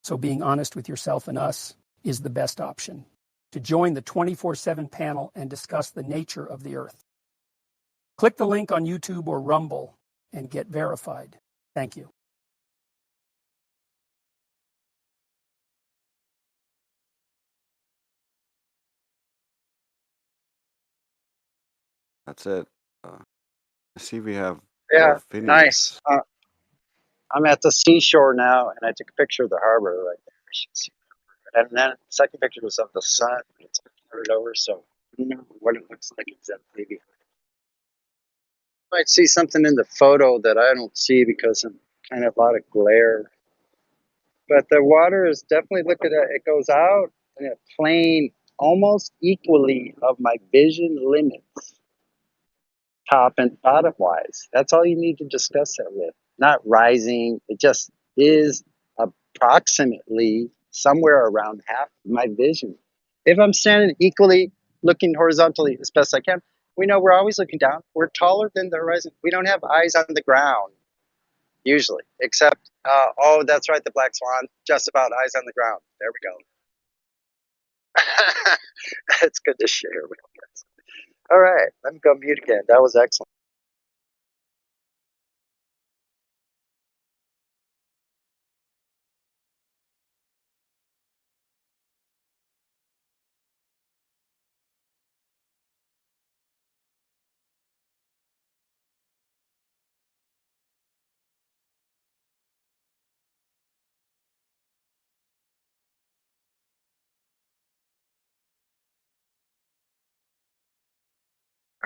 So being honest with yourself and us is the best option. To join the 24/7 panel and discuss the nature of the Earth, click the link on YouTube or Rumble and get verified. Thank you. That's it. I see we have Yeah, Phineas. nice. I'm at the seashore now, and I took a picture of the harbor right there. You should see. And then the second picture was of the sun. It's turned over, so I don't know what it looks like exactly. You might see something in the photo that I don't see because of kind of a lot of glare. But the water is definitely, look at it, it goes out in a plane almost equally of my vision limits, top and bottom wise. That's all you need to discuss that with. Not rising, it just is approximately somewhere around half my vision. If I'm standing equally looking horizontally as best I can, we know we're always looking down. We're taller than the horizon. We don't have eyes on the ground, usually, except, oh, that's right, the black swan, just about eyes on the ground. There we go. It's good to share with you guys. All right, let me go mute again. That was excellent.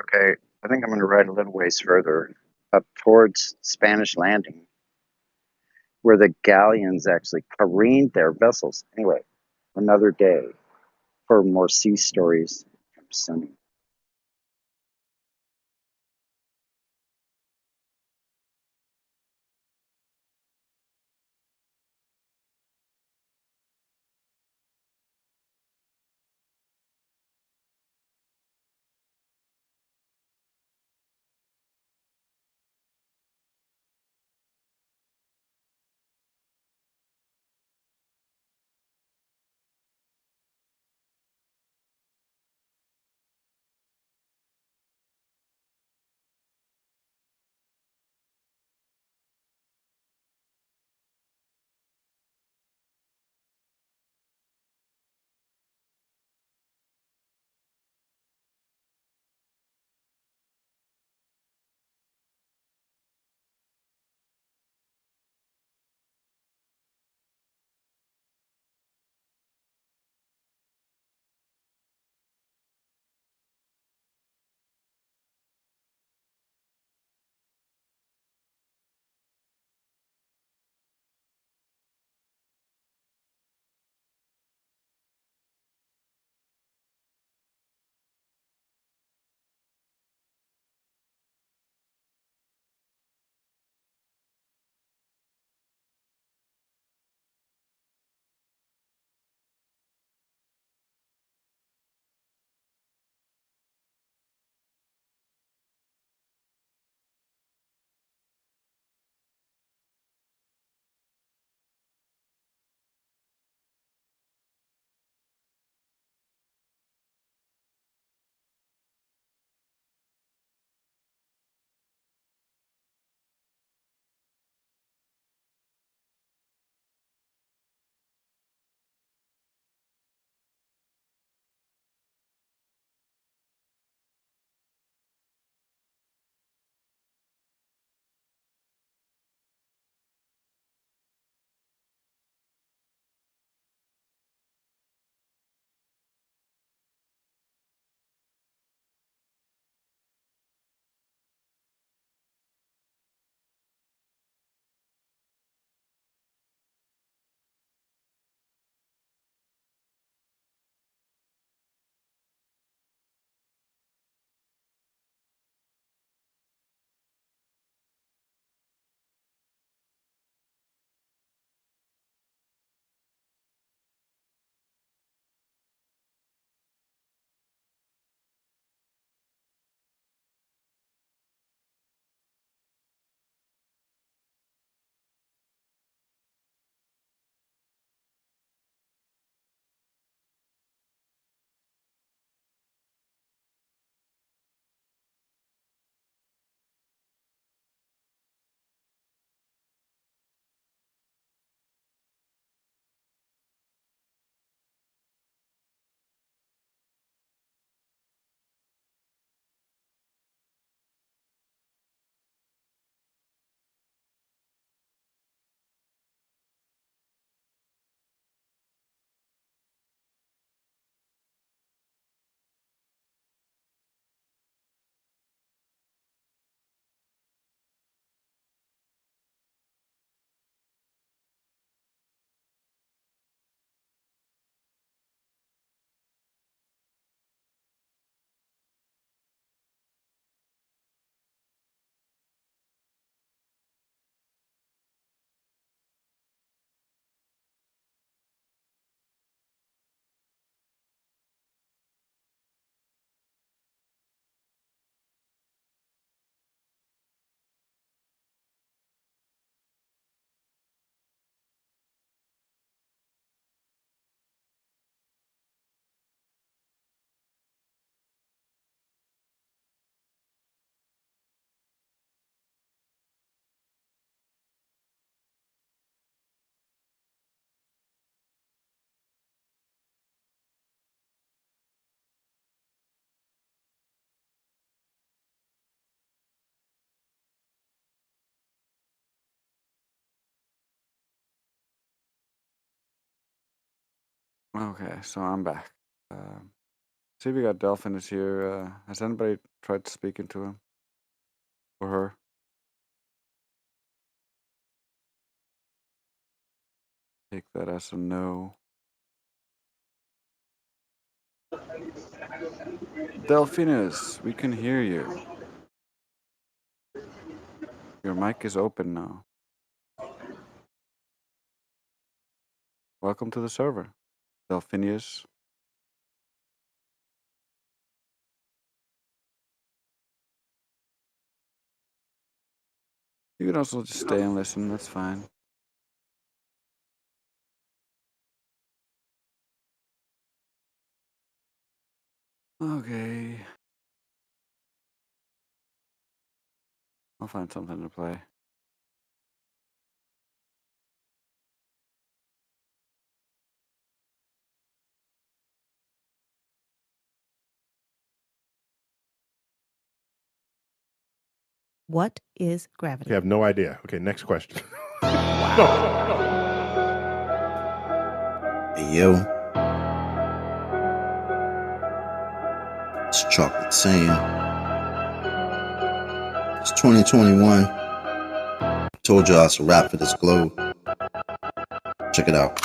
Okay, I think I'm going to ride a little ways further up towards Spanish Landing, where the galleons actually careened their vessels. Anyway, another day for more sea stories from Sunny. Okay, so I'm back. See, we got Delphin is here. Has anybody tried speaking to him or her? Take that as a no. Delphinus, we can hear you. Your mic is open now. Welcome to the server, Delphinius. You can also just stay and listen, that's fine. Okay. I'll find something to play. What is gravity? You have no idea. Okay, next question. Hey, yo. It's Chocolate Sam. It's 2021. Told you I was a rap for this globe. Check it out.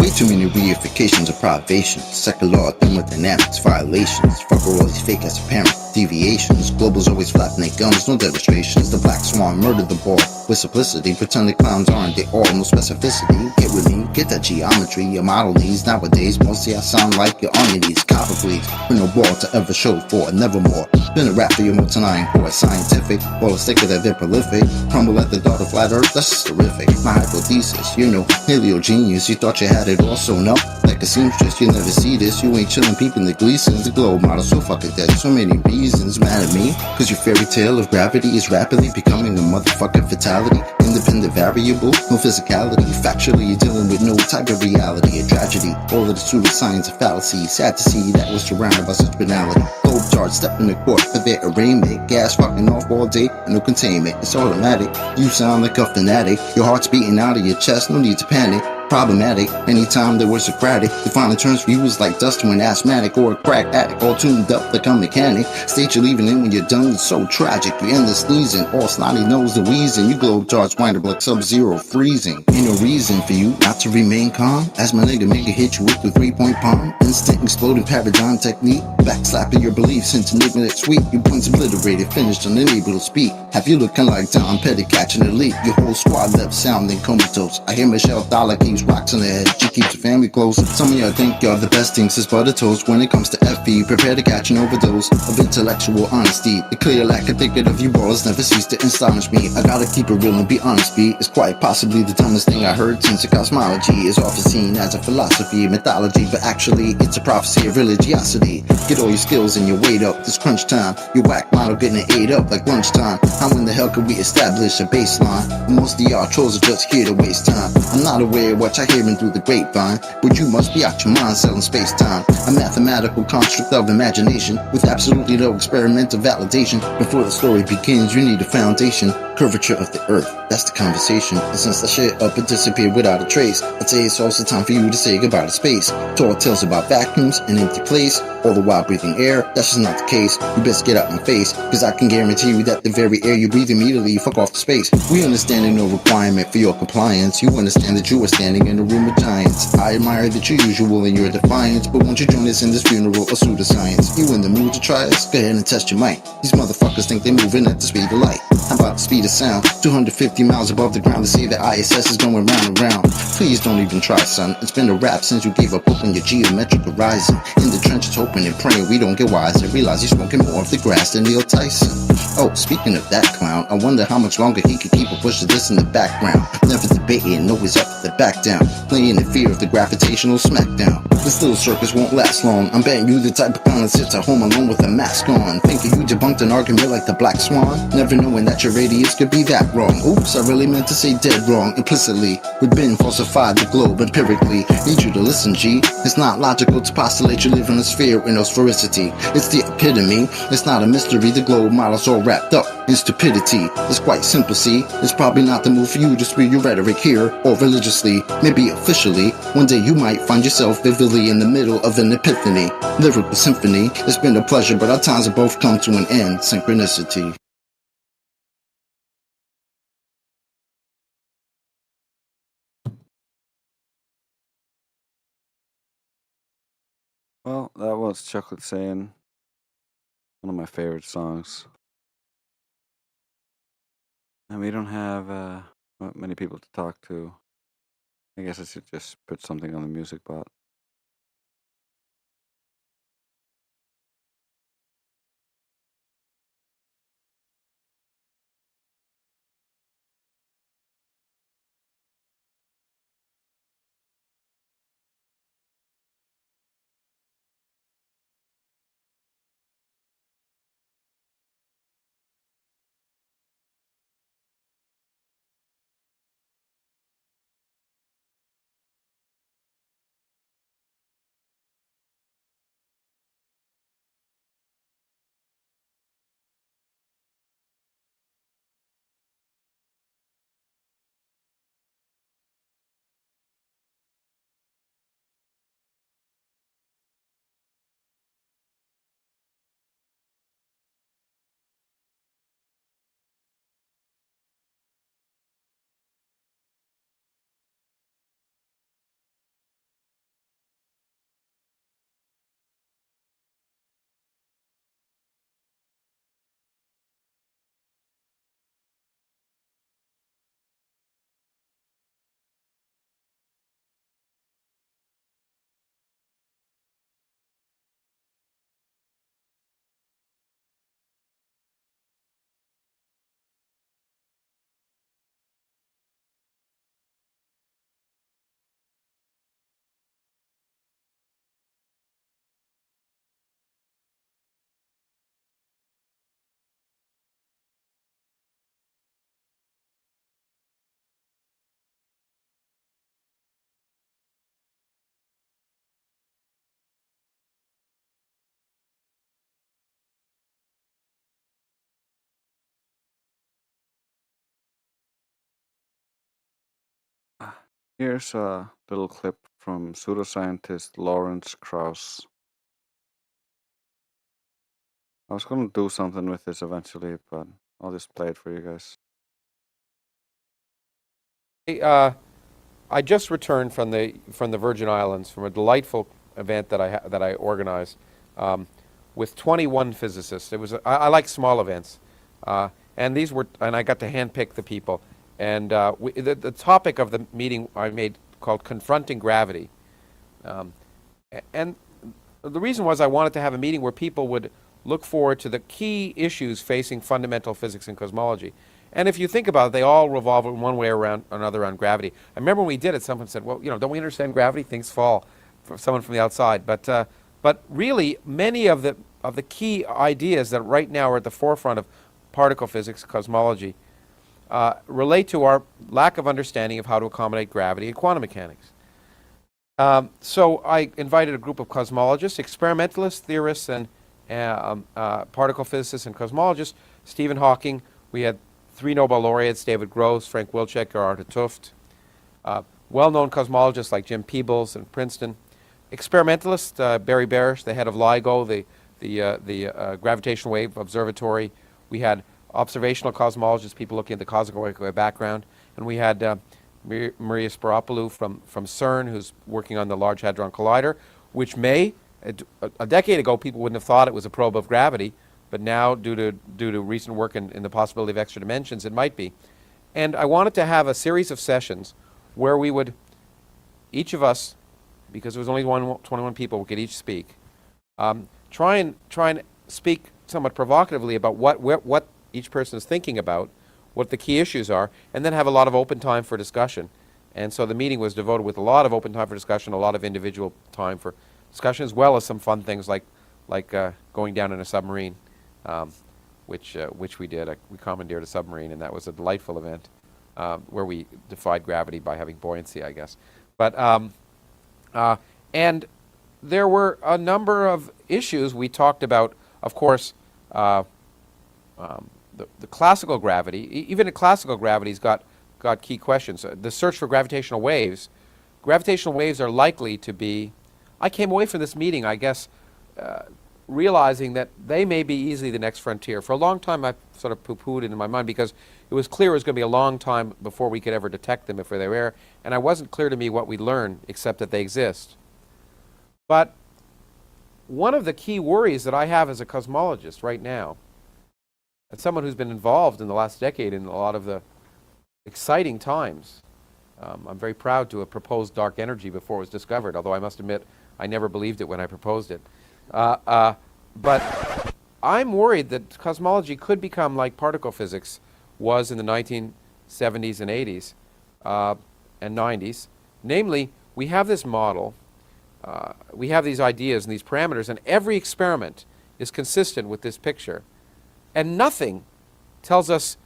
Way too many reifications of privations. Secular thermodynamics violations. Fuck all these fake ass apparent deviations. Globals always flapping their gums, no demonstrations. The black swan murdered the ball with simplicity. Pretend the clowns aren't they all, no specificity. Get with me, get that geometry. Your model needs nowadays. Mostly I sound like you're on your knees. Copper bleeds, with no ball to ever show for. Nevermore. Been a rap for your multi-nine or scientific. All a sticker that they're prolific. Crumble at the thought of flat earth, that's just terrific. My hypothesis, you know, paleo genius. You thought you had it all sewn up like a seamstress. You never see this. You ain't chillin' peeping the Gleasons. The globe model so fucking dead. So many reasons mad at me. Cause your fairy tale of gravity is rapidly becoming a motherfucking fatality. Independent variable, no physicality. Factually, you're dealing with no type of reality. A tragedy. All of the pseudoscience of fallacy. Sad to see that was surrounded by such banality. Globe charts step in the court for their arraignment. Gas fucking off all day, no containment. It's automatic. You sound like a fanatic. Your heart's beating out of your chest, no need to panic. Problematic, anytime there was Socratic. Defining terms for you was like dust to an asthmatic or a crack addict, all tuned up like a mechanic. State you're leaving in when you're done, it's so tragic. You end the sneezing, all snotty nose the wheezing. You globe charts wind up like sub-zero freezing. Ain't no reason for you not to remain calm. As my nigga hit you with the 3-point palm. Instant exploding paradigm technique. Backslapping your beliefs into enigmatic sweet. Your points obliterated, finished, unable to speak. Have you looking like Tom Petty catching a leap? Your whole squad left sounding comatose. I hear Michelle Dollar keeps rocks on the head, she keeps her family close. Some of y'all think y'all the best things since butter toast. When it comes to FB, prepare to catch an overdose of intellectual honesty. The clear lack of thinking of you ballers never cease to astonish me. I gotta keep it real and be honest, B. It's quite possibly the dumbest thing I heard since the cosmology is often seen as a philosophy, mythology, but actually it's a prophecy of religiosity. Get all your skills and your weight up, this crunch time. Your whack model getting ate up like lunchtime. How in the hell could we establish a baseline? Most of y'all trolls are just here to waste time. I'm not aware of what y'all hearing through the grapevine, but you must be out your mind selling space-time. A mathematical construct of imagination with absolutely no experimental validation. Before the story begins, you need a foundation. Curvature of the earth, that's the conversation. And since the shit up and disappeared without a trace, I'd say it's also time for you to say goodbye to space. Tall tales about vacuums and empty place, all the while breathing air, that's just not the case. You best get out my face, cause I can guarantee you that the very air you breathe immediately fuck off the space. We understand no requirement for your compliance. You understand that you are standing in a room of giants. I admire that you're usual in your defiance, but won't you join us in this funeral of pseudoscience? You in the mood to try us? Go ahead and test your might. These motherfuckers think they're moving at the speed of light. How about the speed of sound? 250 miles above the ground to say that ISS is going round and round. Please don't even try, son. It's been a rap since you gave up hope on your geometric horizon. In the trenches hoping and praying we don't get wise and realize you're smoking more of the grass than Neil Tyson. Oh, speaking of that clown, I wonder how much longer he could keep on pushing this in the background. Never debating, always up to the back down. Playing in fear of the gravitational smackdown. This little circus won't last long. I'm betting you the type of clown that sits at home alone with a mask on. Thinking you debunked an argument like the Black Swan. Never knowing that your radius could be that wrong. Oops, I really meant to say dead wrong. Implicitly, we've been falsified the globe empirically. Need you to listen, G. It's not logical to postulate you live in a sphere with no sphericity. It's the epitome. It's not a mystery. The globe model's all wrapped up. and stupidity. It's quite simple, see? It's probably not the move for you to spew your rhetoric here or religiously, maybe officially. One day you might find yourself vividly in the middle of an epiphany, lyrical symphony. It's been a pleasure, but our times have both come to an end. Synchronicity. Well, that was Chocolate Saiyan, one of my favorite songs. And we don't have not many people to talk to. I guess I should just put something on the music bot. Here's a little clip from pseudoscientist Lawrence Krauss. I was going to do something with this eventually, but I'll just play it for you guys. I just returned from the Virgin Islands from a delightful event that I organized with 21 physicists. It was I like small events, and I got to handpick the people. And the topic of the meeting I made called Confronting Gravity. And the reason was I wanted to have a meeting where people would look forward to the key issues facing fundamental physics and cosmology. And if you think about it, they all revolve in one way or another around gravity. I remember when we did it, someone said, well, don't we understand gravity? Things fall for someone from the outside. But really, many of the key ideas that right now are at the forefront of particle physics, cosmology, relate to our lack of understanding of how to accommodate gravity and quantum mechanics. So I invited a group of cosmologists, experimentalists, theorists, and particle physicists and cosmologists. Stephen Hawking. We had 3 Nobel laureates: David Gross, Frank Wilczek, Gerard 't Hooft. Well-known cosmologists like Jim Peebles in Princeton. Experimentalists: Barry Barish, the head of LIGO, the gravitational wave observatory. We had observational cosmologists, people looking at the cosmic wave background, and we had Maria Sporopoulou from CERN, who's working on the Large Hadron Collider, which a decade ago people wouldn't have thought it was a probe of gravity, but now due to recent work in the possibility of extra dimensions, it might be. And I wanted to have a series of sessions where we would, each of us, because there was only 21 people, we could each speak, try and speak somewhat provocatively about what each person is thinking about, what the key issues are, and then have a lot of open time for discussion. And so the meeting was devoted with a lot of open time for discussion, a lot of individual time for discussion, as well as some fun things like going down in a submarine, which we did. We commandeered a submarine, and that was a delightful event where we defied gravity by having buoyancy, I guess. But and there were a number of issues we talked about. Of course, the classical gravity, even in classical gravity's got key questions. The search for gravitational waves are likely to be, I came away from this meeting, I guess, realizing that they may be easily the next frontier. For a long time, I sort of poo-pooed it in my mind because it was clear it was going to be a long time before we could ever detect them if they were there, and it wasn't clear to me what we'd learn except that they exist. But one of the key worries that I have as a cosmologist right now, as someone who's been involved in the last decade in a lot of the exciting times, I'm very proud to have proposed dark energy before it was discovered, although I must admit I never believed it when I proposed it. But I'm worried that cosmology could become like particle physics was in the 1970s and 80s and 90s. Namely, we have this model, we have these ideas and these parameters, and every experiment is consistent with this picture. And nothing tells us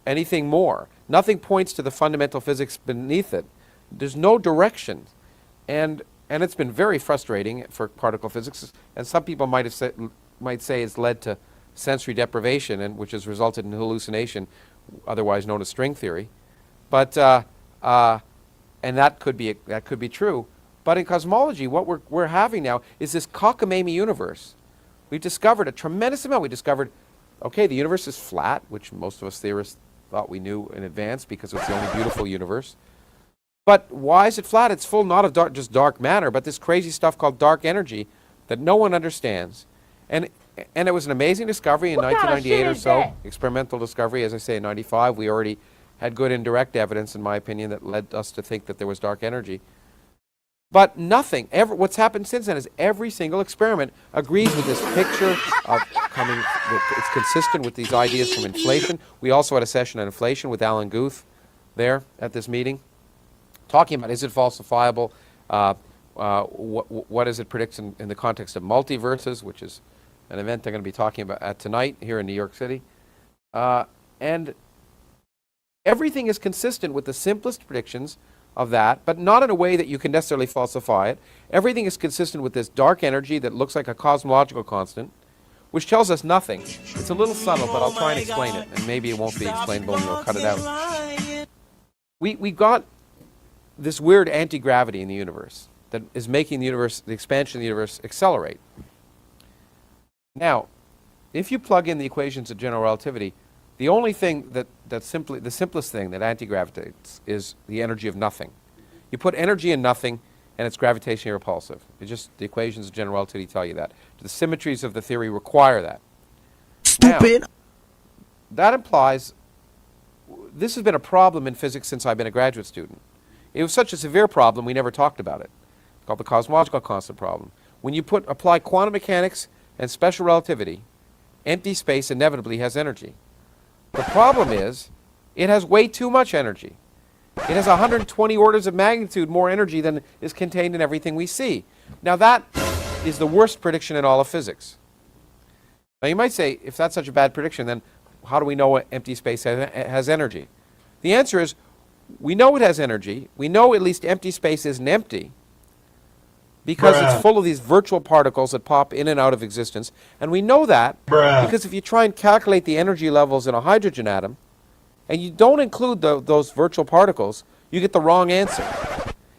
anything more. Nothing points to the fundamental physics beneath it. There's no direction. And it's been very frustrating for particle physics, and some people might say it's led to sensory deprivation, and which has resulted in hallucination, otherwise known as string theory. But and that could be true. But in cosmology, what we're having now is this cockamamie universe. We've discovered a tremendous amount. We discovered, okay, the universe is flat, which most of us theorists thought we knew in advance because it's the only beautiful universe. But why is it flat? It's full not of just dark matter, but this crazy stuff called dark energy that no one understands. And it was an amazing discovery in 1998 or so, experimental discovery. As I say, in 95, we already had good indirect evidence, in my opinion, that led us to think that there was dark energy. But nothing, what's happened since then is every single experiment agrees with this picture of coming, it's consistent with these ideas from inflation. We also had a session on inflation with Alan Guth there at this meeting, talking about is it falsifiable, what does it predict in the context of multiverses, which is an event they're going to be talking about tonight here in New York City. And everything is consistent with the simplest predictions of that, but not in a way that you can necessarily falsify it. Everything is consistent with this dark energy that looks like a cosmological constant, which tells us nothing. It's a little subtle, but I'll try and explain it, and maybe it won't be explainable and we'll cut it out. We got this weird anti-gravity in the universe that is making the expansion of the universe accelerate. Now, if you plug in the equations of general relativity, the only thing the simplest thing that anti-gravitates is the energy of nothing. You put energy in nothing, and it's gravitationally repulsive. It's just the equations of general relativity tell you that. The symmetries of the theory require that. Stupid. Now, that implies this has been a problem in physics since I've been a graduate student. It was such a severe problem we never talked about it. It's called the cosmological constant problem. When you apply quantum mechanics and special relativity, empty space inevitably has energy. The problem is, it has way too much energy. It has 120 orders of magnitude more energy than is contained in everything we see. Now that is the worst prediction in all of physics. Now you might say, if that's such a bad prediction, then how do we know empty space has energy? The answer is, we know it has energy. We know at least empty space isn't empty because it's full of these virtual particles that pop in and out of existence. And we know that because if you try and calculate the energy levels in a hydrogen atom, and you don't include those virtual particles, you get the wrong answer.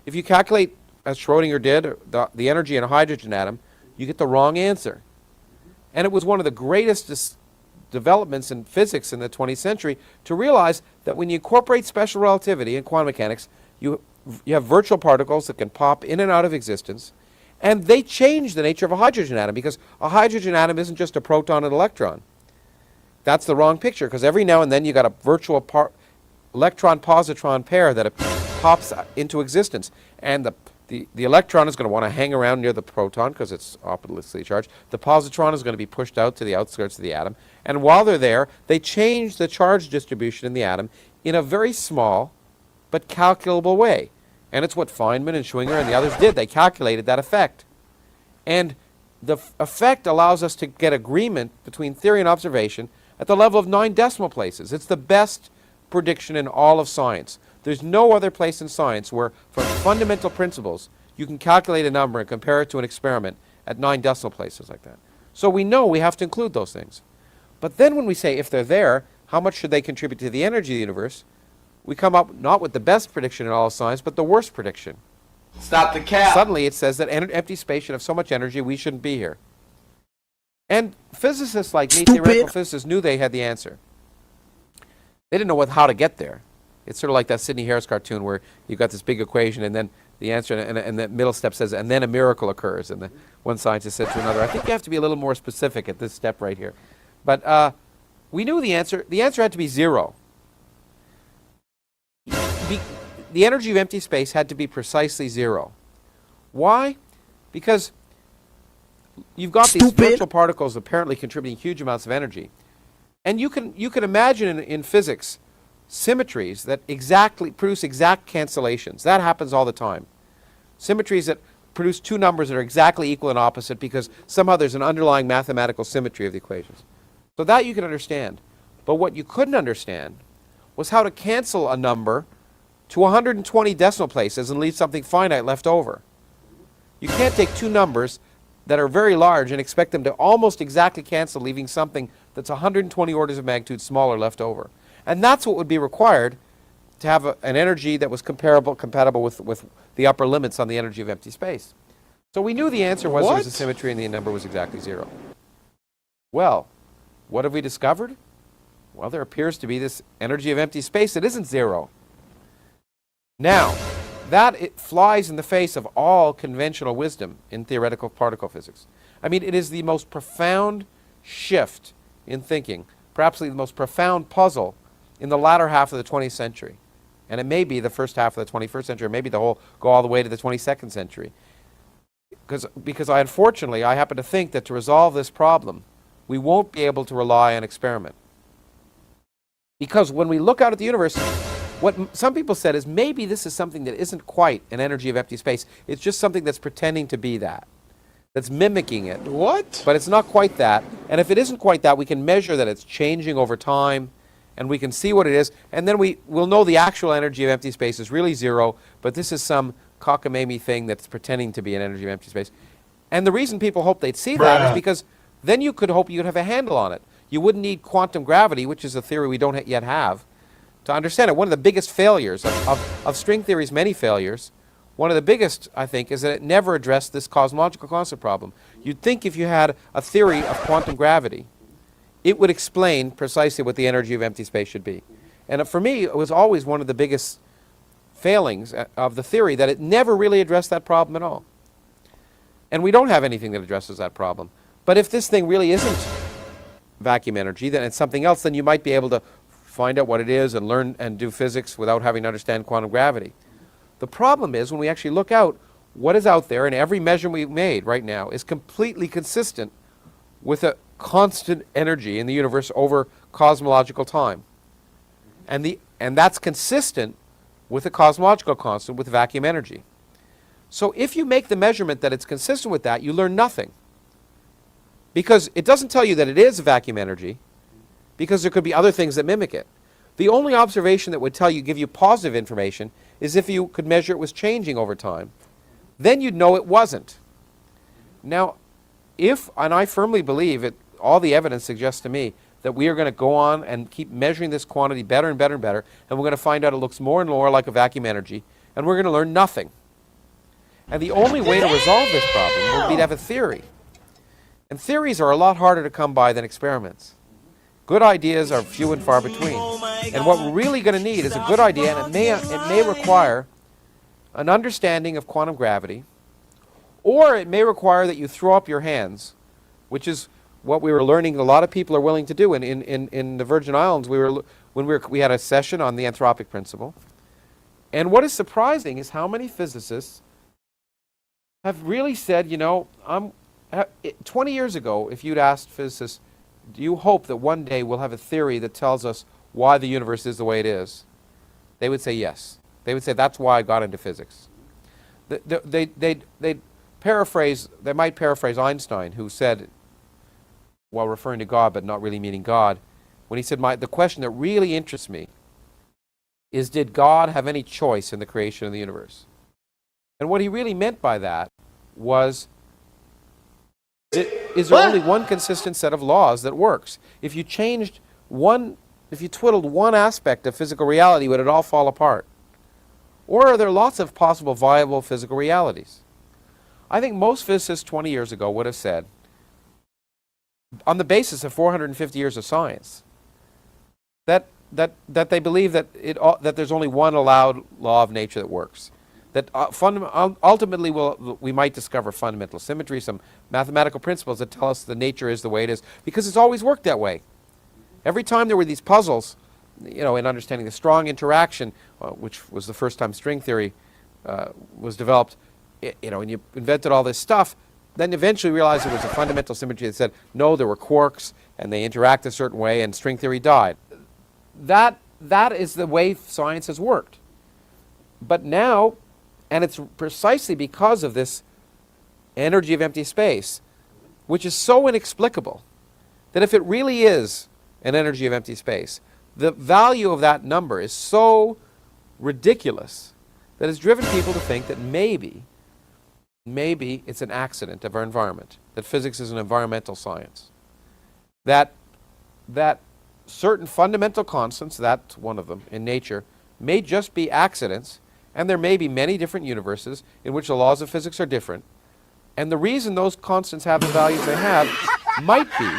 If you calculate, as Schrodinger did, the energy in a hydrogen atom, you get the wrong answer. And it was one of the greatest developments in physics in the 20th century to realize that when you incorporate special relativity and quantum mechanics, you have virtual particles that can pop in and out of existence, and they change the nature of a hydrogen atom because a hydrogen atom isn't just a proton and electron. That's the wrong picture because every now and then you got a virtual electron-positron pair that pops into existence, and the electron is going to want to hang around near the proton because it's oppositely charged. The positron is going to be pushed out to the outskirts of the atom, and while they're there, they change the charge distribution in the atom in a very small but calculable way. And it's what Feynman and Schwinger and the others did. They calculated that effect. And the effect allows us to get agreement between theory and observation at the level of 9 decimal places. It's the best prediction in all of science. There's no other place in science where, from fundamental principles, you can calculate a number and compare it to an experiment at 9 decimal places like that. So we know we have to include those things. But then when we say if they're there, how much should they contribute to the energy of the universe, we come up not with the best prediction in all of science, but the worst prediction. Stop the cap. Suddenly it says that empty space should have so much energy we shouldn't be here. And physicists like me, theoretical physicists, knew they had the answer. They didn't know how to get there. It's sort of like that Sidney Harris cartoon where you've got this big equation and then the answer, and the middle step says, and then a miracle occurs. And one scientist said to another, I think you have to be a little more specific at this step right here. But we knew the answer. The answer had to be zero. The energy of empty space had to be precisely zero. Why? Because you've got these virtual particles apparently contributing huge amounts of energy. And you can imagine in physics symmetries that produce exact cancellations. That happens all the time. Symmetries that produce two numbers that are exactly equal and opposite because somehow there's an underlying mathematical symmetry of the equations. So that you can understand. But what you couldn't understand was how to cancel a number to 120 decimal places and leave something finite left over. You can't take two numbers that are very large and expect them to almost exactly cancel, leaving something that's 120 orders of magnitude smaller left over. And that's what would be required to have an energy that was compatible with the upper limits on the energy of empty space. So we knew the answer was there was a symmetry and the number was exactly zero. Well, what have we discovered? Well, there appears to be this energy of empty space that isn't zero. Now, it flies in the face of all conventional wisdom in theoretical particle physics. I mean, it is the most profound shift in thinking, perhaps the most profound puzzle in the latter half of the 20th century. And it may be the first half of the 21st century, or maybe go all the way to the 22nd century. Because unfortunately, I happen to think that to resolve this problem, we won't be able to rely on experiment. Because when we look out at the universe, what some people said is maybe this is something that isn't quite an energy of empty space. It's just something that's pretending to be that. That's mimicking it. What? But it's not quite that. And if it isn't quite that, we can measure that it's changing over time, and we can see what it is, and then we'll know the actual energy of empty space is really zero, but this is some cockamamie thing that's pretending to be an energy of empty space. And the reason people hope they'd see that is because then you could hope you'd have a handle on it. You wouldn't need quantum gravity, which is a theory we don't yet have, to understand it. One of the biggest failures of string theory's many failures, one of the biggest, I think, is that it never addressed this cosmological constant problem. You'd think if you had a theory of quantum gravity, it would explain precisely what the energy of empty space should be. And for me, it was always one of the biggest failings of the theory that it never really addressed that problem at all. And we don't have anything that addresses that problem. But if this thing really isn't vacuum energy, then it's something else, then you might be able to find out what it is and learn and do physics without having to understand quantum gravity. The problem is when we actually look out, what is out there, and every measurement we've made right now is completely consistent with a constant energy in the universe over cosmological time. And that's consistent with a cosmological constant with vacuum energy. So if you make the measurement that it's consistent with that, you learn nothing. Because it doesn't tell you that it is vacuum energy, because there could be other things that mimic it. The only observation that would give you positive information is if you could measure it was changing over time. Then you'd know it wasn't. Now, and I firmly believe it, all the evidence suggests to me that we are going to go on and keep measuring this quantity better and better and better, and we're going to find out it looks more and more like a vacuum energy, and we're going to learn nothing. And the only way to resolve this problem would be to have a theory. And theories are a lot harder to come by than experiments. Good ideas are few and far between. And what we're really going to need is a good idea, and it may require an understanding of quantum gravity, or it may require that you throw up your hands, which is what we were learning a lot of people are willing to do. In the Virgin Islands, we had a session on the anthropic principle. And what is surprising is how many physicists have really said, 20 years ago, if you'd asked physicists, do you hope that one day we'll have a theory that tells us why the universe is the way it is? They would say yes. They would say that's why I got into physics. They might paraphrase Einstein, who said, while referring to God but not really meaning God, when he said, the question that really interests me is, did God have any choice in the creation of the universe? And what he really meant by that was, is there only one consistent set of laws that works? If you changed if you twiddled one aspect of physical reality, would it all fall apart? Or are there lots of possible viable physical realities? I think most physicists 20 years ago would have said, on the basis of 450 years of science, that they believe that that there's only one allowed law of nature that works. That ultimately we might discover fundamental symmetry, some mathematical principles that tell us the nature is the way it is, because it's always worked that way. Every time there were these puzzles, in understanding the strong interaction, which was the first time string theory was developed, and you invented all this stuff, then eventually realized there was a fundamental symmetry that said, no, there were quarks, and they interact a certain way, and string theory died. That is the way science has worked. But now, and it's precisely because of this energy of empty space, which is so inexplicable, that if it really is an energy of empty space, the value of that number is so ridiculous that it's driven people to think that maybe it's an accident of our environment, that physics is an environmental science, that certain fundamental constants, that's one of them in nature, may just be accidents, and there may be many different universes in which the laws of physics are different, and the reason those constants have the values they have might be,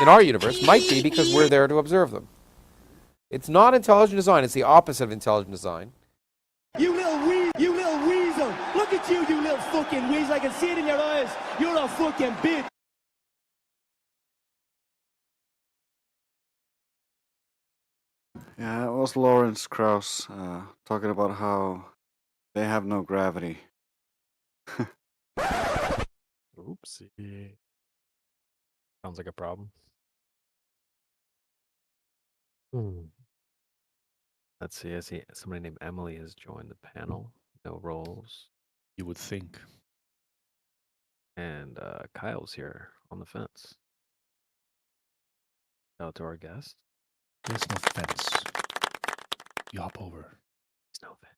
in our universe, might be because we're there to observe them. It's not intelligent design, it's the opposite of intelligent design. You little weasel! Look at you, you little fucking weasel! I can see it in your eyes! You're a fucking bitch! Yeah, it was Lawrence Krauss talking about how they have no gravity. Oopsie. Sounds like a problem. Let's see. I see somebody named Emily has joined the panel. No roles. You would think. And Kyle's here on the fence. Shout out to our guest. There's no fence. You hop over. There's no fence.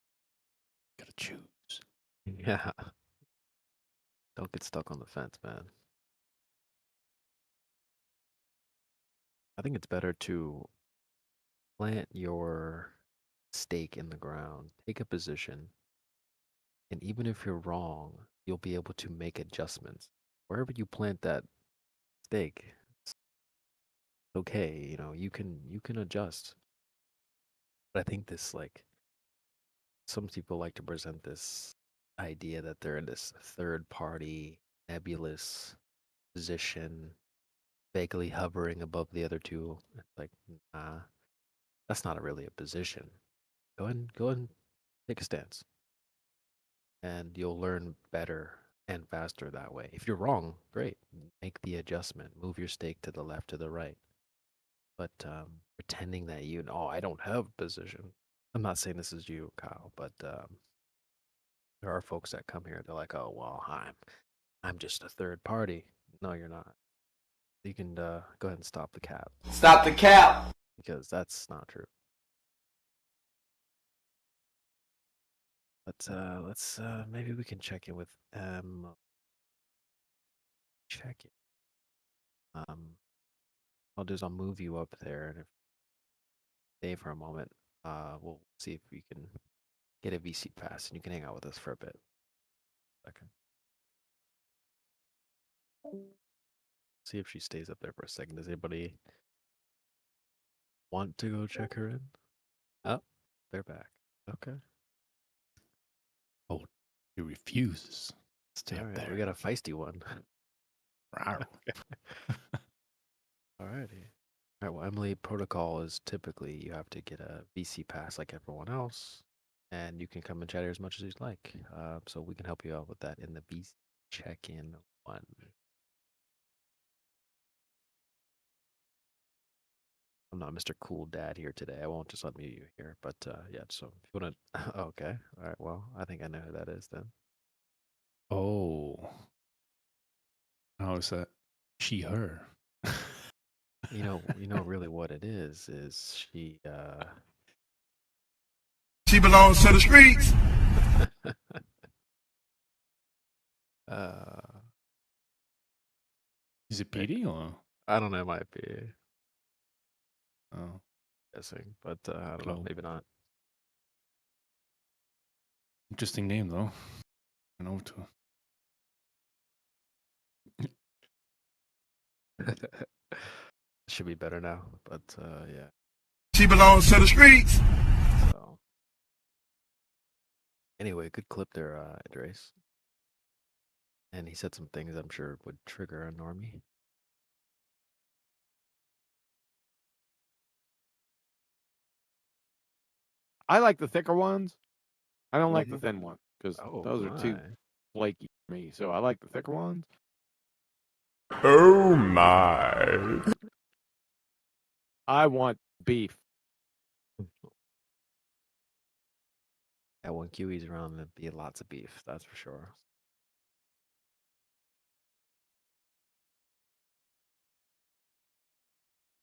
Gotta choose. Yeah. Don't get stuck on the fence, man. I think it's better to plant your stake in the ground, take a position, and even if you're wrong, you'll be able to make adjustments. Wherever you plant that stake, it's okay, you can adjust. But I think this, some people like to present this idea that they're in this third party, nebulous position, vaguely hovering above the other two. It's like, nah, that's not really a position. Go ahead and take a stance. And you'll learn better and faster that way. If you're wrong, great. Make the adjustment. Move your stake to the left, to the right. But pretending that I don't have a position. I'm not saying this is you, Kyle, but there are folks that come here. They're like, oh, well, I'm just a third party. No, you're not. You can go ahead and stop the cap. Stop the cap! Because that's not true. But let's maybe we can check in with check it. I'll do is I'll move you up there, and if stay for a moment, we'll see if we can get a VC pass, and you can hang out with us for a bit. Second. See if she stays up there for a second. Does anybody want to go check her in? Oh, they're back. Okay. Oh, he refuses. Stay All up right, there. we got a feisty one. Rawr. Alrighty. All right, well, Emily, protocol is typically you have to get a VC pass like everyone else, and you can come and chat here as much as you'd like. So we can help you out with that in the VC check-in one. I'm not Mr. Cool Dad here today. I won't just let you here, but yeah. So if you want to, okay, all right. Well, I think I know who that is then. Oh. How is that? She, her. You know, really what it is she. She belongs to the streets. Is it Petey or? I don't know. It might be. Oh. guessing, but I don't know, maybe not. Interesting name though. I know to. Should be better now, but yeah. She belongs to the streets. So anyway, good clip there, Andres. And he said some things I'm sure would trigger a normie. I like the thicker ones. I don't like the Mhm. thin ones because Oh those are too my. flaky for me. So I like the thicker ones. Oh my. I want beef. Yeah, when Kiwi's around, there'd be lots of beef, that's for sure.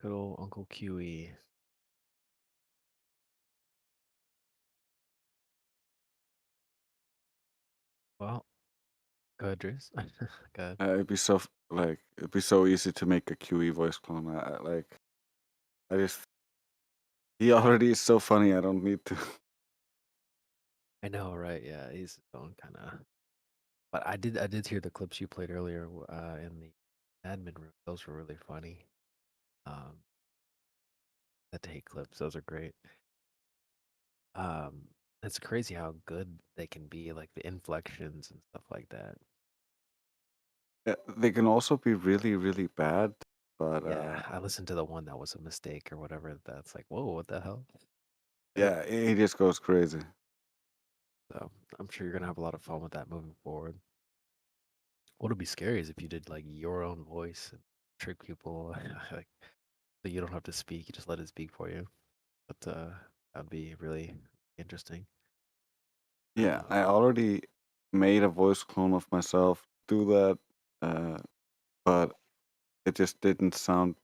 Good old Uncle Kiwi. Well, go ahead, Drews. Go ahead. It'd be so easy to make a QE voice clone. I just he already is so funny. I don't need to. I know, right? Yeah, he's his own kind of. But I did hear the clips you played earlier in the admin room. Those were really funny. Um, the take clips, those are great. Um, it's crazy how good they can be, like the inflections and stuff like that. Yeah, they can also be really, really bad. But Yeah, I listened to the one that was a mistake or whatever. That's like, whoa, what the hell? yeah, he just goes crazy. So I'm sure you're gonna have a lot of fun with that moving forward. What would be scary is if you did like your own voice and trick people, like so you don't have to speak, you just let it speak for you. But that'd be really interesting. Yeah, I already made a voice clone of myself do that, but it just didn't sound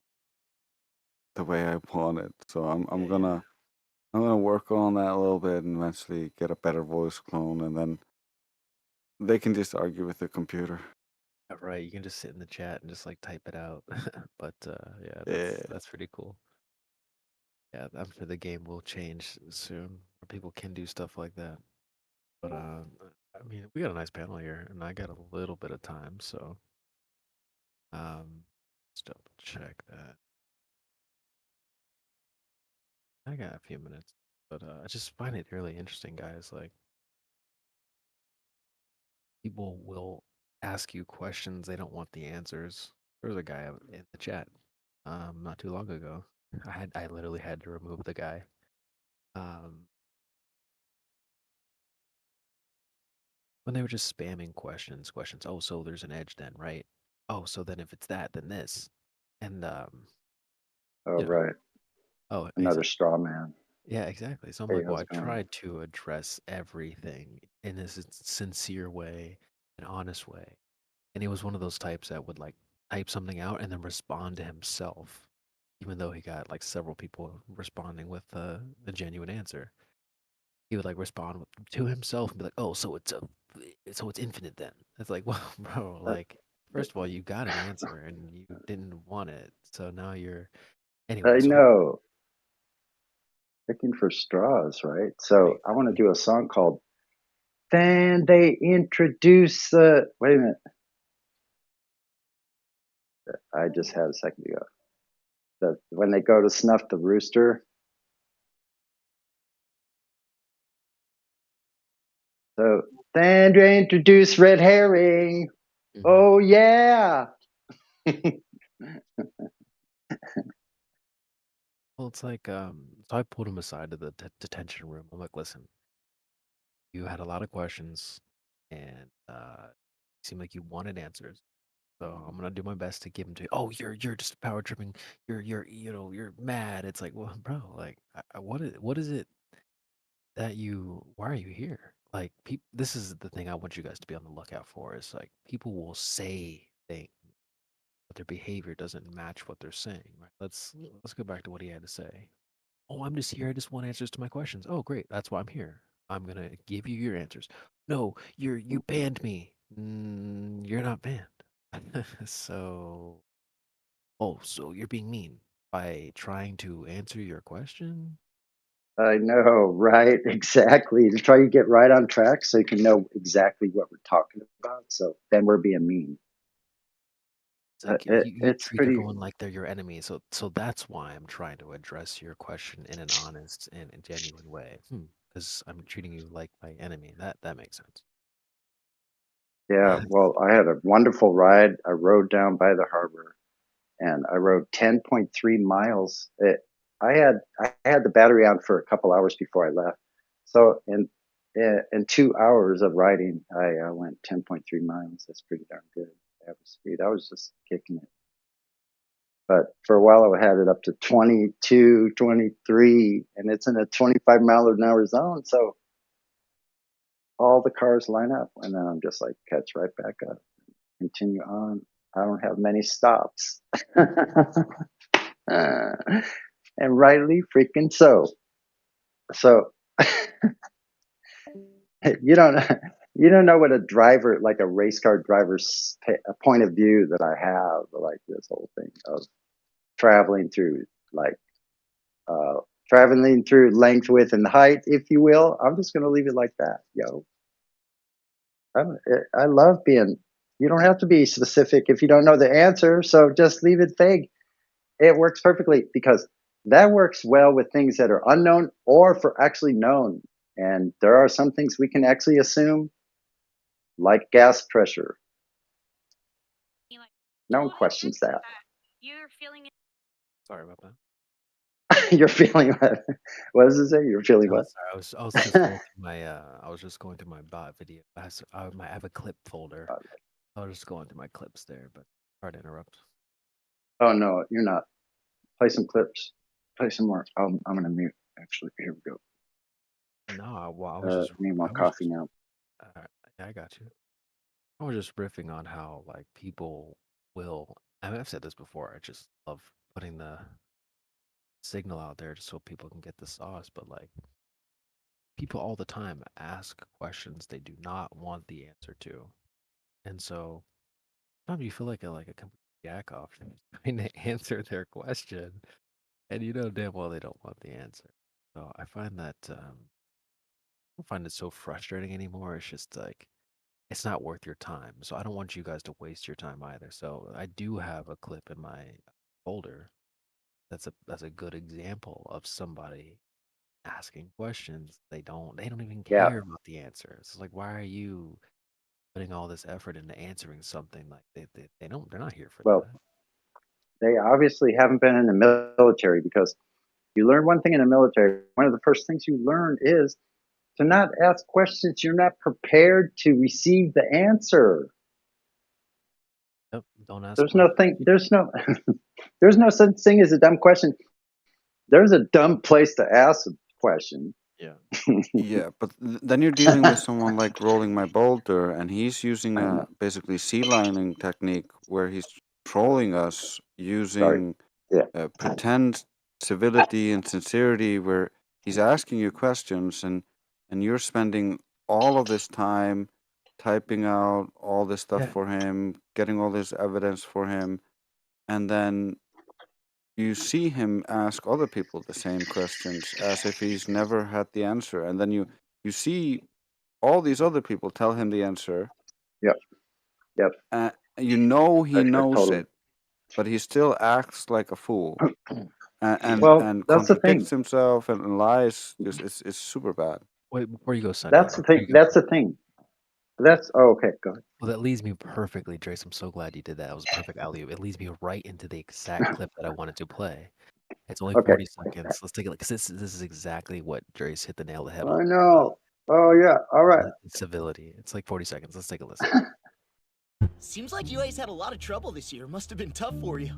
the way I wanted. So I'm gonna work on that a little bit and eventually get a better voice clone, and then they can just argue with the computer. Right, you can just sit in the chat and just like type it out. But yeah, Yeah. that's pretty cool. Yeah, I'm sure the game will change soon. Where people can do stuff like that. But I mean, we got a nice panel here, and I got a little bit of time, so let's double check that. I got a few minutes, but I just find it really interesting, guys. Like, people will ask you questions, they don't want the answers. There was a guy out in the chat, not too long ago. I literally had to remove the guy. When they were just spamming questions. Oh, so there's an edge then, right? Oh, so then if it's that, then this. And Oh, you know, right. oh, Another straw man. yeah, exactly. So I'm Hey, like, well, how's I it going? tried to address everything in a sincere way, an honest way. And he was one of those types that would like type something out and then respond to himself, even though he got like several people responding with a genuine answer. He would like respond to himself and be like, "Oh, so it's infinite then." It's like, well, bro, like first of all, you got an answer and you didn't want it, so now you're. I Anyways, know. Picking for straws, right? So I want to do a song called Then They Introduce wait a minute. I just had a second ago. When they go to snuff the rooster. So then they introduce red herring. Oh yeah. well, it's like so I pulled him aside to the detention room. I'm like, listen, you had a lot of questions, and it seemed like you wanted answers. So I'm gonna do my best to give them to you. Oh, you're just power tripping. You're mad. It's like, well, bro, like, what is it that you? Why are you here? Like, this is the thing I want you guys to be on the lookout for. Is like people will say things, but their behavior doesn't match what they're saying. Right? Let's go back to what he had to say. Oh, I'm just here. I just want answers to my questions. Oh, great. That's why I'm here. I'm gonna give you your answers. No, you banned me. You're not banned. So, oh, so you're being mean. by trying to answer your question. I know, right? Exactly. To try to get right on track so you can know exactly what we're talking about. So then we're being mean. It's like you It's treat pretty. everyone like they're your enemy. So that's why I'm trying to address your question in an honest and genuine way. Because I'm treating you like my enemy. That makes sense. Yeah. Well, I had a wonderful ride. I rode down by the harbor, and I rode 10.3 miles. I had the battery on for a couple hours before I left. So in 2 hours of riding, I went 10.3 miles. That's pretty darn good average speed. I was just kicking it. But for a while, I had it up to 22, 23, and it's in a 25 mile an hour zone. So all the cars line up, and then I'm just like, catch right back up, continue on. I don't have many stops. And rightly freaking so. So you don't know what a driver, like a race car driver's a point of view that I have, like this whole thing of traveling through traveling through length, width, and height, if you will. I'm just going to leave it like that, yo. I love being. You don't have to be specific if you don't know the answer, so just leave it vague. It works perfectly because that works well with things that are unknown or for actually known. And there are some things we can actually assume, like gas pressure. No one questions that. You're feeling it. Sorry about that. You're feeling what? What does it say? You're feeling No, what? sorry, I was just going through my I was just going through my bot video. I have a clip folder. I was just going through my clips there, but sorry to interrupt. Oh no, you're not. Play some clips. Play some more. I'm gonna mute. Actually, here we go. No, well, I was just Need more I was coffee just now. yeah, I got you. I was just riffing on how like people will. I mean, I've said this before. I just love putting the signal out there just so people can get the sauce. But like, people all the time ask questions they do not want the answer to, and so sometimes you feel like a complete jack off trying to answer their question, and you know damn well they don't want the answer. So I find that I don't find it so frustrating anymore. It's just like it's not worth your time. So I don't want you guys to waste your time either. So I do have a clip in my folder that's a good example of somebody asking questions. They don't even Yeah. care about the answer. It's like, why are you putting all this effort into answering something like they're not here for Well, that. they obviously haven't been in the military because you learn one thing in the military. One of the first things you learn is to not ask questions you're not prepared to receive the answer. Yep, don't ask There's questions. there's no such thing as a dumb question. There's a dumb place to ask a question. Yeah. Yeah, but then you're dealing with someone like Rolling My Boulder, and he's using a basically sea lining technique where he's trolling us using pretend civility and sincerity, where he's asking you questions, and you're spending all of this time typing out all this stuff for him, getting all this evidence for him, and then you see him ask other people the same questions as if he's never had the answer, and then you see all these other people tell him the answer. Yep. You know he knows totally. it, but he still acts like a fool, and Well, that's the thing. contradicts himself and lies. It's super bad. Wait, before you go, Sunny. That's the thing. That's the thing. Okay. Go ahead. Well, that leads me perfectly, Trace. I'm so glad you did that. That was a perfect alley-oop. It leads me right into the exact clip that I wanted to play. It's only 40 seconds. Let's take a look, because this is exactly what Trace hit the nail on the head I on. know. Oh yeah. All right. Civility. It's like 40 seconds. Let's take a listen. Seems like you guys had a lot of trouble this year. Must have been tough for you.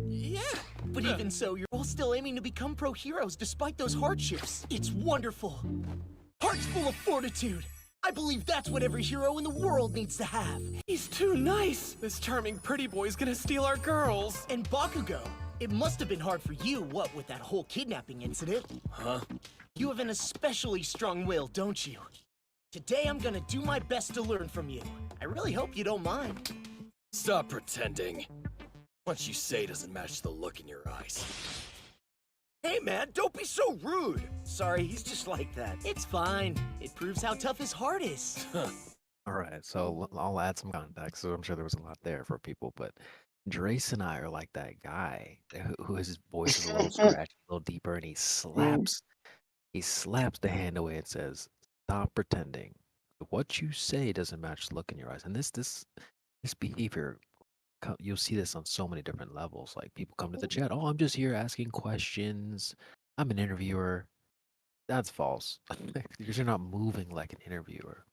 Yeah. But even so, you're all still aiming to become pro heroes despite those hardships. It's wonderful. Hearts full of fortitude. I believe that's what every hero in the world needs to have. He's too nice. This charming pretty boy's gonna steal our girls. And Bakugo, it must have been hard for you, what, with that whole kidnapping incident? Huh? You have an especially strong will, don't you? Today I'm gonna do my best to learn from you. I really hope you don't mind. Stop pretending. What you say doesn't match the look in your eyes. Hey man, don't be so rude. Sorry, he's just like that. It's fine. It proves how tough his heart is. All right, so I'll add some context. So I'm sure there was a lot there for people, but Drace and I are like that guy who his voice is a little scratchy, a little deeper, and he slaps the hand away and says, "Stop pretending. What you say doesn't match the look in your eyes." And this behavior, you'll see this on so many different levels. Like people come to the chat, "Oh, I'm just here asking questions. I'm an interviewer." That's false because you're not moving like an interviewer.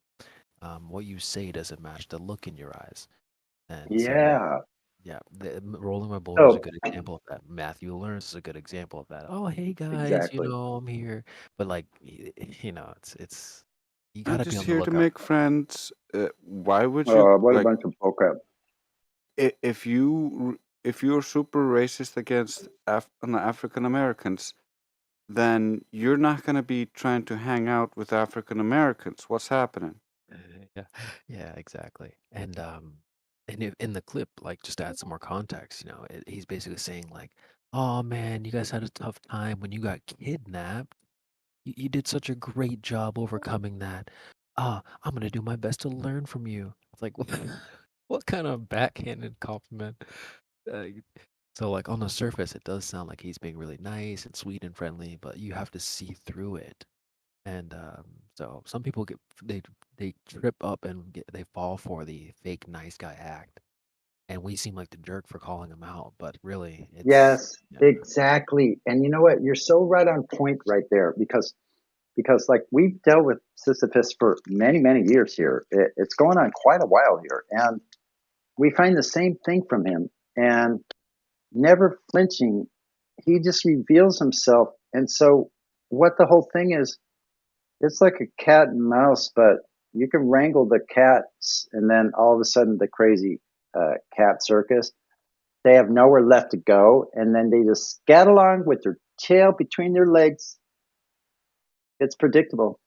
What you say doesn't match the look in your eyes. And Yeah. yeah, Rolling My Boulder is a So good example of that. Matthew Lawrence is a good example of that. Oh, hey guys, exactly. I'm here. But like, it's you I'm gotta be just on the here to lookout. make friends. Why would you What a like bunch of bullcrap. if you're super racist against African Americans, then you're not going to be trying to hang out with African Americans. What's happening? Yeah, yeah, exactly. And in the clip, like just to add some more context, he's basically saying like, "Oh man, you guys had a tough time when you got kidnapped. You did such a great job overcoming that. I'm gonna do my best to learn from you." It's like, what kind of backhanded compliment? Uh, so like on the surface, it does sound like he's being really nice and sweet and friendly, but you have to see through it. And so some people they trip up and they fall for the fake nice guy act, and we seem like the jerk for calling him out, but really it's Yes, exactly. And you know what? You're so right on point right there because like we've dealt with Sisyphus for many, many years here. It's going on quite a while here. And we find the same thing from him. And never flinching, he just reveals himself. And so what the whole thing is, it's like a cat and mouse, but you can wrangle the cats and then all of a sudden the crazy cat circus, they have nowhere left to go. And then they just scat along with their tail between their legs. It's predictable.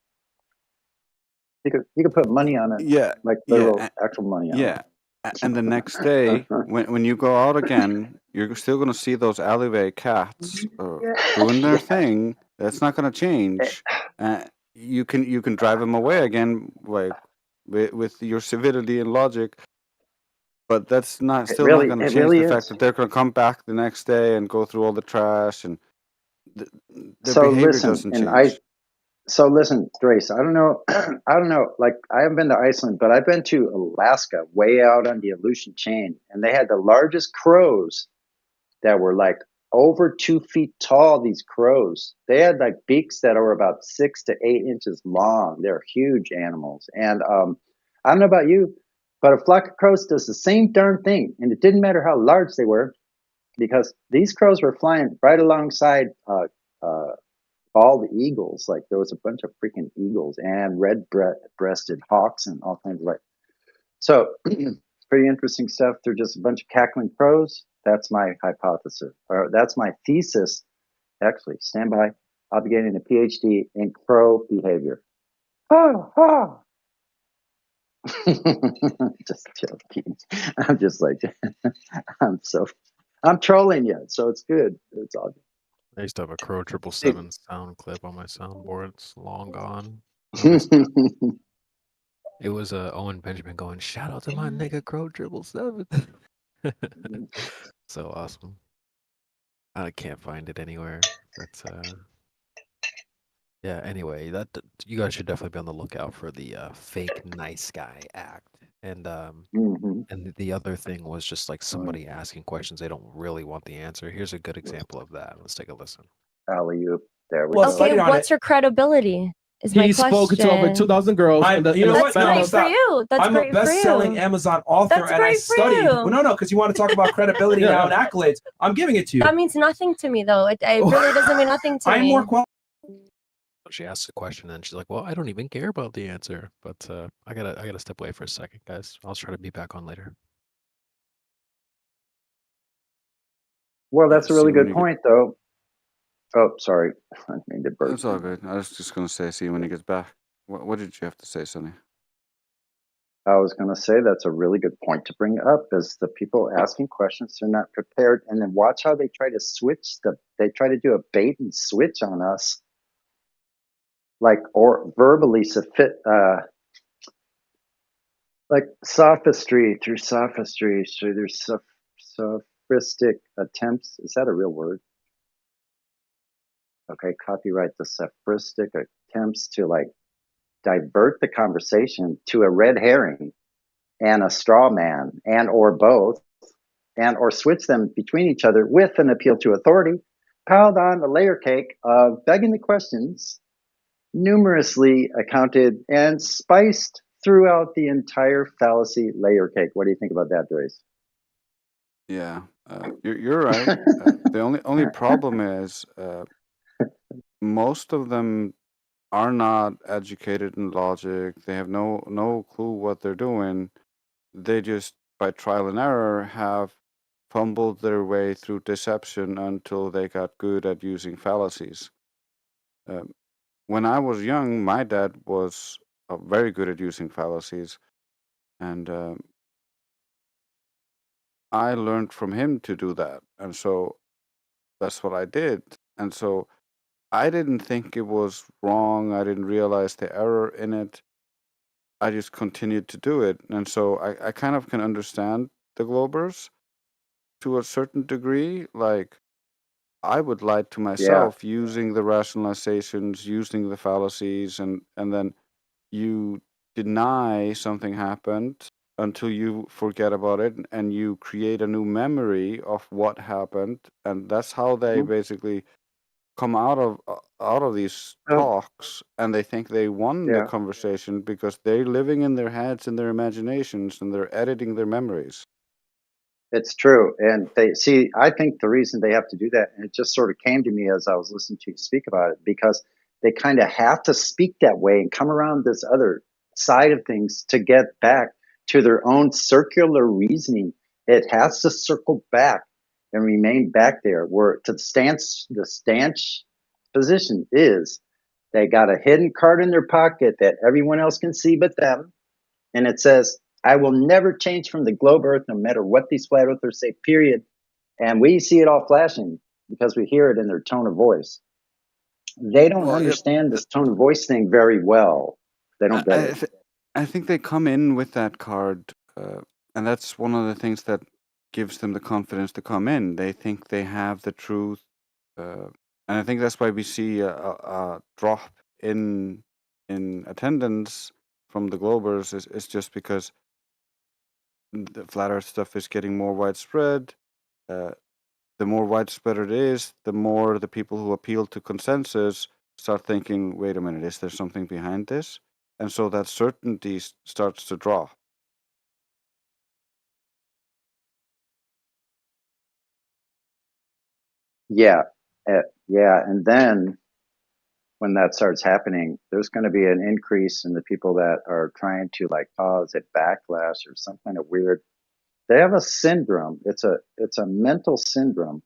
You could put money on it, Yeah, like yeah, literal actual money on yeah. And the next day, when you go out again, you're still going to see those alleyway cats doing their thing. That's not going to change. You can drive them away again, like with your civility and logic. But that's not still not going to It change really the fact is. that they're going to come back the next day and go through all the trash, and their So behavior listen, doesn't and change. so listen, Grace, I don't know, I don't know, like I haven't been to Iceland, but I've been to Alaska, way out on the Aleutian chain, and they had the largest crows that were like over 2 feet tall. These crows, they had like beaks that were about 6 to 8 inches long. They're huge animals. And I don't know about you, but a flock of crows does the same darn thing. And it didn't matter how large they were, because these crows were flying right alongside all the eagles. Like there was a bunch of freaking eagles and red-breasted hawks and all kinds of like. So pretty interesting stuff. They're just a bunch of cackling crows. That's my hypothesis, or that's my thesis. Actually, stand by. I'll be getting a PhD in crow behavior. Oh, oh. Just joking. I'm just like, I'm trolling you, so it's good. It's all good. I used to have a Crow 777 sound clip on my soundboard. It's long gone. I miss that. It was Owen Benjamin going, "Shout out to my nigga Crow 777." So awesome. I can't find it anywhere. But yeah. Anyway, you guys should definitely be on the lookout for the fake nice guy act. And and the other thing was just like somebody asking questions they don't really want the answer. Here's a good example of that. Let's take a listen. Alley-oop. There we Well, go. okay, what's your credibility? Is my He's question. spoken to over 2,000 girls. That's great for you. That's I'm great a best-selling for you. Amazon author, That's and I great for study. you. Well, no, because you want to talk about credibility now and accolades. I'm giving it to you. That means nothing to me, though. It really doesn't mean nothing to I'm me. more qualified. So she asks a question and she's like, "Well, I don't even care about the answer." But I gotta step away for a second, guys. I'll try to be back on later. Well, that's a really see when good you get- point, though. Oh, sorry. I made the burp. That's all good. I was just going to say, see when he gets back. What did you have to say, Sonny? I was going to say that's a really good point to bring up is the people asking questions, they're not prepared. And then watch how they try to they try to do a bait and switch on us, like, or verbally, like sophistry through their sophistic attempts. Is that a real word? Okay, copyright the sophistic attempts to like divert the conversation to a red herring and a straw man and or both, and or switch them between each other with an appeal to authority, piled on a layer cake of begging the questions, numerously accounted and spiced throughout the entire fallacy layer cake. What do you think about that, Doris? Yeah, you're right. The only problem is most of them are not educated in logic. They have no clue what they're doing. They just, by trial and error, have fumbled their way through deception until they got good at using fallacies. When I was young, my dad was very good at using fallacies, and I learned from him to do that, and so that's what I did. And so I didn't think it was wrong. I didn't realize the error in it. I just continued to do it, and so I kind of can understand the Globers to a certain degree. Like, I would lie to myself using the rationalizations, using the fallacies, and then you deny something happened until you forget about it, and you create a new memory of what happened, and that's how they basically come out of these talks, and they think they won the conversation because they're living in their heads and their imaginations, and they're editing their memories. It's true. And they see, I think the reason they have to do that, and it just sort of came to me as I was listening to you speak about it, because they kind of have to speak that way and come around this other side of things to get back to their own circular reasoning. It has to circle back and remain back there where the stanch position is they got a hidden card in their pocket that everyone else can see but them. And it says, I will never change from the globe earth no matter what these flat earthers say, period. And we see it all flashing because we hear it in their tone of voice. They don't understand this tone of voice thing very well. They don't get it. I think they come in with that card, and that's one of the things that gives them the confidence to come in. They think they have the truth, and I think that's why we see a drop in attendance from the Globers. Is just because the flat Earth stuff is getting more widespread. The more widespread it is, the more the people who appeal to consensus start thinking, wait a minute, is there something behind this? And so that certainty starts to drop. Yeah. And then when that starts happening, there's going to be an increase in the people that are trying to like cause a backlash or some kind of weird. They have a syndrome. It's a mental syndrome.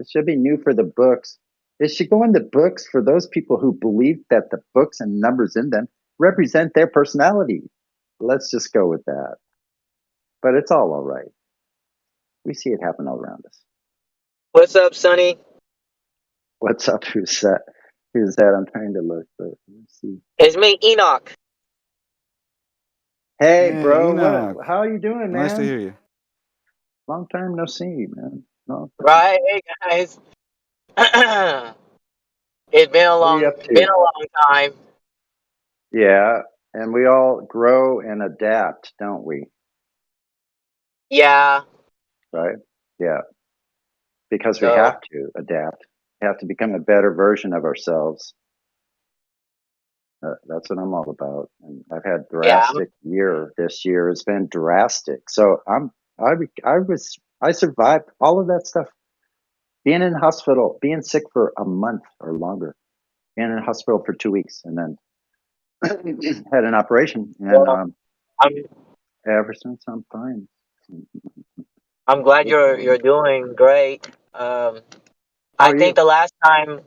It should be new for the books. It should go in the books for those people who believe that the books and numbers in them represent their personality. Let's just go with that. But it's all right. We see it happen all around us. What's up, Sonny? What's up? Who's that? Who's that? I'm trying to look, but let's see. It's me, Enoch. Hey, Hey, bro. Enoch. How you doing, man? Nice to hear you. Long time no see, man. Right, hey guys. It's been a What are you long, up to? been a long time. Yeah, and we all grow and adapt, don't we? Yeah. Right? Yeah. Because we So have to adapt. We have to become a better version of ourselves. That's what I'm all about. And I've had drastic year this year. It's been drastic. So I survived all of that stuff. Being in the hospital, being sick for a month or longer, being in the hospital for 2 weeks, and then had an operation. And ever since I'm fine. I'm glad you're doing great. I think the last time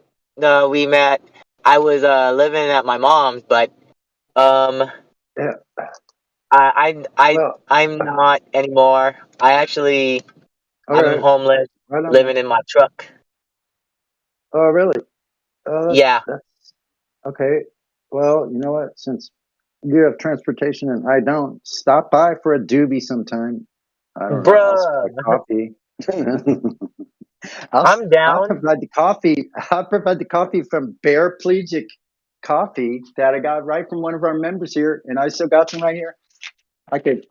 we met, I was living at my mom's, but yeah. I'm not anymore. I'm Alright. homeless, Right on, living man. in my truck. Oh, really? Oh, Yeah. that's okay. Well, you know what? Since you have transportation and I don't, stop by for a doobie sometime. I don't know. I'll Bruh. supply coffee. I'll I'm down. provide the coffee. I'll provide the coffee from Paraplegic Coffee that I got right from one of our members here, and I still got some right here. I could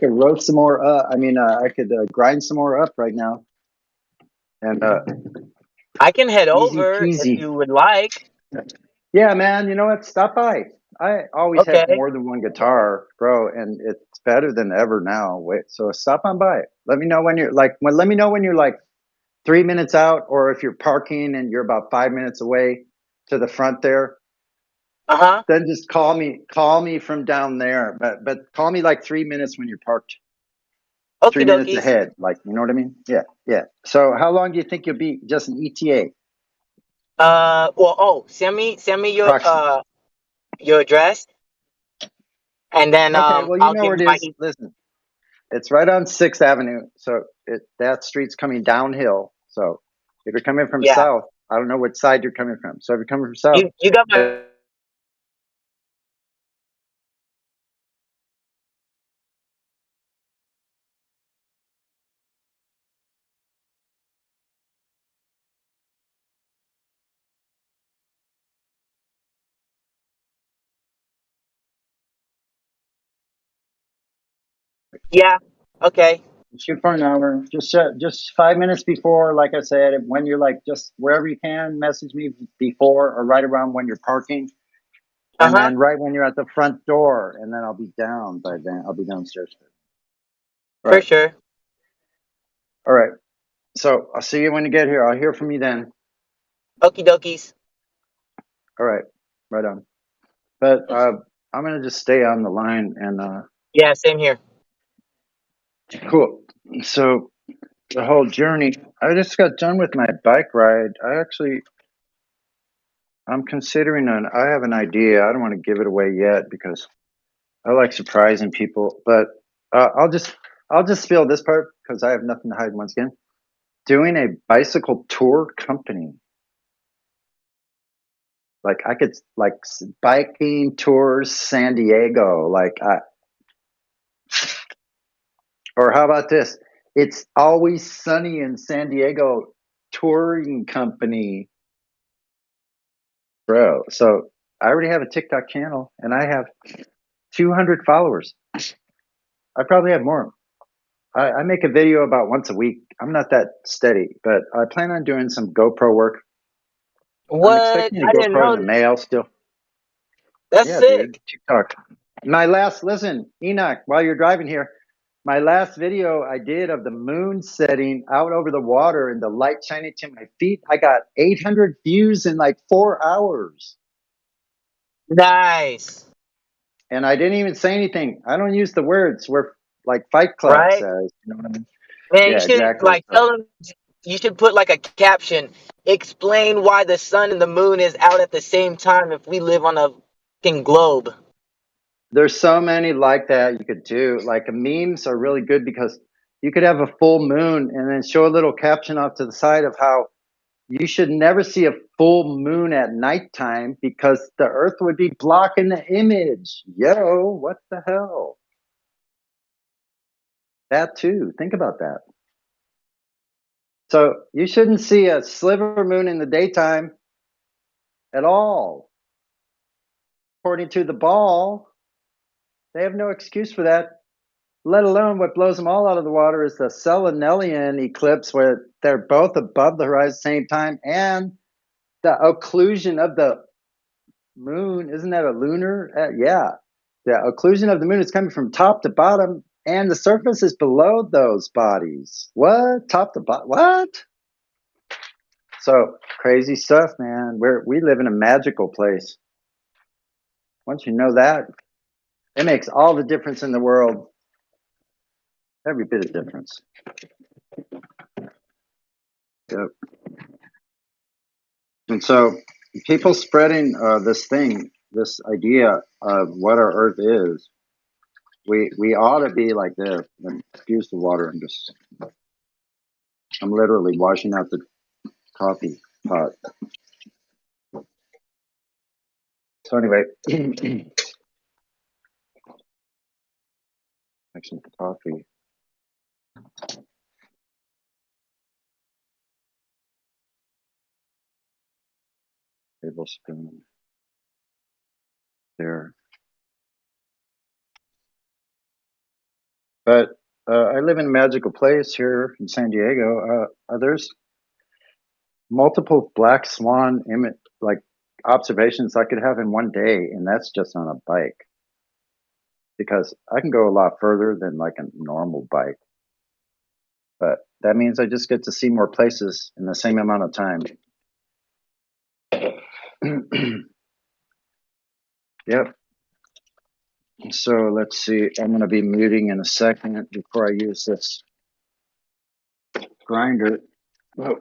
roast some more. I could grind some more up right now, and I can head easy over if peasy. you would like. Yeah, man. You know what? Stop by. I always have Okay. more than one guitar, bro, and it's better than ever now. Wait, so stop on by. Let me know when you're like. Let me know when you're like 3 minutes out, or if you're parking and you're about 5 minutes away to the front there. Uh-huh. Then just call me. Call me from down there, but call me like 3 minutes when you're parked. Okie 3 minutes dokies. ahead, like you know what I mean? Yeah, yeah. So how long do you think you'll be just an ETA? Send me Approximately. your address, and then Okay, well you I'll know give where you it my is. Listen, it's right on 6th Avenue, so that street's coming downhill. So if you're coming from yeah. south, I don't know which side you're coming from. So if you're coming from south, You got my yeah. Okay. shoot for an hour. Just 5 minutes before, like I said, when you're like just wherever you can, message me before or right around when you're parking, and Uh-huh. then right when you're at the front door, and then I'll be down by then. I'll be downstairs. All For right, sure. all right. So I'll see you when you get here. I'll hear from you then. Okie dokies. All right, right on. But I'm gonna just stay on the line and Yeah, same here. cool. So the whole journey, I just got done with my bike ride. I'm considering I have an idea. I don't want to give it away yet because I like surprising people. But I'll just spill this part because I have nothing to hide once again. Doing a bicycle tour company. Like I could biking tours San Diego. Or how about this? It's Always Sunny in San Diego touring company, bro. So I already have a TikTok channel and I have 200 followers. I probably have more. I make a video about once a week. I'm not that steady, but I plan on doing some GoPro work. I'm What? expecting a I didn't GoPro in know. the mail still. That's Yeah, dude. sick. TikTok. Listen, Enoch, while you're driving here, my last video I did of the moon setting out over the water and the light shining to my feet, I got 800 views in like 4 hours. Nice. And I didn't even say anything. I don't use the words where like Fight Club Right? says. You know what I mean? Man, you Yeah, should exactly. So tell them. You should put like a caption. Explain why the sun and the moon is out at the same time if we live on a fucking globe. there's so many like that you could do. Like memes are really good because you could have a full moon and then show a little caption off to the side of how you should never see a full moon at nighttime because the earth would be blocking the image. Yo, what the hell? That too. Think about that. So you shouldn't see a sliver moon in the daytime at all. According to the ball, they have no excuse for that. Let alone what blows them all out of the water is the Selenelian eclipse where they're both above the horizon at the same time, and the occlusion of the moon. Isn't that a lunar? Yeah. The occlusion of the moon is coming from top to bottom, and the surface is below those bodies. What? Top to bottom? What? So crazy stuff, man. We live in a magical place. Once you know that, it makes all the difference in the world. Every bit of difference. Yep. And so people spreading this idea of what our Earth is, we ought to be like this. Excuse the water. I'm literally washing out the coffee pot. So anyway, mixing the coffee. Tablespoon there. But I live in a magical place here in San Diego. There's multiple black swan observations I could have in one day, and that's just on a bike. Because I can go a lot further than like a normal bike. But that means I just get to see more places in the same amount of time. Yep. So let's see. I'm going to be muting in a second before I use this grinder. Oh.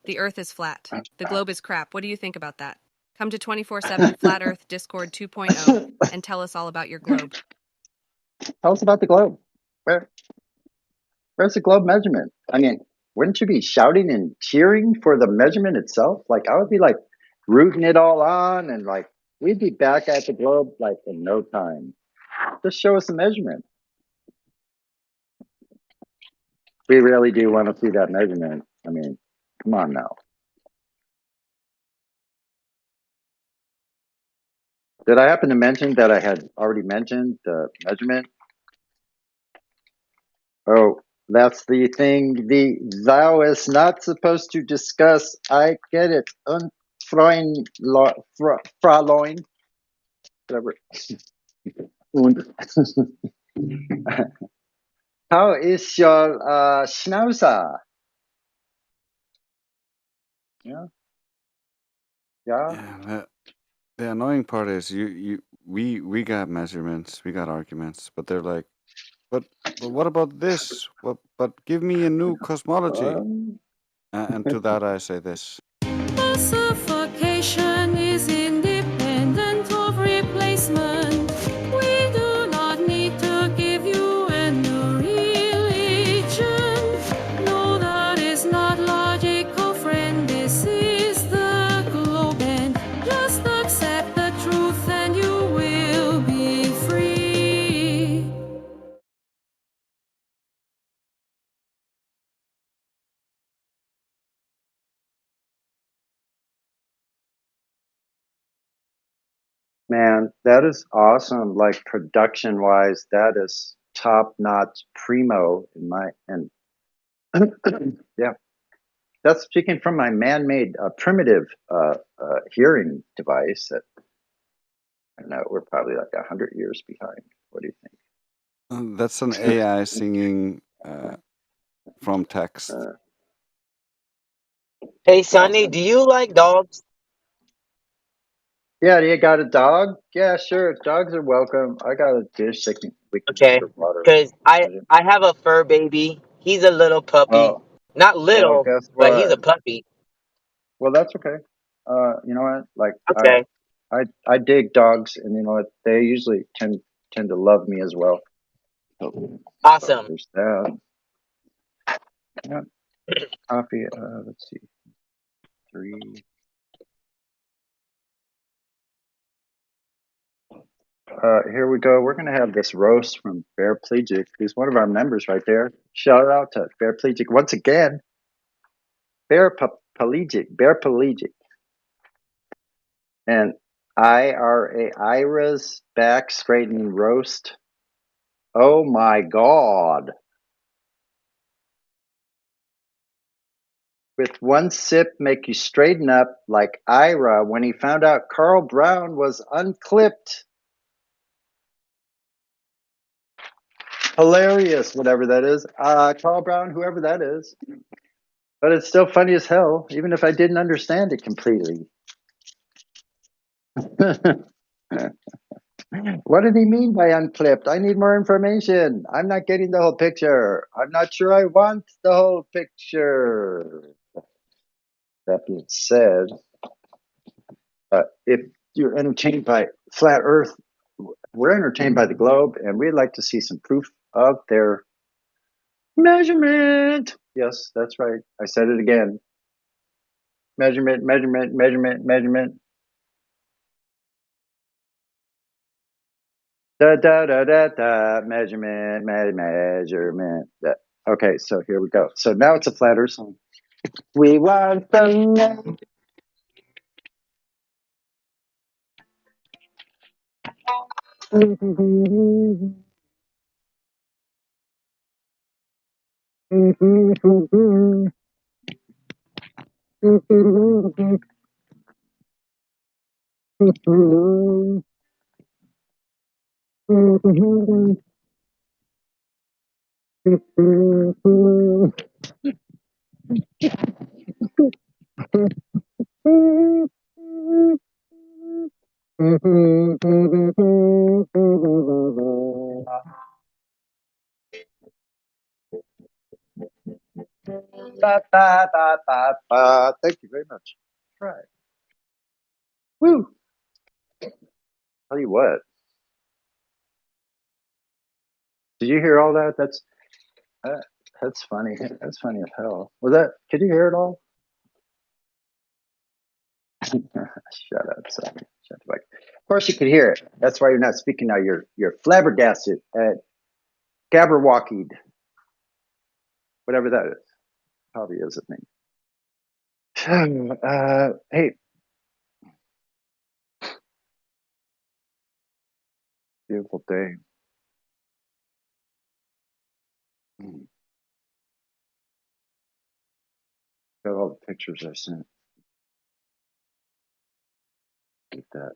The Earth is flat. The globe is crap. What do you think about that? Come to 24/7 Flat Earth Discord 2.0 and tell us all about your globe. Tell us about the globe. Where's the globe measurement? I mean, wouldn't you be shouting and cheering for the measurement itself? Like, I would be like rooting it all on, and like we'd be back at the globe like in no time. Just show us the measurement. We really do want to see that measurement. I mean, come on now. Did I happen to mention that I had already mentioned the measurement? Oh, that's the thing thou is not supposed to discuss. I get it. Fräulein. Whatever. How is your Schnauzer? Yeah. Yeah. The annoying part is we got measurements, we got arguments, but they're like, but what about this? But give me a new cosmology. And to that I say this. Suffocation is independent of replacement. We do not need to give you a new religion. No, that is not logical, friend. This is the globe, and just accept the truth and you will be free. Man, that is awesome. Like production wise, that is top notch primo in my and yeah. That's speaking from my man-made primitive hearing device that I don't know, we're probably like 100 years behind. What do you think? That's an AI singing from text. Hey, Sonny, do you like dogs? Yeah, you got a dog? Yeah, sure. Dogs are welcome. I got a dish that we can Okay, use for water. because I have a fur baby. He's a little puppy. Oh, Not well, little, guess but he's a what? puppy. Well, that's okay. You know what? Like, Okay. I dig dogs, and you know what? They usually tend to love me as well. So Awesome. there's that. Yeah. Coffee. Let's see. 3. Here we go. We're going to have this roast from Paraplegic, who's one of our members right there. Shout out to Paraplegic once again. Paraplegic. And Ira's back straightening roast. Oh my God. With one sip, make you straighten up like Ira when he found out Carl Brown was unclipped. Hilarious, whatever that is. Carl Brown, whoever that is. But it's still funny as hell, even if I didn't understand it completely. What did he mean by unclipped? I need more information. I'm not getting the whole picture. I'm not sure I want the whole picture. That being said, if you're entertained by flat Earth, we're entertained by the globe, and we'd like to see some proof of their measurement. Yes, that's right. I said it again. Measurement, measurement, measurement, measurement. Da da da da da. Measurement, measurement. Okay, so here we go. So now it's a flat Earth song. We want some. Ba, ba, ba, ba, ba. Thank you very much. Right. Woo. Tell you what. Did you hear all that? That's funny. That's funny as hell. Was that? Could you hear it all? Shut up, son. Shut the fuck. Of course you could hear it. That's why you're not speaking now. You're flabbergasted at Gabberwockied. Whatever that is. Probably is a thing. Hey. Beautiful day. Got all the pictures I sent. Get that.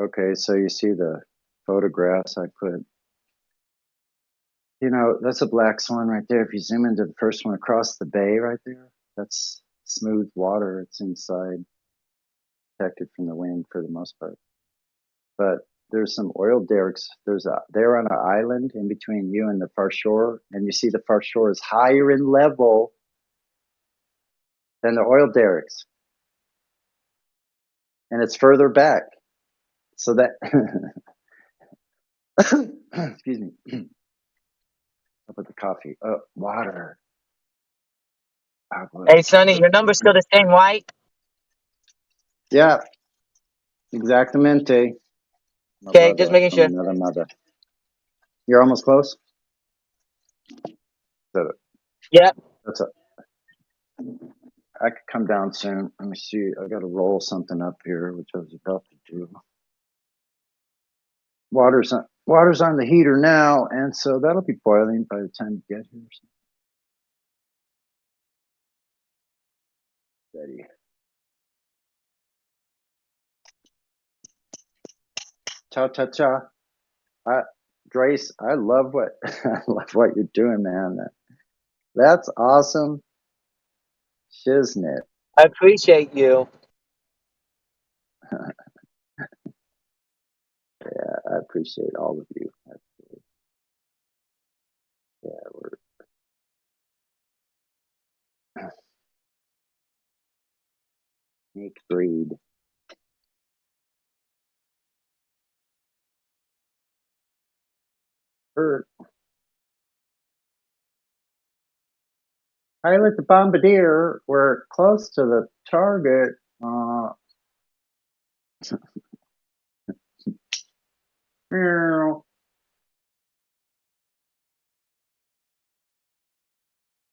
Okay, so you see the photographs I put. You know, that's a black swan right there. If you zoom into the first one across the bay right there, that's smooth water. It's inside, protected from the wind for the most part. But there's some oil derricks. They're on an island in between you and the far shore, and you see the far shore is higher in level than the oil derricks, and it's further back. So that, excuse me. How about the coffee? Water. Hey, Sonny, your number's still the same, right? Yeah, exactamente. Okay, just making sure. Mother. You're almost close? Yeah. That's it. I could come down soon. Let me see. I got to roll something up here, which I was about to do. Water's on the heater now, and so that'll be boiling by the time you get here. Ready. Cha cha cha. Grace, I love what I love what you're doing, man. That's awesome. Shiznit. I appreciate you. Yeah, I appreciate all of you. Yeah, we're unique breed. Pilot the Bombardier. We're close to the target.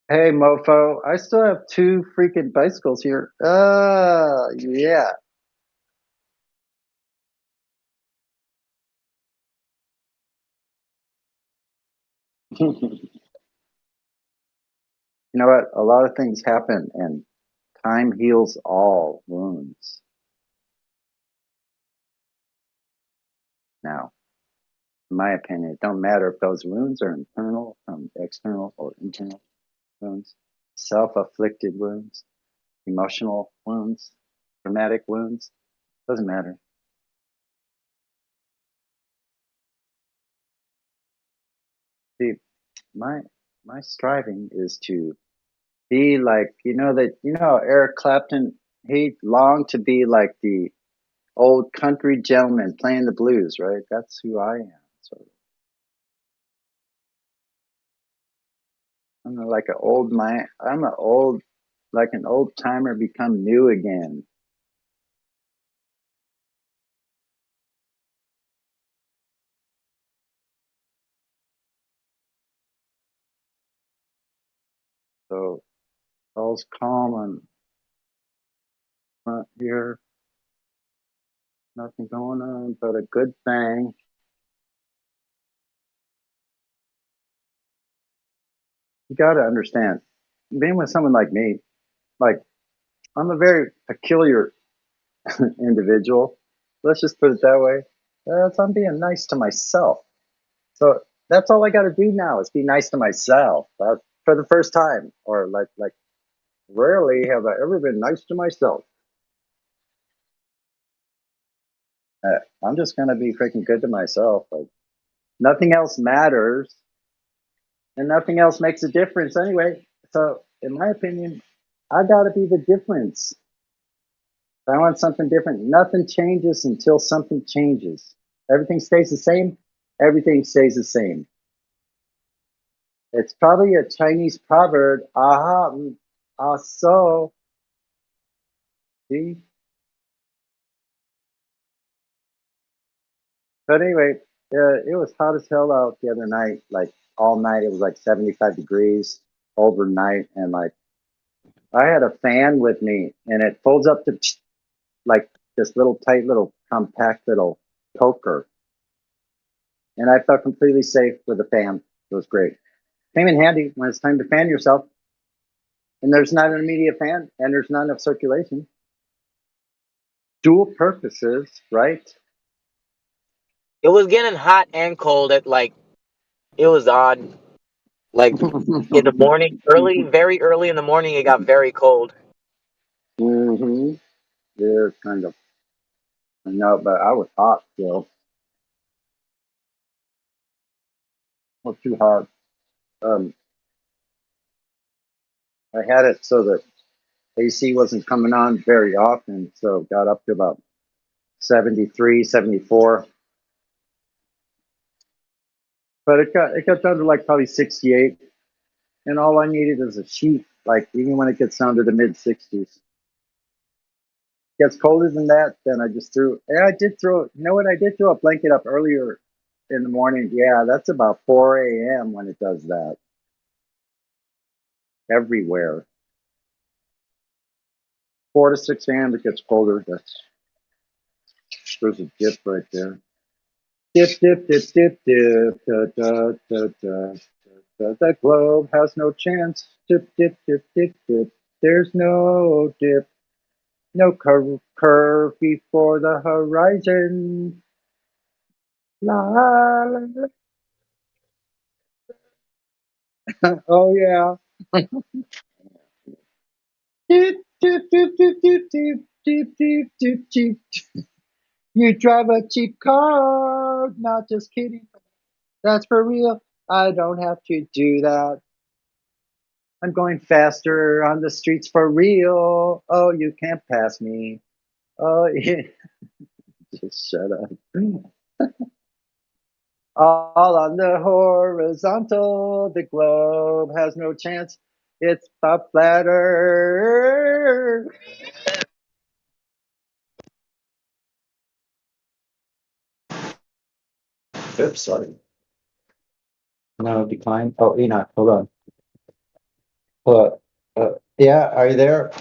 Hey, mofo, I still have 2 freaking bicycles here. Yeah. You know what? A lot of things happen, and time heals all wounds. Now, in my opinion, it don't matter if those wounds are internal, external, or internal wounds, self-afflicted wounds, emotional wounds, traumatic wounds. Doesn't matter. See, my striving is to be like, Eric Clapton, he longed to be like the old country gentleman playing the blues, right? That's who I am. So I'm like an old man. Like an old timer become new again. So all's calm on front here. Nothing going on but a good thing. You got to understand, being with someone like me, like I'm a very peculiar individual. Let's just put it that way. I'm being nice to myself. So that's all I got to do now is be nice to myself for the first time, or like rarely have I ever been nice to myself. I'm just gonna be freaking good to myself. Like nothing else matters, and nothing else makes a difference anyway. So, in my opinion, I gotta be the difference. If I want something different, nothing changes until something changes. Everything stays the same. Everything stays the same. It's probably a Chinese proverb. Aha, so. See? But anyway, it was hot as hell out the other night. Like all night, it was like 75 degrees overnight, and like I had a fan with me, and it folds up to like this little tight, little compact little poker, and I felt completely safe with the fan. It was great. Came in handy when it's time to fan yourself, and there's not an immediate fan, and there's not enough circulation. Dual purposes, right? It was getting hot and cold at like, it was odd. Like in the morning, very early in the morning, it got very cold. Yeah, kind of. I know, but I was hot still. Not too hot. I had it so that AC wasn't coming on very often, so it got up to about 73, 74. But it got down to like probably 68, and all I needed is a sheet. Like even when it gets down to the mid 60s, gets colder than that, then I just threw. And I did throw. You know what? I did throw a blanket up earlier in the morning. Yeah, that's about 4 a.m. when it does that. Everywhere. 4 to 6 a.m. it gets colder. There's a dip right there. Dip, dip, dip, dip, dip. Da, da, da, da, da. The globe has no chance. Dip, dip, dip, dip, dip. There's no dip. No curve before the horizon. La, la, la. Oh, yeah. Dip, dip, dip, dip, dip, dip, dip, dip, dip, dip. You drive a cheap car. Not just kidding. That's for real. I don't have to do that. I'm going faster on the streets for real. Oh, you can't pass me. Oh, yeah. Just shut up. All on the horizontal, the globe has no chance. It's a flat earth. Oops, sorry. No, decline. Oh, Enoch, hold on. Yeah, are you there?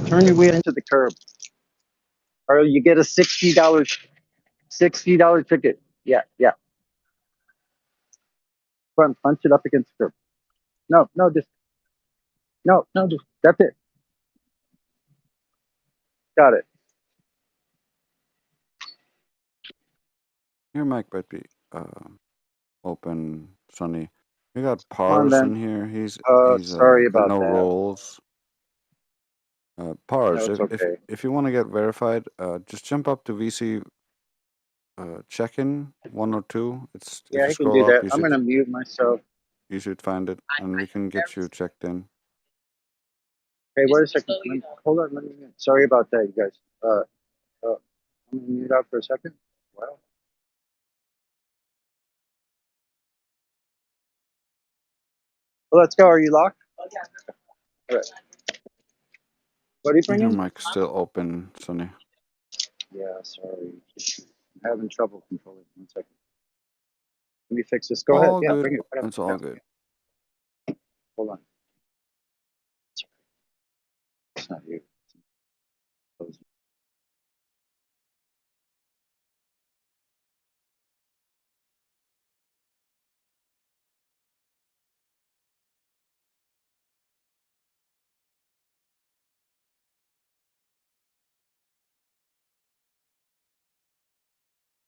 Turn your wheel into the curb, or you get a $60 ticket. Yeah, yeah. Go and punch it up against the curb. No, no, just that's it. Got it. Your mic might be open, Sonny. We got Come on, Pars in then. here. He's Sorry got about no that. roles. Pars, No, it's okay. if you want to get verified, just jump up to VC check-in 102. It's if Yeah, you I can do scroll up, that. I'm gonna mute myself. you should find it, and we can get you checked in. Hey, wait a second. Hold on. Let me. Sorry about that, you guys. I'm gonna mute out for a second. Wow. Well, let's go. Are you locked? All right. What are you Your bringing? mic's still open, Sonny. Yeah, sorry. I'm having trouble controlling. 1 second. Let me fix this. Go ahead. All Yeah, good. bring it. Whatever. It's all Yeah. good. Hold on. It's not you.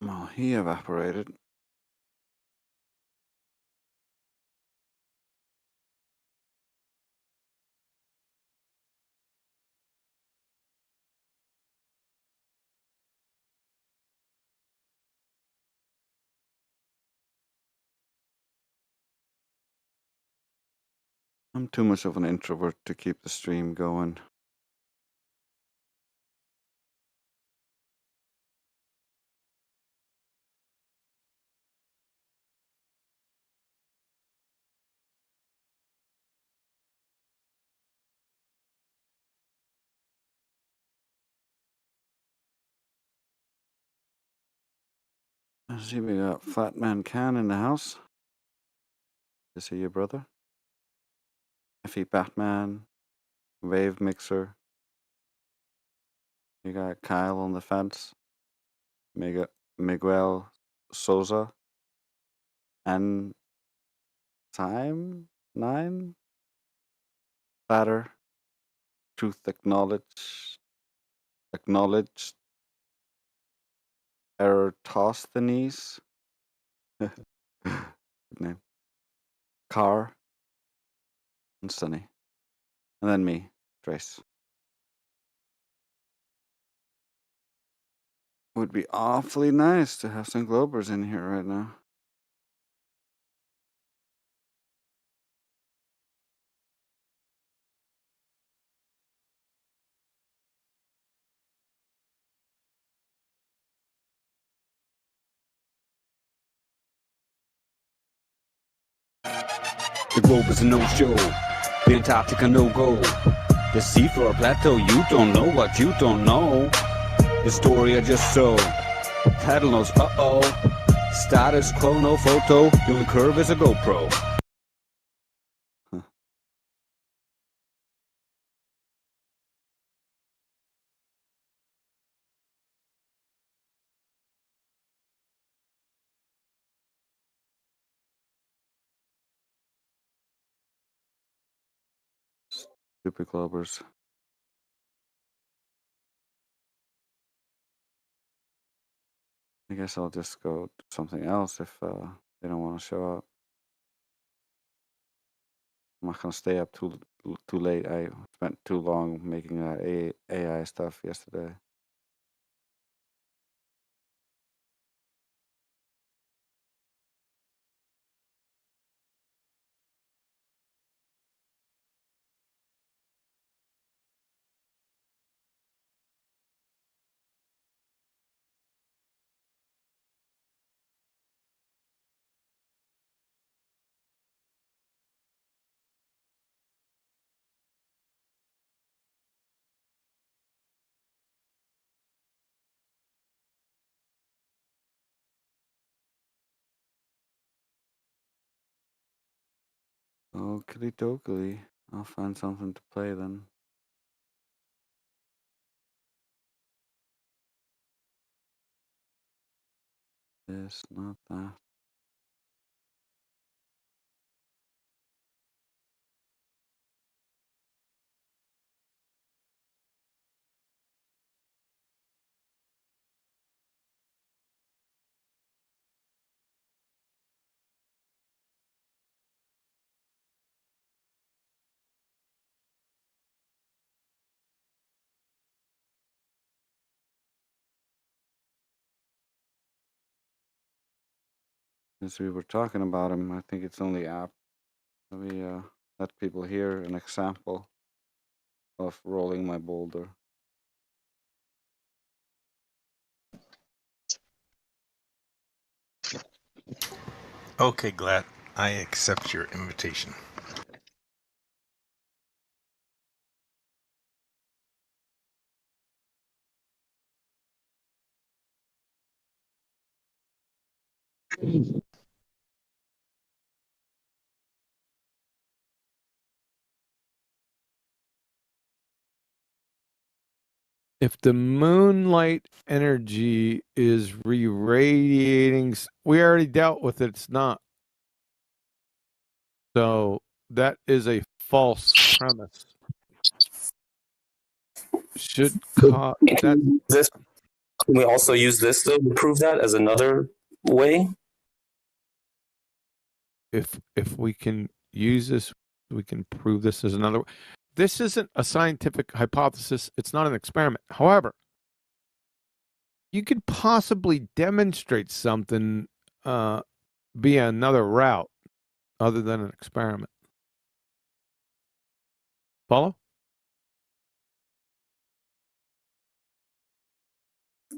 Well, he evaporated. I'm too much of an introvert to keep the stream going. I see we got Fat Man Can in the house. To see your brother. Effie Batman, Wave Mixer. You got Kyle on the fence. Miguel Souza. And Time 9. Fatter. Truth Acknowledged. Eratosthenes. Good name. Car. And Sunny. And then me, Trace. Would be awfully nice to have some Globers in here right now. The globe is a no-show, the Antarctica no-go. The seafloor plateau, you don't know what you don't know. Historia just so. Title knows, uh-oh. Status quo, no photo. Human curve is a GoPro. Stupid Globers. I guess I'll just go to something else if they don't want to show up. I'm not gonna stay up too late. I spent too long making that AI stuff yesterday. Okie dokie. I'll find something to play then. This, not that. As we were talking about him, I think it's only apt that we let people hear an example of rolling my boulder. Okay, Glad. I accept your invitation. If the moonlight energy is re-radiating, we already dealt with it. It's not. So that is a false premise. Should this? Can we also use this to prove that as another way? If we can use this, we can prove this as another. This isn't a scientific hypothesis. It's not an experiment. However, you could possibly demonstrate something via another route other than an experiment. Follow?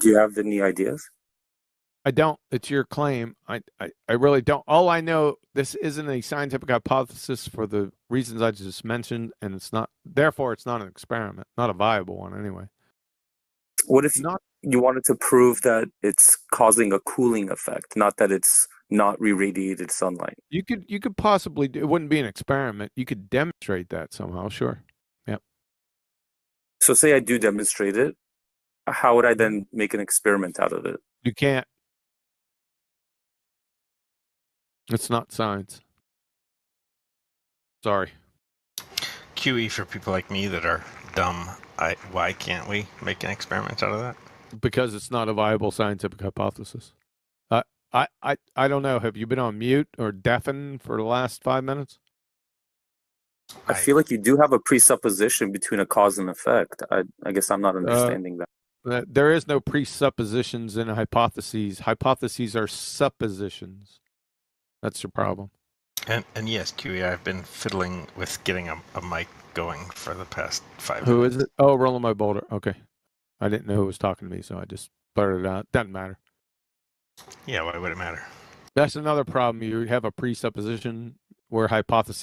Do you have any ideas? I don't. It's your claim. I really don't. All I know, this isn't a scientific hypothesis for the reasons I just mentioned, and it's not. Therefore, it's not an experiment, not a viable one anyway. What if you wanted to prove that it's causing a cooling effect, not that it's not re-radiated sunlight? You could possibly do. It wouldn't be an experiment. You could demonstrate that somehow. Sure. Yep. So, say I do demonstrate it. How would I then make an experiment out of it? You can't. It's not science. Sorry. QE for people like me that are dumb. Why can't we make an experiment out of that? Because it's not a viable scientific hypothesis. I don't know. Have you been on mute or deafened for the last 5 minutes? I feel like you do have a presupposition between a cause and effect. I guess I'm not understanding that. There is no presuppositions in hypotheses. Hypotheses are suppositions. That's your problem. And yes, QE, I've been fiddling with getting a mic going for the past 5 minutes. Who is it? Oh, Rolling My Boulder. Okay. I didn't know who was talking to me, so I just blurted it out. Doesn't matter. Yeah, why would it matter? That's another problem. You have a presupposition where hypotheses